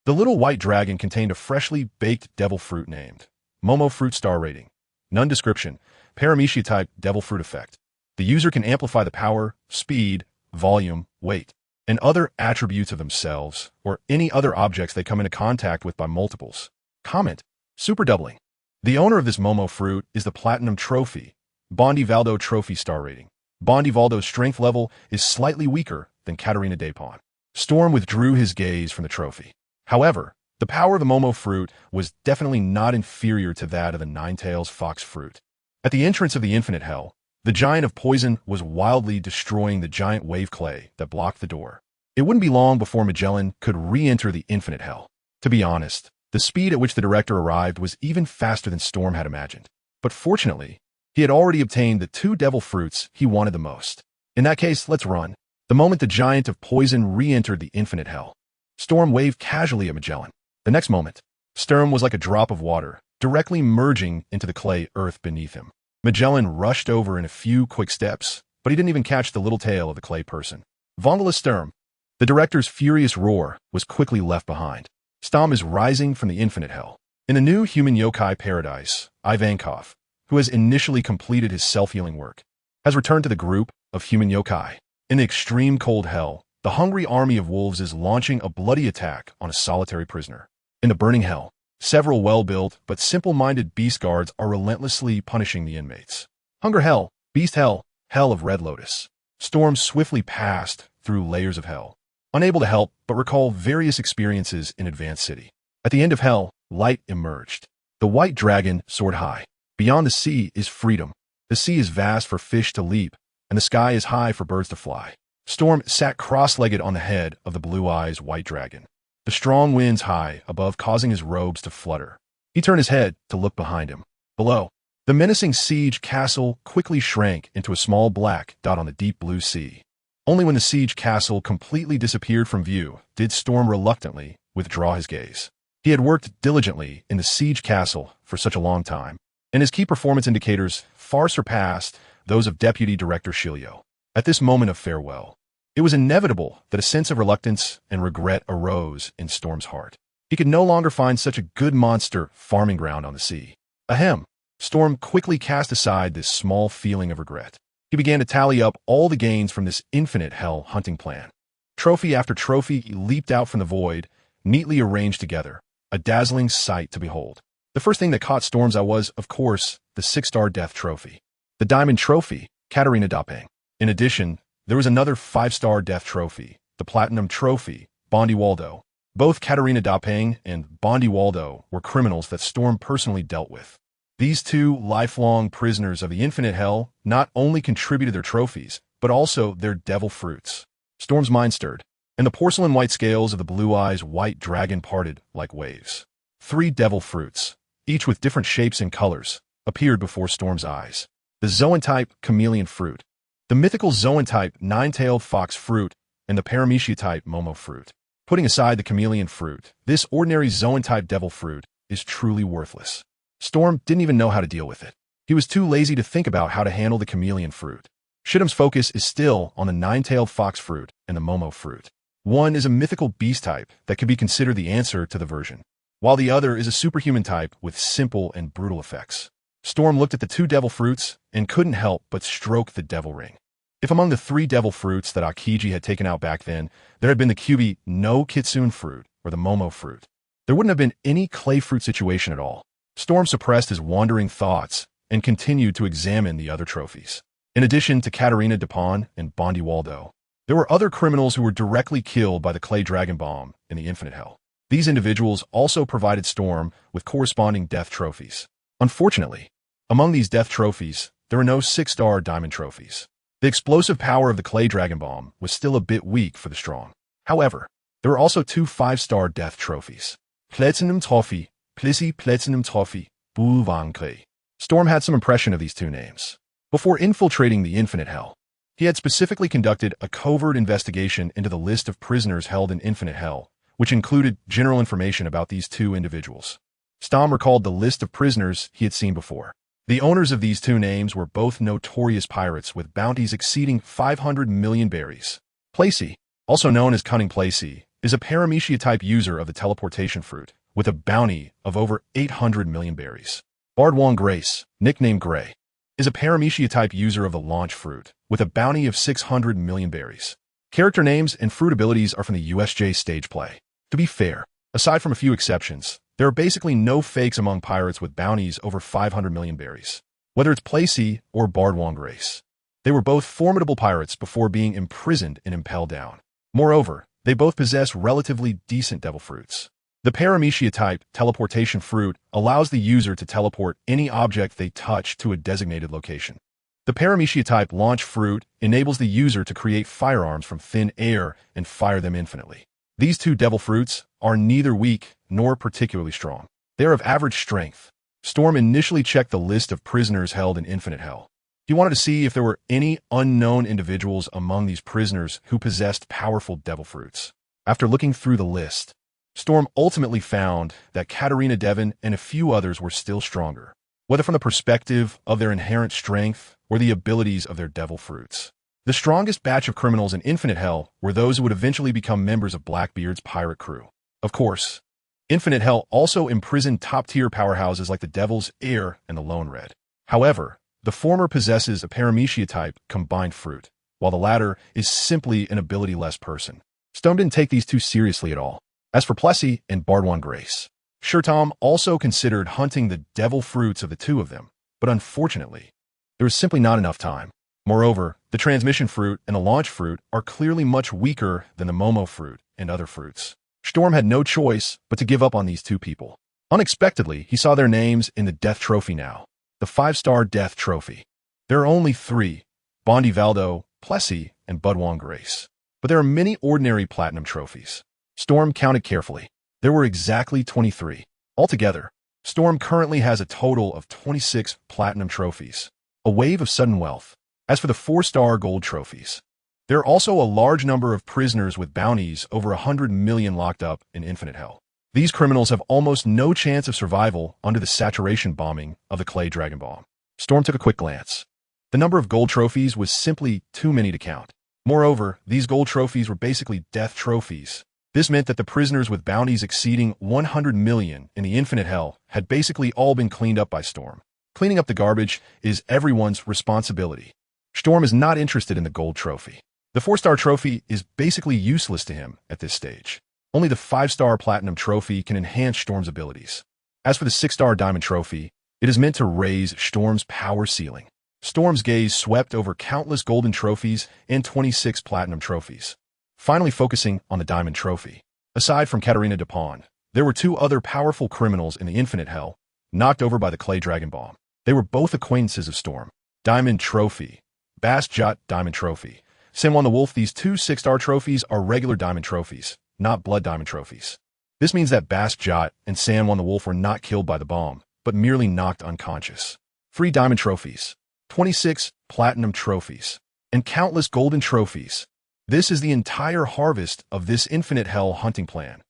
the little white dragon contained a freshly baked devil fruit named Momo Fruit. Star rating: none. Description: Paramecia type devil fruit effect. The user can amplify the power, speed, volume, weight, and other attributes of themselves or any other objects they come into contact with by multiples. Comment: super doubling. The owner of this Momo fruit is the Platinum Trophy, Bondi Valdo Trophy. Star rating: Bondi Valdo's strength level is slightly weaker than Katarina Dapon. Storm withdrew his gaze from the trophy. However, the power of the Momo fruit was definitely not inferior to that of the Ninetails Fox fruit. At the entrance of the infinite hell, the giant of poison was wildly destroying the giant wave clay that blocked the door. It wouldn't be long before Magellan could re-enter the infinite hell. To be honest, the speed at which the director arrived was even faster than Storm had imagined. But fortunately, he had already obtained the two devil fruits he wanted the most. In that case, let's run. The moment the giant of poison re-entered the infinite hell, Storm waved casually at Magellan. The next moment, Storm was like a drop of water, directly merging into the clay earth beneath him. Magellan rushed over in a few quick steps, but he didn't even catch the little tail of the clay person. Vandalus Sturm. The director's furious roar was quickly left behind. Storm is rising from the infinite hell. In the new human yokai paradise, Ivankov, who has initially completed his self-healing work, has returned to the group of human yokai. In the extreme cold hell, the hungry army of wolves is launching a bloody attack on a solitary prisoner. In the burning hell, several well-built but simple-minded beast guards are relentlessly punishing the inmates. Hunger hell, beast hell, hell of Red Lotus. Storm swiftly passed through layers of hell, unable to help but recall various experiences in Advanced City. At the end of hell, light emerged. The white dragon soared high. Beyond the sea is freedom. The sea is vast for fish to leap, and the sky is high for birds to fly. Storm sat cross-legged on the head of the blue-eyes white dragon. The strong winds high above causing his robes to flutter. He turned his head to look behind him. Below, the menacing siege castle quickly shrank into a small black dot on the deep blue sea. Only when the siege castle completely disappeared from view did Storm reluctantly withdraw his gaze. He had worked diligently in the siege castle for such a long time, and his key performance indicators far surpassed those of Deputy Director Shiru. At this moment of farewell, it was inevitable that a sense of reluctance and regret arose in Storm's heart. He could no longer find such a good monster farming ground on the sea. Ahem. Storm quickly cast aside this small feeling of regret. He began to tally up all the gains from this infinite hell hunting plan. Trophy after trophy leaped out from the void, neatly arranged together, a dazzling sight to behold. The first thing that caught Storm's eye was, of course, the 6-star death trophy. The diamond trophy, Katarina Dapeng. In addition, there was another 5-star death trophy, the platinum trophy, Bondi Waldo. Both Katarina Dapeng and Bondi Waldo were criminals that Storm personally dealt with. These two lifelong prisoners of the infinite hell not only contributed their trophies, but also their devil fruits. Storm's mind stirred, and the porcelain white scales of the blue eyes white dragon parted like waves. 3 devil fruits, each with different shapes and colors, appeared before Storm's eyes. The Zoan-type chameleon fruit, the mythical Zoan-type 9-tailed fox fruit, and the Paramecia-type Momo fruit. Putting aside the chameleon fruit, this ordinary Zoan-type devil fruit is truly worthless. Storm didn't even know how to deal with it. He was too lazy to think about how to handle the chameleon fruit. Shittum's focus is still on the 9-tailed fox fruit and the Momo fruit. One is a mythical beast type that could be considered the answer to the version, while the other is a superhuman type with simple and brutal effects. Storm looked at the 2 devil fruits and couldn't help but stroke the devil ring. If among the 3 devil fruits that Akiji had taken out back then, there had been the Kyubi no Kitsune fruit or the Momo fruit, there wouldn't have been any clay fruit situation at all. Storm suppressed his wandering thoughts and continued to examine the other trophies. In addition to Katarina Dapeng and Bondi Waldo, there were other criminals who were directly killed by the clay dragon bomb in the infinite hell. These individuals also provided Storm with corresponding death trophies. Unfortunately, among these death trophies, there were no 6-star diamond trophies. The explosive power of the clay dragon bomb was still a bit weak for the strong. However, there were also 2 5-star death trophies. Platinum Trophy, Plissy Platinum Trophy, Bu Van Clay. Storm had some impression of these 2 names. Before infiltrating the infinite hell, he had specifically conducted a covert investigation into the list of prisoners held in infinite hell, which included general information about these 2 individuals. Storm recalled the list of prisoners he had seen before. The owners of these 2 names were both notorious pirates with bounties exceeding 500 million berries. Placey, also known as Cunning Placey, is a Paramecia-type user of the teleportation fruit, with a bounty of over 800 million berries. Bardwong Grace, nicknamed Gray, is a Paramecia-type user of the launch fruit, with a bounty of 600 million berries. Character names and fruit abilities are from the USJ stage play. To be fair, aside from a few exceptions, there are basically no fakes among pirates with bounties over 500 million berries, whether it's Placey or Bardwong Grace. They were both formidable pirates before being imprisoned in Impel Down. Moreover, they both possess relatively decent devil fruits. The Paramecia-type teleportation fruit allows the user to teleport any object they touch to a designated location. The Paramecia-type launch fruit enables the user to create firearms from thin air and fire them infinitely. These 2 devil fruits are neither weak nor particularly strong. They are of average strength. Storm initially checked the list of prisoners held in infinite hell. He wanted to see if there were any unknown individuals among these prisoners who possessed powerful devil fruits. After looking through the list, Storm ultimately found that Katarina Devon and a few others were still stronger, whether from the perspective of their inherent strength or the abilities of their devil fruits. The strongest batch of criminals in infinite hell were those who would eventually become members of Blackbeard's pirate crew. Of course, infinite hell also imprisoned top-tier powerhouses like the Devil's Heir and the Lone Red. However, the former possesses a Paramecia-type combined fruit, while the latter is simply an ability-less person. Stone didn't take these 2 seriously at all. As for Plessy and Bardwong Grace, Tom also considered hunting the devil fruits of the 2 of them, but unfortunately, there was simply not enough time. Moreover, the transmission fruit and the launch fruit are clearly much weaker than the Momo fruit and other fruits. Storm had no choice but to give up on these 2 people. Unexpectedly, he saw their names in the death trophy now, the 5-star death trophy. There are only 3, Bondi Valdo, Plessy, and Bardwong Grace. But there are many ordinary platinum trophies. Storm counted carefully. There were exactly 23. Altogether, Storm currently has a total of 26 platinum trophies, a wave of sudden wealth. As for the 4-star gold trophies, there are also a large number of prisoners with bounties over 100 million locked up in infinite hell. These criminals have almost no chance of survival under the saturation bombing of the Clay Dragon Bomb. Storm took a quick glance. The number of gold trophies was simply too many to count. Moreover, these gold trophies were basically death trophies. This meant that the prisoners with bounties exceeding 100 million in the infinite hell had basically all been cleaned up by Storm. Cleaning up the garbage is everyone's responsibility. Storm is not interested in the gold trophy. The 4-star trophy is basically useless to him at this stage. Only the 5-star platinum trophy can enhance Storm's abilities. As for the 6-star diamond trophy, it is meant to raise Storm's power ceiling. Storm's gaze swept over countless golden trophies and 26 platinum trophies, finally focusing on the diamond trophy. Aside from Katarina Dupont, there were 2 other powerful criminals in the infinite hell, knocked over by the Clay Dragon Bomb. They were both acquaintances of Storm. Diamond Trophy. Basjot Diamond Trophy. Samwon the Wolf. These 2 6-star trophies are regular diamond trophies, not blood diamond trophies. This means that Basjot and Samwon the Wolf were not killed by the bomb, but merely knocked unconscious. 3 diamond trophies, 26 platinum trophies, and countless golden trophies. This is the entire harvest of this infinite hell hunting plan.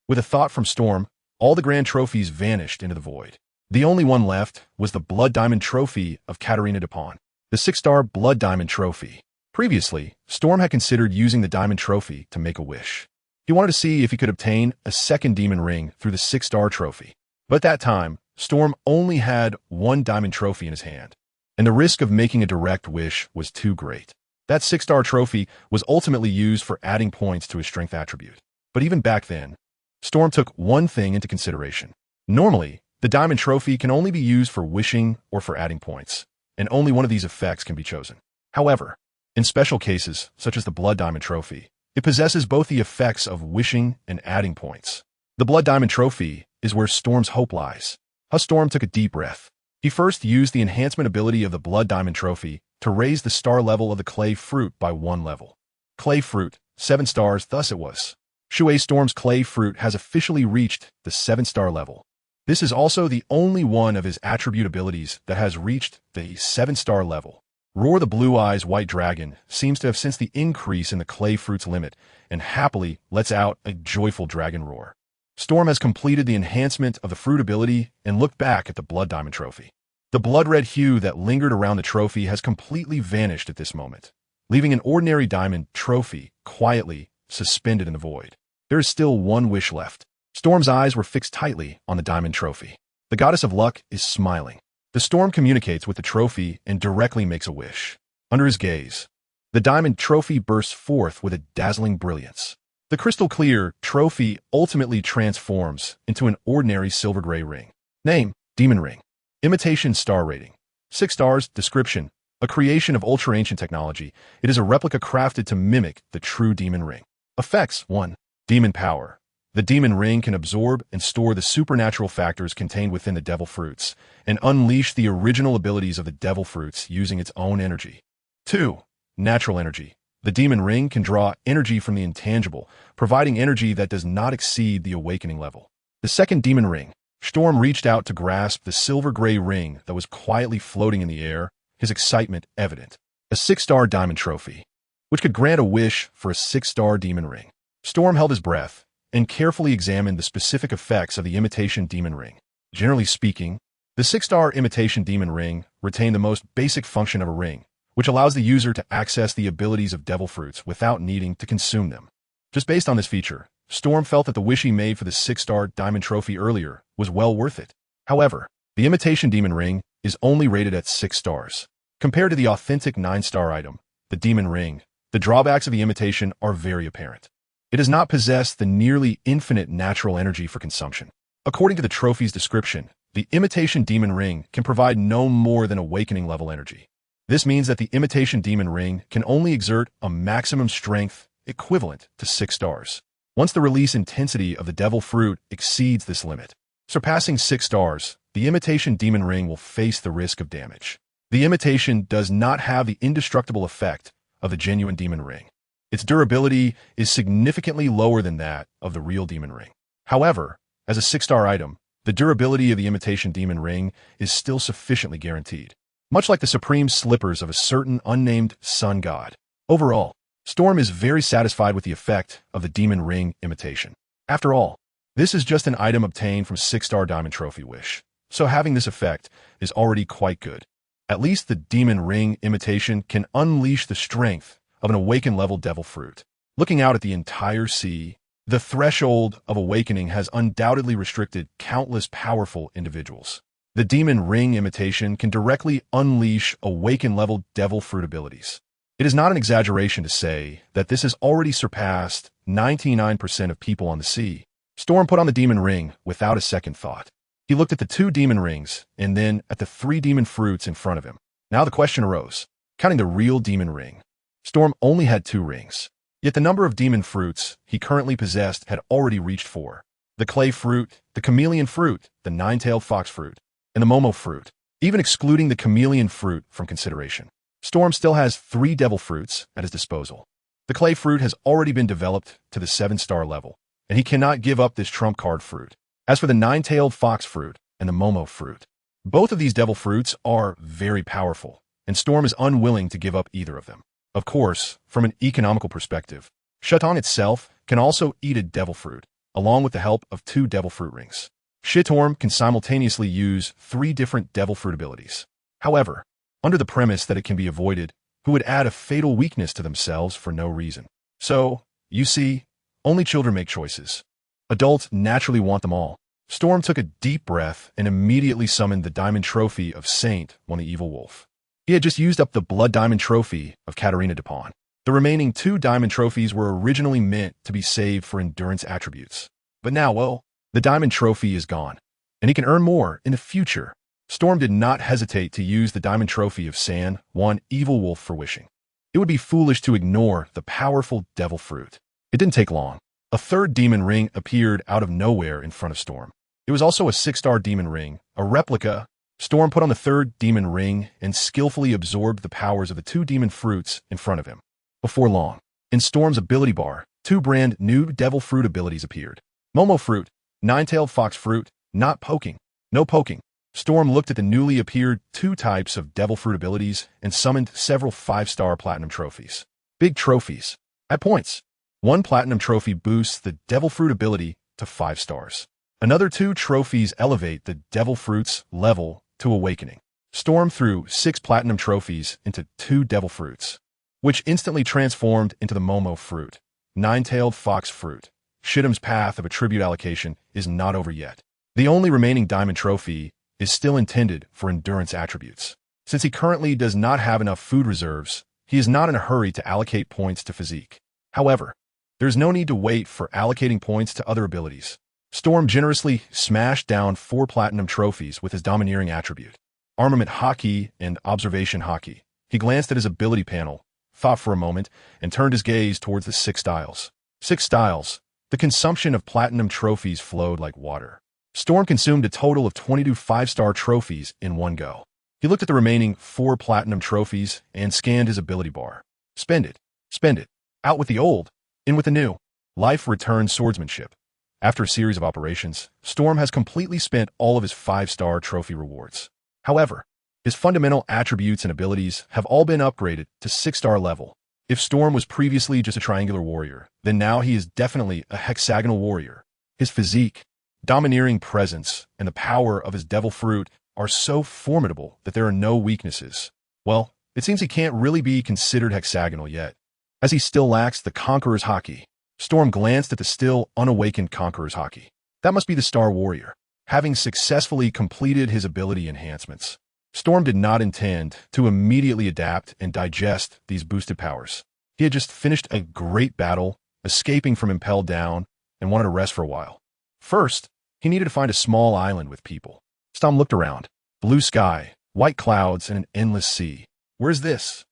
With a thought from Storm, all the grand trophies vanished into the void. The only one left was the Blood Diamond Trophy of Katarina Dupont, the 6-star Blood Diamond Trophy. Previously, Storm had considered using the Diamond Trophy to make a wish. He wanted to see if he could obtain a second Demon Ring through the 6-star trophy. But at that time, Storm only had 1 Diamond Trophy in his hand, and the risk of making a direct wish was too great. That 6-star trophy was ultimately used for adding points to his strength attribute. But even back then, Storm took one thing into consideration. Normally, the Diamond Trophy can only be used for wishing or for adding points, and only one of these effects can be chosen. However, in special cases, such as the Blood Diamond Trophy, it possesses both the effects of wishing and adding points. The Blood Diamond Trophy is where Storm's hope lies. Storm took a deep breath. He first used the enhancement ability of the Blood Diamond Trophy to raise the star level of the Clay Fruit by 1 level. Clay Fruit, 7 stars, thus it was. Shui Storm's Clay Fruit has officially reached the 7-star level. This is also the only one of his attribute abilities that has reached the 7-star level. Roar the Blue Eyes White Dragon seems to have sensed the increase in the Clay Fruit's limit and happily lets out a joyful dragon roar. Storm has completed the enhancement of the fruit ability and looked back at the Blood Diamond Trophy. The blood-red hue that lingered around the trophy has completely vanished at this moment, leaving an ordinary diamond trophy quietly suspended in the void. There is still 1 wish left. Storm's eyes were fixed tightly on the diamond trophy. The goddess of luck is smiling. The Storm communicates with the trophy and directly makes a wish. Under his gaze, the diamond trophy bursts forth with a dazzling brilliance. The crystal-clear trophy ultimately transforms into an ordinary silver-gray ring. Name: Demon Ring. Imitation star rating: 6 stars. Description: a creation of ultra-ancient technology. It is a replica crafted to mimic the true demon ring. Effects: 1. Demon power. The demon ring can absorb and store the supernatural factors contained within the devil fruits and unleash the original abilities of the devil fruits using its own energy. 2. Natural energy. The demon ring can draw energy from the intangible, providing energy that does not exceed the awakening level. The second demon ring. Storm reached out to grasp the silver-gray ring that was quietly floating in the air, his excitement evident. A 6-star diamond trophy, which could grant a wish for a 6-star demon ring. Storm held his breath and carefully examined the specific effects of the imitation demon ring. Generally speaking, the 6-star imitation demon ring retained the most basic function of a ring, which allows the user to access the abilities of devil fruits without needing to consume them. Just based on this feature, Storm felt that the wish he made for the 6-star diamond trophy earlier was well worth it. However, the imitation demon ring is only rated at 6 stars. Compared to the authentic 9-star item, the demon ring, the drawbacks of the imitation are very apparent. It does not possess the nearly infinite natural energy for consumption. According to the trophy's description, the imitation demon ring can provide no more than awakening level energy. This means that the imitation demon ring can only exert a maximum strength equivalent to 6 stars. Once the release intensity of the devil fruit exceeds this limit, surpassing 6 stars, the imitation demon ring will face the risk of damage. The imitation does not have the indestructible effect of the genuine demon ring. Its durability is significantly lower than that of the real demon ring. However, as a 6-star item, the durability of the imitation demon ring is still sufficiently guaranteed, much like the supreme slippers of a certain unnamed sun god. Overall, Storm is very satisfied with the effect of the demon ring imitation. After all, this is just an item obtained from 6-star diamond trophy wish, so having this effect is already quite good. At least the demon ring imitation can unleash the strength of an awakened level devil fruit. Looking out at the entire sea, the threshold of awakening has undoubtedly restricted countless powerful individuals. The demon ring imitation can directly unleash awakened level devil fruit abilities. It is not an exaggeration to say that this has already surpassed 99% of people on the sea. Storm put on the demon ring without a second thought. He looked at the 2 demon rings and then at the 3 demon fruits in front of him. Now the question arose, counting the real demon ring. Storm only had 2 rings, yet the number of demon fruits he currently possessed had already reached 4. The clay fruit, the chameleon fruit, the 9-tailed fox fruit, and the momo fruit, even excluding the chameleon fruit from consideration. Storm still has 3 devil fruits at his disposal. The clay fruit has already been developed to the 7-star level, and he cannot give up this trump card fruit. As for the 9-tailed fox fruit and the momo fruit, both of these devil fruits are very powerful, and Storm is unwilling to give up either of them. Of course, from an economical perspective, Shaitan itself can also eat a devil fruit, along with the help of 2 devil fruit rings. Shitorm can simultaneously use 3 different devil fruit abilities. However, under the premise that it can be avoided, who would add a fatal weakness to themselves for no reason. So, you see, only children make choices. Adults naturally want them all. Storm took a deep breath and immediately summoned the diamond trophy of Saint One the Evil Wolf. He had just used up the blood diamond trophy of Katarina de Pawn. The remaining 2 diamond trophies were originally meant to be saved for endurance attributes. But now, well, the diamond trophy is gone, and he can earn more in the future. Storm did not hesitate to use the diamond trophy of San One Evil Wolf for wishing. It would be foolish to ignore the powerful devil fruit. It didn't take long. A 3rd demon ring appeared out of nowhere in front of Storm. It was also a 6-star demon ring, a replica. Storm put on the 3rd demon ring and skillfully absorbed the powers of the 2 demon fruits in front of him. Before long, in Storm's ability bar, 2 brand new devil fruit abilities appeared. Momo fruit, 9-tailed fox fruit, not poking, no poking. Storm looked at the newly appeared 2 types of devil fruit abilities and summoned several 5-star platinum trophies. Big trophies. At points, 1 platinum trophy boosts the devil fruit ability to 5 stars. Another 2 trophies elevate the devil fruit's level to awakening. Storm threw 6 platinum trophies into 2 devil fruits, which instantly transformed into the momo fruit. 9-tailed fox fruit. Shitum's path of attribute allocation is not over yet. The only remaining diamond trophy is still intended for endurance attributes. Since he currently does not have enough food reserves, he is not in a hurry to allocate points to physique. However, there is no need to wait for allocating points to other abilities. Storm generously smashed down 4 platinum trophies with his domineering attribute, Armament Haki and Observation Haki. He glanced at his ability panel, thought for a moment, and turned his gaze towards the 6 styles. 6 styles. The consumption of platinum trophies flowed like water. Storm consumed a total of 22 5-star trophies in one go. He looked at the remaining 4 platinum trophies and scanned his ability bar. Spend it. Spend it. Out with the old, in with the new. Life returned swordsmanship. After a series of operations, Storm has completely spent all of his 5-star trophy rewards. However, his fundamental attributes and abilities have all been upgraded to 6-star level. If Storm was previously just a triangular warrior, then now he is definitely a hexagonal warrior. His physique, domineering presence, and the power of his devil fruit are so formidable that there are no weaknesses. Well, it seems he can't really be considered hexagonal yet, as he still lacks the Conqueror's Haki. Storm glanced at the still unawakened Conqueror's Haki. That must be the Star Warrior, having successfully completed his ability enhancements. Storm did not intend to immediately adapt and digest these boosted powers. He had just finished a great battle, escaping from Impel down, and wanted to rest for a while. First, he needed to find a small island with people. Storm looked around. Blue sky, white clouds, and an endless sea. Where's this?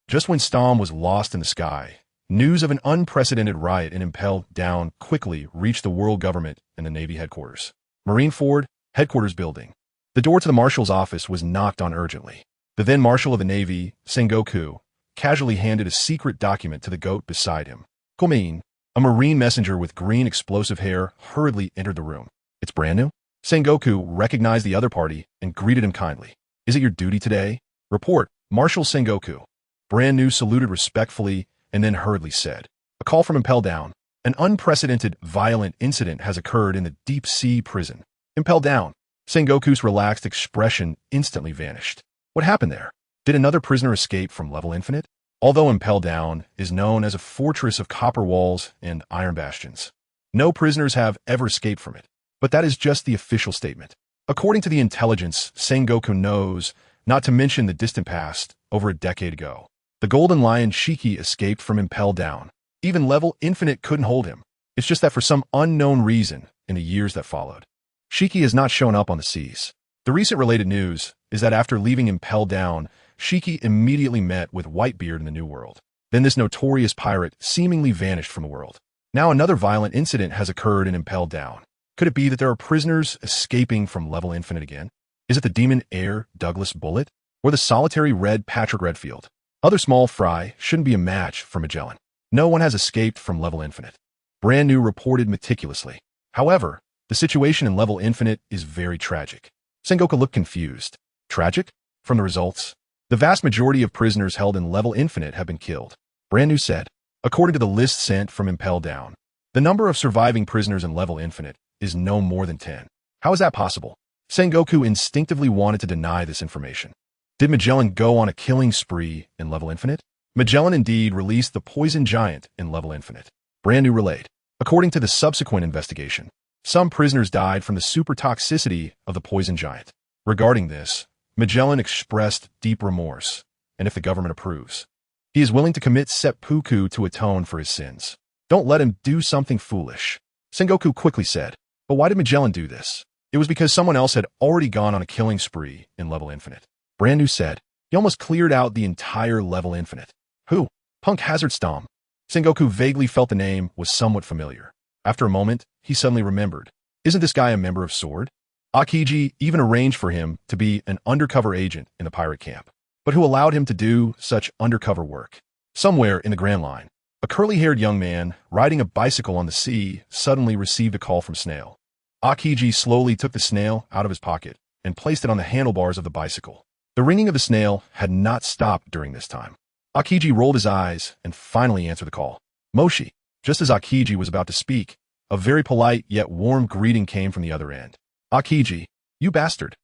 Just when Storm was lost in the sky, news of an unprecedented riot in Impel down quickly reached the world government and the Navy headquarters. Marineford, headquarters building. The door to the marshal's office was knocked on urgently. The then marshal of the Navy, Sengoku, casually handed a secret document to the goat beside him. Komin, a marine messenger with green explosive hair, hurriedly entered the room. It's brand new? Sengoku recognized the other party and greeted him kindly. Is it your duty today? Report, Marshal Sengoku. Brand New saluted respectfully and then hurriedly said, a call from Impel down. An unprecedented, violent incident has occurred in the deep sea prison. Impel down. Sengoku's relaxed expression instantly vanished. What happened there? Did another prisoner escape from Level Infinite? Although Impel down is known as a fortress of copper walls and iron bastions, no prisoners have ever escaped from it. But that is just the official statement. According to the intelligence Sengoku knows, not to mention the distant past, over a decade ago, the Golden Lion Shiki escaped from Impel down. Even Level Infinite couldn't hold him. It's just that for some unknown reason, in the years that followed, Shiki has not shown up on the seas. The recent related news is that after leaving Impel down, Shiki immediately met with Whitebeard in the New World. Then this notorious pirate seemingly vanished from the world. Now another violent incident has occurred in Impel down. Could it be that there are prisoners escaping from Level Infinite again? Is it the demon heir Douglas Bullet? Or the solitary red Patrick Redfield? Other small fry shouldn't be a match for Magellan. No one has escaped from Level Infinite. Brand New reported meticulously. However, the situation in Level Infinite is very tragic. Sengoku looked confused. Tragic? From the results, the vast majority of prisoners held in Level Infinite have been killed. Brand New said, according to the list sent from Impel down, the number of surviving prisoners in Level Infinite is no more than 10. How is that possible? Sengoku instinctively wanted to deny this information. Did Magellan go on a killing spree in Level Infinite? Magellan indeed released the Poison Giant in Level Infinite. Brand New relayed. According to the subsequent investigation, some prisoners died from the super toxicity of the Poison Giant. Regarding this, Magellan expressed deep remorse, and if the government approves, he is willing to commit seppuku to atone for his sins. Don't let him do something foolish. Sengoku quickly said, but why did Magellan do this? It was because someone else had already gone on a killing spree in Level Infinite. Brand New said, he almost cleared out the entire Level Infinite. Who? Punk Hazard Stomp. Sengoku vaguely felt the name was somewhat familiar. After a moment, he suddenly remembered. Isn't this guy a member of Sword? Akiji even arranged for him to be an undercover agent in the pirate camp. But who allowed him to do such undercover work? Somewhere in the Grand Line, a curly-haired young man riding a bicycle on the sea suddenly received a call from Snail. Akiji slowly took the snail out of his pocket and placed it on the handlebars of the bicycle. The ringing of the snail had not stopped during this time. Akiji rolled his eyes and finally answered the call. Moshi. Just as Akiji was about to speak, a very polite yet warm greeting came from the other end. Akiji, you bastard.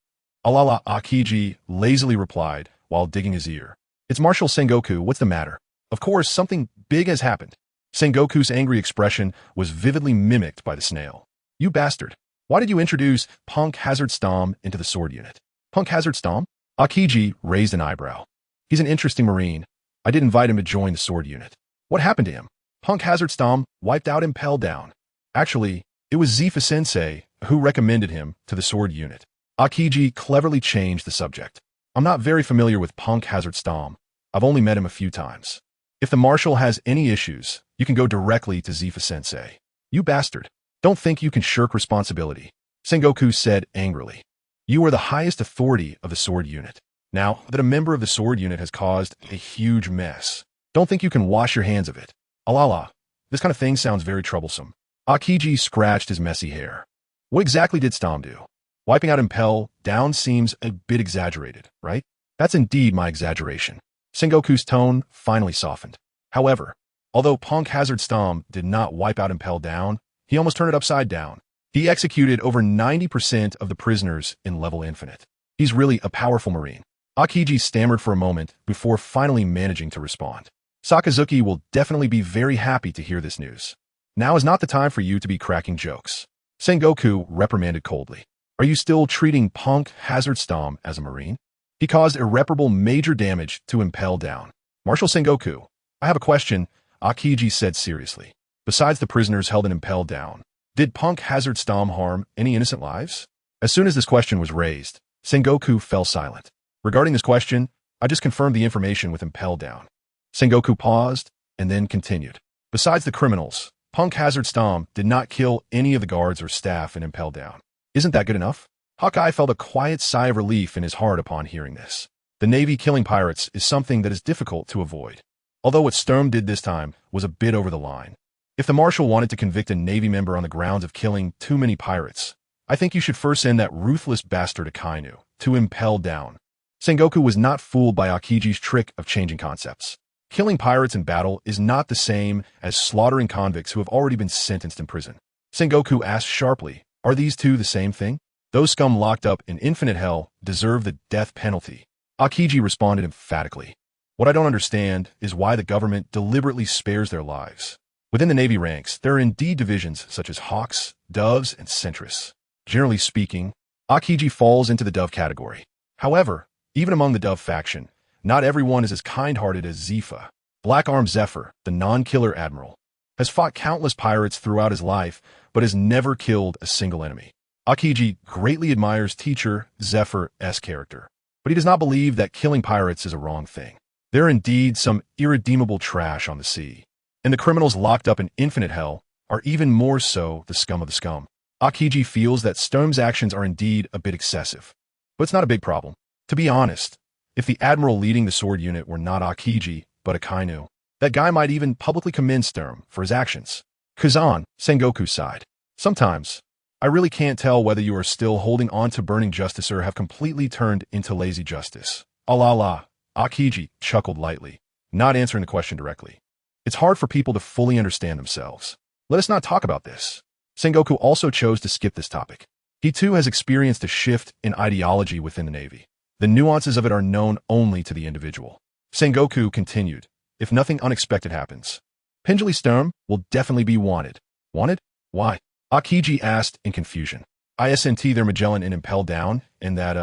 Alala, Akiji lazily replied while digging his ear. It's Marshal Sengoku, what's the matter? Of course, something big has happened. Sengoku's angry expression was vividly mimicked by the snail. You bastard. Why did you introduce Punk Hazard Stomp into the Sword unit? Punk Hazard Stomp? Akiji raised an eyebrow. He's an interesting Marine. I did invite him to join the Sword unit. What happened to him? Punk Hazard Stomp wiped out Impel down. Actually, it was Zifa Sensei who recommended him to the Sword unit. Akiji cleverly changed the subject. I'm not very familiar with Punk Hazard Stomp. I've only met him a few times. If the Marshal has any issues, you can go directly to Zifa Sensei. You bastard. Don't think you can shirk responsibility. Sengoku said angrily. You are the highest authority of the Sword unit. Now that a member of the Sword unit has caused a huge mess, don't think you can wash your hands of it. Alala, this kind of thing sounds very troublesome. Akiji scratched his messy hair. What exactly did Stom do? Wiping out Impel down seems a bit exaggerated, right? That's indeed my exaggeration. Sengoku's tone finally softened. However, although Punk Hazard Stomp did not wipe out Impel down, he almost turned it upside down. He executed over 90% of the prisoners in Level Infinite. He's really a powerful Marine. Akiji stammered for a moment before finally managing to respond. Sakazuki will definitely be very happy to hear this news. Now is not the time for you to be cracking jokes. Sengoku reprimanded coldly. Are you still treating Punk Hazard Stomp as a Marine? He caused irreparable major damage to Impel down. Marshal Sengoku, I have a question, Akiji said seriously. Besides the prisoners held in Impel down, did Punk Hazard Stomp harm any innocent lives? As soon as this question was raised, Sengoku fell silent. Regarding this question, I just confirmed the information with Impel down. Sengoku paused and then continued. Besides the criminals, Punk Hazard Stomp did not kill any of the guards or staff in Impel down. Isn't that good enough? Hawkeye felt a quiet sigh of relief in his heart upon hearing this. The Navy killing pirates is something that is difficult to avoid. Although what Sturm did this time was a bit over the line. If the Marshal wanted to convict a Navy member on the grounds of killing too many pirates, I think you should first send that ruthless bastard Akainu to Impel down. Sengoku was not fooled by Akiji's trick of changing concepts. Killing pirates in battle is not the same as slaughtering convicts who have already been sentenced in prison. Sengoku asked sharply, are these two the same thing? Those scum locked up in infinite hell deserve the death penalty. Akiji responded emphatically. What I don't understand is why the government deliberately spares their lives. Within the Navy ranks, there are indeed divisions such as Hawks, Doves, and Centrists. Generally speaking, Akiji falls into the Dove category. However, even among the Dove faction, not everyone is as kind-hearted as Zifa. Black Arm Zephyr, the non-killer admiral, has fought countless pirates throughout his life, but has never killed a single enemy. Akiji greatly admires teacher Zephyr's character, but he does not believe that killing pirates is a wrong thing. There are indeed some irredeemable trash on the sea, and the criminals locked up in infinite hell are even more so the scum of the scum. Akiji feels that Sturm's actions are indeed a bit excessive, but it's not a big problem. To be honest, if the admiral leading the sword unit were not Akiji, but Akainu, that guy might even publicly commend Sturm for his actions. Kazan, Sengoku sighed. Sometimes, I really can't tell whether you are still holding on to burning justice or have completely turned into lazy justice. Allah, Akiji chuckled lightly, not answering the question directly. It's hard for people to fully understand themselves. Let us not talk about this. Sengoku also chose to skip this topic. He too has experienced a shift in ideology within the Navy. The nuances of it are known only to the individual. Sengoku continued, if nothing unexpected happens, Pendley Sturm will definitely be wanted. Wanted? Why? Akiji asked in confusion. ISNT their Magellan in Impel down, and that,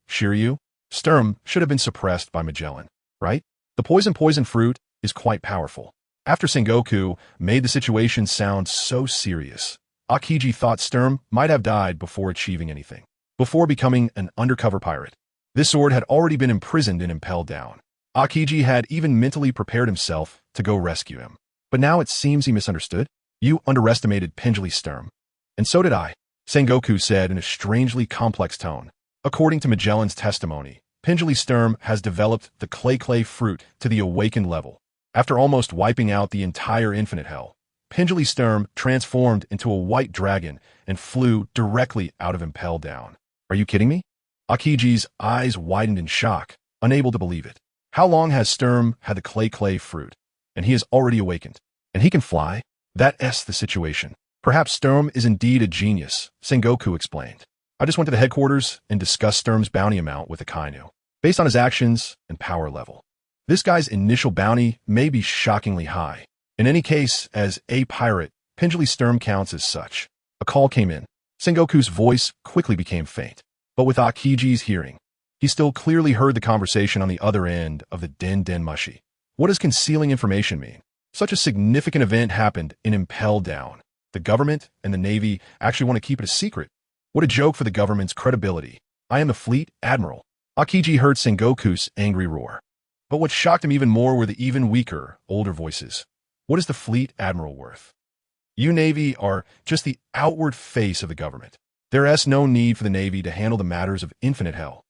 Shiru? Sturm should have been suppressed by Magellan, right? The poison fruit is quite powerful. After Sengoku made the situation sound so serious, Akiji thought Sturm might have died before achieving anything. Before becoming an undercover pirate. This sword had already been imprisoned in Impel down. Akiji had even mentally prepared himself to go rescue him. But now it seems he misunderstood. You underestimated Pendley Sturm. And so did I, Sengoku said in a strangely complex tone. According to Magellan's testimony, Pendley Sturm has developed the clay fruit to the awakened level. After almost wiping out the entire infinite hell, Pendley Sturm transformed into a white dragon and flew directly out of Impel down. Are you kidding me? Akiji's eyes widened in shock, unable to believe it. How long has Sturm had the clay fruit? And he has already awakened. And he can fly? That's the situation. Perhaps Sturm is indeed a genius, Sengoku explained. I just went to the headquarters and discussed Sturm's bounty amount with Akainu, based on his actions and power level. This guy's initial bounty may be shockingly high. In any case, as a pirate, Pendley Sturm counts as such. A call came in. Sengoku's voice quickly became faint. But with Akiji's hearing, he still clearly heard the conversation on the other end of the Den Mushi. What does concealing information mean? Such a significant event happened in Impel down. The government and the Navy actually want to keep it a secret. What a joke for the government's credibility. I am the fleet admiral. Akiji heard Sengoku's angry roar. But what shocked him even more were the even weaker, older voices. What is the fleet admiral worth? You Navy are just the outward face of the government. There is no need for the Navy to handle the matters of infinite hell.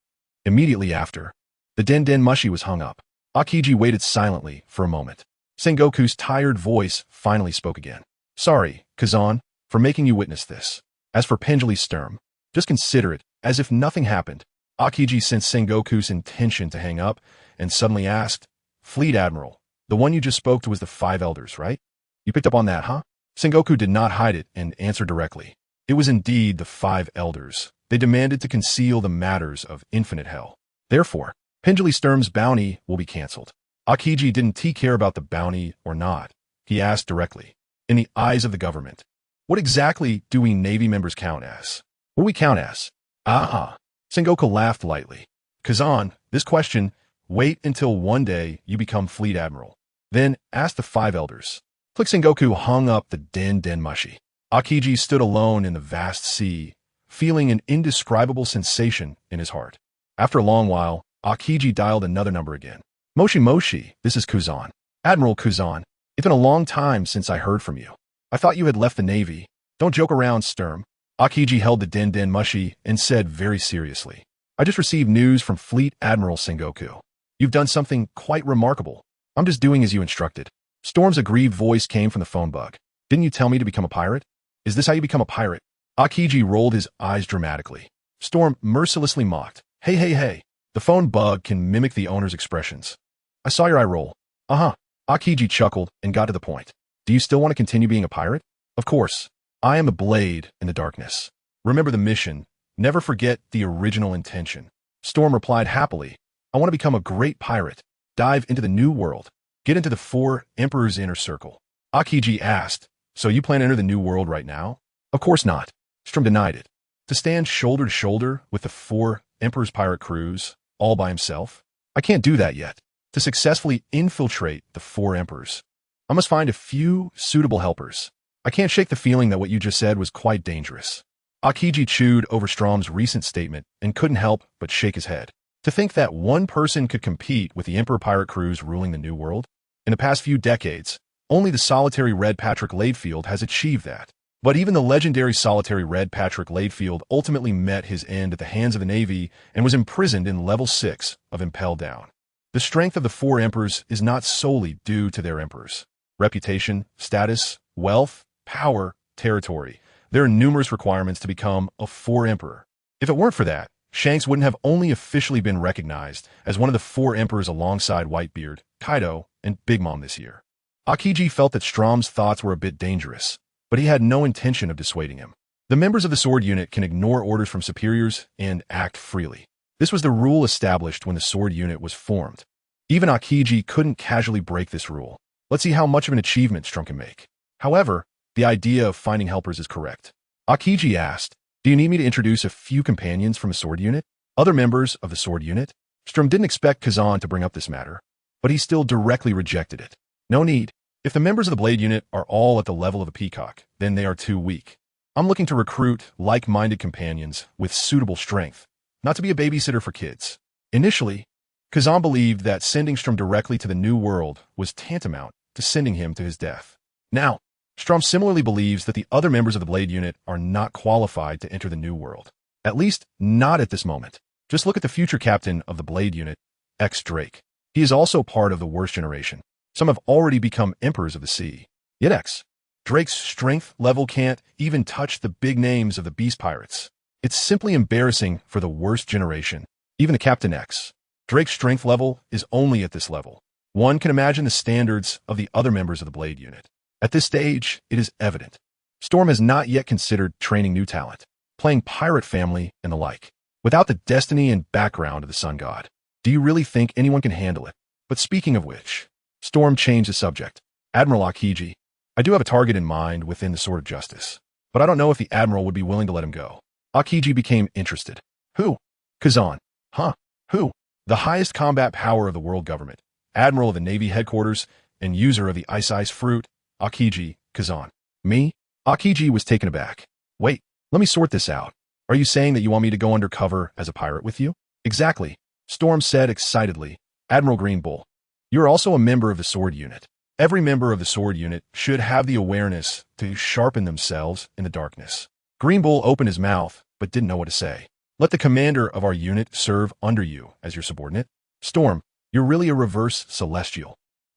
Immediately after, the Den Mushi was hung up. Akiji waited silently for a moment. Sengoku's tired voice finally spoke again. Sorry, Kazan, for making you witness this. As for Pendley Sturm, just consider it as if nothing happened. Akiji sensed Sengoku's intention to hang up and suddenly asked, Fleet Admiral, the one you just spoke to was the Five Elders, right? You picked up on that, huh? Sengoku did not hide it and answered directly. It was indeed the Five Elders. They demanded to conceal the matters of infinite hell. Therefore, Pendley Sturm's bounty will be cancelled. Akiji didn't care about the bounty or not. He asked directly. In the eyes of the government, what exactly do we Navy members count as? What do we count as? Sengoku laughed lightly. Kazan, this question, wait until one day you become Fleet Admiral. Then ask the Five Elders. Click. Sengoku hung up the Den Mushi. Akiji stood alone in the vast sea, feeling an indescribable sensation in his heart. After a long while, Akiji dialed another number again. Moshi, this is Kuzan. Admiral Kuzan, it's been a long time since I heard from you. I thought you had left the Navy. Don't joke around, Sturm. Akiji held the Den Mushi and said very seriously. I just received news from Fleet Admiral Sengoku. You've done something quite remarkable. I'm just doing as you instructed. Storm's aggrieved voice came from the phone bug. Didn't you tell me to become a pirate? Is this how you become a pirate? Akiji rolled his eyes dramatically. Storm mercilessly mocked. Hey, hey, hey. The phone bug can mimic the owner's expressions. I saw your eye roll. Uh-huh. Akiji chuckled and got to the point. Do you still want to continue being a pirate? Of course. I am a blade in the darkness. Remember the mission. Never forget the original intention. Storm replied happily. I want to become a great pirate. Dive into the new world. Get into the 4 Emperors' inner circle. Akiji asked, so you plan to enter the new world right now? Of course not. Storm denied it. To stand shoulder to shoulder with the 4 Emperor's pirate crews, all by himself? I can't do that yet. To successfully infiltrate the 4 Emperors, I must find a few suitable helpers. I can't shake the feeling that what you just said was quite dangerous. Akiji chewed over Strom's recent statement and couldn't help but shake his head. To think that one person could compete with the Emperor pirate crews ruling the New World? In the past few decades, only the solitary Red Patrick Ladefield has achieved that. But even the legendary solitary Red Patrick Ladefield ultimately met his end at the hands of the Navy and was imprisoned in level 6 of Impel down. The strength of the 4 Emperors is not solely due to their emperors. Reputation, status, wealth, power, territory. There are numerous requirements to become a 4 Emperor. If it weren't for that, Shanks wouldn't have only officially been recognized as one of the 4 Emperors alongside Whitebeard, Kaido, and Big Mom this year. Akiji felt that Strom's thoughts were a bit dangerous, but he had no intention of dissuading him. The members of the sword unit can ignore orders from superiors and act freely. This was the rule established when the sword unit was formed. Even Akiji couldn't casually break this rule. Let's see how much of an achievement Strom can make. However, the idea of finding helpers is correct. Akiji asked, do you need me to introduce a few companions from the sword unit? Other members of the sword unit? Strom didn't expect Kazan to bring up this matter, but he still directly rejected it. No need. If the members of the Blade unit are all at the level of a peacock, then they are too weak. I'm looking to recruit like-minded companions with suitable strength, not to be a babysitter for kids. Initially, Kazan believed that sending Strom directly to the New World was tantamount to sending him to his death. Now, Strom similarly believes that the other members of the Blade unit are not qualified to enter the New World. At least, not at this moment. Just look at the future captain of the Blade unit, X Drake. He is also part of the worst generation. Some have already become Emperors of the Sea. Yet X Drake's strength level can't even touch the big names of the Beast Pirates. It's simply embarrassing for the worst generation. Even the Captain X Drake's strength level is only at this level. One can imagine the standards of the other members of the Blade unit. At this stage, it is evident. Storm has not yet considered training new talent, playing Pirate Family and the like, without the destiny and background of the Sun God. Do you really think anyone can handle it? But speaking of which, Storm changed the subject. Admiral Akiji, I do have a target in mind within the Sword of Justice, but I don't know if the Admiral would be willing to let him go. Akiji became interested. Who? Kazan. Huh? Who? The highest combat power of the world government, Admiral of the Navy headquarters, and user of the Ice Fruit, Akiji, Kazan. Me? Akiji was taken aback. Wait, let me sort this out. Are you saying that you want me to go undercover as a pirate with you? Exactly. Storm said excitedly. Admiral Green Bull, you're also a member of the sword unit. Every member of the sword unit should have the awareness to sharpen themselves in the darkness. Green Bull opened his mouth, but didn't know what to say. Let the commander of our unit serve under you as your subordinate. Storm, you're really a reverse celestial.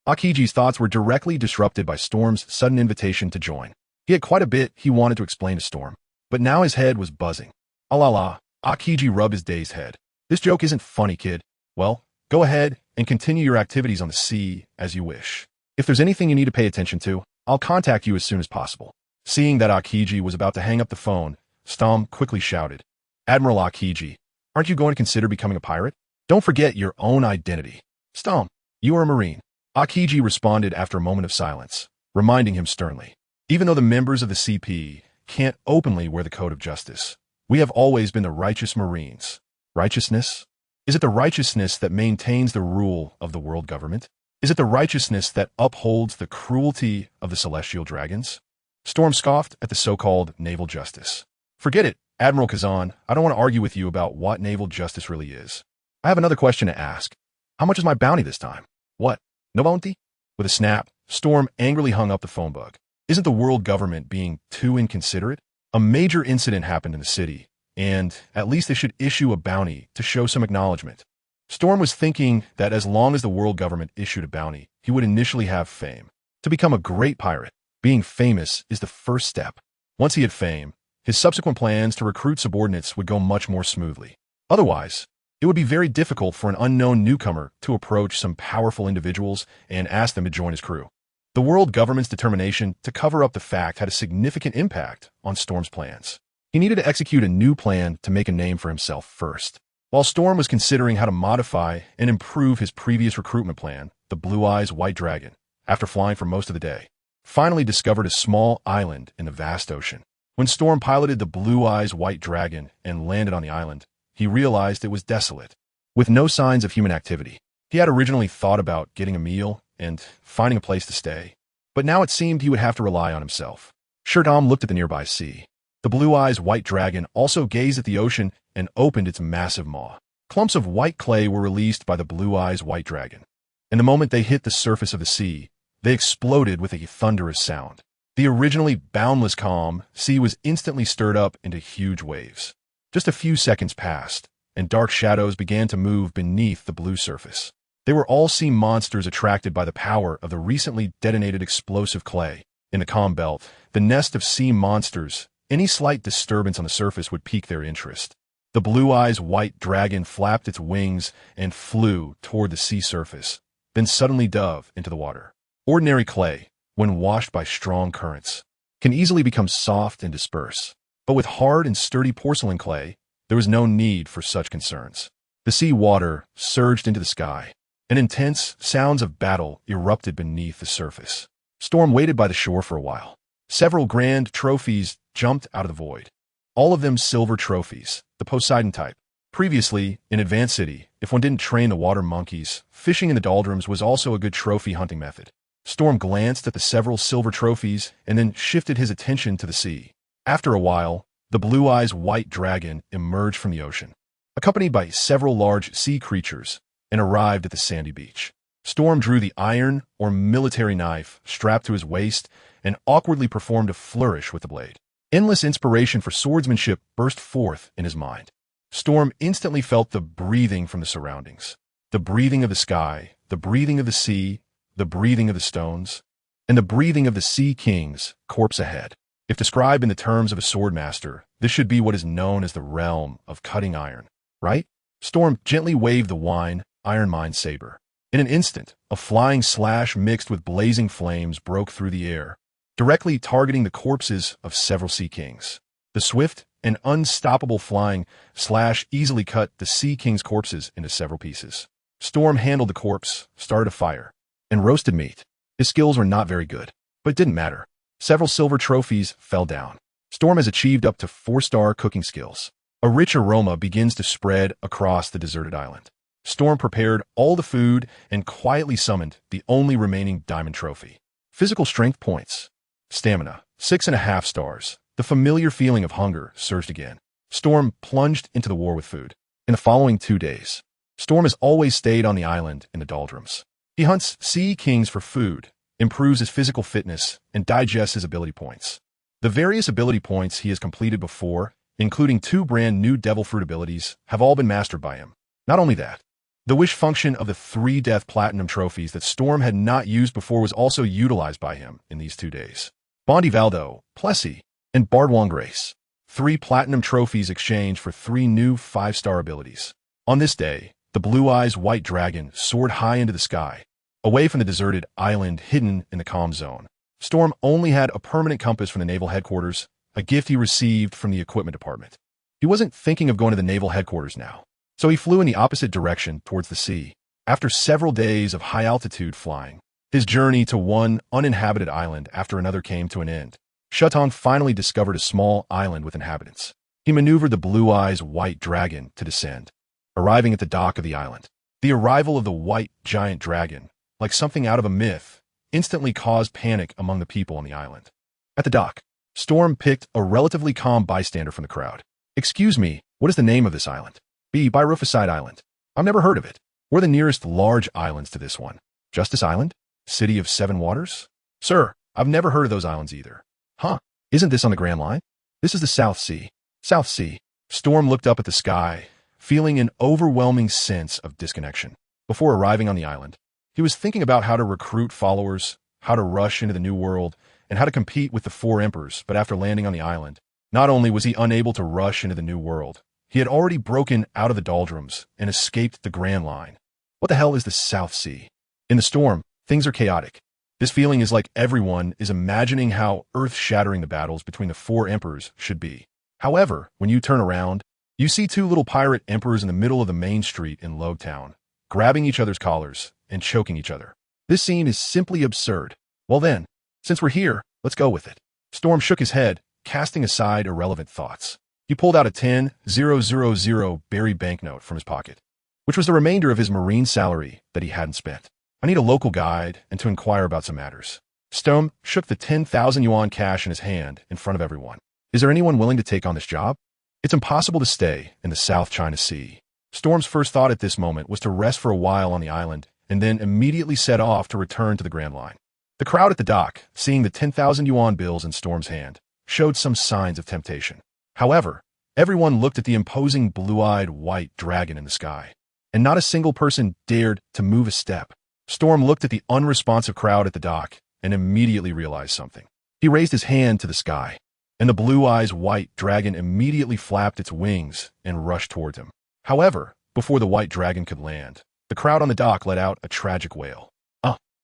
Akiji's thoughts were directly disrupted by Storm's sudden invitation to join. He had quite a bit he wanted to explain to Storm, but now his head was buzzing. La. Akiji rubbed his dazed head. This joke isn't funny, kid. Well, go ahead and continue your activities on the sea as you wish. If there's anything you need to pay attention to, I'll contact you as soon as possible. Seeing that Akiji was about to hang up the phone, Storm quickly shouted, Admiral Akiji, aren't you going to consider becoming a pirate? Don't forget your own identity. Storm, you are a Marine. Akiji responded after a moment of silence, reminding him sternly. Even though the members of the CP can't openly wear the code of justice, we have always been the righteous Marines. Righteousness? Is it the righteousness that maintains the rule of the world government? Is it the righteousness that upholds the cruelty of the celestial dragons? Storm scoffed at the so-called naval justice. Forget it, Admiral Kazan. I don't want to argue with you about what naval justice really is. I have another question to ask. How much is my bounty this time? What? No bounty? With a snap, Storm angrily hung up the phone bug. Isn't the world government being too inconsiderate? A major incident happened in the city, and at least they should issue a bounty to show some acknowledgement. Storm was thinking that as long as the world government issued a bounty, he would initially have fame. To become a great pirate, being famous is the first step. Once he had fame, his subsequent plans to recruit subordinates would go much more smoothly. Otherwise, it would be very difficult for an unknown newcomer to approach some powerful individuals and ask them to join his crew. The world government's determination to cover up the fact had a significant impact on Storm's plans. He needed to execute a new plan to make a name for himself first. While Storm was considering how to modify and improve his previous recruitment plan, the Blue Eyes White Dragon, after flying for most of the day, finally discovered a small island in the vast ocean. When Storm piloted the Blue Eyes White Dragon and landed on the island, he realized it was desolate, with no signs of human activity. He had originally thought about getting a meal and finding a place to stay, but now it seemed he would have to rely on himself. Shiru looked at the nearby sea. The Blue Eyes White Dragon also gazed at the ocean and opened its massive maw. Clumps of white clay were released by the Blue Eyes White Dragon, and the moment they hit the surface of the sea, they exploded with a thunderous sound. The originally boundless calm sea was instantly stirred up into huge waves. Just a few seconds passed, and dark shadows began to move beneath the blue surface. They were all sea monsters attracted by the power of the recently detonated explosive clay. In the calm belt, the nest of sea monsters, any slight disturbance on the surface would pique their interest. The Blue Eyes White Dragon flapped its wings and flew toward the sea surface, then suddenly dove into the water. Ordinary clay, when washed by strong currents, can easily become soft and disperse. But with hard and sturdy porcelain clay, there was no need for such concerns. The sea water surged into the sky, and intense sounds of battle erupted beneath the surface. Storm waited by the shore for a while. Several grand trophies jumped out of the void. All of them silver trophies, the Poseidon type. Previously, in Advanced City, if one didn't train the water monkeys, fishing in the doldrums was also a good trophy hunting method. Storm glanced at the several silver trophies and then shifted his attention to the sea. After a while, the Blue Eyes White Dragon emerged from the ocean, accompanied by several large sea creatures, and arrived at the sandy beach. Storm drew the iron or military knife strapped to his waist and awkwardly performed a flourish with the blade. Endless inspiration for swordsmanship burst forth in his mind. Storm instantly felt the breathing from the surroundings. The breathing of the sky, the breathing of the sea, the breathing of the stones, and the breathing of the Sea King's corpse ahead. If described in the terms of a swordmaster, this should be what is known as the realm of cutting iron, right? Storm gently waved the iron mine saber. In an instant, a flying slash mixed with blazing flames broke through the air, directly targeting the corpses of several Sea Kings. The swift and unstoppable flying slash easily cut the Sea King's corpses into several pieces. Storm handled the corpse, started a fire, and roasted meat. His skills were not very good, but it didn't matter. Several silver trophies fell down. Storm has achieved up to 4-star cooking skills. A rich aroma begins to spread across the deserted island. Storm prepared all the food and quietly summoned the only remaining diamond trophy. Physical strength points. Stamina, 6.5 stars. The familiar feeling of hunger surged again. Storm plunged into the war with food. In the following 2 days, Storm has always stayed on the island in the doldrums. He hunts Sea Kings for food, improves his physical fitness, and digests his ability points. The various ability points he has completed before, including 2 brand new Devil Fruit abilities, have all been mastered by him. Not only that, the wish function of the 3 Death Platinum trophies that Storm had not used before was also utilized by him in these 2 days. Bondi Valdo, Plessy, and Bardwong Grace. 3 Platinum trophies exchanged for 3 new 5-star abilities. On this day, the Blue Eyes White Dragon soared high into the sky, away from the deserted island hidden in the calm zone. Storm only had a permanent compass from the naval headquarters, a gift he received from the equipment department. He wasn't thinking of going to the naval headquarters now, so he flew in the opposite direction towards the sea. After several days of high-altitude flying, his journey to one uninhabited island after another came to an end. Shiru finally discovered a small island with inhabitants. He maneuvered the Blue Eyes White Dragon to descend, arriving at the dock of the island. The arrival of the white giant dragon, like something out of a myth, instantly caused panic among the people on the island. At the dock, Storm picked a relatively calm bystander from the crowd. "Excuse me, what is the name of this island?" Byrufaside Island. "I've never heard of it. Where are the nearest large islands to this one?" "Justice Island? City of 7 Waters?" "Sir, I've never heard of those islands either." "Huh, isn't this on the Grand Line?" "This is the South Sea." "South Sea." Storm looked up at the sky, feeling an overwhelming sense of disconnection. Before arriving on the island, he was thinking about how to recruit followers, how to rush into the new world, and how to compete with the 4 emperors, but after landing on the island, Not only was he unable to rush into the new world, he had already broken out of the doldrums and escaped the Grand Line. What the hell is the South Sea? In the storm, things are chaotic. This feeling is like everyone is imagining how earth-shattering the battles between the four emperors should be. However, when you turn around, you see two little pirate emperors in the middle of the main street in Logtown, grabbing each other's collars and choking each other. This scene is simply absurd. Well then, since we're here, let's go with it. Storm shook his head, casting aside irrelevant thoughts. He pulled out a 10,000 berry banknote from his pocket, which was the remainder of his marine salary that he hadn't spent. I need a local guide and to inquire about some matters. Storm shook the 10,000 yuan cash in his hand in front of everyone. Is there anyone willing to take on this job? It's impossible to stay in the South China Sea. Storm's first thought at this moment was to rest for a while on the island and then immediately set off to return to the Grand Line. The crowd at the dock, seeing the 10,000 yuan bills in Storm's hand, showed some signs of temptation. However, everyone looked at the imposing blue-eyed white dragon in the sky, and not a single person dared to move a step. Storm looked at the unresponsive crowd at the dock and immediately realized something. He raised his hand to the sky, and the blue-eyed white dragon immediately flapped its wings and rushed towards him. However, before the white dragon could land, the crowd on the dock let out a tragic wail.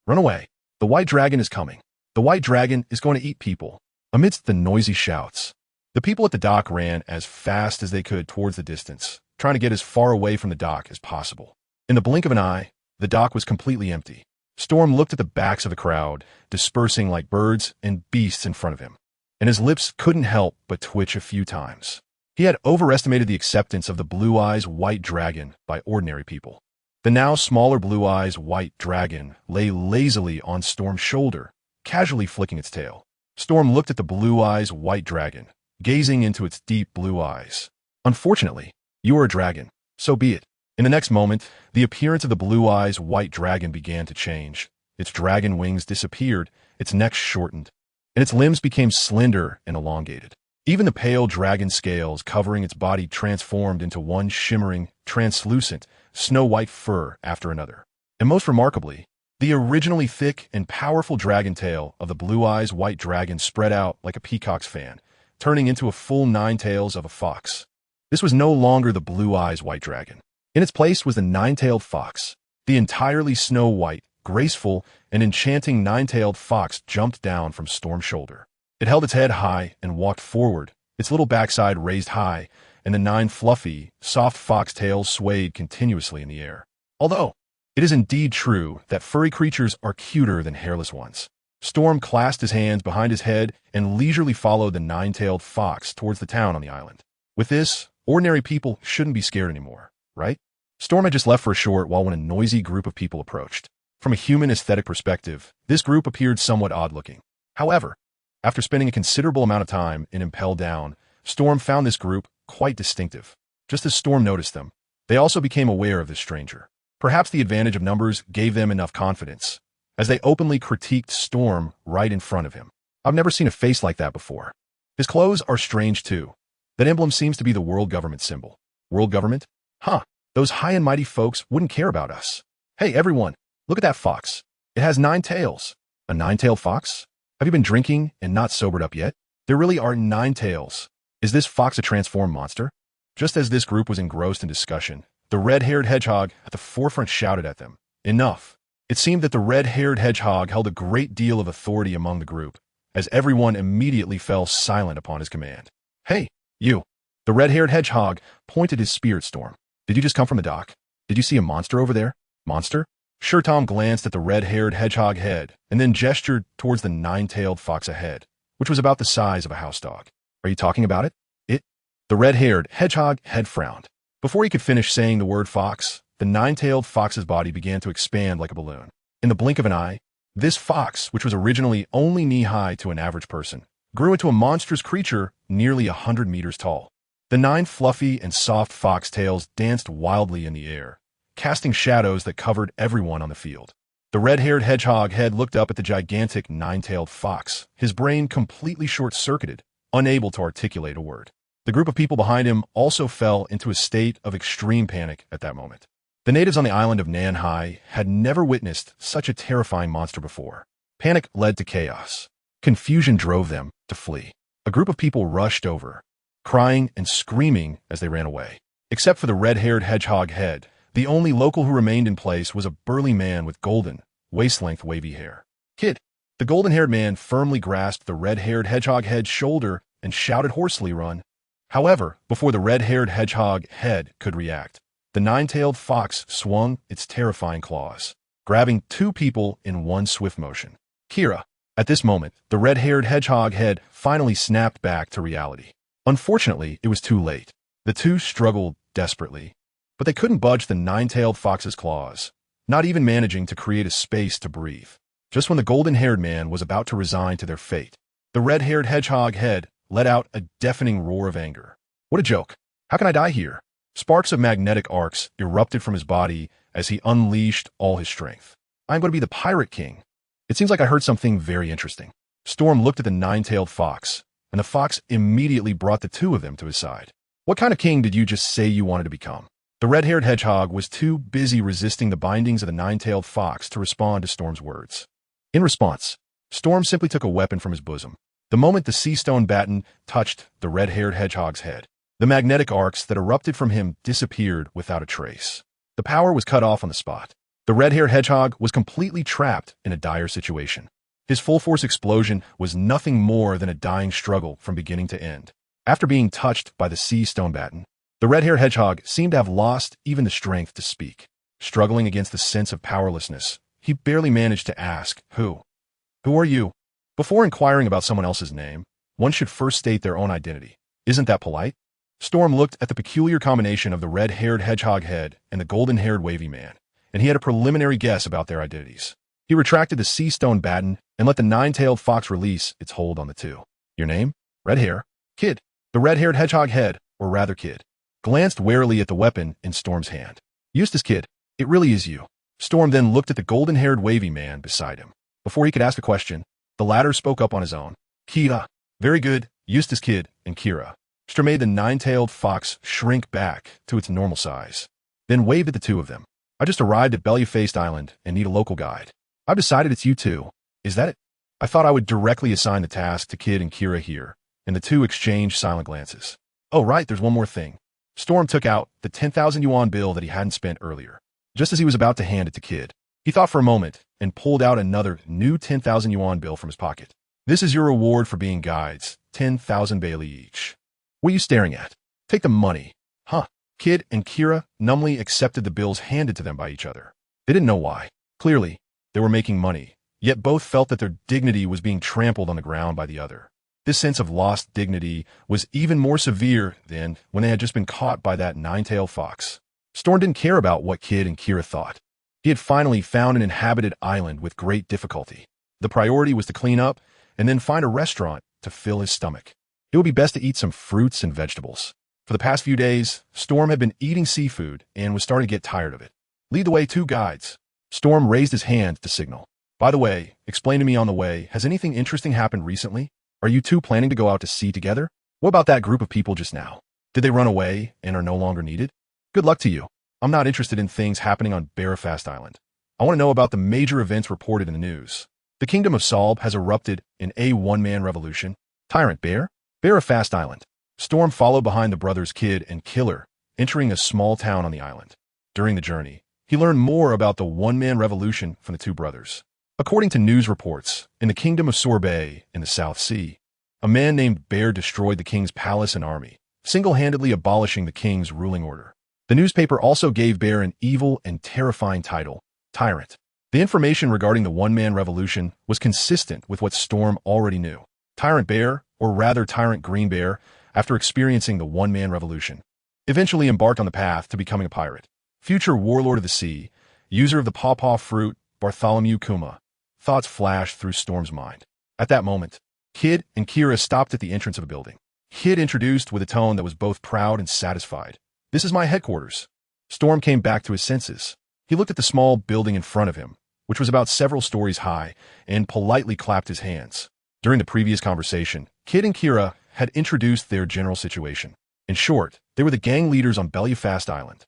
Run away. The white dragon is coming. The white dragon is going to eat people. Amidst the noisy shouts, the people at the dock ran as fast as they could towards the distance, trying to get as far away from the dock as possible. In the blink of an eye, the dock was completely empty. Storm looked at the backs of the crowd, dispersing like birds and beasts in front of him, and his lips couldn't help but twitch a few times. He had overestimated the acceptance of the blue-eyed white dragon by ordinary people. The now smaller blue-eyed white dragon lay lazily on Storm's shoulder, casually flicking its tail. Storm looked at the blue-eyed white dragon, gazing into its deep blue eyes. Unfortunately, you are a dragon, so be it. In the next moment, the appearance of the blue-eyed white dragon began to change. Its dragon wings disappeared, its neck shortened, and its limbs became slender and elongated. Even the pale dragon scales covering its body transformed into one shimmering, translucent, snow-white fur after another. And most remarkably, the originally thick and powerful dragon tail of the blue-eyed white dragon spread out like a peacock's fan, turning into a full 9 tails of a fox. This was no longer the blue-eyed white dragon. In its place was the 9-tailed fox. The entirely snow-white, graceful, and enchanting 9-tailed fox jumped down from Storm's shoulder. It held its head high and walked forward, its little backside raised high, and the 9 fluffy, soft fox tails swayed continuously in the air. Although, it is indeed true that furry creatures are cuter than hairless ones. Storm clasped his hands behind his head and leisurely followed the 9-tailed fox towards the town on the island. With this, ordinary people shouldn't be scared anymore, right? Storm had just left for a short while when a noisy group of people approached. From a human aesthetic perspective, this group appeared somewhat odd-looking. However, after spending a considerable amount of time in Impel Down, Storm found this group quite distinctive. Just as Storm noticed them, they also became aware of this stranger. Perhaps the advantage of numbers gave them enough confidence, as they openly critiqued Storm right in front of him. I've never seen a face like that before. His clothes are strange too. That emblem seems to be the world government symbol. World government? Those high and mighty folks wouldn't care about us. Hey everyone, look at that fox. It has 9 tails. A 9-tailed fox? Have you been drinking and not sobered up yet? There really are 9 tails. Is this fox a transformed monster? Just as this group was engrossed in discussion, the red-haired hedgehog at the forefront shouted at them. Enough. It seemed that the red-haired hedgehog held a great deal of authority among the group, as everyone immediately fell silent upon his command. Hey, you. The red-haired hedgehog pointed his spear at Storm. Did you just come from the dock? Did you see a monster over there? Monster? Sure Tom glanced at the red-haired hedgehog head and then gestured towards the 9-tailed fox ahead, which was about the size of a house dog. Are you talking about it? The red-haired hedgehog head frowned. Before he could finish saying the word fox, the 9-tailed fox's body began to expand like a balloon. In the blink of an eye, this fox, which was originally only knee-high to an average person, grew into a monstrous creature nearly 100 meters tall. The 9 fluffy and soft fox tails danced wildly in the air, casting shadows that covered everyone on the field. The red-haired hedgehog head looked up at the gigantic 9-tailed fox, his brain completely short-circuited, unable to articulate a word. The group of people behind him also fell into a state of extreme panic at that moment. The natives on the island of Nanhai had never witnessed such a terrifying monster before. Panic led to chaos. Confusion drove them to flee. A group of people rushed over, crying and screaming as they ran away. Except for the red-haired hedgehog head, the only local who remained in place was a burly man with golden, waist-length wavy hair. "Kid!" The golden-haired man firmly grasped the red-haired hedgehog head's shoulder and shouted hoarsely, "Run!" However, before the red-haired hedgehog head could react, the nine-tailed fox swung its terrifying claws, grabbing two people in one swift motion. Kira. At this moment, the red-haired hedgehog head finally snapped back to reality. Unfortunately, it was too late. The two struggled desperately, but they couldn't budge the nine-tailed fox's claws, not even managing to create a space to breathe. Just when the golden-haired man was about to resign to their fate, the red-haired hedgehog head let out a deafening roar of anger. "What a joke! How can I die here?" Sparks of magnetic arcs erupted from his body as he unleashed all his strength. "I'm going to be the Pirate King. It seems like I heard something very interesting." Storm looked at the nine-tailed fox, and the fox immediately brought the two of them to his side. "What kind of king did you just say you wanted to become?" The red-haired hedgehog was too busy resisting the bindings of the nine-tailed fox to respond to Storm's words. In response, Storm simply took a weapon from his bosom. The moment the sea stone baton touched the red-haired hedgehog's head, the magnetic arcs that erupted from him disappeared without a trace. The power was cut off on the spot. The red-haired hedgehog was completely trapped in a dire situation. His full-force explosion was nothing more than a dying struggle from beginning to end. After being touched by the sea stone baton, the red-haired hedgehog seemed to have lost even the strength to speak. Struggling against the sense of powerlessness, he barely managed to ask, Who are you?" Before inquiring about someone else's name, one should first state their own identity. Isn't that polite? Storm looked at the peculiar combination of the red-haired hedgehog head and the golden-haired wavy man, and he had a preliminary guess about their identities. He retracted the sea stone baton and let the nine-tailed fox release its hold on the two. "Your name?" "Red hair." "Kid." The red-haired hedgehog head, or rather Kid, glanced warily at the weapon in Storm's hand. "Eustace, Kid, it really is you." Storm then looked at the golden-haired wavy man beside him. Before he could ask a question, the latter spoke up on his own. "Kira." "Very good, Eustace, Kid, and Kira." Storm made the nine-tailed fox shrink back to its normal size, then waved at the two of them. "I just arrived at Belly-Faced Island and need a local guide. I've decided it's you two. Is that it?" I thought I would directly assign the task to Kid and Kira here, and the two exchanged silent glances. "Oh right, there's one more thing." Storm took out the 10,000 yuan bill that he hadn't spent earlier. Just as he was about to hand it to Kid, he thought for a moment and pulled out another new 10,000 yuan bill from his pocket. "This is your reward for being guides, 10,000 bailey each." "What are you staring at? Take the money." "Huh." Kid and Kira numbly accepted the bills handed to them by each other. They didn't know why. Clearly, they were making money, yet both felt that their dignity was being trampled on the ground by the other. This sense of lost dignity was even more severe than when they had just been caught by that nine-tailed fox. Storm didn't care about what Kid and Kira thought. He had finally found an inhabited island with great difficulty. The priority was to clean up and then find a restaurant to fill his stomach. It would be best to eat some fruits and vegetables. For the past few days, Storm had been eating seafood and was starting to get tired of it. "Lead the way, two guides." Storm raised his hand to signal. "By the way, explain to me on the way, has anything interesting happened recently? Are you two planning to go out to sea together? What about that group of people just now? Did they run away and are no longer needed? Good luck to you. I'm not interested in things happening on Belly-Faced Island. I want to know about the major events reported in the news. The Kingdom of Salb has erupted in a one-man revolution. Tyrant Bear? Belly-Faced Island." Storm followed behind the brothers Kid and Killer, entering a small town on the island. During the journey, he learned more about the one-man revolution from the two brothers. According to news reports, in the Kingdom of Sorbet in the South Sea, a man named Bear destroyed the king's palace and army, single-handedly abolishing the king's ruling order. The newspaper also gave Bear an evil and terrifying title, Tyrant. The information regarding the one-man revolution was consistent with what Storm already knew. Tyrant Bear, or rather Tyrant Green Bear, after experiencing the one-man revolution, eventually embarked on the path to becoming a pirate. Future warlord of the sea, user of the pawpaw fruit, Bartholomew Kuma. Thoughts flashed through Storm's mind. At that moment, Kid and Kira stopped at the entrance of a building. Kid introduced with a tone that was both proud and satisfied. "This is my headquarters." Storm came back to his senses. He looked at the small building in front of him, which was about several stories high, and politely clapped his hands. During the previous conversation, Kid and Kira had introduced their general situation. In short, they were the gang leaders on Belly-Faced Island.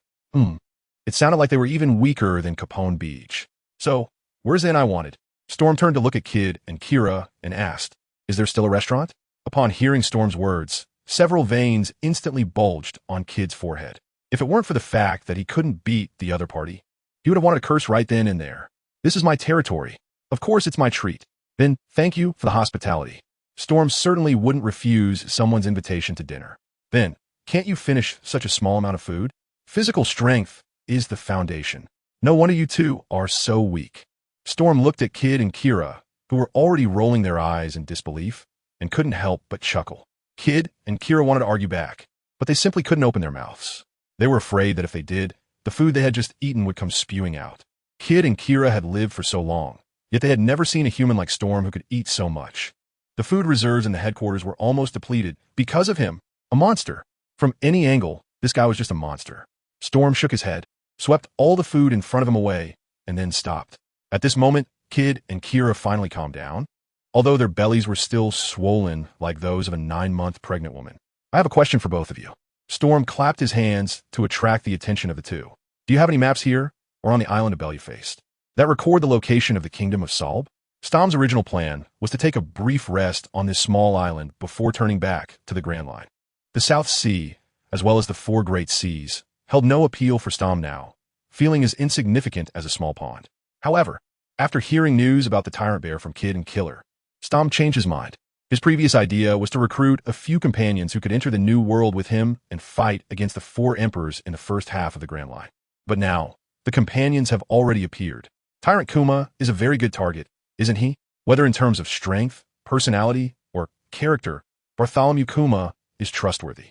It sounded like they were even weaker than Capone Beach. "So, where's the inn I wanted?" Storm turned to look at Kid and Kira and asked, "Is there still a restaurant?" Upon hearing Storm's words, several veins instantly bulged on Kid's forehead. If it weren't for the fact that he couldn't beat the other party, he would have wanted to curse right then and there. This is my territory. Of course it's my treat. Then, thank you for the hospitality. Storm certainly wouldn't refuse someone's invitation to dinner. Then, can't you finish such a small amount of food? Physical strength is the foundation. No wonder you two are so weak. Storm looked at Kid and Kira, who were already rolling their eyes in disbelief, and couldn't help but chuckle. Kid and Kira wanted to argue back, but they simply couldn't open their mouths. They were afraid that if they did, the food they had just eaten would come spewing out. Kid and Kira had lived for so long, yet they had never seen a human like Storm who could eat so much. The food reserves in the headquarters were almost depleted because of him, a monster. From any angle, this guy was just a monster. Storm shook his head, swept all the food in front of him away, and then stopped. At this moment, Kid and Kira finally calmed down, although their bellies were still swollen like those of a 9-month pregnant woman. I have a question for both of you. Storm clapped his hands to attract the attention of the two. Do you have any maps here, or on the island of Bellyfaced, that record the location of the kingdom of Salb? Storm's original plan was to take a brief rest on this small island before turning back to the Grand Line. The South Sea, as well as the 4 Great Seas, held no appeal for Storm now, feeling as insignificant as a small pond. However, after hearing news about the Tyrant Bear from Kid and Killer, Storm changed his mind. His previous idea was to recruit a few companions who could enter the new world with him and fight against the 4 emperors in the first half of the Grand Line. But now, the companions have already appeared. Tyrant Kuma is a very good target, isn't he? Whether in terms of strength, personality, or character, Bartholomew Kuma is trustworthy.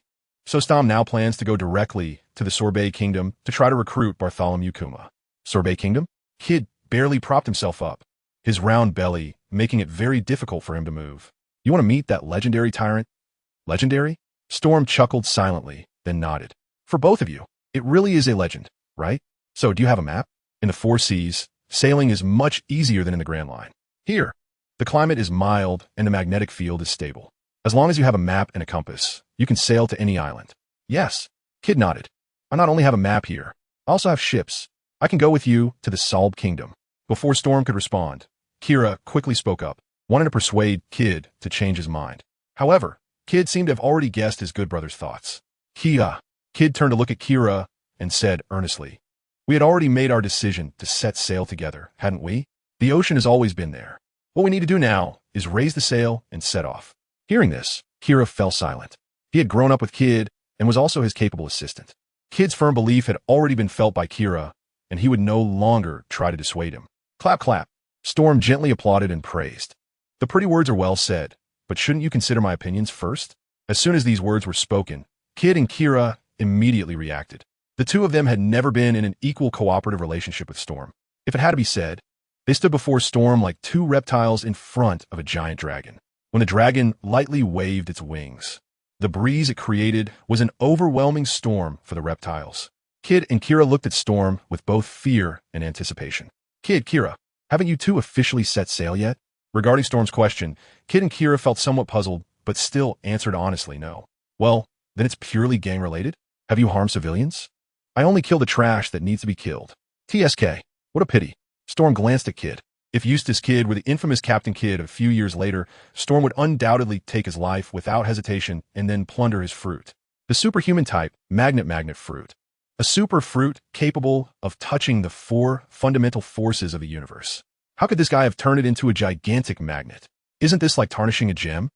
So Storm now plans to go directly to the Sorbet Kingdom to try to recruit Bartholomew Kuma. Sorbet Kingdom? Kid barely propped himself up, his round belly making it very difficult for him to move. You want to meet that legendary tyrant? Legendary? Storm chuckled silently, then nodded. For both of you, it really is a legend, right? So do you have a map? In the 4 seas, sailing is much easier than in the Grand Line. Here, the climate is mild and the magnetic field is stable. As long as you have a map and a compass, you can sail to any island. Yes, Kid nodded. I not only have a map here, I also have ships. I can go with you to the Salb Kingdom. Before Storm could respond, Kira quickly spoke up, wanting to persuade Kid to change his mind. However, Kid seemed to have already guessed his good brother's thoughts. Kid turned to look at Kira and said earnestly, we had already made our decision to set sail together, hadn't we? The ocean has always been there. What we need to do now is raise the sail and set off. Hearing this, Kira fell silent. He had grown up with Kid and was also his capable assistant. Kid's firm belief had already been felt by Kira, and he would no longer try to dissuade him. Clap, clap. Storm gently applauded and praised. The pretty words are well said, but shouldn't you consider my opinions first? As soon as these words were spoken, Kid and Kira immediately reacted. The two of them had never been in an equal cooperative relationship with Storm. If it had to be said, they stood before Storm like 2 reptiles in front of a giant dragon. When the dragon lightly waved its wings, the breeze it created was an overwhelming storm for the reptiles. Kid and Kira looked at Storm with both fear and anticipation. Kid, Kira, haven't you two officially set sail yet? Regarding Storm's question, Kid and Kira felt somewhat puzzled, but still answered honestly no. Well, then it's purely gang-related? Have you harmed civilians? I only kill the trash that needs to be killed. TSK, what a pity. Storm glanced at Kid. If Eustace Kid were the infamous Captain Kidd a few years later, Storm would undoubtedly take his life without hesitation and then plunder his fruit. The superhuman type, magnet fruit. A super fruit capable of touching the 4 fundamental forces of the universe. How could this guy have turned it into a gigantic magnet? Isn't this like tarnishing a gem?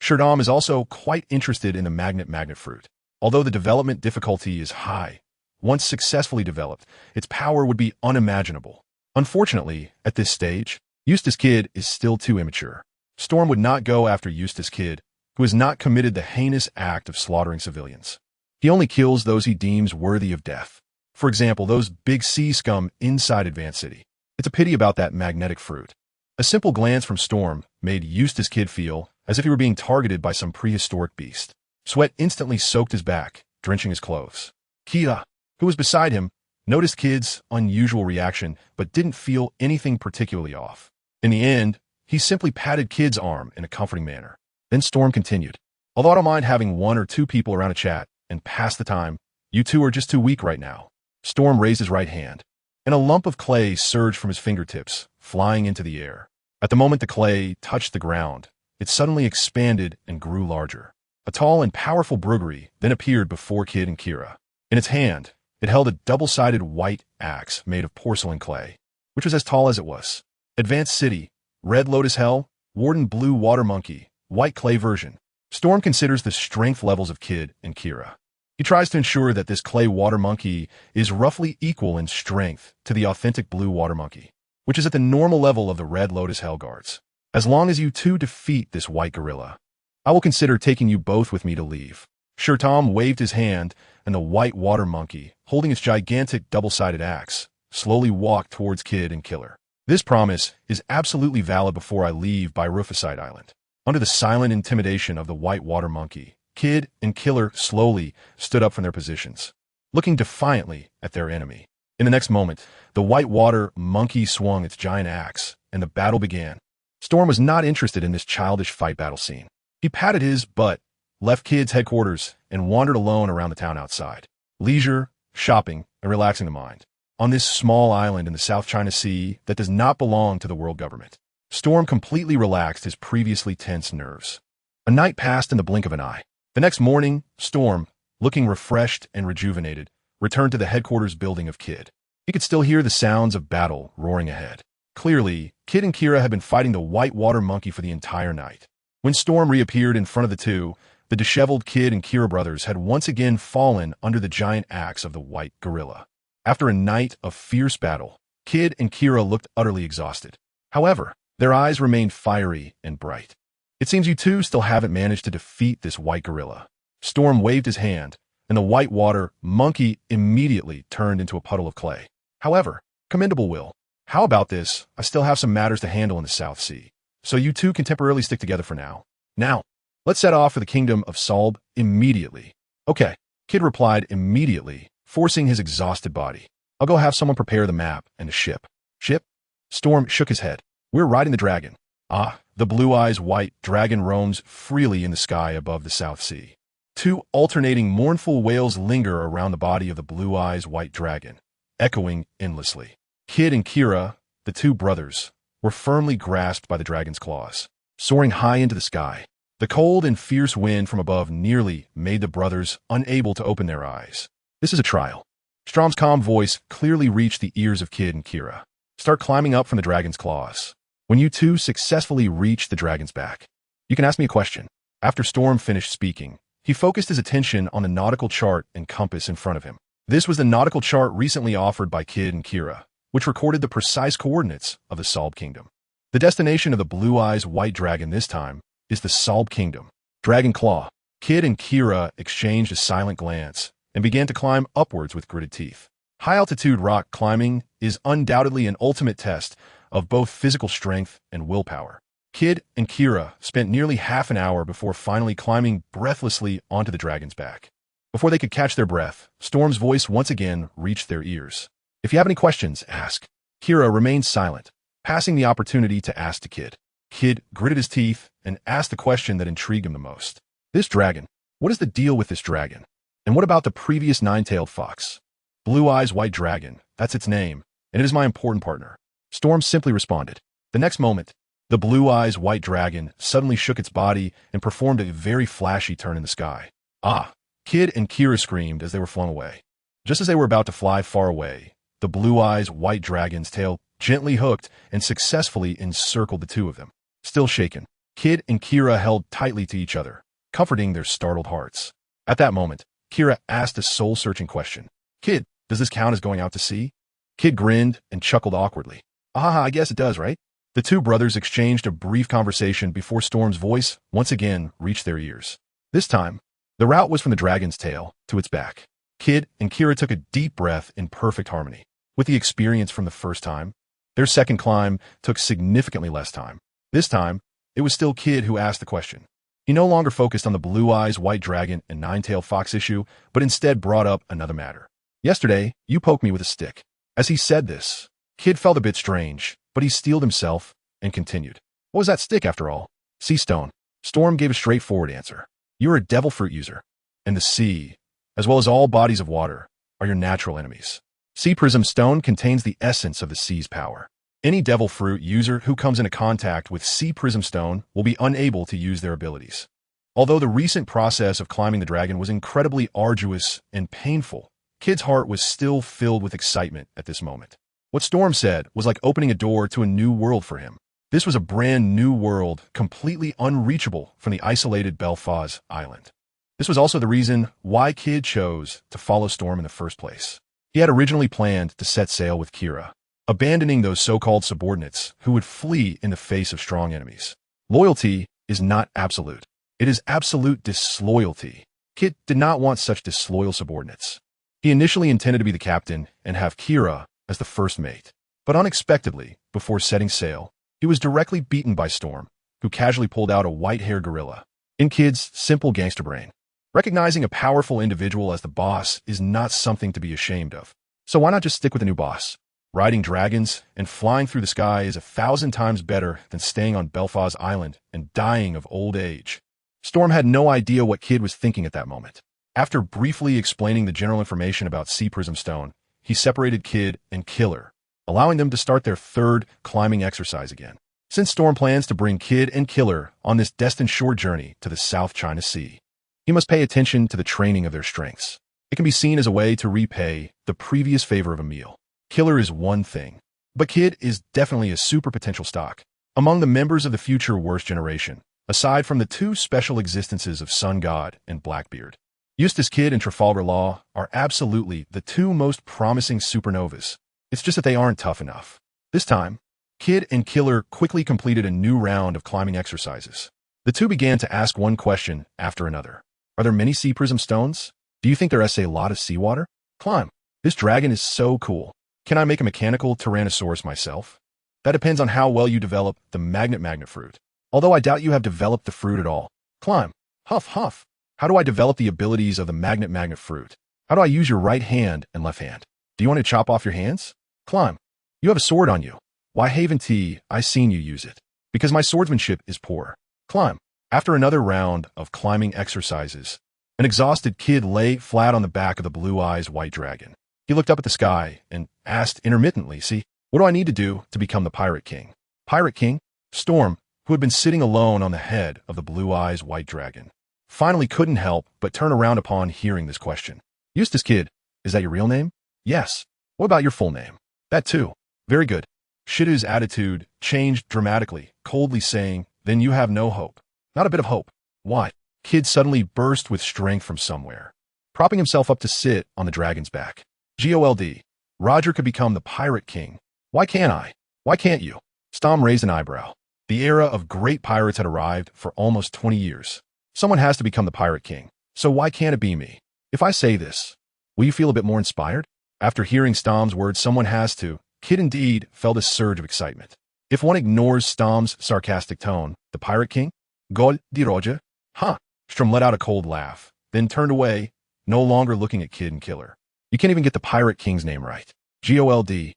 Shirdam is also quite interested in the magnet fruit. Although the development difficulty is high, once successfully developed, its power would be unimaginable. Unfortunately, at this stage, Eustace Kid is still too immature. Storm would not go after Eustace Kid, who has not committed the heinous act of slaughtering civilians. He only kills those he deems worthy of death. For example, those big sea scum inside Advanced City. It's a pity about that magnetic fruit. A simple glance from Storm made Eustace Kid feel as if he were being targeted by some prehistoric beast. Sweat instantly soaked his back, drenching his clothes. Kia, who was beside him, noticed Kid's unusual reaction, but didn't feel anything particularly off. In the end, he simply patted Kid's arm in a comforting manner. Then Storm continued. Although I don't mind having 1 or 2 people around to chat and pass the time, you two are just too weak right now. Storm raised his right hand, and a lump of clay surged from his fingertips, flying into the air. At the moment the clay touched the ground, it suddenly expanded and grew larger. A tall and powerful Bruggery then appeared before Kid and Kira. In its hand, it held a double-sided white axe made of porcelain clay, which was as tall as it was. Advanced City, Red Lotus Hell, Warden Blue Water Monkey, White Clay version. Storm considers the strength levels of Kid and Kira. He tries to ensure that this clay water monkey is roughly equal in strength to the authentic blue water monkey, which is at the normal level of the Red Lotus Hell Guards. As long as you two defeat this white gorilla, I will consider taking you both with me to leave. Sure Tom waved his hand, and the white water monkey, holding its gigantic double-sided axe, slowly walked towards Kid and Killer. This promise is absolutely valid before I leave by Rufusite Island. Under the silent intimidation of the white water monkey, Kid and Killer slowly stood up from their positions, looking defiantly at their enemy. In the next moment, the white water monkey swung its giant axe, and the battle began. Storm was not interested in this childish fight battle scene. He patted his butt, left Kid's headquarters, and wandered alone around the town outside. Leisure, shopping, and relaxing the mind. On this small island in the South China Sea that does not belong to the world government, Storm completely relaxed his previously tense nerves. A night passed in the blink of an eye. The next morning, Storm, looking refreshed and rejuvenated, returned to the headquarters building of Kid. He could still hear the sounds of battle roaring ahead. Clearly, Kid and Kira had been fighting the white water monkey for the entire night. When Storm reappeared in front of the two, the disheveled Kid and Kira brothers had once again fallen under the giant axe of the white gorilla. After a night of fierce battle, Kid and Kira looked utterly exhausted. However, their eyes remained fiery and bright. It seems you two still haven't managed to defeat this white gorilla. Storm waved his hand, and the white water monkey immediately turned into a puddle of clay. However, commendable will. How about this? I still have some matters to handle in the South Sea, so you two can temporarily stick together for now. Now, let's set off for the kingdom of Salb immediately. Okay, Kid replied immediately, forcing his exhausted body. I'll go have someone prepare the map and the ship. Ship? Storm shook his head. We're riding the dragon. Ah, the blue eyes white dragon roams freely in the sky above the South Sea. Two alternating mournful wails linger around the body of the blue eyes white dragon, echoing endlessly. Kid and Kira, the two brothers, were firmly grasped by the dragon's claws, soaring high into the sky. The cold and fierce wind from above nearly made the brothers unable to open their eyes. This is a trial. Strom's calm voice clearly reached the ears of Kid and Kira. Start climbing up from the dragon's claws. When you two successfully reach the dragon's back, you can ask me a question. After Storm finished speaking, he focused his attention on the nautical chart and compass in front of him. This was the nautical chart recently offered by Kid and Kira, which recorded the precise coordinates of the Salb Kingdom. The destination of the Blue Eyes White Dragon this time is the Salb Kingdom. Dragon Claw. Kid and Kira exchanged a silent glance and began to climb upwards with gritted teeth. High-altitude rock climbing is undoubtedly an ultimate test of both physical strength and willpower. Kid and Kira spent nearly half an hour before finally climbing breathlessly onto the dragon's back. Before they could catch their breath, Storm's voice once again reached their ears. If you have any questions, ask. Kira remained silent, passing the opportunity to ask the Kid. Kid gritted his teeth and asked the question that intrigued him the most. This dragon, what is the deal with this dragon? And what about the previous nine-tailed fox? Blue Eyes White Dragon, that's its name, and it is my important partner. Storm simply responded. The next moment, the Blue Eyes White Dragon suddenly shook its body and performed a very flashy turn in the sky. Ah! Kid and Kira screamed as they were flung away. Just as they were about to fly far away, the Blue Eyes White Dragon's tail gently hooked and successfully encircled the two of them. Still shaken, Kid and Kira held tightly to each other, comforting their startled hearts. At that moment, Kira asked a soul-searching question. Kid, does this count as going out to sea? Kid grinned and chuckled awkwardly. I guess it does, right? The two brothers exchanged a brief conversation before Storm's voice once again reached their ears. This time, the route was from the dragon's tail to its back. Kid and Kira took a deep breath in perfect harmony. With the experience from the first time, their second climb took significantly less time. This time, it was still Kid who asked the question. He no longer focused on the Blue Eyes White Dragon and Nine-Tailed Fox issue, but instead brought up another matter. Yesterday, you poked me with a stick. As he said this, Kid felt a bit strange, but he steeled himself and continued. What was that stick, after all? Sea stone. Storm gave a straightforward answer. You're a devil fruit user, and the sea, as well as all bodies of water, are your natural enemies. Sea prism stone contains the essence of the sea's power. Any Devil Fruit user who comes into contact with Sea Prism Stone will be unable to use their abilities. Although the recent process of climbing the dragon was incredibly arduous and painful, Kid's heart was still filled with excitement at this moment. What Storm said was like opening a door to a new world for him. This was a brand new world, completely unreachable from the isolated Belfaz Island. This was also the reason why Kid chose to follow Storm in the first place. He had originally planned to set sail with Kira, abandoning those so-called subordinates who would flee in the face of strong enemies. Loyalty is not absolute. It is absolute disloyalty. Kid did not want such disloyal subordinates. He initially intended to be the captain and have Kira as the first mate. But unexpectedly, before setting sail, he was directly beaten by Storm, who casually pulled out a white-haired gorilla. In Kid's simple gangster brain, recognizing a powerful individual as the boss is not something to be ashamed of. So why not just stick with the new boss? Riding dragons and flying through the sky is 1,000 times better than staying on Belfaz Island and dying of old age. Storm had no idea what Kid was thinking at that moment. After briefly explaining the general information about Sea Prism Stone, he separated Kid and Killer, allowing them to start their third climbing exercise again. Since Storm plans to bring Kid and Killer on this destined short journey to the South China Sea, he must pay attention to the training of their strengths. It can be seen as a way to repay the previous favor of a meal. Killer is one thing, but Kid is definitely a super potential stock. Among the members of the future Worst Generation, aside from the two special existences of Sun God and Blackbeard, Eustace Kid and Trafalgar Law are absolutely the two most promising supernovas. It's just that they aren't tough enough. This time, Kid and Killer quickly completed a new round of climbing exercises. The two began to ask one question after another. Are there many Sea Prism Stones? Do you think there is a lot of seawater? Climb. This dragon is so cool. Can I make a mechanical Tyrannosaurus myself? That depends on how well you develop the magnet fruit. Although I doubt you have developed the fruit at all. Climb. Huff, huff. How do I develop the abilities of the magnet fruit? How do I use your right hand and left hand? Do you want to chop off your hands? Climb. You have a sword on you. Why Haven T, I seen you use it. Because my swordsmanship is poor. Climb. After another round of climbing exercises, an exhausted Kid lay flat on the back of the Blue Eyes White Dragon. He looked up at the sky and asked intermittently, see, what do I need to do to become the Pirate King? Pirate King? Storm, who had been sitting alone on the head of the Blue Eyes White Dragon, finally couldn't help but turn around upon hearing this question. Eustace Kid, is that your real name? Yes. What about your full name? That too. Very good. Shiru's attitude changed dramatically, coldly saying, then you have no hope. Not a bit of hope. Why? Kid suddenly burst with strength from somewhere, propping himself up to sit on the dragon's back. GOLD. Roger could become the Pirate King. Why can't I? Why can't you? Stom raised an eyebrow. The era of great pirates had arrived for almost 20 years. Someone has to become the Pirate King. So why can't it be me? If I say this, will you feel a bit more inspired? After hearing Stom's words, someone has to, Kid indeed felt a surge of excitement. If one ignores Stom's sarcastic tone, the Pirate King? Gol di Roger? Huh. Strom let out a cold laugh, then turned away, no longer looking at Kid and Killer. You can't even get the Pirate King's name right. GOLD.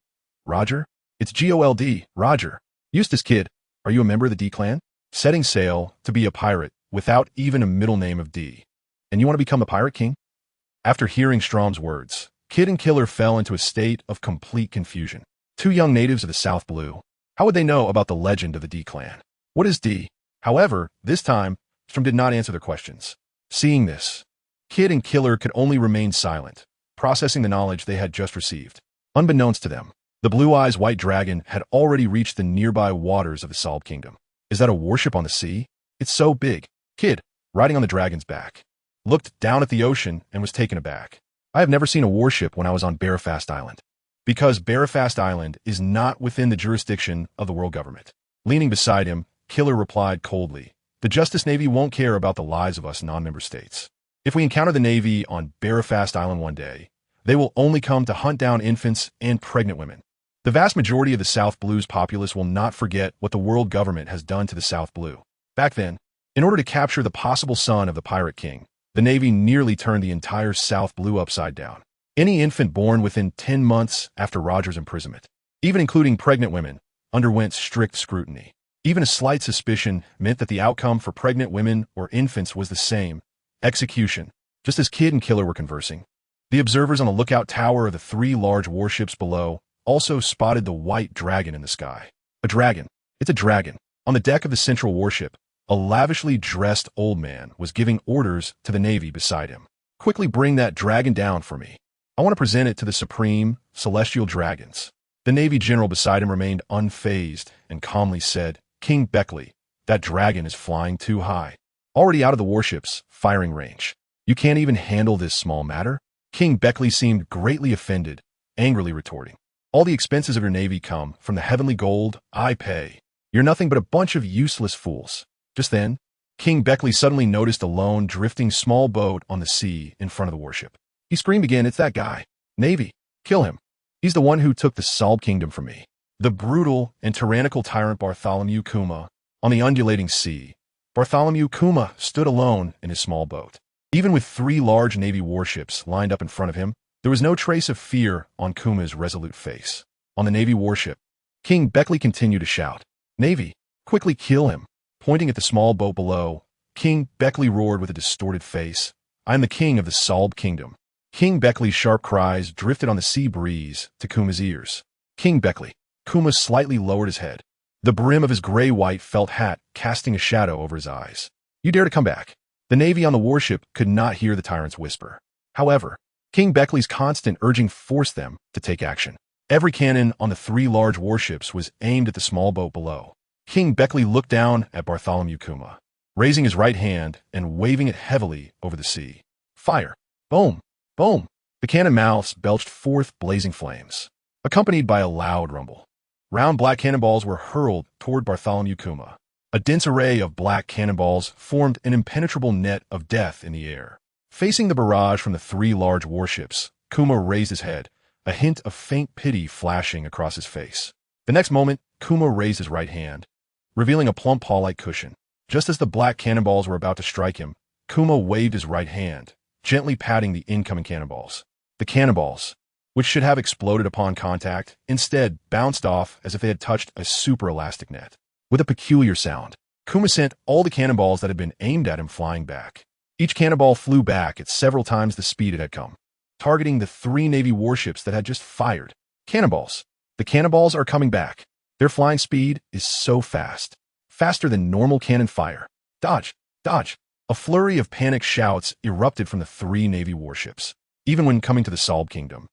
Roger? It's GOLD, Roger. Eustace Kid, are you a member of the D clan? Setting sail to be a pirate without even a middle name of D. And you want to become the Pirate King? After hearing Strom's words, Kid and Killer fell into a state of complete confusion. Two young natives of the South Blue. How would they know about the legend of the D clan? What is D? However, this time, Strom did not answer their questions. Seeing this, Kid and Killer could only remain silent, processing the knowledge they had just received. Unbeknownst to them, the Blue Eyes White Dragon had already reached the nearby waters of the Salt Kingdom. Is that a warship on the sea? It's so big. Kid, riding on the dragon's back, looked down at the ocean and was taken aback. I have never seen a warship when I was on Barafast Island. Because Barafast Island is not within the jurisdiction of the world government. Leaning beside him, Killer replied coldly, the Justice Navy won't care about the lives of us non-member states. If we encounter the Navy on Barafast Island one day, they will only come to hunt down infants and pregnant women. The vast majority of the South Blue's populace will not forget what the world government has done to the South Blue. Back then, in order to capture the possible son of the Pirate King, the Navy nearly turned the entire South Blue upside down. Any infant born within 10 months after Roger's imprisonment, even including pregnant women, underwent strict scrutiny. Even a slight suspicion meant that the outcome for pregnant women or infants was the same: execution. Just as Kid and Killer were conversing, the observers on the lookout tower of the three large warships below also spotted the white dragon in the sky. A dragon. It's a dragon. On the deck of the central warship, a lavishly dressed old man was giving orders to the Navy beside him. Quickly bring that dragon down for me. I want to present it to the supreme celestial dragons. The Navy general beside him remained unfazed and calmly said, King Beckley, that dragon is flying too high. Already out of the warship's firing range. You can't even handle this small matter? King Beckley seemed greatly offended, angrily retorting. All the expenses of your Navy come from the heavenly gold I pay. You're nothing but a bunch of useless fools. Just then, King Beckley suddenly noticed a lone, drifting small boat on the sea in front of the warship. He screamed again, it's that guy. Navy, kill him. He's the one who took the Salb Kingdom from me. The brutal and tyrannical tyrant Bartholomew Kuma. On the undulating sea, Bartholomew Kuma stood alone in his small boat. Even with 3 large Navy warships lined up in front of him, there was no trace of fear on Kuma's resolute face. On the Navy warship, King Beckley continued to shout, Navy, quickly kill him. Pointing at the small boat below, King Beckley roared with a distorted face, I am the king of the Salb Kingdom. King Beckley's sharp cries drifted on the sea breeze to Kuma's ears. King Beckley. Kuma slightly lowered his head, the brim of his gray-white felt hat casting a shadow over his eyes. You dare to come back? The Navy on the warship could not hear the tyrant's whisper. However, King Beckley's constant urging forced them to take action. Every cannon on the 3 large warships was aimed at the small boat below. King Beckley looked down at Bartholomew Kuma, raising his right hand and waving it heavily over the sea. Fire! Boom! Boom! The cannon mouths belched forth blazing flames, accompanied by a loud rumble. Round black cannonballs were hurled toward Bartholomew Kuma. A dense array of black cannonballs formed an impenetrable net of death in the air. Facing the barrage from the 3 large warships, Kuma raised his head, a hint of faint pity flashing across his face. The next moment, Kuma raised his right hand, revealing a plump paw-like cushion. Just as the black cannonballs were about to strike him, Kuma waved his right hand, gently patting the incoming cannonballs. The cannonballs, which should have exploded upon contact, instead bounced off as if they had touched a super elastic net. With a peculiar sound, Kuma sent all the cannonballs that had been aimed at him flying back. Each cannonball flew back at several times the speed it had come, targeting the 3 Navy warships that had just fired. Cannonballs. The cannonballs are coming back. Their flying speed is so fast. Faster than normal cannon fire. Dodge! Dodge! A flurry of panic shouts erupted from the 3 Navy warships. Even when coming to the Salb Kingdom,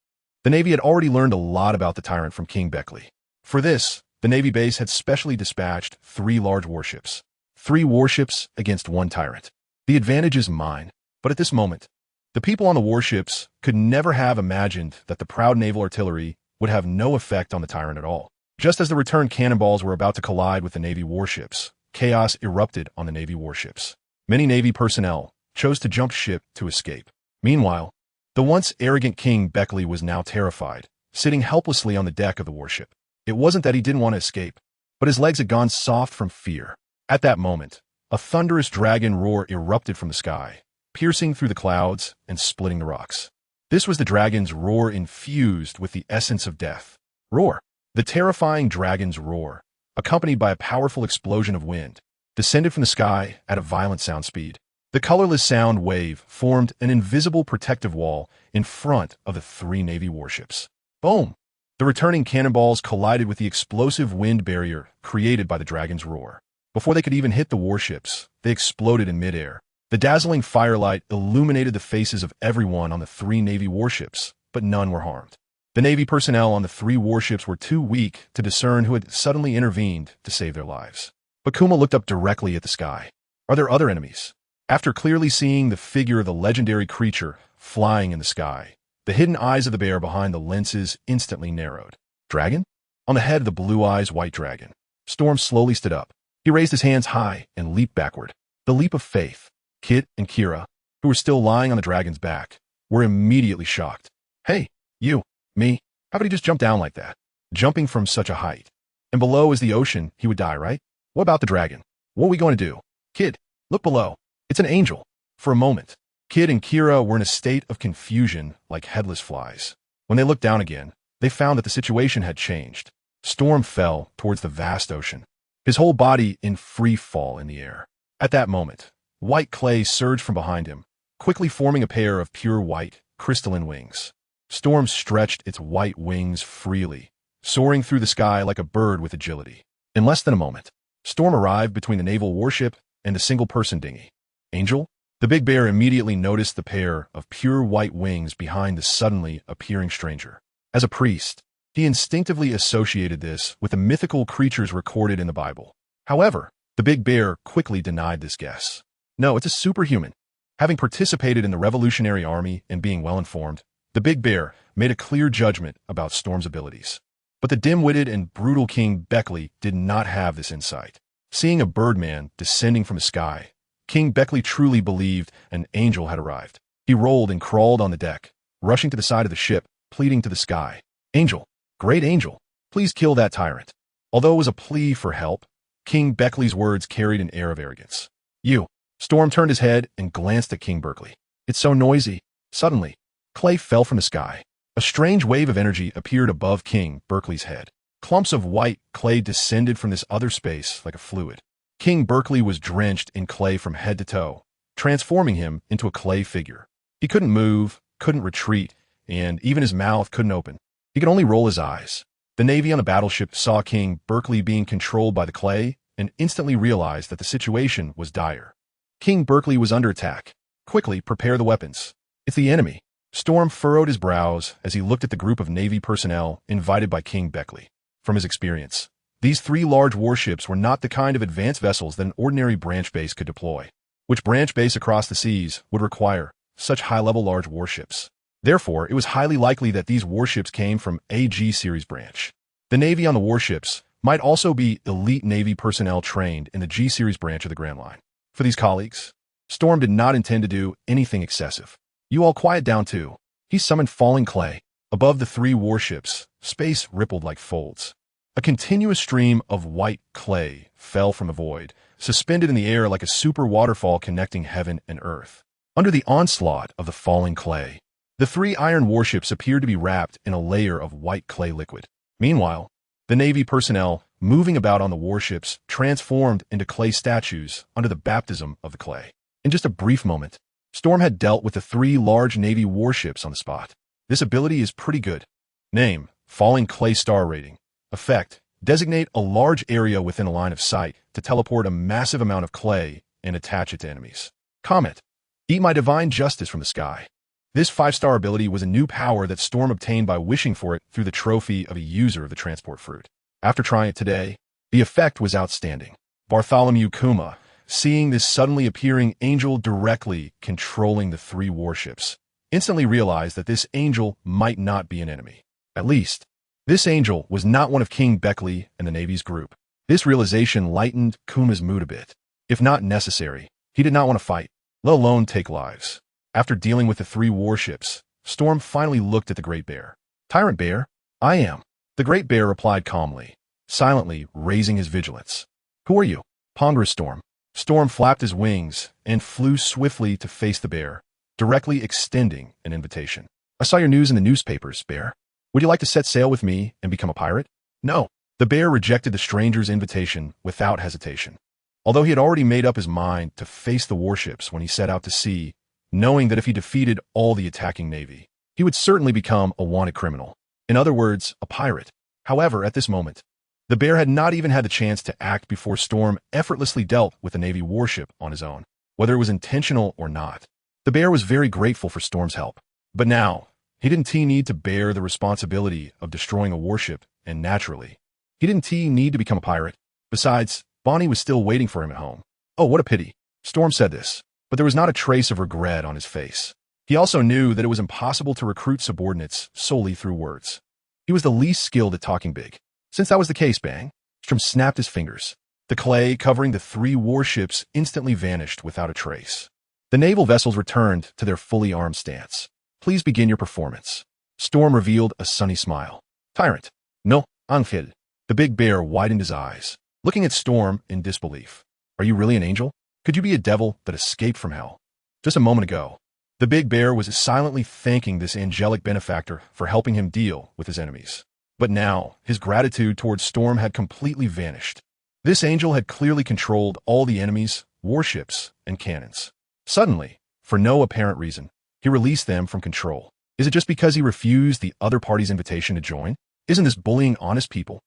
the Navy had already learned a lot about the tyrant from King Beckley. For this, the Navy base had specially dispatched 3 large warships. 3 warships against 1 tyrant. The advantage is mine. But at this moment, the people on the warships could never have imagined that the proud naval artillery would have no effect on the tyrant at all. Just as the return cannonballs were about to collide with the Navy warships, chaos erupted on the Navy warships. Many Navy personnel chose to jump ship to escape. Meanwhile, the once arrogant King Beckley was now terrified, sitting helplessly on the deck of the warship. It wasn't that he didn't want to escape, but his legs had gone soft from fear. At that moment, a thunderous dragon roar erupted from the sky, piercing through the clouds and splitting the rocks. This was the dragon's roar infused with the essence of death. Roar. The terrifying dragon's roar, accompanied by a powerful explosion of wind, descended from the sky at a violent sound speed. The colorless sound wave formed an invisible protective wall in front of the 3 Navy warships. Boom! The returning cannonballs collided with the explosive wind barrier created by the dragon's roar. Before they could even hit the warships, they exploded in midair. The dazzling firelight illuminated the faces of everyone on the 3 Navy warships, but none were harmed. The Navy personnel on the 3 warships were too weak to discern who had suddenly intervened to save their lives. But Kuma looked up directly at the sky. Are there other enemies? After clearly seeing the figure of the legendary creature flying in the sky, the hidden eyes of the bear behind the lenses instantly narrowed. Dragon? On the head of the blue eyes white dragon, Storm slowly stood up. He raised his hands high and leaped backward. The leap of faith. Kit and Kira, who were still lying on the dragon's back, were immediately shocked. Hey, you, me, how about he just jump down like that? Jumping from such a height. And below is the ocean, he would die, right? What about the dragon? What are we going to do? Kid, look below. It's an angel. For a moment, Kid and Kira were in a state of confusion like headless flies. When they looked down again, they found that the situation had changed. Storm fell towards the vast ocean, his whole body in free fall in the air. At that moment, white clay surged from behind him, quickly forming a pair of pure white, crystalline wings. Storm stretched its white wings freely, soaring through the sky like a bird with agility. In less than a moment, Storm arrived between the naval warship and the single-person dinghy. Angel? The big bear immediately noticed the pair of pure white wings behind the suddenly appearing stranger. As a priest, he instinctively associated this with the mythical creatures recorded in the Bible. However, the big bear quickly denied this guess. No, it's a superhuman. Having participated in the Revolutionary Army and being well-informed, the big bear made a clear judgment about Storm's abilities. But the dim-witted and brutal King Beckley did not have this insight. Seeing a birdman descending from the sky, King Beckley truly believed an angel had arrived. He rolled and crawled on the deck, rushing to the side of the ship, pleading to the sky. Angel, great angel, please kill that tyrant. Although it was a plea for help, King Beckley's words carried an air of arrogance. You. Storm turned his head and glanced at King Berkeley. It's so noisy. Suddenly, clay fell from the sky. A strange wave of energy appeared above King Berkeley's head. Clumps of white clay descended from this other space like a fluid. King Berkeley was drenched in clay from head to toe, transforming him into a clay figure. He couldn't move, couldn't retreat, and even his mouth couldn't open. He could only roll his eyes. The Navy on the battleship saw King Berkeley being controlled by the clay and instantly realized that the situation was dire. King Berkeley was under attack. Quickly, prepare the weapons. It's the enemy. Storm furrowed his brows as he looked at the group of Navy personnel invited by King Beckley. From his experience, these 3 large warships were not the kind of advanced vessels that an ordinary branch base could deploy. Which branch base across the seas would require such high-level large warships? Therefore, it was highly likely that these warships came from a G-series branch. The Navy on the warships might also be elite Navy personnel trained in the G-series branch of the Grand Line. For these colleagues, Storm did not intend to do anything excessive. You all quiet down too. He summoned falling clay. Above the 3 warships, space rippled like folds. A continuous stream of white clay fell from the void, suspended in the air like a super waterfall connecting heaven and earth. Under the onslaught of the falling clay, the 3 iron warships appeared to be wrapped in a layer of white clay liquid. Meanwhile, the Navy personnel moving about on the warships transformed into clay statues under the baptism of the clay. In just a brief moment, Storm had dealt with the 3 large Navy warships on the spot. This ability is pretty good. Name, Falling Clay Star Rating. Effect, designate a large area within a line of sight to teleport a massive amount of clay and attach it to enemies. Comment, eat my divine justice from the sky. This 5-star ability was a new power that Storm obtained by wishing for it through the trophy of a user of the transport fruit. After trying it today, the effect was outstanding. Bartholomew Kuma, seeing this suddenly appearing angel directly controlling the 3 warships, instantly realized that this angel might not be an enemy. At least, this angel was not one of King Beckley and the Navy's group. This realization lightened Kuma's mood a bit. If not necessary, he did not want to fight, let alone take lives. After dealing with the 3 warships, Storm finally looked at the Great Bear. Tyrant Bear, I am. The Great Bear replied calmly, silently raising his vigilance. Who are you? Ponderous Storm. Storm flapped his wings and flew swiftly to face the bear, directly extending an invitation. I saw your news in the newspapers, Bear. Would you like to set sail with me and become a pirate? No. The bear rejected the stranger's invitation without hesitation. Although he had already made up his mind to face the warships when he set out to sea, knowing that if he defeated all the attacking navy, he would certainly become a wanted criminal. In other words, a pirate. However, at this moment, the bear had not even had the chance to act before Storm effortlessly dealt with the Navy warship on his own, whether it was intentional or not. The bear was very grateful for Storm's help. But now, he didn't need to bear the responsibility of destroying a warship, and naturally, he didn't need to become a pirate. Besides, Bonnie was still waiting for him at home. Oh, what a pity. Storm said this, but there was not a trace of regret on his face. He also knew that it was impossible to recruit subordinates solely through words. He was the least skilled at talking big. Since that was the case, bang, Storm snapped his fingers. The clay covering the 3 warships instantly vanished without a trace. The naval vessels returned to their fully armed stance. Please begin your performance. Storm revealed a sunny smile. Tyrant. No, Angel. The big bear widened his eyes, looking at Storm in disbelief. Are you really an angel? Could you be a devil that escaped from hell? Just a moment ago, the big bear was silently thanking this angelic benefactor for helping him deal with his enemies. But now, his gratitude towards Storm had completely vanished. This angel had clearly controlled all the enemies, warships, and cannons. Suddenly, for no apparent reason, he released them from control. Is it just because he refused the other party's invitation to join? Isn't this bullying honest people?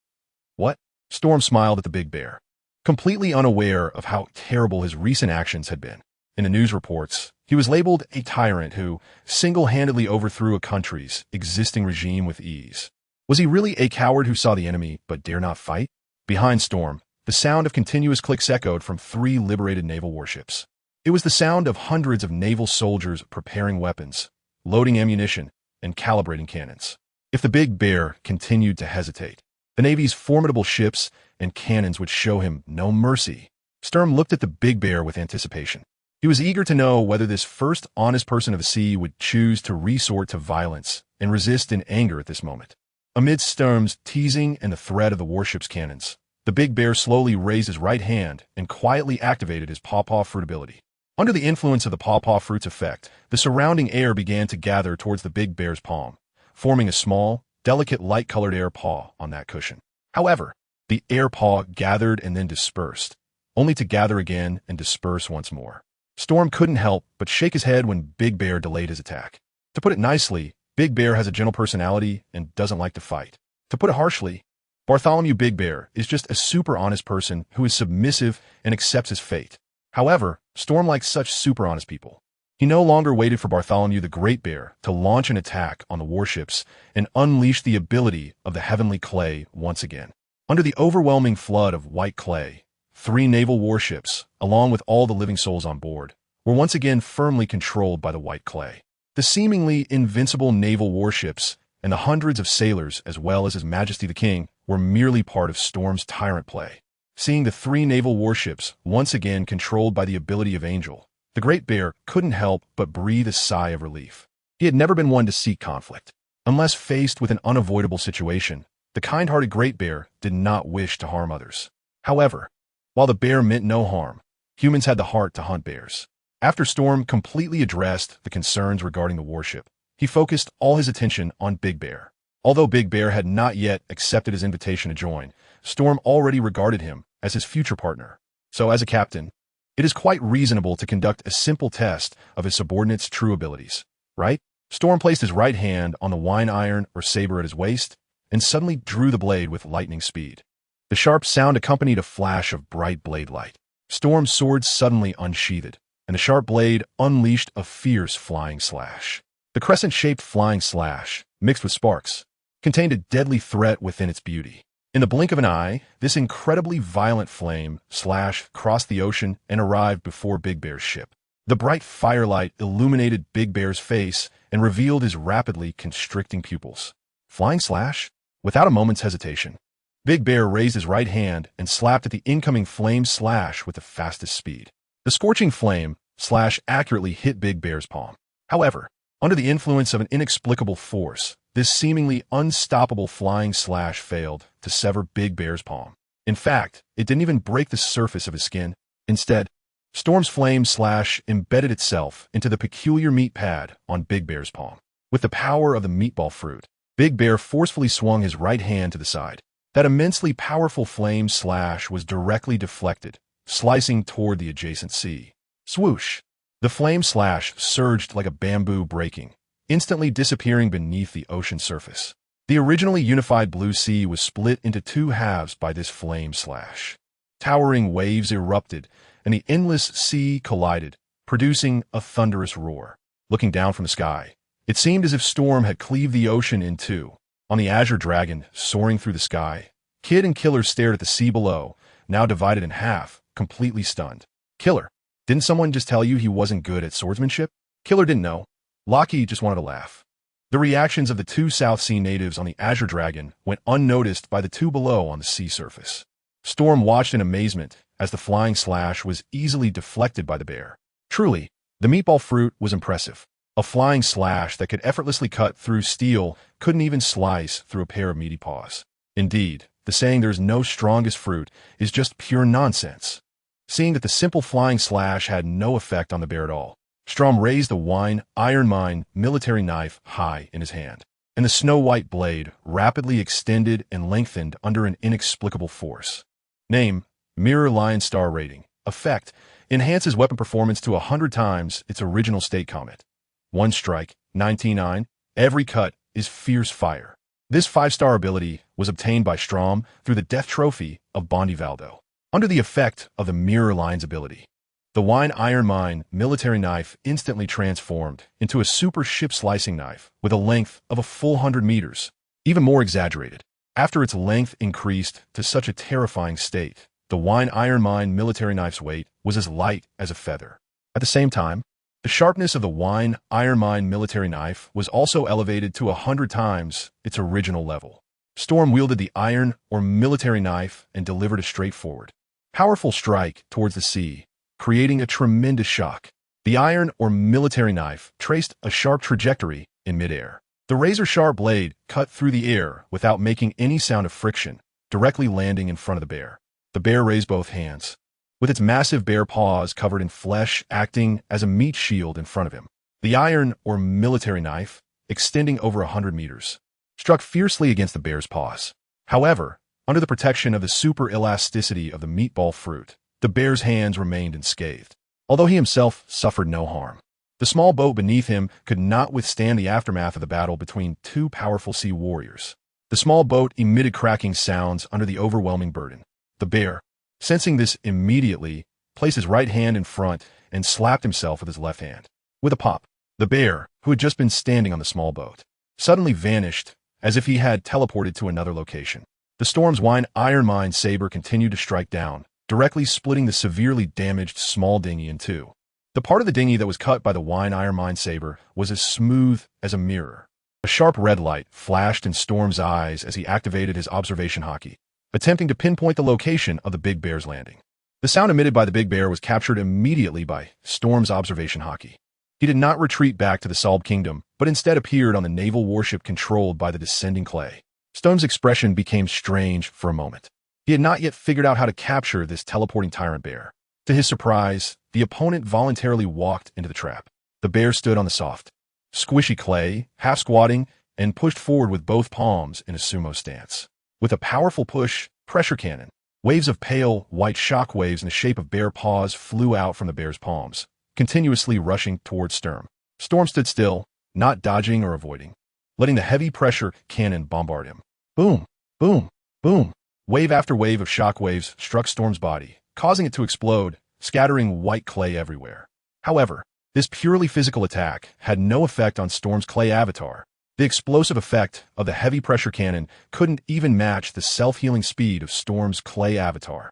What? Storm smiled at the big bear, completely unaware of how terrible his recent actions had been. In the news reports, he was labeled a tyrant who single-handedly overthrew a country's existing regime with ease. Was he really a coward who saw the enemy but dare not fight? Behind Storm, the sound of continuous clicks echoed from 3 liberated naval warships. It was the sound of hundreds of naval soldiers preparing weapons, loading ammunition, and calibrating cannons. If the big bear continued to hesitate, the Navy's formidable ships and cannons would show him no mercy. Storm looked at the big bear with anticipation. He was eager to know whether this first honest person of the sea would choose to resort to violence and resist in anger at this moment. Amidst Storm's teasing and the threat of the warship's cannons, the big bear slowly raised his right hand and quietly activated his pawpaw fruit ability. Under the influence of the pawpaw fruit's effect, the surrounding air began to gather towards the big bear's palm, forming a small, delicate light-colored air paw on that cushion. However, the air paw gathered and then dispersed, only to gather again and disperse once more. Storm couldn't help but shake his head when Big Bear delayed his attack. To put it nicely, Big Bear has a gentle personality and doesn't like to fight. To put it harshly, Bartholomew Big Bear is just a super honest person who is submissive and accepts his fate. However, Storm likes such super honest people. He no longer waited for Bartholomew the Great Bear to launch an attack on the warships and unleash the ability of the heavenly clay once again. Under the overwhelming flood of white clay, 3 naval warships, along with all the living souls on board, were once again firmly controlled by the white clay. The seemingly invincible naval warships and the hundreds of sailors, as well as His Majesty the King, were merely part of Storm's tyrant play. Seeing the 3 naval warships once again controlled by the ability of Angel, the Great Bear couldn't help but breathe a sigh of relief. He had never been one to seek conflict. Unless faced with an unavoidable situation, the kind-hearted Great Bear did not wish to harm others. However, while the bear meant no harm, humans had the heart to hunt bears. After Storm completely addressed the concerns regarding the warship, he focused all his attention on Big Bear. Although Big Bear had not yet accepted his invitation to join, Storm already regarded him as his future partner. So as a captain, it is quite reasonable to conduct a simple test of his subordinate's true abilities, right? Storm placed his right hand on the wine iron or saber at his waist and suddenly drew the blade with lightning speed. The sharp sound accompanied a flash of bright blade light. Storm's sword suddenly unsheathed, and the sharp blade unleashed a fierce flying slash. The crescent-shaped flying slash, mixed with sparks, contained a deadly threat within its beauty. In the blink of an eye, this incredibly violent flame slash crossed the ocean and arrived before Big Bear's ship. The bright firelight illuminated Big Bear's face and revealed his rapidly constricting pupils. Flying slash? Without a moment's hesitation, Big Bear raised his right hand and slapped at the incoming flame slash with the fastest speed. The scorching flame slash accurately hit Big Bear's palm. However, under the influence of an inexplicable force, this seemingly unstoppable flying slash failed to sever Big Bear's palm. In fact, it didn't even break the surface of his skin. Instead, Storm's flame slash embedded itself into the peculiar meat pad on Big Bear's palm. With the power of the meatball fruit, Big Bear forcefully swung his right hand to the side. That immensely powerful flame slash was directly deflected, slicing toward the adjacent sea. Swoosh! The flame slash surged like a bamboo breaking, instantly disappearing beneath the ocean surface. The originally unified blue sea was split into 2 halves by this flame slash. Towering waves erupted, and the endless sea collided, producing a thunderous roar. Looking down from the sky, it seemed as if Storm had cleaved the ocean in 2. On the azure dragon, soaring through the sky, Kid and Killer stared at the sea below, now divided in half, completely stunned. Killer, didn't someone just tell you he wasn't good at swordsmanship? Killer didn't know. Lockheed just wanted to laugh. The reactions of the 2 South Sea natives on the azure dragon went unnoticed by the 2 below on the sea surface. Storm watched in amazement as the flying slash was easily deflected by the bear. Truly, the meatball fruit was impressive. A flying slash that could effortlessly cut through steel couldn't even slice through a pair of meaty paws. Indeed, the saying there's no strongest fruit is just pure nonsense. Seeing that the simple flying slash had no effect on the bear at all, Storm raised the iron mine military knife high in his hand, and the snow-white blade rapidly extended and lengthened under an inexplicable force. Name, Mirror Lion Star Rating. Effect, enhances weapon performance to 100 times its original state comment. 1 strike, 99, every cut is fierce fire. This 5-star ability was obtained by Strom through the death trophy of Bondi Valdo. Under the effect of the Mirror Lines ability, the Wine Iron Mine military knife instantly transformed into a super ship-slicing knife with a length of a full 100 meters, even more exaggerated. After its length increased to such a terrifying state, the Wine Iron Mine military knife's weight was as light as a feather. At the same time, the sharpness of the Wine Iron Mine military knife was also elevated to 100 times its original level. Storm wielded the iron or military knife and delivered a straightforward, powerful strike towards the sea, creating a tremendous shock. The iron or military knife traced a sharp trajectory in midair. The razor-sharp blade cut through the air without making any sound of friction, directly landing in front of the bear. The bear raised both hands, with its massive bare paws covered in flesh acting as a meat shield in front of him. The iron or military knife, extending over 100 meters, struck fiercely against the bear's paws. However, under the protection of the super elasticity of the meatball fruit, the bear's hands remained unscathed, although he himself suffered no harm. The small boat beneath him could not withstand the aftermath of the battle between two powerful sea warriors. The small boat emitted cracking sounds under the overwhelming burden. The bear, sensing this immediately, placed his right hand in front and slapped himself with his left hand. With a pop, the bear, who had just been standing on the small boat, suddenly vanished as if he had teleported to another location. The Storm's Wine Iron Mine saber continued to strike down, directly splitting the severely damaged small dinghy in two. The part of the dinghy that was cut by the Wine Iron Mine saber was as smooth as a mirror. A sharp red light flashed in Storm's eyes as he activated his observation hockey, attempting to pinpoint the location of the Big Bear's landing. The sound emitted by the Big Bear was captured immediately by Storm's observation hockey. He did not retreat back to the Salb Kingdom, but instead appeared on the naval warship controlled by the descending clay. Storm's expression became strange for a moment. He had not yet figured out how to capture this teleporting tyrant bear. To his surprise, the opponent voluntarily walked into the trap. The bear stood on the soft, squishy clay, half squatting, and pushed forward with both palms in a sumo stance. With a powerful push, pressure cannon, waves of pale, white shock waves in the shape of bear paws flew out from the bear's palms, continuously rushing towards Sturm. Storm stood still, not dodging or avoiding, letting the heavy pressure cannon bombard him. Boom, boom, boom. Wave after wave of shock waves struck Storm's body, causing it to explode, scattering white clay everywhere. However, this purely physical attack had no effect on Storm's clay avatar. The explosive effect of the heavy pressure cannon couldn't even match the self-healing speed of Storm's clay avatar.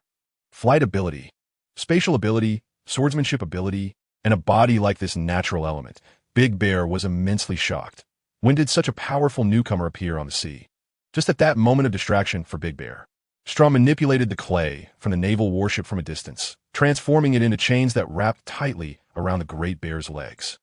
Flight ability, spatial ability, swordsmanship ability, and a body like this natural element, Big Bear was immensely shocked. When did such a powerful newcomer appear on the sea? Just at that moment of distraction for Big Bear, Strom manipulated the clay from the naval warship from a distance, transforming it into chains that wrapped tightly around the Great Bear's legs.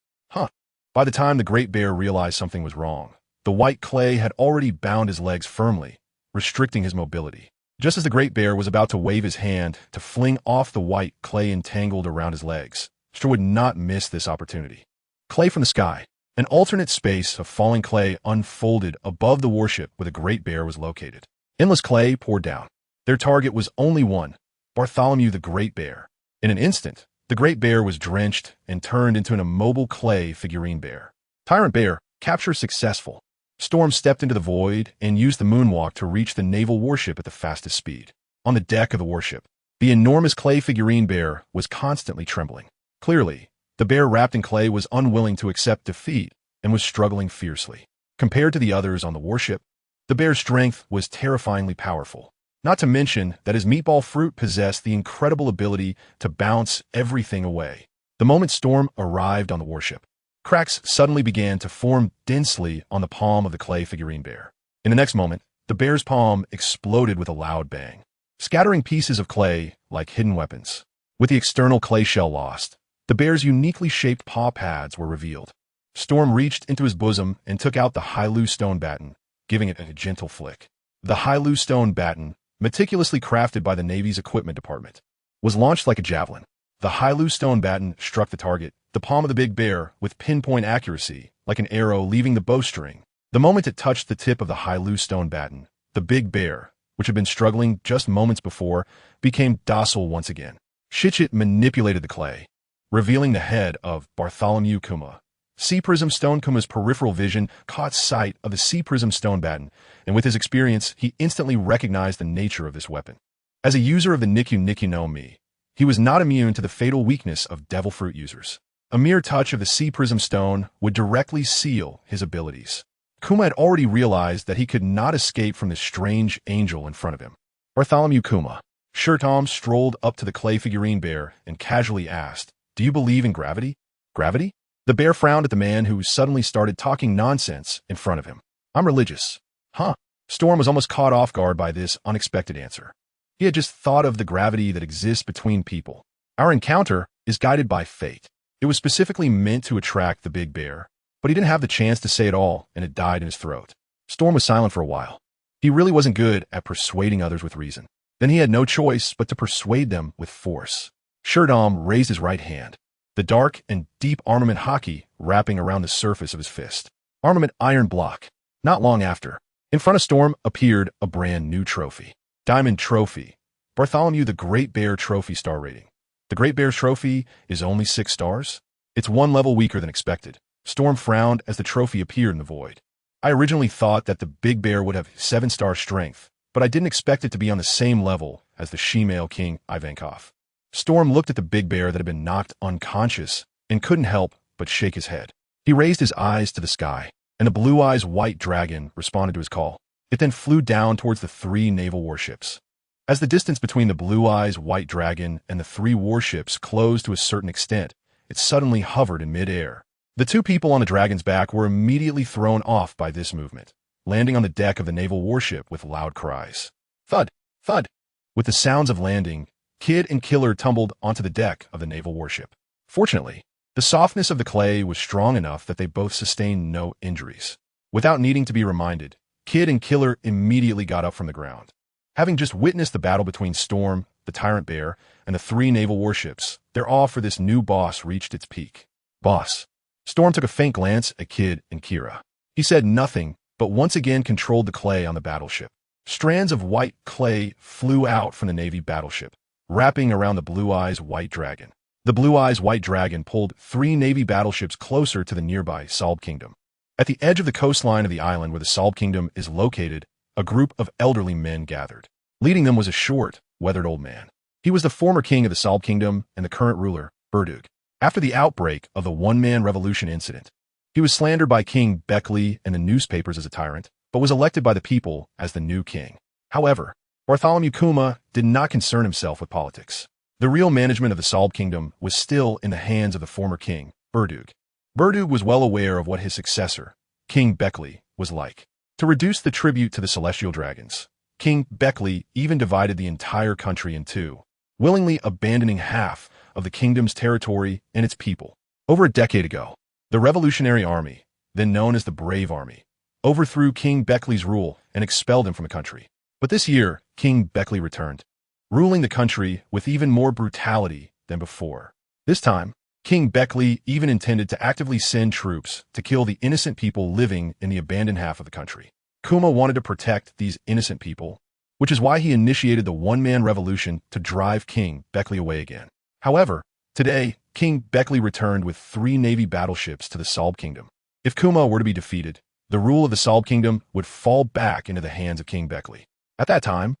By the time the Great Bear realized something was wrong, the white clay had already bound his legs firmly, restricting his mobility. Just as the Great Bear was about to wave his hand to fling off the white clay entangled around his legs, Strom would not miss this opportunity. Clay from the sky. An alternate space of falling clay unfolded above the warship where the Great Bear was located. Endless clay poured down. Their target was only one, Bartholomew the Great Bear. In an instant, the Great Bear was drenched and turned into an immobile clay figurine bear. Tyrant Bear, capture successful. Storm stepped into the void and used the moonwalk to reach the naval warship at the fastest speed. On the deck of the warship, the enormous clay figurine bear was constantly trembling. Clearly, the bear wrapped in clay was unwilling to accept defeat and was struggling fiercely. Compared to the others on the warship, the bear's strength was terrifyingly powerful. Not to mention that his meatball fruit possessed the incredible ability to bounce everything away. The moment Storm arrived on the warship, cracks suddenly began to form densely on the palm of the clay figurine bear. In the next moment, the bear's palm exploded with a loud bang, scattering pieces of clay like hidden weapons. With the external clay shell lost, the bear's uniquely shaped paw pads were revealed. Storm reached into his bosom and took out the Hailu stone baton, giving it a gentle flick. The Hailu stone baton, meticulously crafted by the Navy's equipment department, was launched like a javelin. The Hailu stone baton struck the target, the palm of the Big Bear, with pinpoint accuracy, like an arrow leaving the bowstring. The moment it touched the tip of the Hailu stone baton, the Big Bear, which had been struggling just moments before, became docile once again. Shitchit manipulated the clay, revealing the head of Bartholomew Kuma, Sea Prism Stone. Kuma's peripheral vision caught sight of the Sea Prism Stone baton, and with his experience, he instantly recognized the nature of this weapon. As a user of the Nikyu no Mi, he was not immune to the fatal weakness of Devil Fruit users. A mere touch of the Sea Prism Stone would directly seal his abilities. Kuma had already realized that he could not escape from this strange angel in front of him. Bartholomew Kuma. Shirtom strolled up to the clay figurine bear and casually asked, "Do you believe in gravity?" Gravity? The bear frowned at the man who suddenly started talking nonsense in front of him. "I'm religious." Huh? Storm was almost caught off guard by this unexpected answer. He had just thought of the gravity that exists between people. Our encounter is guided by fate. It was specifically meant to attract the big bear, but he didn't have the chance to say it all, and it died in his throat. Storm was silent for a while. He really wasn't good at persuading others with reason. Then he had no choice but to persuade them with force. Sherdom raised his right hand, the dark and deep armament hockey wrapping around the surface of his fist. Armament iron block. Not long after, in front of Storm appeared a brand new trophy. Diamond Trophy. Bartholomew the Great Bear Trophy star rating. The Great Bear Trophy is only 6 stars? It's 1 level weaker than expected. Storm frowned as the trophy appeared in the void. I originally thought that the big bear would have 7-star strength, but I didn't expect it to be on the same level as the she-male King Ivankov. Storm looked at the big bear that had been knocked unconscious and couldn't help but shake his head. He raised his eyes to the sky, and the Blue Eyes White Dragon responded to his call. It then flew down towards the 3 naval warships. As the distance between the Blue Eyes White Dragon and the 3 warships closed to a certain extent, it suddenly hovered in mid-air. The 2 people on the dragon's back were immediately thrown off by this movement, landing on the deck of the naval warship with loud cries. Thud! Thud! With the sounds of landing, Kid and Killer tumbled onto the deck of the naval warship. Fortunately, the softness of the clay was strong enough that they both sustained no injuries. Without needing to be reminded, Kid and Killer immediately got up from the ground. Having just witnessed the battle between Storm, the Tyrant Bear, and the 3 naval warships, their awe for this new boss reached its peak. Boss. Storm took a faint glance at Kid and Kira. He said nothing, but once again controlled the clay on the battleship. Strands of white clay flew out from the Navy battleship, wrapping around the Blue Eyes White Dragon. The Blue Eyes White Dragon pulled 3 Navy battleships closer to the nearby Salb Kingdom. At the edge of the coastline of the island where the Salb Kingdom is located, a group of elderly men gathered. Leading them was a short, weathered old man. He was the former king of the Salb Kingdom and the current ruler, Berdug. After the outbreak of the one-man revolution incident, he was slandered by King Beckley and the newspapers as a tyrant, but was elected by the people as the new king. However, Bartholomew Kuma did not concern himself with politics. The real management of the Salb Kingdom was still in the hands of the former king, Berdug. Berdug was well aware of what his successor, King Beckley, was like. To reduce the tribute to the celestial dragons, King Beckley even divided the entire country in 2, willingly abandoning half of the kingdom's territory and its people. Over a decade ago, the Revolutionary Army, then known as the Brave Army, overthrew King Beckley's rule and expelled him from the country. But this year, King Beckley returned, ruling the country with even more brutality than before. This time, King Beckley even intended to actively send troops to kill the innocent people living in the abandoned half of the country. Kuma wanted to protect these innocent people, which is why he initiated the one-man revolution to drive King Beckley away again. However, today, King Beckley returned with 3 Navy battleships to the Salb Kingdom. If Kuma were to be defeated, the rule of the Salb Kingdom would fall back into the hands of King Beckley. At that time,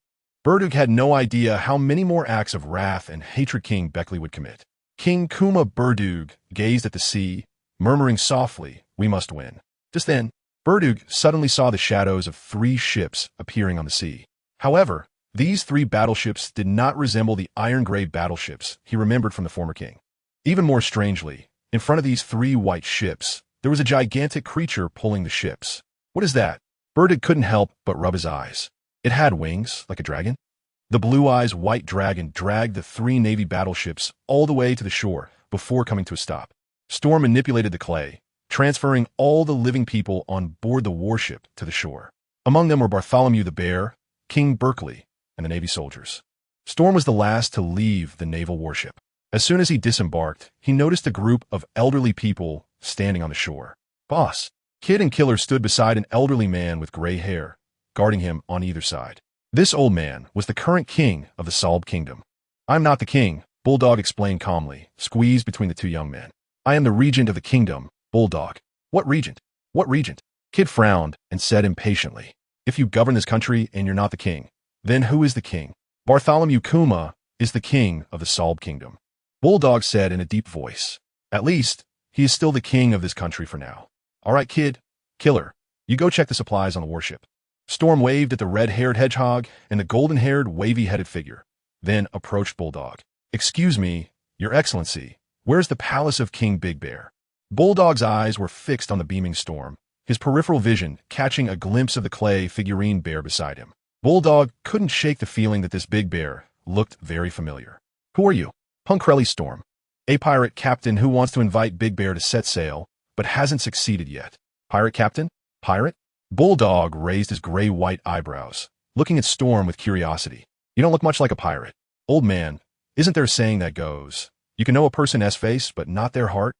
Berdug had no idea how many more acts of wrath and hatred King Beckley would commit. King Kuma Berdug gazed at the sea, murmuring softly, "We must win." Just then, Berdug suddenly saw the shadows of 3 ships appearing on the sea. However, these 3 battleships did not resemble the iron-gray battleships he remembered from the former king. Even more strangely, in front of these 3 white ships, there was a gigantic creature pulling the ships. What is that? Berdug couldn't help but rub his eyes. It had wings, like a dragon. The Blue Eyes White Dragon dragged the 3 Navy battleships all the way to the shore before coming to a stop. Storm manipulated the clay, transferring all the living people on board the warship to the shore. Among them were Bartholomew the Bear, King Berkeley, and the Navy soldiers. Storm was the last to leave the naval warship. As soon as he disembarked, he noticed a group of elderly people standing on the shore. Boss. Kid and Killer stood beside an elderly man with gray hair, guarding him on either side. This old man was the current king of the Salb Kingdom. "I'm not the king," Bulldog explained calmly, squeezed between the 2 young men. "I am the regent of the kingdom, Bulldog. What regent? What regent? Kid frowned and said impatiently, if you govern this country and you're not the king, then who is the king? Bartholomew Kuma is the king of the Salb Kingdom. Bulldog said in a deep voice. At least, he is still the king of this country for now. All right, kid. Killer. You go check the supplies on the warship. Storm waved at the red-haired hedgehog and the golden-haired, wavy-headed figure, then approached Bulldog. Excuse me, Your Excellency, where's the palace of King Big Bear? Bulldog's eyes were fixed on the beaming Storm, his peripheral vision catching a glimpse of the clay figurine bear beside him. Bulldog couldn't shake the feeling that this big bear looked very familiar. Who are you? Punkrelli Storm. A pirate captain who wants to invite Big Bear to set sail, but hasn't succeeded yet. Pirate captain? Pirate? Bulldog raised his gray-white eyebrows, looking at Storm with curiosity. You don't look much like a pirate. Old man, isn't there a saying that goes, you can know a person's face, but not their heart?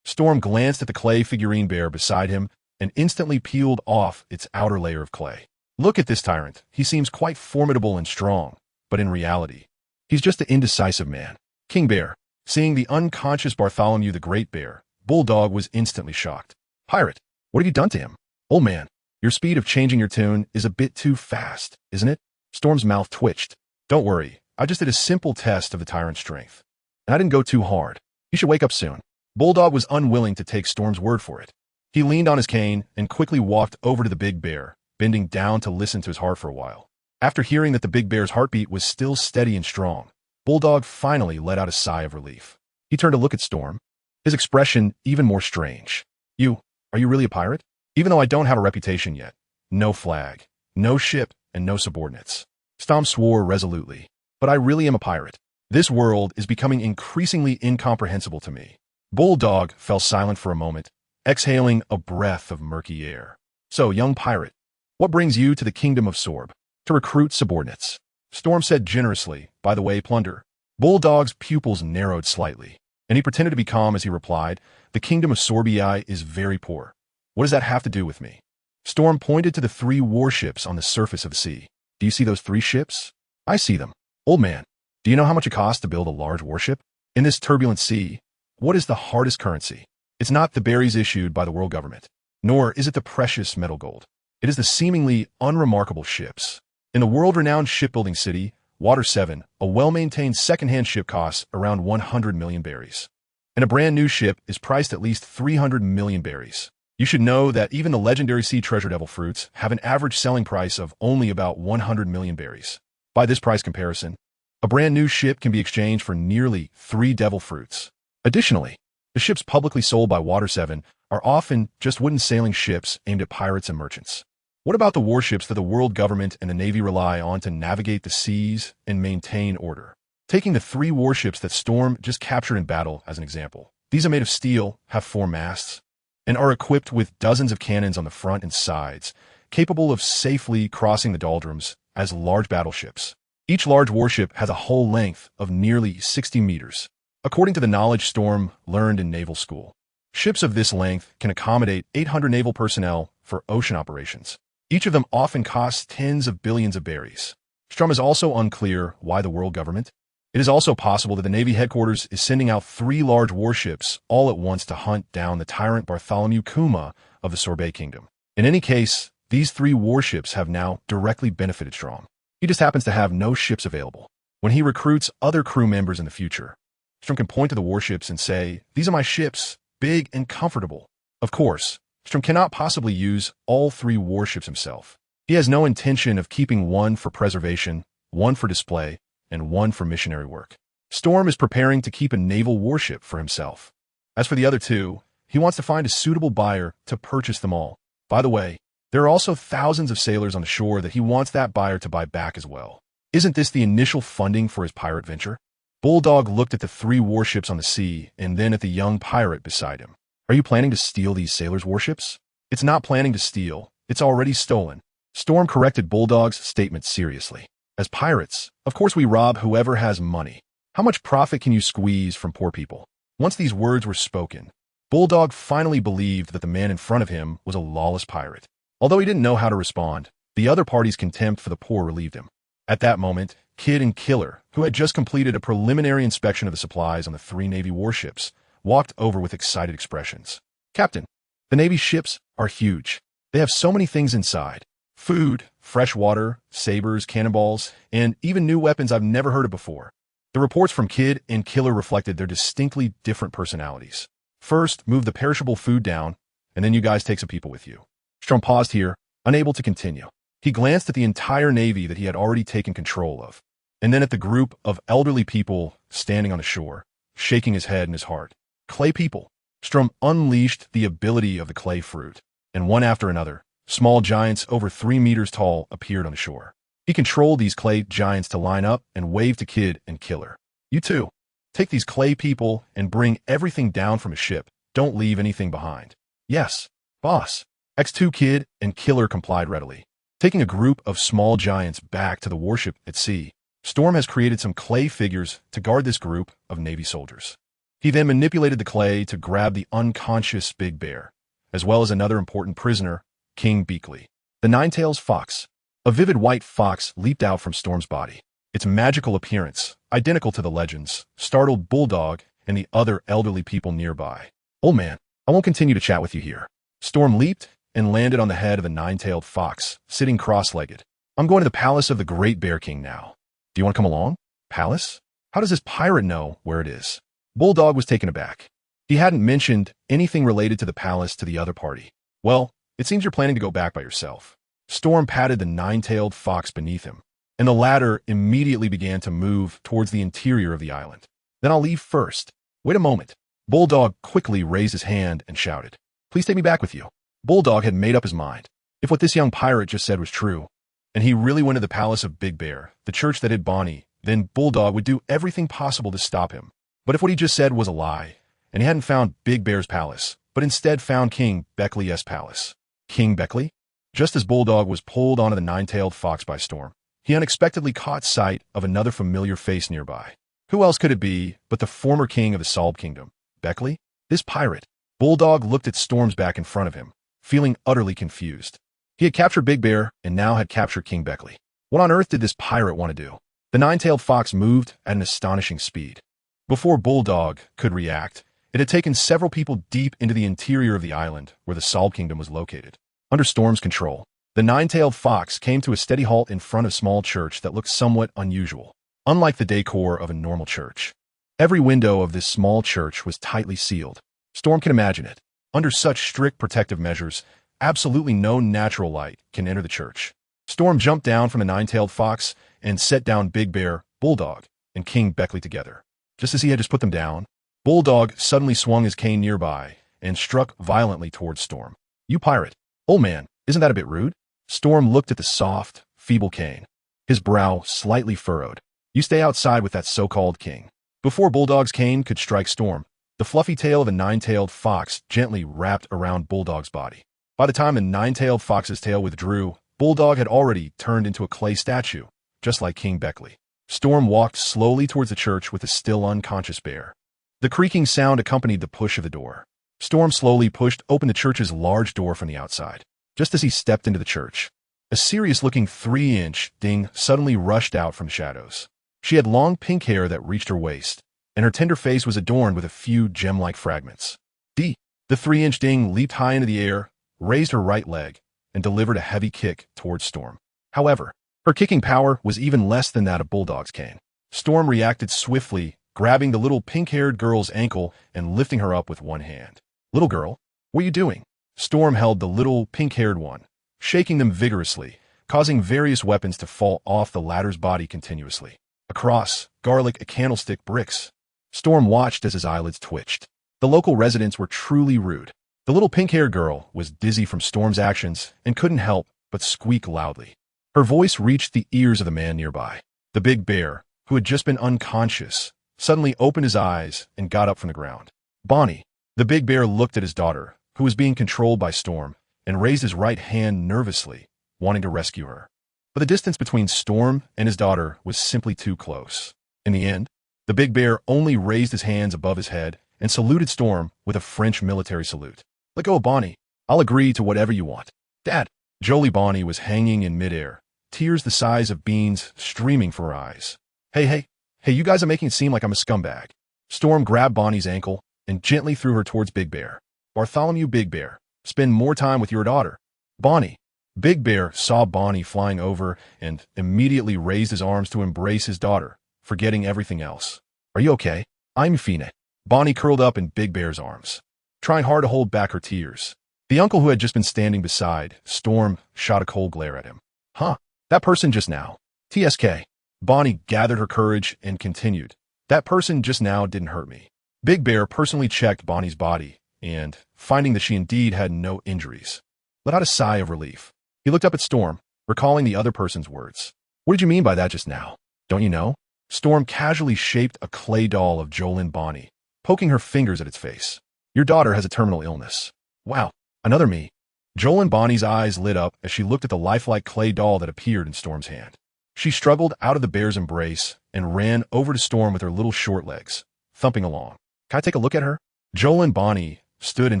Storm glanced at the clay figurine bear beside him and instantly peeled off its outer layer of clay. Look at this tyrant. He seems quite formidable and strong, but in reality, he's just an indecisive man. King Bear. Seeing the unconscious Bartholomew the Great Bear, Bulldog was instantly shocked. Pirate, what have you done to him? Old man, your speed of changing your tune is a bit too fast, isn't it? Storm's mouth twitched. Don't worry, I just did a simple test of the tyrant's strength. And I didn't go too hard. You should wake up soon. Bulldog was unwilling to take Storm's word for it. He leaned on his cane and quickly walked over to the big bear, bending down to listen to his heart for a while. After hearing that the big bear's heartbeat was still steady and strong, Bulldog finally let out a sigh of relief. He turned to look at Storm, his expression even more strange. Are you really a pirate? Even though I don't have a reputation yet. No flag, no ship, and no subordinates. Storm swore resolutely. But I really am a pirate. This world is becoming increasingly incomprehensible to me. Bulldog fell silent for a moment, exhaling a breath of murky air. So, young pirate, what brings you to the kingdom of Sorb? To recruit subordinates. Storm said generously, by the way, plunder. Bulldog's pupils narrowed slightly, and he pretended to be calm as he replied, the kingdom of Sorbii is very poor. What does that have to do with me? Storm pointed to the 3 warships on the surface of the sea. Do you see those 3 ships? I see them. Old man, do you know how much it costs to build a large warship? In this turbulent sea, what is the hardest currency? It's not the berries issued by the world government, nor is it the precious metal gold. It is the seemingly unremarkable ships. In the world-renowned shipbuilding city, Water 7, a well-maintained second-hand ship costs around 100 million berries. And a brand-new ship is priced at least 300 million berries. You should know that even the legendary sea treasure devil fruits have an average selling price of only about 100 million berries. By this price comparison, a brand-new ship can be exchanged for nearly 3 devil fruits. Additionally, the ships publicly sold by Water 7 are often just wooden sailing ships aimed at pirates and merchants. What about the warships that the world government and the Navy rely on to navigate the seas and maintain order? Taking the 3 warships that Storm just captured in battle as an example. These are made of steel, have 4 masts, and are equipped with dozens of cannons on the front and sides, capable of safely crossing the doldrums as large battleships. Each large warship has a hull length of nearly 60 meters, according to the knowledge Storm learned in naval school. Ships of this length can accommodate 800 naval personnel for ocean operations. Each of them often costs tens of billions of berries. Storm is also unclear why the world government. It is also possible that the Navy headquarters is sending out 3 large warships all at once to hunt down the tyrant Bartholomew Kuma of the Sorbet Kingdom. In any case, these 3 warships have now directly benefited Storm. He just happens to have no ships available. When he recruits other crew members in the future, Storm can point to the warships and say, these are my ships, big and comfortable. Of course, Storm cannot possibly use all 3 warships himself. He has no intention of keeping one for preservation, one for display, and one for missionary work. Storm is preparing to keep a naval warship for himself. As for the other 2, he wants to find a suitable buyer to purchase them all. By the way, there are also thousands of sailors on the shore that he wants that buyer to buy back as well. Isn't this the initial funding for his pirate venture? Bulldog looked at the 3 warships on the sea and then at the young pirate beside him. Are you planning to steal these sailors' warships? It's not planning to steal. It's already stolen. Storm corrected Bulldog's statement seriously. As pirates, of course we rob whoever has money. How much profit can you squeeze from poor people? Once these words were spoken, Bulldog finally believed that the man in front of him was a lawless pirate. Although he didn't know how to respond, the other party's contempt for the poor relieved him. At that moment, Kid and Killer, who had just completed a preliminary inspection of the supplies on the 3 Navy warships, walked over with excited expressions. Captain, the Navy's ships are huge. They have so many things inside. Food, fresh water, sabers, cannonballs, and even new weapons I've never heard of before. The reports from Kid and Killer reflected their distinctly different personalities. First, move the perishable food down, and then you guys take some people with you. Storm paused here, unable to continue. He glanced at the entire Navy that he had already taken control of, and then at the group of elderly people standing on the shore, shaking his head and his heart. Clay people. Strom unleashed the ability of the clay fruit, and one after another, small giants over 3 meters tall appeared on the shore. He controlled these clay giants to line up and wave to Kid and Killer. You too. Take these clay people and bring everything down from a ship. Don't leave anything behind. Yes, boss. X2 Kid and Killer complied readily. Taking a group of small giants back to the warship at sea, Storm has created some clay figures to guard this group of Navy soldiers. He then manipulated the clay to grab the unconscious Big Bear, as well as another important prisoner, King Beakley. The Nine-Tails Fox. A vivid white fox leaped out from Storm's body. Its magical appearance, identical to the legends, startled Bulldog and the other elderly people nearby. Old man, I won't continue to chat with you here. Storm leaped and landed on the head of the nine-tailed fox, sitting cross-legged. I'm going to the palace of the Great Bear King now. Do you want to come along? Palace? How does this pirate know where it is? Bulldog was taken aback. He hadn't mentioned anything related to the palace to the other party. Well, it seems you're planning to go back by yourself. Storm patted the nine-tailed fox beneath him, and the latter immediately began to move towards the interior of the island. Then I'll leave first. Wait a moment. Bulldog quickly raised his hand and shouted, Please take me back with you. Bulldog had made up his mind. If what this young pirate just said was true, and he really went to the palace of Big Bear, the church that hid Bonnie, then Bulldog would do everything possible to stop him. But if what he just said was a lie, and he hadn't found Big Bear's palace, but instead found King Beckley's palace. King Beckley? Just as Bulldog was pulled onto the nine-tailed fox by Storm, he unexpectedly caught sight of another familiar face nearby. Who else could it be but the former king of the Salb Kingdom? Beckley? This pirate. Bulldog looked at Storm's back in front of him, feeling utterly confused. He had captured Big Bear and now had captured King Beckley. What on earth did this pirate want to do? The nine-tailed fox moved at an astonishing speed. Before Bulldog could react, it had taken several people deep into the interior of the island where the Salb Kingdom was located. Under Storm's control, the nine-tailed fox came to a steady halt in front of a small church that looked somewhat unusual, unlike the decor of a normal church. Every window of this small church was tightly sealed. Storm can imagine it. Under such strict protective measures, absolutely no natural light can enter the church. Storm jumped down from the nine-tailed fox and set down Big Bear, Bulldog, and King Beckley together. Just as he had just put them down, Bulldog suddenly swung his cane nearby and struck violently towards Storm. You pirate. Old man, isn't that a bit rude? Storm looked at the soft, feeble cane, his brow slightly furrowed. You stay outside with that so-called king. Before Bulldog's cane could strike Storm, the fluffy tail of a nine-tailed fox gently wrapped around Bulldog's body. By the time the nine-tailed fox's tail withdrew, Bulldog had already turned into a clay statue, just like King Beckley. Storm walked slowly towards the church with the still unconscious bear. The creaking sound accompanied the push of the door. Storm slowly pushed open the church's large door from the outside. Just as he stepped into the church, a serious-looking 3-inch ding suddenly rushed out from the shadows. She had long pink hair that reached her waist, and her tender face was adorned with a few gem-like fragments. The 3-inch ding leaped high into the air, raised her right leg, and delivered a heavy kick towards Storm. However, her kicking power was even less than that of Bulldog's cane. Storm reacted swiftly, grabbing the little pink-haired girl's ankle and lifting her up with one hand. Little girl, what are you doing? Storm held the little pink-haired one, shaking them vigorously, causing various weapons to fall off the latter's body continuously. A cross, garlic, a candlestick, bricks. Storm watched as his eyelids twitched. The local residents were truly rude. The little pink-haired girl was dizzy from Storm's actions and couldn't help but squeak loudly. Her voice reached the ears of the man nearby. The big bear, who had just been unconscious, suddenly opened his eyes and got up from the ground. Bonnie. The big bear looked at his daughter, who was being controlled by Storm, and raised his right hand nervously, wanting to rescue her. But the distance between Storm and his daughter was simply too close. In the end, the big bear only raised his hands above his head and saluted Storm with a French military salute. Let go of Bonnie. I'll agree to whatever you want. Dad. Jolie Bonnie was hanging in midair, tears the size of beans streaming from her eyes. Hey, you guys are making it seem like I'm a scumbag. Storm grabbed Bonnie's ankle and gently threw her towards Big Bear. Bartholomew Big Bear, spend more time with your daughter. Bonnie. Big Bear saw Bonnie flying over and immediately raised his arms to embrace his daughter, forgetting everything else. Are you okay? I'm Fina. Bonnie curled up in Big Bear's arms, trying hard to hold back her tears. The uncle who had just been standing beside Storm shot a cold glare at him. Huh, that person just now. TSK. Bonnie gathered her courage and continued. That person just now didn't hurt me. Big Bear personally checked Bonnie's body and, finding that she indeed had no injuries, let out a sigh of relief. He looked up at Storm, recalling the other person's words. What did you mean by that just now? Don't you know? Storm casually shaped a clay doll of Jolene Bonnie, poking her fingers at its face. Your daughter has a terminal illness. Wow, another me. Jolene Bonnie's eyes lit up as she looked at the lifelike clay doll that appeared in Storm's hand. She struggled out of the bear's embrace and ran over to Storm with her little short legs, thumping along. Can I take a look at her? Jolene Bonnie stood in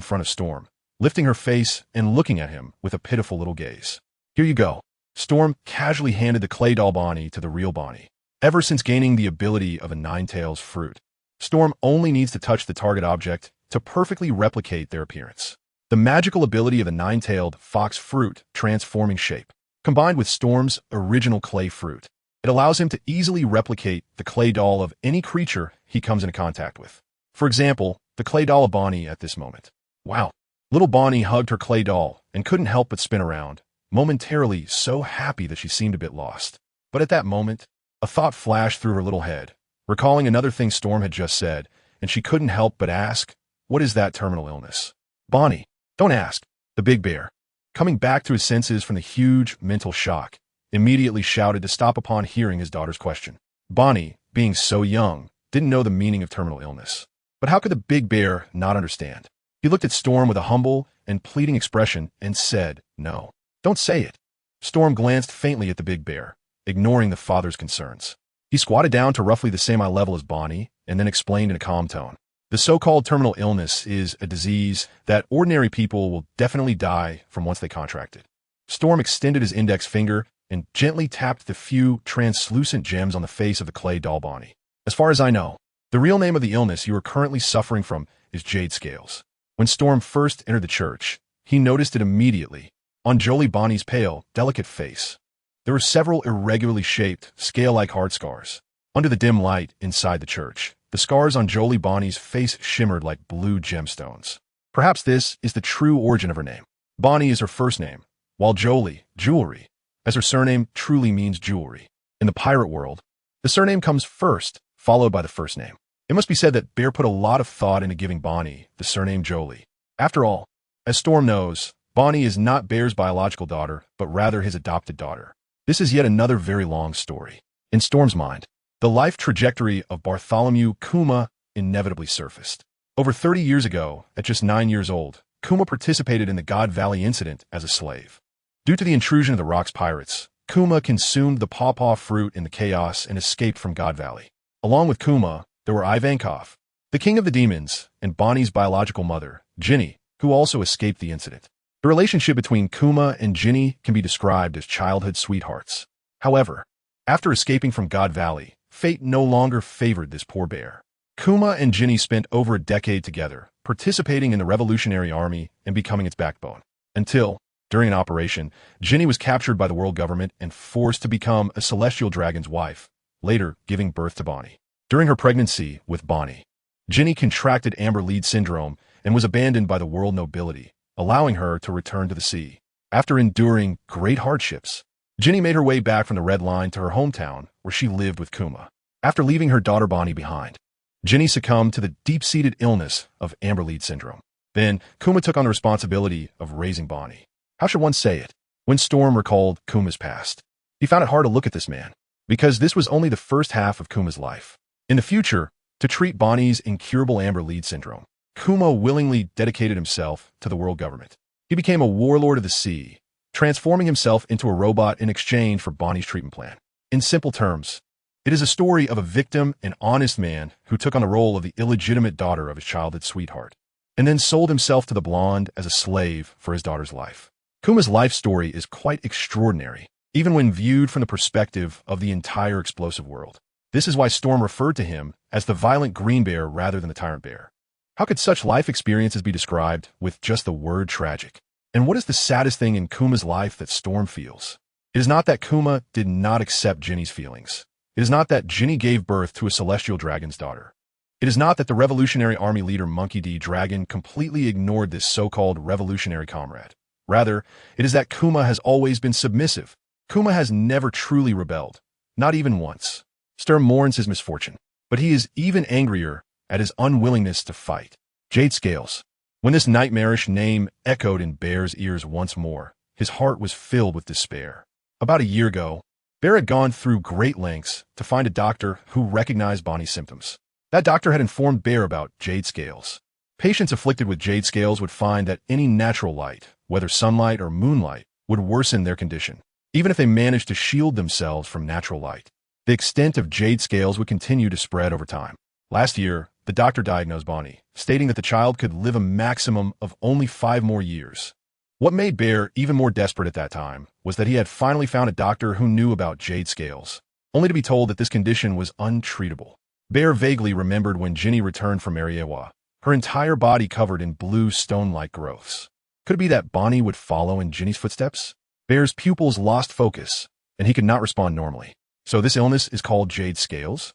front of Storm, lifting her face and looking at him with a pitiful little gaze. Here you go. Storm casually handed the clay doll Bonnie to the real Bonnie. Ever since gaining the ability of a Nine-Tails fruit, Storm only needs to touch the target object to perfectly replicate their appearance. The magical ability of the nine-tailed fox fruit transforming shape, combined with Storm's original clay fruit, it allows him to easily replicate the clay doll of any creature he comes into contact with. For example, the clay doll of Bonnie at this moment. Wow. Little Bonnie hugged her clay doll and couldn't help but spin around, momentarily so happy that she seemed a bit lost. But at that moment, a thought flashed through her little head, recalling another thing Storm had just said, and she couldn't help but ask, what is that terminal illness? Bonnie, don't ask. The Big Bear, coming back to his senses from the huge mental shock, immediately shouted to stop upon hearing his daughter's question. Bonnie, being so young, didn't know the meaning of terminal illness. But how could the Big Bear not understand? He looked at Storm with a humble and pleading expression and said, no, don't say it. Storm glanced faintly at the Big Bear, ignoring the father's concerns. He squatted down to roughly the same eye level as Bonnie and then explained in a calm tone. The so-called terminal illness is a disease that ordinary people will definitely die from once they contract it. Storm extended his index finger and gently tapped the few translucent gems on the face of the clay doll Bonnie. As far as I know, the real name of the illness you are currently suffering from is jade scales. When Storm first entered the church, he noticed it immediately on Jolie Bonnie's pale, delicate face. There were several irregularly shaped, scale-like heart scars. Under the dim light inside the church, the scars on Jolie Bonnie's face shimmered like blue gemstones. Perhaps this is the true origin of her name. Bonnie is her first name, while Jolie, jewelry, as her surname truly means jewelry. In the pirate world, the surname comes first, followed by the first name. It must be said that Bear put a lot of thought into giving Bonnie the surname Jolie. After all, as Storm knows, Bonnie is not Bear's biological daughter, but rather his adopted daughter. This is yet another very long story. In Storm's mind, the life trajectory of Bartholomew Kuma inevitably surfaced. Over 30 years ago, at just 9 years old, Kuma participated in the God Valley incident as a slave. Due to the intrusion of the Rocks pirates, Kuma consumed the pawpaw fruit in the chaos and escaped from God Valley. Along with Kuma, there were Ivankov, the king of the demons, and Bonnie's biological mother, Ginny, who also escaped the incident. The relationship between Kuma and Ginny can be described as childhood sweethearts. However, after escaping from God Valley, fate no longer favored this poor bear. Kuma and Ginny spent over a decade together, participating in the Revolutionary Army and becoming its backbone. Until, during an operation, Ginny was captured by the world government and forced to become a celestial dragon's wife, later giving birth to Bonnie. During her pregnancy with Bonnie, Ginny contracted amber lead syndrome and was abandoned by the world nobility, allowing her to return to the sea. After enduring great hardships, Ginny made her way back from the Red Line to her hometown, where she lived with Kuma. After leaving her daughter Bonnie behind, Ginny succumbed to the deep-seated illness of amber lead syndrome. Then, Kuma took on the responsibility of raising Bonnie. How should one say it? When Storm recalled Kuma's past, he found it hard to look at this man, because this was only the first half of Kuma's life. In the future, to treat Bonnie's incurable amber lead syndrome, Kuma willingly dedicated himself to the world government. He became a warlord of the sea, transforming himself into a robot in exchange for Bonnie's treatment plan. In simple terms, it is a story of a victim and honest man who took on the role of the illegitimate daughter of his childhood sweetheart, and then sold himself to the blonde as a slave for his daughter's life. Kuma's life story is quite extraordinary, even when viewed from the perspective of the entire explosive world. This is why Storm referred to him as the violent green bear rather than the tyrant bear. How could such life experiences be described with just the word tragic? And what is the saddest thing in Kuma's life that Storm feels? It is not that Kuma did not accept Jinny's feelings. It is not that Jinny gave birth to a celestial dragon's daughter. It is not that the Revolutionary Army leader Monkey D. Dragon completely ignored this so-called revolutionary comrade. Rather, it is that Kuma has always been submissive. Kuma has never truly rebelled, not even once. Storm mourns his misfortune, but he is even angrier at his unwillingness to fight. Jade Scales. When this nightmarish name echoed in Bear's ears once more, his heart was filled with despair. About a year ago, Bear had gone through great lengths to find a doctor who recognized Bonnie's symptoms. That doctor had informed Bear about Jade Scales. Patients afflicted with Jade Scales would find that any natural light, whether sunlight or moonlight, would worsen their condition, even if they managed to shield themselves from natural light. The extent of Jade Scales would continue to spread over time. Last year, the doctor diagnosed Bonnie, stating that the child could live a maximum of only 5 more years. What made Bear even more desperate at that time was that he had finally found a doctor who knew about Jade Scales, only to be told that this condition was untreatable. Bear vaguely remembered when Jinny returned from Mariewa, her entire body covered in blue stone-like growths. Could it be that Bonnie would follow in Jinny's footsteps? Bear's pupils lost focus, and he could not respond normally. So this illness is called Jade Scales?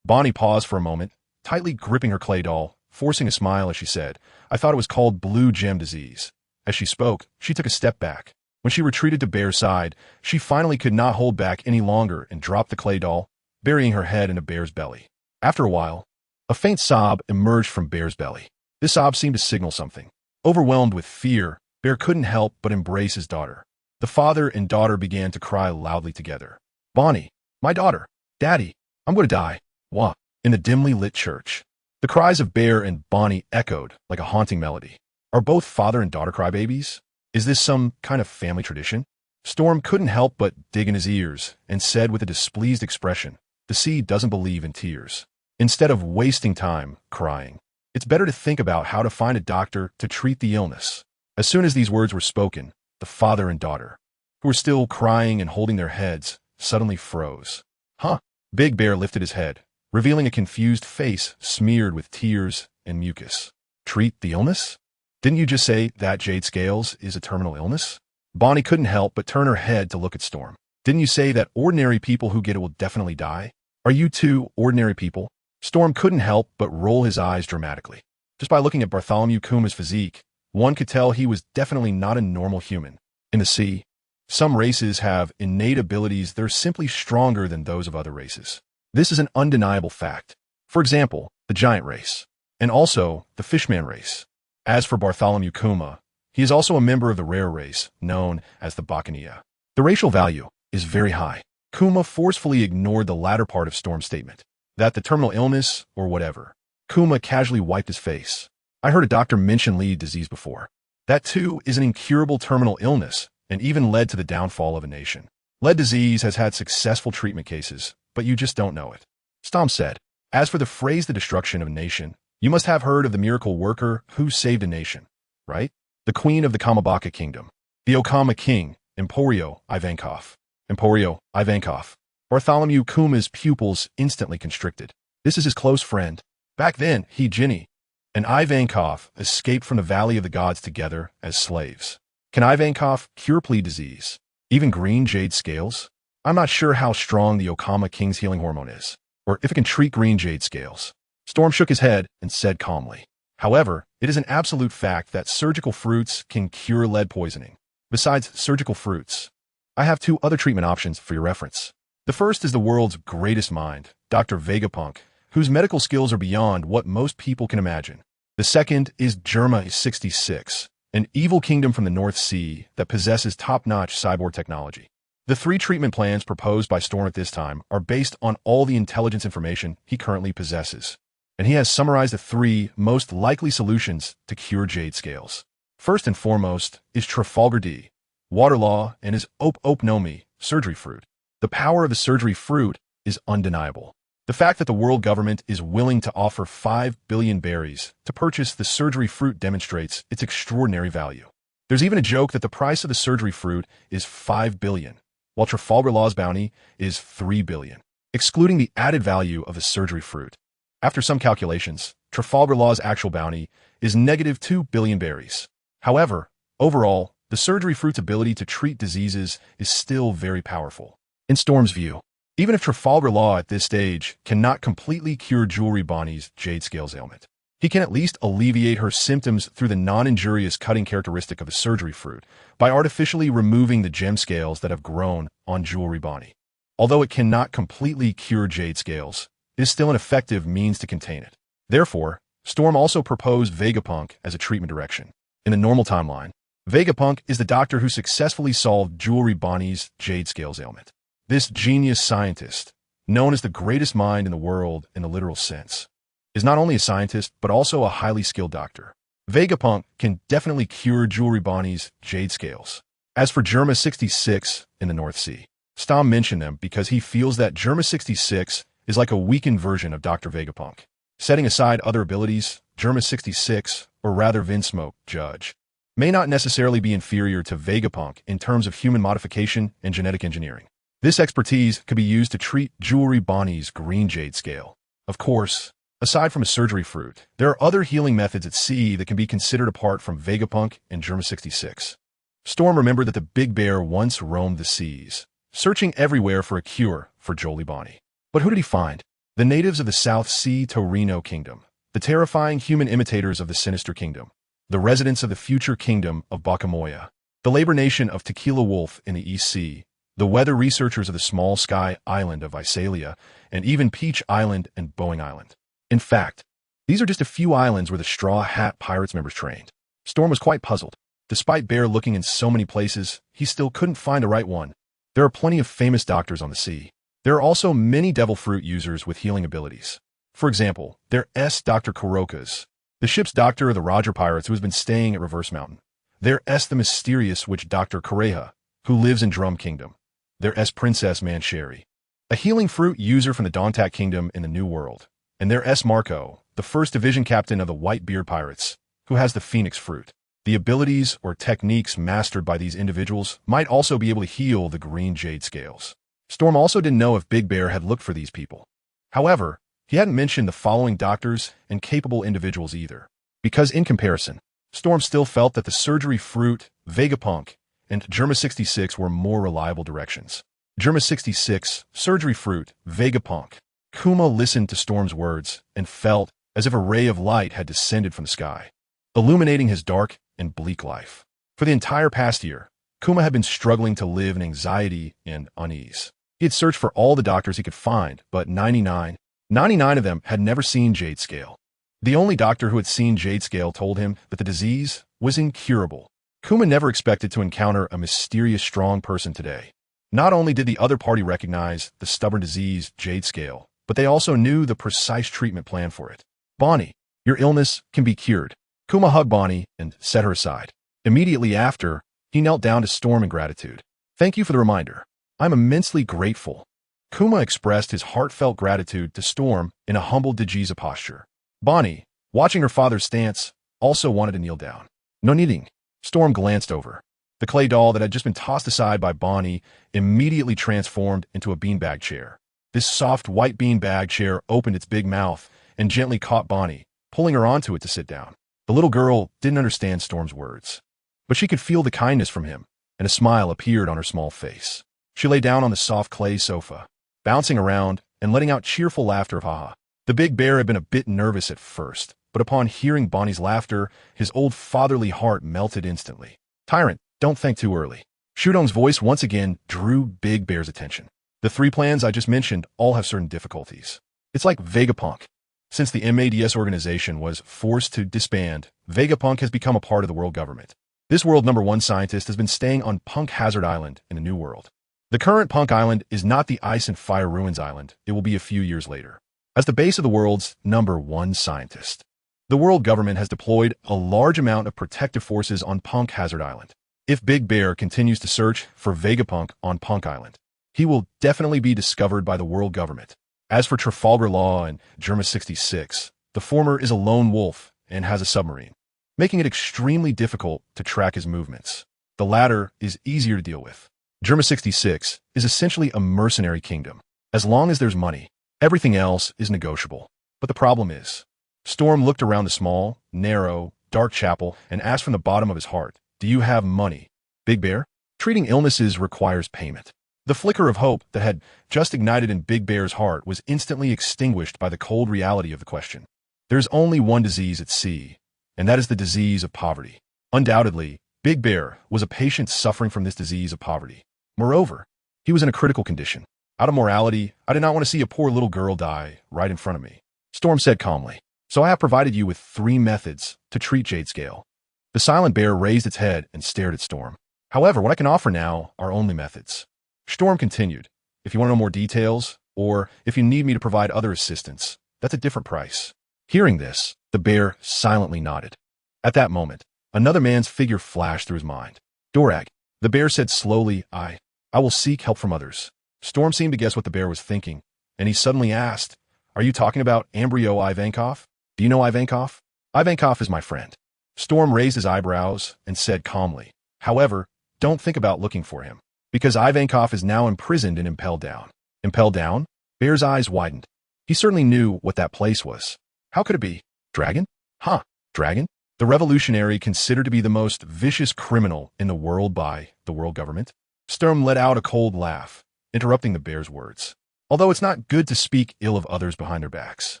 Bonnie paused for a moment, tightly gripping her clay doll, forcing a smile as she said, "I thought it was called blue gem disease." As she spoke, she took a step back. When she retreated to Bear's side, she finally could not hold back any longer and dropped the clay doll, burying her head into Bear's belly. After a while, a faint sob emerged from Bear's belly. This sob seemed to signal something. Overwhelmed with fear, Bear couldn't help but embrace his daughter. The father and daughter began to cry loudly together. "Bonnie, my daughter, Daddy, I'm going to die." Wah! In the dimly lit church, the cries of Bear and Bonnie echoed like a haunting melody. Are both father and daughter crybabies? Is this some kind of family tradition? Storm couldn't help but dig in his ears and said with a displeased expression, "The sea doesn't believe in tears." Instead of wasting time crying, it's better to think about how to find a doctor to treat the illness. As soon as these words were spoken, the father and daughter, who were still crying and holding their heads, suddenly froze. Huh? Big Bear lifted his head, revealing a confused face smeared with tears and mucus. Treat the illness? Didn't you just say that Jade Scales is a terminal illness? Bonnie couldn't help but turn her head to look at Storm. Didn't you say that ordinary people who get it will definitely die? Are you two ordinary people? Storm couldn't help but roll his eyes dramatically. Just by looking at Bartholomew Kuma's physique, one could tell he was definitely not a normal human. In the sea, some races have innate abilities that are simply stronger than those of other races. This is an undeniable fact. For example, the giant race, and also the fishman race. As for Bartholomew Kuma, he is also a member of the rare race, known as the Bacchania. The racial value is very high. Kuma forcefully ignored the latter part of Storm's statement, that the terminal illness, or whatever. Kuma casually wiped his face. I heard a doctor mention lead disease before. That too is an incurable terminal illness, and even led to the downfall of a nation. Lead disease has had successful treatment cases, but you just don't know it. Storm said, as for the phrase the destruction of a nation, you must have heard of the miracle worker who saved a nation, right? The queen of the Kamabaka kingdom. The Okama king, Emporio Ivankov. Emporio Ivankov. Bartholomew Kuma's pupils instantly constricted. This is his close friend. Back then, he, Jinny, and Ivankov escaped from the Valley of the Gods together as slaves. Can Ivankov cure plea disease? Even green jade scales? I'm not sure how strong the Okama king's healing hormone is, or if it can treat green jade scales. Storm shook his head and said calmly. However, it is an absolute fact that surgical fruits can cure lead poisoning. Besides surgical fruits, I have 2 other treatment options for your reference. The first is the world's greatest mind, Dr. Vegapunk, whose medical skills are beyond what most people can imagine. The second is Germa 66, an evil kingdom from the North Sea that possesses top-notch cyborg technology. The 3 treatment plans proposed by Storm at this time are based on all the intelligence information he currently possesses, and he has summarized the 3 most likely solutions to cure jade scales. First and foremost is Trafalgar D, water law, and his Opnomi, surgery fruit. The power of the surgery fruit is undeniable. The fact that the world government is willing to offer 5 billion berries to purchase the surgery fruit demonstrates its extraordinary value. There's even a joke that the price of the surgery fruit is 5 billion, while Trafalgar Law's bounty is 3 billion. Excluding the added value of the surgery fruit, After some calculations, Trafalgar Law's actual bounty is negative 2 billion berries. However, overall, the surgery fruit's ability to treat diseases is still very powerful. In Storm's view, even if Trafalgar Law at this stage cannot completely cure Jewelry Bonnie's jade scales ailment, he can at least alleviate her symptoms through the non-injurious cutting characteristic of the surgery fruit by artificially removing the gem scales that have grown on Jewelry Bonnie. Although it cannot completely cure jade scales, it is still an effective means to contain it. Therefore, Storm also proposed Vegapunk as a treatment direction. In the normal timeline, Vegapunk is the doctor who successfully solved Jewelry Bonnie's jade scales ailment. This genius scientist, known as the greatest mind in the world in the literal sense, is not only a scientist but also a highly skilled doctor. Vegapunk can definitely cure Jewelry Bonnie's jade scales. As for Germa 66 in the North Sea, Stom mentioned them because he feels that Germa 66 is like a weakened version of Dr. Vegapunk. Setting aside other abilities, Germa 66, or rather Vinsmoke, Judge, may not necessarily be inferior to Vegapunk in terms of human modification and genetic engineering. This expertise could be used to treat Jewelry Bonnie's green jade scale. Of course, aside from a surgery fruit, there are other healing methods at sea that can be considered apart from Vegapunk and Germa 66. Storm remembered that the Big Bear once roamed the seas, searching everywhere for a cure for Jewelry Bonnie. But who did he find? The natives of the South Sea Torino Kingdom, the terrifying human imitators of the Sinister Kingdom, the residents of the future kingdom of Bakamoya, the labor nation of Tequila Wolf in the East Sea, the weather researchers of the Small Sky Island of Visalia, and even Peach Island and Boeing Island. In fact, these are just a few islands where the Straw Hat Pirates members trained. Storm was quite puzzled. Despite Bear looking in so many places, he still couldn't find the right one. There are plenty of famous doctors on the sea. There are also many devil fruit users with healing abilities. For example, there's Dr. Kuroka's, the ship's doctor of the Roger Pirates who has been staying at Reverse Mountain. There's the mysterious witch Dr. Kureha, who lives in Drum Kingdom. There's Princess Mancheri, a healing fruit user from the Dontak Kingdom in the New World. And there's Marco, the first division captain of the Whitebeard Pirates, who has the Phoenix fruit. The abilities or techniques mastered by these individuals might also be able to heal the green jade scales. Storm also didn't know if Big Bear had looked for these people. However, he hadn't mentioned the following doctors and capable individuals either, because in comparison, Storm still felt that the surgery fruit, Vegapunk, and Germa 66 were more reliable directions. Germa 66, surgery fruit, Vegapunk. Kuma listened to Storm's words and felt as if a ray of light had descended from the sky, illuminating his dark and bleak life. For the entire past year, Kuma had been struggling to live in anxiety and unease. He had searched for all the doctors he could find, but 99 of them had never seen jade scale. The only doctor who had seen jade scale told him that the disease was incurable. Kuma never expected to encounter a mysterious strong person today. Not only did the other party recognize the stubborn disease jade scale, but they also knew the precise treatment plan for it. Bonnie, your illness can be cured. Kuma hugged Bonnie and set her aside. Immediately after, he knelt down to Storm in gratitude. Thank you for the reminder. I'm immensely grateful. Kuma expressed his heartfelt gratitude to Storm in a humble Digiza posture. Bonnie, watching her father's stance, also wanted to kneel down. No kneeling. Storm glanced over. The clay doll that had just been tossed aside by Bonnie immediately transformed into a beanbag chair. This soft white beanbag chair opened its big mouth and gently caught Bonnie, pulling her onto it to sit down. The little girl didn't understand Storm's words, but she could feel the kindness from him, and a smile appeared on her small face. She lay down on the soft clay sofa, bouncing around and letting out cheerful laughter of haha. The Big Bear had been a bit nervous at first, but upon hearing Bonnie's laughter, his old fatherly heart melted instantly. Tyrant, don't think too early. Shudong's voice once again drew Big Bear's attention. The 3 plans I just mentioned all have certain difficulties. It's like Vegapunk. Since the MADS organization was forced to disband, Vegapunk has become a part of the world government. This world number 1 scientist has been staying on Punk Hazard Island in the New World. The current Punk Island is not the Ice and Fire Ruins Island. It will be a few years later. As the base of the world's number 1 scientist, the world government has deployed a large amount of protective forces on Punk Hazard Island. If Big Bear continues to search for Vegapunk on Punk Island, he will definitely be discovered by the world government. As for Trafalgar Law and Germa 66, the former is a lone wolf and has a submarine, making it extremely difficult to track his movements. The latter is easier to deal with. Germa 66 is essentially a mercenary kingdom. As long as there's money, everything else is negotiable. But the problem is, Storm looked around the small, narrow, dark chapel and asked from the bottom of his heart, "Do you have money, Big Bear?" Treating illnesses requires payment. The flicker of hope that had just ignited in Big Bear's heart was instantly extinguished by the cold reality of the question. There's only one disease at sea, and that is the disease of poverty. Undoubtedly, Big Bear was a patient suffering from this disease of poverty. Moreover, he was in a critical condition. Out of morality, I did not want to see a poor little girl die right in front of me. Storm said calmly, "So I have provided you with 3 methods to treat Jade Scale." The silent bear raised its head and stared at Storm. "However, what I can offer now are only methods." Storm continued, "If you want to know more details, or if you need me to provide other assistance, that's a different price." Hearing this, the bear silently nodded. At that moment, another man's figure flashed through his mind. "Dorag," the bear said slowly, I will seek help from others." Storm seemed to guess what the bear was thinking, and he suddenly asked, "Are you talking about Embryo Ivankov? Do you know Ivankov?" "Ivankov is my friend." Storm raised his eyebrows and said calmly, "However, don't think about looking for him, because Ivankov is now imprisoned in Impel Down." Impel Down? Bear's eyes widened. He certainly knew what that place was. How could it be? Dragon? Huh, Dragon? The revolutionary considered to be the most vicious criminal in the world by the world government? Storm let out a cold laugh, interrupting the bear's words. "Although it's not good to speak ill of others behind their backs,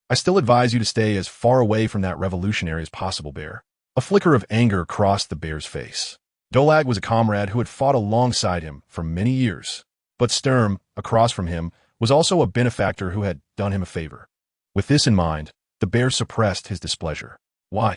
I still advise you to stay as far away from that revolutionary as possible, Bear." A flicker of anger crossed the bear's face. Dolag was a comrade who had fought alongside him for many years, but Sturm, across from him, was also a benefactor who had done him a favor. With this in mind, the bear suppressed his displeasure. Why?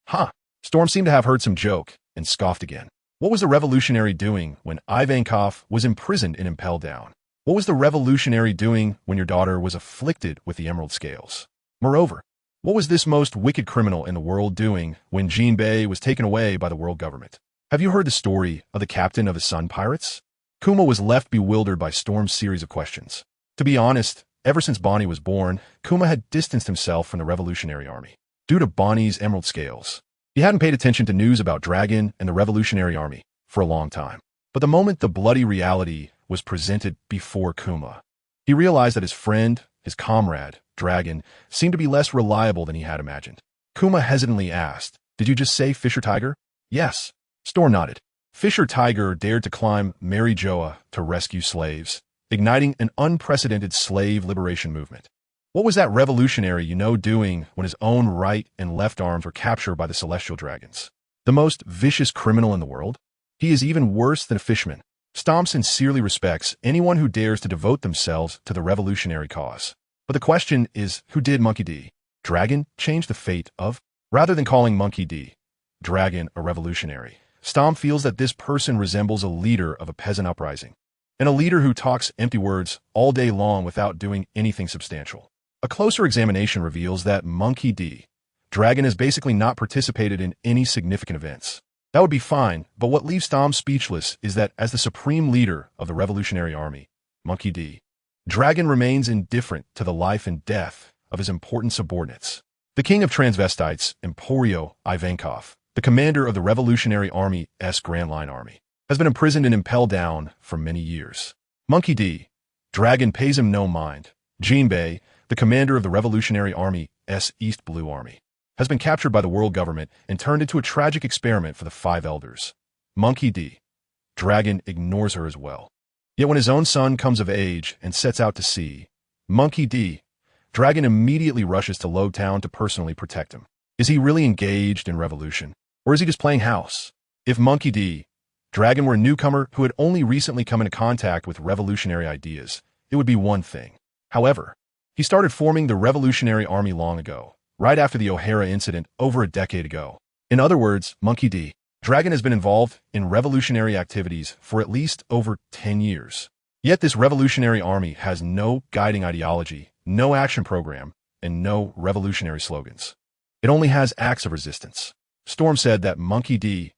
Huh? Storm seemed to have heard some joke and scoffed again. What was the revolutionary doing when Ivankov was imprisoned in Impel Down? What was the revolutionary doing when your daughter was afflicted with the emerald scales? Moreover, what was this most wicked criminal in the world doing when Jean Bay was taken away by the world government? Have you heard the story of the captain of the Sun Pirates? Kuma was left bewildered by Storm's series of questions. To be honest, ever since Bonnie was born, Kuma had distanced himself from the Revolutionary Army due to Bonnie's emerald scales. He hadn't paid attention to news about Dragon and the Revolutionary Army for a long time. But the moment the bloody reality was presented before Kuma, he realized that his friend, his comrade, Dragon, seemed to be less reliable than he had imagined. Kuma hesitantly asked, "Did you just say Fisher Tiger?" "Yes." Storm nodded. Fisher Tiger dared to climb Mary Joa to rescue slaves, igniting an unprecedented slave liberation movement. What was that revolutionary doing when his own right and left arms were captured by the celestial dragons? The most vicious criminal in the world? He is even worse than a fishman. Stomp sincerely respects anyone who dares to devote themselves to the revolutionary cause. But the question is, who did Monkey D? Dragon change the fate of? Rather than calling Monkey D, Dragon a revolutionary, Stomp feels that this person resembles a leader of a peasant uprising, and a leader who talks empty words all day long without doing anything substantial. A closer examination reveals that Monkey D, Dragon, has basically not participated in any significant events. That would be fine, but what leaves Stomp speechless is that as the supreme leader of the Revolutionary Army, Monkey D, Dragon remains indifferent to the life and death of his important subordinates. The king of transvestites, Emporio Ivankov, the commander of the Revolutionary Army S Grand Line Army, has been imprisoned in Impel Down for many years. Monkey D, Dragon, pays him no mind. Jean Bay, the commander of the Revolutionary Army S East Blue Army, has been captured by the world government and turned into a tragic experiment for the 5 elders. Monkey D, Dragon, ignores her as well. Yet when his own son comes of age and sets out to sea, Monkey D, Dragon, immediately rushes to Lowtown to personally protect him. Is he really engaged in revolution? Or is he just playing house? If Monkey D, Dragon, were a newcomer who had only recently come into contact with revolutionary ideas, it would be one thing. However, he started forming the Revolutionary Army long ago, right after the O'Hara incident over a decade ago. In other words, Monkey D, Dragon, has been involved in revolutionary activities for at least over 10 years. Yet this revolutionary army has no guiding ideology, no action program, and no revolutionary slogans. It only has acts of resistance. Storm said that Monkey D,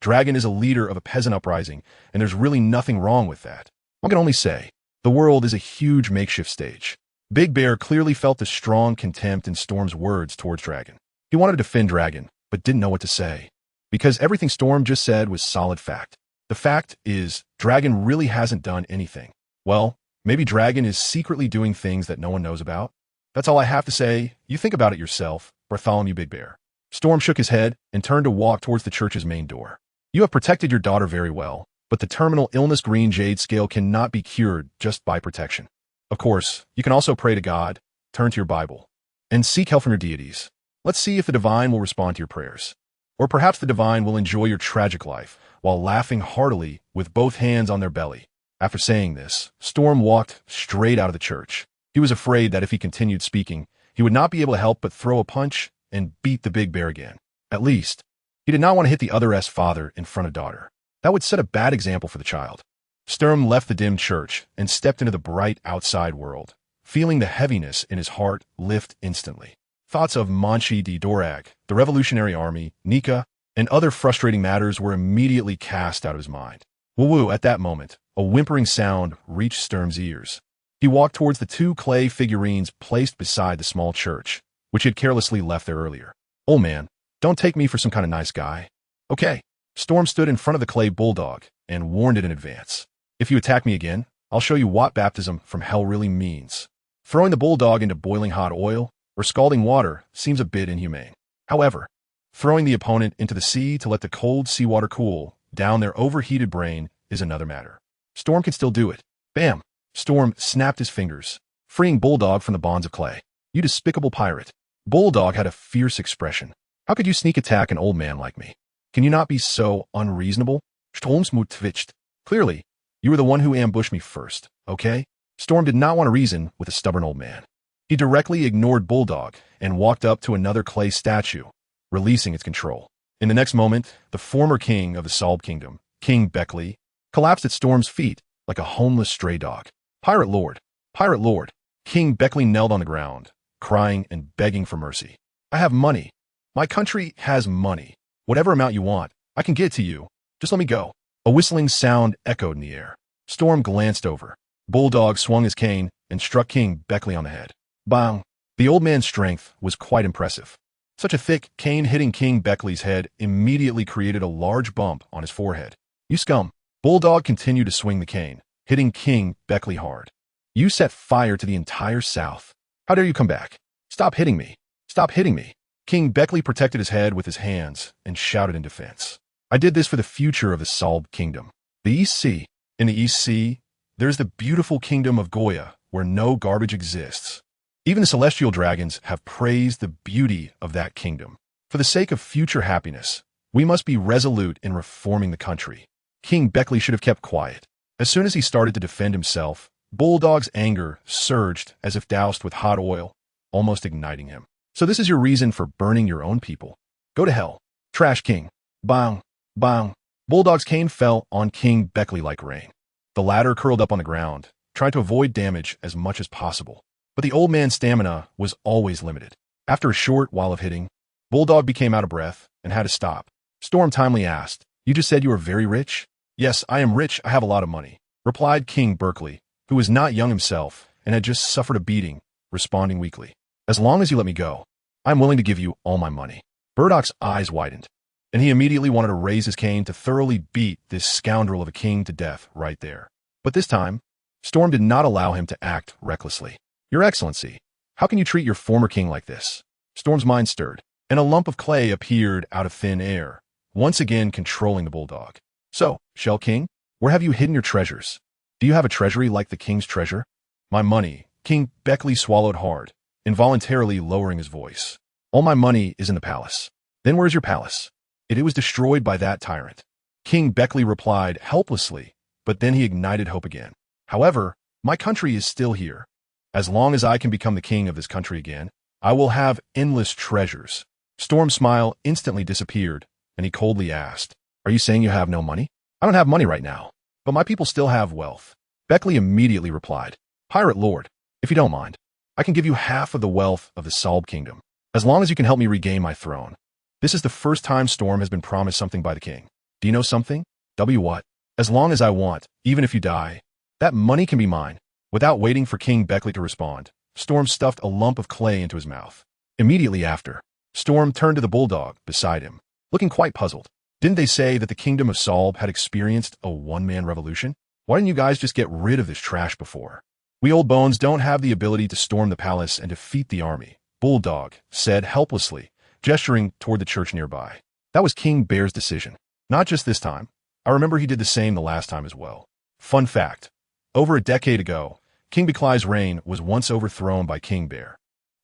Dragon, is a leader of a peasant uprising, and there's really nothing wrong with that. One can only say, the world is a huge makeshift stage. Big Bear clearly felt the strong contempt in Storm's words towards Dragon. He wanted to defend Dragon, but didn't know what to say, because everything Storm just said was solid fact. The fact is, Dragon really hasn't done anything. Well, maybe Dragon is secretly doing things that no one knows about. That's all I have to say. You think about it yourself, Bartholomew Big Bear. Storm shook his head and turned to walk towards the church's main door. You have protected your daughter very well, but the terminal illness green jade scale cannot be cured just by protection. Of course, you can also pray to God, turn to your Bible, and seek help from your deities. Let's see if the divine will respond to your prayers. Or perhaps the divine will enjoy your tragic life while laughing heartily with both hands on their belly. After saying this, Storm walked straight out of the church. He was afraid that if he continued speaking, he would not be able to help but throw a punch and beat the big bear again. At least, he did not want to hit the other's father in front of daughter. That would set a bad example for the child. Sturm left the dim church and stepped into the bright outside world, feeling the heaviness in his heart lift instantly. Thoughts of Manchi di Dorag, the Revolutionary Army, Nika, and other frustrating matters were immediately cast out of his mind. Woo-woo, at that moment, a whimpering sound reached Sturm's ears. He walked towards the two clay figurines placed beside the small church, which he had carelessly left there earlier. "Old man, don't take me for some kind of nice guy." "Okay." Storm stood in front of the clay bulldog and warned it in advance. "If you attack me again, I'll show you what baptism from hell really means." Throwing the bulldog into boiling hot oil or scalding water seems a bit inhumane. However, throwing the opponent into the sea to let the cold seawater cool down their overheated brain is another matter. Storm can still do it. Bam! Storm snapped his fingers, freeing Bulldog from the bonds of clay. "You despicable pirate." Bulldog had a fierce expression. "How could you sneak attack an old man like me? Can you not be so unreasonable?" Stormsmut twitched. "Clearly, you were the one who ambushed me first, okay?" Storm did not want to reason with a stubborn old man. He directly ignored Bulldog and walked up to another clay statue, releasing its control. In the next moment, the former king of the Salb Kingdom, King Beckley, collapsed at Storm's feet like a homeless stray dog. Pirate Lord! Pirate Lord!" King Beckley knelt on the ground, crying and begging for mercy. "I have money. My country has money. Whatever amount you want, I can get it to you. Just let me go." A whistling sound echoed in the air. Storm glanced over. Bulldog swung his cane and struck King Beckley on the head. Bang! The old man's strength was quite impressive. Such a thick cane hitting King Beckley's head immediately created a large bump on his forehead. "You scum!" Bulldog continued to swing the cane, hitting King Beckley hard. "You set fire to the entire South. How dare you come back? Stop hitting me! Stop hitting me!" King Beckley protected his head with his hands and shouted in defense. "I did this for the future of the Salb Kingdom. The East Sea. In the East Sea, there's the beautiful kingdom of Goya, where no garbage exists. Even the celestial dragons have praised the beauty of that kingdom. For the sake of future happiness, we must be resolute in reforming the country." King Beckley should have kept quiet. As soon as he started to defend himself, Bulldog's anger surged as if doused with hot oil, almost igniting him. "So this is your reason for burning your own people? Go to hell. Trash King." Bang! Bang! Bulldog's cane fell on King Beckley like rain. The latter curled up on the ground, trying to avoid damage as much as possible. But the old man's stamina was always limited. After a short while of hitting, Bulldog became out of breath and had to stop. Storm timely asked, "You just said you were very rich?" "Yes, I am rich. I have a lot of money," replied King Berkeley, who was not young himself and had just suffered a beating, responding weakly. "As long as you let me go, I'm willing to give you all my money." Burdock's eyes widened, and he immediately wanted to raise his cane to thoroughly beat this scoundrel of a king to death right there. But this time, Storm did not allow him to act recklessly. "Your Excellency, how can you treat your former king like this?" Storm's mind stirred, and a lump of clay appeared out of thin air, once again controlling the bulldog. "So, Shell King, where have you hidden your treasures? Do you have a treasury like the king's treasure?" "My money," King Beckley swallowed hard, involuntarily lowering his voice. "All my money is in the palace." "Then where's your palace?" It was destroyed by that tyrant." King Beckley replied helplessly, but then he ignited hope again. "However, my country is still here. As long as I can become the king of this country again, I will have endless treasures." Storm's smile instantly disappeared, and he coldly asked, "Are you saying you have no money?" "I don't have money right now, but my people still have wealth." Beckley immediately replied, "Pirate Lord, if you don't mind, I can give you half of the wealth of the Salb Kingdom, as long as you can help me regain my throne. This is the first time Storm has been promised something by the king. Do you know something? What? As long as I want, even if you die, that money can be mine." Without waiting for King Beckley to respond, Storm stuffed a lump of clay into his mouth. Immediately after, Storm turned to the bulldog beside him, looking quite puzzled. "Didn't they say that the kingdom of Salb had experienced a one-man revolution? Why didn't you guys just get rid of this trash before?" We old bones don't have the ability to storm the palace and defeat the army, Bulldog said helplessly, gesturing toward the church nearby. That was King Bear's decision. Not just this time. I remember he did the same the last time as well. Fun fact. Over a decade ago, King Beklay's reign was once overthrown by King Bear.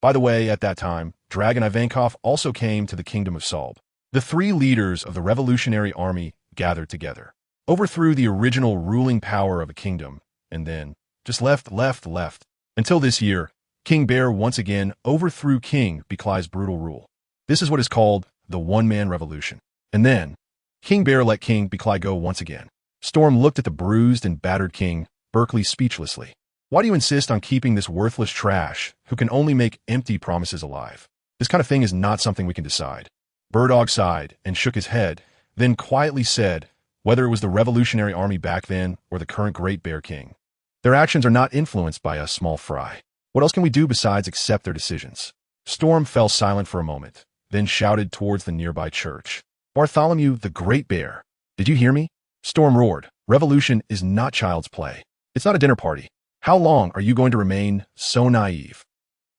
By the way, at that time, Dragon Ivankov also came to the kingdom of Solb. The three leaders of the revolutionary army gathered together, overthrew the original ruling power of a kingdom, and then just left, until this year, King Bear once again overthrew King Beklay's brutal rule. This is what is called the one-man revolution. And then, King Bear let King Beklay go once again. Storm looked at the bruised and battered King Berkeley speechlessly. Why do you insist on keeping this worthless trash who can only make empty promises alive? This kind of thing is not something we can decide. Burdog sighed and shook his head, then quietly said, whether it was the revolutionary army back then or the current Great Bear King, their actions are not influenced by us small fry. What else can we do besides accept their decisions? Storm fell silent for a moment, then shouted towards the nearby church. Bartholomew the Great Bear, did you hear me? Storm roared. Revolution is not child's play. It's not a dinner party. How long are you going to remain so naive?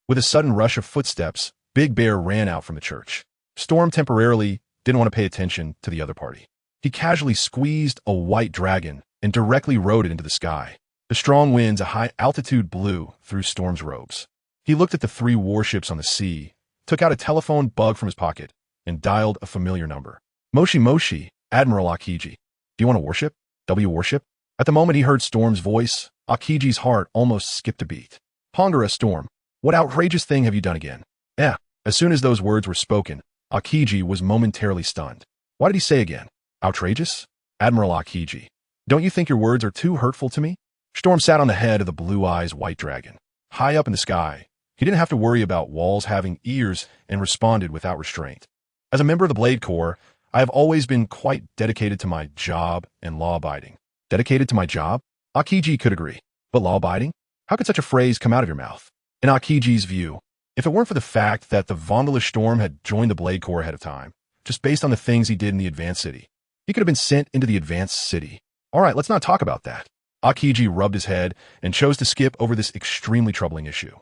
With a sudden rush of footsteps, Big Bear ran out from the church. Storm temporarily didn't want to pay attention to the other party. He casually squeezed a white dragon and directly rode it into the sky. The strong winds a high altitude blew through Storm's robes. He looked at the three warships on the sea, took out a telephone bug from his pocket, and dialed a familiar number. Moshi, Admiral Akiji. Do you want a warship? Warship? At the moment he heard Storm's voice, Akiji's heart almost skipped a beat. Pongara Storm, what outrageous thing have you done again? As soon as those words were spoken, Akiji was momentarily stunned. What did he say again? Outrageous? Admiral Akiji, don't you think your words are too hurtful to me? Storm sat on the head of the Blue Eyes White Dragon. High up in the sky, he didn't have to worry about walls having ears and responded without restraint. As a member of the Blade Corps, I have always been quite dedicated to my job and law-abiding. Dedicated to my job? Akiji could agree. But law-abiding? How could such a phrase come out of your mouth? In Akiji's view, if it weren't for the fact that the Vondelish Storm had joined the Blade Corps ahead of time, just based on the things he did in the Advanced City, he could have been sent into the Advanced City. All right, let's not talk about that. Akiji rubbed his head and chose to skip over this extremely troubling issue.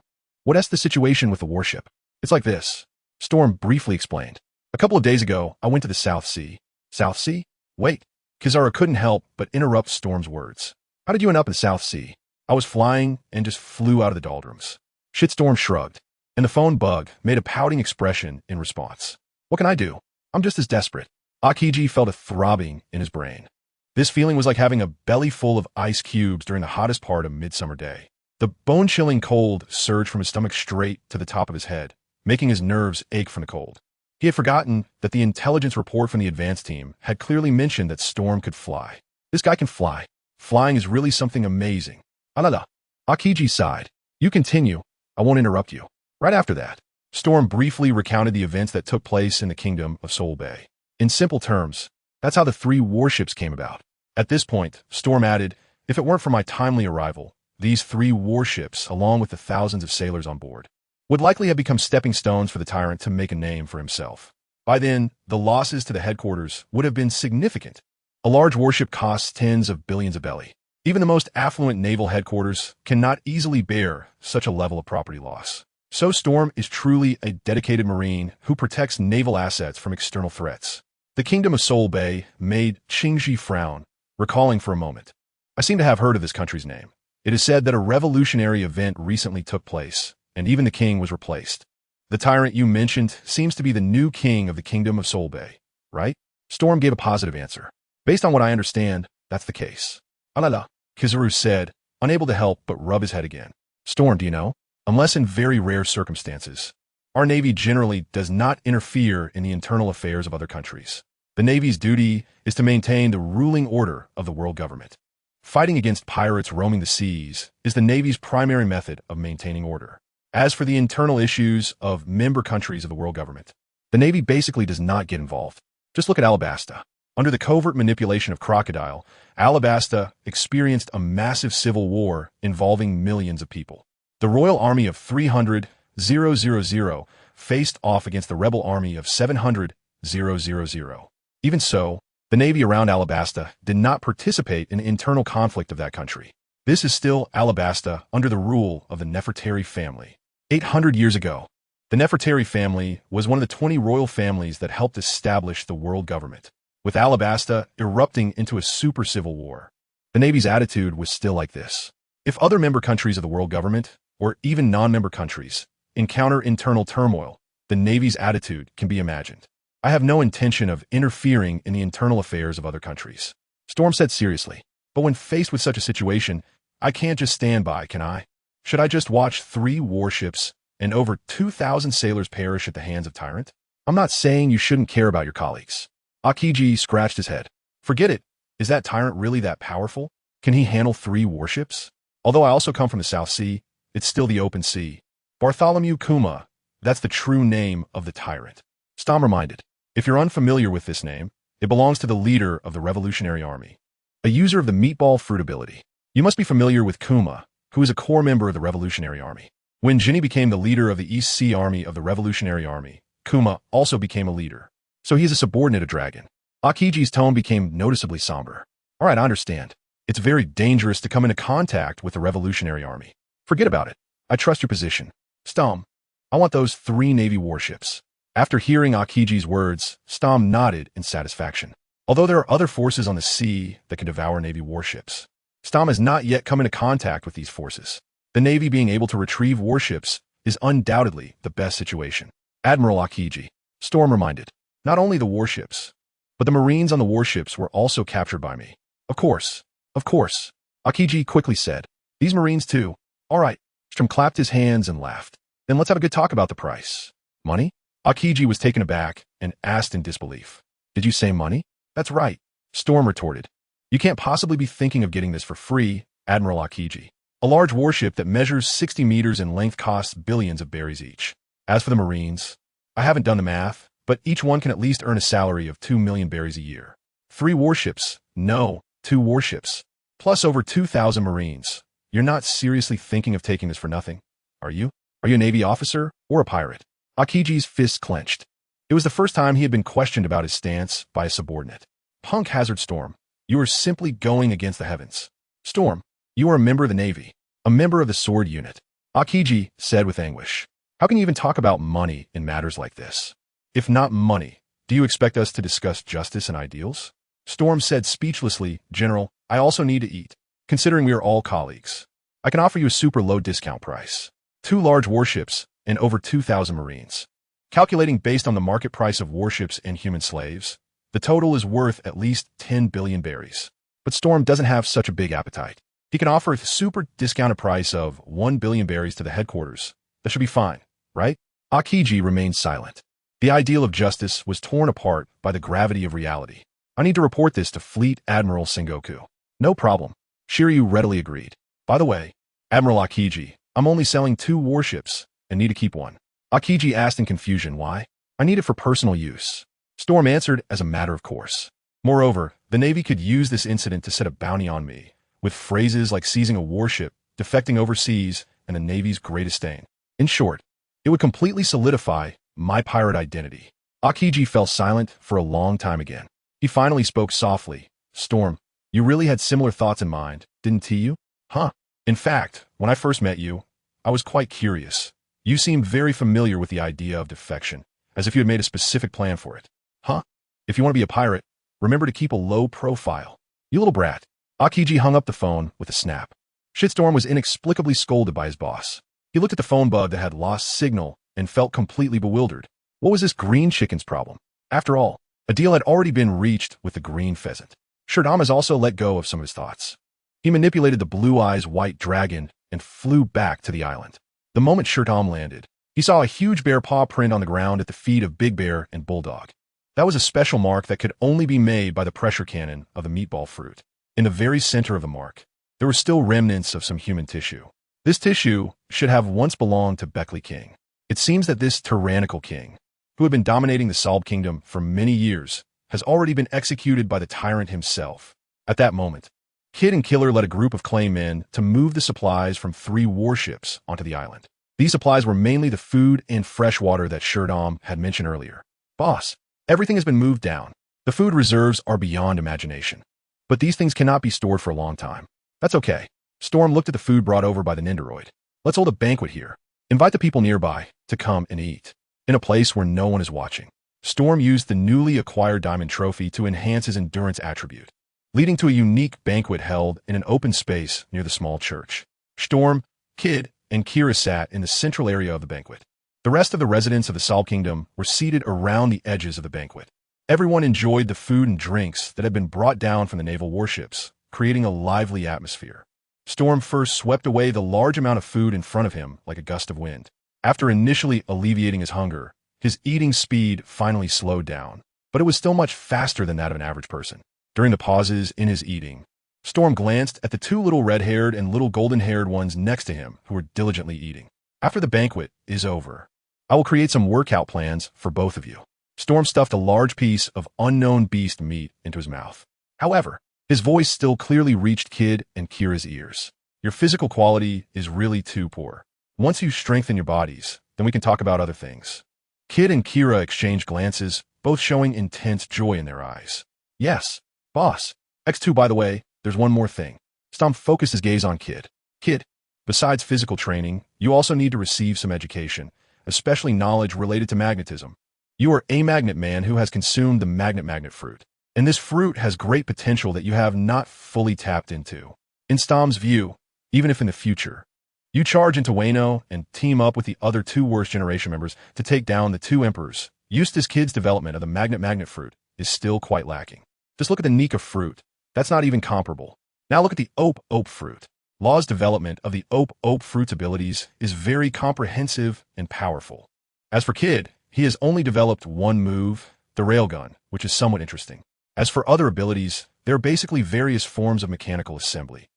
What's the situation with the warship? It's like this. Storm briefly explained. A couple of days ago, I went to the South Sea. South Sea? Wait. Kizaru couldn't help but interrupt Storm's words. How did you end up in the South Sea? I was flying and just flew out of the doldrums. Shitstorm shrugged, and the phone bug made a pouting expression in response. What can I do? I'm just as desperate. Akiji felt a throbbing in his brain. This feeling was like having a belly full of ice cubes during the hottest part of midsummer day. The bone-chilling cold surged from his stomach straight to the top of his head, making his nerves ache from the cold. He had forgotten that the intelligence report from the advance team had clearly mentioned that Storm could fly. This guy can fly. Flying is really something amazing. Alala. Akiji sighed. You continue. I won't interrupt you. Right after that, Storm briefly recounted the events that took place in the kingdom of Sol Bay. In simple terms, that's how the three warships came about. At this point, Storm added, if it weren't for my timely arrival, these three warships, along with the thousands of sailors on board, would likely have become stepping stones for the tyrant to make a name for himself. By then, the losses to the headquarters would have been significant. A large warship costs tens of billions of belly. Even the most affluent naval headquarters cannot easily bear such a level of property loss. So Storm is truly a dedicated Marine who protects naval assets from external threats. The Kingdom of Sol Bay made Qingji frown, recalling for a moment. I seem to have heard of this country's name. It is said that a revolutionary event recently took place, and even the king was replaced. The tyrant you mentioned seems to be the new king of the Kingdom of Sol Bay, right? Storm gave a positive answer. Based on what I understand, that's the case. Alala, Kizaru said, unable to help but rub his head again. Storm, do you know? Unless in very rare circumstances, our Navy generally does not interfere in the internal affairs of other countries. The Navy's duty is to maintain the ruling order of the world government. Fighting against pirates roaming the seas is the Navy's primary method of maintaining order. As for the internal issues of member countries of the world government, the Navy basically does not get involved. Just look at Alabasta. Under the covert manipulation of Crocodile, Alabasta experienced a massive civil war involving millions of people. The Royal Army of 300,000 faced off against the rebel army of 700,000. Even so, the Navy around Alabasta did not participate in internal conflict of that country. This is still Alabasta under the rule of the Nefertari family. 800 years ago, the Nefertari family was one of the 20 royal families that helped establish the world government, with Alabasta erupting into a super civil war. The Navy's attitude was still like this. If other member countries of the world government, or even non-member countries, encounter internal turmoil, the Navy's attitude can be imagined. I have no intention of interfering in the internal affairs of other countries, Storm said seriously. But when faced with such a situation, I can't just stand by, can I? Should I just watch 3 warships and over 2,000 sailors perish at the hands of tyrant? I'm not saying you shouldn't care about your colleagues. Akiji scratched his head. Forget it. Is that tyrant really that powerful? Can he handle 3 warships? Although I also come from the South Sea, it's still the open sea. Bartholomew Kuma, that's the true name of the tyrant. Stom reminded. If you're unfamiliar with this name, it belongs to the leader of the Revolutionary Army, a user of the meatball fruit ability. You must be familiar with Kuma, who is a core member of the Revolutionary Army. When Jinny became the leader of the East Sea Army of the Revolutionary Army, Kuma also became a leader. So he is a subordinate of Dragon. Akiji's tone became noticeably somber. All right, I understand. It's very dangerous to come into contact with the Revolutionary Army. Forget about it. I trust your position. Stom, I want those 3 Navy warships. After hearing Akiji's words, Stom nodded in satisfaction. Although there are other forces on the sea that can devour Navy warships, Stom has not yet come into contact with these forces. The Navy being able to retrieve warships is undoubtedly the best situation. Admiral Akiji, Storm reminded. Not only the warships, but the Marines on the warships were also captured by me. Of course. Akiji quickly said. These Marines too. All right. Storm clapped his hands and laughed. Then let's have a good talk about the price. Money? Akiji was taken aback and asked in disbelief. Did you say money? That's right. Storm retorted. You can't possibly be thinking of getting this for free, Admiral Akiji. A large warship that measures 60 meters in length costs billions of berries each. As for the Marines, I haven't done the math, but each one can at least earn a salary of 2 million berries a year. 3 warships. No, 2 warships. Plus over 2,000 Marines. You're not seriously thinking of taking this for nothing, are you? Are you a Navy officer or a pirate? Akiji's fists clenched. It was the first time he had been questioned about his stance by a subordinate. Punk hazard Storm. You are simply going against the heavens. Storm, you are a member of the Navy, a member of the sword unit. Akiji said with anguish. How can you even talk about money in matters like this? If not money, do you expect us to discuss justice and ideals? Storm said speechlessly, General, I also need to eat. Considering we are all colleagues, I can offer you a super low discount price. 2 large warships and over 2,000 Marines. Calculating based on the market price of warships and human slaves, the total is worth at least 10 billion berries. But Storm doesn't have such a big appetite. He can offer a super discounted price of 1 billion berries to the headquarters. That should be fine, right? Akiji remained silent. The ideal of justice was torn apart by the gravity of reality. I need to report this to Fleet Admiral Sengoku. No problem. Shiru readily agreed. By the way, Admiral Akiji, I'm only selling 2 warships and need to keep 1. Akiji asked in confusion why. I need it for personal use. Storm answered as a matter of course. Moreover, the Navy could use this incident to set a bounty on me, with phrases like seizing a warship, defecting overseas, and the Navy's great disdain. In short, it would completely solidify my pirate identity. Akiji fell silent for a long time again. He finally spoke softly. Storm, you really had similar thoughts in mind, didn't you? Huh. In fact, when I first met you, I was quite curious. You seemed very familiar with the idea of defection, as if you had made a specific plan for it. Huh? If you want to be a pirate, remember to keep a low profile. You little brat. Akiji hung up the phone with a snap. Shitstorm was inexplicably scolded by his boss. He looked at the phone bug that had lost signal and felt completely bewildered. What was this green chicken's problem? After all, a deal had already been reached with the green pheasant. Sherdam has also let go of some of his thoughts. He manipulated the Blue Eyes White Dragon and flew back to the island. The moment Sherdam landed, he saw a huge bear paw print on the ground at the feet of Big Bear and Bulldog. That was a special mark that could only be made by the pressure cannon of the meatball fruit. In the very center of the mark, there were still remnants of some human tissue. This tissue should have once belonged to Beckley King. It seems that this tyrannical king, who had been dominating the Salb Kingdom for many years, has already been executed by the tyrant himself. At that moment, Kid and Killer led a group of clay men to move the supplies from 3 warships onto the island. These supplies were mainly the food and fresh water that Sherdam had mentioned earlier. Boss, everything has been moved down. The food reserves are beyond imagination. But these things cannot be stored for a long time. That's okay. Storm looked at the food brought over by the Nindoroid. Let's hold a banquet here. Invite the people nearby to come and eat. In a place where no one is watching. Storm used the newly acquired diamond trophy to enhance his endurance attribute, leading to a unique banquet held in an open space near the small church. Storm, Kid, and Kira sat in the central area of the banquet. The rest of the residents of the Sol Kingdom were seated around the edges of the banquet. Everyone enjoyed the food and drinks that had been brought down from the naval warships, creating a lively atmosphere. Storm first swept away the large amount of food in front of him like a gust of wind. After initially alleviating his hunger, his eating speed finally slowed down, but it was still much faster than that of an average person. During the pauses in his eating, Storm glanced at the two little red-haired and little golden-haired ones next to him who were diligently eating. After the banquet is over, I will create some workout plans for both of you. Storm stuffed a large piece of unknown beast meat into his mouth. However, his voice still clearly reached Kid and Kira's ears. Your physical quality is really too poor. Once you strengthen your bodies, then we can talk about other things. Kid and Kira exchanged glances, both showing intense joy in their eyes. Yes, boss. X2, by the way, there's one more thing. Storm focused his gaze on Kid. Kid, besides physical training, you also need to receive some education, especially knowledge related to magnetism. You are a magnet man who has consumed the magnet fruit. And this fruit has great potential that you have not fully tapped into. In Storm's view, even if in the future, you charge into Wano and team up with the other two worst generation members to take down the two emperors, Eustace Kid's development of the magnet fruit is still quite lacking. Just look at the Nika fruit. That's not even comparable. Now look at the Ope fruit. Law's development of the Ope fruit's abilities is very comprehensive and powerful. As for Kid, he has only developed one move, the railgun, which is somewhat interesting. As for other abilities, there are basically various forms of mechanical assembly.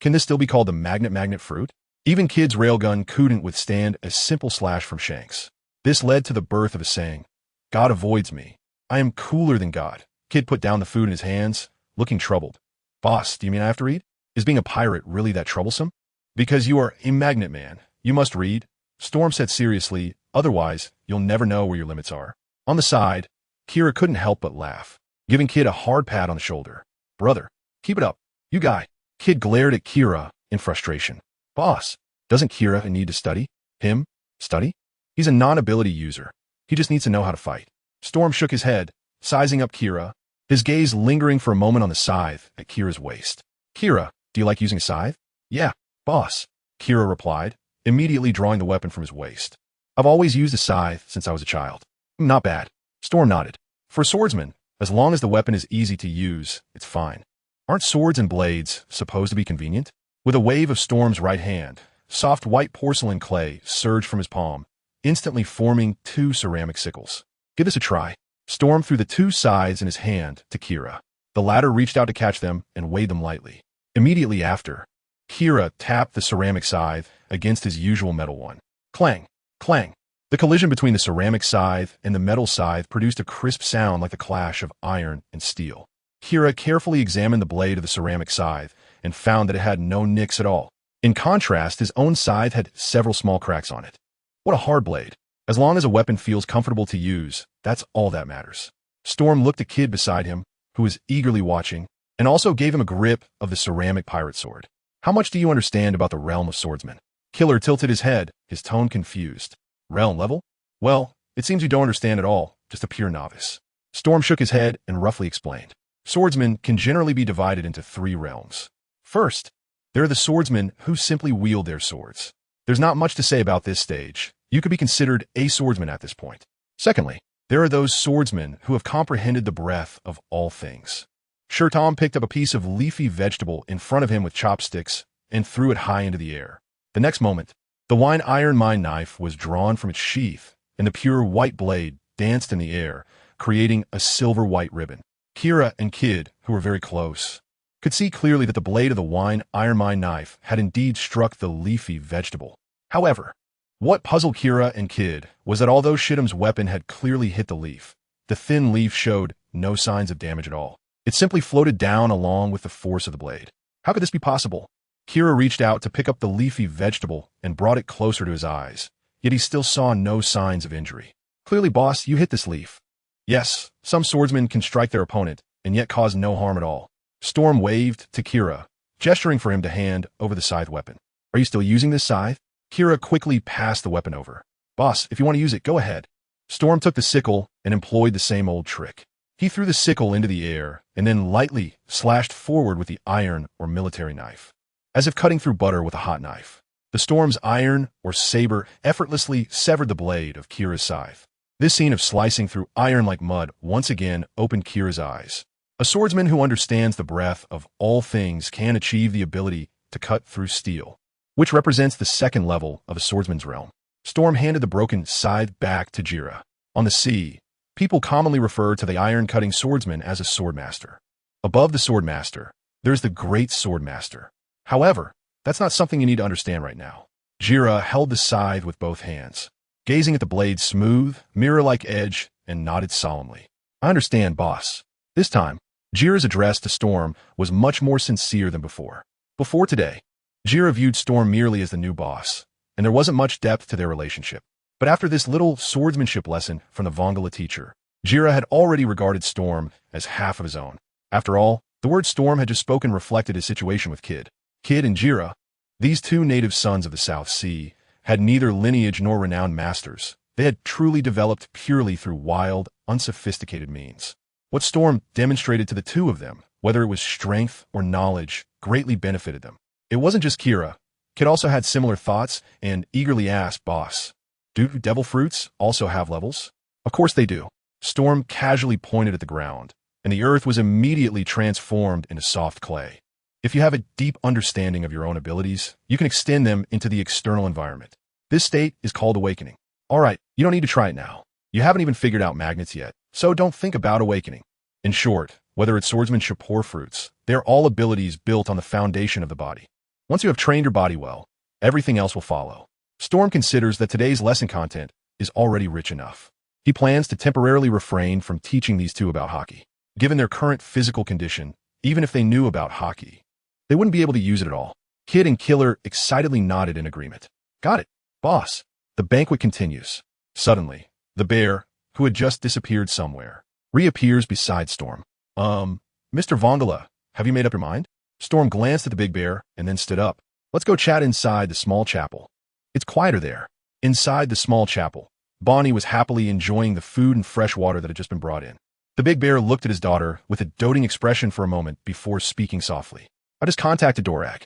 Can this still be called the magnet fruit? Even Kid's railgun couldn't withstand a simple slash from Shanks. This led to the birth of a saying, God avoids me. I am cooler than God. Kid put down the food in his hands, looking troubled. Boss, do you mean I have to read? Is being a pirate really that troublesome? Because you are a magnet man, you must read. Storm said seriously, otherwise, you'll never know where your limits are. On the side, Kira couldn't help but laugh, giving Kid a hard pat on the shoulder. Brother, keep it up. You guy. Kid glared at Kira in frustration. Boss, doesn't Kira need to study? Him? Study? He's a non-ability user. He just needs to know how to fight. Storm shook his head, sizing up Kira, his gaze lingering for a moment on the scythe at Kira's waist. Kira, do you like using a scythe? Yeah, boss, Kira replied, immediately drawing the weapon from his waist. I've always used a scythe since I was a child. Not bad. Storm nodded. For a swordsman, as long as the weapon is easy to use, it's fine. Aren't swords and blades supposed to be convenient? With a wave of Storm's right hand, soft white porcelain clay surged from his palm, instantly forming two ceramic sickles. Give this a try. Storm threw the two scythes in his hand to Kira. The latter reached out to catch them and weighed them lightly. Immediately after, Kira tapped the ceramic scythe against his usual metal one. Clang! Clang! The collision between the ceramic scythe and the metal scythe produced a crisp sound like the clash of iron and steel. Kira carefully examined the blade of the ceramic scythe and found that it had no nicks at all. In contrast, his own scythe had several small cracks on it. What a hard blade. As long as a weapon feels comfortable to use, that's all that matters. Storm looked at Kid beside him, who was eagerly watching, and also gave him a grip of the ceramic pirate sword. How much do you understand about the realm of swordsmen? Killer tilted his head, his tone confused. Realm level? Well, it seems you don't understand at all, just a pure novice. Storm shook his head and roughly explained. Swordsmen can generally be divided into three realms. First, there are the swordsmen who simply wield their swords. There's not much to say about this stage. You could be considered a swordsman at this point. Secondly, there are those swordsmen who have comprehended the breadth of all things. Sure, Tom picked up a piece of leafy vegetable in front of him with chopsticks and threw it high into the air. The next moment, the wine iron mine knife was drawn from its sheath, and the pure white blade danced in the air, creating a silver-white ribbon. Kira and Kid, who were very close, could see clearly that the blade of the wine iron mine knife had indeed struck the leafy vegetable. However, what puzzled Kira and Kid was that although Shittum's weapon had clearly hit the leaf, the thin leaf showed no signs of damage at all. It simply floated down along with the force of the blade. How could this be possible? Kira reached out to pick up the leafy vegetable and brought it closer to his eyes, yet he still saw no signs of injury. Clearly, boss, you hit this leaf. Yes, some swordsmen can strike their opponent and yet cause no harm at all. Storm waved to Kira, gesturing for him to hand over the scythe weapon. Are you still using this scythe? Kira quickly passed the weapon over. Boss, if you want to use it, go ahead. Storm took the sickle and employed the same old trick. He threw the sickle into the air and then lightly slashed forward with the iron or military knife, as if cutting through butter with a hot knife. The Storm's iron or saber effortlessly severed the blade of Kira's scythe. This scene of slicing through iron like mud once again opened Kira's eyes. A swordsman who understands the breadth of all things can achieve the ability to cut through steel, which represents the second level of a swordsman's realm. Storm handed the broken scythe back to Jira. On the sea, people commonly refer to the iron-cutting swordsman as a swordmaster. Above the swordmaster, there's the great swordmaster. However, that's not something you need to understand right now. Jira held the scythe with both hands, gazing at the blade's smooth, mirror-like edge, and nodded solemnly. I understand, boss. This time, Jira's address to Storm was much more sincere than before. Before today, Jira viewed Storm merely as the new boss, and there wasn't much depth to their relationship. But after this little swordsmanship lesson from the Vongala teacher, Jira had already regarded Storm as half of his own. After all, the word Storm had just spoken reflected his situation with Kid. Kid and Jira, these two native sons of the South Sea, had neither lineage nor renowned masters. They had truly developed purely through wild, unsophisticated means. What Storm demonstrated to the two of them, whether it was strength or knowledge, greatly benefited them. It wasn't just Kira. Kid also had similar thoughts and eagerly asked, Boss, do devil fruits also have levels? Of course they do. Storm casually pointed at the ground, and the earth was immediately transformed into soft clay. If you have a deep understanding of your own abilities, you can extend them into the external environment. This state is called awakening. All right, you don't need to try it now. You haven't even figured out magnets yet, so don't think about awakening. In short, whether it's swordsmanship or fruits, they're all abilities built on the foundation of the body. Once you have trained your body well, everything else will follow. Storm considers that today's lesson content is already rich enough. He plans to temporarily refrain from teaching these two about hockey. Given their current physical condition, even if they knew about hockey, they wouldn't be able to use it at all. Kid and Killer excitedly nodded in agreement. Got it, boss. The banquet continues. Suddenly, the bear, who had just disappeared somewhere, reappears beside Storm. Mr. Vongala, have you made up your mind? Storm glanced at the big bear and then stood up. Let's go chat inside the small chapel. It's quieter there. Inside the small chapel, Bonnie was happily enjoying the food and fresh water that had just been brought in. The big bear looked at his daughter with a doting expression for a moment before speaking softly. I just contacted Dorak.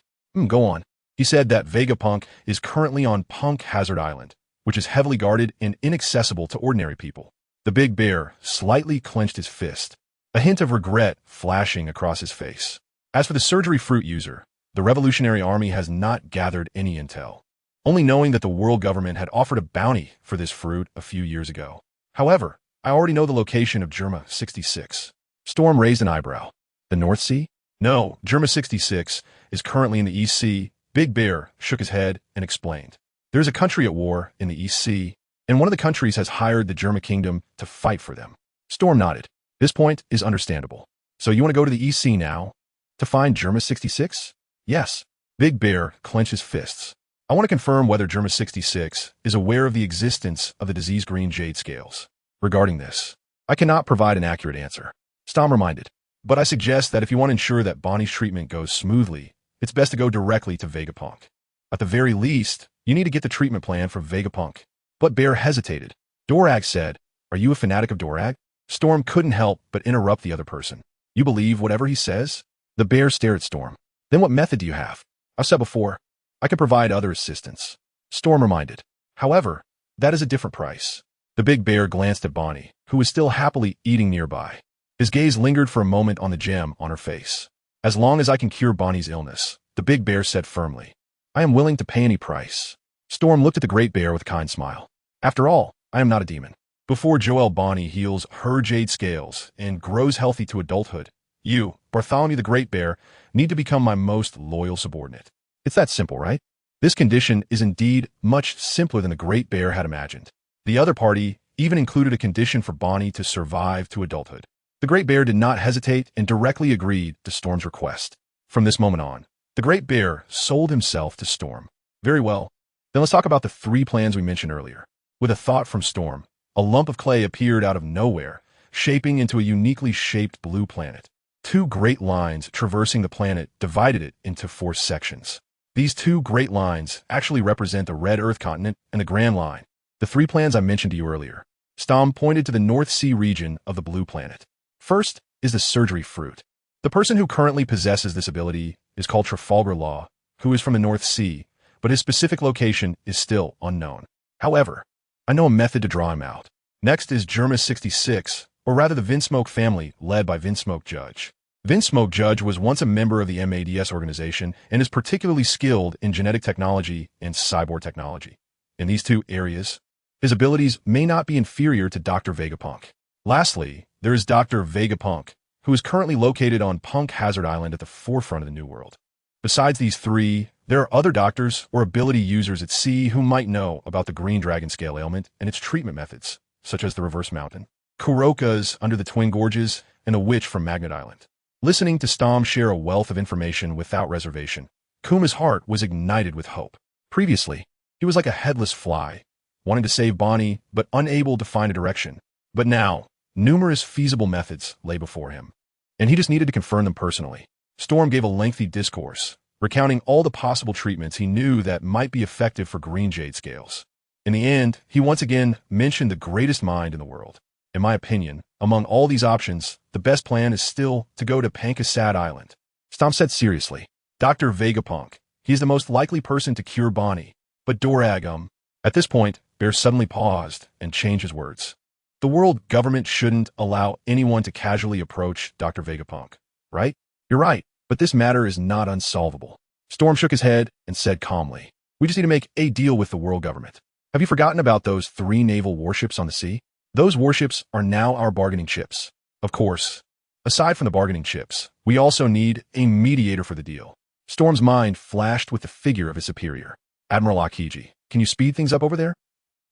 Go on. He said that Vegapunk is currently on Punk Hazard Island, which is heavily guarded and inaccessible to ordinary people. The big bear slightly clenched his fist, a hint of regret flashing across his face. As for the surgery fruit user, the Revolutionary Army has not gathered any intel, only knowing that the world government had offered a bounty for this fruit a few years ago. However, I already know the location of Germa 66. Storm raised an eyebrow. The North Sea? No, Germa 66 is currently in the East Sea. Big Bear shook his head and explained. There's a country at war in the East Sea, and one of the countries has hired the Germa Kingdom to fight for them. Storm nodded. This point is understandable. So you want to go to the East Sea now? To find Germa 66? Yes. Big Bear clenched his fists. I want to confirm whether Germa 66 is aware of the existence of the disease-green jade scales. Regarding this, I cannot provide an accurate answer. Storm reminded. But I suggest that if you want to ensure that Bonnie's treatment goes smoothly, it's best to go directly to Vegapunk. At the very least, you need to get the treatment plan for Vegapunk. But Bear hesitated. Dorag said, Are you a fanatic of Dorag? Storm couldn't help but interrupt the other person. You believe whatever he says? The bear stared at Storm. Then what method do you have? I've said before, I can provide other assistance. Storm reminded. However, that is a different price. The big bear glanced at Bonnie, who was still happily eating nearby. His gaze lingered for a moment on the gem on her face. As long as I can cure Bonnie's illness, the big bear said firmly. I am willing to pay any price. Storm looked at the great bear with a kind smile. After all, I am not a demon. Before Joelle Bonnie heals her jade scales and grows healthy to adulthood, you, Bartholomew the Great Bear, need to become my most loyal subordinate. It's that simple, right? This condition is indeed much simpler than the Great Bear had imagined. The other party even included a condition for Bonnie to survive to adulthood. The Great Bear did not hesitate and directly agreed to Storm's request. From this moment on, the Great Bear sold himself to Storm. Very well. Then let's talk about the 3 plans we mentioned earlier. With a thought from Storm, a lump of clay appeared out of nowhere, shaping into a uniquely shaped blue planet. two great lines traversing the planet divided it into 4 sections. These two great lines actually represent the Red Earth continent and the Grand Line, the 3 plans I mentioned to you earlier. Stom pointed to the North Sea region of the Blue Planet. First is the surgery fruit. The person who currently possesses this ability is called Trafalgar Law, who is from the North Sea, but his specific location is still unknown. However, I know a method to draw him out. Next is Germus 66, or rather the Vinsmoke family, led by Vinsmoke Judge. Vinsmoke Judge was once a member of the MADS organization and is particularly skilled in genetic technology and cyborg technology. In these 2 areas, his abilities may not be inferior to Dr. Vegapunk. Lastly, there is Dr. Vegapunk, who is currently located on Punk Hazard Island at the forefront of the New World. Besides these 3, there are other doctors or ability users at sea who might know about the Green Dragon Scale ailment and its treatment methods, such as the Reverse Mountain, Kurokas under the Twin Gorges, and the Witch from Magnet Island. Listening to Stom share a wealth of information without reservation, Kuma's heart was ignited with hope. Previously, he was like a headless fly, wanting to save Bonnie but unable to find a direction. But now, numerous feasible methods lay before him, and he just needed to confirm them personally. Storm gave a lengthy discourse, recounting all the possible treatments he knew that might be effective for green jade scales. In the end, he once again mentioned the greatest mind in the world. In my opinion, among all these options, the best plan is still to go to Pankasad Island. Stom said seriously, Dr. Vegapunk, he is the most likely person to cure Bonnie. But Dorag, At this point, Bear suddenly paused and changed his words. The world government shouldn't allow anyone to casually approach Dr. Vegapunk, right? You're right, but this matter is not unsolvable. Storm shook his head and said calmly, we just need to make a deal with the world government. Have you forgotten about those 3 naval warships on the sea? Those warships are now our bargaining chips. Of course, aside from the bargaining chips, we also need a mediator for the deal. Storm's mind flashed with the figure of his superior. Admiral Akiji, can you speed things up over there?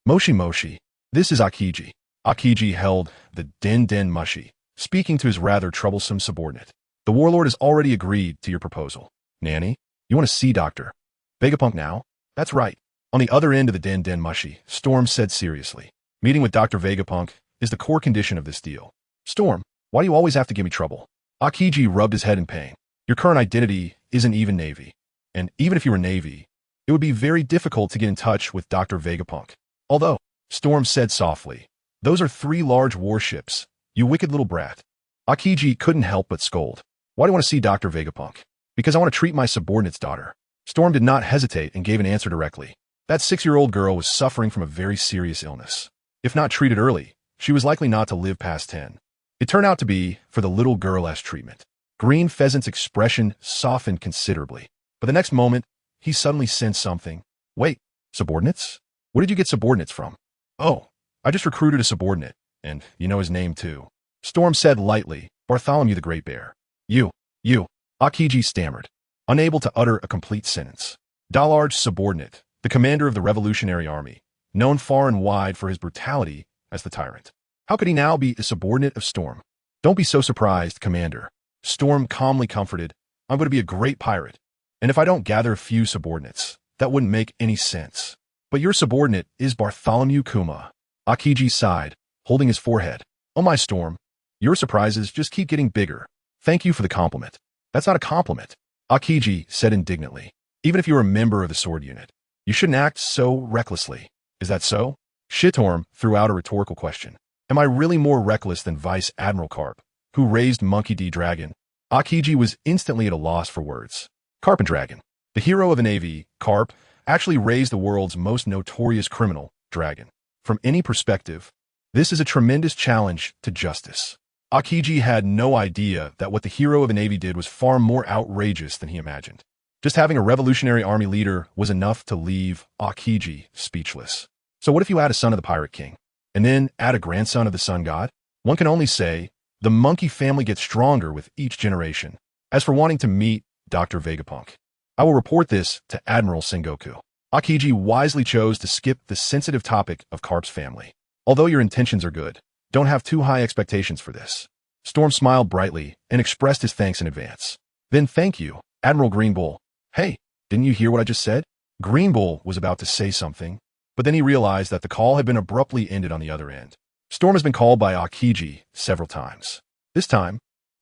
Moshi, this is Akiji. Akiji held the Den Mushi, speaking to his rather troublesome subordinate. The warlord has already agreed to your proposal. Nanny, you want to see Dr. Vegapunk now? That's right. On the other end of the Den Mushi, Storm said seriously, meeting with Dr. Vegapunk is the core condition of this deal. Storm, why do you always have to give me trouble? Akiji rubbed his head in pain. Your current identity isn't even Navy. And even if you were Navy, it would be very difficult to get in touch with Dr. Vegapunk. Although, Storm said softly, those are 3 large warships, you wicked little brat. Akiji couldn't help but scold. Why do you want to see Dr. Vegapunk? Because I want to treat my subordinate's daughter. Storm did not hesitate and gave an answer directly. That 6-year-old girl was suffering from a very serious illness. If not treated early, she was likely not to live past 10. It turned out to be for the little girl-esque treatment. Green Pheasant's expression softened considerably, but the next moment, he suddenly sensed something. Wait, subordinates? Where did you get subordinates from? Oh, I just recruited a subordinate, and you know his name too. Storm said lightly, Bartholomew the Great Bear. You, Akiji stammered, unable to utter a complete sentence. Dallarge's subordinate, the commander of the Revolutionary Army, known far and wide for his brutality as the Tyrant. How could he now be a subordinate of Storm? Don't be so surprised, Commander. Storm calmly comforted, I'm going to be a great pirate, and if I don't gather a few subordinates, that wouldn't make any sense. But your subordinate is Bartholomew Kuma. Akiji sighed, holding his forehead. Oh my Storm, your surprises just keep getting bigger. Thank you for the compliment. That's not a compliment, Akiji said indignantly. Even if you're a member of the sword unit, you shouldn't act so recklessly. Is that so? Shitorm threw out a rhetorical question. Am I really more reckless than Vice Admiral Carp, who raised Monkey D. Dragon? Akiji was instantly at a loss for words. Carp and Dragon. The hero of the Navy, Carp, actually raised the world's most notorious criminal, Dragon. From any perspective, this is a tremendous challenge to justice. Akiji had no idea that what the hero of the Navy did was far more outrageous than he imagined. Just having a Revolutionary Army leader was enough to leave Akiji speechless. So what if you add a son of the Pirate King, and then add a grandson of the Sun God? One can only say, the monkey family gets stronger with each generation. As for wanting to meet Dr. Vegapunk, I will report this to Admiral Sengoku. Akiji wisely chose to skip the sensitive topic of Carp's family. Although your intentions are good, don't have too high expectations for this. Storm smiled brightly and expressed his thanks in advance. Then thank you, Admiral Green Bull. Hey, didn't you hear what I just said? Green Bull was about to say something, but then he realized that the call had been abruptly ended on the other end. Storm has been called by Akiji several times. This time,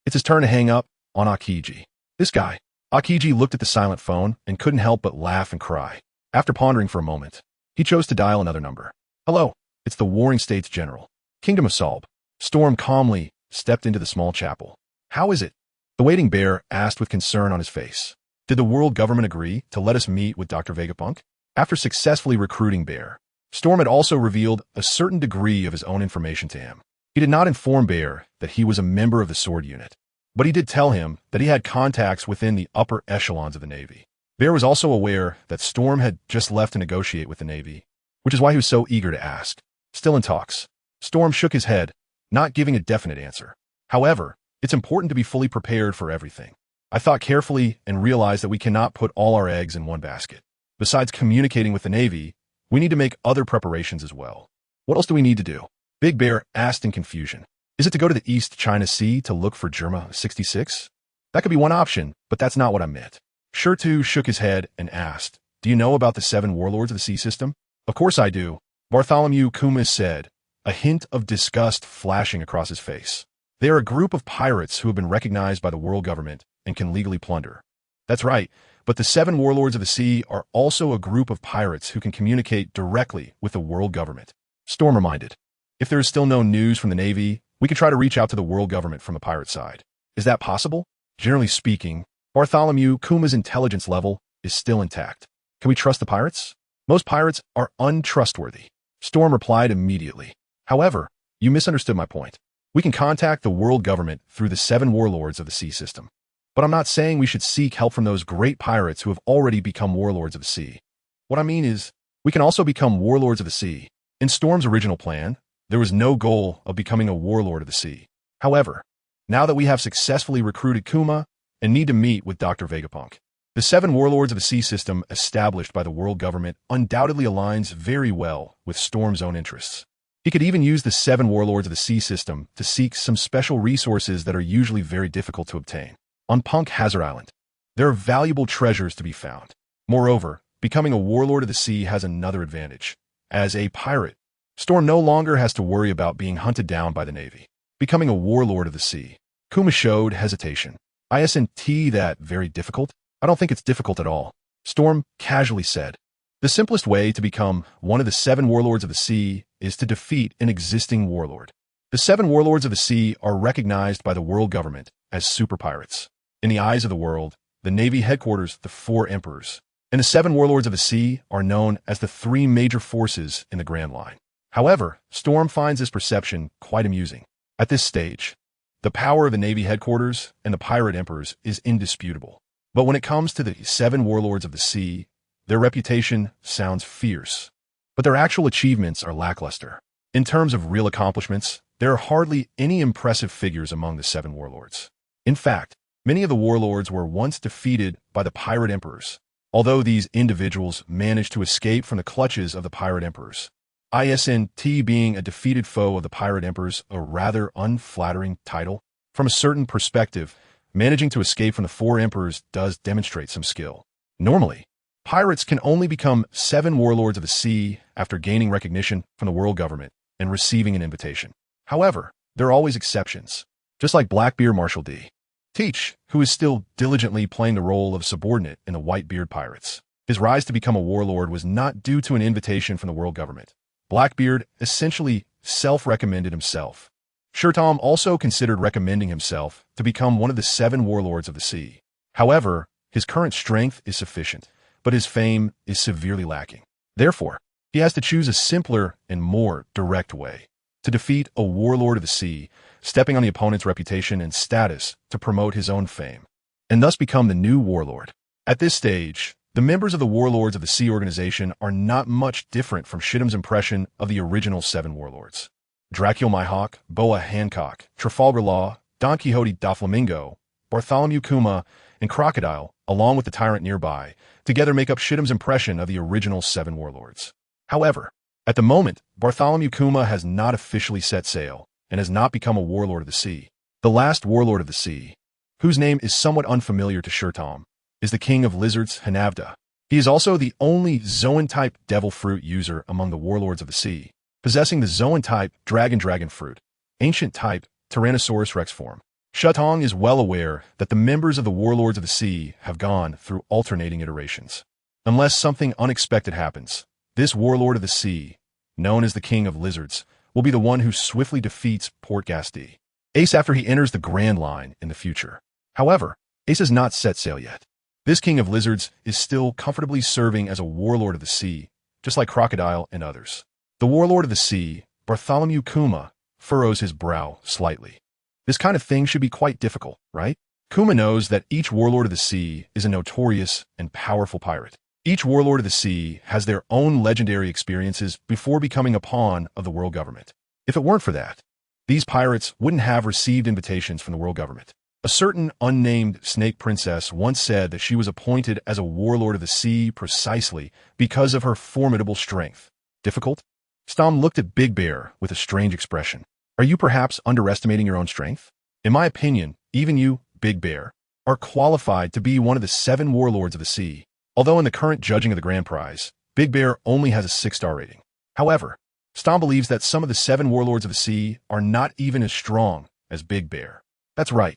It's his turn to hang up on Akiji. This guy. Akiji looked at the silent phone and couldn't help but laugh and cry. After pondering for a moment, he chose to dial another number. Hello, it's the Warring States General. Kingdom of Salb. Storm calmly stepped into the small chapel. How is it? The waiting bear asked with concern on his face. Did the world government agree to let us meet with Dr. Vegapunk? After successfully recruiting Bear, Storm had also revealed a certain degree of his own information to him. He did not inform Bear that he was a member of the sword unit, but he did tell him that he had contacts within the upper echelons of the Navy. Bear was also aware that Storm had just left to negotiate with the Navy, which is why he was so eager to ask. Still in talks, Storm shook his head, not giving a definite answer. However, it's important to be fully prepared for everything. I thought carefully and realized that we cannot put all our eggs in one basket. Besides communicating with the Navy, we need to make other preparations as well. What else do we need to do? Big Bear asked in confusion. Is it to go to the East China Sea to look for Germa 66? That could be one option, but that's not what I meant. Shiru shook his head and asked, do you know about the 7 warlords of the sea system? Of course I do, Bartholomew Kumas said, a hint of disgust flashing across his face. They are a group of pirates who have been recognized by the world government and can legally plunder. That's right, but the 7 warlords of the sea are also a group of pirates who can communicate directly with the world government. Storm reminded, if there is still no news from the Navy, we could try to reach out to the world government from the pirate side. Is that possible? Generally speaking, Bartholomew Kuma's intelligence level is still intact. Can we trust the pirates? Most pirates are untrustworthy. Storm replied immediately. However, you misunderstood my point. We can contact the world government through the 7 warlords of the sea system. But I'm not saying we should seek help from those great pirates who have already become warlords of the sea. What I mean is, we can also become warlords of the sea. In Storm's original plan, there was no goal of becoming a warlord of the sea. However, now that we have successfully recruited Kuma and need to meet with Dr. Vegapunk, the 7 warlords of the sea system established by the world government undoubtedly aligns very well with Storm's own interests. He could even use the 7 warlords of the sea system to seek some special resources that are usually very difficult to obtain. On Punk Hazard Island, there are valuable treasures to be found. Moreover, becoming a warlord of the sea has another advantage. As a pirate, Storm no longer has to worry about being hunted down by the Navy. Becoming a warlord of the sea. Kuma showed hesitation. Isn't that very difficult? I don't think it's difficult at all. Storm casually said. The simplest way to become one of the 7 warlords of the sea is to defeat an existing warlord. The 7 warlords of the sea are recognized by the world government as super pirates. In the eyes of the world, the Navy headquarters the 4 emperors, and the 7 warlords of the sea are known as the 3 major forces in the Grand Line. However, Storm finds this perception quite amusing. At this stage, the power of the Navy headquarters and the pirate emperors is indisputable. But when it comes to the 7 warlords of the sea, their reputation sounds fierce, but their actual achievements are lackluster. In terms of real accomplishments, there are hardly any impressive figures among the 7 warlords. In fact, many of the warlords were once defeated by the pirate emperors, although these individuals managed to escape from the clutches of the pirate emperors. Being a defeated foe of the pirate emperors, a rather unflattering title. From a certain perspective, managing to escape from the 4 emperors does demonstrate some skill. Normally, pirates can only become 7 warlords of the sea after gaining recognition from the world government and receiving an invitation. However, there are always exceptions, just like Blackbeard Marshal D. Teach, who is still diligently playing the role of subordinate in the Whitebeard Pirates. His rise to become a warlord was not due to an invitation from the world government. Blackbeard essentially self-recommended himself. Shiru also considered recommending himself to become one of the 7 warlords of the sea. However, his current strength is sufficient, but his fame is severely lacking. Therefore, he has to choose a simpler and more direct way to defeat a warlord of the sea, stepping on the opponent's reputation and status to promote his own fame, and thus become the new warlord. At this stage, the members of the Warlords of the Sea organization are not much different from Shittum's impression of the original 7 warlords. Dracula Myhawk, Boa Hancock, Trafalgar Law, Don Quixote da Flamingo, Bartholomew Kuma, and Crocodile, along with the tyrant nearby, together make up Shittum's impression of the original 7 warlords. However, at the moment, Bartholomew Kuma has not officially set sail and has not become a warlord of the sea. The last warlord of the sea, whose name is somewhat unfamiliar to Shiru, is the king of lizards, Hanavda. He is also the only Zoan-type devil fruit user among the warlords of the sea, possessing the Zoan-type dragon fruit, ancient type Tyrannosaurus Rex form. Shutong is well aware that the members of the Warlords of the Sea have gone through alternating iterations. Unless something unexpected happens, this Warlord of the Sea, known as the King of Lizards, will be the one who swiftly defeats Port Gasti, Ace after he enters the Grand Line in the future. However, Ace has not set sail yet. This King of Lizards is still comfortably serving as a Warlord of the Sea, just like Crocodile and others. The Warlord of the Sea, Bartholomew Kuma, furrows his brow slightly. This kind of thing should be quite difficult, right? Kuma knows that each Warlord of the Sea is a notorious and powerful pirate. Each Warlord of the Sea has their own legendary experiences before becoming a pawn of the world government. If it weren't for that, these pirates wouldn't have received invitations from the world government. A certain unnamed snake princess once said that she was appointed as a Warlord of the Sea precisely because of her formidable strength. Difficult? Stom looked at Big Bear with a strange expression. Are you perhaps underestimating your own strength? In my opinion, even you, Big Bear, are qualified to be one of the 7 Warlords of the Sea. Although in the current judging of the grand prize, Big Bear only has a 6-star rating. However, Stom believes that some of the 7 Warlords of the Sea are not even as strong as Big Bear. That's right.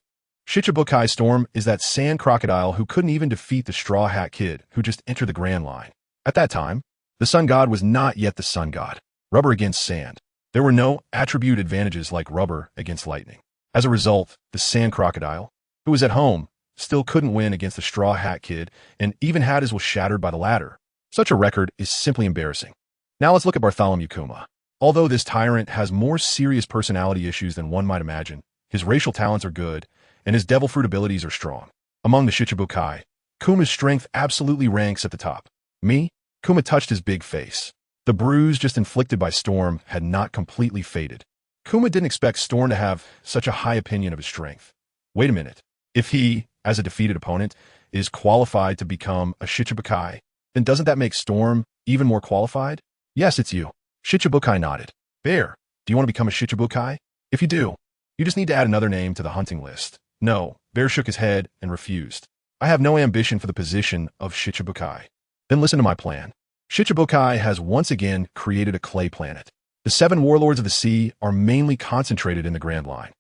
Shichibukai Storm is that sand crocodile who couldn't even defeat the Straw Hat Kid who just entered the Grand Line. At that time, the Sun God was not yet the Sun God. Rubber against sand. There were no attribute advantages like rubber against lightning. As a result, the sand crocodile, who was at home, still couldn't win against the Straw Hat Kid and even had his was shattered by the latter. Such a record is simply embarrassing. Now let's look at Bartholomew Kuma. Although this tyrant has more serious personality issues than one might imagine, his racial talents are good, and his devil fruit abilities are strong. Among the Shichibukai, Kuma's strength absolutely ranks at the top. Me? Kuma touched his big face. The bruise just inflicted by Storm had not completely faded. Kuma didn't expect Storm to have such a high opinion of his strength. Wait a minute. If he, as a defeated opponent, is qualified to become a Shichibukai, then doesn't that make Storm even more qualified? Yes, it's you. Shichibukai nodded. Bear, do you want to become a Shichibukai? If you do, you just need to add another name to the hunting list. No, Bear shook his head and refused. I have no ambition for the position of Shichibukai. Then listen to my plan. Shichibukai has once again created a clay planet. The 7 Warlords of the Sea are mainly concentrated in the Grand Line,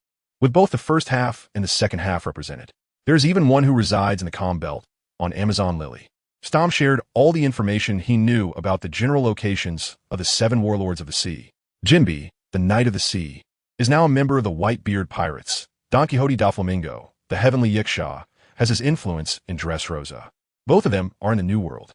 with both the first half and the second half represented. There is even one who resides in the Calm Belt, on Amazon Lily. Stom shared all the information he knew about the general locations of the 7 Warlords of the Sea. Jinbi, the Knight of the Sea, is now a member of the Whitebeard Pirates. Don Quixote da Flamingo, the Heavenly Yikshaw, has his influence in Dressrosa. Both of them are in the New World.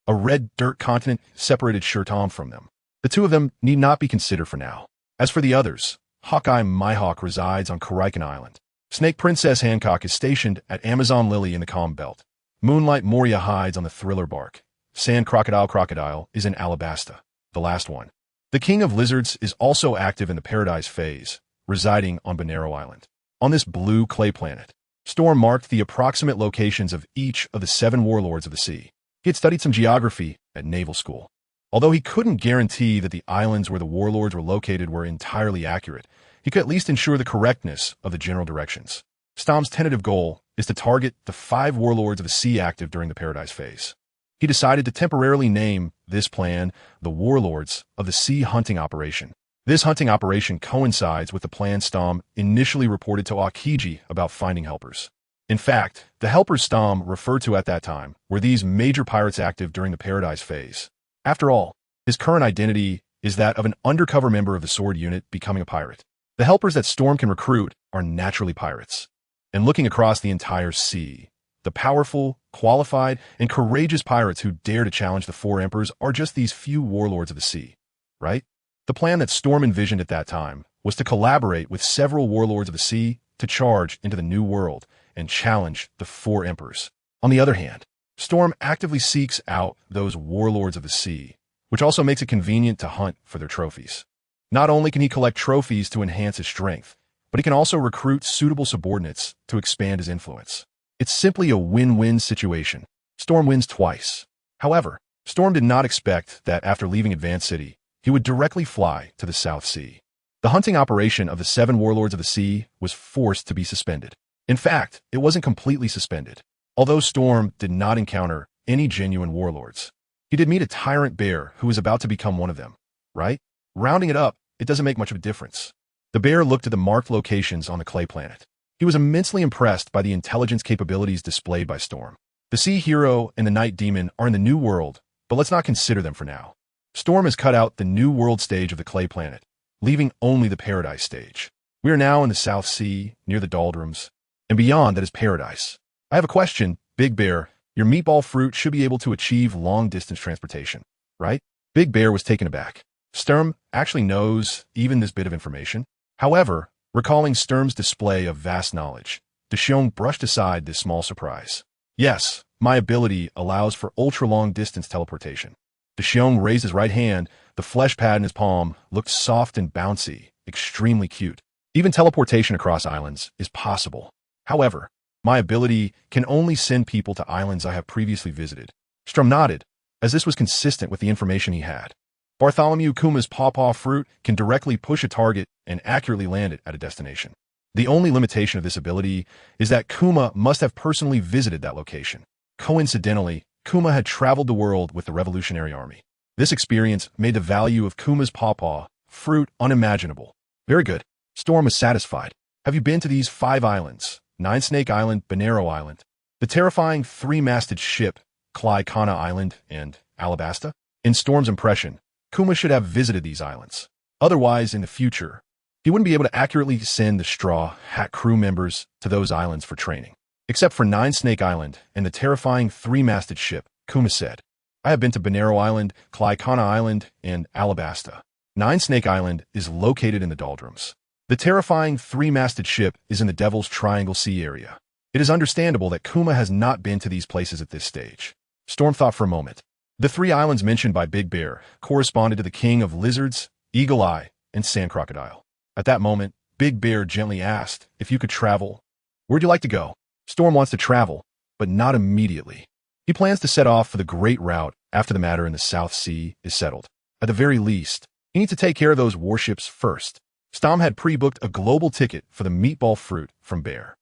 A red dirt continent separated Shurtom from them. The 2 of them need not be considered for now. As for the others, Hawkeye Myhawk resides on Karaikan Island. Snake Princess Hancock is stationed at Amazon Lily in the Calm Belt. Moonlight Moria hides on the Thriller Bark. Sand Crocodile is in Alabasta, the last one. The King of Lizards is also active in the Paradise Phase, residing on Bonero Island. On this blue clay planet, Storm marked the approximate locations of each of the 7 Warlords of the Sea. He had studied some geography at naval school. Although he couldn't guarantee that the islands where the warlords were located were entirely accurate, he could at least ensure the correctness of the general directions. Stom's tentative goal is to target the 5 Warlords of the Sea active during the Paradise Phase. He decided to temporarily name this plan the Warlords of the Sea Hunting Operation. This hunting operation coincides with the plan Stom initially reported to Aokiji about finding helpers. In fact, the helpers Stom referred to at that time were these major pirates active during the Paradise Phase. After all, his current identity is that of an undercover member of the Sword Unit becoming a pirate. The helpers that Storm can recruit are naturally pirates. And looking across the entire sea, the powerful, qualified, and courageous pirates who dare to challenge the 4 emperors are just these few Warlords of the Sea, right? The plan that Storm envisioned at that time was to collaborate with several Warlords of the Sea to charge into the New World and challenge the 4 emperors. On the other hand, Storm actively seeks out those Warlords of the Sea, which also makes it convenient to hunt for their trophies. Not only can he collect trophies to enhance his strength, but he can also recruit suitable subordinates to expand his influence. It's simply a win-win situation. Storm wins twice. However, Storm did not expect that after leaving Advanced City, he would directly fly to the South Sea. The hunting operation of the 7 Warlords of the Sea was forced to be suspended. In fact, it wasn't completely suspended. Although Storm did not encounter any genuine warlords, he did meet a tyrant bear who was about to become one of them, right? Rounding it up, it doesn't make much of a difference. The bear looked at the marked locations on the clay planet. He was immensely impressed by the intelligence capabilities displayed by Storm. The Sea Hero and the Night Demon are in the New World, but let's not consider them for now. Storm has cut out the New World stage of the Clay Planet, leaving only the Paradise stage. We are now in the South Sea, near the Doldrums, and beyond that is Paradise. I have a question, Big Bear. Your meatball fruit should be able to achieve long-distance transportation, right? Big Bear was taken aback. Sturm actually knows even this bit of information. However, recalling Sturm's display of vast knowledge, Deshiong brushed aside this small surprise. Yes, my ability allows for ultra-long distance teleportation. Deshiong raised his right hand. The flesh pad in his palm looked soft and bouncy, extremely cute. Even teleportation across islands is possible. However, my ability can only send people to islands I have previously visited. Strum nodded, as this was consistent with the information he had. Bartholomew Kuma's pawpaw fruit can directly push a target and accurately land it at a destination. The only limitation of this ability is that Kuma must have personally visited that location. Coincidentally, Kuma had traveled the world with the Revolutionary Army. This experience made the value of Kuma's pawpaw fruit unimaginable. Very good. Storm was satisfied. Have you been to these 5 islands? Nine Snake Island, Banero Island, the terrifying 3-masted ship, Kana Island, and Alabasta? In Storm's impression, Kuma should have visited these islands. Otherwise, in the future, he wouldn't be able to accurately send the Straw Hat crew members to those islands for training. Except for Nine Snake Island and the terrifying 3-masted ship, Kuma said. I have been to Banero Island, Kana Island, and Alabasta. Nine Snake Island is located in the Doldrums. The terrifying 3-masted ship is in the Devil's Triangle Sea area. It is understandable that Kuma has not been to these places at this stage. Storm thought for a moment. The 3 islands mentioned by Big Bear corresponded to the King of Lizards, Eagle Eye, and Sand Crocodile. At that moment, Big Bear gently asked if you could travel. Where'd you like to go? Storm wants to travel, but not immediately. He plans to set off for the Great Route after the matter in the South Sea is settled. At the very least, he needs to take care of those warships first. Stom had pre-booked a global ticket for the meatball fruit from Bear.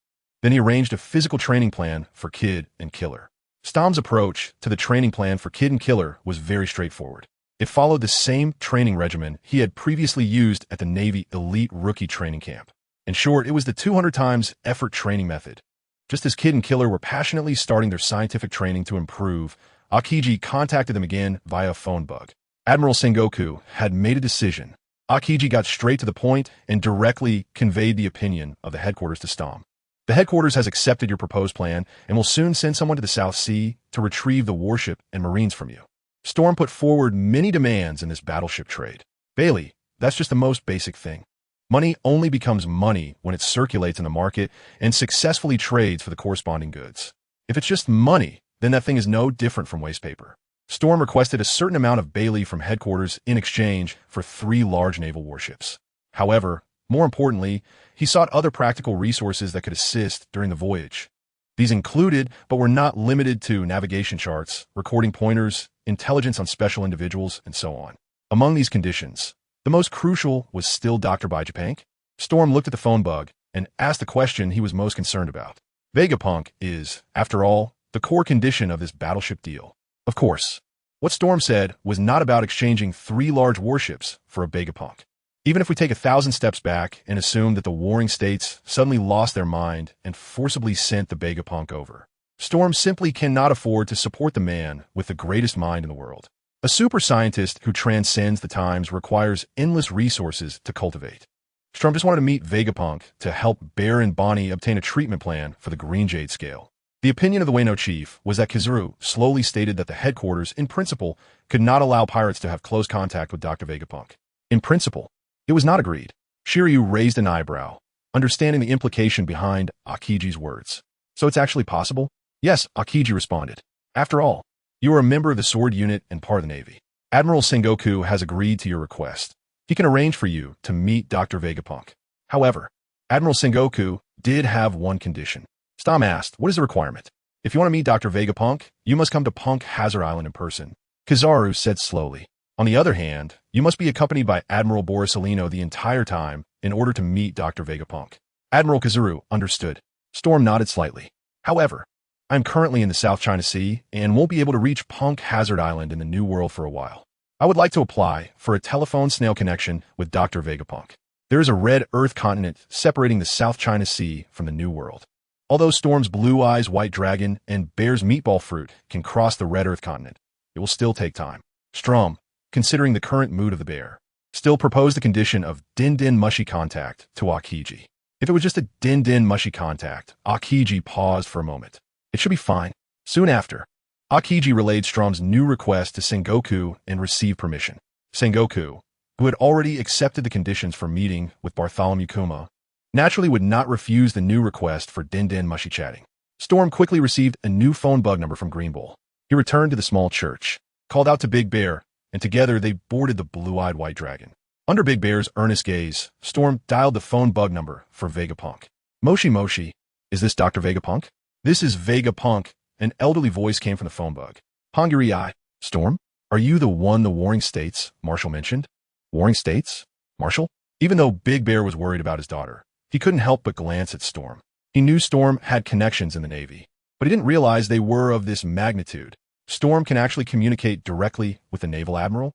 Then he arranged a physical training plan for Kid and Killer. Stom's approach to the training plan for Kid and Killer was very straightforward. It followed the same training regimen he had previously used at the Navy Elite Rookie Training Camp. In short, it was the 200 times effort training method. Just as Kid and Killer were passionately starting their scientific training to improve, Akiji contacted them again via a phone bug. Admiral Sengoku had made a decision. Akiji got straight to the point and directly conveyed the opinion of the headquarters to Stom. The headquarters has accepted your proposed plan and will soon send someone to the South Sea to retrieve the warship and marines from you. Storm put forward many demands in this battleship trade. Bailey, that's just the most basic thing. Money only becomes money when it circulates in the market and successfully trades for the corresponding goods. If it's just money, then that thing is no different from waste paper. Storm requested a certain amount of Bailey from headquarters in exchange for 3 large naval warships. However, more importantly, he sought other practical resources that could assist during the voyage. These included, but were not limited to, navigation charts, recording pointers, intelligence on special individuals, and so on. Among these conditions, the most crucial was still Dr. Bijapank. Storm looked at the phone bug and asked the question he was most concerned about. Vegapunk is, after all, the core condition of this battleship deal. Of course, what Storm said was not about exchanging 3 large warships for a Vegapunk. Even if we take 1,000 steps back and assume that the warring states suddenly lost their mind and forcibly sent the Vegapunk over, Storm simply cannot afford to support the man with the greatest mind in the world. A super scientist who transcends the times requires endless resources to cultivate. Storm just wanted to meet Vegapunk to help Bear and Bonnie obtain a treatment plan for the Green Jade scale. The opinion of the Wano chief was that Kizuru slowly stated that the headquarters, in principle, could not allow pirates to have close contact with Dr. Vegapunk. In principle, it was not agreed. Shiryu raised an eyebrow, understanding the implication behind Akiji's words. So it's actually possible? Yes, Akiji responded. After all, you are a member of the sword unit and part of the Navy. Admiral Sengoku has agreed to your request. He can arrange for you to meet Dr. Vegapunk. However, Admiral Sengoku did have one condition. Stom asked, what is the requirement? If you want to meet Dr. Vegapunk, you must come to Punk Hazard Island in person. Kizaru said slowly. On the other hand, you must be accompanied by Admiral Borisolino the entire time in order to meet Dr. Vegapunk. Admiral Kizaru understood. Storm nodded slightly. However, I am currently in the South China Sea and won't be able to reach Punk Hazard Island in the New World for a while. I would like to apply for a telephone snail connection with Dr. Vegapunk. There is a red Earth continent separating the South China Sea from the New World. Although Storm's Blue Eyes White Dragon and Bear's Meatball Fruit can cross the red Earth continent, it will still take time. Strom, considering the current mood of the bear, still proposed the condition of din-din mushy contact to Aokiji. If it was just a din-din mushy contact, Aokiji paused for a moment. It should be fine. Soon after, Aokiji relayed Strom's new request to Sengoku and received permission. Sengoku, who had already accepted the conditions for meeting with Bartholomew Kuma, naturally would not refuse the new request for din-din mushy chatting. Storm quickly received a new phone bug number from Green Bull. He returned to the small church, called out to Big Bear, and together they boarded the blue-eyed white dragon. Under Big Bear's earnest gaze, Storm dialed the phone bug number for Vegapunk. Moshi Moshi, is this Dr. Vegapunk? This is Vegapunk, an elderly voice came from the phone bug. Hongiri, Storm, are you the Warring States Marshal mentioned? Warring States? Marshal? Even though Big Bear was worried about his daughter, he couldn't help but glance at Storm. He knew Storm had connections in the Navy, but he didn't realize they were of this magnitude. Storm can actually communicate directly with the Naval Admiral?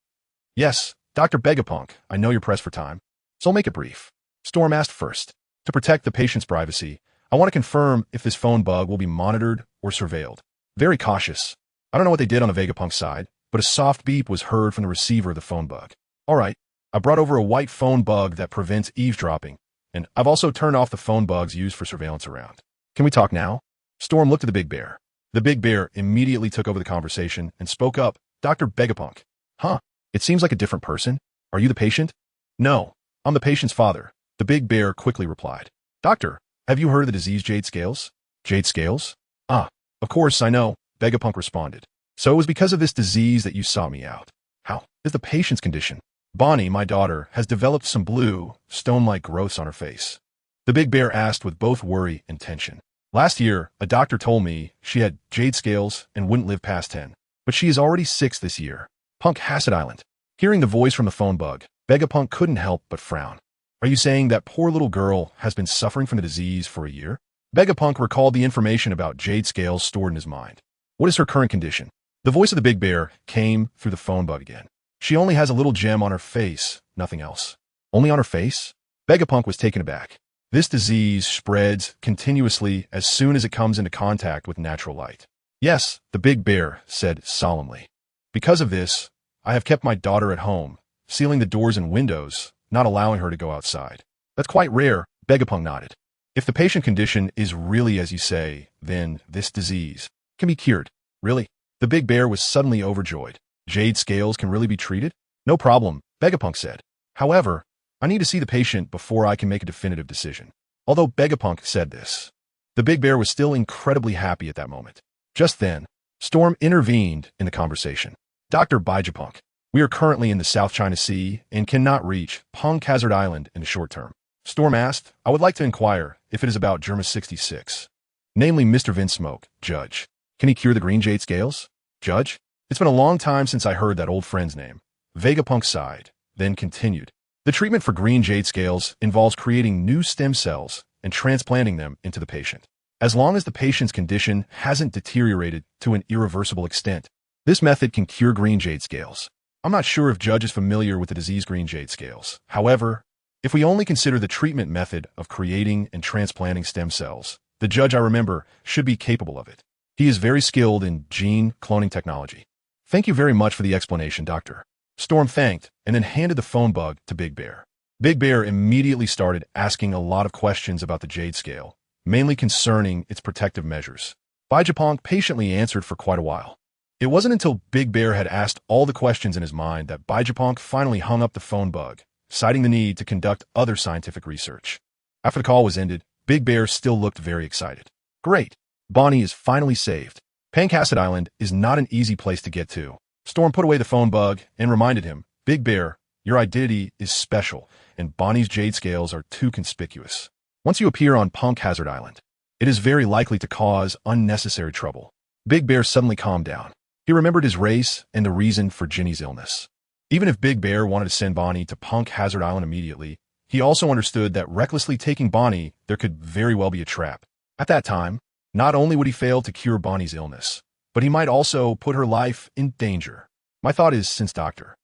Yes, Dr. Vegapunk, I know you're pressed for time, so I'll make it brief. Storm asked first. To protect the patient's privacy, I want to confirm if this phone bug will be monitored or surveilled. Very cautious. I don't know what they did on the Vegapunk side, but a soft beep was heard from the receiver of the phone bug. All right, I brought over a white phone bug that prevents eavesdropping, and I've also turned off the phone bugs used for surveillance around. Can we talk now? Storm looked at the Big Bear. The Big Bear immediately took over the conversation and spoke up. Dr. Vegapunk. Huh? It seems like a different person. Are you the patient? No, I'm the patient's father. The Big Bear quickly replied. Doctor, have you heard of the disease Jade Scales? Jade Scales? Ah, of course I know, Vegapunk responded. So it was because of this disease that you sought me out. How is the patient's condition? Bonnie, my daughter, has developed some blue, stone-like growths on her face. The Big Bear asked with both worry and tension. Last year, a doctor told me she had jade scales and wouldn't live past 10. But she is already 6 this year. Punk Hassett Island. Hearing the voice from the phone bug, Vegapunk couldn't help but frown. Are you saying that poor little girl has been suffering from the disease for a year? Vegapunk recalled the information about jade scales stored in his mind. What is her current condition? The voice of the Big Bear came through the phone bug again. She only has a little gem on her face, nothing else. Only on her face? Vegapunk was taken aback. This disease spreads continuously as soon as it comes into contact with natural light. Yes, the Big Bear said solemnly. Because of this, I have kept my daughter at home, sealing the doors and windows, not allowing her to go outside. That's quite rare, Vegapunk nodded. If the patient condition is really as you say, then this disease can be cured. Really? The Big Bear was suddenly overjoyed. Jade scales can really be treated? No problem, Vegapunk said. However, I need to see the patient before I can make a definitive decision. Although Vegapunk said this, the Big Bear was still incredibly happy at that moment. Just then, Storm intervened in the conversation. Dr. Vegapunk, we are currently in the South China Sea and cannot reach Punk Hazard Island in the short term. Storm asked, I would like to inquire if it is about Germa 66. Namely Mr. Vinsmoke, Judge. Can he cure the green jade scales? Judge? It's been a long time since I heard that old friend's name. Vegapunk sighed, then continued. The treatment for green jade scales involves creating new stem cells and transplanting them into the patient. As long as the patient's condition hasn't deteriorated to an irreversible extent, this method can cure green jade scales. I'm not sure if Judge is familiar with the disease green jade scales. However, if we only consider the treatment method of creating and transplanting stem cells, the Judge I remember should be capable of it. He is very skilled in gene cloning technology. Thank you very much for the explanation, Doctor. Storm thanked and then handed the phone bug to Big Bear. Big Bear immediately started asking a lot of questions about the jade scale, mainly concerning its protective measures. Vegapunk patiently answered for quite a while. It wasn't until Big Bear had asked all the questions in his mind that Vegapunk finally hung up the phone bug, citing the need to conduct other scientific research. After the call was ended, Big Bear still looked very excited. Great! Bonnie is finally saved. Pancasset Island is not an easy place to get to. Storm put away the phone bug and reminded him, Big Bear, your identity is special, and Bonnie's jade scales are too conspicuous. Once you appear on Punk Hazard Island, it is very likely to cause unnecessary trouble. Big Bear suddenly calmed down. He remembered his race and the reason for Ginny's illness. Even if Big Bear wanted to send Bonnie to Punk Hazard Island immediately, he also understood that recklessly taking Bonnie, there could very well be a trap. At that time, not only would he fail to cure Bonnie's illness, but he might also put her life in danger. My thought is, since Dr.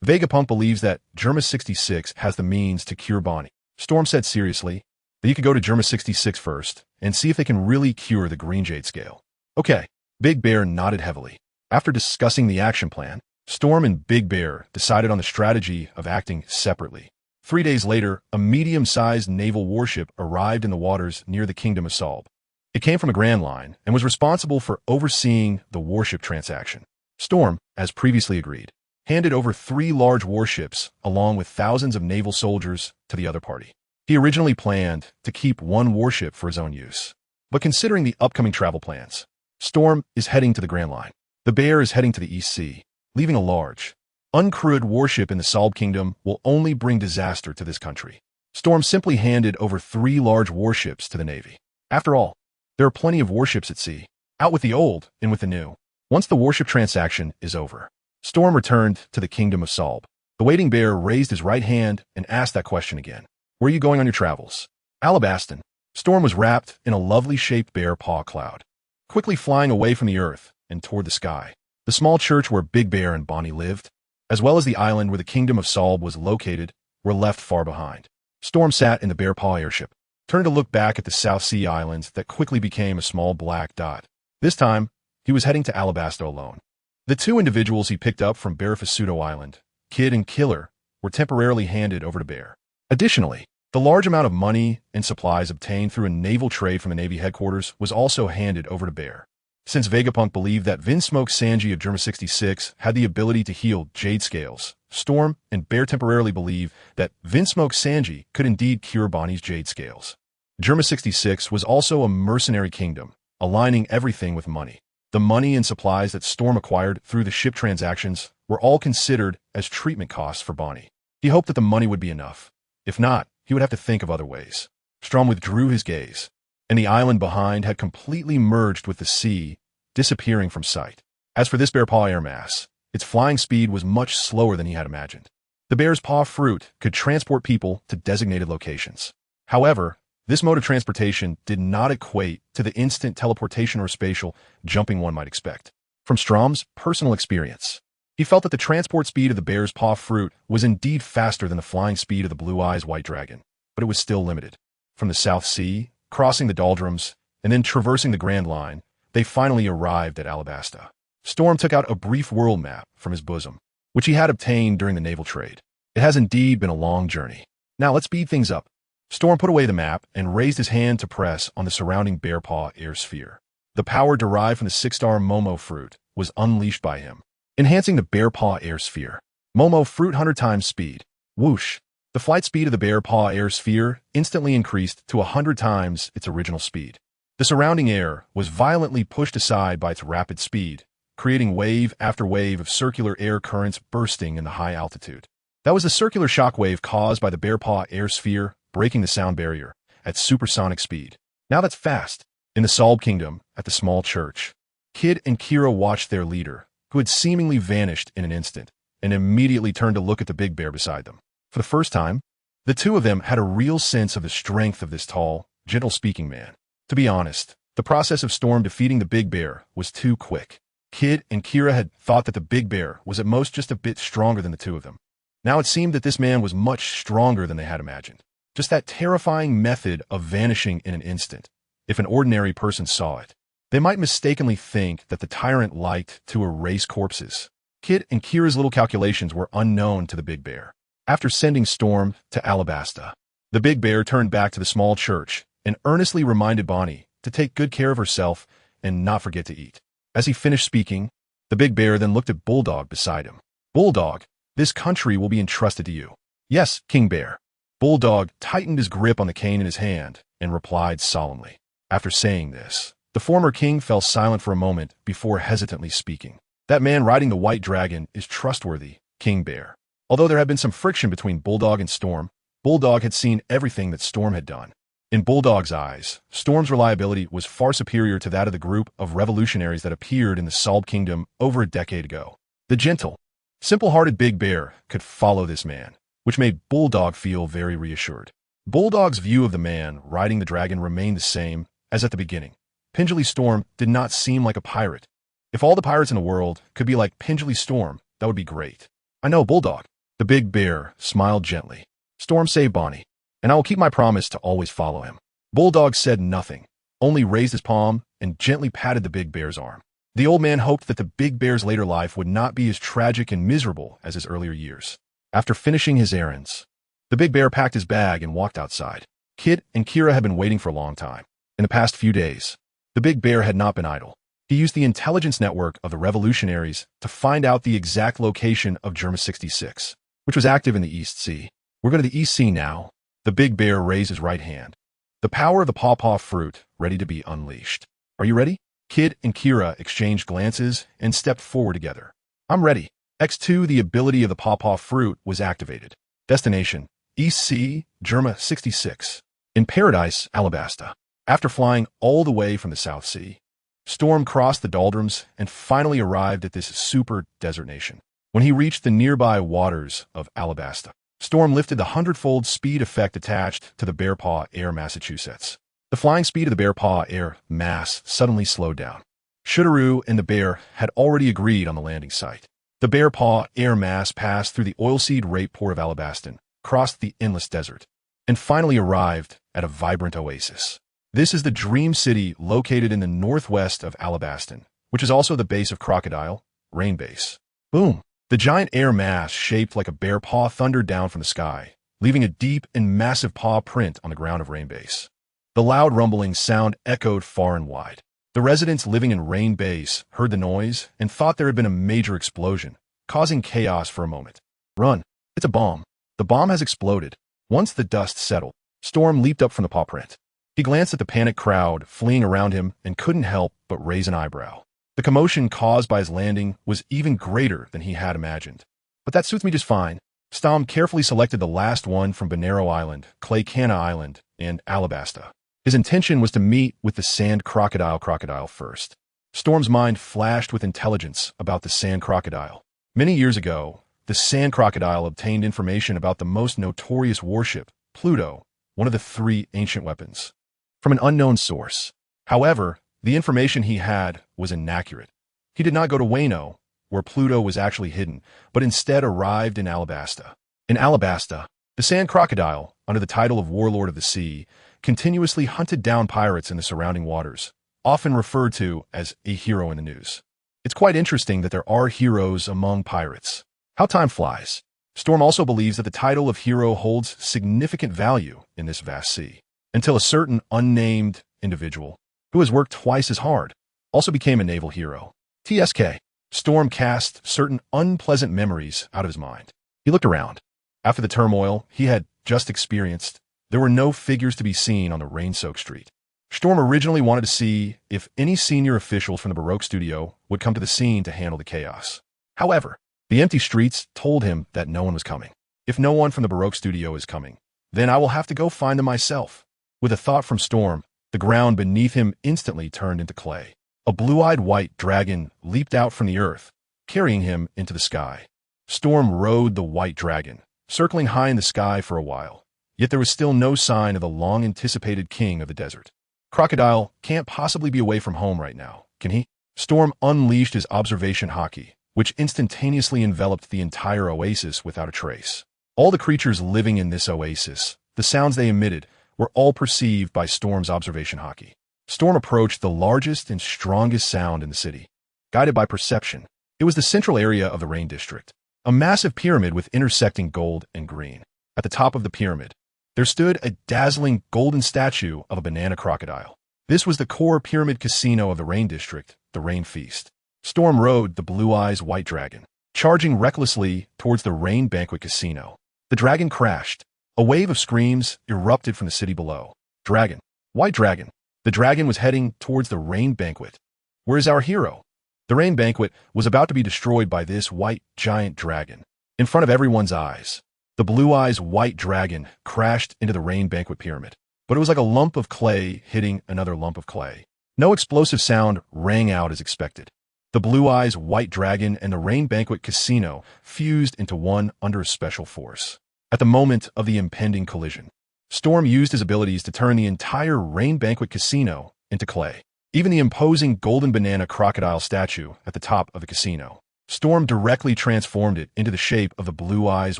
Vegapunk believes that Germa 66 has the means to cure Bonnie, Storm said seriously, that you could go to Germa 66 first and see if they can really cure the green jade scale. Okay, Big Bear nodded heavily. After discussing the action plan, Storm and Big Bear decided on the strategy of acting separately. 3 days later, a medium-sized naval warship arrived in the waters near the Kingdom of Salb. It came from a Grand Line and was responsible for overseeing the warship transaction. Storm, as previously agreed, handed over 3 large warships along with thousands of naval soldiers to the other party. He originally planned to keep 1 warship for his own use. But considering the upcoming travel plans, Storm is heading to the Grand Line. The Bear is heading to the East Sea, leaving a large, uncrewed warship in the Salb Kingdom will only bring disaster to this country. Storm simply handed over 3 large warships to the Navy. After all, there are plenty of warships at sea, out with the old and with the new. Once the warship transaction is over, Storm returned to the Kingdom of Salb. The waiting bear raised his right hand and asked that question again. Where are you going on your travels? Alabasta. Storm was wrapped in a lovely shaped bear paw cloud, quickly flying away from the earth and toward the sky. The small church where Big Bear and Bonnie lived, as well as the island where the Kingdom of Salb was located, were left far behind. Storm sat in the bear paw airship, turned to look back at the South Sea islands that quickly became a small black dot. This time, he was heading to Alabasta alone. The 2 individuals he picked up from Barafasudo Island, Kid and Killer, were temporarily handed over to Bear. Additionally, the large amount of money and supplies obtained through a naval trade from the Navy headquarters was also handed over to Bear. Since Vegapunk believed that Vinsmoke Sanji of Germa 66 had the ability to heal jade scales, Storm and Bear temporarily believe that Vinsmoke Sanji could indeed cure Bonnie's jade scales. Germa 66 was also a mercenary kingdom, aligning everything with money. The money and supplies that Storm acquired through the ship transactions were all considered as treatment costs for Bonnie. He hoped that the money would be enough. If not, he would have to think of other ways. Storm withdrew his gaze, and the island behind had completely merged with the sea, disappearing from sight. As for this bear paw air mass, its flying speed was much slower than he had imagined. The bear's paw fruit could transport people to designated locations. However, this mode of transportation did not equate to the instant teleportation or spatial jumping one might expect. From Strom's personal experience, he felt that the transport speed of the bear's paw fruit was indeed faster than the flying speed of the Blue Eyes White Dragon, but it was still limited. From the South Sea, crossing the doldrums, and then traversing the Grand Line, they finally arrived at Alabasta. Storm took out a brief world map from his bosom, which he had obtained during the naval trade. It has indeed been a long journey. Now let's speed things up. Storm put away the map and raised his hand to press on the surrounding bear paw air sphere. The power derived from the 6-star Momo fruit was unleashed by him, enhancing the bear paw air sphere. Momo fruit 100 times speed. Whoosh! The flight speed of the bear paw air sphere instantly increased to 100 times its original speed. The surrounding air was violently pushed aside by its rapid speed, creating wave after wave of circular air currents bursting in the high altitude. That was the circular shock wave caused by the bear paw air sphere breaking the sound barrier at supersonic speed. Now that's fast. In the Salb Kingdom, at the small church, Kid and Kira watched their leader, who had seemingly vanished in an instant, and immediately turned to look at the big bear beside them. For the first time, the 2 of them had a real sense of the strength of this tall, gentle-speaking man. To be honest, the process of Storm defeating the big bear was too quick. Kid and Kira had thought that the big bear was at most just a bit stronger than the 2 of them. Now it seemed that this man was much stronger than they had imagined. Just that terrifying method of vanishing in an instant. If an ordinary person saw it, they might mistakenly think that the tyrant liked to erase corpses. Kid and Kira's little calculations were unknown to the big bear. After sending Storm to Alabasta, the big bear turned back to the small church and earnestly reminded Bonnie to take good care of herself and not forget to eat. As he finished speaking, the big bear then looked at Bulldog beside him. Bulldog, this country will be entrusted to you. Yes, King Bear. Bulldog tightened his grip on the cane in his hand and replied solemnly. After saying this, the former king fell silent for a moment before hesitantly speaking. That man riding the white dragon is trustworthy, King Bear. Although there had been some friction between Bulldog and Storm, Bulldog had seen everything that Storm had done. In Bulldog's eyes, Storm's reliability was far superior to that of the group of revolutionaries that appeared in the Salb Kingdom over a decade ago. The gentle, simple-hearted Big Bear could follow this man, which made Bulldog feel very reassured. Bulldog's view of the man riding the dragon remained the same as at the beginning. Pendley Storm did not seem like a pirate. If all the pirates in the world could be like Pendley Storm, that would be great. I know, Bulldog. The big bear smiled gently. Storm saved Bonnie. and I will keep my promise to always follow him. Bulldog said nothing, only raised his palm and gently patted the big bear's arm. The old man hoped that the big bear's later life would not be as tragic and miserable as his earlier years. After finishing his errands, the big bear packed his bag and walked outside. Kit and Kira had been waiting for a long time. In the past few days, the big bear had not been idle. He used the intelligence network of the revolutionaries to find out the exact location of Germa 66, which was active in the East Sea. We're going to the East Sea now. The big bear raised his right hand. The power of the pawpaw fruit ready to be unleashed. Are you ready? Kid and Kira exchanged glances and stepped forward together. I'm ready. X2, the ability of the pawpaw fruit, was activated. Destination, East Sea, Germa 66. In Paradise, Alabasta. After flying all the way from the South Sea, Storm crossed the doldrums and finally arrived at this super desert nation. When he reached the nearby waters of Alabasta, Storm lifted the 100-fold speed effect attached to the Bear Paw Air Massachusetts. The flying speed of the Bear Paw Air Mass suddenly slowed down. Shiru and the bear had already agreed on the landing site. The Bear Paw Air Mass passed through the oilseed rape port of Alabaston, crossed the endless desert, and finally arrived at a vibrant oasis. This is the Dream City located in the northwest of Alabaston, which is also the base of Crocodile, Rain Base. Boom! The giant air mass shaped like a bear paw thundered down from the sky, leaving a deep and massive paw print on the ground of Rain Base. The loud rumbling sound echoed far and wide. The residents living in Rain Base heard the noise and thought there had been a major explosion, causing chaos for a moment. Run! It's a bomb. The bomb has exploded. Once the dust settled, Storm leaped up from the paw print. He glanced at the panicked crowd fleeing around him and couldn't help but raise an eyebrow. The commotion caused by his landing was even greater than he had imagined. But that suits me just fine. Storm carefully selected the last one from Bonero Island, Clay Canna Island, and Alabasta. His intention was to meet with the Sand Crocodile first. Storm's mind flashed with intelligence about the Sand Crocodile. Many years ago, the Sand Crocodile obtained information about the most notorious warship, Pluto, one of the 3 ancient weapons, from an unknown source. However, the information he had was inaccurate. He did not go to Wano, where Pluto was actually hidden, but instead arrived in Alabasta. In Alabasta, the Sand Crocodile, under the title of Warlord of the Sea, continuously hunted down pirates in the surrounding waters, often referred to as a hero in the news. It's quite interesting that there are heroes among pirates. How time flies. Storm also believes that the title of hero holds significant value in this vast sea, until a certain unnamed individual, who has worked twice as hard, also became a naval hero. TSK. Storm cast certain unpleasant memories out of his mind. He looked around. After the turmoil he had just experienced, there were no figures to be seen on the rain-soaked street. Storm originally wanted to see if any senior officials from the Baroque studio would come to the scene to handle the chaos. However, the empty streets told him that no one was coming. If no one from the Baroque studio is coming, then I will have to go find them myself. With a thought from Storm, the ground beneath him instantly turned into clay. A blue-eyed white dragon leaped out from the earth, carrying him into the sky. Storm rode the white dragon, circling high in the sky for a while. Yet there was still no sign of the long-anticipated king of the desert. Crocodile can't possibly be away from home right now, can he? Storm unleashed his observation haki, which instantaneously enveloped the entire oasis without a trace. All the creatures living in this oasis, the sounds they emitted, were all perceived by Storm's observation haki. Storm approached the largest and strongest sound in the city. Guided by perception, it was the central area of the Rain District, a massive pyramid with intersecting gold and green. At the top of the pyramid, there stood a dazzling golden statue of a banana crocodile. This was the core pyramid casino of the Rain District, the Rain Feast. Storm rode the Blue Eyes White Dragon, charging recklessly towards the Rain Banquet Casino. The dragon crashed. A wave of screams erupted from the city below. Dragon. White Dragon. The dragon was heading towards the Rain Banquet. Where is our hero? The Rain Banquet was about to be destroyed by this white giant dragon. In front of everyone's eyes, the Blue Eyes White Dragon crashed into the Rain Banquet Pyramid. But it was like a lump of clay hitting another lump of clay. No explosive sound rang out as expected. The Blue Eyes White Dragon and the Rain Banquet Casino fused into one under a special force. At the moment of the impending collision, Storm used his abilities to turn the entire Rain Banquet Casino into clay. Even the imposing golden banana crocodile statue at the top of the casino, Storm directly transformed it into the shape of the Blue Eyes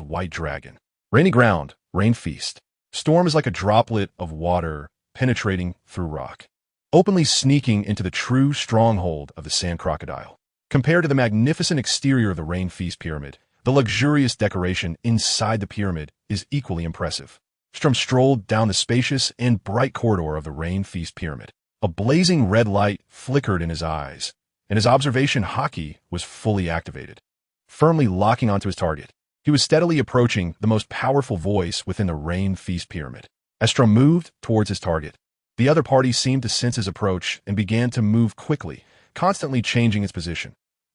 White Dragon. Rainy ground, rain feast. Storm is like a droplet of water penetrating through rock, openly sneaking into the true stronghold of the sand crocodile. Compared to the magnificent exterior of the Rain Feast Pyramid, the luxurious decoration inside the pyramid is equally impressive. Storm strolled down the spacious and bright corridor of the Rain Feast Pyramid. A blazing red light flickered in his eyes, and his observation hockey was fully activated. Firmly locking onto his target, he was steadily approaching the most powerful voice within the Rain Feast Pyramid. As Strum moved towards his target, the other party seemed to sense his approach and began to move quickly, constantly changing its position.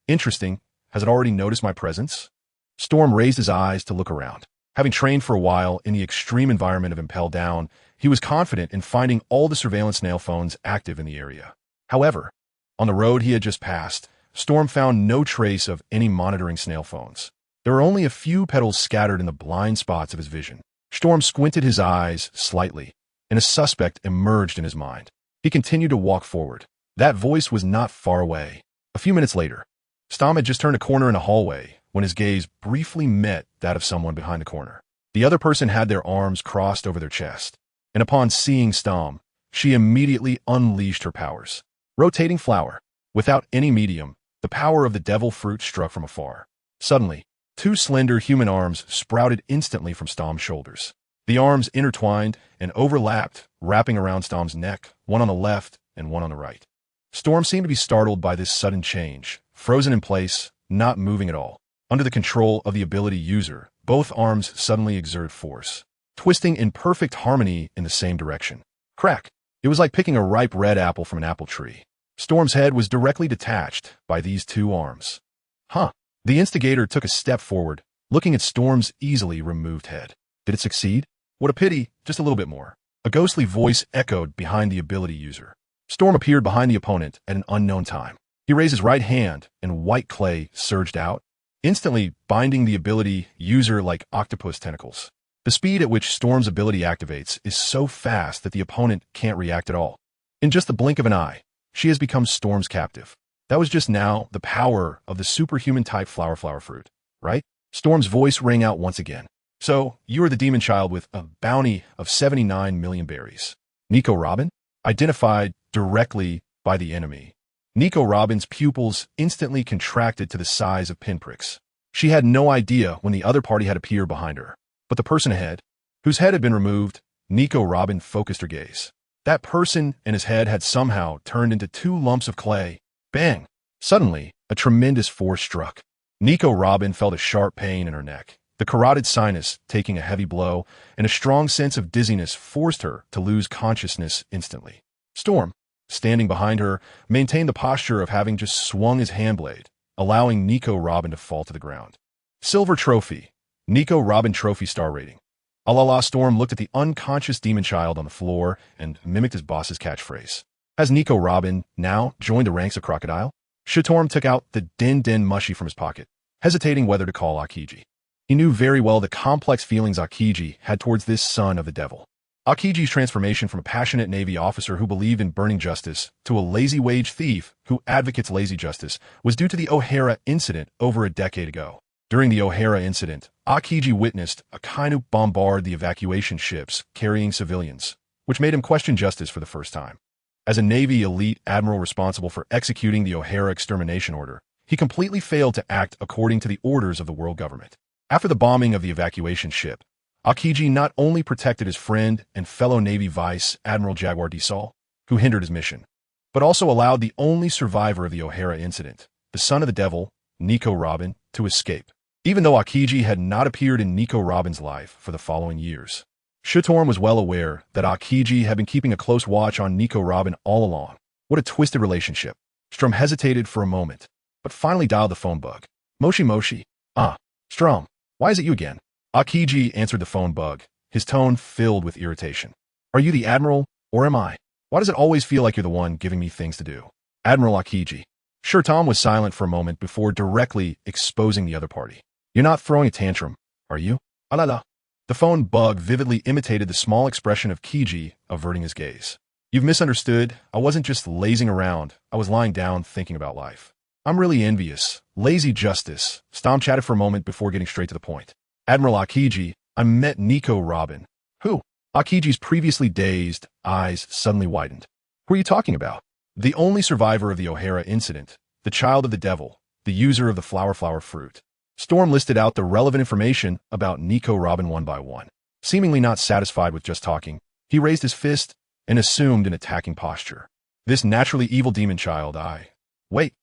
Interesting. Has it already noticed my presence? Storm raised his eyes to look around. Having trained for a while in the extreme environment of Impel Down, he was confident in finding all the surveillance snail phones active in the area. However, on the road he had just passed, Storm found no trace of any monitoring snail phones. There were only a few petals scattered in the blind spots of his vision. Storm squinted his eyes slightly, and a suspect emerged in his mind. He continued to walk forward. That voice was not far away. A few minutes later, Storm had just turned a corner in a hallway when his gaze briefly met that of someone behind the corner. The other person had their arms crossed over their chest, and upon seeing Storm, she immediately unleashed her powers. Rotating flower. Without any medium, the power of the devil fruit struck from afar. Suddenly, two slender human arms sprouted instantly from Storm's shoulders. The arms intertwined and overlapped, wrapping around Storm's neck, one on the left and one on the right. Storm seemed to be startled by this sudden change, frozen in place, not moving at all. Under the control of the ability user, both arms suddenly exerted force, twisting in perfect harmony in the same direction. Crack! It was like picking a ripe red apple from an apple tree. Storm's head was directly detached by these two arms. Huh. The instigator took a step forward, looking at Storm's easily removed head. Did it succeed? What a pity, just a little bit more. A ghostly voice echoed behind the ability user. Storm appeared behind the opponent at an unknown time. He raised his right hand, and white clay surged out, instantly binding the ability user like octopus tentacles. The speed at which Storm's ability activates is so fast that the opponent can't react at all. In just the blink of an eye, she has become Storm's captive. That was just now the power of the superhuman-type flower fruit, right? Storm's voice rang out once again. So, you are the demon child with a bounty of 79 million berries. Nico Robin? Identified directly by the enemy. Nico Robin's pupils instantly contracted to the size of pinpricks. She had no idea when the other party had appeared behind her. But the person ahead, whose head had been removed, Nico Robin focused her gaze. That person and his head had somehow turned into two lumps of clay. Bang! Suddenly, a tremendous force struck. Nico Robin felt a sharp pain in her neck, the carotid sinus taking a heavy blow, and a strong sense of dizziness forced her to lose consciousness instantly. Storm, standing behind her, maintained the posture of having just swung his handblade, allowing Nico Robin to fall to the ground. Silver Trophy. Nico Robin Trophy Star Rating. Alala Storm looked at the unconscious demon child on the floor and mimicked his boss's catchphrase. Has Nico Robin now joined the ranks of Crocodile? Shitorm took out the Den Mushy from his pocket, hesitating whether to call Akiji. He knew very well the complex feelings Akiji had towards this son of the devil. Akiji's transformation from a passionate Navy officer who believed in burning justice to a lazy wage thief who advocates lazy justice was due to the O'Hara incident over a decade ago. During the O'Hara incident, Akiji witnessed Akainu bombard the evacuation ships carrying civilians, which made him question justice for the first time. As a Navy elite admiral responsible for executing the O'Hara extermination order, he completely failed to act according to the orders of the world government. After the bombing of the evacuation ship, Akiji not only protected his friend and fellow Navy Vice Admiral Jaguar de Sol, who hindered his mission, but also allowed the only survivor of the O'Hara incident, the son of the devil, Nico Robin, to escape, even though Akiji had not appeared in Nico Robin's life for the following years. Shitorm was well aware that Akiji had been keeping a close watch on Nico Robin all along. What a twisted relationship. Strum hesitated for a moment, but finally dialed the phone bug. Moshi. Strum, why is it you again? Akiji answered the phone bug, his tone filled with irritation. Are you the Admiral, or am I? Why does it always feel like you're the one giving me things to do? Admiral Akiji. Tom was silent for a moment before directly exposing the other party. You're not throwing a tantrum, are you? Alala. The phone bug vividly imitated the small expression of Kiji, averting his gaze. You've misunderstood. I wasn't just lazing around. I was lying down thinking about life. I'm really envious. Lazy justice. Stom chatted for a moment before getting straight to the point. Admiral Akiji, I met Nico Robin. Who? Akiji's previously dazed eyes suddenly widened. Who are you talking about? The only survivor of the O'Hara incident, the child of the devil, the user of the flower fruit. Storm listed out the relevant information about Nico Robin one by one. Seemingly not satisfied with just talking, he raised his fist and assumed an attacking posture. This naturally evil demon child, Wait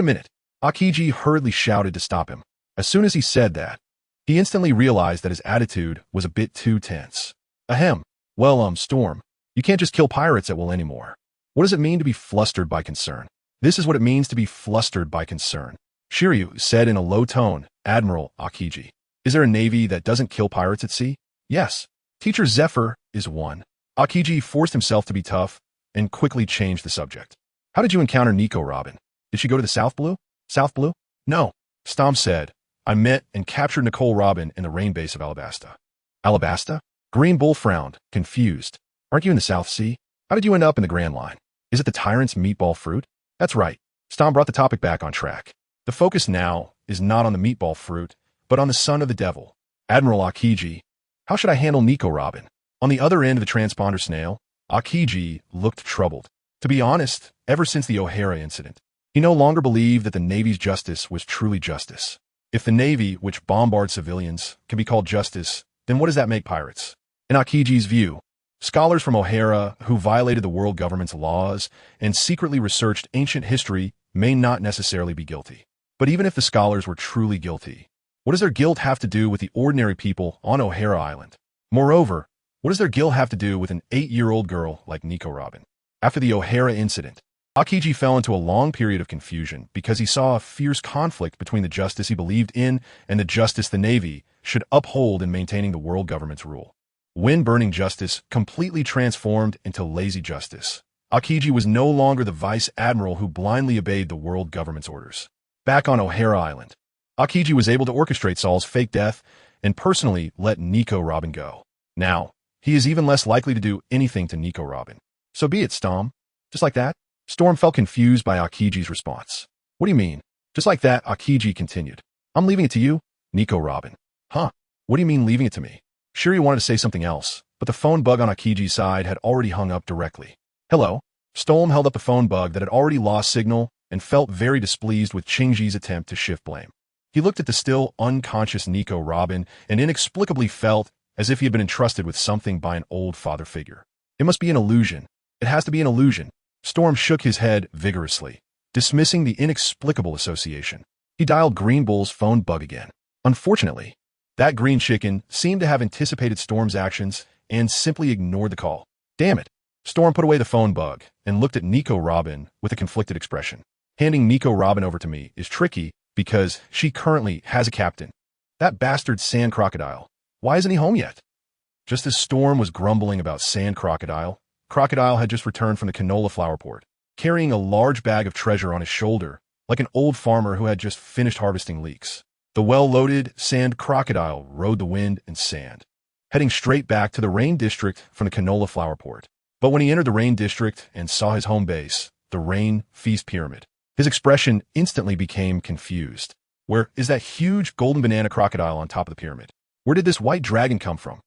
a minute. Akiji hurriedly shouted to stop him. As soon as he said that, he instantly realized that his attitude was a bit too tense. Ahem. Well, Storm, you can't just kill pirates at will anymore. What does it mean to be flustered by concern? This is what it means to be flustered by concern. Shiru said in a low tone, Admiral Akiji. Is there a navy that doesn't kill pirates at sea? Yes. Teacher Yearsfor is one. Akiji forced himself to be tough and quickly changed the subject. How did you encounter Nico Robin? Did she go to the South Blue? South Blue? No. Stom said, I met and captured Nicole Robin in the rain base of Alabasta. Alabasta? Green Bull frowned, confused. Aren't you in the South Sea? How did you end up in the Grand Line? Is it the tyrant's meatball fruit? That's right. Stom brought the topic back on track. The focus now is not on the meatball fruit, but on the son of the devil. Admiral Akiji, how should I handle Nico Robin? On the other end of the transponder snail, Akiji looked troubled. To be honest, ever since the O'Hara incident, he no longer believed that the Navy's justice was truly justice. If the Navy, which bombards civilians, can be called justice, then what does that make pirates? In Akiji's view, scholars from O'Hara who violated the world government's laws and secretly researched ancient history may not necessarily be guilty. But even if the scholars were truly guilty, what does their guilt have to do with the ordinary people on O'Hara Island? Moreover, what does their guilt have to do with an 8-year-old girl like Nico Robin? After the O'Hara incident, Akiji fell into a long period of confusion because he saw a fierce conflict between the justice he believed in and the justice the Navy should uphold in maintaining the world government's rule. Wind-burning justice completely transformed into lazy justice. Akiji was no longer the vice admiral who blindly obeyed the world government's orders. Back on O'Hara Island, Akiji was able to orchestrate Saul's fake death and personally let Nico Robin go. Now, he is even less likely to do anything to Nico Robin. So be it, Storm. Just like that? Storm felt confused by Akiji's response. What do you mean? Just like that, Akiji continued. I'm leaving it to you, Nico Robin. Huh? What do you mean leaving it to me? Shiru wanted to say something else, but the phone bug on Akiji's side had already hung up directly. Hello? Storm held up the phone bug that had already lost signal and felt very displeased with Qingji's attempt to shift blame. He looked at the still unconscious Nico Robin and inexplicably felt as if he had been entrusted with something by an old father figure. It must be an illusion. It has to be an illusion. Storm shook his head vigorously, dismissing the inexplicable association. He dialed Green Bull's phone bug again. Unfortunately, that green chicken seemed to have anticipated Storm's actions and simply ignored the call. Damn it. Storm put away the phone bug and looked at Nico Robin with a conflicted expression. Handing Nico Robin over to me is tricky because she currently has a captain. That bastard Sand Crocodile. Why isn't he home yet? Just as Storm was grumbling about Sand Crocodile, Crocodile had just returned from the canola flower port, carrying a large bag of treasure on his shoulder, like an old farmer who had just finished harvesting leeks. The well-loaded Sand Crocodile rode the wind and sand, heading straight back to the Rain District from the canola flower port. But when he entered the Rain District and saw his home base, the Rain Feast Pyramid, his expression instantly became confused. Where is that huge golden banana crocodile on top of the pyramid? Where did this white dragon come from?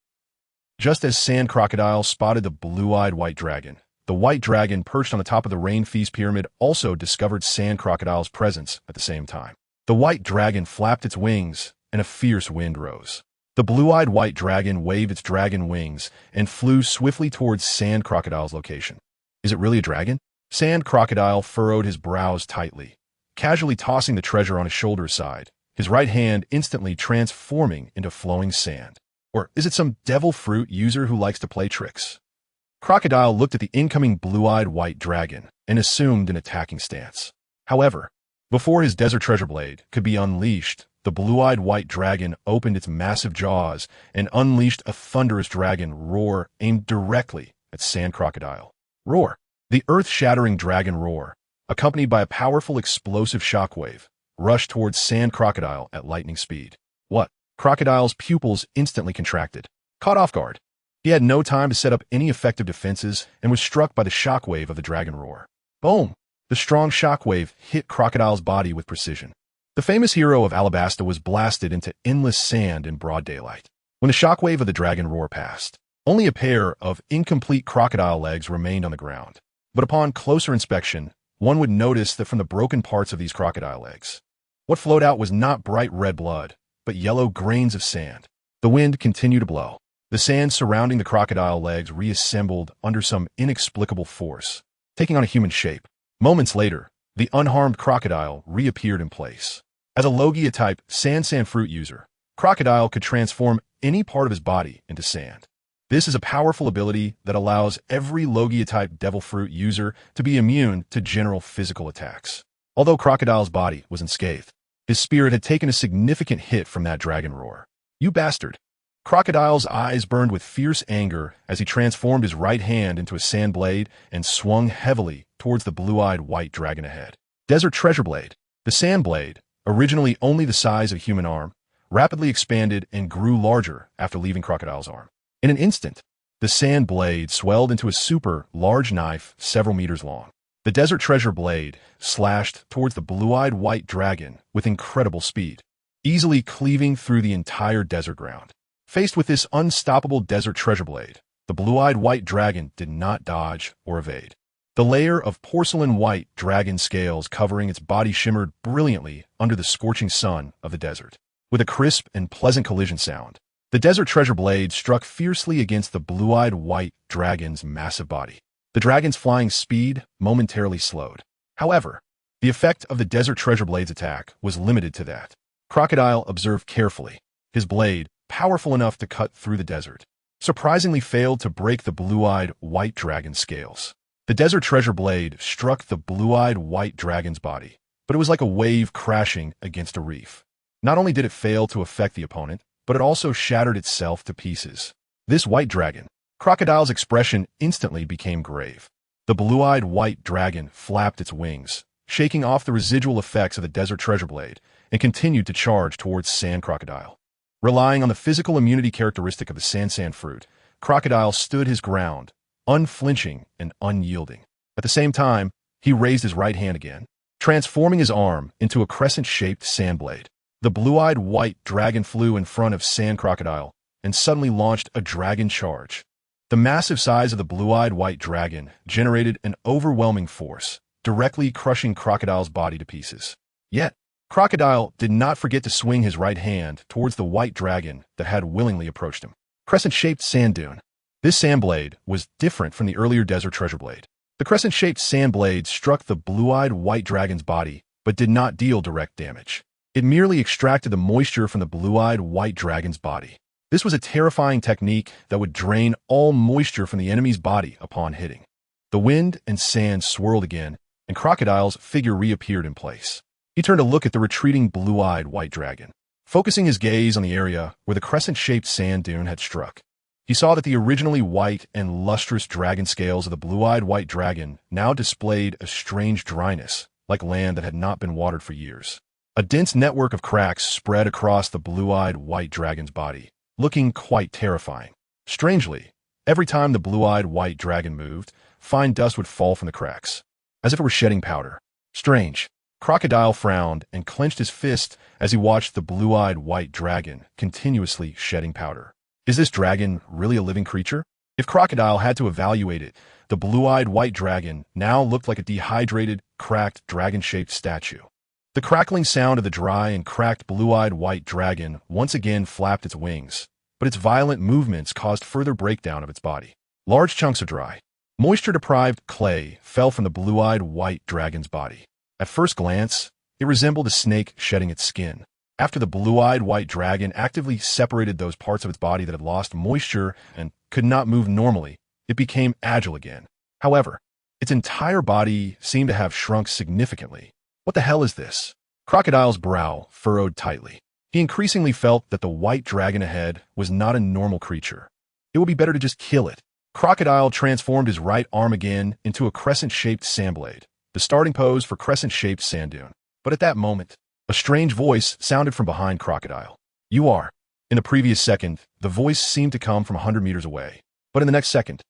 Just as Sand Crocodile spotted the blue-eyed white dragon, the white dragon perched on the top of the Rain Feast Pyramid also discovered Sand Crocodile's presence at the same time. The white dragon flapped its wings, and a fierce wind rose. The blue-eyed white dragon waved its dragon wings and flew swiftly towards Sand Crocodile's location. Is it really a dragon? Sand Crocodile furrowed his brows tightly, casually tossing the treasure on his shoulder side, his right hand instantly transforming into flowing sand. Or is it some devil fruit user who likes to play tricks? Crocodile looked at the incoming blue-eyed white dragon and assumed an attacking stance. However, before his desert treasure blade could be unleashed, the blue-eyed white dragon opened its massive jaws and unleashed a thunderous dragon roar aimed directly at Sand Crocodile. Roar! The earth-shattering dragon roar, accompanied by a powerful explosive shockwave, rushed towards Sand Crocodile at lightning speed. What? Crocodile's pupils instantly contracted. Caught off guard, he had no time to set up any effective defenses and was struck by the shockwave of the dragon roar. Boom! The strong shockwave hit Crocodile's body with precision. The famous hero of Alabasta was blasted into endless sand in broad daylight. When the shockwave of the dragon roar passed, Only a pair of incomplete crocodile legs remained on the ground. But upon closer inspection, one would notice that from the broken parts of these crocodile legs, what flowed out was not bright red blood, but yellow grains of sand. The wind continued to blow. The sand surrounding the crocodile legs reassembled under some inexplicable force, taking on a human shape. Moments later, the unharmed crocodile reappeared in place. As a Logia-type sand fruit user, Crocodile could transform any part of his body into sand. This is a powerful ability that allows every Logia-type devil fruit user to be immune to general physical attacks. Although Crocodile's body was unscathed, his spirit had taken a significant hit from that dragon roar. "You bastard!" Crocodile's eyes burned with fierce anger as he transformed his right hand into a sand blade and swung heavily towards the blue-eyed white dragon ahead. Desert Treasure Blade. The sand blade, originally only the size of a human arm, rapidly expanded and grew larger after leaving Crocodile's arm. In an instant, the sand blade swelled into a super large knife several meters long. The Desert Treasure Blade slashed towards the blue-eyed white dragon with incredible speed, easily cleaving through the entire desert ground. Faced with this unstoppable Desert Treasure Blade, the blue-eyed white dragon did not dodge or evade. The layer of porcelain white dragon scales covering its body shimmered brilliantly under the scorching sun of the desert. With a crisp and pleasant collision sound, the Desert Treasure Blade struck fiercely against the blue-eyed white dragon's massive body. The dragon's flying speed momentarily slowed. However, the effect of the Desert Treasure Blade's attack was limited to that. Crocodile observed carefully. His blade, powerful enough to cut through the desert, surprisingly failed to break the blue-eyed white dragon's scales. The Desert Treasure Blade struck the blue-eyed white dragon's body, but it was like a wave crashing against a reef. Not only did it fail to affect the opponent, but it also shattered itself to pieces. This white dragon, Crocodile's expression instantly became grave. The blue-eyed white dragon flapped its wings, shaking off the residual effects of the Desert Treasure Blade, and continued to charge towards Sand Crocodile. Relying on the physical immunity characteristic of the sand fruit, Crocodile stood his ground, unflinching and unyielding. At the same time, he raised his right hand again, transforming his arm into a crescent-shaped sand blade. The blue-eyed white dragon flew in front of Sand Crocodile and suddenly launched a dragon charge. The massive size of the blue-eyed white dragon generated an overwhelming force, directly crushing Crocodile's body to pieces. Yet, Crocodile did not forget to swing his right hand towards the white dragon that had willingly approached him. Crescent-shaped sand dune. This sand blade was different from the earlier Desert Treasure Blade. The crescent-shaped sand blade struck the blue-eyed white dragon's body, but did not deal direct damage. It merely extracted the moisture from the blue-eyed white dragon's body. This was a terrifying technique that would drain all moisture from the enemy's body upon hitting. The wind and sand swirled again, and Crocodile's figure reappeared in place. He turned to look at the retreating blue-eyed white dragon. Focusing his gaze on the area where the crescent-shaped sand dune had struck, he saw that the originally white and lustrous dragon scales of the blue-eyed white dragon now displayed a strange dryness, like land that had not been watered for years. A dense network of cracks spread across the blue-eyed white dragon's body, looking quite terrifying. Strangely, every time the blue-eyed white dragon moved, fine dust would fall from the cracks, as if it were shedding powder. Strange. Crocodile frowned and clenched his fist as he watched the blue-eyed white dragon continuously shedding powder. Is this dragon really a living creature? If Crocodile had to evaluate it, the blue-eyed white dragon now looked like a dehydrated, cracked, dragon-shaped statue. The crackling sound of the dry and cracked blue-eyed white dragon once again flapped its wings, but its violent movements caused further breakdown of its body. Large chunks of dry, moisture-deprived clay fell from the blue-eyed white dragon's body. At first glance, it resembled a snake shedding its skin. After the blue-eyed white dragon actively separated those parts of its body that had lost moisture and could not move normally, it became agile again. However, its entire body seemed to have shrunk significantly. What the hell is this? Crocodile's brow furrowed tightly. He increasingly felt that the white dragon ahead was not a normal creature. It would be better to just kill it. Crocodile transformed his right arm again into a crescent-shaped sand blade, the starting pose for crescent-shaped sand dune. But at that moment, a strange voice sounded from behind Crocodile. "You are." In the previous second, the voice seemed to come from 100 meters away. But in the next second,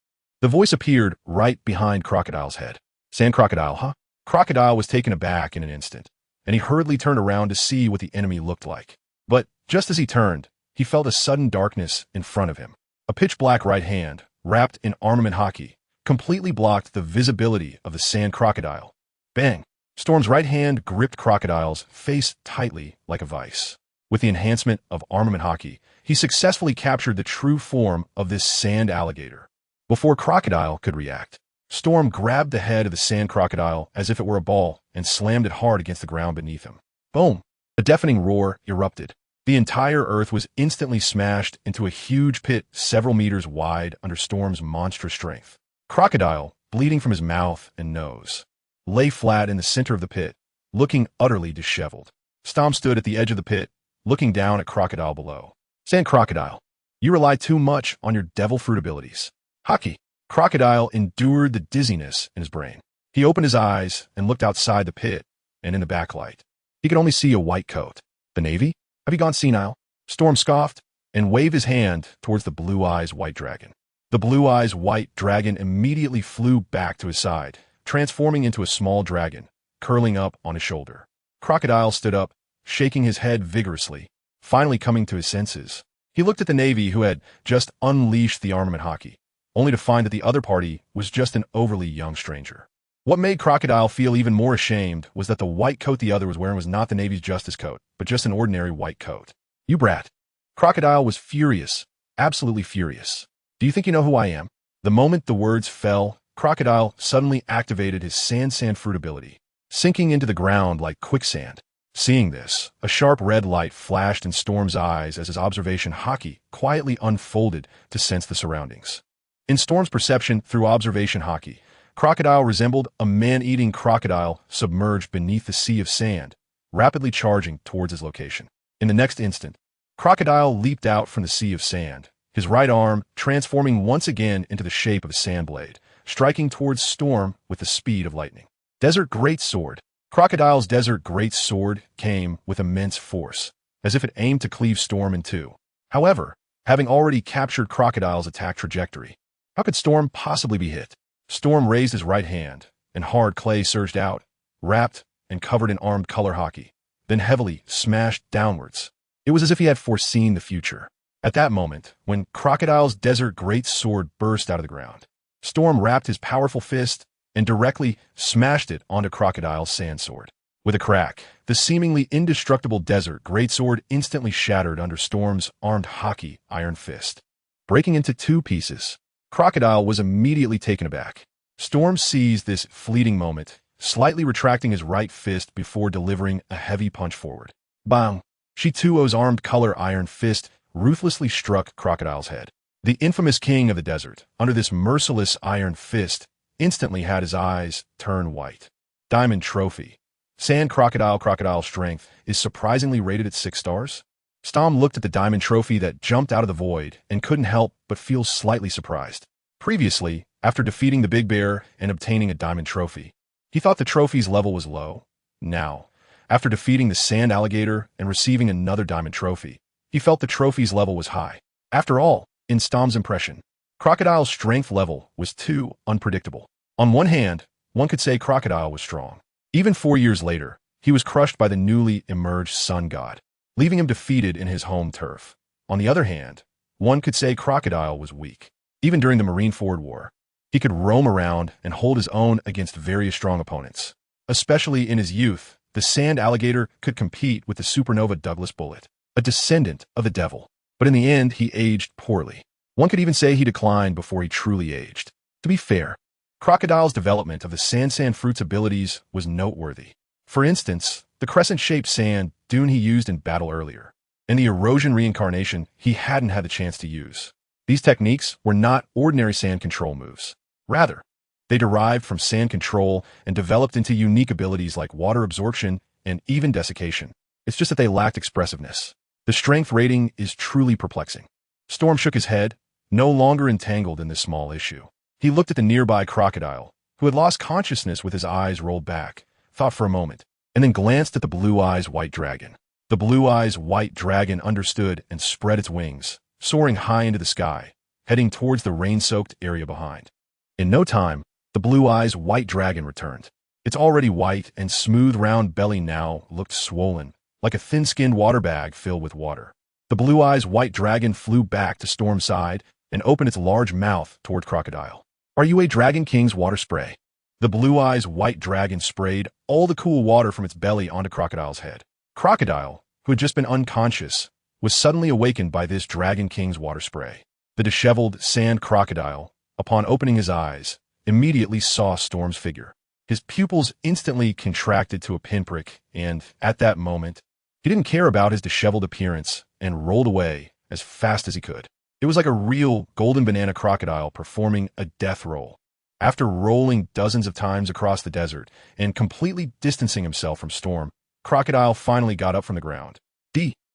the voice appeared right behind Crocodile's head. "Sand Crocodile, huh?" Crocodile was taken aback in an instant, and he hurriedly turned around to see what the enemy looked like. But just as he turned, he felt a sudden darkness in front of him. A pitch-black right hand, wrapped in armament hockey, completely blocked the visibility of the sand crocodile. Bang! Storm's right hand gripped Crocodile's face tightly like a vice. With the enhancement of armament hockey, he successfully captured the true form of this sand alligator. Before Crocodile could react, Storm grabbed the head of the sand crocodile as if it were a ball and slammed it hard against the ground beneath him. Boom! A deafening roar erupted. The entire earth was instantly smashed into a huge pit several meters wide under Storm's monstrous strength. Crocodile, bleeding from his mouth and nose, lay flat in the center of the pit, looking utterly disheveled. Storm stood at the edge of the pit, looking down at Crocodile below. Sand Crocodile, you rely too much on your devil fruit abilities. Hockey. Crocodile endured the dizziness in his brain. He opened his eyes and looked outside the pit and in the backlight. He could only see a white coat. The Navy? Have you gone senile? Storm scoffed and waved his hand towards the Blue Eyes White Dragon. The Blue Eyes White Dragon immediately flew back to his side, transforming into a small dragon, curling up on his shoulder. Crocodile stood up, shaking his head vigorously, finally coming to his senses. He looked at the Navy, who had just unleashed the armament hockey, only to find that the other party was just an overly young stranger. What made Crocodile feel even more ashamed was that the white coat the other was wearing was not the Navy's justice coat, but just an ordinary white coat. You brat. Crocodile was furious, absolutely furious. Do you think you know who I am? The moment the words fell, Crocodile suddenly activated his sand fruit ability, sinking into the ground like quicksand. Seeing this, a sharp red light flashed in Storm's eyes as his observation hockey quietly unfolded to sense the surroundings. In Storm's perception through observation hockey, Crocodile resembled a man-eating crocodile submerged beneath the sea of sand, rapidly charging towards his location. In the next instant, Crocodile leaped out from the sea of sand, his right arm transforming once again into the shape of a sand blade, striking towards Storm with the speed of lightning. Desert Greatsword. Crocodile's Desert Greatsword came with immense force, as if it aimed to cleave Storm in two. However, having already captured Crocodile's attack trajectory, how could Storm possibly be hit? Storm raised his right hand, and hard clay surged out, wrapped and covered in armed color hockey, then heavily smashed downwards. It was as if he had foreseen the future. At that moment, when Crocodile's Desert Greatsword burst out of the ground, Storm wrapped his powerful fist and directly smashed it onto Crocodile's sand sword. With a crack, the seemingly indestructible Desert Greatsword instantly shattered under Storm's armed hockey iron fist. Breaking into two pieces, Crocodile was immediately taken aback. Storm seized this fleeting moment, slightly retracting his right fist before delivering a heavy punch forward. Bang! Shituo's armed color iron fist ruthlessly struck Crocodile's head. The infamous king of the desert, under this merciless iron fist, instantly had his eyes turn white. Diamond Trophy. Sand Crocodile's strength is surprisingly rated at 6 stars. Storm looked at the diamond trophy that jumped out of the void and couldn't help but feel slightly surprised. Previously, after defeating the Big Bear and obtaining a diamond trophy, he thought the trophy's level was low. Now, after defeating the sand alligator and receiving another diamond trophy, he felt the trophy's level was high. After all, in Storm's impression, Crocodile's strength level was too unpredictable. On one hand, one could say Crocodile was strong. Even 4 years later, he was crushed by the newly emerged sun god, leaving him defeated in his home turf. On the other hand, one could say Crocodile was weak. Even during the Marineford War, he could roam around and hold his own against various strong opponents. Especially in his youth, the sand alligator could compete with the supernova Douglas bullet, a descendant of the devil. But in the end, he aged poorly. One could even say he declined before he truly aged. To be fair, Crocodile's development of the sand fruit's abilities was noteworthy. For instance, the crescent-shaped sand dune he used in battle earlier, and the erosion reincarnation he hadn't had the chance to use. These techniques were not ordinary sand control moves. Rather, they derived from sand control and developed into unique abilities like water absorption and even desiccation. It's just that they lacked expressiveness. The strength rating is truly perplexing. Storm shook his head, no longer entangled in this small issue. He looked at the nearby crocodile, who had lost consciousness with his eyes rolled back, thought for a moment, and then glanced at the Blue Eyes White Dragon. The Blue Eyes White Dragon understood and spread its wings, soaring high into the sky, heading towards the rain-soaked area behind. In no time, the Blue Eyes White Dragon returned. Its already white and smooth round belly now looked swollen, like a thin-skinned water bag filled with water. The Blue Eyes White Dragon flew back to Storm's side, and opened its large mouth toward Crocodile. "Are you a Dragon King's water spray?" The blue eyes white dragon sprayed all the cool water from its belly onto Crocodile's head. Crocodile, who had just been unconscious, was suddenly awakened by this Dragon King's water spray. The disheveled sand crocodile, upon opening his eyes, immediately saw Storm's figure. His pupils instantly contracted to a pinprick, and, at that moment, he didn't care about his disheveled appearance and rolled away as fast as he could. It was like a real golden banana crocodile performing a death roll. After rolling dozens of times across the desert and completely distancing himself from Storm, Crocodile finally got up from the ground.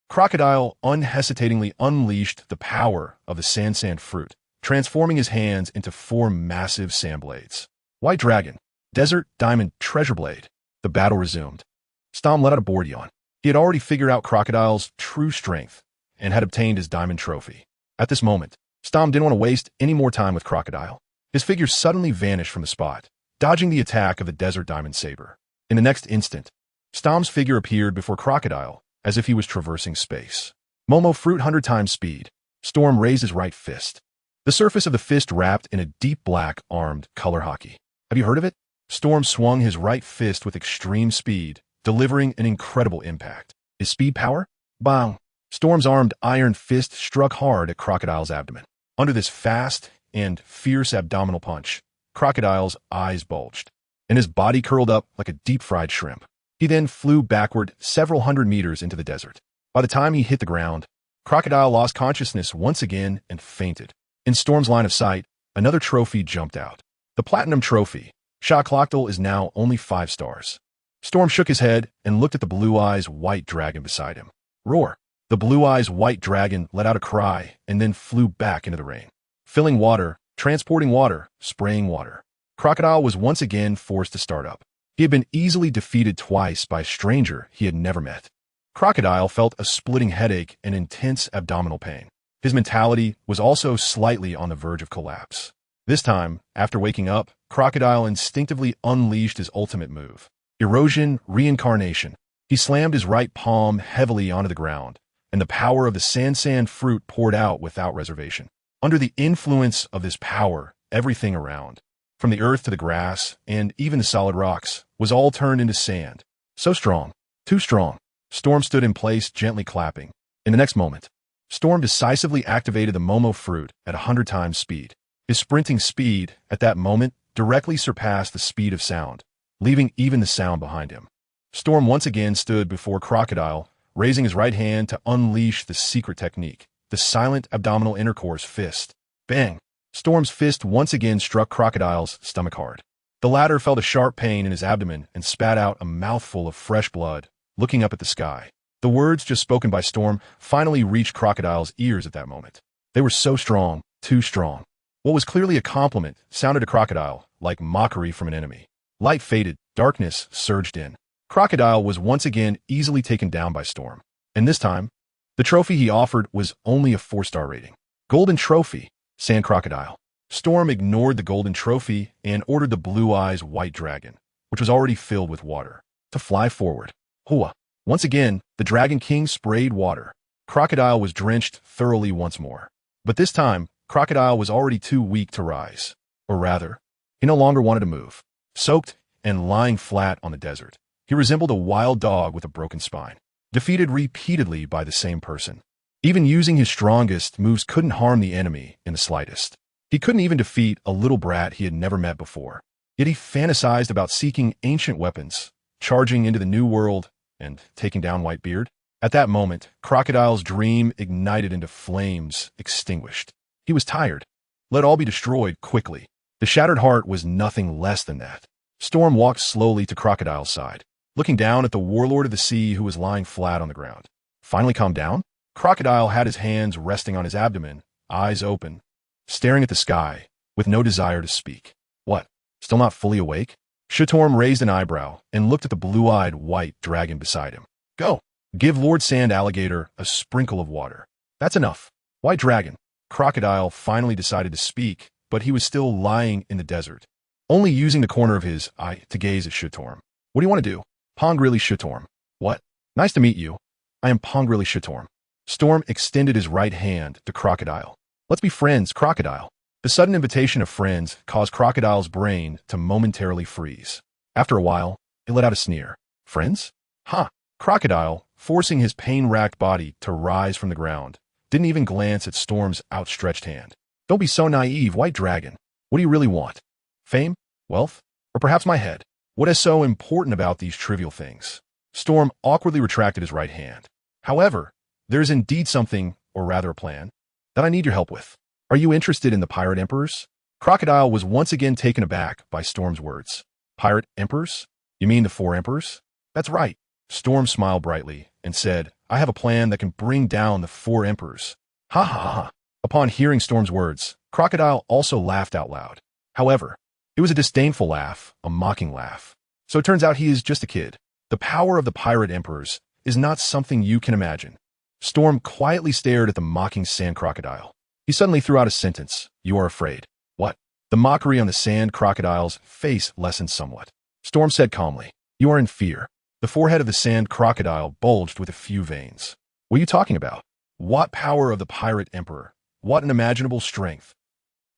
Crocodile unhesitatingly unleashed the power of the sand fruit, transforming his hands into 4 massive sand blades. White Dragon, Desert Diamond Treasure Blade. The battle resumed. Storm let out a bored yawn. He had already figured out Crocodile's true strength and had obtained his diamond trophy. At this moment, Storm didn't want to waste any more time with Crocodile. His figure suddenly vanished from the spot, dodging the attack of the Desert Diamond Saber. In the next instant, Storm's figure appeared before Crocodile, as if he was traversing space. Momo Fruit 100 times speed. Storm raised his right fist. The surface of the fist wrapped in a deep black armed color hockey. Have you heard of it? Storm swung his right fist with extreme speed, delivering an incredible impact. His speed power? Bang! Storm's armed iron fist struck hard at Crocodile's abdomen. Under this fast and fierce abdominal punch, Crocodile's eyes bulged, and his body curled up like a deep-fried shrimp. He then flew backward several hundred meters into the desert. By the time he hit the ground, Crocodile lost consciousness once again and fainted. In Storm's line of sight, another trophy jumped out. The Platinum Trophy. Shockloctal is now only 5 stars. Storm shook his head and looked at the Blue Eyes White Dragon beside him. Roar! The Blue Eyes White Dragon let out a cry and then flew back into the rain. Filling water, transporting water, spraying water. Crocodile was once again forced to start up. He had been easily defeated twice by a stranger he had never met. Crocodile felt a splitting headache and intense abdominal pain. His mentality was also slightly on the verge of collapse. This time, after waking up, Crocodile instinctively unleashed his ultimate move. Erosion Reincarnation. He slammed his right palm heavily onto the ground, and the power of the sand fruit poured out without reservation. Under the influence of this power, everything around, from the earth to the grass, and even the solid rocks, was all turned into sand. So strong, too strong. Storm stood in place, gently clapping. In the next moment, Storm decisively activated the Momo Fruit at 100 times speed. His sprinting speed, at that moment, directly surpassed the speed of sound, leaving even the sound behind him. Storm once again stood before Crocodile, raising his right hand to unleash the secret technique, the silent abdominal intercourse fist. Bang! Storm's fist once again struck Crocodile's stomach hard. The latter felt a sharp pain in his abdomen and spat out a mouthful of fresh blood, looking up at the sky. The words just spoken by Storm finally reached Crocodile's ears at that moment. They were so strong, too strong. What was clearly a compliment sounded to Crocodile like mockery from an enemy. Light faded, darkness surged in. Crocodile was once again easily taken down by Storm. And this time, the trophy he offered was only a 4-star rating. Golden Trophy, Sand Crocodile. Storm ignored the golden trophy and ordered the Blue Eyes White Dragon, which was already filled with water, to fly forward. Hua! Once again, the Dragon King sprayed water. Crocodile was drenched thoroughly once more. But this time, Crocodile was already too weak to rise. Or rather, he no longer wanted to move. Soaked and lying flat on the desert, he resembled a wild dog with a broken spine, defeated repeatedly by the same person. Even using his strongest moves couldn't harm the enemy in the slightest. He couldn't even defeat a little brat he had never met before. Yet he fantasized about seeking ancient weapons, charging into the new world, and taking down Whitebeard. At that moment, Crocodile's dream ignited into flames, extinguished. He was tired. Let all be destroyed quickly. The shattered heart was nothing less than that. Storm walked slowly to Crocodile's side, looking down at the warlord of the sea who was lying flat on the ground. Finally calmed down? Crocodile had his hands resting on his abdomen, eyes open, staring at the sky, with no desire to speak. What? Still not fully awake? Shitorm raised an eyebrow and looked at the blue-eyed white dragon beside him. Go! Give Lord Sand Alligator a sprinkle of water. That's enough. White Dragon. Crocodile finally decided to speak, but he was still lying in the desert, only using the corner of his eye to gaze at Shitorm. What do you want to do? Pongrilly Shitorm. What? Nice to meet you. I am Pongrilly Shitorm. Storm extended his right hand to Crocodile, Let's be friends, Crocodile. The sudden invitation of friends caused Crocodile's brain to momentarily freeze. After a while, it let out a sneer. Friends? Huh. Crocodile, forcing his pain-racked body to rise from the ground, didn't even glance at Storm's outstretched hand. Don't be so naive, White Dragon. What do you really want? Fame? Wealth? Or perhaps my head? What is so important about these trivial things? Storm awkwardly retracted his right hand. However, there is indeed something, or rather a plan, that I need your help with. Are you interested in the Pirate Emperors? Crocodile was once again taken aback by Storm's words. Pirate Emperors? You mean the 4 Emperors? That's right. Storm smiled brightly and said, I have a plan that can bring down the 4 Emperors. Ha ha ha. Upon hearing Storm's words, Crocodile also laughed out loud. However, it was a disdainful laugh, a mocking laugh. So it turns out he is just a kid. The power of the Pirate Emperors is not something you can imagine. Storm quietly stared at the mocking sand crocodile. He suddenly threw out a sentence. You are afraid. What? The mockery on the sand crocodile's face lessened somewhat. Storm said calmly, You are in fear. The forehead of the sand crocodile bulged with a few veins. What are you talking about? What power of the Pirate Emperor? What unimaginable strength?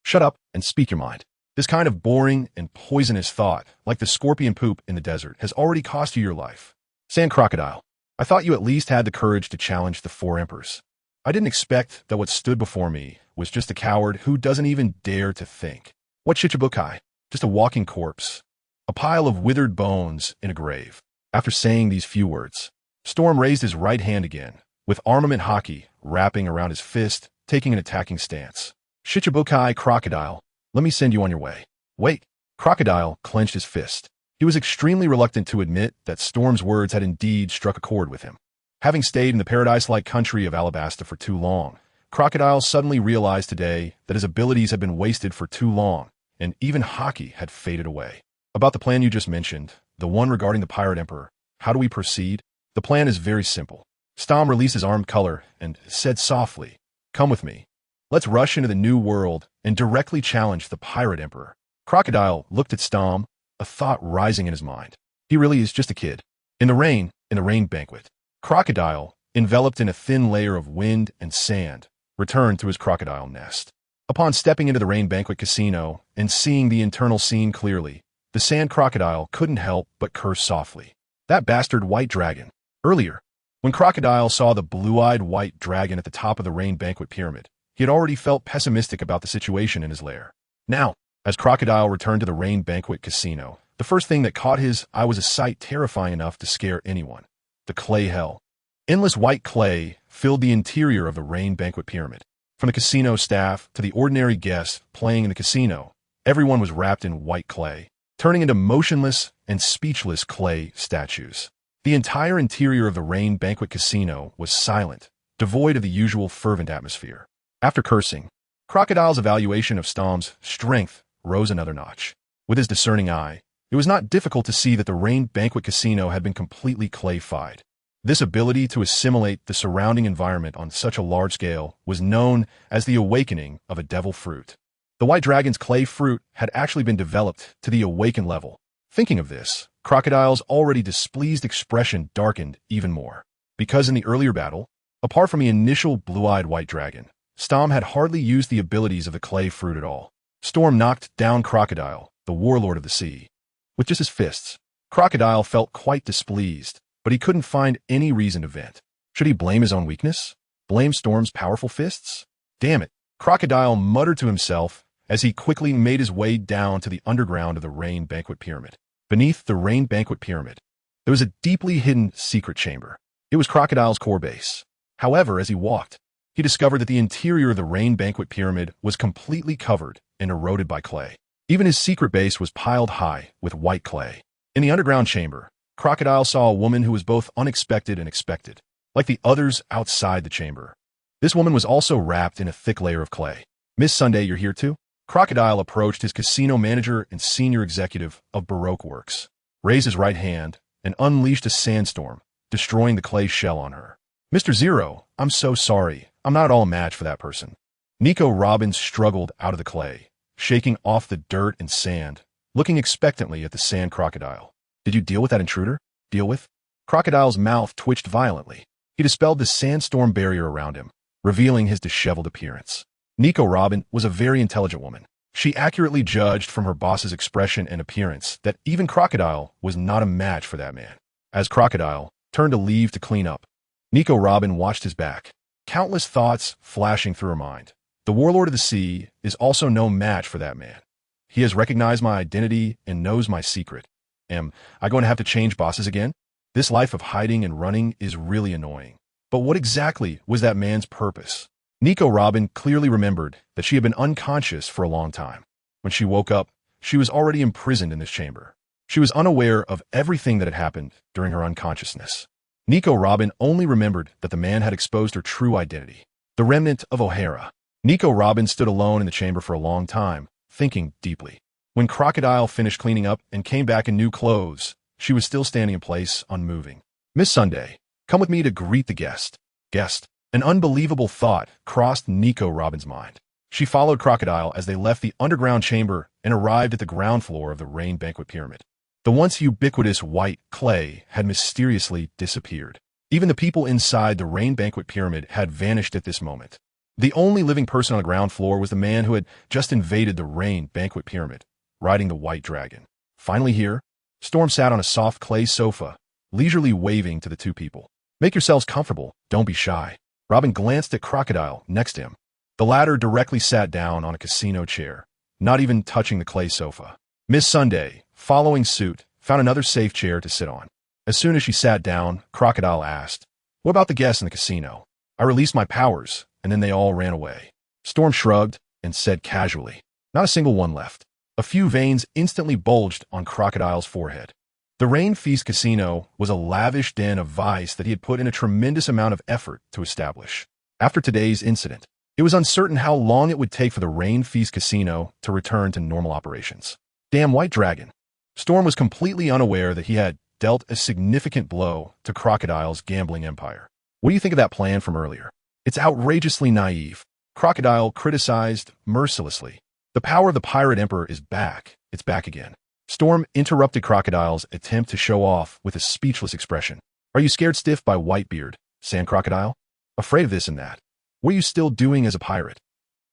Shut up and speak your mind. This kind of boring and poisonous thought, like the scorpion poop in the desert, has already cost you your life. Sand crocodile, I thought you at least had the courage to challenge the 4 Emperors. I didn't expect that what stood before me was just a coward who doesn't even dare to think. What Shichibukai? Just a walking corpse. A pile of withered bones in a grave. After saying these few words, Storm raised his right hand again, with armament hockey wrapping around his fist, taking an attacking stance. Shichibukai Crocodile, let me send you on your way. Wait. Crocodile clenched his fist. He was extremely reluctant to admit that Storm's words had indeed struck a chord with him. Having stayed in the paradise-like country of Alabasta for too long, Crocodile suddenly realized today that his abilities had been wasted for too long, and even hockey had faded away. About the plan you just mentioned, the one regarding the Pirate Emperor, how do we proceed? The plan is very simple. Storm released his armed color and said softly, Come with me. Let's rush into the new world and directly challenge the Pirate Emperor. Crocodile looked at Storm, a thought rising in his mind. He really is just a kid. In the rain banquet, Crocodile, enveloped in a thin layer of wind and sand, returned to his crocodile nest. Upon stepping into the rain banquet casino and seeing the internal scene clearly, the sand crocodile couldn't help but curse softly. That bastard White Dragon. Earlier, when Crocodile saw the blue-eyed white dragon at the top of the rain banquet pyramid, he had already felt pessimistic about the situation in his lair. Now, as Crocodile returned to the rain banquet casino, the first thing that caught his eye was a sight terrifying enough to scare anyone. The clay hell. Endless white clay filled the interior of the rain banquet pyramid. From the casino staff to the ordinary guests playing in the casino, everyone was wrapped in white clay, turning into motionless and speechless clay statues. The entire interior of the rain banquet casino was silent, devoid of the usual fervent atmosphere. After cursing, Crocodile's evaluation of Storm's strength rose another notch. With his discerning eye, it was not difficult to see that the rain banquet casino had been completely clayfied. This ability to assimilate the surrounding environment on such a large scale was known as the awakening of a devil fruit. The white dragon's clay fruit had actually been developed to the awakened level. Thinking of this, Crocodile's already displeased expression darkened even more. Because in the earlier battle, apart from the initial blue-eyed white dragon, Storm had hardly used the abilities of the clay fruit at all. Storm knocked down Crocodile, the warlord of the sea, with just his fists. Crocodile felt quite displeased, but he couldn't find any reason to vent. Should he blame his own weakness? Blame Storm's powerful fists? Damn it, Crocodile muttered to himself as he quickly made his way down to the underground of the rain banquet pyramid. Beneath the rain banquet pyramid, there was a deeply hidden secret chamber. It was Crocodile's core base. However, as he walked, he discovered that the interior of the rain banquet pyramid was completely covered and eroded by clay. Even his secret base was piled high with white clay. In the underground chamber, Crocodile saw a woman who was both unexpected and expected, like the others outside the chamber. This woman was also wrapped in a thick layer of clay. Miss Sunday, you're here too? Crocodile approached his casino manager and senior executive of Baroque Works, raised his right hand, and unleashed a sandstorm, destroying the clay shell on her. Mr. Zero, I'm so sorry. I'm not at all a match for that person. Nico Robbins struggled out of the clay, shaking off the dirt and sand, looking expectantly at the sand crocodile. Did you deal with that intruder? Deal with? Crocodile's mouth twitched violently. He dispelled the sandstorm barrier around him, revealing his disheveled appearance. Nico Robin was a very intelligent woman. She accurately judged from her boss's expression and appearance that even Crocodile was not a match for that man. As Crocodile turned to leave to clean up, Nico Robin watched his back, countless thoughts flashing through her mind. The warlord of the sea is also no match for that man. He has recognized my identity and knows my secret. Am I going to have to change bosses again? This life of hiding and running is really annoying. But what exactly was that man's purpose? Nico Robin clearly remembered that she had been unconscious for a long time. When she woke up, she was already imprisoned in this chamber. She was unaware of everything that had happened during her unconsciousness. Nico Robin only remembered that the man had exposed her true identity, the remnant of O'Hara. Nico Robin stood alone in the chamber for a long time, thinking deeply. When Crocodile finished cleaning up and came back in new clothes, she was still standing in place, unmoving. Miss Sunday, come with me to greet the guest. Guest. An unbelievable thought crossed Nico Robin's mind. She followed Crocodile as they left the underground chamber and arrived at the ground floor of the Rain Banquet Pyramid. The once ubiquitous white clay had mysteriously disappeared. Even the people inside the Rain Banquet Pyramid had vanished at this moment. The only living person on the ground floor was the man who had just invaded the Rain Banquet Pyramid, riding the white dragon. Finally here, Storm sat on a soft clay sofa, leisurely waving to the two people. Make yourselves comfortable, don't be shy. Robin glanced at Crocodile next to him. The latter directly sat down on a casino chair, not even touching the clay sofa. Miss Sunday, following suit, found another safe chair to sit on. As soon as she sat down, Crocodile asked, "What about the guests in the casino? I released my powers, and then they all ran away." Storm shrugged and said casually, "Not a single one left." A few veins instantly bulged on Crocodile's forehead. The Rain Feast Casino was a lavish den of vice that he had put in a tremendous amount of effort to establish. After today's incident, it was uncertain how long it would take for the Rain Feast Casino to return to normal operations. Damn white dragon. Storm was completely unaware that he had dealt a significant blow to Crocodile's gambling empire. What do you think of that plan from earlier? It's outrageously naive. Crocodile criticized mercilessly. The power of the pirate emperor is back. It's back again. Storm interrupted Crocodile's attempt to show off with a speechless expression. Are you scared stiff by Whitebeard, Sand Crocodile? Afraid of this and that? What are you still doing as a pirate?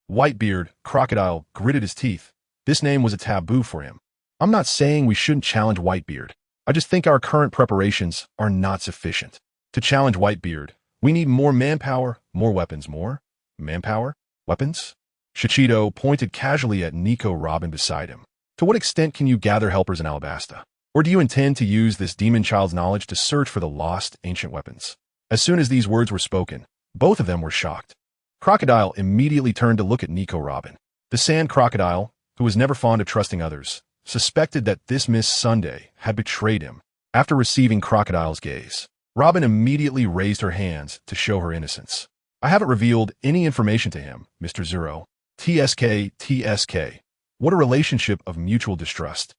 Whitebeard, Crocodile, gritted his teeth. This name was a taboo for him. I'm not saying we shouldn't challenge Whitebeard. I just think our current preparations are not sufficient. To challenge Whitebeard, we need more manpower, more weapons, more manpower, weapons? Shichido pointed casually at Nico Robin beside him. To what extent can you gather helpers in Alabasta? Or do you intend to use this demon child's knowledge to search for the lost ancient weapons? As soon as these words were spoken, both of them were shocked. Crocodile immediately turned to look at Nico Robin. The Sand Crocodile, who was never fond of trusting others, suspected that this Miss Sunday had betrayed him. After receiving Crocodile's gaze, Robin immediately raised her hands to show her innocence. I haven't revealed any information to him, Mr. Zero. TSK. What a relationship of mutual distrust.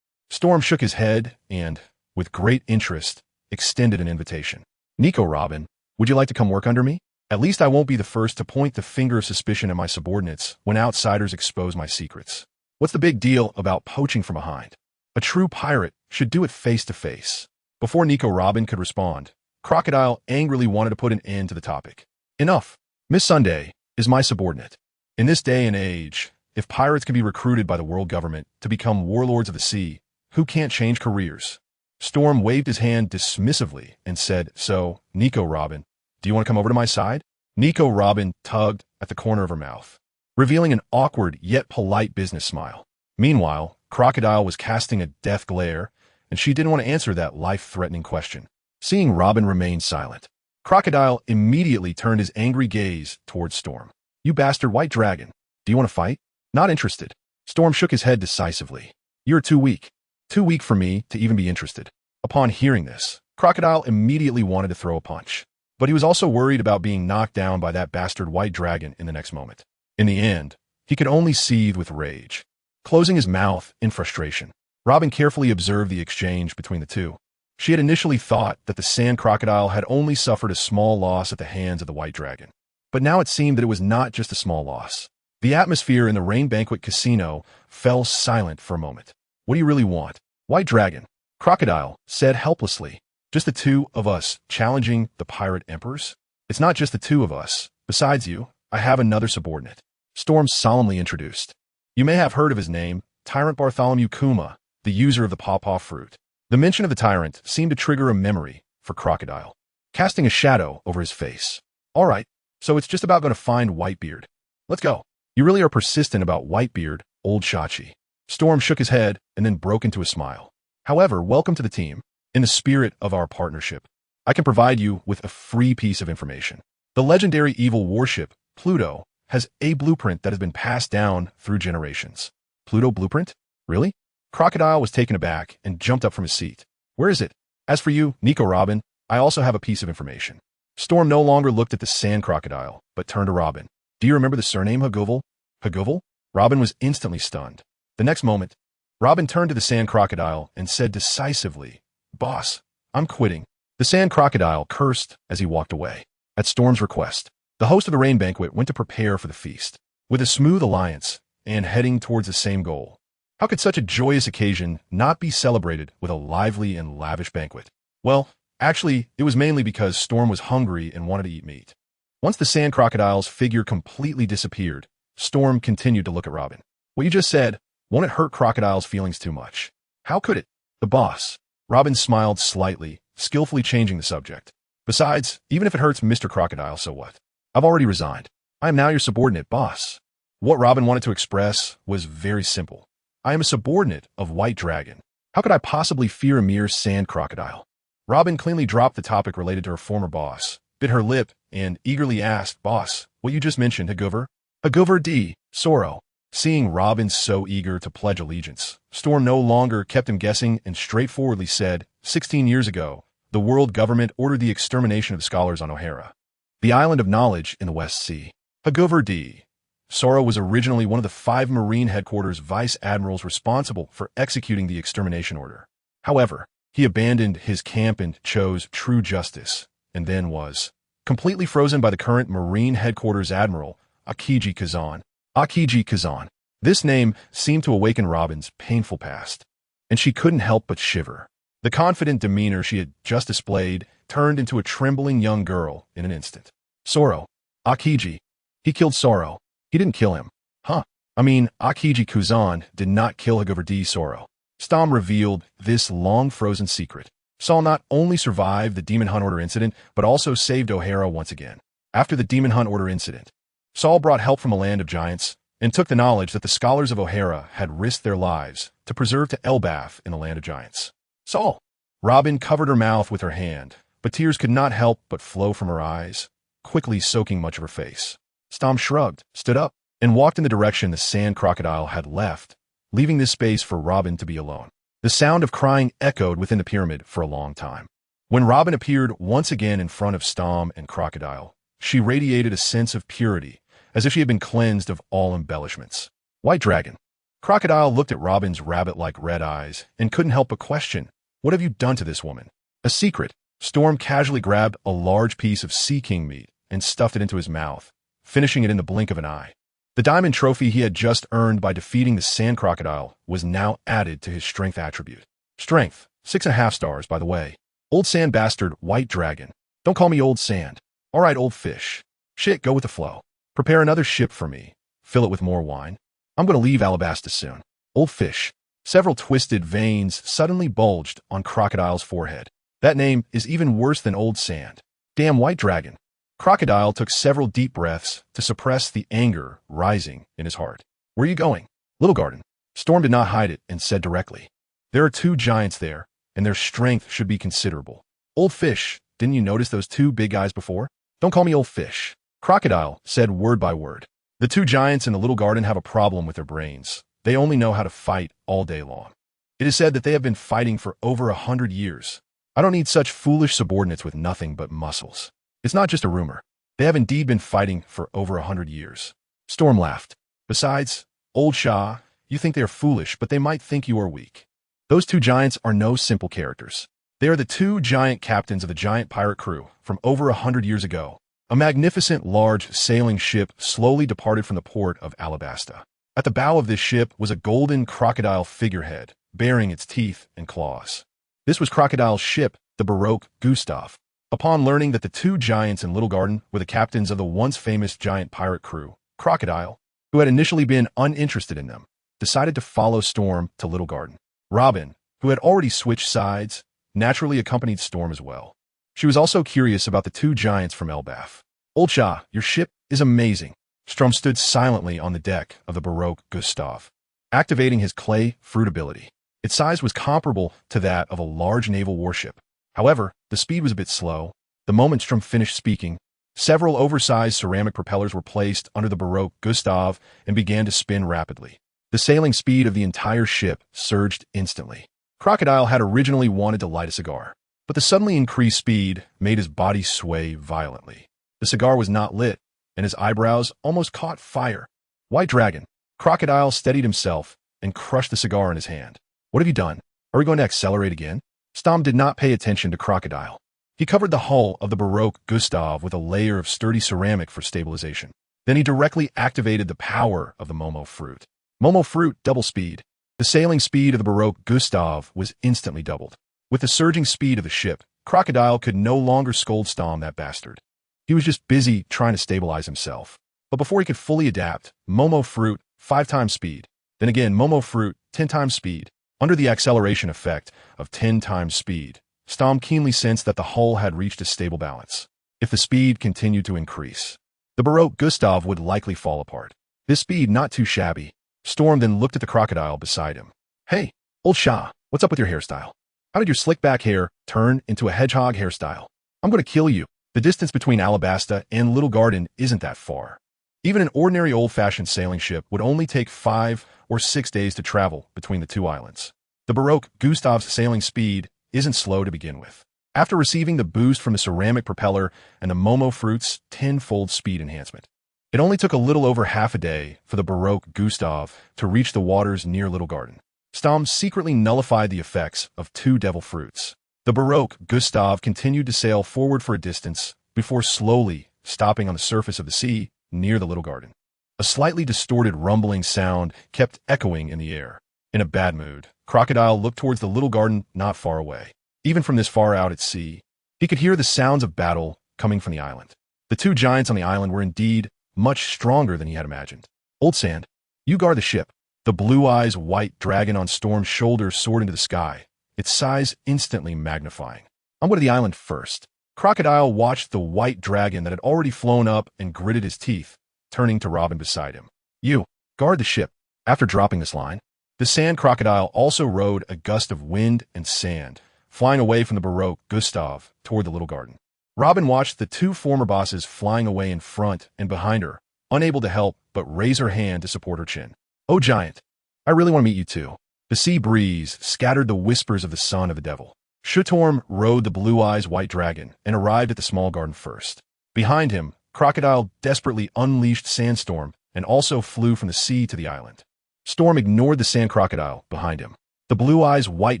Storm shook his head and, with great interest, extended an invitation. Nico Robin, would you like to come work under me? At least I won't be the first to point the finger of suspicion at my subordinates when outsiders expose my secrets. What's the big deal about poaching from behind? A true pirate should do it face to face. Before Nico Robin could respond, Crocodile angrily wanted to put an end to the topic. Enough. Miss Sunday is my subordinate. In this day and age, if pirates can be recruited by the world government to become warlords of the sea, who can't change careers? Storm waved his hand dismissively and said, "So, Nico Robin, do you want to come over to my side?" Nico Robin tugged at the corner of her mouth, revealing an awkward yet polite business smile. Meanwhile, Crocodile was casting a death glare, and she didn't want to answer that life-threatening question. Seeing Robin remain silent, Crocodile immediately turned his angry gaze towards Storm. "You bastard white dragon, do you want to fight?" "Not interested." Storm shook his head decisively. "You're too weak. Too weak for me to even be interested." Upon hearing this, Crocodile immediately wanted to throw a punch. But he was also worried about being knocked down by that bastard white dragon in the next moment. In the end, he could only seethe with rage. Closing his mouth in frustration, Robin carefully observed the exchange between the two. She had initially thought that the Sand Crocodile had only suffered a small loss at the hands of the white dragon. But now it seemed that it was not just a small loss. The atmosphere in the Rain Banquet Casino fell silent for a moment. "What do you really want, white dragon?" Crocodile said helplessly. "Just the two of us challenging the pirate emperors?" "It's not just the two of us. Besides you, I have another subordinate." Storm solemnly introduced. You may have heard of his name, Tyrant Bartholomew Kuma, the user of the pawpaw fruit. The mention of the tyrant seemed to trigger a memory for Crocodile, casting a shadow over his face. All right, so it's just about going to find Whitebeard. Let's go. You really are persistent about Whitebeard, old Shachi. Storm shook his head and then broke into a smile. However, welcome to the team. In the spirit of our partnership, I can provide you with a free piece of information. The legendary evil warship, Pluto, has a blueprint that has been passed down through generations. Pluto blueprint? Really? Crocodile was taken aback and jumped up from his seat. Where is it? As for you, Nico Robin, I also have a piece of information. Storm no longer looked at the sand crocodile, but turned to Robin. Do you remember the surname Hagovel? Hagovel? Robin was instantly stunned. The next moment, Robin turned to the sand crocodile and said decisively, Boss, I'm quitting. The sand crocodile cursed as he walked away. At Storm's request, the host of the rain banquet went to prepare for the feast. With a smooth alliance and heading towards the same goal, how could such a joyous occasion not be celebrated with a lively and lavish banquet? Well, actually, it was mainly because Storm was hungry and wanted to eat meat. Once the sand crocodile's figure completely disappeared, Storm continued to look at Robin. What you just said, won't it hurt Crocodile's feelings too much? How could it? The boss. Robin smiled slightly, skillfully changing the subject. Besides, even if it hurts Mr. Crocodile, so what? I've already resigned. I am now your subordinate, boss. What Robin wanted to express was very simple. I am a subordinate of White Dragon. How could I possibly fear a mere sand crocodile? Robin cleanly dropped the topic related to her former boss, bit her lip, and eagerly asked, Boss, what you just mentioned, Hagover? Hagover D. Sorrow. Seeing Robin so eager to pledge allegiance, Storm no longer kept him guessing and straightforwardly said, 16 years ago, the world government ordered the extermination of scholars on O'Hara, the island of knowledge in the West Sea. Hagover D. Sorrow was originally one of the 5 Marine Headquarters Vice Admirals responsible for executing the extermination order. However, he abandoned his camp and chose true justice, and then was completely frozen by the current Marine Headquarters Admiral, Akiji Kazan. Akiji Kazan. This name seemed to awaken Robin's painful past, and she couldn't help but shiver. The confident demeanor she had just displayed turned into a trembling young girl in an instant. Sorrow. Akiji. He killed Sorrow. He didn't kill him. Huh. I mean, Akiji Kazan did not kill Hagover D. Sorrow. Stom revealed this long-frozen secret. Saul not only survived the Demon Hunt Order incident, but also saved O'Hara once again. After the Demon Hunt Order incident, Saul brought help from a land of giants and took the knowledge that the scholars of O'Hara had risked their lives to preserve to Elbath in the land of giants. Saul. Robin covered her mouth with her hand, but tears could not help but flow from her eyes, quickly soaking much of her face. Stom shrugged, stood up, and walked in the direction the sand crocodile had left, leaving this space for Robin to be alone. The sound of crying echoed within the pyramid for a long time. When Robin appeared once again in front of Stom and Crocodile, she radiated a sense of purity, as if she had been cleansed of all embellishments. White Dragon. Crocodile looked at Robin's rabbit-like red eyes and couldn't help but question, what have you done to this woman? A secret. Storm casually grabbed a large piece of Sea King meat and stuffed it into his mouth, finishing it in the blink of an eye. The diamond trophy he had just earned by defeating the sand crocodile was now added to his strength attribute. Strength, 6.5 stars, by the way. Old sand bastard, White Dragon. Don't call me old sand. All right, old fish. Shit, go with the flow. Prepare another ship for me. Fill it with more wine. I'm going to leave Alabasta soon. Old fish. Several twisted veins suddenly bulged on Crocodile's forehead. That name is even worse than old sand. Damn White Dragon. Crocodile took several deep breaths to suppress the anger rising in his heart. Where are you going? Little Garden. Storm did not hide it and said directly. There are 2 giants there, and their strength should be considerable. Old fish, didn't you notice those 2 big guys before? Don't call me old fish. Crocodile said word by word. The 2 giants in the Little Garden have a problem with their brains. They only know how to fight all day long. It is said that they have been fighting for over 100 years. I don't need such foolish subordinates with nothing but muscles. It's not just a rumor. They have indeed been fighting for over 100 years. Storm laughed. Besides, old Shah, you think they are foolish, but they might think you are weak. Those 2 giants are no simple characters. They are the 2 giant captains of the giant pirate crew from over 100 years ago. A magnificent large sailing ship slowly departed from the port of Alabasta. At the bow of this ship was a golden crocodile figurehead, bearing its teeth and claws. This was Crocodile's ship, the Baroque Gustav. Upon learning that the 2 giants in Little Garden were the captains of the once famous giant pirate crew, Crocodile, who had initially been uninterested in them, decided to follow Storm to Little Garden. Robin, who had already switched sides, naturally accompanied Storm as well. She was also curious about the two giants from Elbaf. Old Shah, your ship is amazing. Storm stood silently on the deck of the Baroque Gustav, activating his clay fruit ability. Its size was comparable to that of a large naval warship. However, the speed was a bit slow. The moment Strom finished speaking, several oversized ceramic propellers were placed under the Baroque Gustav and began to spin rapidly. The sailing speed of the entire ship surged instantly. Crocodile had originally wanted to light a cigar, but the suddenly increased speed made his body sway violently. The cigar was not lit, and his eyebrows almost caught fire. White Dragon. Crocodile steadied himself and crushed the cigar in his hand. What have you done? Are we going to accelerate again? Stom did not pay attention to Crocodile. He covered the hull of the Baroque Gustav with a layer of sturdy ceramic for stabilization. Then he directly activated the power of the Momo fruit. Momo fruit double speed. The sailing speed of the Baroque Gustav was instantly doubled. With the surging speed of the ship, Crocodile could no longer scold Stom, that bastard. He was just busy trying to stabilize himself. But before he could fully adapt, Momo fruit 5 times speed. Then again, Momo fruit 10 times speed. Under the acceleration effect of 10 times speed, Stom keenly sensed that the hull had reached a stable balance. If the speed continued to increase, the Baroque Gustav would likely fall apart. This speed not too shabby. Storm then looked at the Crocodile beside him. Hey, old Shah, what's up with your hairstyle? How did your slick back hair turn into a hedgehog hairstyle? I'm going to kill you. The distance between Alabasta and Little Garden isn't that far. Even an ordinary old-fashioned sailing ship would only take 5 or 6 days to travel between the two islands. The Baroque Gustav's sailing speed isn't slow to begin with. After receiving the boost from the ceramic propeller and the Momo fruit's 10-fold speed enhancement, it only took a little over half a day for the Baroque Gustav to reach the waters near Little Garden. Stom secretly nullified the effects of 2 devil fruits. The Baroque Gustav continued to sail forward for a distance before slowly stopping on the surface of the sea near the Little Garden. A slightly distorted rumbling sound kept echoing in the air. In a bad mood, Crocodile looked towards the Little Garden not far away. Even from this far out at sea, he could hear the sounds of battle coming from the island. The 2 giants on the island were indeed much stronger than he had imagined. Old Sand, you guard the ship. The blue eyes white dragon on Storm's shoulders soared into the sky, its size instantly magnifying. I'm going to the island first. Crocodile watched the white dragon that had already flown up and gritted his teeth, turning to Robin beside him. You, guard the ship. After dropping this line, the sand crocodile also rode a gust of wind and sand, flying away from the Baroque Gustav toward the Little Garden. Robin watched the 2 former bosses flying away in front and behind her, unable to help but raise her hand to support her chin. Oh, giant, I really want to meet you too. The sea breeze scattered the whispers of the son of the devil. Shutorm rode the blue eyes white dragon and arrived at the small garden first. Behind him, Crocodile desperately unleashed Sandstorm and also flew from the sea to the island. Storm ignored the sand crocodile behind him. The blue eyes white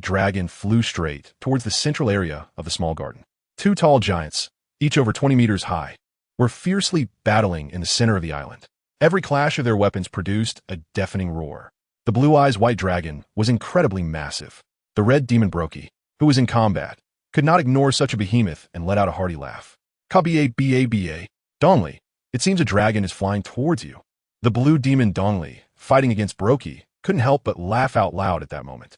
dragon flew straight towards the central area of the small garden. 2 tall giants, each over 20 meters high, were fiercely battling in the center of the island. Every clash of their weapons produced a deafening roar. The blue eyes white dragon was incredibly massive. The red demon Brokey, who was in combat, could not ignore such a behemoth and let out a hearty laugh. Ka-ba-ba-ba. Dongli, it seems a dragon is flying towards you. The blue demon Dongli, fighting against Brokey, couldn't help but laugh out loud at that moment.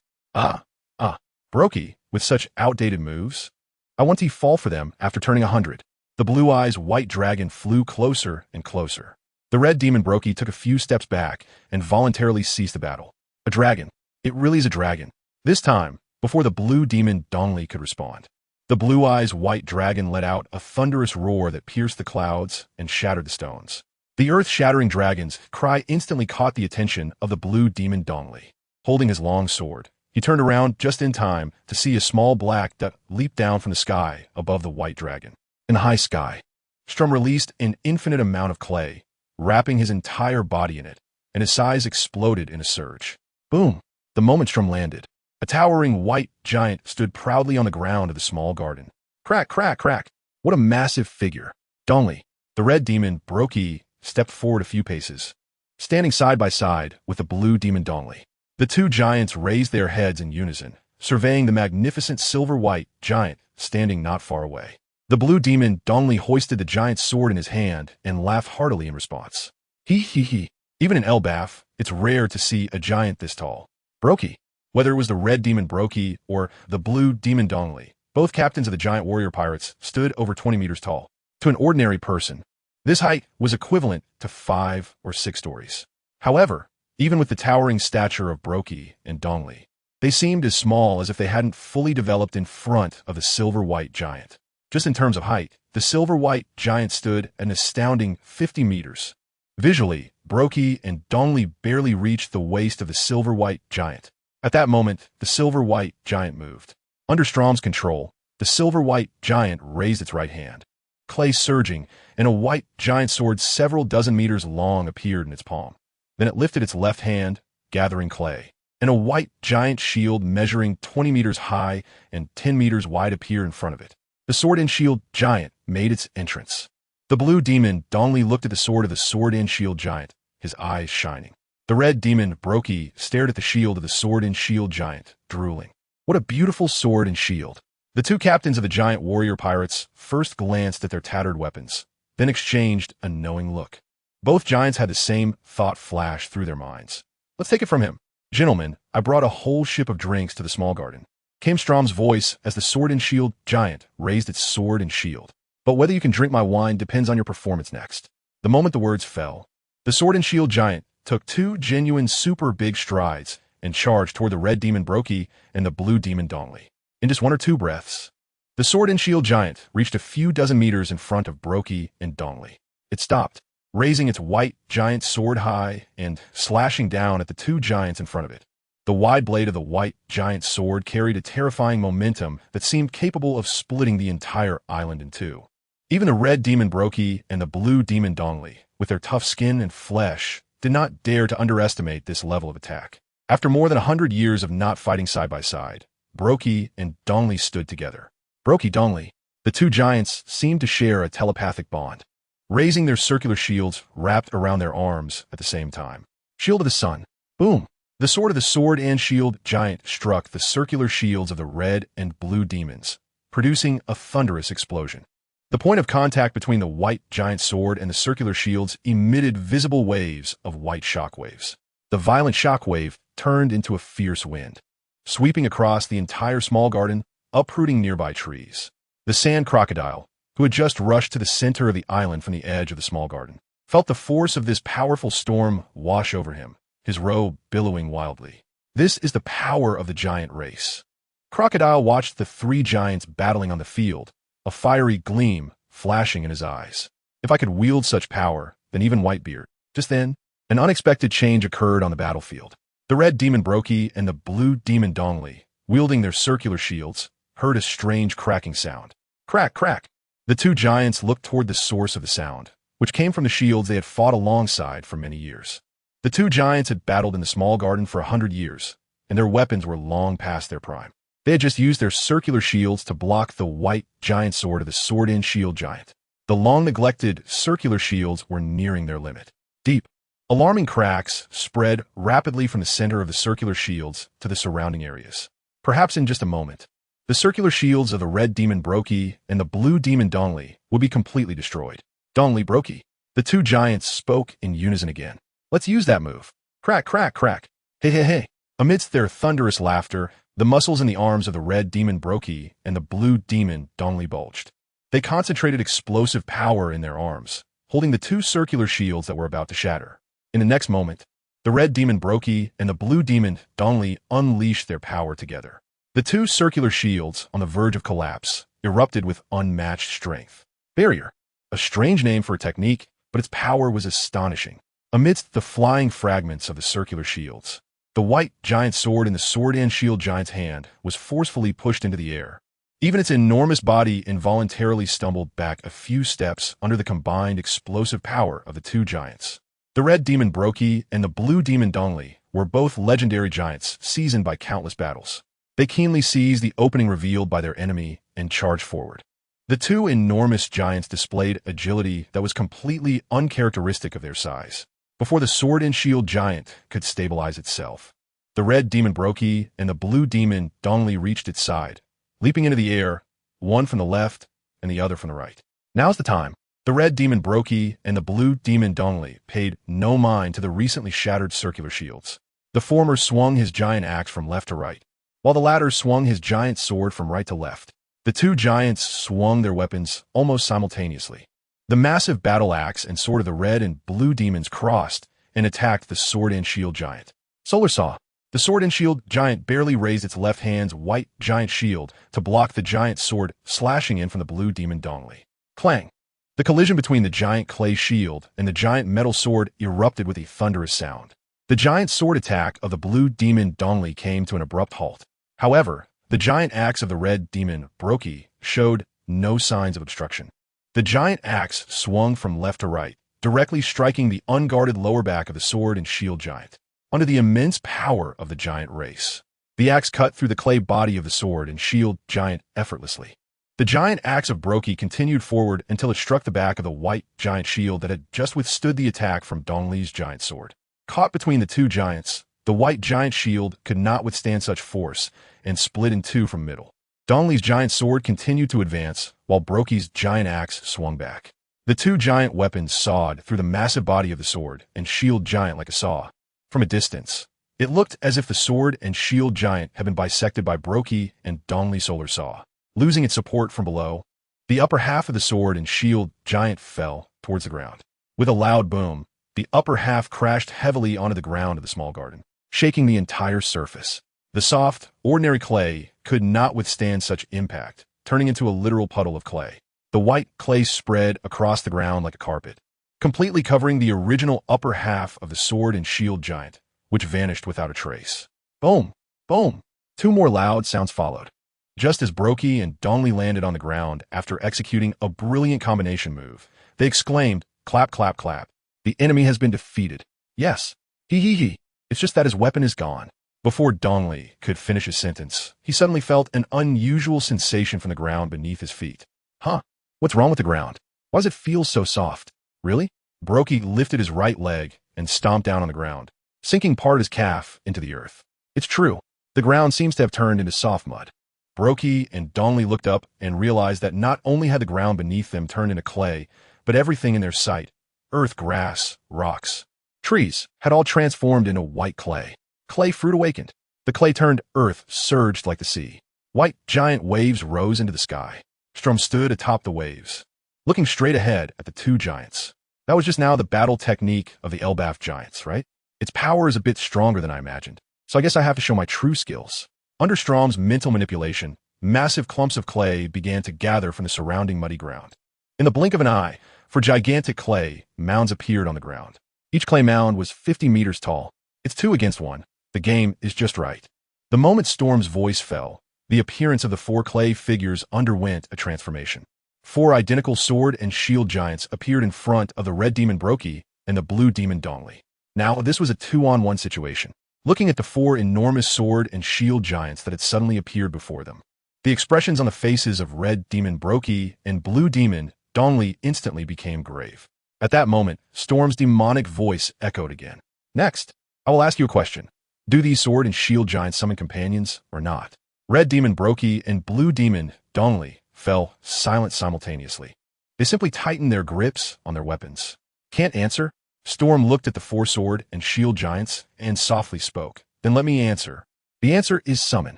Brokey, with such outdated moves? I want to fall for them after turning 100. The blue eyes white dragon flew closer and closer. The red demon Brokey took a few steps back and voluntarily ceased the battle. A dragon. It really is a dragon. This time, before the blue demon Dongli could respond, the blue eyes white dragon let out a thunderous roar that pierced the clouds and shattered the stones. The earth-shattering dragon's cry instantly caught the attention of the blue demon Dongli. Holding his long sword, he turned around just in time to see a small black duck leap down from the sky above the white dragon. In the high sky, Strum released an infinite amount of clay, wrapping his entire body in it, and his size exploded in a surge. Boom! The moment Strum landed, a towering white giant stood proudly on the ground of the small garden. Crack, crack, crack! What a massive figure! Dongli, the red demon Brokey, stepped forward a few paces, standing side by side with the blue demon Dongli. The 2 giants raised their heads in unison, surveying the magnificent silver-white giant standing not far away. The blue demon Dongli hoisted the giant's sword in his hand and laughed heartily in response. He. Even in Elbaf, it's rare to see a giant this tall. Brokey. Whether it was the red demon Brokey or the blue demon Dongli, both captains of the giant warrior pirates stood over 20 meters tall. To an ordinary person, this height was equivalent to 5 or 6 stories. However, even with the towering stature of Brokey and Dongli, they seemed as small as if they hadn't fully developed in front of the silver-white giant. Just in terms of height, the silver-white giant stood an astounding 50 meters. Visually, Brokey and Dongli barely reached the waist of the silver-white giant. At that moment, the silver-white giant moved. Under Strom's control, the silver-white giant raised its right hand. Clay surging, and a white giant sword several dozen meters long appeared in its palm. Then it lifted its left hand, gathering clay, and a white giant shield measuring 20 meters high and 10 meters wide appeared in front of it. The sword and shield giant made its entrance. The blue demon Dongli looked at the sword of the sword and shield giant, his eyes shining. The red demon Brokey stared at the shield of the sword and shield giant, drooling. What a beautiful sword and shield. The two captains of the giant warrior pirates first glanced at their tattered weapons, then exchanged a knowing look. Both giants had the same thought flash through their minds. Let's take it from him. Gentlemen, I brought a whole ship of drinks to the small garden, came Strom's voice as the sword and shield giant raised its sword and shield. But whether you can drink my wine depends on your performance next. The moment the words fell, the sword and shield giant took 2 genuine super big strides and charged toward the red demon Brokey and the blue demon Dongli. In just 1 or 2 breaths, the sword and shield giant reached a few dozen meters in front of Brokey and Dongli. It stopped, raising its white giant sword high and slashing down at the 2 giants in front of it. The wide blade of the white giant sword carried a terrifying momentum that seemed capable of splitting the entire island in 2. Even the red demon Brokey and the blue demon Dongli, with their tough skin and flesh, did not dare to underestimate this level of attack. After more than 100 years of not fighting side by side, Brokey and Dongli stood together. Brokey Dongli, the 2 giants seemed to share a telepathic bond, raising their circular shields wrapped around their arms at the same time. Shield of the sun. Boom! The sword of the sword and shield giant struck the circular shields of the red and blue demons, producing a thunderous explosion. The point of contact between the white giant sword and the circular shields emitted visible waves of white shockwaves. The violent shockwave turned into a fierce wind, sweeping across the entire small garden, uprooting nearby trees. The sand crocodile, who had just rushed to the center of the island from the edge of the small garden, felt the force of this powerful storm wash over him, his robe billowing wildly. This is the power of the giant race. Crocodile watched the 3 giants battling on the field, a fiery gleam flashing in his eyes. If I could wield such power, then even Whitebeard. Just then, an unexpected change occurred on the battlefield. The red demon Brokey and the blue demon Dongli, wielding their circular shields, heard a strange cracking sound. Crack, crack! The 2 giants looked toward the source of the sound, which came from the shields they had fought alongside for many years. The 2 giants had battled in the small garden for 100 years, and their weapons were long past their prime. They had just used their circular shields to block the white giant sword of the sword and shield giant. The long-neglected circular shields were nearing their limit. Deep, alarming cracks spread rapidly from the center of the circular shields to the surrounding areas. Perhaps in just a moment, the circular shields of the red demon Brokey and the blue demon Dongli would be completely destroyed. Dongli, Brokey. The 2 giants spoke in unison again. Let's use that move. Crack, crack, crack. Hey, hey, hey. Amidst their thunderous laughter, the muscles in the arms of the red demon Brokey and the blue demon Dongli bulged. They concentrated explosive power in their arms, holding the 2 circular shields that were about to shatter. In the next moment, the red demon Brokey and the blue demon Dongli unleashed their power together. The 2 circular shields, on the verge of collapse, erupted with unmatched strength. Barrier. A strange name for a technique, but its power was astonishing. Amidst the flying fragments of the circular shields, the white giant sword in the sword and shield giant's hand was forcefully pushed into the air. Even its enormous body involuntarily stumbled back a few steps under the combined explosive power of the 2 giants. The red demon Brokey and the blue demon Dongli were both legendary giants seasoned by countless battles. They keenly seized the opening revealed by their enemy and charged forward. The 2 enormous giants displayed agility that was completely uncharacteristic of their size. Before the sword and shield giant could stabilize itself, the red demon Brokey and the blue demon Dongli reached its side, leaping into the air, one from the left and the other from the right. Now's the time. The red demon Brokey and the blue demon Dongli paid no mind to the recently shattered circular shields. The former swung his giant axe from left to right, while the latter swung his giant sword from right to left. The two giants swung their weapons almost simultaneously. The massive battle axe and sword of the red and blue demons crossed and attacked the sword and shield giant. Solar Saw. The sword and shield giant barely raised its left hand's white giant shield to block the giant sword slashing in from the blue demon Dongli. Clang! The collision between the giant clay shield and the giant metal sword erupted with a thunderous sound. The giant sword attack of the blue demon Dongli came to an abrupt halt. However, the giant axe of the red demon Brokey showed no signs of obstruction. The giant axe swung from left to right, directly striking the unguarded lower back of the sword and shield giant. Under the immense power of the giant race, the axe cut through the clay body of the sword and shield giant effortlessly. The giant axe of Brokey continued forward until it struck the back of the white giant shield that had just withstood the attack from Dongli's giant sword. Caught between the two giants, the white giant shield could not withstand such force and split in two from middle. Dongli's giant sword continued to advance, while Brokey's giant axe swung back. The two giant weapons sawed through the massive body of the sword and shield giant like a saw. From a distance, it looked as if the sword and shield giant had been bisected by Brokey and Dongli Solar Saw. Losing its support from below, the upper half of the sword and shield giant fell towards the ground. With a loud boom, the upper half crashed heavily onto the ground of the small garden, shaking the entire surface. The soft, ordinary clay could not withstand such impact, turning into a literal puddle of clay. The white clay spread across the ground like a carpet, completely covering the original upper half of the sword and shield giant, which vanished without a trace. Boom! Boom! Two more loud sounds followed. Just as Brokey and Dongli landed on the ground after executing a brilliant combination move, they exclaimed, "Clap, clap, clap. The enemy has been defeated." Yes. He. It's just that his weapon is gone. Before Dongli could finish his sentence, he suddenly felt an unusual sensation from the ground beneath his feet. Huh? What's wrong with the ground? Why does it feel so soft? Really? Brokey lifted his right leg and stomped down on the ground, sinking part of his calf into the earth. It's true. The ground seems to have turned into soft mud. Brokey and Dongli looked up and realized that not only had the ground beneath them turned into clay, but everything in their sight, earth, grass, rocks, trees, had all transformed into white clay. Clay fruit awakened. The clay turned earth surged like the sea. White giant waves rose into the sky. Strom stood atop the waves, looking straight ahead at the two giants. That was just now the battle technique of the Elbaf giants, right? Its power is a bit stronger than I imagined, so I guess I have to show my true skills. Under Strom's mental manipulation, massive clumps of clay began to gather from the surrounding muddy ground. In the blink of an eye, for gigantic clay, mounds appeared on the ground. Each clay mound was 50 meters tall. It's 2 against 1. The game is just right. The moment Storm's voice fell, the appearance of the 4 clay figures underwent a transformation. 4 identical sword and shield giants appeared in front of the red demon Brokey and the blue demon Dongli. Now, this was a 2-on-1 situation. Looking at the 4 enormous sword and shield giants that had suddenly appeared before them, the expressions on the faces of red demon Brokey and blue demon Dongli instantly became grave. At that moment, Storm's demonic voice echoed again. Next, I will ask you a question. Do these sword and shield giants summon companions or not? Red demon Brokey and blue demon Dongli fell silent simultaneously. They simply tightened their grips on their weapons. Can't answer? Storm looked at the 4 sword and shield giants and softly spoke. Then let me answer. The answer is summon.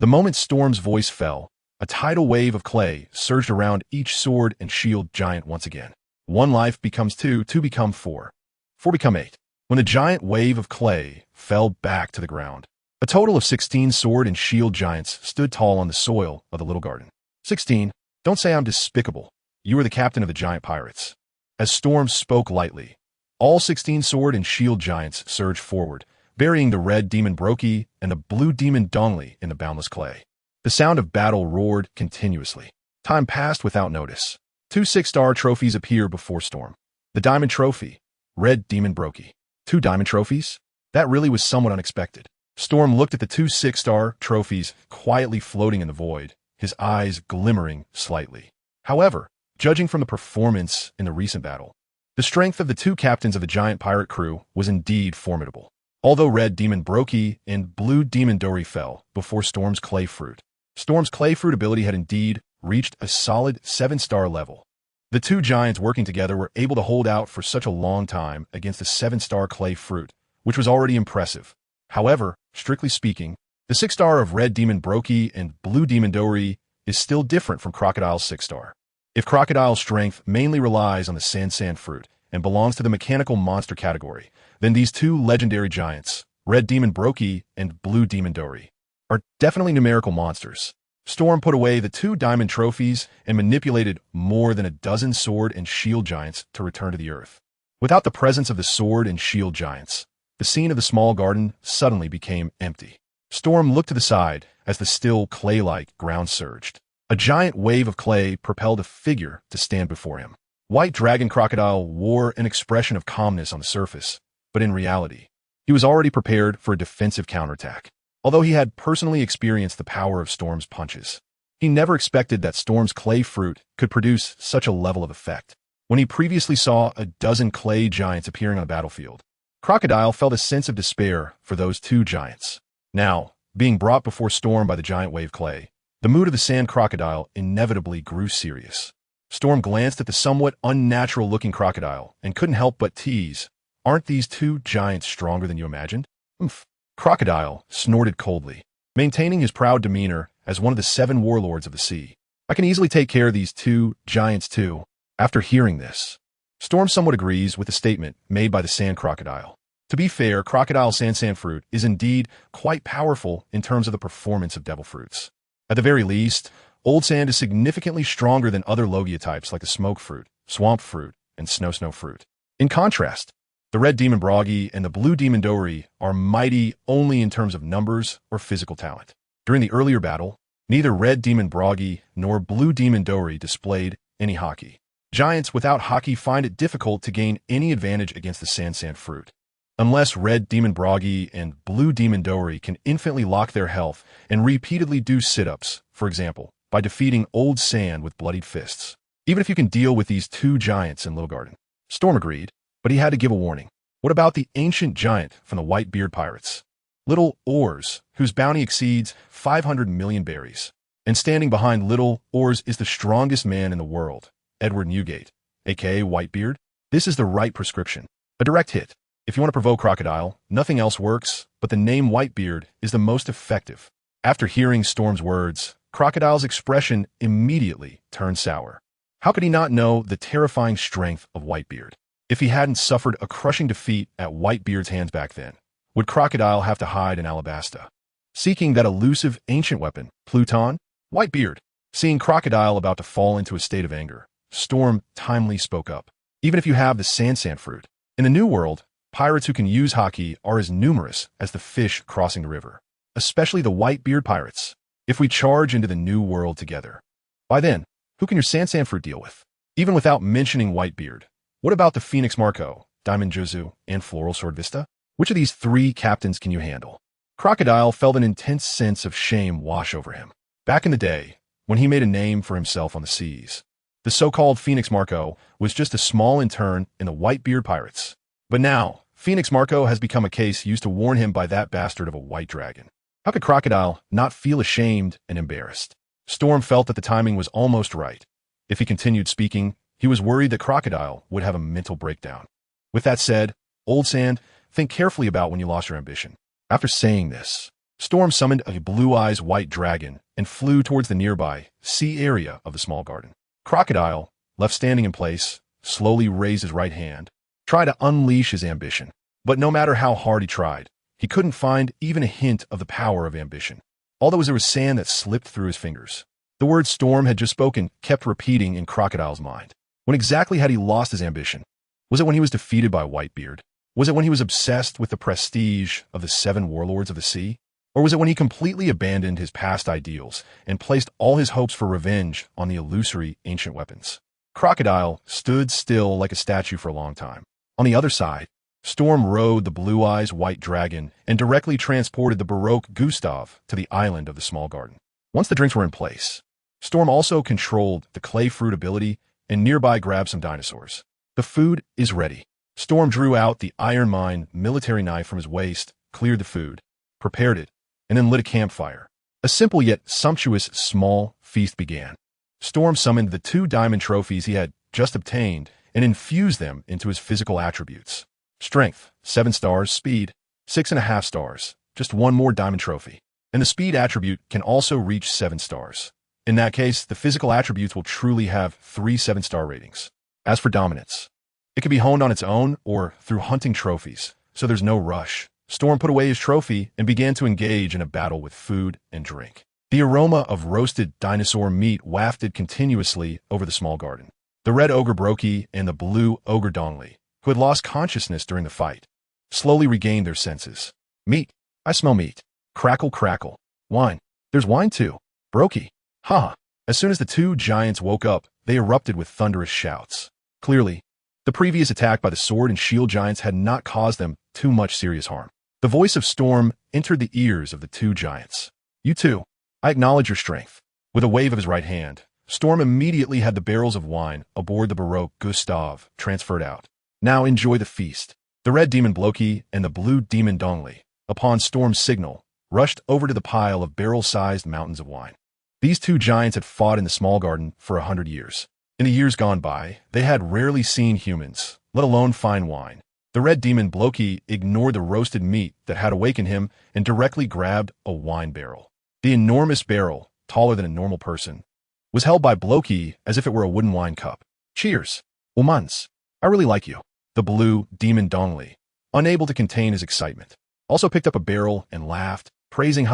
The moment Storm's voice fell, a tidal wave of clay surged around each sword and shield giant once again. 1 life becomes 2, 2 become 4, 4 become 8. When the giant wave of clay fell back to the ground, a total of 16 sword and shield giants stood tall on the soil of the little garden. 16. Don't say I'm despicable. You are the captain of the giant pirates. As Storm spoke lightly, all 16 sword and shield giants surged forward, burying the red demon Brokey and the blue demon Dongli in the boundless clay. The sound of battle roared continuously. Time passed without notice. 2 6-star trophies appear before Storm. The diamond trophy, red demon Brokey. 2 diamond trophies? That really was somewhat unexpected. Storm looked at the 2 6-star trophies quietly floating in the void, his eyes glimmering slightly. However, judging from the performance in the recent battle, the strength of the 2 captains of the giant pirate crew was indeed formidable. Although red demon Brokey and blue demon Dory fell before Storm's clay fruit, Storm's clay fruit ability had indeed reached a solid 7-star level. The two giants working together were able to hold out for such a long time against the 7-star clay fruit, which was already impressive. However, strictly speaking, the 6-star of Red Demon Brokey and Blue Demon Dory is still different from Crocodile's 6-star. If Crocodile's strength mainly relies on the Sand fruit and belongs to the mechanical monster category, then these two legendary giants, Red Demon Brokey and Blue Demon Dory, are definitely numerical monsters. Storm put away the 2 diamond trophies and manipulated more than a dozen sword and shield giants to return to the earth. Without the presence of the sword and shield giants, the scene of the small garden suddenly became empty. Storm looked to the side as the still clay-like ground surged. A giant wave of clay propelled a figure to stand before him. White Dragon Crocodile wore an expression of calmness on the surface, but in reality, he was already prepared for a defensive counterattack. Although he had personally experienced the power of Storm's punches, he never expected that Storm's clay fruit could produce such a level of effect. When he previously saw a dozen clay giants appearing on the battlefield, Crocodile felt a sense of despair for those 2 giants. Now, being brought before Storm by the giant wave clay, the mood of the sand crocodile inevitably grew serious. Storm glanced at the somewhat unnatural-looking crocodile and couldn't help but tease, "Aren't these 2 giants stronger than you imagined?" "Oomph." Crocodile snorted coldly, maintaining his proud demeanor as one of the 7 warlords of the sea. "I can easily take care of these 2 giants too." After hearing this, Storm somewhat agrees with the statement made by the sand crocodile. To be fair, Crocodile's sand fruit is indeed quite powerful in terms of the performance of devil fruits. At the very least, Old Sand is significantly stronger than other Logia types like the smoke fruit, swamp fruit, and snow fruit. In contrast, the Red Demon Broggy and the Blue Demon Dory are mighty only in terms of numbers or physical talent. During the earlier battle, neither Red Demon Broggy nor Blue Demon Dory displayed any haki. Giants without haki find it difficult to gain any advantage against the sand fruit. Unless Red Demon Broggy and Blue Demon Dory can infinitely lock their health and repeatedly do sit-ups, for example, by defeating Old Sand with bloodied fists. Even if you can deal with these 2 giants in Little Garden. Storm agreed, but he had to give a warning. What about the ancient giant from the Whitebeard Pirates? Little Oars, whose bounty exceeds 500 million berries. And standing behind Little Oars is the strongest man in the world, Edward Newgate, aka Whitebeard. This is the right prescription. A direct hit. If you want to provoke Crocodile, nothing else works, but the name Whitebeard is the most effective. After hearing Storm's words, Crocodile's expression immediately turned sour. How could he not know the terrifying strength of Whitebeard? If he hadn't suffered a crushing defeat at Whitebeard's hands back then, would Crocodile have to hide in Alabasta? Seeking that elusive ancient weapon, Pluton? Whitebeard. Seeing Crocodile about to fall into a state of anger, Storm timely spoke up. Even if you have the sand fruit, in the New World, pirates who can use haki are as numerous as the fish crossing the river, especially the Whitebeard pirates. If we charge into the New World together, by then, who can your sand fruit deal with? Even without mentioning Whitebeard, what about the Phoenix Marco, Diamond Jozu, and Floral Sword Vista? Which of these 3 captains can you handle? Crocodile felt an intense sense of shame wash over him. Back in the day, when he made a name for himself on the seas, the so-called Phoenix Marco was just a small intern in the Whitebeard Pirates. But now, Phoenix Marco has become a case used to warn him by that bastard of a white dragon. How could Crocodile not feel ashamed and embarrassed? Storm felt that the timing was almost right. If he continued speaking, he was worried that Crocodile would have a mental breakdown. With that said, Old Sand, think carefully about when you lost your ambition. After saying this, Storm summoned a blue-eyes white dragon and flew towards the nearby sea area of the small garden. Crocodile, left standing in place, slowly raised his right hand, tried to unleash his ambition. But no matter how hard he tried, he couldn't find even a hint of the power of ambition. Although there was sand that slipped through his fingers. The word Storm had just spoken kept repeating in Crocodile's mind. When exactly had he lost his ambition? Was it when he was defeated by Whitebeard? Was it when he was obsessed with the prestige of the 7 warlords of the sea? Or was it when he completely abandoned his past ideals and placed all his hopes for revenge on the illusory ancient weapons? Crocodile stood still like a statue for a long time. On the other side, Storm rode the blue-eyes white dragon and directly transported the Baroque Gustav to the island of the small garden. Once the drinks were in place, Storm also controlled the clay fruit ability and nearby grabbed some dinosaurs. The food is ready. Storm drew out the Iron Mine military knife from his waist, cleared the food, prepared it, and then lit a campfire. A simple yet sumptuous small feast began. Storm summoned the 2 diamond trophies he had just obtained and infuse them into his physical attributes. Strength, 7 stars, speed, 6.5 stars, just one more diamond trophy. And the speed attribute can also reach 7 stars. In that case, the physical attributes will truly have 3 7-star ratings. As for dominance, it can be honed on its own or through hunting trophies, so there's no rush. Storm put away his trophy and began to engage in a battle with food and drink. The aroma of roasted dinosaur meat wafted continuously over the small garden. The red ogre Brokey and the blue ogre Dongli, who had lost consciousness during the fight, slowly regained their senses. Meat. I smell meat. Crackle, crackle. Wine. There's wine too. Brokey. Ha! As soon as the two giants woke up, they erupted with thunderous shouts. Clearly, the previous attack by the sword and shield giants had not caused them too much serious harm. The voice of Storm entered the ears of the two giants. You two, I acknowledge your strength. With a wave of his right hand, Storm immediately had the barrels of wine aboard the Baroque Gustav transferred out. Now enjoy the feast. The red demon Blokey and the blue demon Dongli, upon Storm's signal, rushed over to the pile of barrel-sized mountains of wine. These two giants had fought in the small garden for 100 years. In the years gone by, they had rarely seen humans, let alone fine wine. The red demon Blokey ignored the roasted meat that had awakened him and directly grabbed a wine barrel. The enormous barrel, taller than a normal person, was held by Blokey as if it were a wooden wine cup. Cheers. Umans. I really like you. The blue demon Dongli, unable to contain his excitement, also picked up a barrel and laughed, praising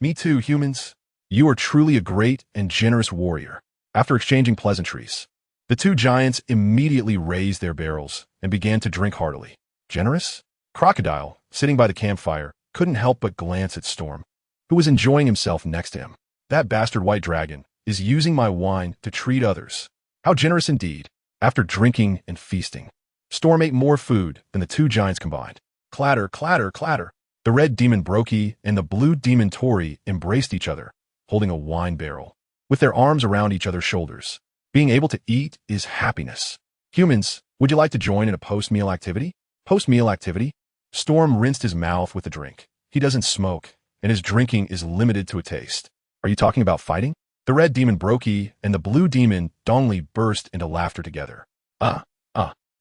me too, humans. You are truly a great and generous warrior. After exchanging pleasantries, the two giants immediately raised their barrels and began to drink heartily. Generous? Crocodile, sitting by the campfire, couldn't help but glance at Storm, who was enjoying himself next to him. That bastard white dragon is using my wine to treat others. How generous indeed. After drinking and feasting, Storm ate more food than the two giants combined. Clatter, clatter, clatter. The red demon Brokey and the blue demon Tori embraced each other, holding a wine barrel, with their arms around each other's shoulders. Being able to eat is happiness. Humans, would you like to join in a post-meal activity? Post-meal activity? Storm rinsed his mouth with the drink. He doesn't smoke, and his drinking is limited to a taste. Are you talking about fighting? The red demon Brokey and the blue demon Dongli burst into laughter together.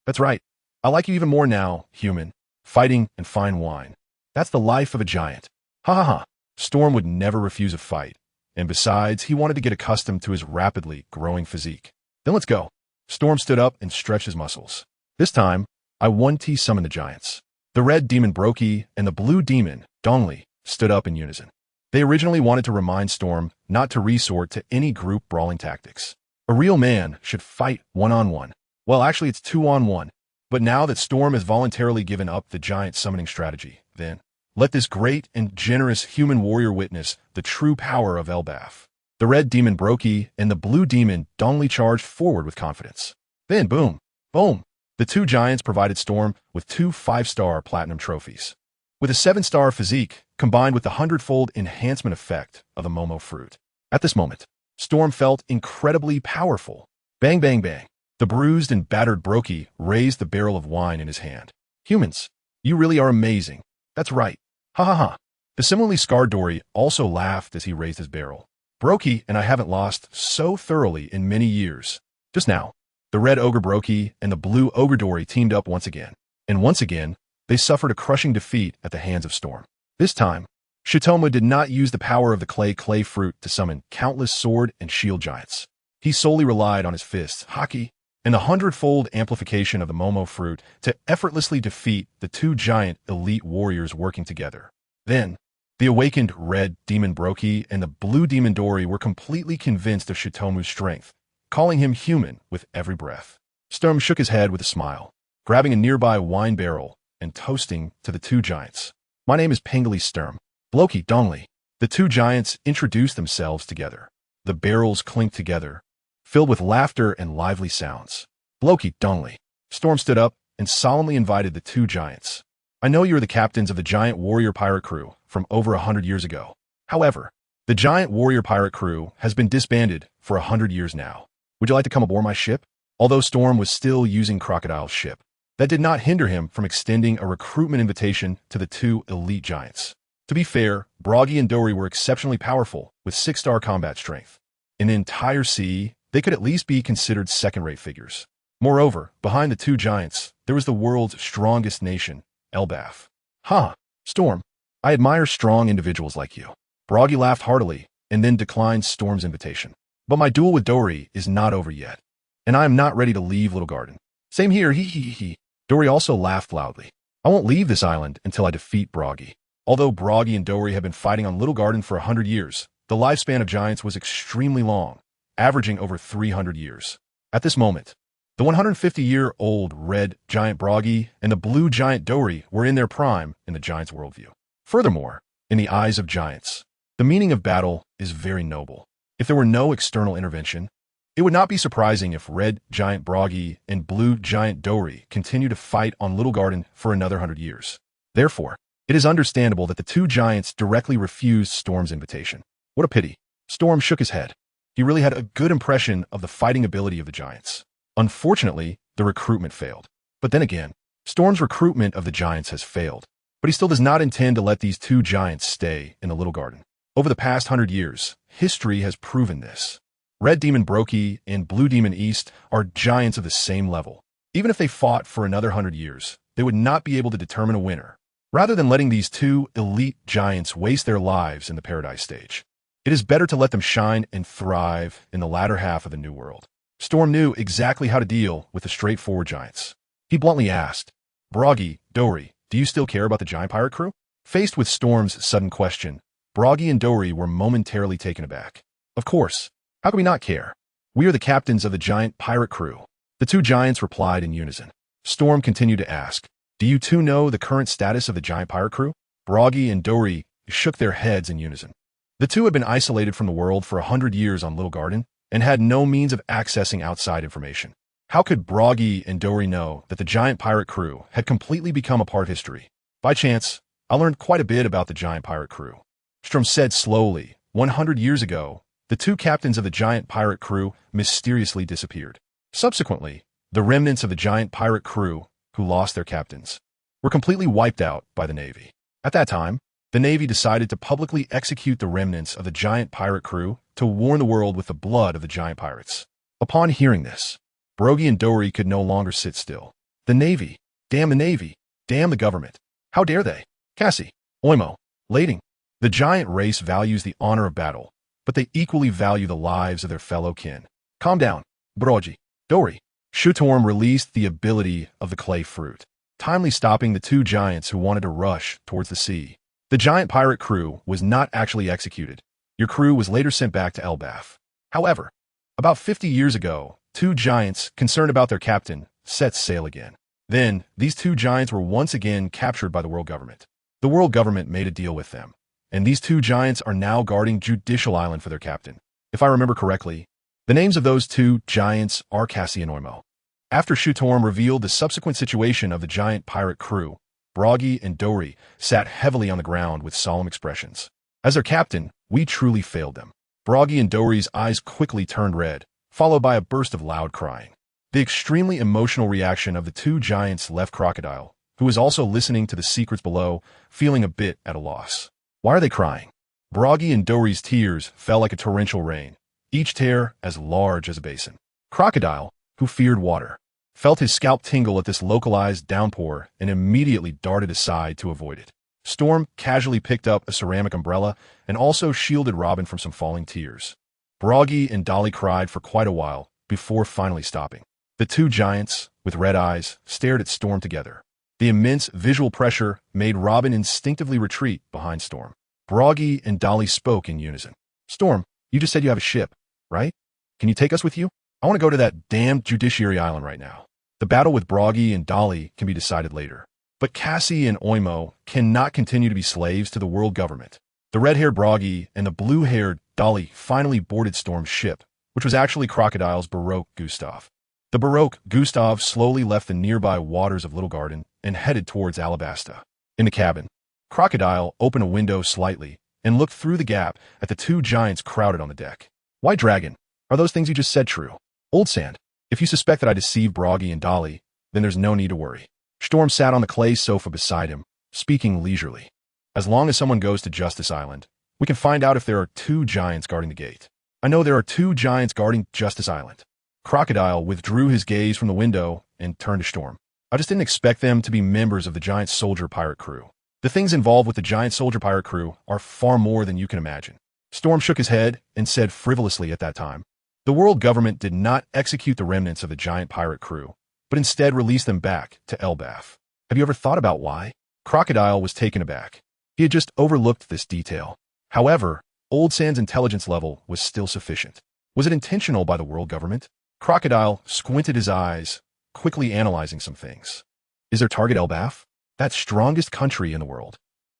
That's right. I like you even more now, human. Fighting and fine wine. That's the life of a giant. Ha ha ha. Storm would never refuse a fight, and besides, he wanted to get accustomed to his rapidly growing physique. Then let's go. Storm stood up and stretched his muscles. This time, I 1T summoned the giants. The red demon Brokey and the blue demon Dongli stood up in unison. They originally wanted to remind Storm not to resort to any group brawling tactics. A real man should fight one-on-one. Well, actually, it's 2-on-1. But now that Storm has voluntarily given up the giant summoning strategy, then let this great and generous human warrior witness the true power of Elbaf. The red demon Brokey and the blue demon Dongli charged forward with confidence. Then, boom, boom. The two giants provided Storm with 2 5-star platinum trophies. With a 7-star physique, combined with the 100-fold enhancement effect of the Momo fruit. At this moment, Storm felt incredibly powerful. Bang, bang, bang. The bruised and battered Brokey raised the barrel of wine in his hand. Humans, you really are amazing. That's right. Ha ha ha. The similarly scarred Dory also laughed as he raised his barrel. Brokey and I haven't lost so thoroughly in many years. Just now, the red ogre Brokey and the blue ogre Dory teamed up once again. And once again, they suffered a crushing defeat at the hands of Storm. This time, Shitomu did not use the power of the clay fruit to summon countless sword and shield giants. He solely relied on his fists, haki, and the 100-fold amplification of the Momo fruit to effortlessly defeat the two giant elite warriors working together. Then, the awakened red demon Brokey and the blue demon Dory were completely convinced of Shitomu's strength, calling him human with every breath. Storm shook his head with a smile, grabbing a nearby wine barrel and toasting to the two giants. My name is Pengli Sturm. Blokey Dongli. The two giants introduced themselves together. The barrels clinked together, filled with laughter and lively sounds. Blokey Dongli. Storm stood up and solemnly invited the two giants. I know you're the captains of the giant warrior pirate crew from over 100 years ago. However, the giant warrior pirate crew has been disbanded for 100 years now. Would you like to come aboard my ship? Although Storm was still using Crocodile's ship, that did not hinder him from extending a recruitment invitation to the two elite giants. To be fair, Broggy and Dory were exceptionally powerful with 6-star combat strength. In the entire sea, they could at least be considered second-rate figures. Moreover, behind the two giants, there was the world's strongest nation, Elbaf. Ha! Storm, I admire strong individuals like you. Bragi laughed heartily, and then declined Storm's invitation. But my duel with Dori is not over yet, and I am not ready to leave Little Garden. Same here, he. Dori also laughed loudly. I won't leave this island until I defeat Bragi. Although Bragi and Dori have been fighting on Little Garden for 100 years, the lifespan of giants was extremely long, averaging over 300 years. At this moment, the 150-year-old red giant Bragi and the blue giant Dori were in their prime in the giants' worldview. Furthermore, in the eyes of giants, the meaning of battle is very noble. If there were no external intervention, it would not be surprising if red giant Bragi and blue giant Dori continue to fight on Little Garden for another 100 years. Therefore, it is understandable that the two giants directly refused Storm's invitation. What a pity. Storm shook his head. He really had a good impression of the fighting ability of the giants. Unfortunately, the recruitment failed. But then again, Storm's recruitment of the giants has failed. But he still does not intend to let these two giants stay in the Little Garden. Over the past 100 years, history has proven this. Red Demon Brokey and Blue Demon East are giants of the same level. Even if they fought for another 100 years, they would not be able to determine a winner. Rather than letting these two elite giants waste their lives in the Paradise stage, it is better to let them shine and thrive in the latter half of the New World. Storm knew exactly how to deal with the straightforward giants. He bluntly asked, Bragi, Dori, do you still care about the giant pirate crew? Faced with Storm's sudden question, Bragi and Dori were momentarily taken aback. Of course. How can we not care? We are the captains of the giant pirate crew. The two giants replied in unison. Storm continued to ask, do you two know the current status of the giant pirate crew? Bragi and Dori shook their heads in unison. The two had been isolated from the world for 100 years on Little Garden and had no means of accessing outside information. How could Bragi and Dori know that the giant pirate crew had completely become a part of history? By chance, I learned quite a bit about the giant pirate crew. Storm said slowly, 100 years ago, the two captains of the giant pirate crew mysteriously disappeared. Subsequently, the remnants of the giant pirate crew, who lost their captains, were completely wiped out by the Navy. At that time, the Navy decided to publicly execute the remnants of the giant pirate crew to warn the world with the blood of the giant pirates. Upon hearing this, Bragi and Dori could no longer sit still. The Navy! Damn the Navy! Damn the government! How dare they? Cassie, Oimo, Lading. The giant race values the honor of battle, but they equally value the lives of their fellow kin. Calm down, Bragi, Dori. Shutorm released the ability of the clay fruit, timely stopping the two giants who wanted to rush towards the sea. The giant pirate crew was not actually executed. Your crew was later sent back to Elbaf. However, about 50 years ago, two giants, concerned about their captain, set sail again. Then, these two giants were once again captured by the world government. The world government made a deal with them, and these two giants are now guarding Judicial Island for their captain. If I remember correctly, the names of those two giants are Cassie and Oimo. After Shutorm revealed the subsequent situation of the giant pirate crew, Bragi and Dori sat heavily on the ground with solemn expressions. As their captain, we truly failed them. Bragi and Dori's eyes quickly turned red, followed by a burst of loud crying. The extremely emotional reaction of the two giants left Crocodile, who was also listening to the secrets below, feeling a bit at a loss. Why are they crying? Bragi and Dori's tears fell like a torrential rain, each tear as large as a basin. Crocodile, who feared water, felt his scalp tingle at this localized downpour and immediately darted aside to avoid it. Storm casually picked up a ceramic umbrella and also shielded Robin from some falling tears. Bragi and Dolly cried for quite a while before finally stopping. The two giants, with red eyes, stared at Storm together. The immense visual pressure made Robin instinctively retreat behind Storm. Bragi and Dolly spoke in unison. Storm, you just said you have a ship, right? Can you take us with you? I want to go to that damned Judiciary Island right now. The battle with Bragi and Dolly can be decided later. But Cassie and Oimo cannot continue to be slaves to the world government. The red-haired Bragi and the blue-haired Dolly finally boarded Storm's ship, which was actually Crocodile's Baroque Gustav. The Baroque Gustav slowly left the nearby waters of Little Garden and headed towards Alabasta. In the cabin, Crocodile opened a window slightly and looked through the gap at the two giants crowded on the deck. White Dragon, are those things you just said true? Old Sand, if you suspect that I deceived Bragi and Dolly, then there's no need to worry. Storm sat on the clay sofa beside him, speaking leisurely. As long as someone goes to Justice Island, we can find out if there are two giants guarding the gate. I know there are two giants guarding Justice Island. Crocodile withdrew his gaze from the window and turned to Storm. I just didn't expect them to be members of the giant soldier pirate crew. The things involved with the giant soldier pirate crew are far more than you can imagine. Storm shook his head and said frivolously at that time, the world government did not execute the remnants of the giant pirate crew, but instead released them back to Elbaf. Have you ever thought about why? Crocodile was taken aback. He had just overlooked this detail. However, Old Sand's intelligence level was still sufficient. Was it intentional by the world government? Crocodile squinted his eyes, quickly analyzing some things. Is their target Elbaf? That strongest country in the world.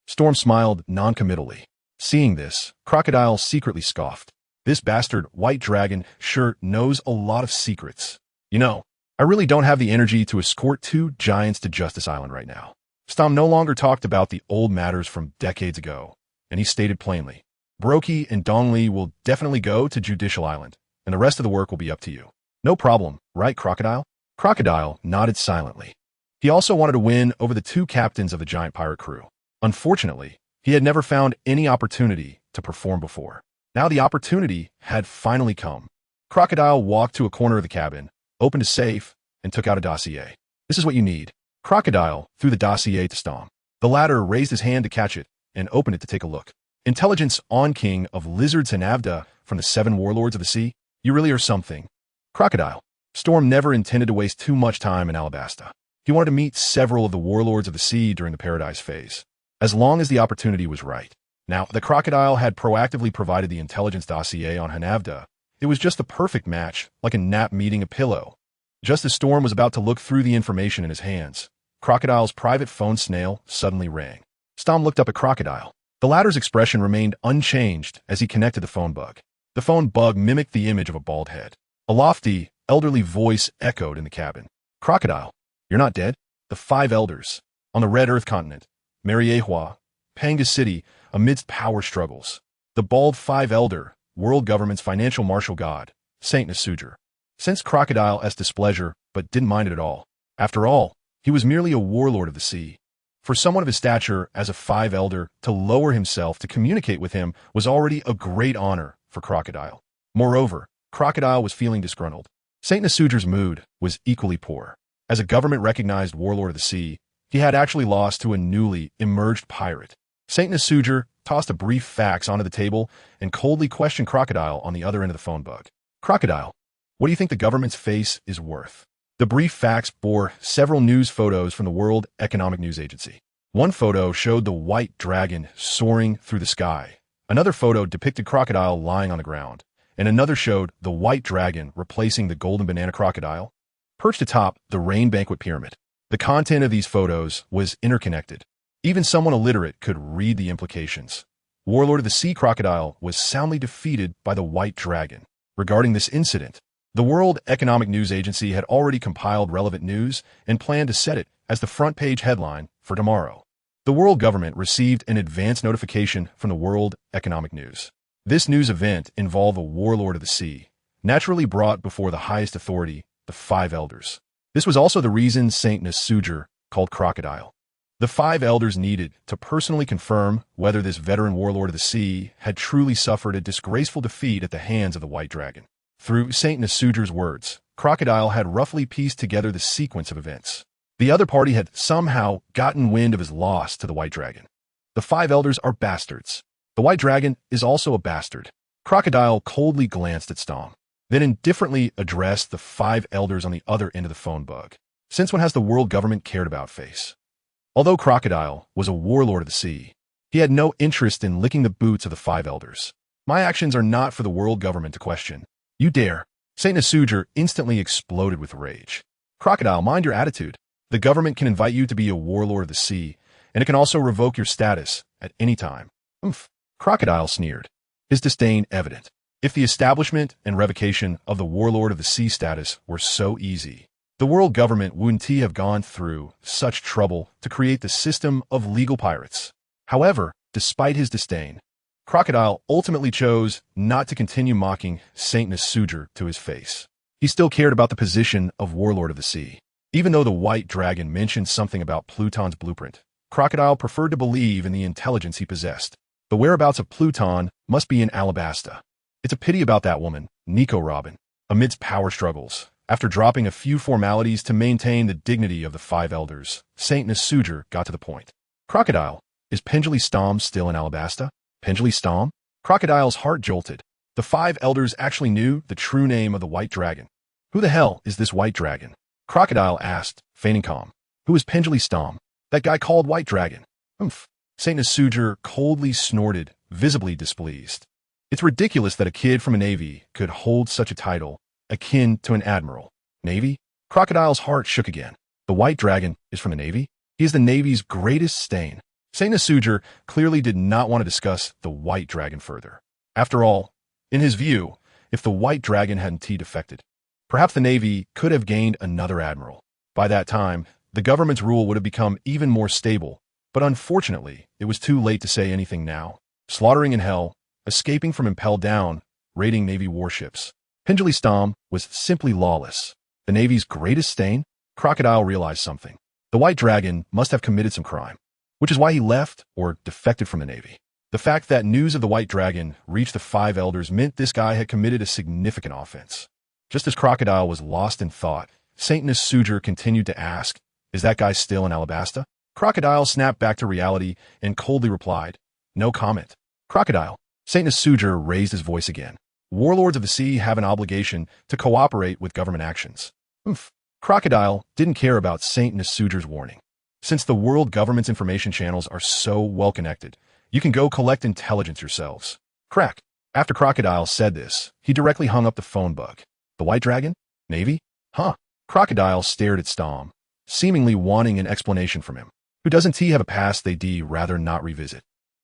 Storm smiled non-committally. Seeing this, Crocodile secretly scoffed. This bastard white dragon sure knows a lot of secrets. You know, I really don't have the energy to escort two giants to Justice Island right now. Storm no longer talked about the old matters from decades ago, and he stated plainly, Brokey and Dongli will definitely go to Judicial Island, and the rest of the work will be up to you. No problem, right, Crocodile? Crocodile nodded silently. He also wanted to win over the two captains of the giant pirate crew. Unfortunately, he had never found any opportunity to perform before. Now the opportunity had finally come. Crocodile walked to a corner of the cabin, opened a safe, and took out a dossier. This is what you need. Crocodile threw the dossier to Storm. The latter raised his hand to catch it and opened it to take a look. Intelligence on King of Lizards and Avda from the 7 warlords of the sea. You really are something. Crocodile. Storm never intended to waste too much time in Alabasta. He wanted to meet several of the warlords of the sea during the Paradise phase, as long as the opportunity was right. Now, the Crocodile had proactively provided the intelligence dossier on Hanavda. It was just the perfect match, like a gnat meeting a pillow. Just as Storm was about to look through the information in his hands, Crocodile's private phone snail suddenly rang. Storm looked up at Crocodile. The latter's expression remained unchanged as he connected the phone bug. The phone bug mimicked the image of a bald head. A lofty, elderly voice echoed in the cabin. Crocodile, you're not dead? The 5 elders, on the Red Earth continent, Mariehua, Panga City, amidst power struggles. The bald 5 elder, world government's financial martial god, Saint Nasuger, sensed Crocodile's displeasure, but didn't mind it at all. After all, he was merely a warlord of the sea. For someone of his stature as a 5 elder to lower himself to communicate with him was already a great honor for Crocodile. Moreover, Crocodile was feeling disgruntled. Saint Nasuger's mood was equally poor. As a government-recognized warlord of the sea, he had actually lost to a newly emerged pirate. Saint Nasuger tossed a brief fax onto the table and coldly questioned Crocodile on the other end of the phone bug. Crocodile, what do you think the government's face is worth? The brief fax bore several news photos from the World Economic News Agency. One photo showed the white dragon soaring through the sky. Another photo depicted Crocodile lying on the ground, and another showed the white dragon replacing the golden banana crocodile, perched atop the rain banquet pyramid. The content of these photos was interconnected. Even someone illiterate could read the implications. Warlord of the Sea Crocodile was soundly defeated by the white dragon. Regarding this incident, the World Economic News Agency had already compiled relevant news and planned to set it as the front page headline for tomorrow. The world government received an advance notification from the World Economic News. This news event involved a warlord of the sea, naturally brought before the highest authority, the 5 elders. This was also the reason Saint Nasuger called Crocodile. The 5 elders needed to personally confirm whether this veteran warlord of the sea had truly suffered a disgraceful defeat at the hands of the white dragon. Through Saint Nasuger's words, Crocodile had roughly pieced together the sequence of events. The other party had somehow gotten wind of his loss to the white dragon. The 5 elders are bastards. The white dragon is also a bastard. Crocodile coldly glanced at Storm, then indifferently addressed the 5 elders on the other end of the phone bug. Since when has the world government cared about face? Although Crocodile was a warlord of the sea, he had no interest in licking the boots of the 5 elders. My actions are not for the world government to question. You dare. Saint Nasuger instantly exploded with rage. Crocodile, mind your attitude. The government can invite you to be a warlord of the sea, and it can also revoke your status at any time. Oomph. Crocodile sneered, his disdain evident. If the establishment and revocation of the warlord of the sea status were so easy, the world government wouldn't have gone through such trouble to create the system of legal pirates. However, despite his disdain, Crocodile ultimately chose not to continue mocking Saint Nasuger to his face. He still cared about the position of warlord of the sea. Even though the white dragon mentioned something about Pluton's blueprint, Crocodile preferred to believe in the intelligence he possessed. The whereabouts of Pluton must be in Alabasta. It's a pity about that woman, Nico Robin. Amidst power struggles, after dropping a few formalities to maintain the dignity of the five elders, Saint Nasuger got to the point. Crocodile, is Pendley Stom still in Alabasta? Pendley Stom? Crocodile's heart jolted. The five elders actually knew the true name of the white dragon. Who the hell is this white dragon? Crocodile asked, feigning calm. Who is Pendley Stom? That guy called White Dragon. Oomph. Saint Nasuger coldly snorted, visibly displeased. It's ridiculous that a kid from a navy could hold such a title, akin to an admiral. Navy? Crocodile's heart shook again. The white dragon is from the navy? He is the navy's greatest stain. Saint Nasuger clearly did not want to discuss the white dragon further. After all, in his view, if the white dragon had indeed defected, perhaps the navy could have gained another admiral. By that time, the government's rule would have become even more stable, but unfortunately, it was too late to say anything now. Slaughtering in hell, escaping from Impel down, raiding Navy warships. Pendley Stom was simply lawless. The Navy's greatest stain? Crocodile realized something. The White Dragon must have committed some crime, which is why he left or defected from the Navy. The fact that news of the White Dragon reached the five elders meant this guy had committed a significant offense. Just as Crocodile was lost in thought, Saint Nasuger continued to ask, is that guy still in Alabasta? Crocodile snapped back to reality and coldly replied, no comment. Crocodile. Saint Nasuger raised his voice again. Warlords of the sea have an obligation to cooperate with government actions. Oomph. Crocodile didn't care about Saint Nasuger's warning. Since the world government's information channels are so well connected, you can go collect intelligence yourselves. Crack. After Crocodile said this, he directly hung up the phone bug. The White Dragon? Navy? Huh. Crocodile stared at Stom, seemingly wanting an explanation from him. Who doesn't he have a past they'd rather not revisit?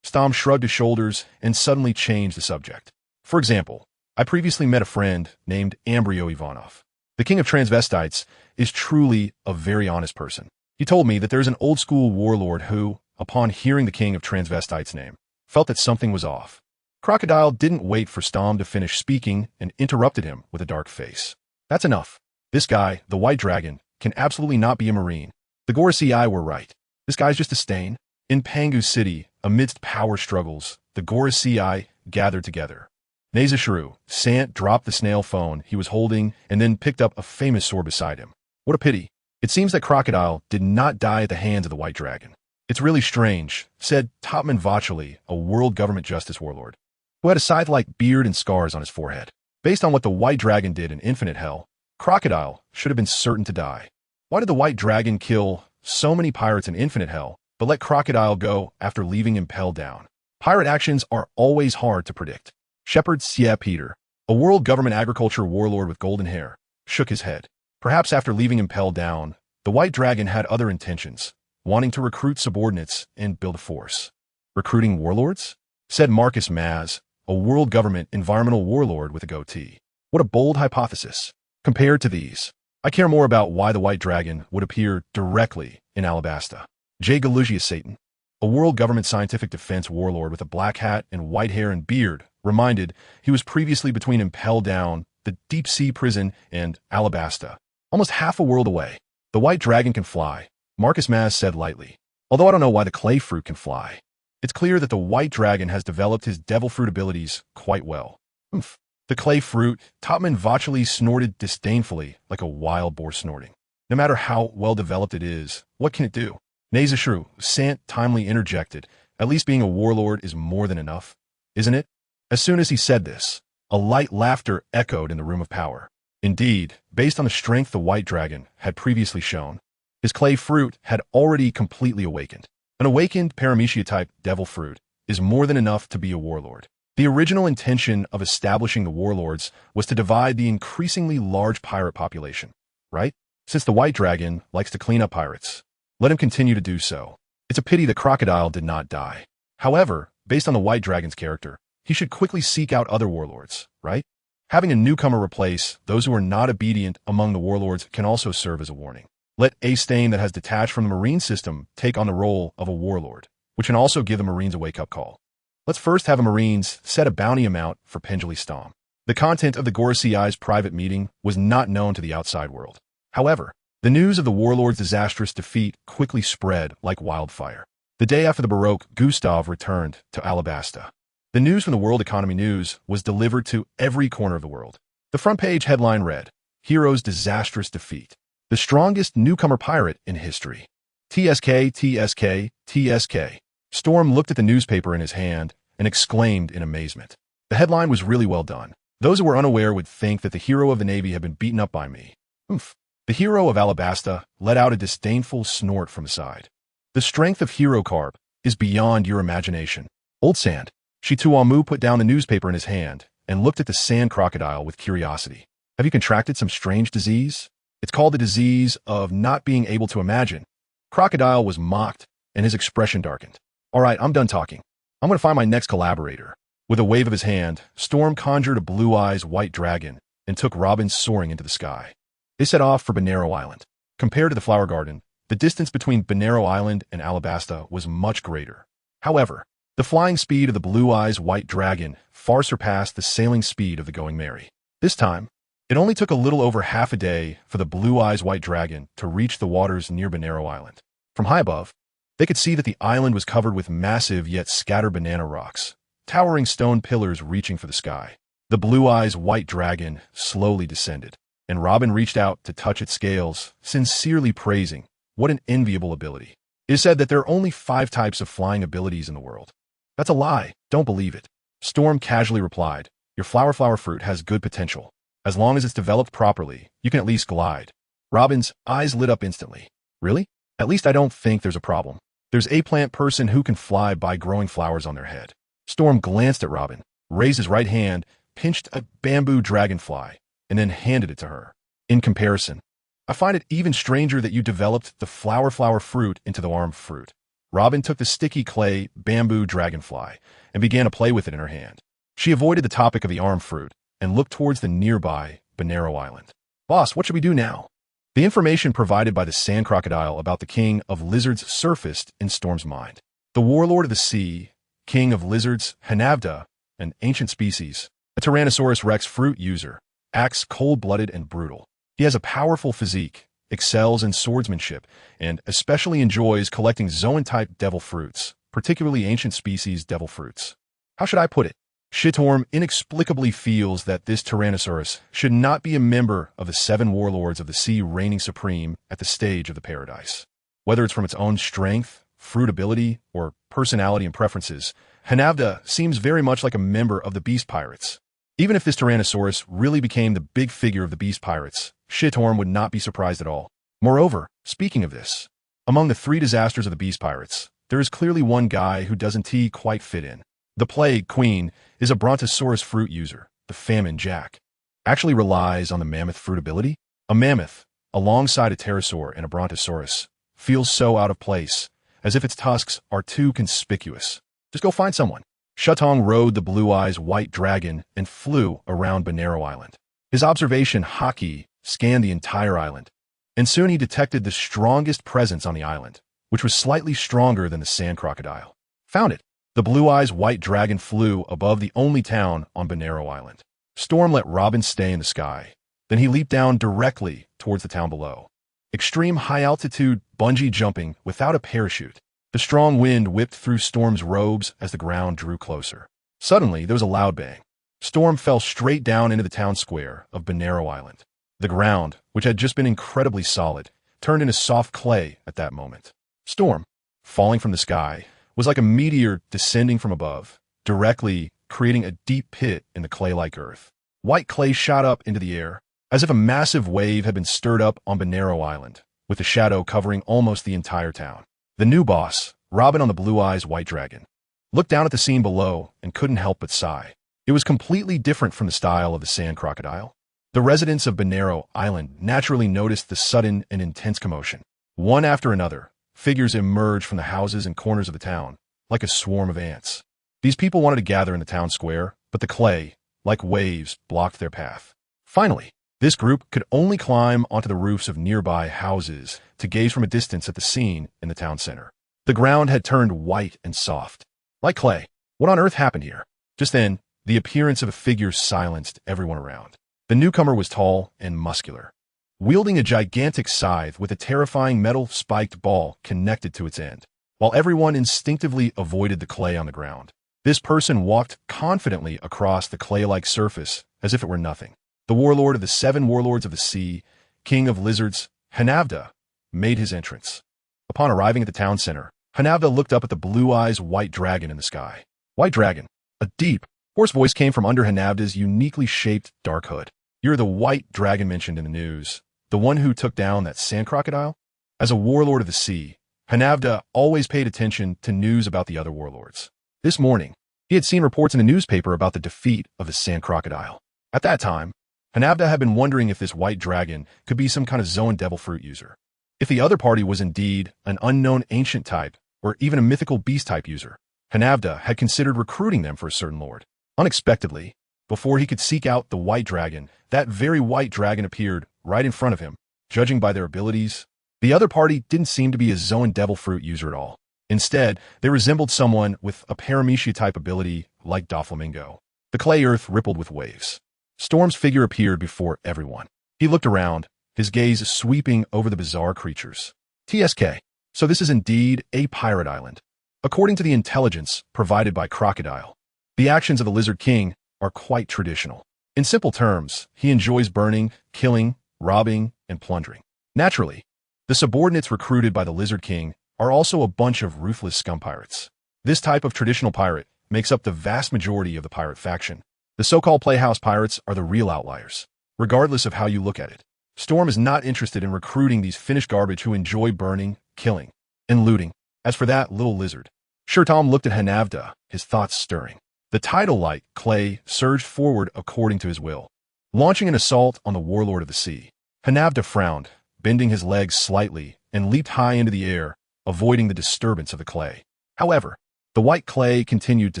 Stom shrugged his shoulders and suddenly changed the subject. For example, I previously met a friend named Ambryo Ivanov. The king of transvestites is truly a very honest person. He told me that there's an old-school warlord who, upon hearing the king of transvestites' name, felt that something was off. Crocodile didn't wait for Stom to finish speaking and interrupted him with a dark face. That's enough. This guy, the White Dragon, can absolutely not be a Marine. The Gorosei were right. This guy's just a stain. In Pangu City, amidst power struggles, the Gorosei gathered together. Shiru, Sant dropped the snail phone he was holding and then picked up a famous sword beside him. What a pity. It seems that Crocodile did not die at the hands of the White Dragon. It's really strange, said Topman Vacheli, a world government justice warlord, who had a scythe-like beard and scars on his forehead. Based on what the White Dragon did in Infinite Hell, Crocodile should have been certain to die. Why did the White Dragon kill so many pirates in Infinite Hell, but let Crocodile go after leaving Impel down? Pirate actions are always hard to predict. Shepard Sia Peter, a world government agriculture warlord with golden hair, shook his head. Perhaps after leaving Impel down, the White Dragon had other intentions, wanting to recruit subordinates and build a force. Recruiting warlords? Said Marcus Maz, a world government environmental warlord with a goatee. What a bold hypothesis. Compared to these, I care more about why the White Dragon would appear directly in Alabasta. J. Galugius Satan, a world government scientific defense warlord with a black hat and white hair and beard, reminded he was previously between Impel Down, the deep sea prison, and Alabasta, almost half a world away. The White Dragon can fly, Marcus Maz said lightly. Although I don't know why the clay fruit can fly. It's clear that the White Dragon has developed his devil fruit abilities quite well. Oomph. The clay fruit, Topman Vacheli snorted disdainfully like a wild boar snorting. No matter how well developed it is, what can it do? Shiru, Sant timely interjected. At least being a warlord is more than enough, isn't it? As soon as he said this, a light laughter echoed in the room of power. Indeed, based on the strength the White Dragon had previously shown, his clay fruit had already completely awakened. An awakened Paramecia-type devil fruit is more than enough to be a warlord. The original intention of establishing the warlords was to divide the increasingly large pirate population, right? Since the White Dragon likes to clean up pirates, let him continue to do so. It's a pity the Crocodile did not die. However, based on the White Dragon's character, he should quickly seek out other warlords, right? Having a newcomer replace those who are not obedient among the warlords can also serve as a warning. Let a stain that has detached from the Marine system take on the role of a warlord, which can also give the Marines a wake-up call. Let's first have the Marines set a bounty amount for Pendley Stom. The content of the Gorosei's private meeting was not known to the outside world. However, the news of the warlord's disastrous defeat quickly spread like wildfire. The day after the Baroque, Gustav returned to Alabasta. The news from the World Economy News was delivered to every corner of the world. The front page headline read, Hero's Disastrous Defeat. The strongest newcomer pirate in history. TSK, TSK, TSK. Storm looked at the newspaper in his hand and exclaimed in amazement. The headline was really well done. Those who were unaware would think that the hero of the Navy had been beaten up by me. Oomph. The hero of Alabasta let out a disdainful snort from the side. The strength of Hero Carp is beyond your imagination. Old Sand. Shituamu put down the newspaper in his hand and looked at the sand crocodile with curiosity. Have you contracted some strange disease? It's called the disease of not being able to imagine. Crocodile was mocked and his expression darkened. All right, I'm done talking. I'm going to find my next collaborator. With a wave of his hand, Storm conjured a blue-eyes white dragon and took Robin soaring into the sky. They set off for Banero Island. Compared to the flower garden, the distance between Banero Island and Alabasta was much greater. However, the flying speed of the blue-eyes white dragon far surpassed the sailing speed of the Going Merry. This time, it only took a little over half a day for the blue-eyes white dragon to reach the waters near Banero Island. From high above, they could see that the island was covered with massive yet scattered banana rocks, towering stone pillars reaching for the sky. The blue-eyes white dragon slowly descended, and Robin reached out to touch its scales, sincerely praising, what an enviable ability. It is said that there are only 5 types of flying abilities in the world. That's a lie. Don't believe it. Storm casually replied, your flower fruit has good potential. As long as it's developed properly, you can at least glide. Robin's eyes lit up instantly. Really? At least I don't think there's a problem. There's a plant person who can fly by growing flowers on their head. Storm glanced at Robin, raised his right hand, pinched a bamboo dragonfly, and then handed it to her. In comparison, I find it even stranger that you developed the flower fruit into the arm fruit. Robin took the sticky clay bamboo dragonfly and began to play with it in her hand. She avoided the topic of the arm fruit and looked towards the nearby Banero Island. Boss, what should we do now? The information provided by the sand crocodile about the king of lizards surfaced in Storm's mind. The warlord of the sea, king of lizards, Hanavda, an ancient species, a Tyrannosaurus rex fruit user, acts cold-blooded and brutal. He has a powerful physique, excels in swordsmanship, and especially enjoys collecting zoan-type devil fruits, particularly ancient species devil fruits. How should I put it? Shitorm inexplicably feels that this Tyrannosaurus should not be a member of the 7 warlords of the sea reigning supreme at the stage of the paradise. Whether it's from its own strength, fruit ability, or personality and preferences, Hanavda seems very much like a member of the Beast Pirates. Even if this Tyrannosaurus really became the big figure of the Beast Pirates, Shitorm would not be surprised at all. Moreover, speaking of this, among the 3 disasters of the Beast Pirates, there is clearly one guy who doesn't quite fit in. The Plague Queen is a Brontosaurus fruit user. The Famine Jack actually relies on the mammoth fruit ability. A mammoth, alongside a pterosaur and a Brontosaurus, feels so out of place, as if its tusks are too conspicuous. Just go find someone. Shutong rode the blue-eyes white dragon and flew around Banero Island. His observation Haki scanned the entire island, and soon he detected the strongest presence on the island, which was slightly stronger than the sand crocodile. Found it. The blue-eyes white dragon flew above the only town on Banero Island. Storm let Robin stay in the sky. Then he leaped down directly towards the town below. Extreme high-altitude bungee jumping without a parachute. The strong wind whipped through Storm's robes as the ground drew closer. Suddenly, there was a loud bang. Storm fell straight down into the town square of Banero Island. The ground, which had just been incredibly solid, turned into soft clay at that moment. Storm, falling from the sky, was like a meteor descending from above, directly creating a deep pit in the clay-like earth. White clay shot up into the air, as if a massive wave had been stirred up on Banero Island, with the shadow covering almost the entire town. The new boss, Robin on the blue-eyes white dragon, looked down at the scene below and couldn't help but sigh. It was completely different from the style of the sand crocodile. The residents of Banero Island naturally noticed the sudden and intense commotion. One after another, figures emerged from the houses and corners of the town, like a swarm of ants. These people wanted to gather in the town square, but the clay, like waves, blocked their path. Finally, this group could only climb onto the roofs of nearby houses to gaze from a distance at the scene in the town center. The ground had turned white and soft, like clay. What on earth happened here? Just then, the appearance of a figure silenced everyone around. The newcomer was tall and muscular, wielding a gigantic scythe with a terrifying metal-spiked ball connected to its end. While everyone instinctively avoided the clay on the ground, This person walked confidently across the clay-like surface as if it were nothing. The warlord of the 7 warlords of the sea, king of lizards, Hanavda, made his entrance. Upon arriving at the town center, Hanavda looked up at the blue-eyes white dragon in the sky. White dragon. A deep, hoarse voice came from under Hanavda's uniquely shaped dark hood. You're the white dragon mentioned in the news, the one who took down that sand crocodile? As a warlord of the sea, Hanavda always paid attention to news about the other warlords. This morning, he had seen reports in the newspaper about the defeat of the sand crocodile. At that time, Hanavda had been wondering if this white dragon could be some kind of Zoan devil fruit user. If the other party was indeed an unknown ancient type or even a mythical beast type user, Hanavda had considered recruiting them for a certain lord. Unexpectedly, before he could seek out the white dragon, that very white dragon appeared right in front of him. Judging by their abilities, the other party didn't seem to be a Zoan devil fruit user at all. Instead, they resembled someone with a paramecia-type ability like Doflamingo. The clay earth rippled with waves. Storm's figure appeared before everyone. He looked around, his gaze sweeping over the bizarre creatures. TSK. So this is indeed a pirate island. According to the intelligence provided by Crocodile, the actions of the Lizard King are quite traditional. In simple terms, he enjoys burning, killing, robbing, and plundering. Naturally, the subordinates recruited by the Lizard King are also a bunch of ruthless scum pirates. This type of traditional pirate makes up the vast majority of the pirate faction. The so-called Playhouse pirates are the real outliers, regardless of how you look at it. Storm is not interested in recruiting these finished garbage who enjoy burning, killing, and looting. As for that little lizard, Shirtom looked at Hanavda, his thoughts stirring. The tidal-like clay surged forward according to his will, launching an assault on the warlord of the sea. Hanavda frowned, bending his legs slightly, and leaped high into the air, avoiding the disturbance of the clay. However, the white clay continued to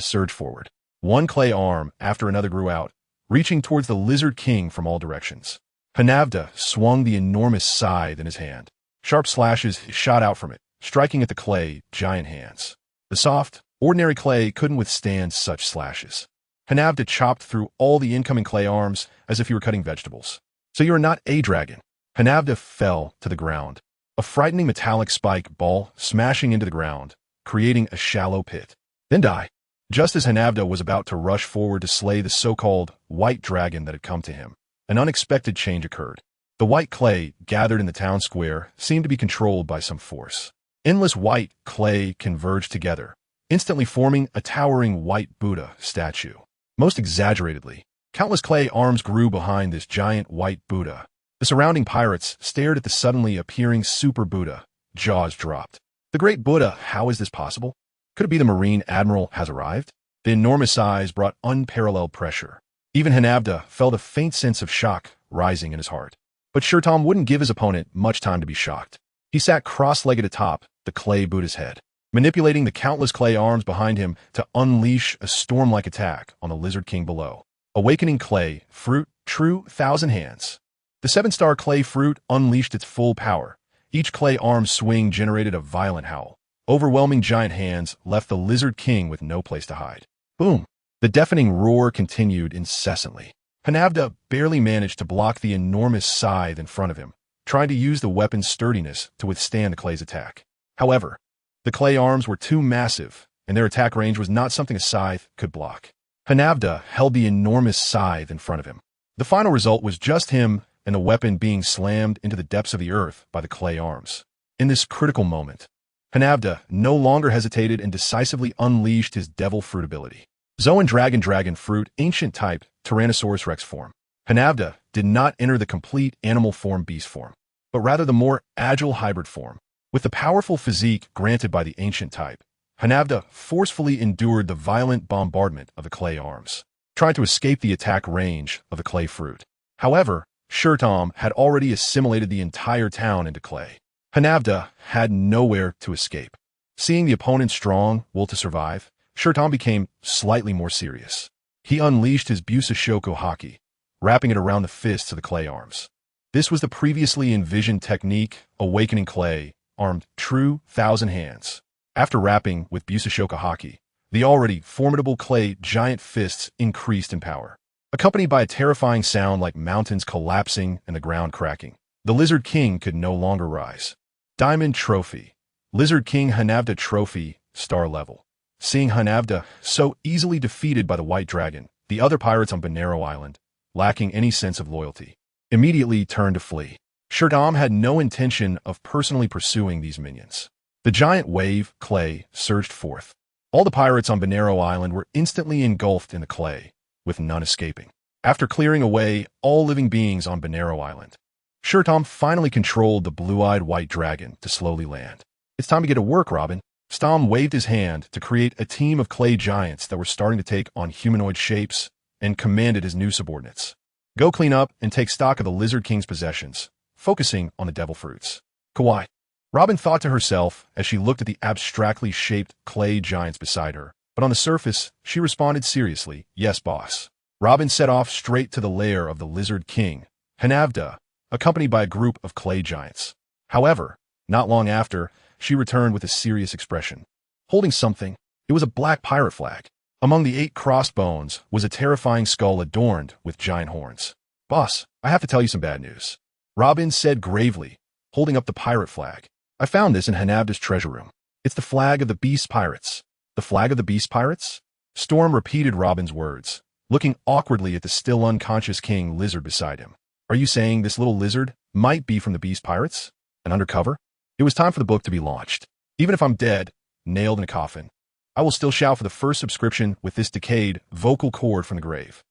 surge forward. One clay arm after another grew out, reaching towards the Lizard King from all directions. Hanavda swung the enormous scythe in his hand. Sharp slashes shot out from it, striking at the clay giant hands. The soft, ordinary clay couldn't withstand such slashes. Hanavda chopped through all the incoming clay arms as if he were cutting vegetables. So you're not a dragon. Hanavda fell to the ground, a frightening metallic spike ball smashing into the ground, creating a shallow pit. Then die. Just as Hanavda was about to rush forward to slay the so-called white dragon that had come to him, an unexpected change occurred. The white clay gathered in the town square seemed to be controlled by some force. Endless white clay converged together, instantly forming a towering white Buddha statue. Most exaggeratedly, countless clay arms grew behind this giant white Buddha. The surrounding pirates stared at the suddenly appearing super Buddha. Jaws dropped. The great Buddha, how is this possible? Could it be the Marine Admiral has arrived? The enormous size brought unparalleled pressure. Even Hanavda felt a faint sense of shock rising in his heart. But Shirtom wouldn't give his opponent much time to be shocked. He sat cross-legged atop the clay Buddha's head, manipulating the countless clay arms behind him to unleash a storm-like attack on the Lizard King below. Awakening clay, fruit, true, 1,000 hands. The 7-star clay fruit unleashed its full power. Each clay arm swing generated a violent howl. Overwhelming giant hands left the Lizard King with no place to hide. Boom! The deafening roar continued incessantly. Hanavda barely managed to block the enormous scythe in front of him, trying to use the weapon's sturdiness to withstand the clay's attack. However, the clay arms were too massive, and their attack range was not something a scythe could block. Hanavda held the enormous scythe in front of him. The final result was just him and the weapon being slammed into the depths of the earth by the clay arms. In this critical moment, Hanavda no longer hesitated and decisively unleashed his devil fruit ability. Zoan dragon fruit, ancient type, Tyrannosaurus Rex form. Hanavda did not enter the complete animal form beast form, but rather the more agile hybrid form. With the powerful physique granted by the ancient type, Hanavda forcefully endured the violent bombardment of the clay arms, trying to escape the attack range of the clay fruit. However, Shirtom had already assimilated the entire town into clay. Hanavda had nowhere to escape. Seeing the opponent's strong will to survive, Shirtom became slightly more serious. He unleashed his Busashoko haki, wrapping it around the fists of the clay arms. This was the previously envisioned technique, awakening clay, armed true 1,000 hands. After wrapping with Busashoko haki, the already formidable clay giant fists increased in power. Accompanied by a terrifying sound like mountains collapsing and the ground cracking, the Lizard King could no longer rise. Diamond Trophy. Lizard King Hanavda Trophy, star level. Seeing Hanavda so easily defeated by the White Dragon, the other pirates on Banero Island, lacking any sense of loyalty, immediately turned to flee. Shiru had no intention of personally pursuing these minions. The giant wave, clay, surged forth. All the pirates on Banero Island were instantly engulfed in the clay, with none escaping. After clearing away all living beings on Banero Island, Shiru finally controlled the blue-eyed white dragon to slowly land. "It's time to get to work, Robin." Stom waved his hand to create a team of clay giants that were starting to take on humanoid shapes and commanded his new subordinates. "Go clean up and take stock of the Lizard King's possessions, focusing on the devil fruits." "Kawaii," Robin thought to herself as she looked at the abstractly shaped clay giants beside her, but on the surface, she responded seriously, "Yes, boss." Robin set off straight to the lair of the Lizard King, Hanavda, accompanied by a group of clay giants. However, not long after, she returned with a serious expression. Holding something, it was a black pirate flag. Among the 8 crossbones was a terrifying skull adorned with giant horns. "Boss, I have to tell you some bad news," Robin said gravely, holding up the pirate flag. "I found this in Hanavda's treasure room. It's the flag of the Beast Pirates." "The flag of the Beast Pirates?" Storm repeated Robin's words, looking awkwardly at the still unconscious King Lizard beside him. "Are you saying this little lizard might be from the Beast Pirates? An undercover?" It was time for the book to be launched. Even if I'm dead, nailed in a coffin, I will still shout for the first subscription with this decayed vocal cord from the grave.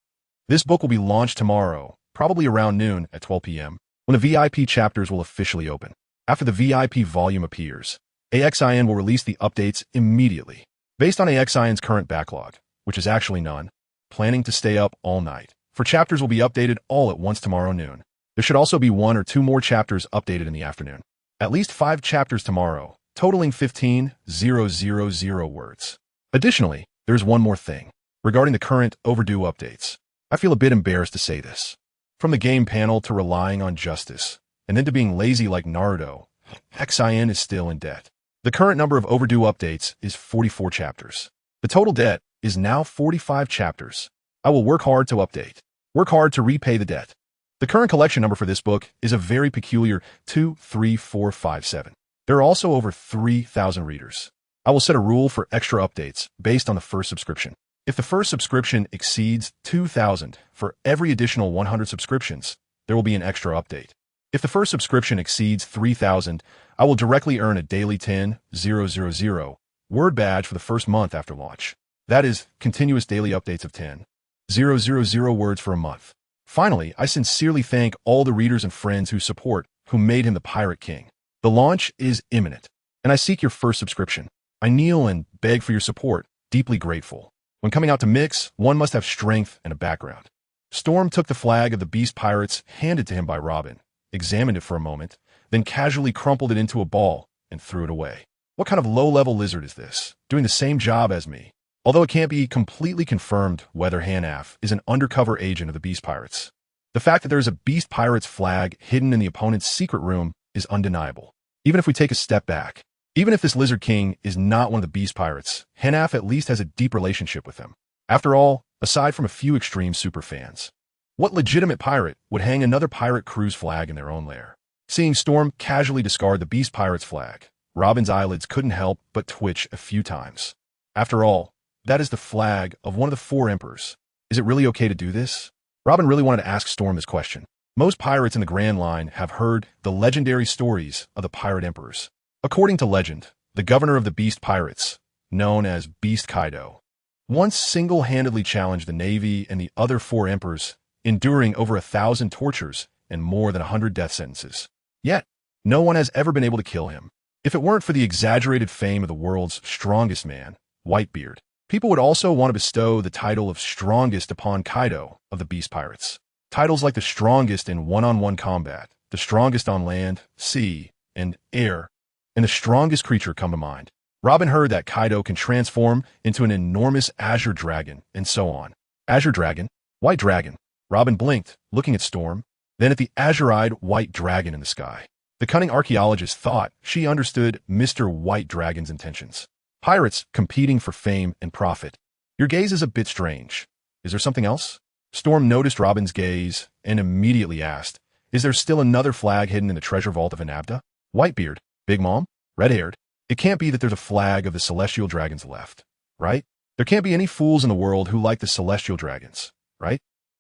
This book will be launched tomorrow, probably around noon at 12 p.m., when the VIP chapters will officially open. After the VIP volume appears, AXIN will release the updates immediately. Based on AXIN's current backlog, which is actually none, planning to stay up all night, for chapters will be updated all at once tomorrow noon. There should also be 1 or 2 more chapters updated in the afternoon. At least 5 chapters tomorrow, totaling 15,000 words. Additionally, there's one more thing. Regarding the current overdue updates, I feel a bit embarrassed to say this. From the game panel to relying on justice, and then to being lazy like Naruto, XIN is still in debt. The current number of overdue updates is 44 chapters. The total debt is now 45 chapters. I will work hard to update. Work hard to repay the debt. The current collection number for this book is a very peculiar 23457. There are also over 3,000 readers. I will set a rule for extra updates based on the first subscription. If the first subscription exceeds 2,000 for every additional 100 subscriptions, there will be an extra update. If the first subscription exceeds 3,000, I will directly earn a daily 10,000 word badge for the first month after launch. That is, continuous daily updates of 10,000 words for a month. Finally, I sincerely thank all the readers and friends who made him the Pirate King. The launch is imminent, and I seek your first subscription. I kneel and beg for your support, deeply grateful. When coming out to mix, one must have strength and a background. Storm took the flag of the Beast Pirates handed to him by Robin, examined it for a moment, then casually crumpled it into a ball and threw it away. What kind of low-level lizard is this, doing the same job as me? Although it can't be completely confirmed whether Hanaf is an undercover agent of the Beast Pirates, the fact that there is a Beast Pirates flag hidden in the opponent's secret room is undeniable. Even if we take a step back, even if this Lizard King is not one of the Beast Pirates, Hanaf at least has a deep relationship with him. After all, aside from a few extreme superfans, what legitimate pirate would hang another pirate crew's flag in their own lair? Seeing Storm casually discard the Beast Pirates flag, Robin's eyelids couldn't help but twitch a few times. After all, that is the flag of one of the 4 emperors. Is it really okay to do this? Robin really wanted to ask Storm this question. Most pirates in the Grand Line have heard the legendary stories of the pirate emperors. According to legend, the governor of the Beast Pirates, known as Beast Kaido, once single-handedly challenged the Navy and the other 4 emperors, enduring over 1,000 tortures and more than 100 death sentences. Yet, no one has ever been able to kill him. If it weren't for the exaggerated fame of the world's strongest man, Whitebeard, people would also want to bestow the title of strongest upon Kaido of the Beast Pirates. Titles like the strongest in one-on-one combat, the strongest on land, sea, and air, and the strongest creature come to mind. Robin heard that Kaido can transform into an enormous azure dragon, and so on. Azure dragon? White dragon. Robin blinked, looking at Storm, then at the azure-eyed white dragon in the sky. The cunning archaeologist thought she understood Mr. White Dragon's intentions. Pirates competing for fame and profit. Your gaze is a bit strange. Is there something else? Storm noticed Robin's gaze and immediately asked, is there still another flag hidden in the treasure vault of Hanavda? Whitebeard, Big Mom, red-haired. It can't be that there's a flag of the celestial dragons left. right? There can't be any fools in the world who like the celestial dragons, right?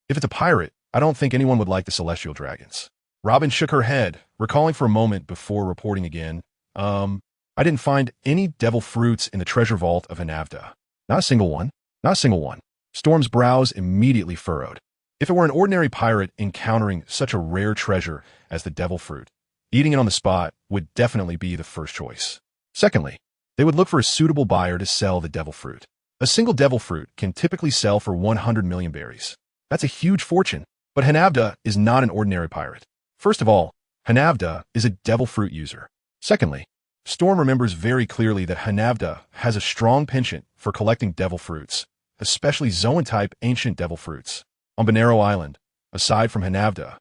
If it's a pirate, I don't think anyone would like the celestial dragons. Robin shook her head, recalling for a moment before reporting again. I didn't find any devil fruits in the treasure vault of Hanavda. Not a single one. Not a single one. Storm's brows immediately furrowed. If it were an ordinary pirate encountering such a rare treasure as the devil fruit, eating it on the spot would definitely be the first choice. Secondly, they would look for a suitable buyer to sell the devil fruit. A single devil fruit can typically sell for 100 million berries. That's a huge fortune, but Hanavda is not an ordinary pirate. First of all, Hanavda is a devil fruit user. Secondly, Storm remembers very clearly that Hanavda has a strong penchant for collecting devil fruits, especially Zoan-type ancient devil fruits. On Bonero Island, aside from Hanavda,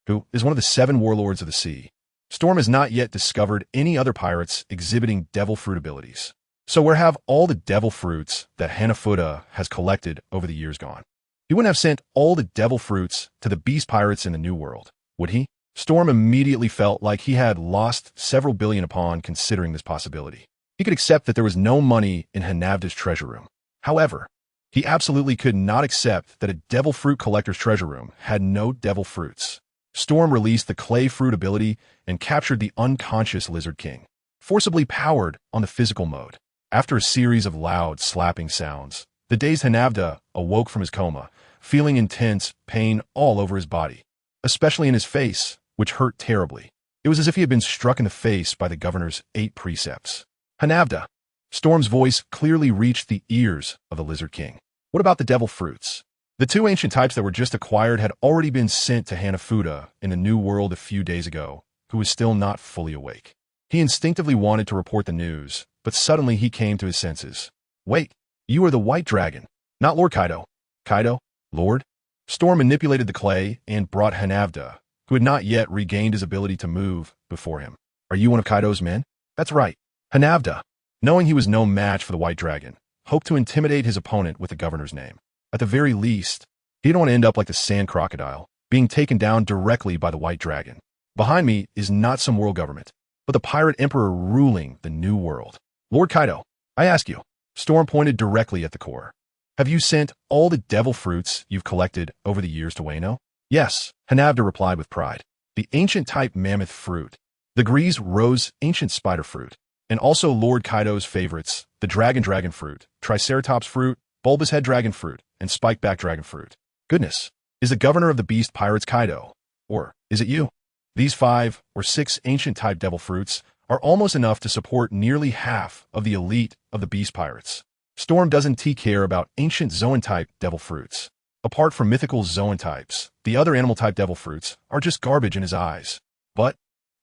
who is one of the 7 warlords of the sea, Storm has not yet discovered any other pirates exhibiting devil fruit abilities. So where have all the devil fruits that Hanafuda has collected over the years gone? He wouldn't have sent all the devil fruits to the beast pirates in the New World, would he? Storm immediately felt like he had lost several billion upon considering this possibility. He could accept that there was no money in Hanavda's treasure room. However, he absolutely could not accept that a devil fruit collector's treasure room had no devil fruits. Storm released the clay fruit ability and captured the unconscious Lizard King, forcibly powered on the physical mode. After a series of loud, slapping sounds, the dazed Hanavda awoke from his coma, feeling intense pain all over his body, especially in his face, which hurt terribly. It was as if he had been struck in the face by the governor's 8 precepts. Hanavda. Storm's voice clearly reached the ears of the Lizard King. What about the devil fruits? The 2 ancient types that were just acquired had already been sent to Hanafuda in the New World a few days ago, who was still not fully awake. He instinctively wanted to report the news, but suddenly he came to his senses. Wait, you are the White Dragon, not Lord Kaido. Kaido? Lord? Storm manipulated the clay and brought Hanavda, who had not yet regained his ability to move, before him. Are you one of Kaido's men? That's right. Hanavda, knowing he was no match for the White Dragon, hoped to intimidate his opponent with the governor's name. At the very least, he didn't want to end up like the sand crocodile, being taken down directly by the White Dragon. Behind me is not some world government, but the pirate emperor ruling the New World. Lord Kaido, I ask you. Storm pointed directly at the core. Have you sent all the devil fruits you've collected over the years to Wano? Yes, Hanavda replied with pride. The ancient type mammoth fruit, the Grease Rose ancient spider fruit, and also Lord Kaido's favorites, the dragon fruit, triceratops fruit, bulbous head dragon fruit, and spikeback dragon fruit. Goodness, is the governor of the beast pirates Kaido? Or is it you? These 5 or 6 ancient type devil fruits are almost enough to support nearly half of the elite of the beast pirates. Storm doesn't care about ancient Zoan-type devil fruits. Apart from mythical Zoan types, the other animal-type devil fruits are just garbage in his eyes. But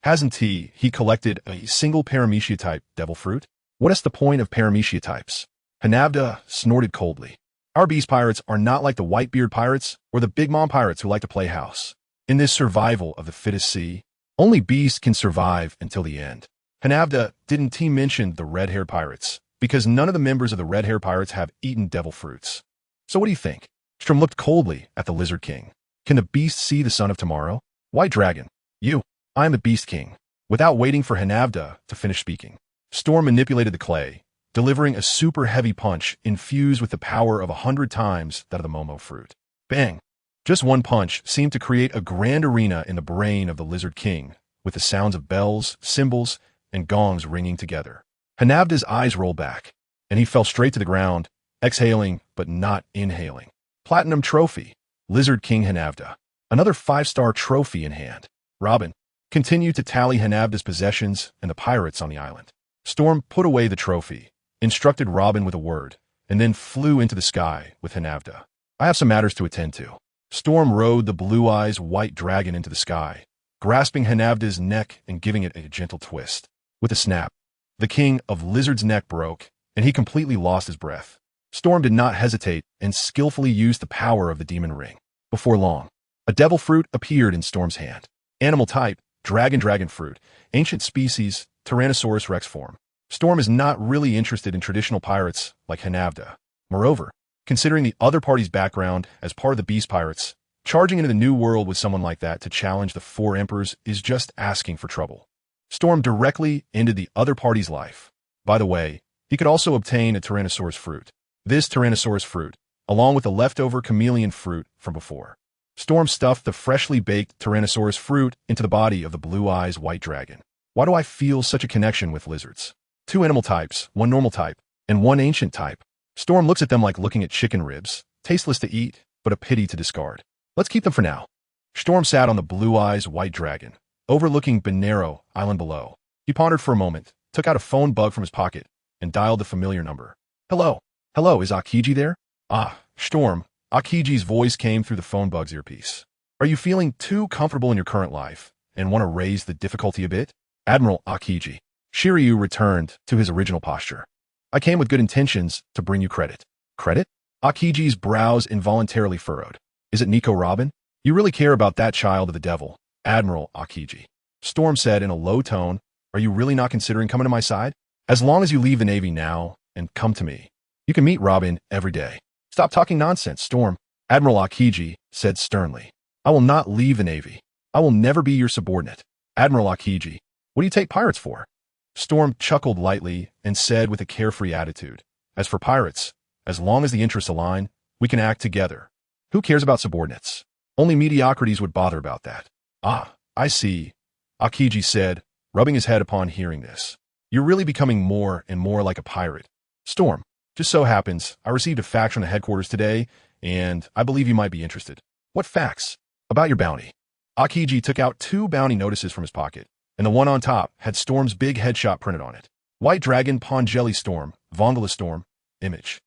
hasn't he collected a single Paramecia-type devil fruit? What is the point of Paramecia types? Hanavda snorted coldly. Our beast pirates are not like the Whitebeard pirates or the Big Mom pirates who like to play house. In this survival of the fittest sea, only beasts can survive until the end. Hanavda didn't mention the red-haired pirates, because none of the members of the red-haired pirates have eaten devil fruits. So what do you think? Storm looked coldly at the Lizard King. Can the beast see the sun of tomorrow? White Dragon, I am the Beast King. Without waiting for Hanavda to finish speaking, Storm manipulated the clay, delivering a super heavy punch infused with the power of 100 times that of the Momo fruit. Bang! Just one punch seemed to create a grand arena in the brain of the Lizard King, with the sounds of bells, cymbals, and gongs ringing together. Hanavda's eyes rolled back, and he fell straight to the ground, exhaling but not inhaling. Platinum trophy, Lizard King Hanavda. Another 5-star trophy in hand. Robin continued to tally Hanavda's possessions and the pirates on the island. Storm put away the trophy, instructed Robin with a word, and then flew into the sky with Hanavda. I have some matters to attend to. Storm rode the Blue Eyes White Dragon into the sky, grasping Hanavda's neck and giving it a gentle twist. With a snap, the king of Lizard's neck broke, and he completely lost his breath. Storm did not hesitate and skillfully used the power of the demon ring. Before long, a devil fruit appeared in Storm's hand. Animal type, dragon fruit, ancient species, Tyrannosaurus rex form. Storm is not really interested in traditional pirates like Hanavda. Moreover, considering the other party's background as part of the beast pirates, charging into the New World with someone like that to challenge the 4 emperors is just asking for trouble. Storm directly ended the other party's life. By the way, he could also obtain a Tyrannosaurus fruit. this Tyrannosaurus fruit, along with the leftover chameleon fruit from before. Storm stuffed the freshly baked Tyrannosaurus fruit into the body of the Blue Eyes white dragon. Why do I feel such a connection with lizards? 2 animal types, 1 normal type, and 1 ancient type. Storm looks at them like looking at chicken ribs, tasteless to eat, but a pity to discard. Let's keep them for now. Storm sat on the Blue Eyes white dragon, overlooking Benero Island below. He pondered for a moment, took out a phone bug from his pocket, and dialed the familiar number. Hello. Hello, is Akiji there? Ah, Storm. Akiji's voice came through the phone bug's earpiece. Are you feeling too comfortable in your current life and want to raise the difficulty a bit? Admiral Akiji. Shiru returned to his original posture. I came with good intentions to bring you credit. Credit? Akiji's brows involuntarily furrowed. Is it Nico Robin? You really care about that child of the devil, Admiral Akiji. Storm said in a low tone, are you really not considering coming to my side? As long as you leave the Navy now and come to me, you can meet Robin every day. Stop talking nonsense, Storm. Admiral Akiji said sternly. I will not leave the Navy. I will never be your subordinate. Admiral Akiji, what do you take pirates for? Storm chuckled lightly and said with a carefree attitude, as for pirates, as long as the interests align, we can act together. Who cares about subordinates? Only mediocrities would bother about that. Ah, I see, Akiji said, rubbing his head upon hearing this. You're really becoming more and more like a pirate. Storm, just so happens, I received a fax from the headquarters today, and I believe you might be interested. What fax? About your bounty. Akiji took out 2 bounty notices from his pocket, and the one on top had Storm's big headshot printed on it. White Dragon Pond Jelly Storm, Vongala Storm, image.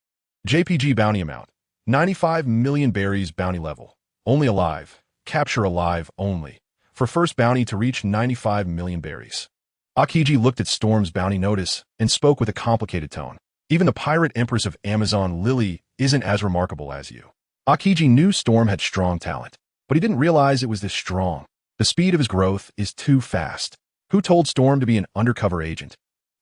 JPG bounty amount, 95 million berries bounty level. Only alive, capture alive only. For first bounty to reach 95 million berries. Akiji looked at Storm's bounty notice and spoke with a complicated tone. Even the pirate empress of Amazon, Lily, isn't as remarkable as you. Akiji knew Storm had strong talent, but he didn't realize it was this strong. The speed of his growth is too fast. Who told Storm to be an undercover agent?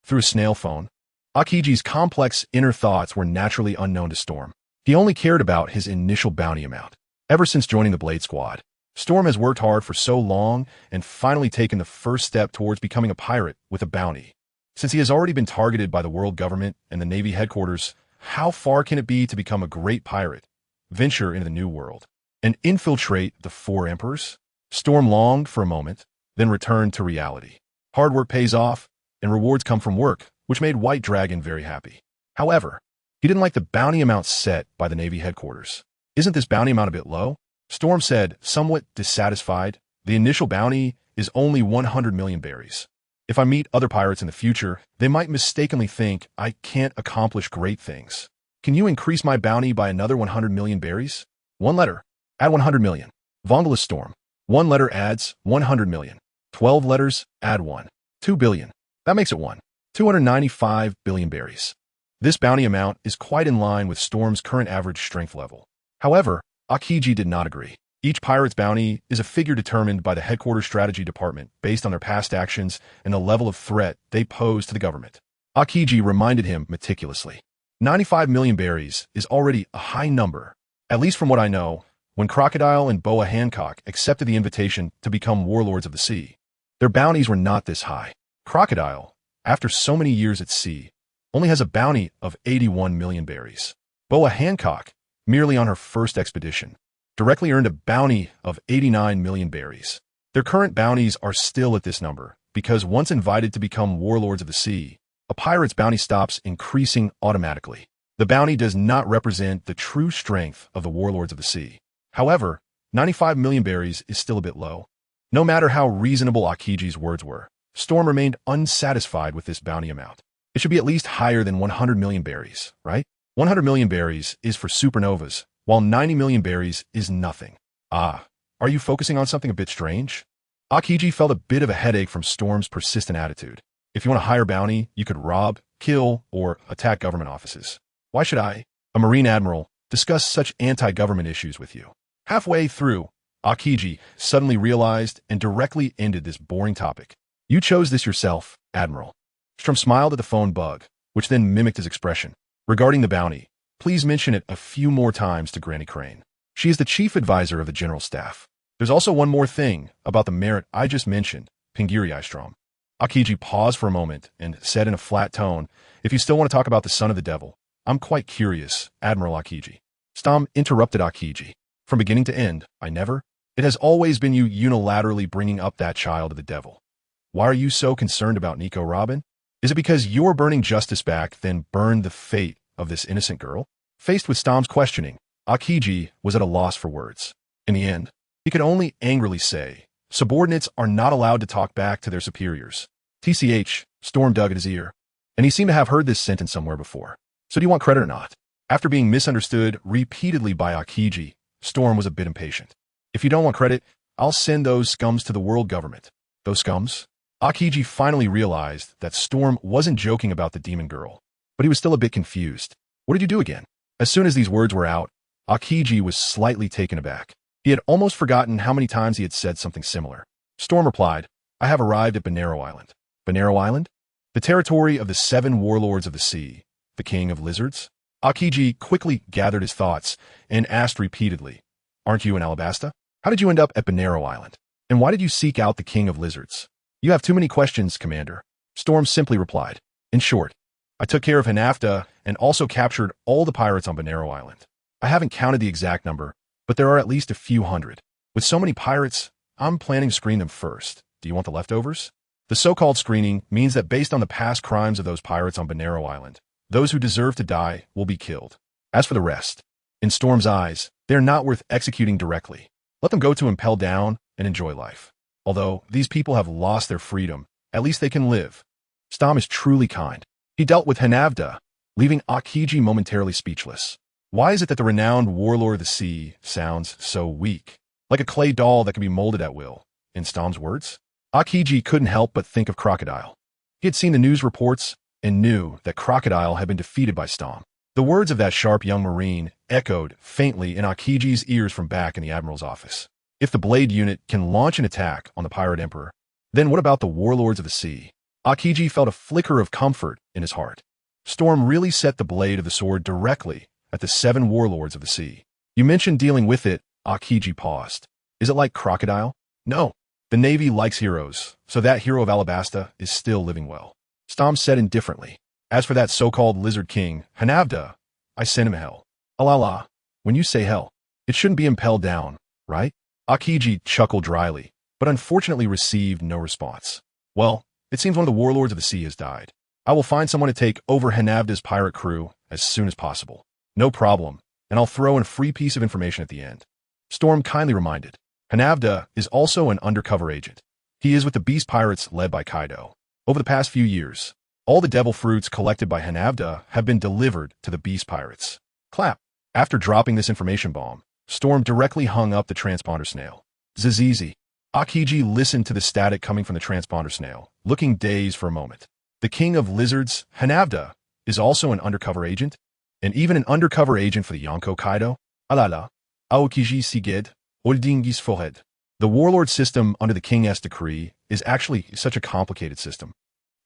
Through a snail phone? Akiji's complex inner thoughts were naturally unknown to Storm. He only cared about his initial bounty amount. Ever since joining the Blade Squad, Storm has worked hard for so long and finally taken the first step towards becoming a pirate with a bounty. Since he has already been targeted by the world government and the Navy headquarters, how far can it be to become a great pirate, venture into the new world, and infiltrate the 4 emperors? Storm longed for a moment, then returned to reality. Hard work pays off, and rewards come from work, which made White Dragon very happy. However, he didn't like the bounty amount set by the Navy headquarters. Isn't this bounty amount a bit low? Storm said, somewhat dissatisfied. The initial bounty is only 100 million berries. If I meet other pirates in the future, they might mistakenly think I can't accomplish great things. Can you increase my bounty by another 100 million berries? 1 letter. Add 100 million. Vongala Storm. 1 letter adds 100 million. 12 letters, add 1. 2 billion. That makes it 1. 295 billion berries. This bounty amount is quite in line with Storm's current average strength level. However, Akiji did not agree. Each pirate's bounty is a figure determined by the headquarters strategy department based on their past actions and the level of threat they pose to the government. Akiji reminded him meticulously. 95 million berries is already a high number. At least from what I know, when Crocodile and Boa Hancock accepted the invitation to become warlords of the sea, their bounties were not this high. Crocodile, after so many years at sea, only has a bounty of 81 million berries. Boa Hancock, merely on her first expedition, directly earned a bounty of 89 million berries. Their current bounties are still at this number, because once invited to become warlords of the sea, a pirate's bounty stops increasing automatically. The bounty does not represent the true strength of the warlords of the sea. However, 95 million berries is still a bit low. No matter how reasonable Akiji's words were, Storm remained unsatisfied with this bounty amount. It should be at least higher than 100 million berries, right? 100 million berries is for supernovas, while 90 million berries is nothing. Ah, are you focusing on something a bit strange? Akiji felt a bit of a headache from Storm's persistent attitude. If you want a higher bounty, you could rob, kill, or attack government offices. Why should I, a Marine Admiral, discuss such anti-government issues with you? Halfway through, Akiji suddenly realized and directly ended this boring topic. You chose this yourself, Admiral. Storm smiled at the phone bug, which then mimicked his expression. Regarding the bounty, please mention it a few more times to Granny Crane. She is the chief advisor of the General Staff. There's also one more thing about the merit I just mentioned, Pingiri Istrom. Akiji paused for a moment and said in a flat tone, if you still want to talk about the son of the devil, I'm quite curious, Admiral Akiji. Storm interrupted Akiji. From beginning to end, I never. It has always been you unilaterally bringing up that child of the devil. Why are you so concerned about Nico Robin? Is it because you're burning justice back, then burn the fate of this innocent girl? Faced with Storm's questioning, Akiji was at a loss for words. In the end, he could only angrily say, subordinates are not allowed to talk back to their superiors. TCH, Storm dug at his ear, and he seemed to have heard this sentence somewhere before. So do you want credit or not? After being misunderstood repeatedly by Akiji, Storm was a bit impatient. If you don't want credit, I'll send those scums to the world government. Those scums? Akiji finally realized that Storm wasn't joking about the demon girl, but he was still a bit confused. What did you do again? As soon as these words were out, Akiji was slightly taken aback. He had almost forgotten how many times he had said something similar. Storm replied, I have arrived at Banero Island. Banero Island? The territory of the 7 warlords of the sea, the king of lizards? Akiji quickly gathered his thoughts and asked repeatedly, aren't you in Alabasta? How did you end up at Banero Island? And why did you seek out the king of lizards? You have too many questions, Commander. Storm simply replied. In short, I took care of Hanafta and also captured all the pirates on Banero Island. I haven't counted the exact number, but there are at least a few hundred. With so many pirates, I'm planning to screen them first. Do you want the leftovers? The so-called screening means that based on the past crimes of those pirates on Banero Island, those who deserve to die will be killed. As for the rest, in Storm's eyes, they're not worth executing directly. Let them go to Impel down and enjoy life. Although these people have lost their freedom, at least they can live. Storm is truly kind. He dealt with Hanavda, leaving Akiji momentarily speechless. Why is it that the renowned warlord of the sea sounds so weak? Like a clay doll that can be molded at will. In Storm's words, Akiji couldn't help but think of Crocodile. He had seen the news reports and knew that Crocodile had been defeated by Storm. The words of that sharp young marine echoed faintly in Akiji's ears from back in the Admiral's office. If the Blade unit can launch an attack on the Pirate Emperor, then what about the warlords of the sea? Akiji felt a flicker of comfort in his heart. Storm really set the blade of the sword directly at the 7 warlords of the sea. You mentioned dealing with it, Akiji paused. Is it like Crocodile? No. The Navy likes heroes, so that hero of Alabasta is still living well. Storm said indifferently. As for that so-called Lizard King, Hanavda, I sent him hell. Alala, when you say hell, it shouldn't be Impel down, right? Akiji chuckled dryly, but unfortunately received no response. Well, it seems one of the warlords of the sea has died. I will find someone to take over Hanavda's pirate crew as soon as possible. No problem, and I'll throw in a free piece of information at the end. Storm kindly reminded, Hanavda is also an undercover agent. He is with the Beast Pirates led by Kaido. Over the past few years, all the devil fruits collected by Hanavda have been delivered to the Beast Pirates. Clap. After dropping this information bomb, Storm directly hung up the transponder snail. Zizizi. Akiji listened to the static coming from the transponder snail, looking dazed for a moment. The king of lizards, Hanavda, is also an undercover agent? And even an undercover agent for the Yonko Kaido? Alala. Aokiji Siged. Holding Yearsfor. The warlord system under the King's decree is actually such a complicated system.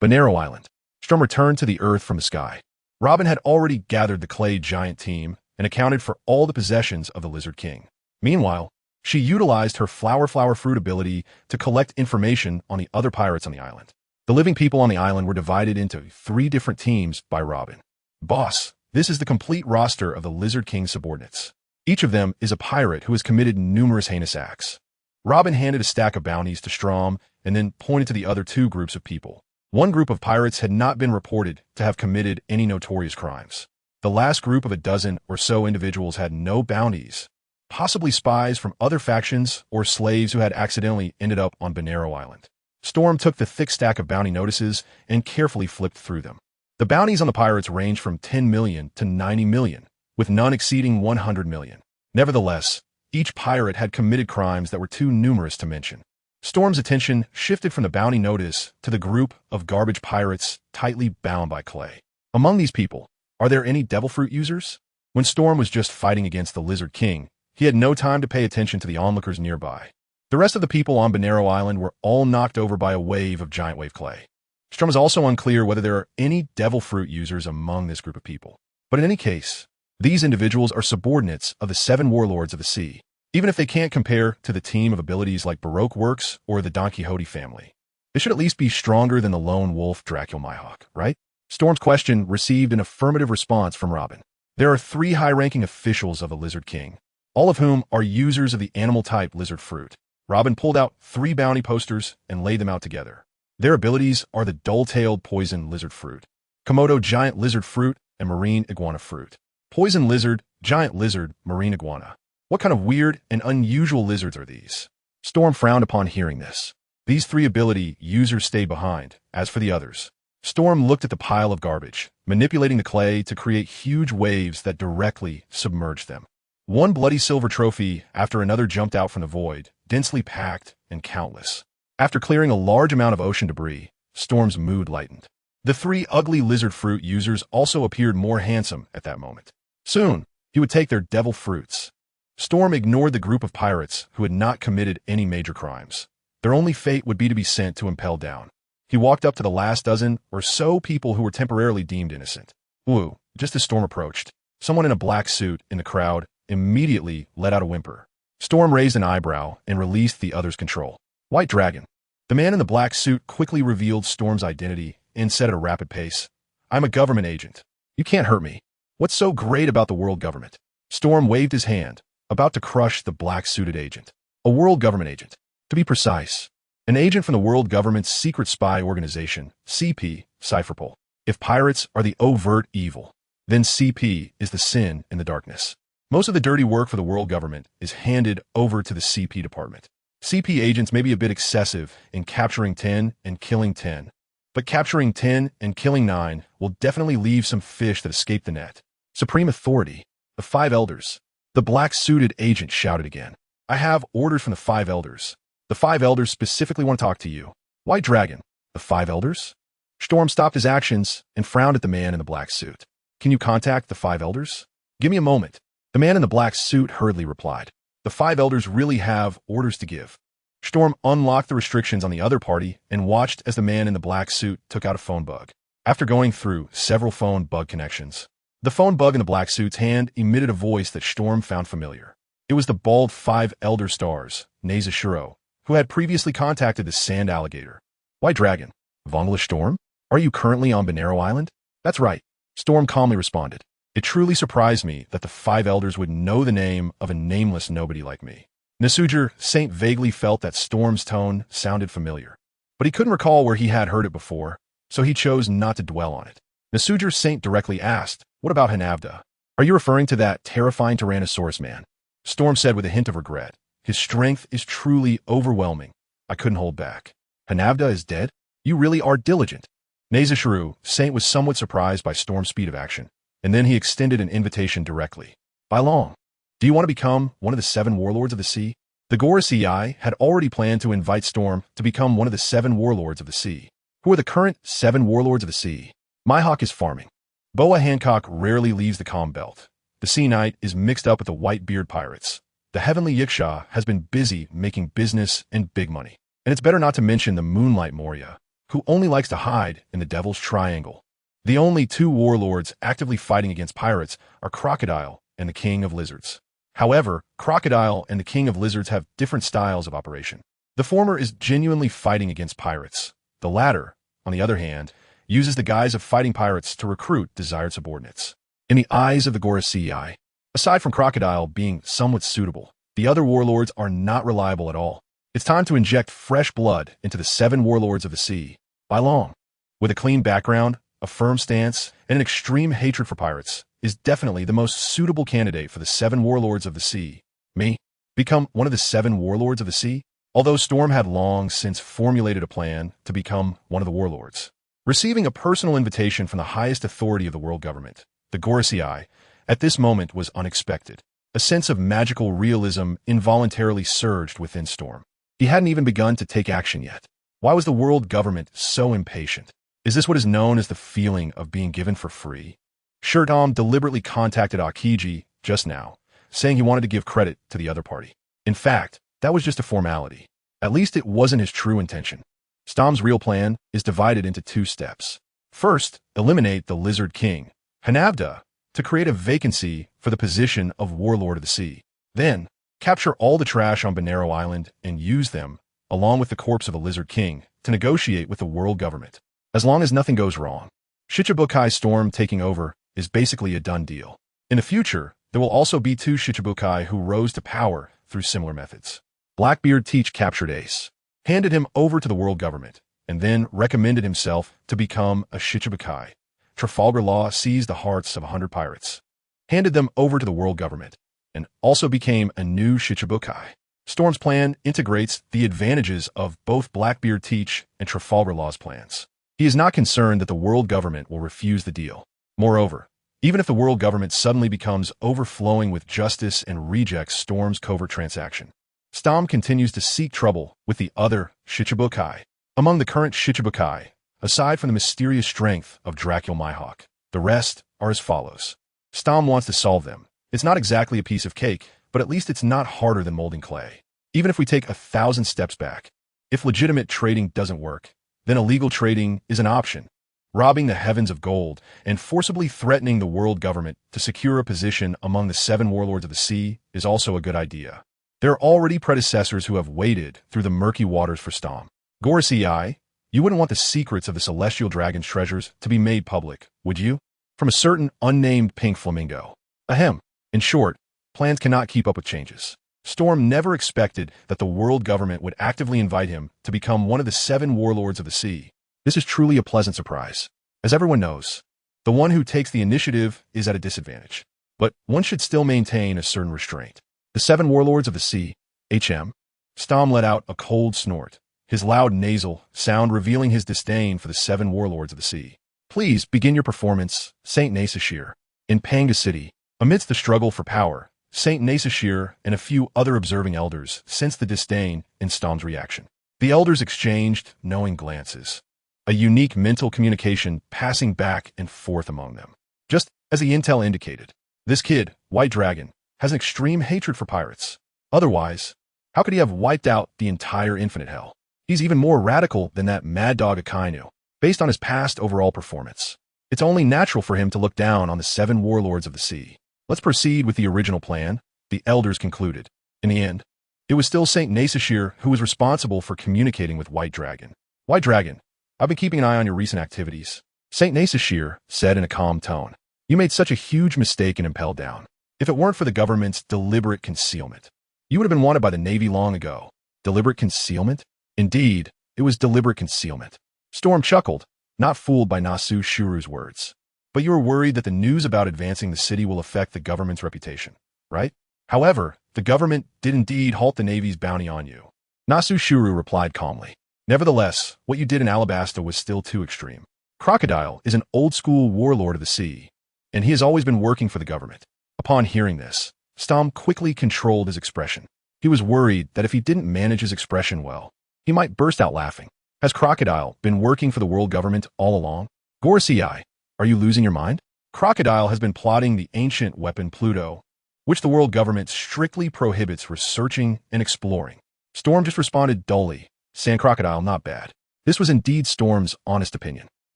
Banero Island. Storm returned to the earth from the sky. Robin had already gathered the clay giant team and accounted for all the possessions of the Lizard King. Meanwhile, she utilized her flower fruit ability to collect information on the other pirates on the island. The living people on the island were divided into 3 different teams by Robin. Boss, this is the complete roster of the Lizard King's subordinates. Each of them is a pirate who has committed numerous heinous acts. Robin handed a stack of bounties to Strom and then pointed to the other 2 groups of people. One group of pirates had not been reported to have committed any notorious crimes. The last group of a dozen or so individuals had no bounties, possibly spies from other factions or slaves who had accidentally ended up on Banero Island. Storm took the thick stack of bounty notices and carefully flipped through them. The bounties on the pirates ranged from 10 million to 90 million, with none exceeding 100 million. Nevertheless, each pirate had committed crimes that were too numerous to mention. Storm's attention shifted from the bounty notice to the group of garbage pirates tightly bound by clay. Among these people, are there any devil fruit users? When Storm was just fighting against the Lizard King, he had no time to pay attention to the onlookers nearby. The rest of the people on Banero Island were all knocked over by a wave of giant wave clay. Storm is also unclear whether there are any devil fruit users among this group of people. But in any case, these individuals are subordinates of the 7 warlords of the sea, even if they can't compare to the team of abilities like Baroque Works or the Don Quixote family. They should at least be stronger than the lone wolf Dracula Mihawk, right? Storm's question received an affirmative response from Robin. There are 3 high-ranking officials of the Lizard King, all of whom are users of the animal-type lizard fruit. Robin pulled out 3 bounty posters and laid them out together. Their abilities are the dull-tailed poison lizard fruit, Komodo giant lizard fruit, and marine iguana fruit. Poison lizard, giant lizard, marine iguana. What kind of weird and unusual lizards are these? Storm frowned upon hearing this. These 3 ability users stayed behind. As for the others, Storm looked at the pile of garbage, manipulating the clay to create huge waves that directly submerged them. One bloody silver trophy after another jumped out from the void, densely packed and countless. After clearing a large amount of ocean debris, Storm's mood lightened. The 3 ugly lizard fruit users also appeared more handsome at that moment. Soon, he would take their devil fruits. Storm ignored the group of pirates who had not committed any major crimes. Their only fate would be to be sent to Impel down. He walked up to the last dozen or so people who were temporarily deemed innocent. Woo, just as Storm approached, someone in a black suit in the crowd immediately let out a whimper. Storm raised an eyebrow and released the other's control. White Dragon. The man in the black suit quickly revealed Storm's identity and said at a rapid pace, "I'm a government agent. You can't hurt me. What's so great about the world government?" Storm waved his hand, about to crush the black-suited agent. A world government agent. To be precise, an agent from the world government's secret spy organization, CP, Cypherpol. If pirates are the overt evil, then CP is the sin in the darkness. Most of the dirty work for the world government is handed over to the CP department. CP agents may be a bit excessive in capturing 10 and killing 10, but capturing 10 and killing 9 will definitely leave some fish that escape the net. Supreme authority. The 5 elders. The black-suited agent shouted again. "I have orders from the 5 elders. The 5 elders specifically want to talk to you." White Dragon. The 5 elders? Storm stopped his actions and frowned at the man in the black suit. "Can you contact the 5 elders?" "Give me a moment." The man in the black suit hurriedly replied. "The 5 elders really have orders to give." Storm unlocked the restrictions on the other party and watched as the man in the black suit took out a phone bug. After going through several phone bug connections, the phone bug in the black suit's hand emitted a voice that Storm found familiar. It was the bald 5 elder stars, Shiru, who had previously contacted the sand alligator. "White Dragon. Vongalish Storm? Are you currently on Banero Island?" "That's right," Storm calmly responded. "It truly surprised me that the 5 elders would know the name of a nameless nobody like me." Nasuger Saint vaguely felt that Storm's tone sounded familiar, but he couldn't recall where he had heard it before, so he chose not to dwell on it. Nasuger Saint directly asked, "What about Hanavda? Are you referring to that terrifying Tyrannosaurus man?" Storm said with a hint of regret, "His strength is truly overwhelming. I couldn't hold back." "Hanavda is dead? You really are diligent." Shiru Saint was somewhat surprised by Storm's speed of action, and then he extended an invitation directly. "By long. Do you want to become one of the 7 warlords of the sea?" The Gorosei had already planned to invite Storm to become one of the 7 warlords of the sea. Who are the current 7 warlords of the sea? Mihawk is farming. Boa Hancock rarely leaves the calm belt. The Sea Knight is mixed up with the Whitebeard pirates. The Heavenly Yiksha has been busy making business and big money. And it's better not to mention the Moonlight Moria, who only likes to hide in the Devil's Triangle. The only 2 warlords actively fighting against pirates are Crocodile and the King of Lizards. However, Crocodile and the King of Lizards have different styles of operation. The former is genuinely fighting against pirates. The latter, on the other hand, uses the guise of fighting pirates to recruit desired subordinates. In the eyes of the Gorosei, aside from Crocodile being somewhat suitable, the other warlords are not reliable at all. It's time to inject fresh blood into the 7 warlords of the sea. By long. With a clean background, a firm stance, and an extreme hatred for pirates, is definitely the most suitable candidate for the 7 warlords of the sea. Me? Become one of the 7 warlords of the sea? Although Storm had long since formulated a plan to become one of the warlords. Receiving a personal invitation from the highest authority of the world government, the Gorosei, at this moment was unexpected. A sense of magical realism involuntarily surged within Storm. He hadn't even begun to take action yet. Why was the world government so impatient? Is this what is known as the feeling of being given for free? Shirtom deliberately contacted Akiji just now, saying he wanted to give credit to the other party. In fact, that was just a formality. At least it wasn't his true intention. Stom's real plan is divided into 2 steps. First, eliminate the Lizard King, Hanavda, to create a vacancy for the position of Warlord of the Sea. Then, capture all the trash on Banero Island and use them, along with the corpse of the Lizard King, to negotiate with the world government. As long as nothing goes wrong, Shichibukai Storm taking over is basically a done deal. In the future, there will also be 2 Shichibukai who rose to power through similar methods. Blackbeard Teach captured Ace, handed him over to the world government, and then recommended himself to become a Shichibukai. Trafalgar Law seized the hearts of 100 pirates, handed them over to the world government, and also became a new Shichibukai. Storm's plan integrates the advantages of both Blackbeard Teach and Trafalgar Law's plans. He is not concerned that the world government will refuse the deal. Moreover, even if the world government suddenly becomes overflowing with justice and rejects Storm's covert transaction, Storm continues to seek trouble with the other Shichibukai. Among the current Shichibukai, aside from the mysterious strength of Dracul Mihawk, the rest are as follows. Storm wants to solve them. It's not exactly a piece of cake, but at least it's not harder than molding clay. Even if we take 1,000 steps back, if legitimate trading doesn't work, then illegal trading is an option. Robbing the heavens of gold and forcibly threatening the world government to secure a position among the 7 warlords of the sea is also a good idea. There are already predecessors who have waded through the murky waters for Storm. Gorosei, you wouldn't want the secrets of the Celestial Dragon's treasures to be made public, would you? From a certain unnamed pink flamingo. Ahem. In short, plans cannot keep up with changes. Storm never expected that the world government would actively invite him to become one of the 7 warlords of the sea. This is truly a pleasant surprise. As everyone knows, the one who takes the initiative is at a disadvantage. But one should still maintain a certain restraint. The 7 warlords of the sea, HM. Storm let out a cold snort, his loud nasal sound revealing his disdain for the 7 warlords of the sea. Please begin your performance, Saint Nasashir. In Panga City, amidst the struggle for power, Saint Nasashir and a few other observing elders sensed the disdain in Storm's reaction. The elders exchanged knowing glances, a unique mental communication passing back and forth among them. Just as the intel indicated, this kid, White Dragon, has an extreme hatred for pirates. Otherwise, how could he have wiped out the entire Infinite Hell? He's even more radical than that mad dog Akainu, based on his past overall performance. It's only natural for him to look down on the 7 warlords of the sea. Let's proceed with the original plan, the elders concluded. In the end, it was still Saint Nasashir who was responsible for communicating with White Dragon. White Dragon, I've been keeping an eye on your recent activities, Saint Nasashir said in a calm tone. You made such a huge mistake in Impel down. If it weren't for the government's deliberate concealment, you would have been wanted by the Navy long ago. Deliberate concealment? Indeed, it was deliberate concealment. Storm chuckled, not fooled by Nasu Shiru's words. But you were worried that the news about advancing the city will affect the government's reputation, right? However, the government did indeed halt the Navy's bounty on you. Nasu Shiru replied calmly. Nevertheless, what you did in Alabasta was still too extreme. Crocodile is an old-school warlord of the sea, and he has always been working for the government. Upon hearing this, Storm quickly controlled his expression. He was worried that if he didn't manage his expression well, he might burst out laughing. Has Crocodile been working for the world government all along? Gorosei, are you losing your mind? Crocodile has been plotting the ancient weapon Pluto, which the world government strictly prohibits researching and exploring. Storm just responded dully, saying Crocodile not bad. This was indeed Storm's honest opinion.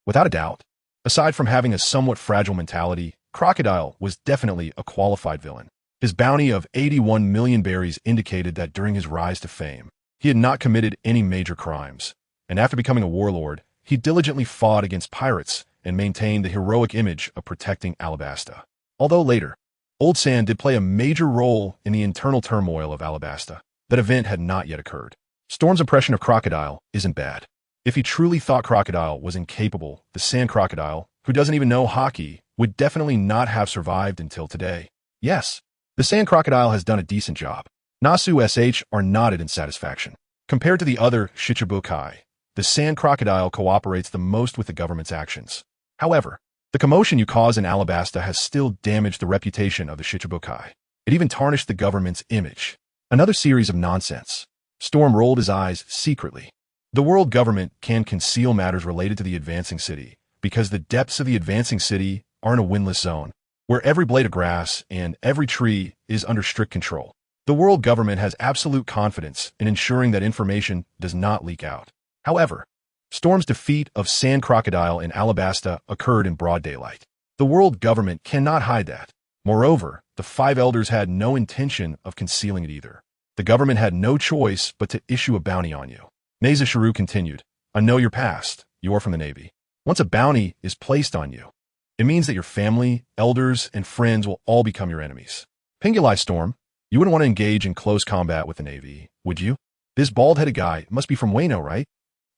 Without a doubt, aside from having a somewhat fragile mentality, Crocodile was definitely a qualified villain. His bounty of 81 million berries indicated that during his rise to fame, he had not committed any major crimes, and after becoming a warlord, he diligently fought against pirates and maintained the heroic image of protecting Alabasta. Although later, Old Sand did play a major role in the internal turmoil of Alabasta, that event had not yet occurred. Storm's impression of Crocodile isn't bad. If he truly thought Crocodile was incapable, the Sand Crocodile, who doesn't even know hockey, would definitely not have survived until today. Yes, the Sand Crocodile has done a decent job. Nasu SH are nodded in satisfaction. Compared to the other Shichibukai, the Sand Crocodile cooperates the most with the government's actions. However, the commotion you cause in Alabasta has still damaged the reputation of the Shichibukai. It even tarnished the government's image. Another series of nonsense. Storm rolled his eyes secretly. The world government can conceal matters related to the advancing city, because the depths of the advancing city are in a windless zone, where every blade of grass and every tree is under strict control. The world government has absolute confidence in ensuring that information does not leak out. However, Storm's defeat of Sand Crocodile in Alabasta occurred in broad daylight. The world government cannot hide that. Moreover, the 5 elders had no intention of concealing it either. The government had no choice but to issue a bounty on you. Nasashiro continued, I know your past. You are from the Navy. Once a bounty is placed on you, it means that your family, elders, and friends will all become your enemies. Pinguli Storm, you wouldn't want to engage in close combat with the Navy, would you? This bald-headed guy must be from Wano, right?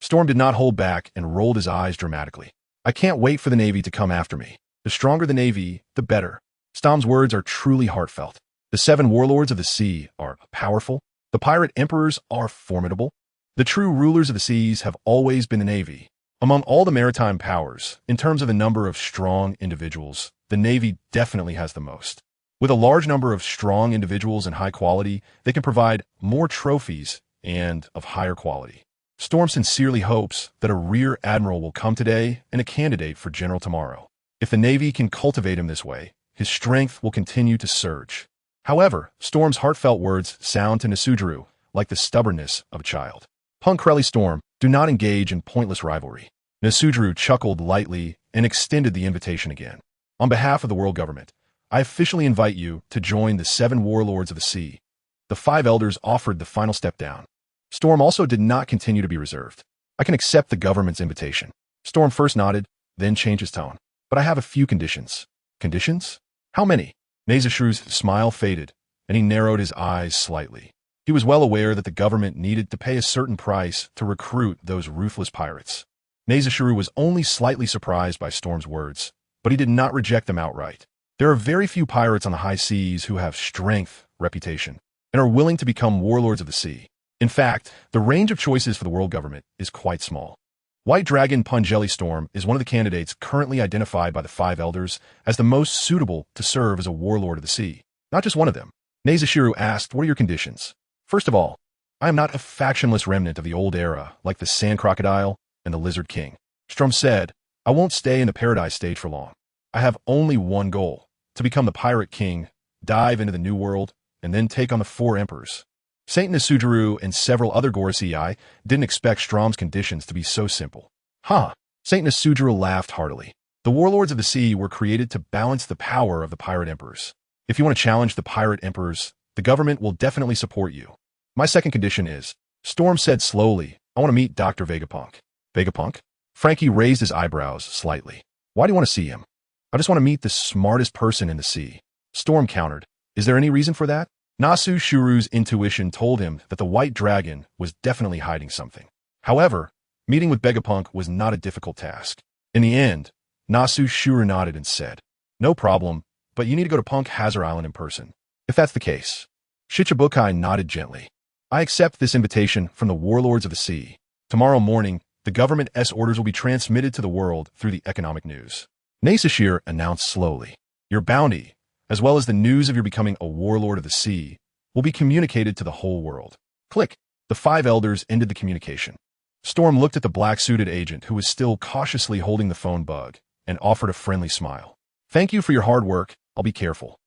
Storm did not hold back and rolled his eyes dramatically. I can't wait for the Navy to come after me. The stronger the Navy, the better. Storm's words are truly heartfelt. The 7 warlords of the sea are powerful. The pirate emperors are formidable. The true rulers of the seas have always been the Navy. Among all the maritime powers, in terms of the number of strong individuals, the Navy definitely has the most. With a large number of strong individuals and high quality, they can provide more trophies and of higher quality. Storm sincerely hopes that a rear admiral will come today and a candidate for general tomorrow. If the Navy can cultivate him this way, his strength will continue to surge. However, Storm's heartfelt words sound to Nesudru like the stubbornness of a child. Punkrelli Storm, do not engage in pointless rivalry. Nesudru chuckled lightly and extended the invitation again. On behalf of the world government, I officially invite you to join the 7 warlords of the sea. The 5 elders offered the final step down. Storm also did not continue to be reserved. I can accept the government's invitation. Storm first nodded, then changed his tone. But I have a few conditions. Conditions? How many? Shiru's smile faded, and he narrowed his eyes slightly. He was well aware that the government needed to pay a certain price to recruit those ruthless pirates. Shiru was only slightly surprised by Storm's words, but he did not reject them outright. There are very few pirates on the high seas who have strength, reputation, and are willing to become warlords of the sea. In fact, the range of choices for the world government is quite small. White Dragon Punjelli Storm is one of the candidates currently identified by the 5 elders as the most suitable to serve as a warlord of the sea. Not just one of them. Shiru asked, what are your conditions? First of all, I am not a factionless remnant of the old era like the Sand Crocodile and the Lizard King. Storm said, I won't stay in the Paradise stage for long. I have only one goal, to become the Pirate King, dive into the New World, and then take on the 4 emperors. Saint Nesudru and several other Gorosei didn't expect Strom's conditions to be so simple. Saint Nesudru laughed heartily. The warlords of the sea were created to balance the power of the pirate emperors. If you want to challenge the pirate emperors, the government will definitely support you. My second condition is, Storm said slowly, I want to meet Dr. Vegapunk. Vegapunk? Frankie raised his eyebrows slightly. Why do you want to see him? I just want to meet the smartest person in the sea. Storm countered. Is there any reason for that? Shiru's intuition told him that the white dragon was definitely hiding something. However, meeting with Vegapunk was not a difficult task. In the end, Shiru nodded and said, no problem, but you need to go to Punk Hazard Island in person. If that's the case. Shichibukai nodded gently. I accept this invitation from the warlords of the sea. Tomorrow morning, the government's orders will be transmitted to the world through the economic news. Nasashir announced slowly. Your bounty, as well as the news of your becoming a warlord of the sea, will be communicated to the whole world. Click. The 5 elders ended the communication. Storm looked at the black-suited agent who was still cautiously holding the phone bug and offered a friendly smile. Thank you for your hard work. I'll be careful.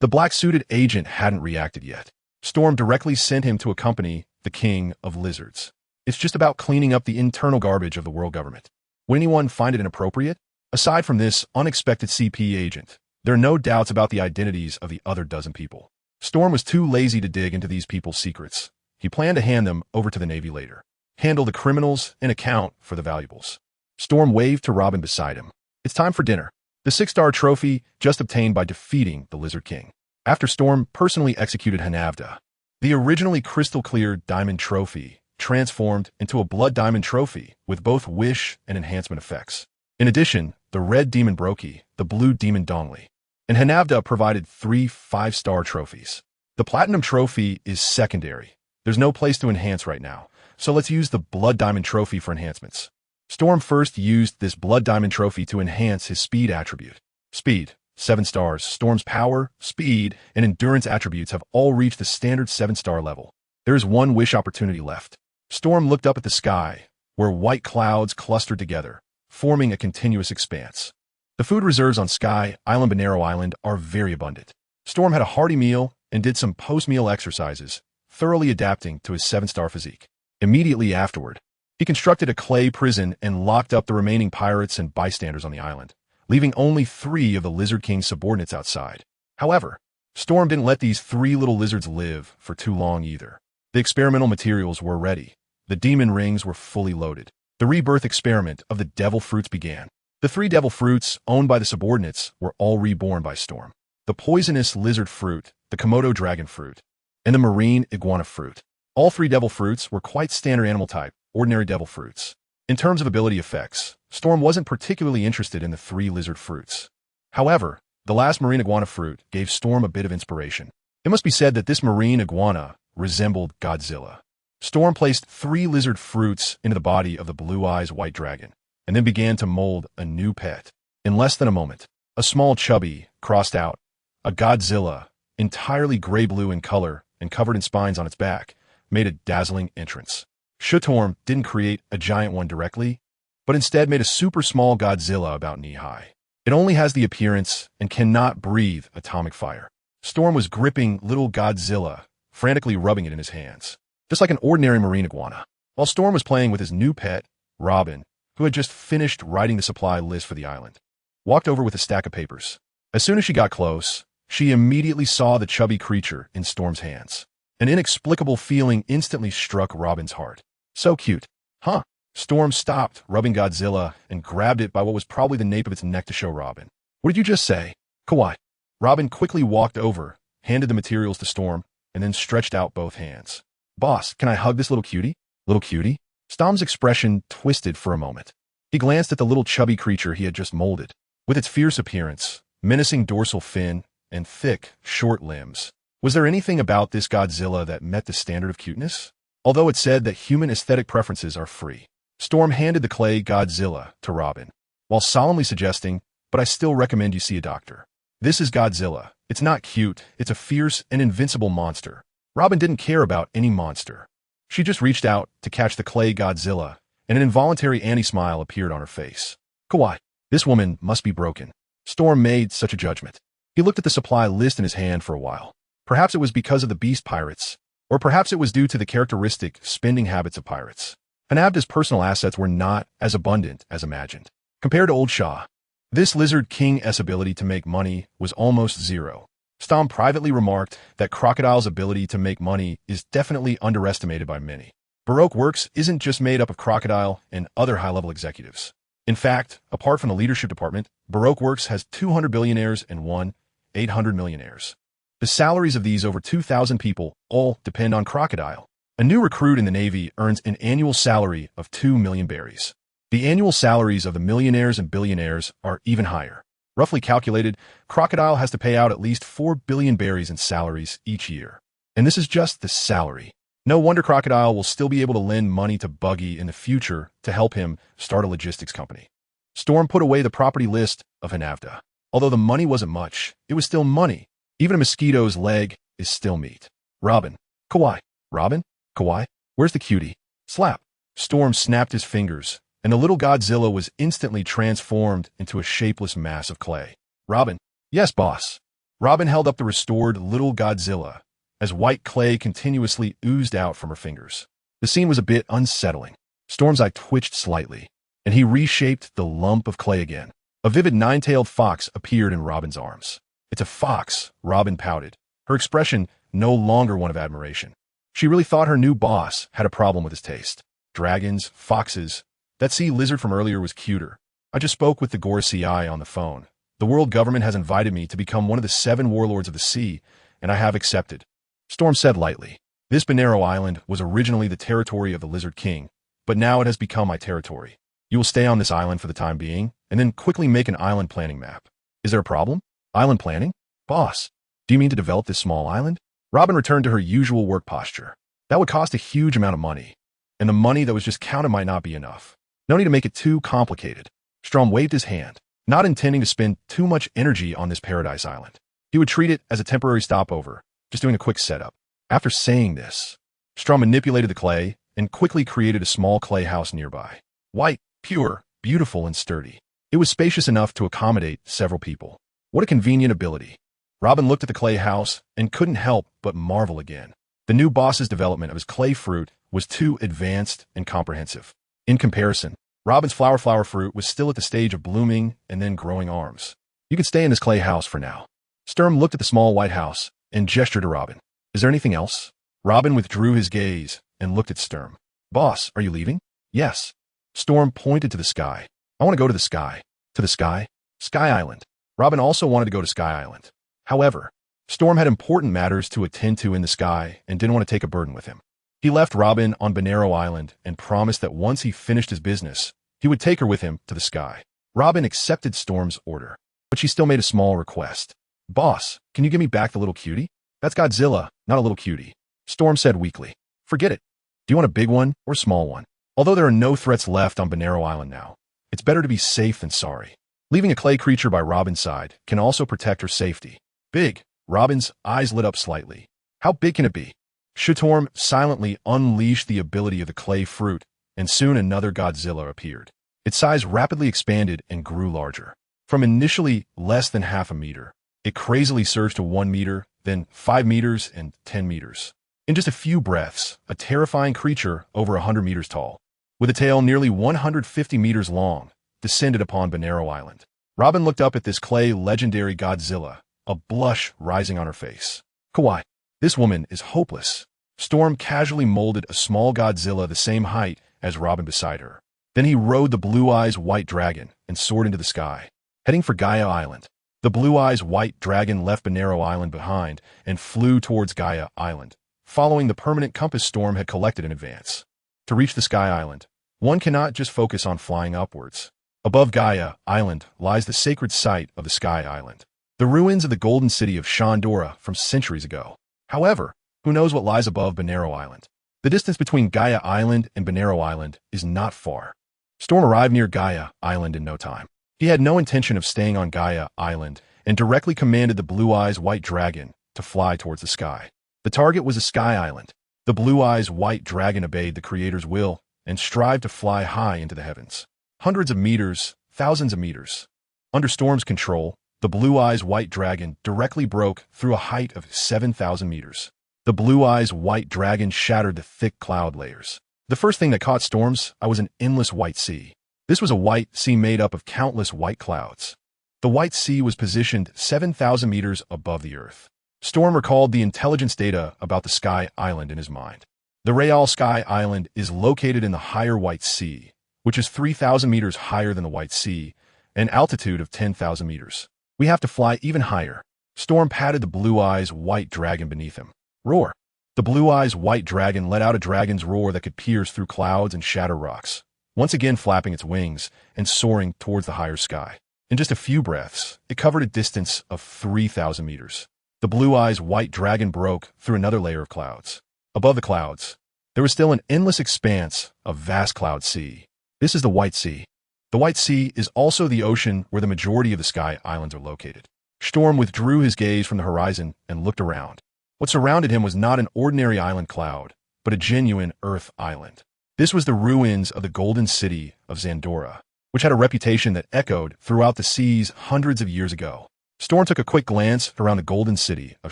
The black-suited agent hadn't reacted yet. Storm directly sent him to accompany the King of Lizards. It's just about cleaning up the internal garbage of the world government. Would anyone find it inappropriate? Aside from this unexpected CP agent, there are no doubts about the identities of the other dozen people. Storm was too lazy to dig into these people's secrets. He planned to hand them over to the Navy later. Handle the criminals and account for the valuables. Storm waved to Robin beside him. It's time for dinner. The 6-star trophy just obtained by defeating the Lizard King. After Storm personally executed Hanavda, the originally crystal-clear diamond trophy transformed into a blood diamond trophy with both wish and enhancement effects. In addition, the red demon Brokey, the blue demon Dongli, and Hanavda provided 3 5-star trophies. The platinum trophy is secondary. There's no place to enhance right now, so let's use the blood diamond trophy for enhancements. Storm first used this blood diamond trophy to enhance his speed attribute. Speed, 7 stars. Storm's power, speed, and endurance attributes have all reached the standard 7-star level. There is one wish opportunity left. Storm looked up at the sky, where white clouds clustered together, forming a continuous expanse. The food reserves on Sky Island Bonero Island are very abundant. Storm had a hearty meal and did some post-meal exercises, thoroughly adapting to his 7-star physique. Immediately afterward, he constructed a clay prison and locked up the remaining pirates and bystanders on the island, leaving only 3 of the Lizard King's subordinates outside. However, Storm didn't let these 3 little lizards live for too long either. The experimental materials were ready. The demon rings were fully loaded. The rebirth experiment of the devil fruits began. The 3 devil fruits, owned by the subordinates, were all reborn by Storm. The poisonous lizard fruit, the Komodo dragon fruit, and the marine iguana fruit. All 3 devil fruits were quite standard animal type, ordinary devil fruits. In terms of ability effects, Storm wasn't particularly interested in the 3 lizard fruits. However, the last marine iguana fruit gave Storm a bit of inspiration. It must be said that this marine iguana resembled Godzilla. Storm placed 3 lizard fruits into the body of the Blue Eyes white dragon, and then began to mold a new pet. In less than a moment, a small chubby, crossed out, a Godzilla, entirely gray-blue in color and covered in spines on its back, made a dazzling entrance. Storm didn't create a giant one directly, but instead made a super small Godzilla about knee-high. It only has the appearance and cannot breathe atomic fire. Storm was gripping little Godzilla, frantically rubbing it in his hands, just like an ordinary marine iguana. While Storm was playing with his new pet, Robin, who had just finished writing the supply list for the island, walked over with a stack of papers. As soon as she got close, she immediately saw the chubby creature in Storm's hands. An inexplicable feeling instantly struck Robin's heart. So cute. Huh? Storm stopped rubbing Godzilla and grabbed it by what was probably the nape of its neck to show Robin. What did you just say? Kawaii. Robin quickly walked over, handed the materials to Storm, and then stretched out both hands. Boss, can I hug this little cutie? Little cutie? Storm's expression twisted for a moment. He glanced at the little chubby creature he had just molded. With its fierce appearance, menacing dorsal fin, and thick, short limbs, was there anything about this Godzilla that met the standard of cuteness? Although it said that human aesthetic preferences are free, Storm handed the clay Godzilla to Robin, while solemnly suggesting, but I still recommend you see a doctor. This is Godzilla. It's not cute, it's a fierce and invincible monster. Robin didn't care about any monster. She just reached out to catch the clay Godzilla, and an involuntary anti-smile appeared on her face. Kawaii, this woman must be broken. Storm made such a judgment. He looked at the supply list in his hand for a while. Perhaps it was because of the beast pirates, or perhaps it was due to the characteristic spending habits of pirates. Hanabda's personal assets were not as abundant as imagined. Compared to Old Shah, this Lizard King's ability to make money was almost zero. Storm privately remarked that Crocodile's ability to make money is definitely underestimated by many. Baroque Works isn't just made up of Crocodile and other high-level executives. In fact, apart from the leadership department, Baroque Works has 200 billionaires and 800 millionaires. The salaries of these over 2,000 people all depend on Crocodile. A new recruit in the Navy earns an annual salary of 2 million berries. The annual salaries of the millionaires and billionaires are even higher. Roughly calculated, Crocodile has to pay out at least 4 billion berries in salaries each year. And this is just the salary. No wonder Crocodile will still be able to lend money to Buggy in the future to help him start a logistics company. Storm put away the property list of Hanabda. Although the money wasn't much, it was still money. Even a mosquito's leg is still meat. Robin. Kawaii. Robin? Kawaii? Where's the cutie? Slap. Storm snapped his fingers, and the little Godzilla was instantly transformed into a shapeless mass of clay. Robin. Yes, boss. Robin held up the restored little Godzilla, as white clay continuously oozed out from her fingers. The scene was a bit unsettling. Storm's eye twitched slightly, and he reshaped the lump of clay again. A vivid nine-tailed fox appeared in Robin's arms. It's a fox, Robin pouted, her expression no longer one of admiration. She really thought her new boss had a problem with his taste. Dragons, foxes, that sea lizard from earlier was cuter. I just spoke with the Gore CI on the phone. The world government has invited me to become one of the 7 warlords of the sea, and I have accepted. Storm said lightly. This Bonero Island was originally the territory of the Lizard King, but now it has become my territory. You will stay on this island for the time being, and then quickly make an island planning map. Is there a problem? Island planning? Boss, do you mean to develop this small island? Robin returned to her usual work posture. That would cost a huge amount of money, and the money that was just counted might not be enough. No need to make it too complicated. Storm waved his hand, not intending to spend too much energy on this paradise island. He would treat it as a temporary stopover, just doing a quick setup. After saying this, Storm manipulated the clay and quickly created a small clay house nearby. White, pure, beautiful, and sturdy. It was spacious enough to accommodate several people. What a convenient ability. Robin looked at the clay house and couldn't help but marvel again. The new boss's development of his clay fruit was too advanced and comprehensive. In comparison, Robin's flower fruit was still at the stage of blooming and then growing arms. You can stay in this clay house for now. Sturm looked at the small white house and gestured to Robin. Is there anything else? Robin withdrew his gaze and looked at Sturm. Boss, are you leaving? Yes. Storm pointed to the sky. I want to go to the sky. To the sky? Sky Island. Robin also wanted to go to Sky Island. However, Storm had important matters to attend to in the sky and didn't want to take a burden with him. He left Robin on Banero Island and promised that once he finished his business, he would take her with him to the sky. Robin accepted Storm's order, but she still made a small request. Boss, can you give me back the little cutie? That's Godzilla, not a little cutie. Storm said weakly. Forget it. Do you want a big one or a small one? Although there are no threats left on Banero Island now, it's better to be safe than sorry. Leaving a clay creature by Robin's side can also protect her safety. Big. Robin's eyes lit up slightly. How big can it be? Storm silently unleashed the ability of the clay fruit, and soon another Godzilla appeared. Its size rapidly expanded and grew larger. From initially less than half a meter, it crazily surged to 1 meter, then 5 meters and 10 meters. In just a few breaths, a terrifying creature over 100 meters tall, with a tail nearly 150 meters long, descended upon Banero Island. Robin looked up at this clay legendary Godzilla, a blush rising on her face. Kawaii, this woman is hopeless. Storm casually molded a small Godzilla the same height as Robin beside her. Then he rode the Blue Eyes White Dragon and soared into the sky, heading for Gaia Island. The Blue Eyes White Dragon left Banero Island behind and flew towards Gaia Island, following the permanent compass Storm had collected in advance. To reach the Sky Island, one cannot just focus on flying upwards. Above Gaia Island lies the sacred site of the Sky Island, the ruins of the golden city of Shandora from centuries ago. However, who knows what lies above Banero Island? The distance between Gaia Island and Banero Island is not far. Storm arrived near Gaia Island in no time. He had no intention of staying on Gaia Island and directly commanded the Blue Eyes White Dragon to fly towards the sky. The target was a Sky Island. The Blue Eyes White Dragon obeyed the Creator's will and strived to fly high into the heavens. Hundreds of meters, thousands of meters. Under Storm's control, the Blue Eyes White Dragon directly broke through a height of 7,000 meters. The Blue Eyes White Dragon shattered the thick cloud layers. The first thing that caught Storm's eye was an endless white sea. This was a white sea made up of countless white clouds. The white sea was positioned 7,000 meters above the earth. Storm recalled the intelligence data about the Sky Island in his mind. The Real Sky Island is located in the higher White Sea, which is 3,000 meters higher than the White Sea, an altitude of 10,000 meters. We have to fly even higher. Storm patted the Blue Eyes White Dragon beneath him. Roar. The Blue Eyes White Dragon let out a dragon's roar that could pierce through clouds and shatter rocks, once again flapping its wings and soaring towards the higher sky. In just a few breaths, it covered a distance of 3,000 meters. The Blue Eyes White Dragon broke through another layer of clouds. Above the clouds, there was still an endless expanse of vast cloud sea. This is the White Sea. The White Sea is also the ocean where the majority of the Sky Islands are located. Storm withdrew his gaze from the horizon and looked around. What surrounded him was not an ordinary island cloud, but a genuine Earth island. This was the ruins of the golden city of Zandora, which had a reputation that echoed throughout the seas hundreds of years ago. Storm took a quick glance around the golden city of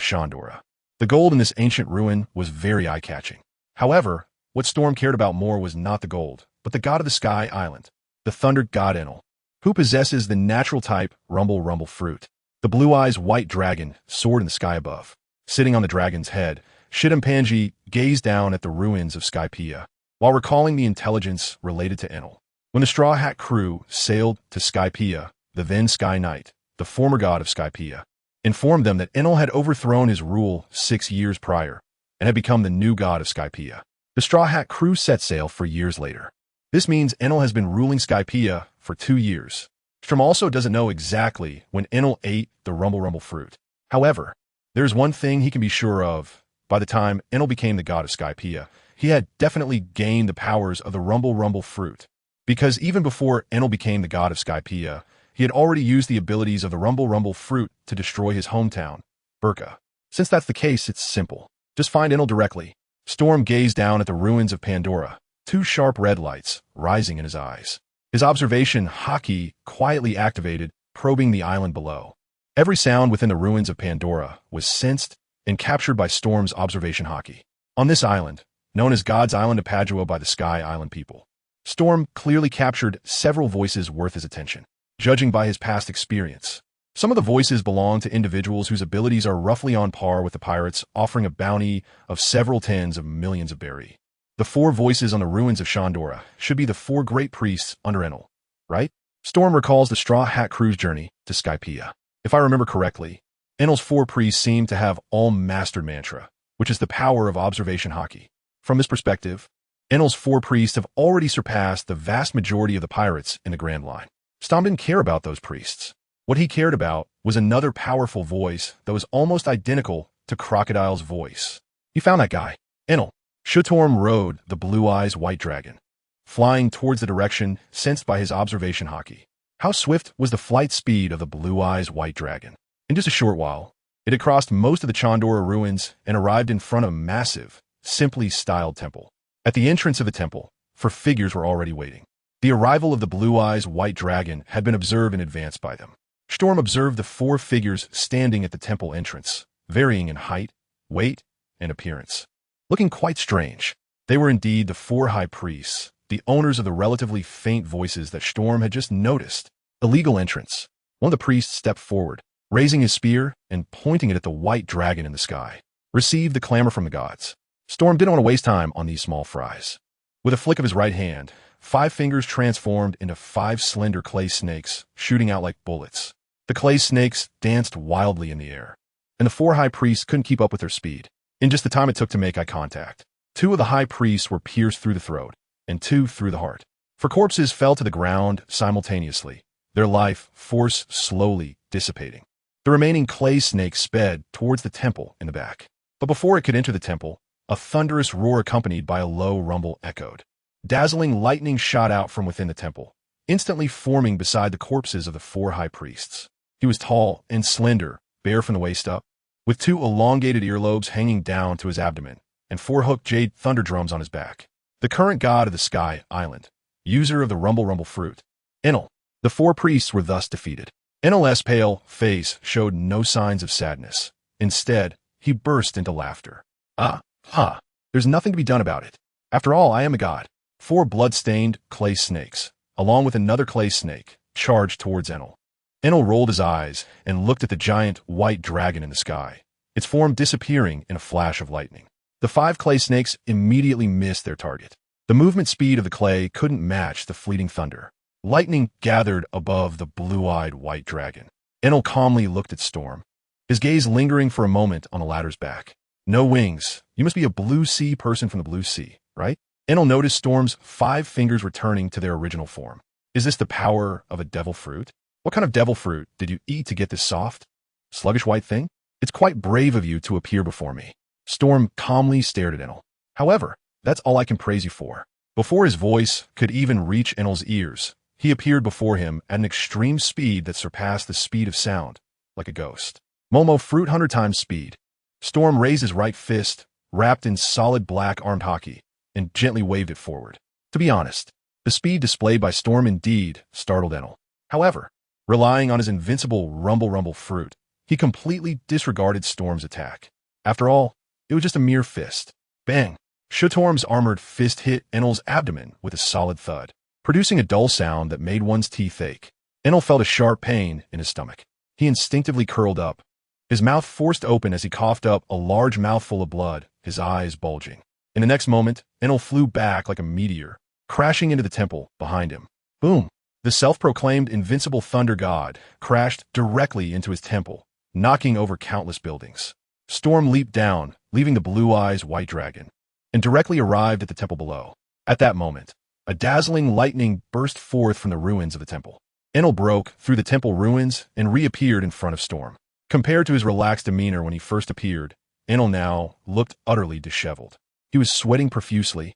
Shandora. The gold in this ancient ruin was very eye-catching. However, what Storm cared about more was not the gold, but the god of the Sky Island, the thunder god Enel, who possesses the natural type Rumble Rumble fruit. The Blue Eyes White Dragon soared in the sky above. Sitting on the dragon's head, Shidampanji gazed down at the ruins of Skypiea, while recalling the intelligence related to Enel. When the Straw Hat crew sailed to Skypiea, the then Sky Knight, the former god of Skypiea, informed them that Enel had overthrown his rule 6 years prior and had become the new god of Skypiea. The Straw Hat crew set sail for years later. This means Enel has been ruling Skypiea for 2 years. Storm also doesn't know exactly when Enel ate the Rumble Rumble fruit. However, there's one thing he can be sure of. By the time Enel became the god of Skypiea, he had definitely gained the powers of the Rumble Rumble fruit. Because even before Enel became the god of Skypiea, he had already used the abilities of the Rumble Rumble fruit to destroy his hometown, Burka. Since that's the case, it's simple. Just find Enel directly. Storm gazed down at the ruins of Pandora, 2 sharp red lights rising in his eyes. His observation haki quietly activated, probing the island below. Every sound within the ruins of Pandora was sensed and captured by Storm's observation haki. On this island, known as God's Island of Padua by the Sky Island people, Storm clearly captured several voices worth his attention, judging by his past experience. Some of the voices belong to individuals whose abilities are roughly on par with the pirates, offering a bounty of several tens of millions of berry. The four voices on the ruins of Shandora should be the four great priests under Enel, right? Storm recalls the Straw Hat Crew's journey to Skypiea. If I remember correctly, Enel's four priests seem to have all mastered mantra, which is the power of observation hockey. From this perspective, Enel's four priests have already surpassed the vast majority of the pirates in the Grand Line. Storm didn't care about those priests. What he cared about was another powerful voice that was almost identical to Crocodile's voice. He found that guy, Enel. Shutorm rode the Blue Eyes White Dragon, flying towards the direction sensed by his observation hockey. How swift was the flight speed of the Blue Eyes White Dragon? In just a short while, it had crossed most of the Chandora ruins and arrived in front of a massive, simply styled temple. At the entrance of the temple, four figures were already waiting. The arrival of the Blue Eyes White Dragon had been observed in advance by them. Storm observed the four figures standing at the temple entrance, varying in height, weight, and appearance. Looking quite strange, they were indeed the four high priests, the owners of the relatively faint voices that Storm had just noticed. Illegal entrance. One of the priests stepped forward, raising his spear and pointing it at the white dragon in the sky. Received the clamor from the gods. Storm didn't want to waste time on these small fries. With a flick of his right hand, 5 fingers transformed into 5 slender clay snakes, shooting out like bullets. The clay snakes danced wildly in the air, and the 4 high priests couldn't keep up with their speed. In just the time it took to make eye contact, 2 of the high priests were pierced through the throat, and 2 through the heart. 4 corpses fell to the ground simultaneously, their life force slowly dissipating. The remaining clay snake sped towards the temple in the back. But before it could enter the temple, a thunderous roar accompanied by a low rumble echoed. Dazzling lightning shot out from within the temple, instantly forming beside the corpses of the 4 high priests. He was tall and slender, bare from the waist up, with 2 elongated earlobes hanging down to his abdomen, and 4 hooked jade thunder drums on his back. The current god of the sky island, user of the rumble fruit, Enel. The 4 priests were thus defeated. Enel's pale face showed no signs of sadness. Instead, he burst into laughter. There's nothing to be done about it. After all, I am a god. 4 blood-stained clay snakes, along with another clay snake, charged towards Enel. Enel rolled his eyes and looked at the giant white dragon in the sky, its form disappearing in a flash of lightning. The 5 clay snakes immediately missed their target. The movement speed of the clay couldn't match the fleeting thunder. Lightning gathered above the blue-eyed white dragon. Enel calmly looked at Storm, his gaze lingering for a moment on the latter's back. No wings. You must be a blue sea person from the blue sea, right? Enel noticed Storm's 5 fingers returning to their original form. Is this the power of a devil fruit? What kind of devil fruit did you eat to get this soft, sluggish white thing? It's quite brave of you to appear before me. Storm calmly stared at Enel. However, that's all I can praise you for. Before his voice could even reach Enel's ears, he appeared before him at an extreme speed that surpassed the speed of sound, like a ghost. Momo fruit 100 times speed. Storm raised his right fist, wrapped in solid black armed hockey, and gently waved it forward. To be honest, the speed displayed by Storm indeed startled Enel. However, relying on his invincible rumble fruit, he completely disregarded Storm's attack. After all, it was just a mere fist. Bang! Shutorm's armored fist hit Enel's abdomen with a solid thud, producing a dull sound that made one's teeth ache. Enel felt a sharp pain in his stomach. He instinctively curled up, his mouth forced open as he coughed up a large mouthful of blood, his eyes bulging. In the next moment, Enel flew back like a meteor, crashing into the temple behind him. Boom! The self-proclaimed invincible thunder god crashed directly into his temple, knocking over countless buildings. Storm leaped down, leaving the Blue Eyes White Dragon, and directly arrived at the temple below. At that moment, a dazzling lightning burst forth from the ruins of the temple. Enel broke through the temple ruins and reappeared in front of Storm. Compared to his relaxed demeanor when he first appeared, Enel now looked utterly disheveled. He was sweating profusely.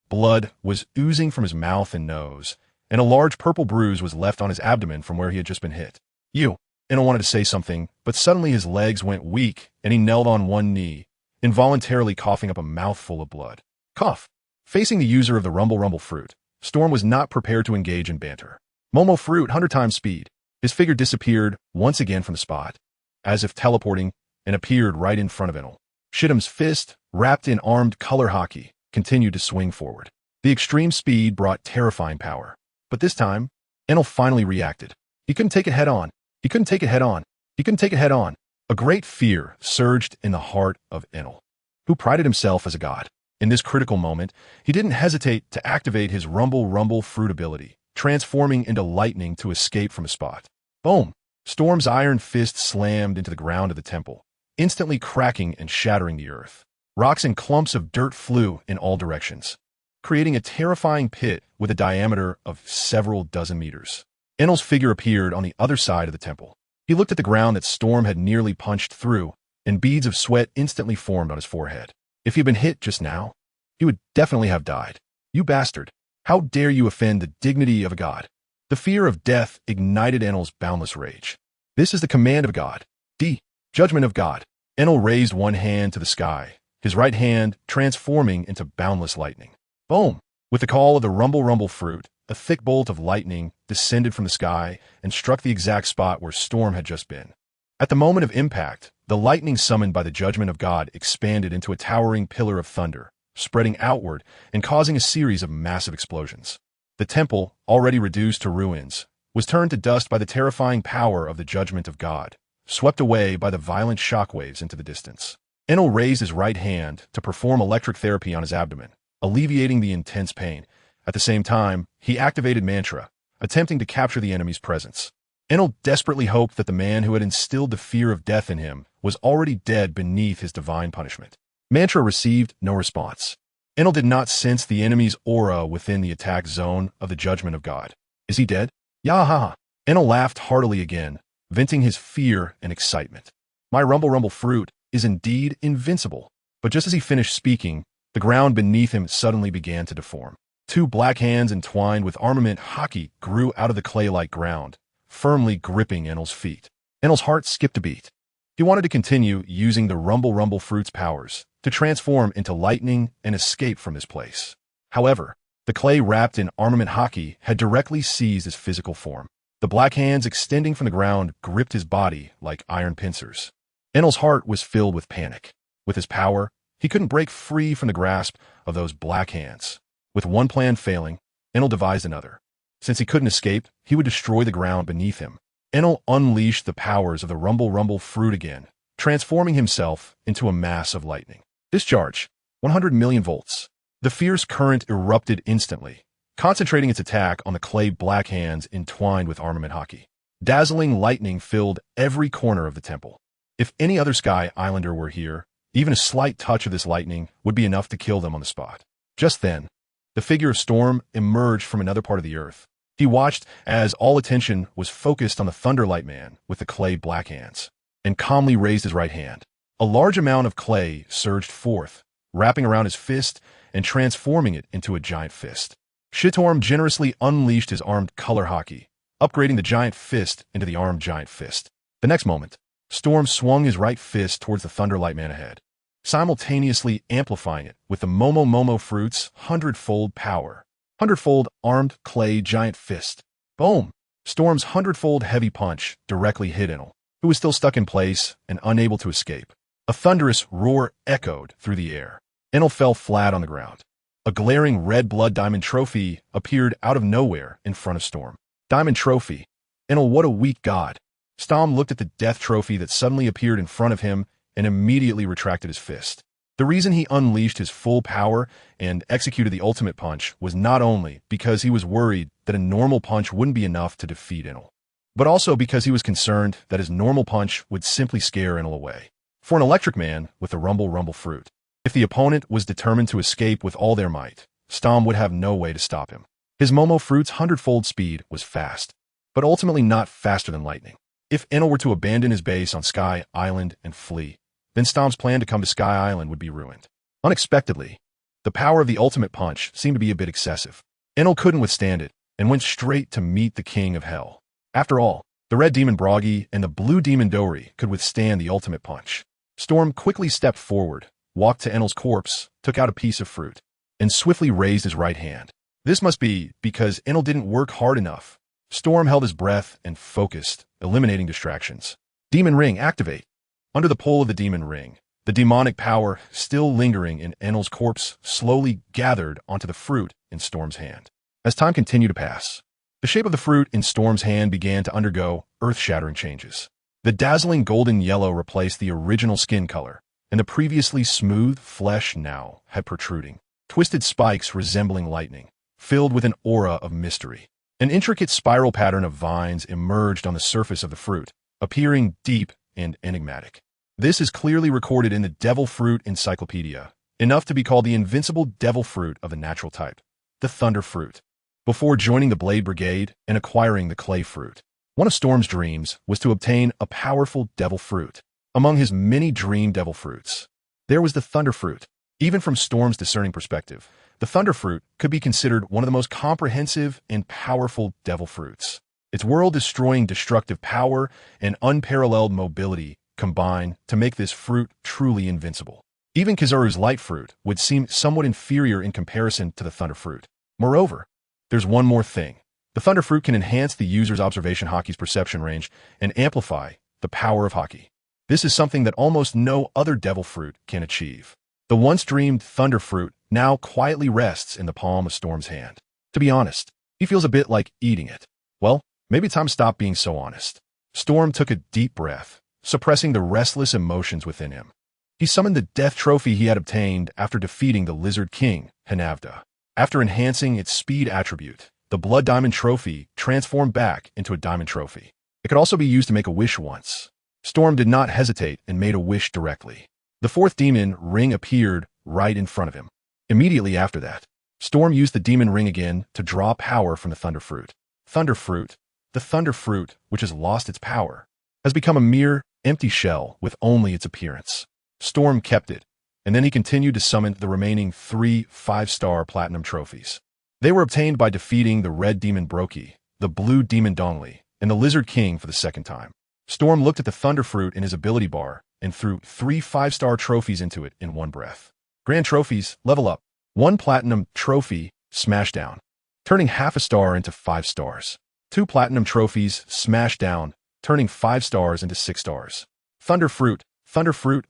Blood was oozing from his mouth and nose, and a large purple bruise was left on his abdomen from where he had just been hit. Enel wanted to say something, but suddenly his legs went weak and he knelt on one knee, involuntarily coughing up a mouthful of blood. Cough! Facing the user of the rumble fruit, Storm was not prepared to engage in banter. Momo fruit 100 times speed. His figure disappeared once again from the spot, as if teleporting, and appeared right in front of Enel. Shittum's fist, wrapped in armed color hockey, continued to swing forward. The extreme speed brought terrifying power. But this time, Enel finally reacted. He couldn't take it head on. A great fear surged in the heart of Enel, who prided himself as a god. In this critical moment, he didn't hesitate to activate his rumble fruit ability, transforming into lightning to escape from a spot. Boom! Storm's iron fist slammed into the ground of the temple, instantly cracking and shattering the earth. Rocks and clumps of dirt flew in all directions, creating a terrifying pit with a diameter of several dozen meters. Enel's figure appeared on the other side of the temple. He looked at the ground that Storm had nearly punched through, and beads of sweat instantly formed on his forehead. If he'd been hit just now, he would definitely have died. You bastard! How dare you offend the dignity of a god? The fear of death ignited Enel's boundless rage. This is the command of God. The judgment of God. Enel raised one hand to the sky, his right hand transforming into boundless lightning. Boom! With the call of the rumble fruit, a thick bolt of lightning descended from the sky and struck the exact spot where Storm had just been. At the moment of impact, the lightning summoned by the judgment of God expanded into a towering pillar of thunder, spreading outward and causing a series of massive explosions. The temple, already reduced to ruins, was turned to dust by the terrifying power of the judgment of God, swept away by the violent shockwaves into the distance. Enel raised his right hand to perform electric therapy on his abdomen, alleviating the intense pain. At the same time, he activated mantra, attempting to capture the enemy's presence. Enel desperately hoped that the man who had instilled the fear of death in him was already dead beneath his divine punishment. Mantra received no response. Enel did not sense the enemy's aura within the attack zone of the judgment of God. Is he dead? Yahaha! Enel laughed heartily again, venting his fear and excitement. My rumble fruit is indeed invincible. But just as he finished speaking, the ground beneath him suddenly began to deform. Two black hands entwined with armament hockey grew out of the clay-like ground, firmly gripping Enel's feet. Enel's heart skipped a beat. He wanted to continue using the rumble fruit's powers to transform into lightning and escape from this place. However, the clay wrapped in armament hockey had directly seized his physical form. The black hands extending from the ground gripped his body like iron pincers. Enel's heart was filled with panic. With his power, he couldn't break free from the grasp of those black hands. With one plan failing, Enel devised another. Since he couldn't escape, he would destroy the ground beneath him. Enel unleashed the powers of the rumble fruit again, transforming himself into a mass of lightning. Discharge, 100 million volts. The fierce current erupted instantly, concentrating its attack on the clay black hands entwined with armament hockey. Dazzling lightning filled every corner of the temple. If any other Sky Islander were here, even a slight touch of this lightning would be enough to kill them on the spot. Just then, the figure of Storm emerged from another part of the earth. He watched as all attention was focused on the Thunderlight Man with the clay black hands, and calmly raised his right hand. A large amount of clay surged forth, wrapping around his fist and transforming it into a giant fist. Storm generously unleashed his armed color hockey, upgrading the giant fist into the armed giant fist. The next moment, Storm swung his right fist towards the Thunderlight Man ahead, simultaneously amplifying it with the Momo fruit's 100-fold power. 100-fold armed clay giant fist. Boom! Storm's 100-fold heavy punch directly hit Enel, who was still stuck in place and unable to escape. A thunderous roar echoed through the air. Enel fell flat on the ground. A glaring red blood diamond trophy appeared out of nowhere in front of Storm. Diamond trophy. Enel, what a weak god. Storm looked at the death trophy that suddenly appeared in front of him and immediately retracted his fist. The reason he unleashed his full power and executed the ultimate punch was not only because he was worried that a normal punch wouldn't be enough to defeat Enel, but also because he was concerned that his normal punch would simply scare Enel away. For an electric man with the rumble fruit, if the opponent was determined to escape with all their might, Storm would have no way to stop him. His Momo fruit's 100-fold speed was fast, but ultimately not faster than lightning. If Enel were to abandon his base on Sky Island and flee, then Storm's plan to come to Sky Island would be ruined. Unexpectedly, the power of the ultimate punch seemed to be a bit excessive. Enel couldn't withstand it and went straight to meet the King of Hell. After all, the red demon Broggy and the blue demon Dori could withstand the ultimate punch. Storm quickly stepped forward, walked to Enel's corpse, took out a piece of fruit, and swiftly raised his right hand. This must be because Enel didn't work hard enough. Storm held his breath and focused, eliminating distractions. Demon Ring, activate. Under the pull of the demon ring, the demonic power still lingering in Enel's corpse slowly gathered onto the fruit in Storm's hand. As time continued to pass, the shape of the fruit in Storm's hand began to undergo earth-shattering changes. The dazzling golden yellow replaced the original skin color, and the previously smooth flesh now had protruding, twisted spikes resembling lightning, filled with an aura of mystery. An intricate spiral pattern of vines emerged on the surface of the fruit, appearing deep and enigmatic. This is clearly recorded in the Devil Fruit Encyclopedia, enough to be called the invincible devil fruit of the natural type, the Thunder Fruit. Before joining the Blade Brigade and acquiring the Clay Fruit, one of Storm's dreams was to obtain a powerful devil fruit. Among his many dream devil fruits, there was the Thunder Fruit. Even from Storm's discerning perspective, the Thunder Fruit could be considered one of the most comprehensive and powerful devil fruits. Its world-destroying destructive power and unparalleled mobility combine to make this fruit truly invincible. Even Kizaru's Light Fruit would seem somewhat inferior in comparison to the Thunder Fruit. Moreover, there's one more thing. The Thunder Fruit can enhance the user's observation Haki's perception range and amplify the power of Haki. This is something that almost no other devil fruit can achieve. The once-dreamed Thunder Fruit now quietly rests in the palm of Storm's hand. To be honest, he feels a bit like eating it. Well, maybe it's time to stop being so honest. Storm took a deep breath, suppressing the restless emotions within him. He summoned the death trophy he had obtained after defeating the Lizard King, Hanavda. After enhancing its speed attribute, the Blood Diamond Trophy transformed back into a diamond trophy. It could also be used to make a wish once. Storm did not hesitate and made a wish directly. The fourth demon ring appeared right in front of him. Immediately after that, Storm used the demon ring again to draw power from the Thunder Fruit. Thunder Fruit, the Thunder Fruit, which has lost its power, has become a mere empty shell with only its appearance. Storm kept it, and then he continued to summon the remaining 3 5-star platinum trophies. They were obtained by defeating the Red Demon Broki, the Blue Demon Dongli, and the Lizard King for the second time. Storm looked at the Thunder Fruit in his ability bar and threw 3 5-star trophies into it in one breath. Grand trophies, level up. 1 platinum trophy, smash down, turning half a star into 5 stars. 2 platinum trophies, smash down, turning 5 stars into 6 stars. Thunder Fruit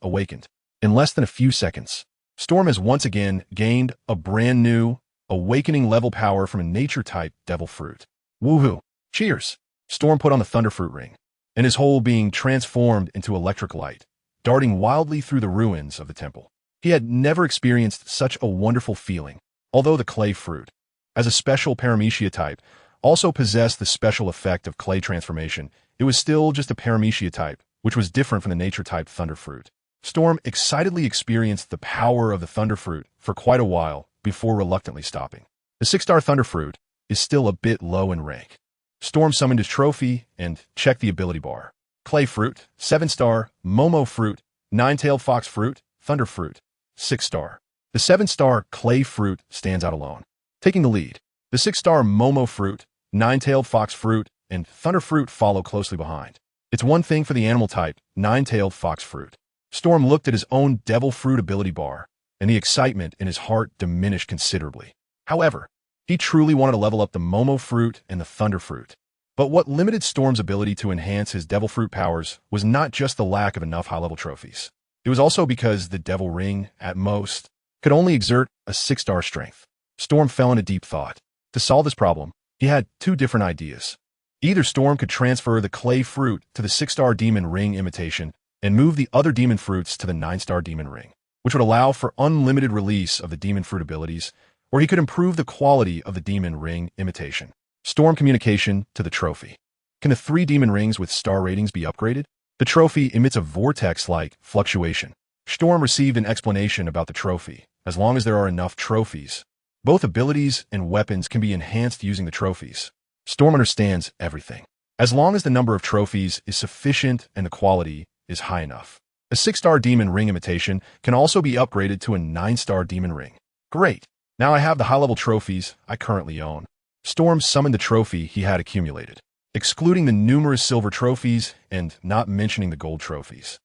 awakened. In less than a few seconds, Storm has once again gained a brand new, awakening level power from a nature-type devil fruit. Woohoo! Cheers! Storm put on the Thunder Fruit ring, and his whole being transformed into electric light, darting wildly through the ruins of the temple. He had never experienced such a wonderful feeling, although the Clay Fruit, as a special Paramecia type, also possessed the special effect of clay transformation. It was still just a Paramecia type, which was different from the nature-type Thunder Fruit. Storm excitedly experienced the power of the Thunder Fruit for quite a while before reluctantly stopping. The 6-star Thunder Fruit is still a bit low in rank. Storm summoned his trophy and checked the ability bar. Clay Fruit, 7-star, Momo Fruit, 9-tailed Fox Fruit, Thunder Fruit, 6-star. The 7-star Clay Fruit stands out alone, taking the lead. The 6-star Momo Fruit, 9-tailed Fox Fruit, and Thunder Fruit follow closely behind. It's one thing for the animal type, 9-tailed Fox Fruit. Storm looked at his own Devil Fruit ability bar, and the excitement in his heart diminished considerably. However, he truly wanted to level up the Momo Fruit and the Thunder Fruit. But what limited Storm's ability to enhance his Devil Fruit powers was not just the lack of enough high-level trophies. It was also because the Devil Ring, at most, could only exert a 6-star strength. Storm fell into deep thought. To solve this problem, he had 2 different ideas. Either Storm could transfer the Clay Fruit to the 6-star Demon Ring imitation and move the other Demon Fruits to the 9-star Demon Ring, which would allow for unlimited release of the Demon Fruit abilities, or he could improve the quality of the Demon Ring imitation. Storm communication to the trophy. Can the 3 Demon Rings with star ratings be upgraded? The trophy emits a vortex-like fluctuation. Storm received an explanation about the trophy. As long as there are enough trophies, both abilities and weapons can be enhanced using the trophies. Storm understands everything. As long as the number of trophies is sufficient and the quality is high enough. A 6-star Demon Ring imitation can also be upgraded to a 9-star Demon Ring. Great! Now I have the high-level trophies I currently own. Storm summoned the trophy he had accumulated, excluding the numerous silver trophies and not mentioning the gold trophies.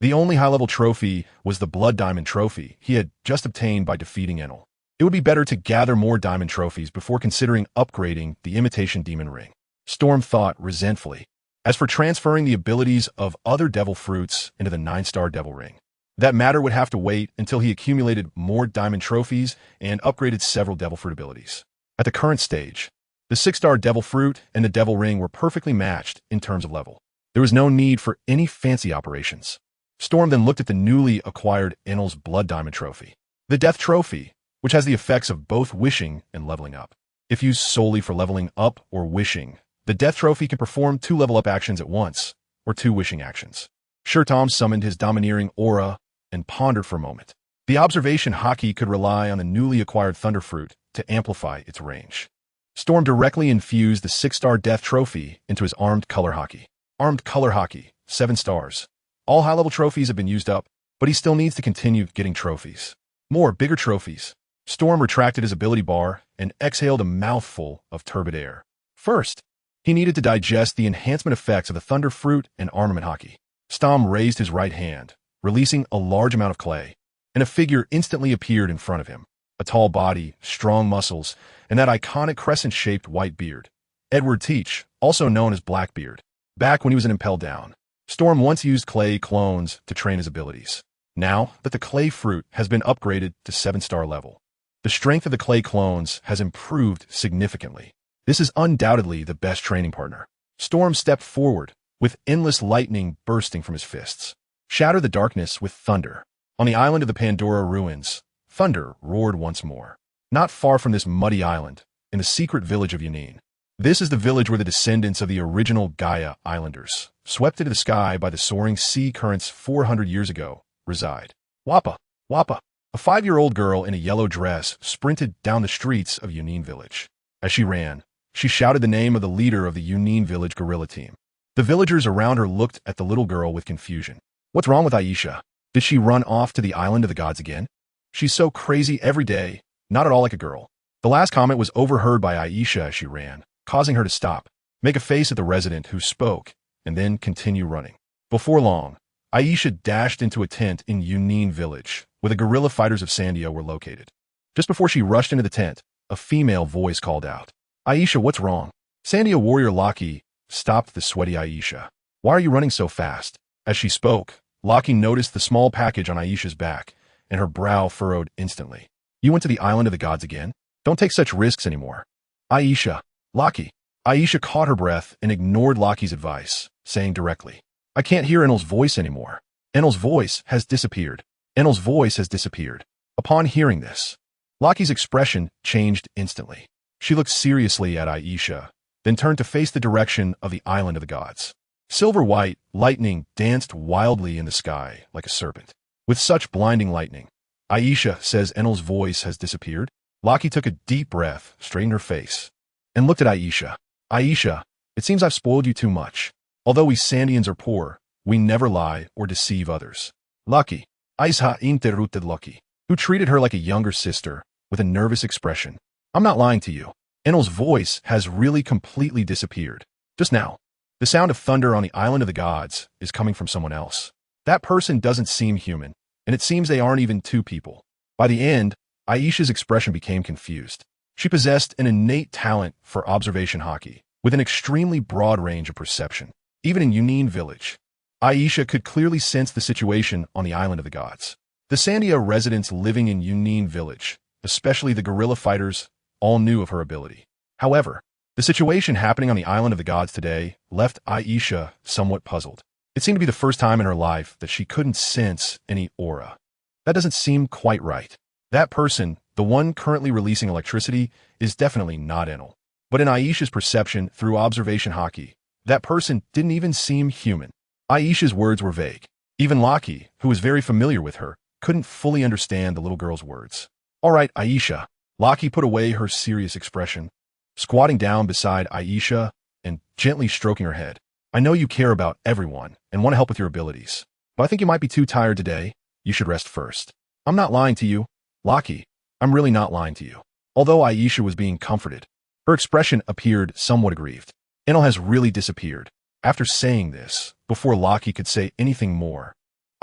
The only high-level trophy was the Blood Diamond Trophy he had just obtained by defeating Enel. It would be better to gather more diamond trophies before considering upgrading the imitation Demon Ring. Storm thought resentfully. As for transferring the abilities of other Devil Fruits into the 9-star Devil Ring, that matter would have to wait until he accumulated more diamond trophies and upgraded several Devil Fruit abilities. At the current stage, the 6-star Devil Fruit and the Devil Ring were perfectly matched in terms of level. There was no need for any fancy operations. Storm then looked at the newly acquired Inel's Blood Diamond Trophy. The Death Trophy, which has the effects of both wishing and leveling up. If used solely for leveling up or wishing, the Death Trophy can perform 2 level-up actions at once, or 2 wishing actions. Sure Tom summoned his domineering aura and pondered for a moment. The observation hockey could rely on the newly acquired Thunder Fruit to amplify its range. Storm directly infused the 6-star Death Trophy into his Armed Color Hockey. Armed Color Hockey, 7 stars. All high-level trophies have been used up, but he still needs to continue getting trophies. More, bigger trophies. Storm retracted his ability bar and exhaled a mouthful of turbid air. First, he needed to digest the enhancement effects of the Thunder Fruit and Armament Hockey. Storm raised his right hand, releasing a large amount of clay, and a figure instantly appeared in front of him. A tall body, strong muscles, and that iconic crescent-shaped white beard. Edward Teach, also known as Blackbeard. Back when he was an Impel down, Storm once used clay clones to train his abilities. Now that the clay fruit has been upgraded to 7-star level, the strength of the clay clones has improved significantly. This is undoubtedly the best training partner. Storm stepped forward, with endless lightning bursting from his fists. Shatter the darkness with thunder. On the island of the Pandora ruins, thunder roared once more. Not far from this muddy island, in the secret village of Yanin. This is the village where the descendants of the original Gaia Islanders, swept into the sky by the soaring sea currents 400 years ago, reside. Wappa, Wappa. A 5-year-old girl in a yellow dress sprinted down the streets of Yanin village. As she ran, she shouted the name of the leader of the Yanin village guerrilla team. The villagers around her looked at the little girl with confusion. What's wrong with Aisha? Did she run off to the island of the gods again? She's so crazy every day, not at all like a girl. The last comment was overheard by Aisha as she ran, causing her to stop, make a face at the resident who spoke, and then continue running. Before long, Aisha dashed into a tent in Yanin village, where the guerrilla fighters of Sandia were located. Just before she rushed into the tent, a female voice called out, Aisha, what's wrong? Sandia warrior Laki stopped the sweaty Aisha. Why are you running so fast? As she spoke, Laki noticed the small package on Aisha's back, and her brow furrowed instantly. You went to the island of the gods again? Don't take such risks anymore. Aisha, Laki. Aisha caught her breath and ignored Laki's advice, saying directly, I can't hear Enel's voice anymore. Enel's voice has disappeared. Enel's voice has disappeared. Upon hearing this, Laki's expression changed instantly. She looked seriously at Aisha, then turned to face the direction of the island of the gods. Silver-white lightning danced wildly in the sky like a serpent. With such blinding lightning, Aisha says Enel's voice has disappeared. Laki took a deep breath, straightened her face, and looked at Aisha. Aisha, it seems I've spoiled you too much. Although we Sandians are poor, we never lie or deceive others. Lucky, Aisha interrupted Lucky, who treated her like a younger sister, with a nervous expression. I'm not lying to you. Enel's voice has really completely disappeared. Just now, the sound of thunder on the island of the gods is coming from someone else. That person doesn't seem human, and it seems they aren't even 2 people. By the end, Aisha's expression became confused. She possessed an innate talent for observation hockey, with an extremely broad range of perception. Even in Yanin village, Aisha could clearly sense the situation on the island of the gods. The Sandia residents living in Yanin village, especially the guerrilla fighters, all knew of her ability. However, the situation happening on the island of the gods today left Aisha somewhat puzzled. It seemed to be the first time in her life that she couldn't sense any aura. That doesn't seem quite right. That person, the one currently releasing electricity, is definitely not Enel. But in Aisha's perception through observation hockey, that person didn't even seem human. Aisha's words were vague. Even Laki, who was very familiar with her, couldn't fully understand the little girl's words. All right, Aisha. Laki put away her serious expression, squatting down beside Aisha and gently stroking her head. I know you care about everyone and want to help with your abilities, but I think you might be too tired today. You should rest first. I'm not lying to you, Laki. I'm really not lying to you. Although Aisha was being comforted, her expression appeared somewhat aggrieved. Enel has really disappeared. After saying this, before Laki could say anything more,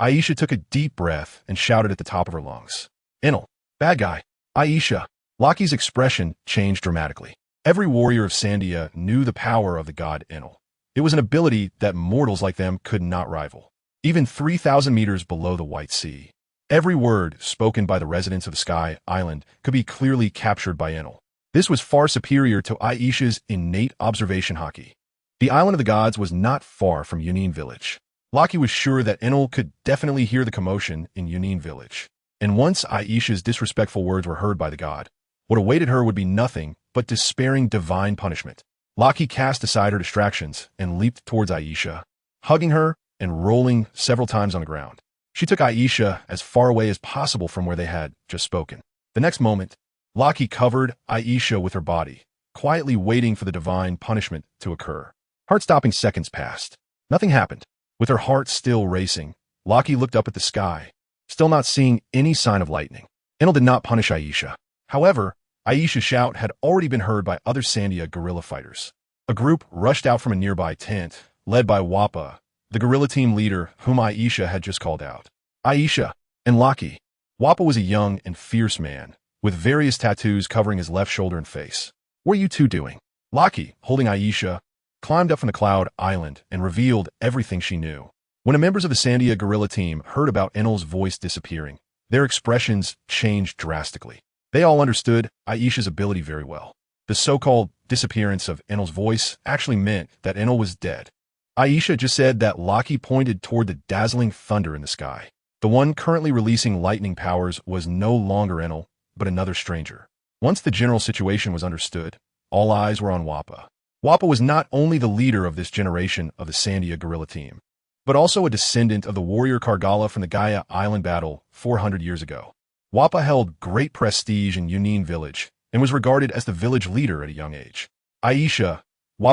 Aisha took a deep breath and shouted at the top of her lungs. Enel, bad guy. Aisha. Laki's expression changed dramatically. Every warrior of Sandia knew the power of the god Enel. It was an ability that mortals like them could not rival. Even 3,000 meters below the White Sea, every word spoken by the residents of the Sky Island could be clearly captured by Enel. This was far superior to Aisha's innate observation hockey. The island of the gods was not far from Yanin village. Laki was sure that Enel could definitely hear the commotion in Yunin village. And once Aisha's disrespectful words were heard by the god, what awaited her would be nothing but despairing divine punishment. Laki cast aside her distractions and leaped towards Aisha, hugging her and rolling several times on the ground. She took Aisha as far away as possible from where they had just spoken. The next moment, Laki covered Aisha with her body, quietly waiting for the divine punishment to occur. Heart-stopping seconds passed. Nothing happened. With her heart still racing, Laki looked up at the sky, still not seeing any sign of lightning. Enel did not punish Aisha. However, Aisha's shout had already been heard by other Sandia guerrilla fighters. A group rushed out from a nearby tent, led by Wappa, the guerrilla team leader whom Aisha had just called out. Aisha and Laki. Wappa was a young and fierce man, with various tattoos covering his left shoulder and face. What are you two doing? Laki, holding Aisha, climbed up from the cloud island and revealed everything she knew. When the members of the Sandia guerrilla team heard about Enel's voice disappearing, their expressions changed drastically. They all understood Aisha's ability very well. The so-called disappearance of Enel's voice actually meant that Enel was dead. Aisha just said that Laki pointed toward the dazzling thunder in the sky. The one currently releasing lightning powers was no longer Enel, but another stranger. Once the general situation was understood, all eyes were on Wappa. Wappa was not only the leader of this generation of the Sandia guerrilla team, but also a descendant of the warrior Kargala from the Gaia Island battle 400 years ago. Wappa held great prestige in Yunin village and was regarded as the village leader at a young age. Wappa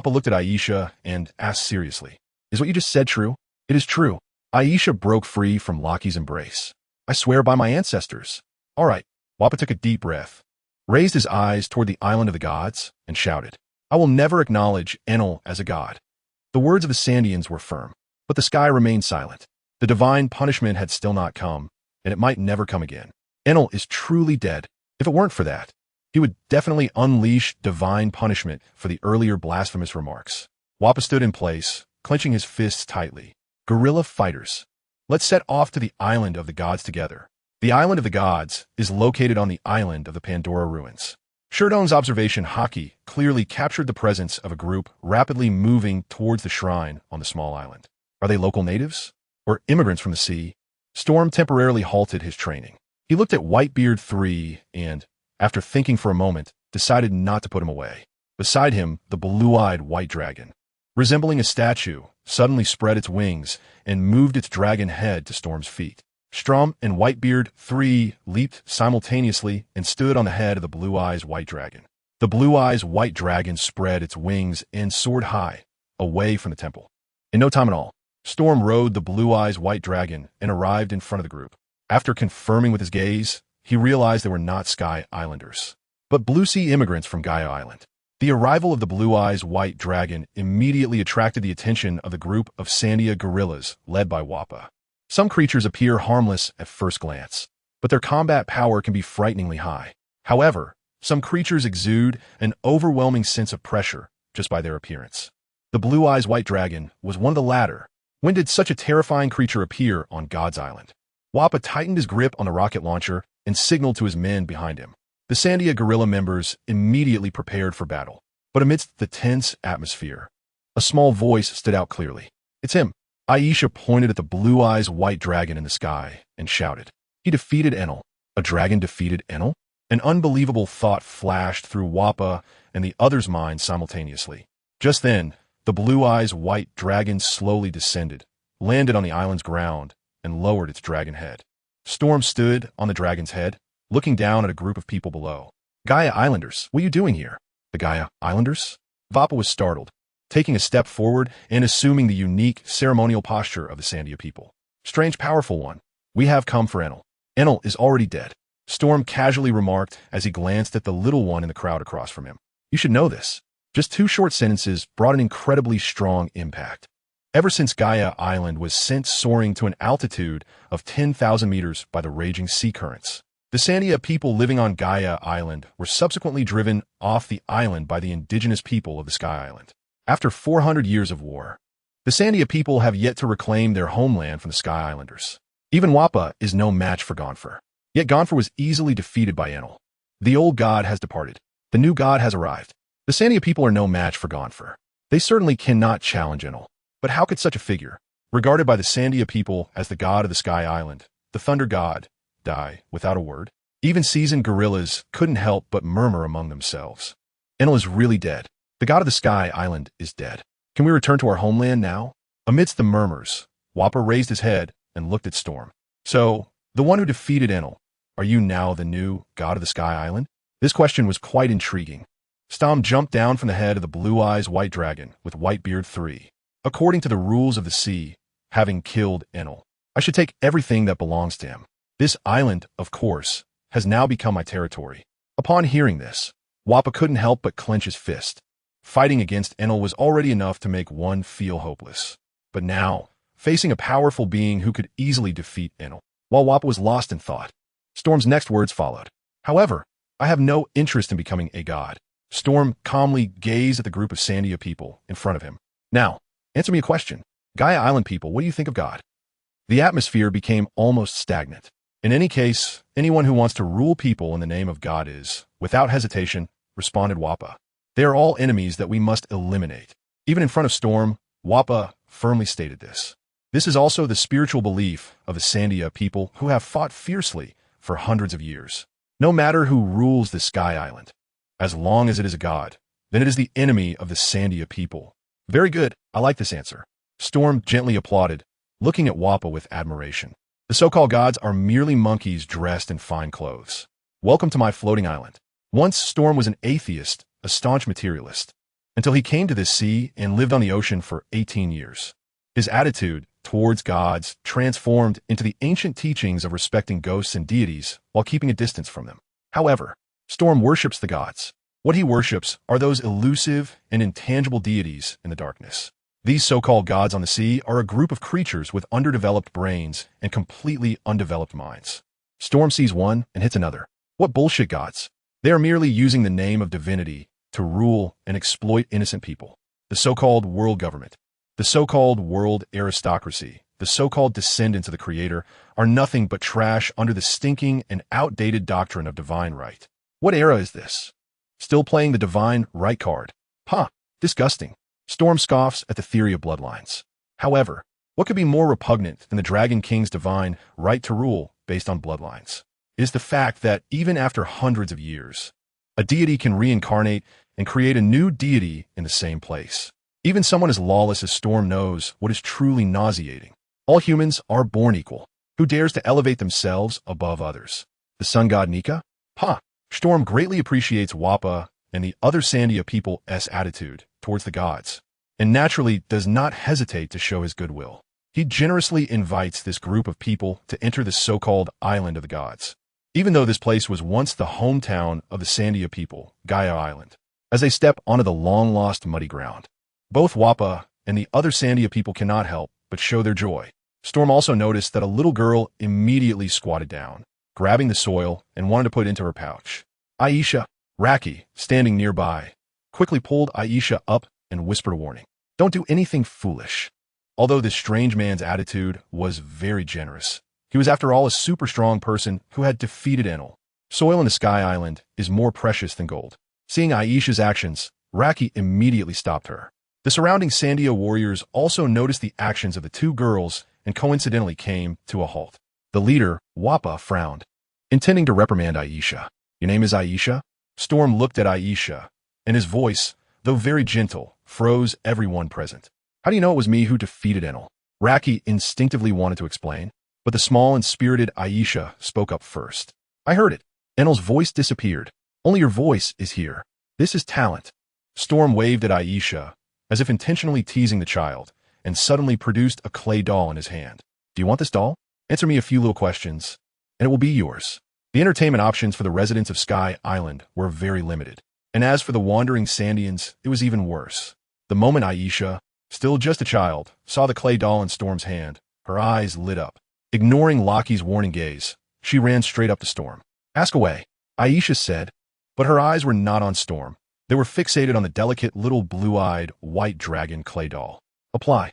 looked at Aisha and asked seriously, "Is what you just said true?" "It is true." Aisha broke free from Laki's embrace. "I swear by my ancestors." "All right." Wappa took a deep breath, raised his eyes toward the island of the gods, and shouted, "I will never acknowledge Enel as a god." The words of the Sandians were firm, but the sky remained silent. The divine punishment had still not come, and it might never come again. Enel is truly dead. If it weren't for that, he would definitely unleash divine punishment for the earlier blasphemous remarks. Wappa stood in place, clenching his fists tightly. "Guerrilla fighters, let's set off to the island of the gods together." The island of the gods is located on the island of the Pandora ruins. Shurdong's observation Haki clearly captured the presence of a group rapidly moving towards the shrine on the small island. Are they local natives? Or immigrants from the sea? Storm temporarily halted his training. He looked at Whitebeard 3 and, after thinking for a moment, decided not to put him away. Beside him, the blue-eyed white dragon, resembling a statue, suddenly spread its wings and moved its dragon head to Storm's feet. Strom and Whitebeard 3 leaped simultaneously and stood on the head of the Blue Eyes White Dragon. The Blue Eyes White Dragon spread its wings and soared high, away from the temple. In no time at all, Storm rode the Blue Eyes White Dragon and arrived in front of the group. After confirming with his gaze, he realized they were not Sky Islanders, but Blue Sea immigrants from Gaia Island. The arrival of the Blue Eyes White Dragon immediately attracted the attention of the group of Sandia guerrillas led by Wappa. Some creatures appear harmless at first glance, but their combat power can be frighteningly high. However, some creatures exude an overwhelming sense of pressure just by their appearance. The Blue Eyes White Dragon was one of the latter. When did such a terrifying creature appear on God's Island? Wappa tightened his grip on the rocket launcher and signaled to his men behind him. The Sandia guerrilla members immediately prepared for battle, but amidst the tense atmosphere, a small voice stood out clearly. "It's him." Aisha pointed at the Blue Eyes White Dragon in the sky and shouted, "He defeated Enel." A dragon defeated Enel? An unbelievable thought flashed through Wappa and the others' minds simultaneously. Just then, the Blue Eyes White Dragon slowly descended, landed on the island's ground, and lowered its dragon head. Storm stood on the dragon's head, looking down at a group of people below. "Gaia Islanders, what are you doing here?" "The Gaia Islanders?" Wappa was startled, taking a step forward and assuming the unique ceremonial posture of the Sandia people. "Strange, powerful one. We have come for Enel." "Enel is already dead," Storm casually remarked as he glanced at the little one in the crowd across from him. "You should know this." Just 2 short sentences brought an incredibly strong impact. Ever since Gaia Island was sent soaring to an altitude of 10,000 meters by the raging sea currents, the Sandia people living on Gaia Island were subsequently driven off the island by the indigenous people of the Sky Island. After 400 years of war, the Sandia people have yet to reclaim their homeland from the Sky Islanders. Even Wappa is no match for Gonfer. Yet Gonfer was easily defeated by Enel. The old god has departed. The new god has arrived. The Sandia people are no match for Gonfer. They certainly cannot challenge Enel. But how could such a figure, regarded by the Sandia people as the god of the Sky Island, the Thunder God, die without a word. Even seasoned guerrillas couldn't help but murmur among themselves. Enel is really dead. The god of the Sky Island is dead. Can we return to our homeland now? Amidst the murmurs, Wappa raised his head and looked at Storm. So, the one who defeated Enel, are you now the new god of the Sky Island? This question was quite intriguing. Storm jumped down from the head of the Blue Eyes White Dragon with Whitebeard 3. According to the rules of the sea, having killed Enel, I should take everything that belongs to him. This island, of course, has now become my territory. Upon hearing this, Wappa couldn't help but clench his fist. Fighting against Enel was already enough to make one feel hopeless. But now, facing a powerful being who could easily defeat Enel, while Wappa was lost in thought, Storm's next words followed. However, I have no interest in becoming a god. Storm calmly gazed at the group of Sandia people in front of him. Now, answer me a question. Gaia Island people, what do you think of God? The atmosphere became almost stagnant. In any case, anyone who wants to rule people in the name of God is, without hesitation, responded Wappa. They are all enemies that we must eliminate. Even in front of Storm, Wappa firmly stated this. This is also the spiritual belief of the Sandia people who have fought fiercely for hundreds of years. No matter who rules the Sky Island, as long as it is a god, then it is the enemy of the Sandia people. Very good, I like this answer. Storm gently applauded, looking at Wappa with admiration. The so-called gods are merely monkeys dressed in fine clothes. Welcome to my floating island. Once Storm was an atheist, a staunch materialist, until he came to this sea and lived on the ocean for 18 years. His attitude towards gods transformed into the ancient teachings of respecting ghosts and deities while keeping a distance from them. However, Storm worships the gods. What he worships are those elusive and intangible deities in the darkness. These so-called gods on the sea are a group of creatures with underdeveloped brains and completely undeveloped minds. Storm sees one and hits another. What bullshit gods? They are merely using the name of divinity to rule and exploit innocent people. The so-called world government, the so-called world aristocracy, the so-called descendants of the Creator are nothing but trash under the stinking and outdated doctrine of divine right. What era is this? Still playing the divine right card? Huh, disgusting. Storm scoffs at the theory of bloodlines. However, what could be more repugnant than the Dragon King's divine right to rule based on bloodlines? It is the fact that even after hundreds of years, a deity can reincarnate and create a new deity in the same place. Even someone as lawless as Storm knows what is truly nauseating. All humans are born equal. Who dares to elevate themselves above others? The sun god Nika? Ha! Storm greatly appreciates Wappa and the other Sandia people's attitude towards the gods, and naturally does not hesitate to show his goodwill. He generously invites this group of people to enter the so-called Island of the Gods, even though this place was once the hometown of the Sandia people, Gaia Island. As they step onto the long-lost muddy ground, both Wappa and the other Sandia people cannot help but show their joy. Storm also noticed that a little girl immediately squatted down, grabbing the soil and wanted to put it into her pouch. Aisha, Raki, standing nearby, quickly pulled Aisha up and whispered a warning. Don't do anything foolish. Although this strange man's attitude was very generous, he was after all a super strong person who had defeated Enel. Soil in the Sky Island is more precious than gold. Seeing Aisha's actions, Raki immediately stopped her. The surrounding Sandia warriors also noticed the actions of the two girls and coincidentally came to a halt. The leader, Wappa, frowned, intending to reprimand Aisha. Your name is Aisha? Storm looked at Aisha, and his voice, though very gentle, froze everyone present. How do you know it was me who defeated Enel? Raki instinctively wanted to explain, but the small and spirited Aisha spoke up first. I heard it. Enel's voice disappeared. Only your voice is here. This is talent. Storm waved at Aisha, as if intentionally teasing the child, and suddenly produced a clay doll in his hand. Do you want this doll? Answer me a few little questions, and it will be yours. The entertainment options for the residents of Sky Island were very limited, and as for the wandering Sandians, it was even worse. The moment Aisha, still just a child, saw the clay doll in Storm's hand, her eyes lit up. Ignoring Loki's warning gaze, she ran straight up to Storm. Ask away, Aisha said, but her eyes were not on Storm. They were fixated on the delicate little blue-eyed white dragon clay doll. Apply.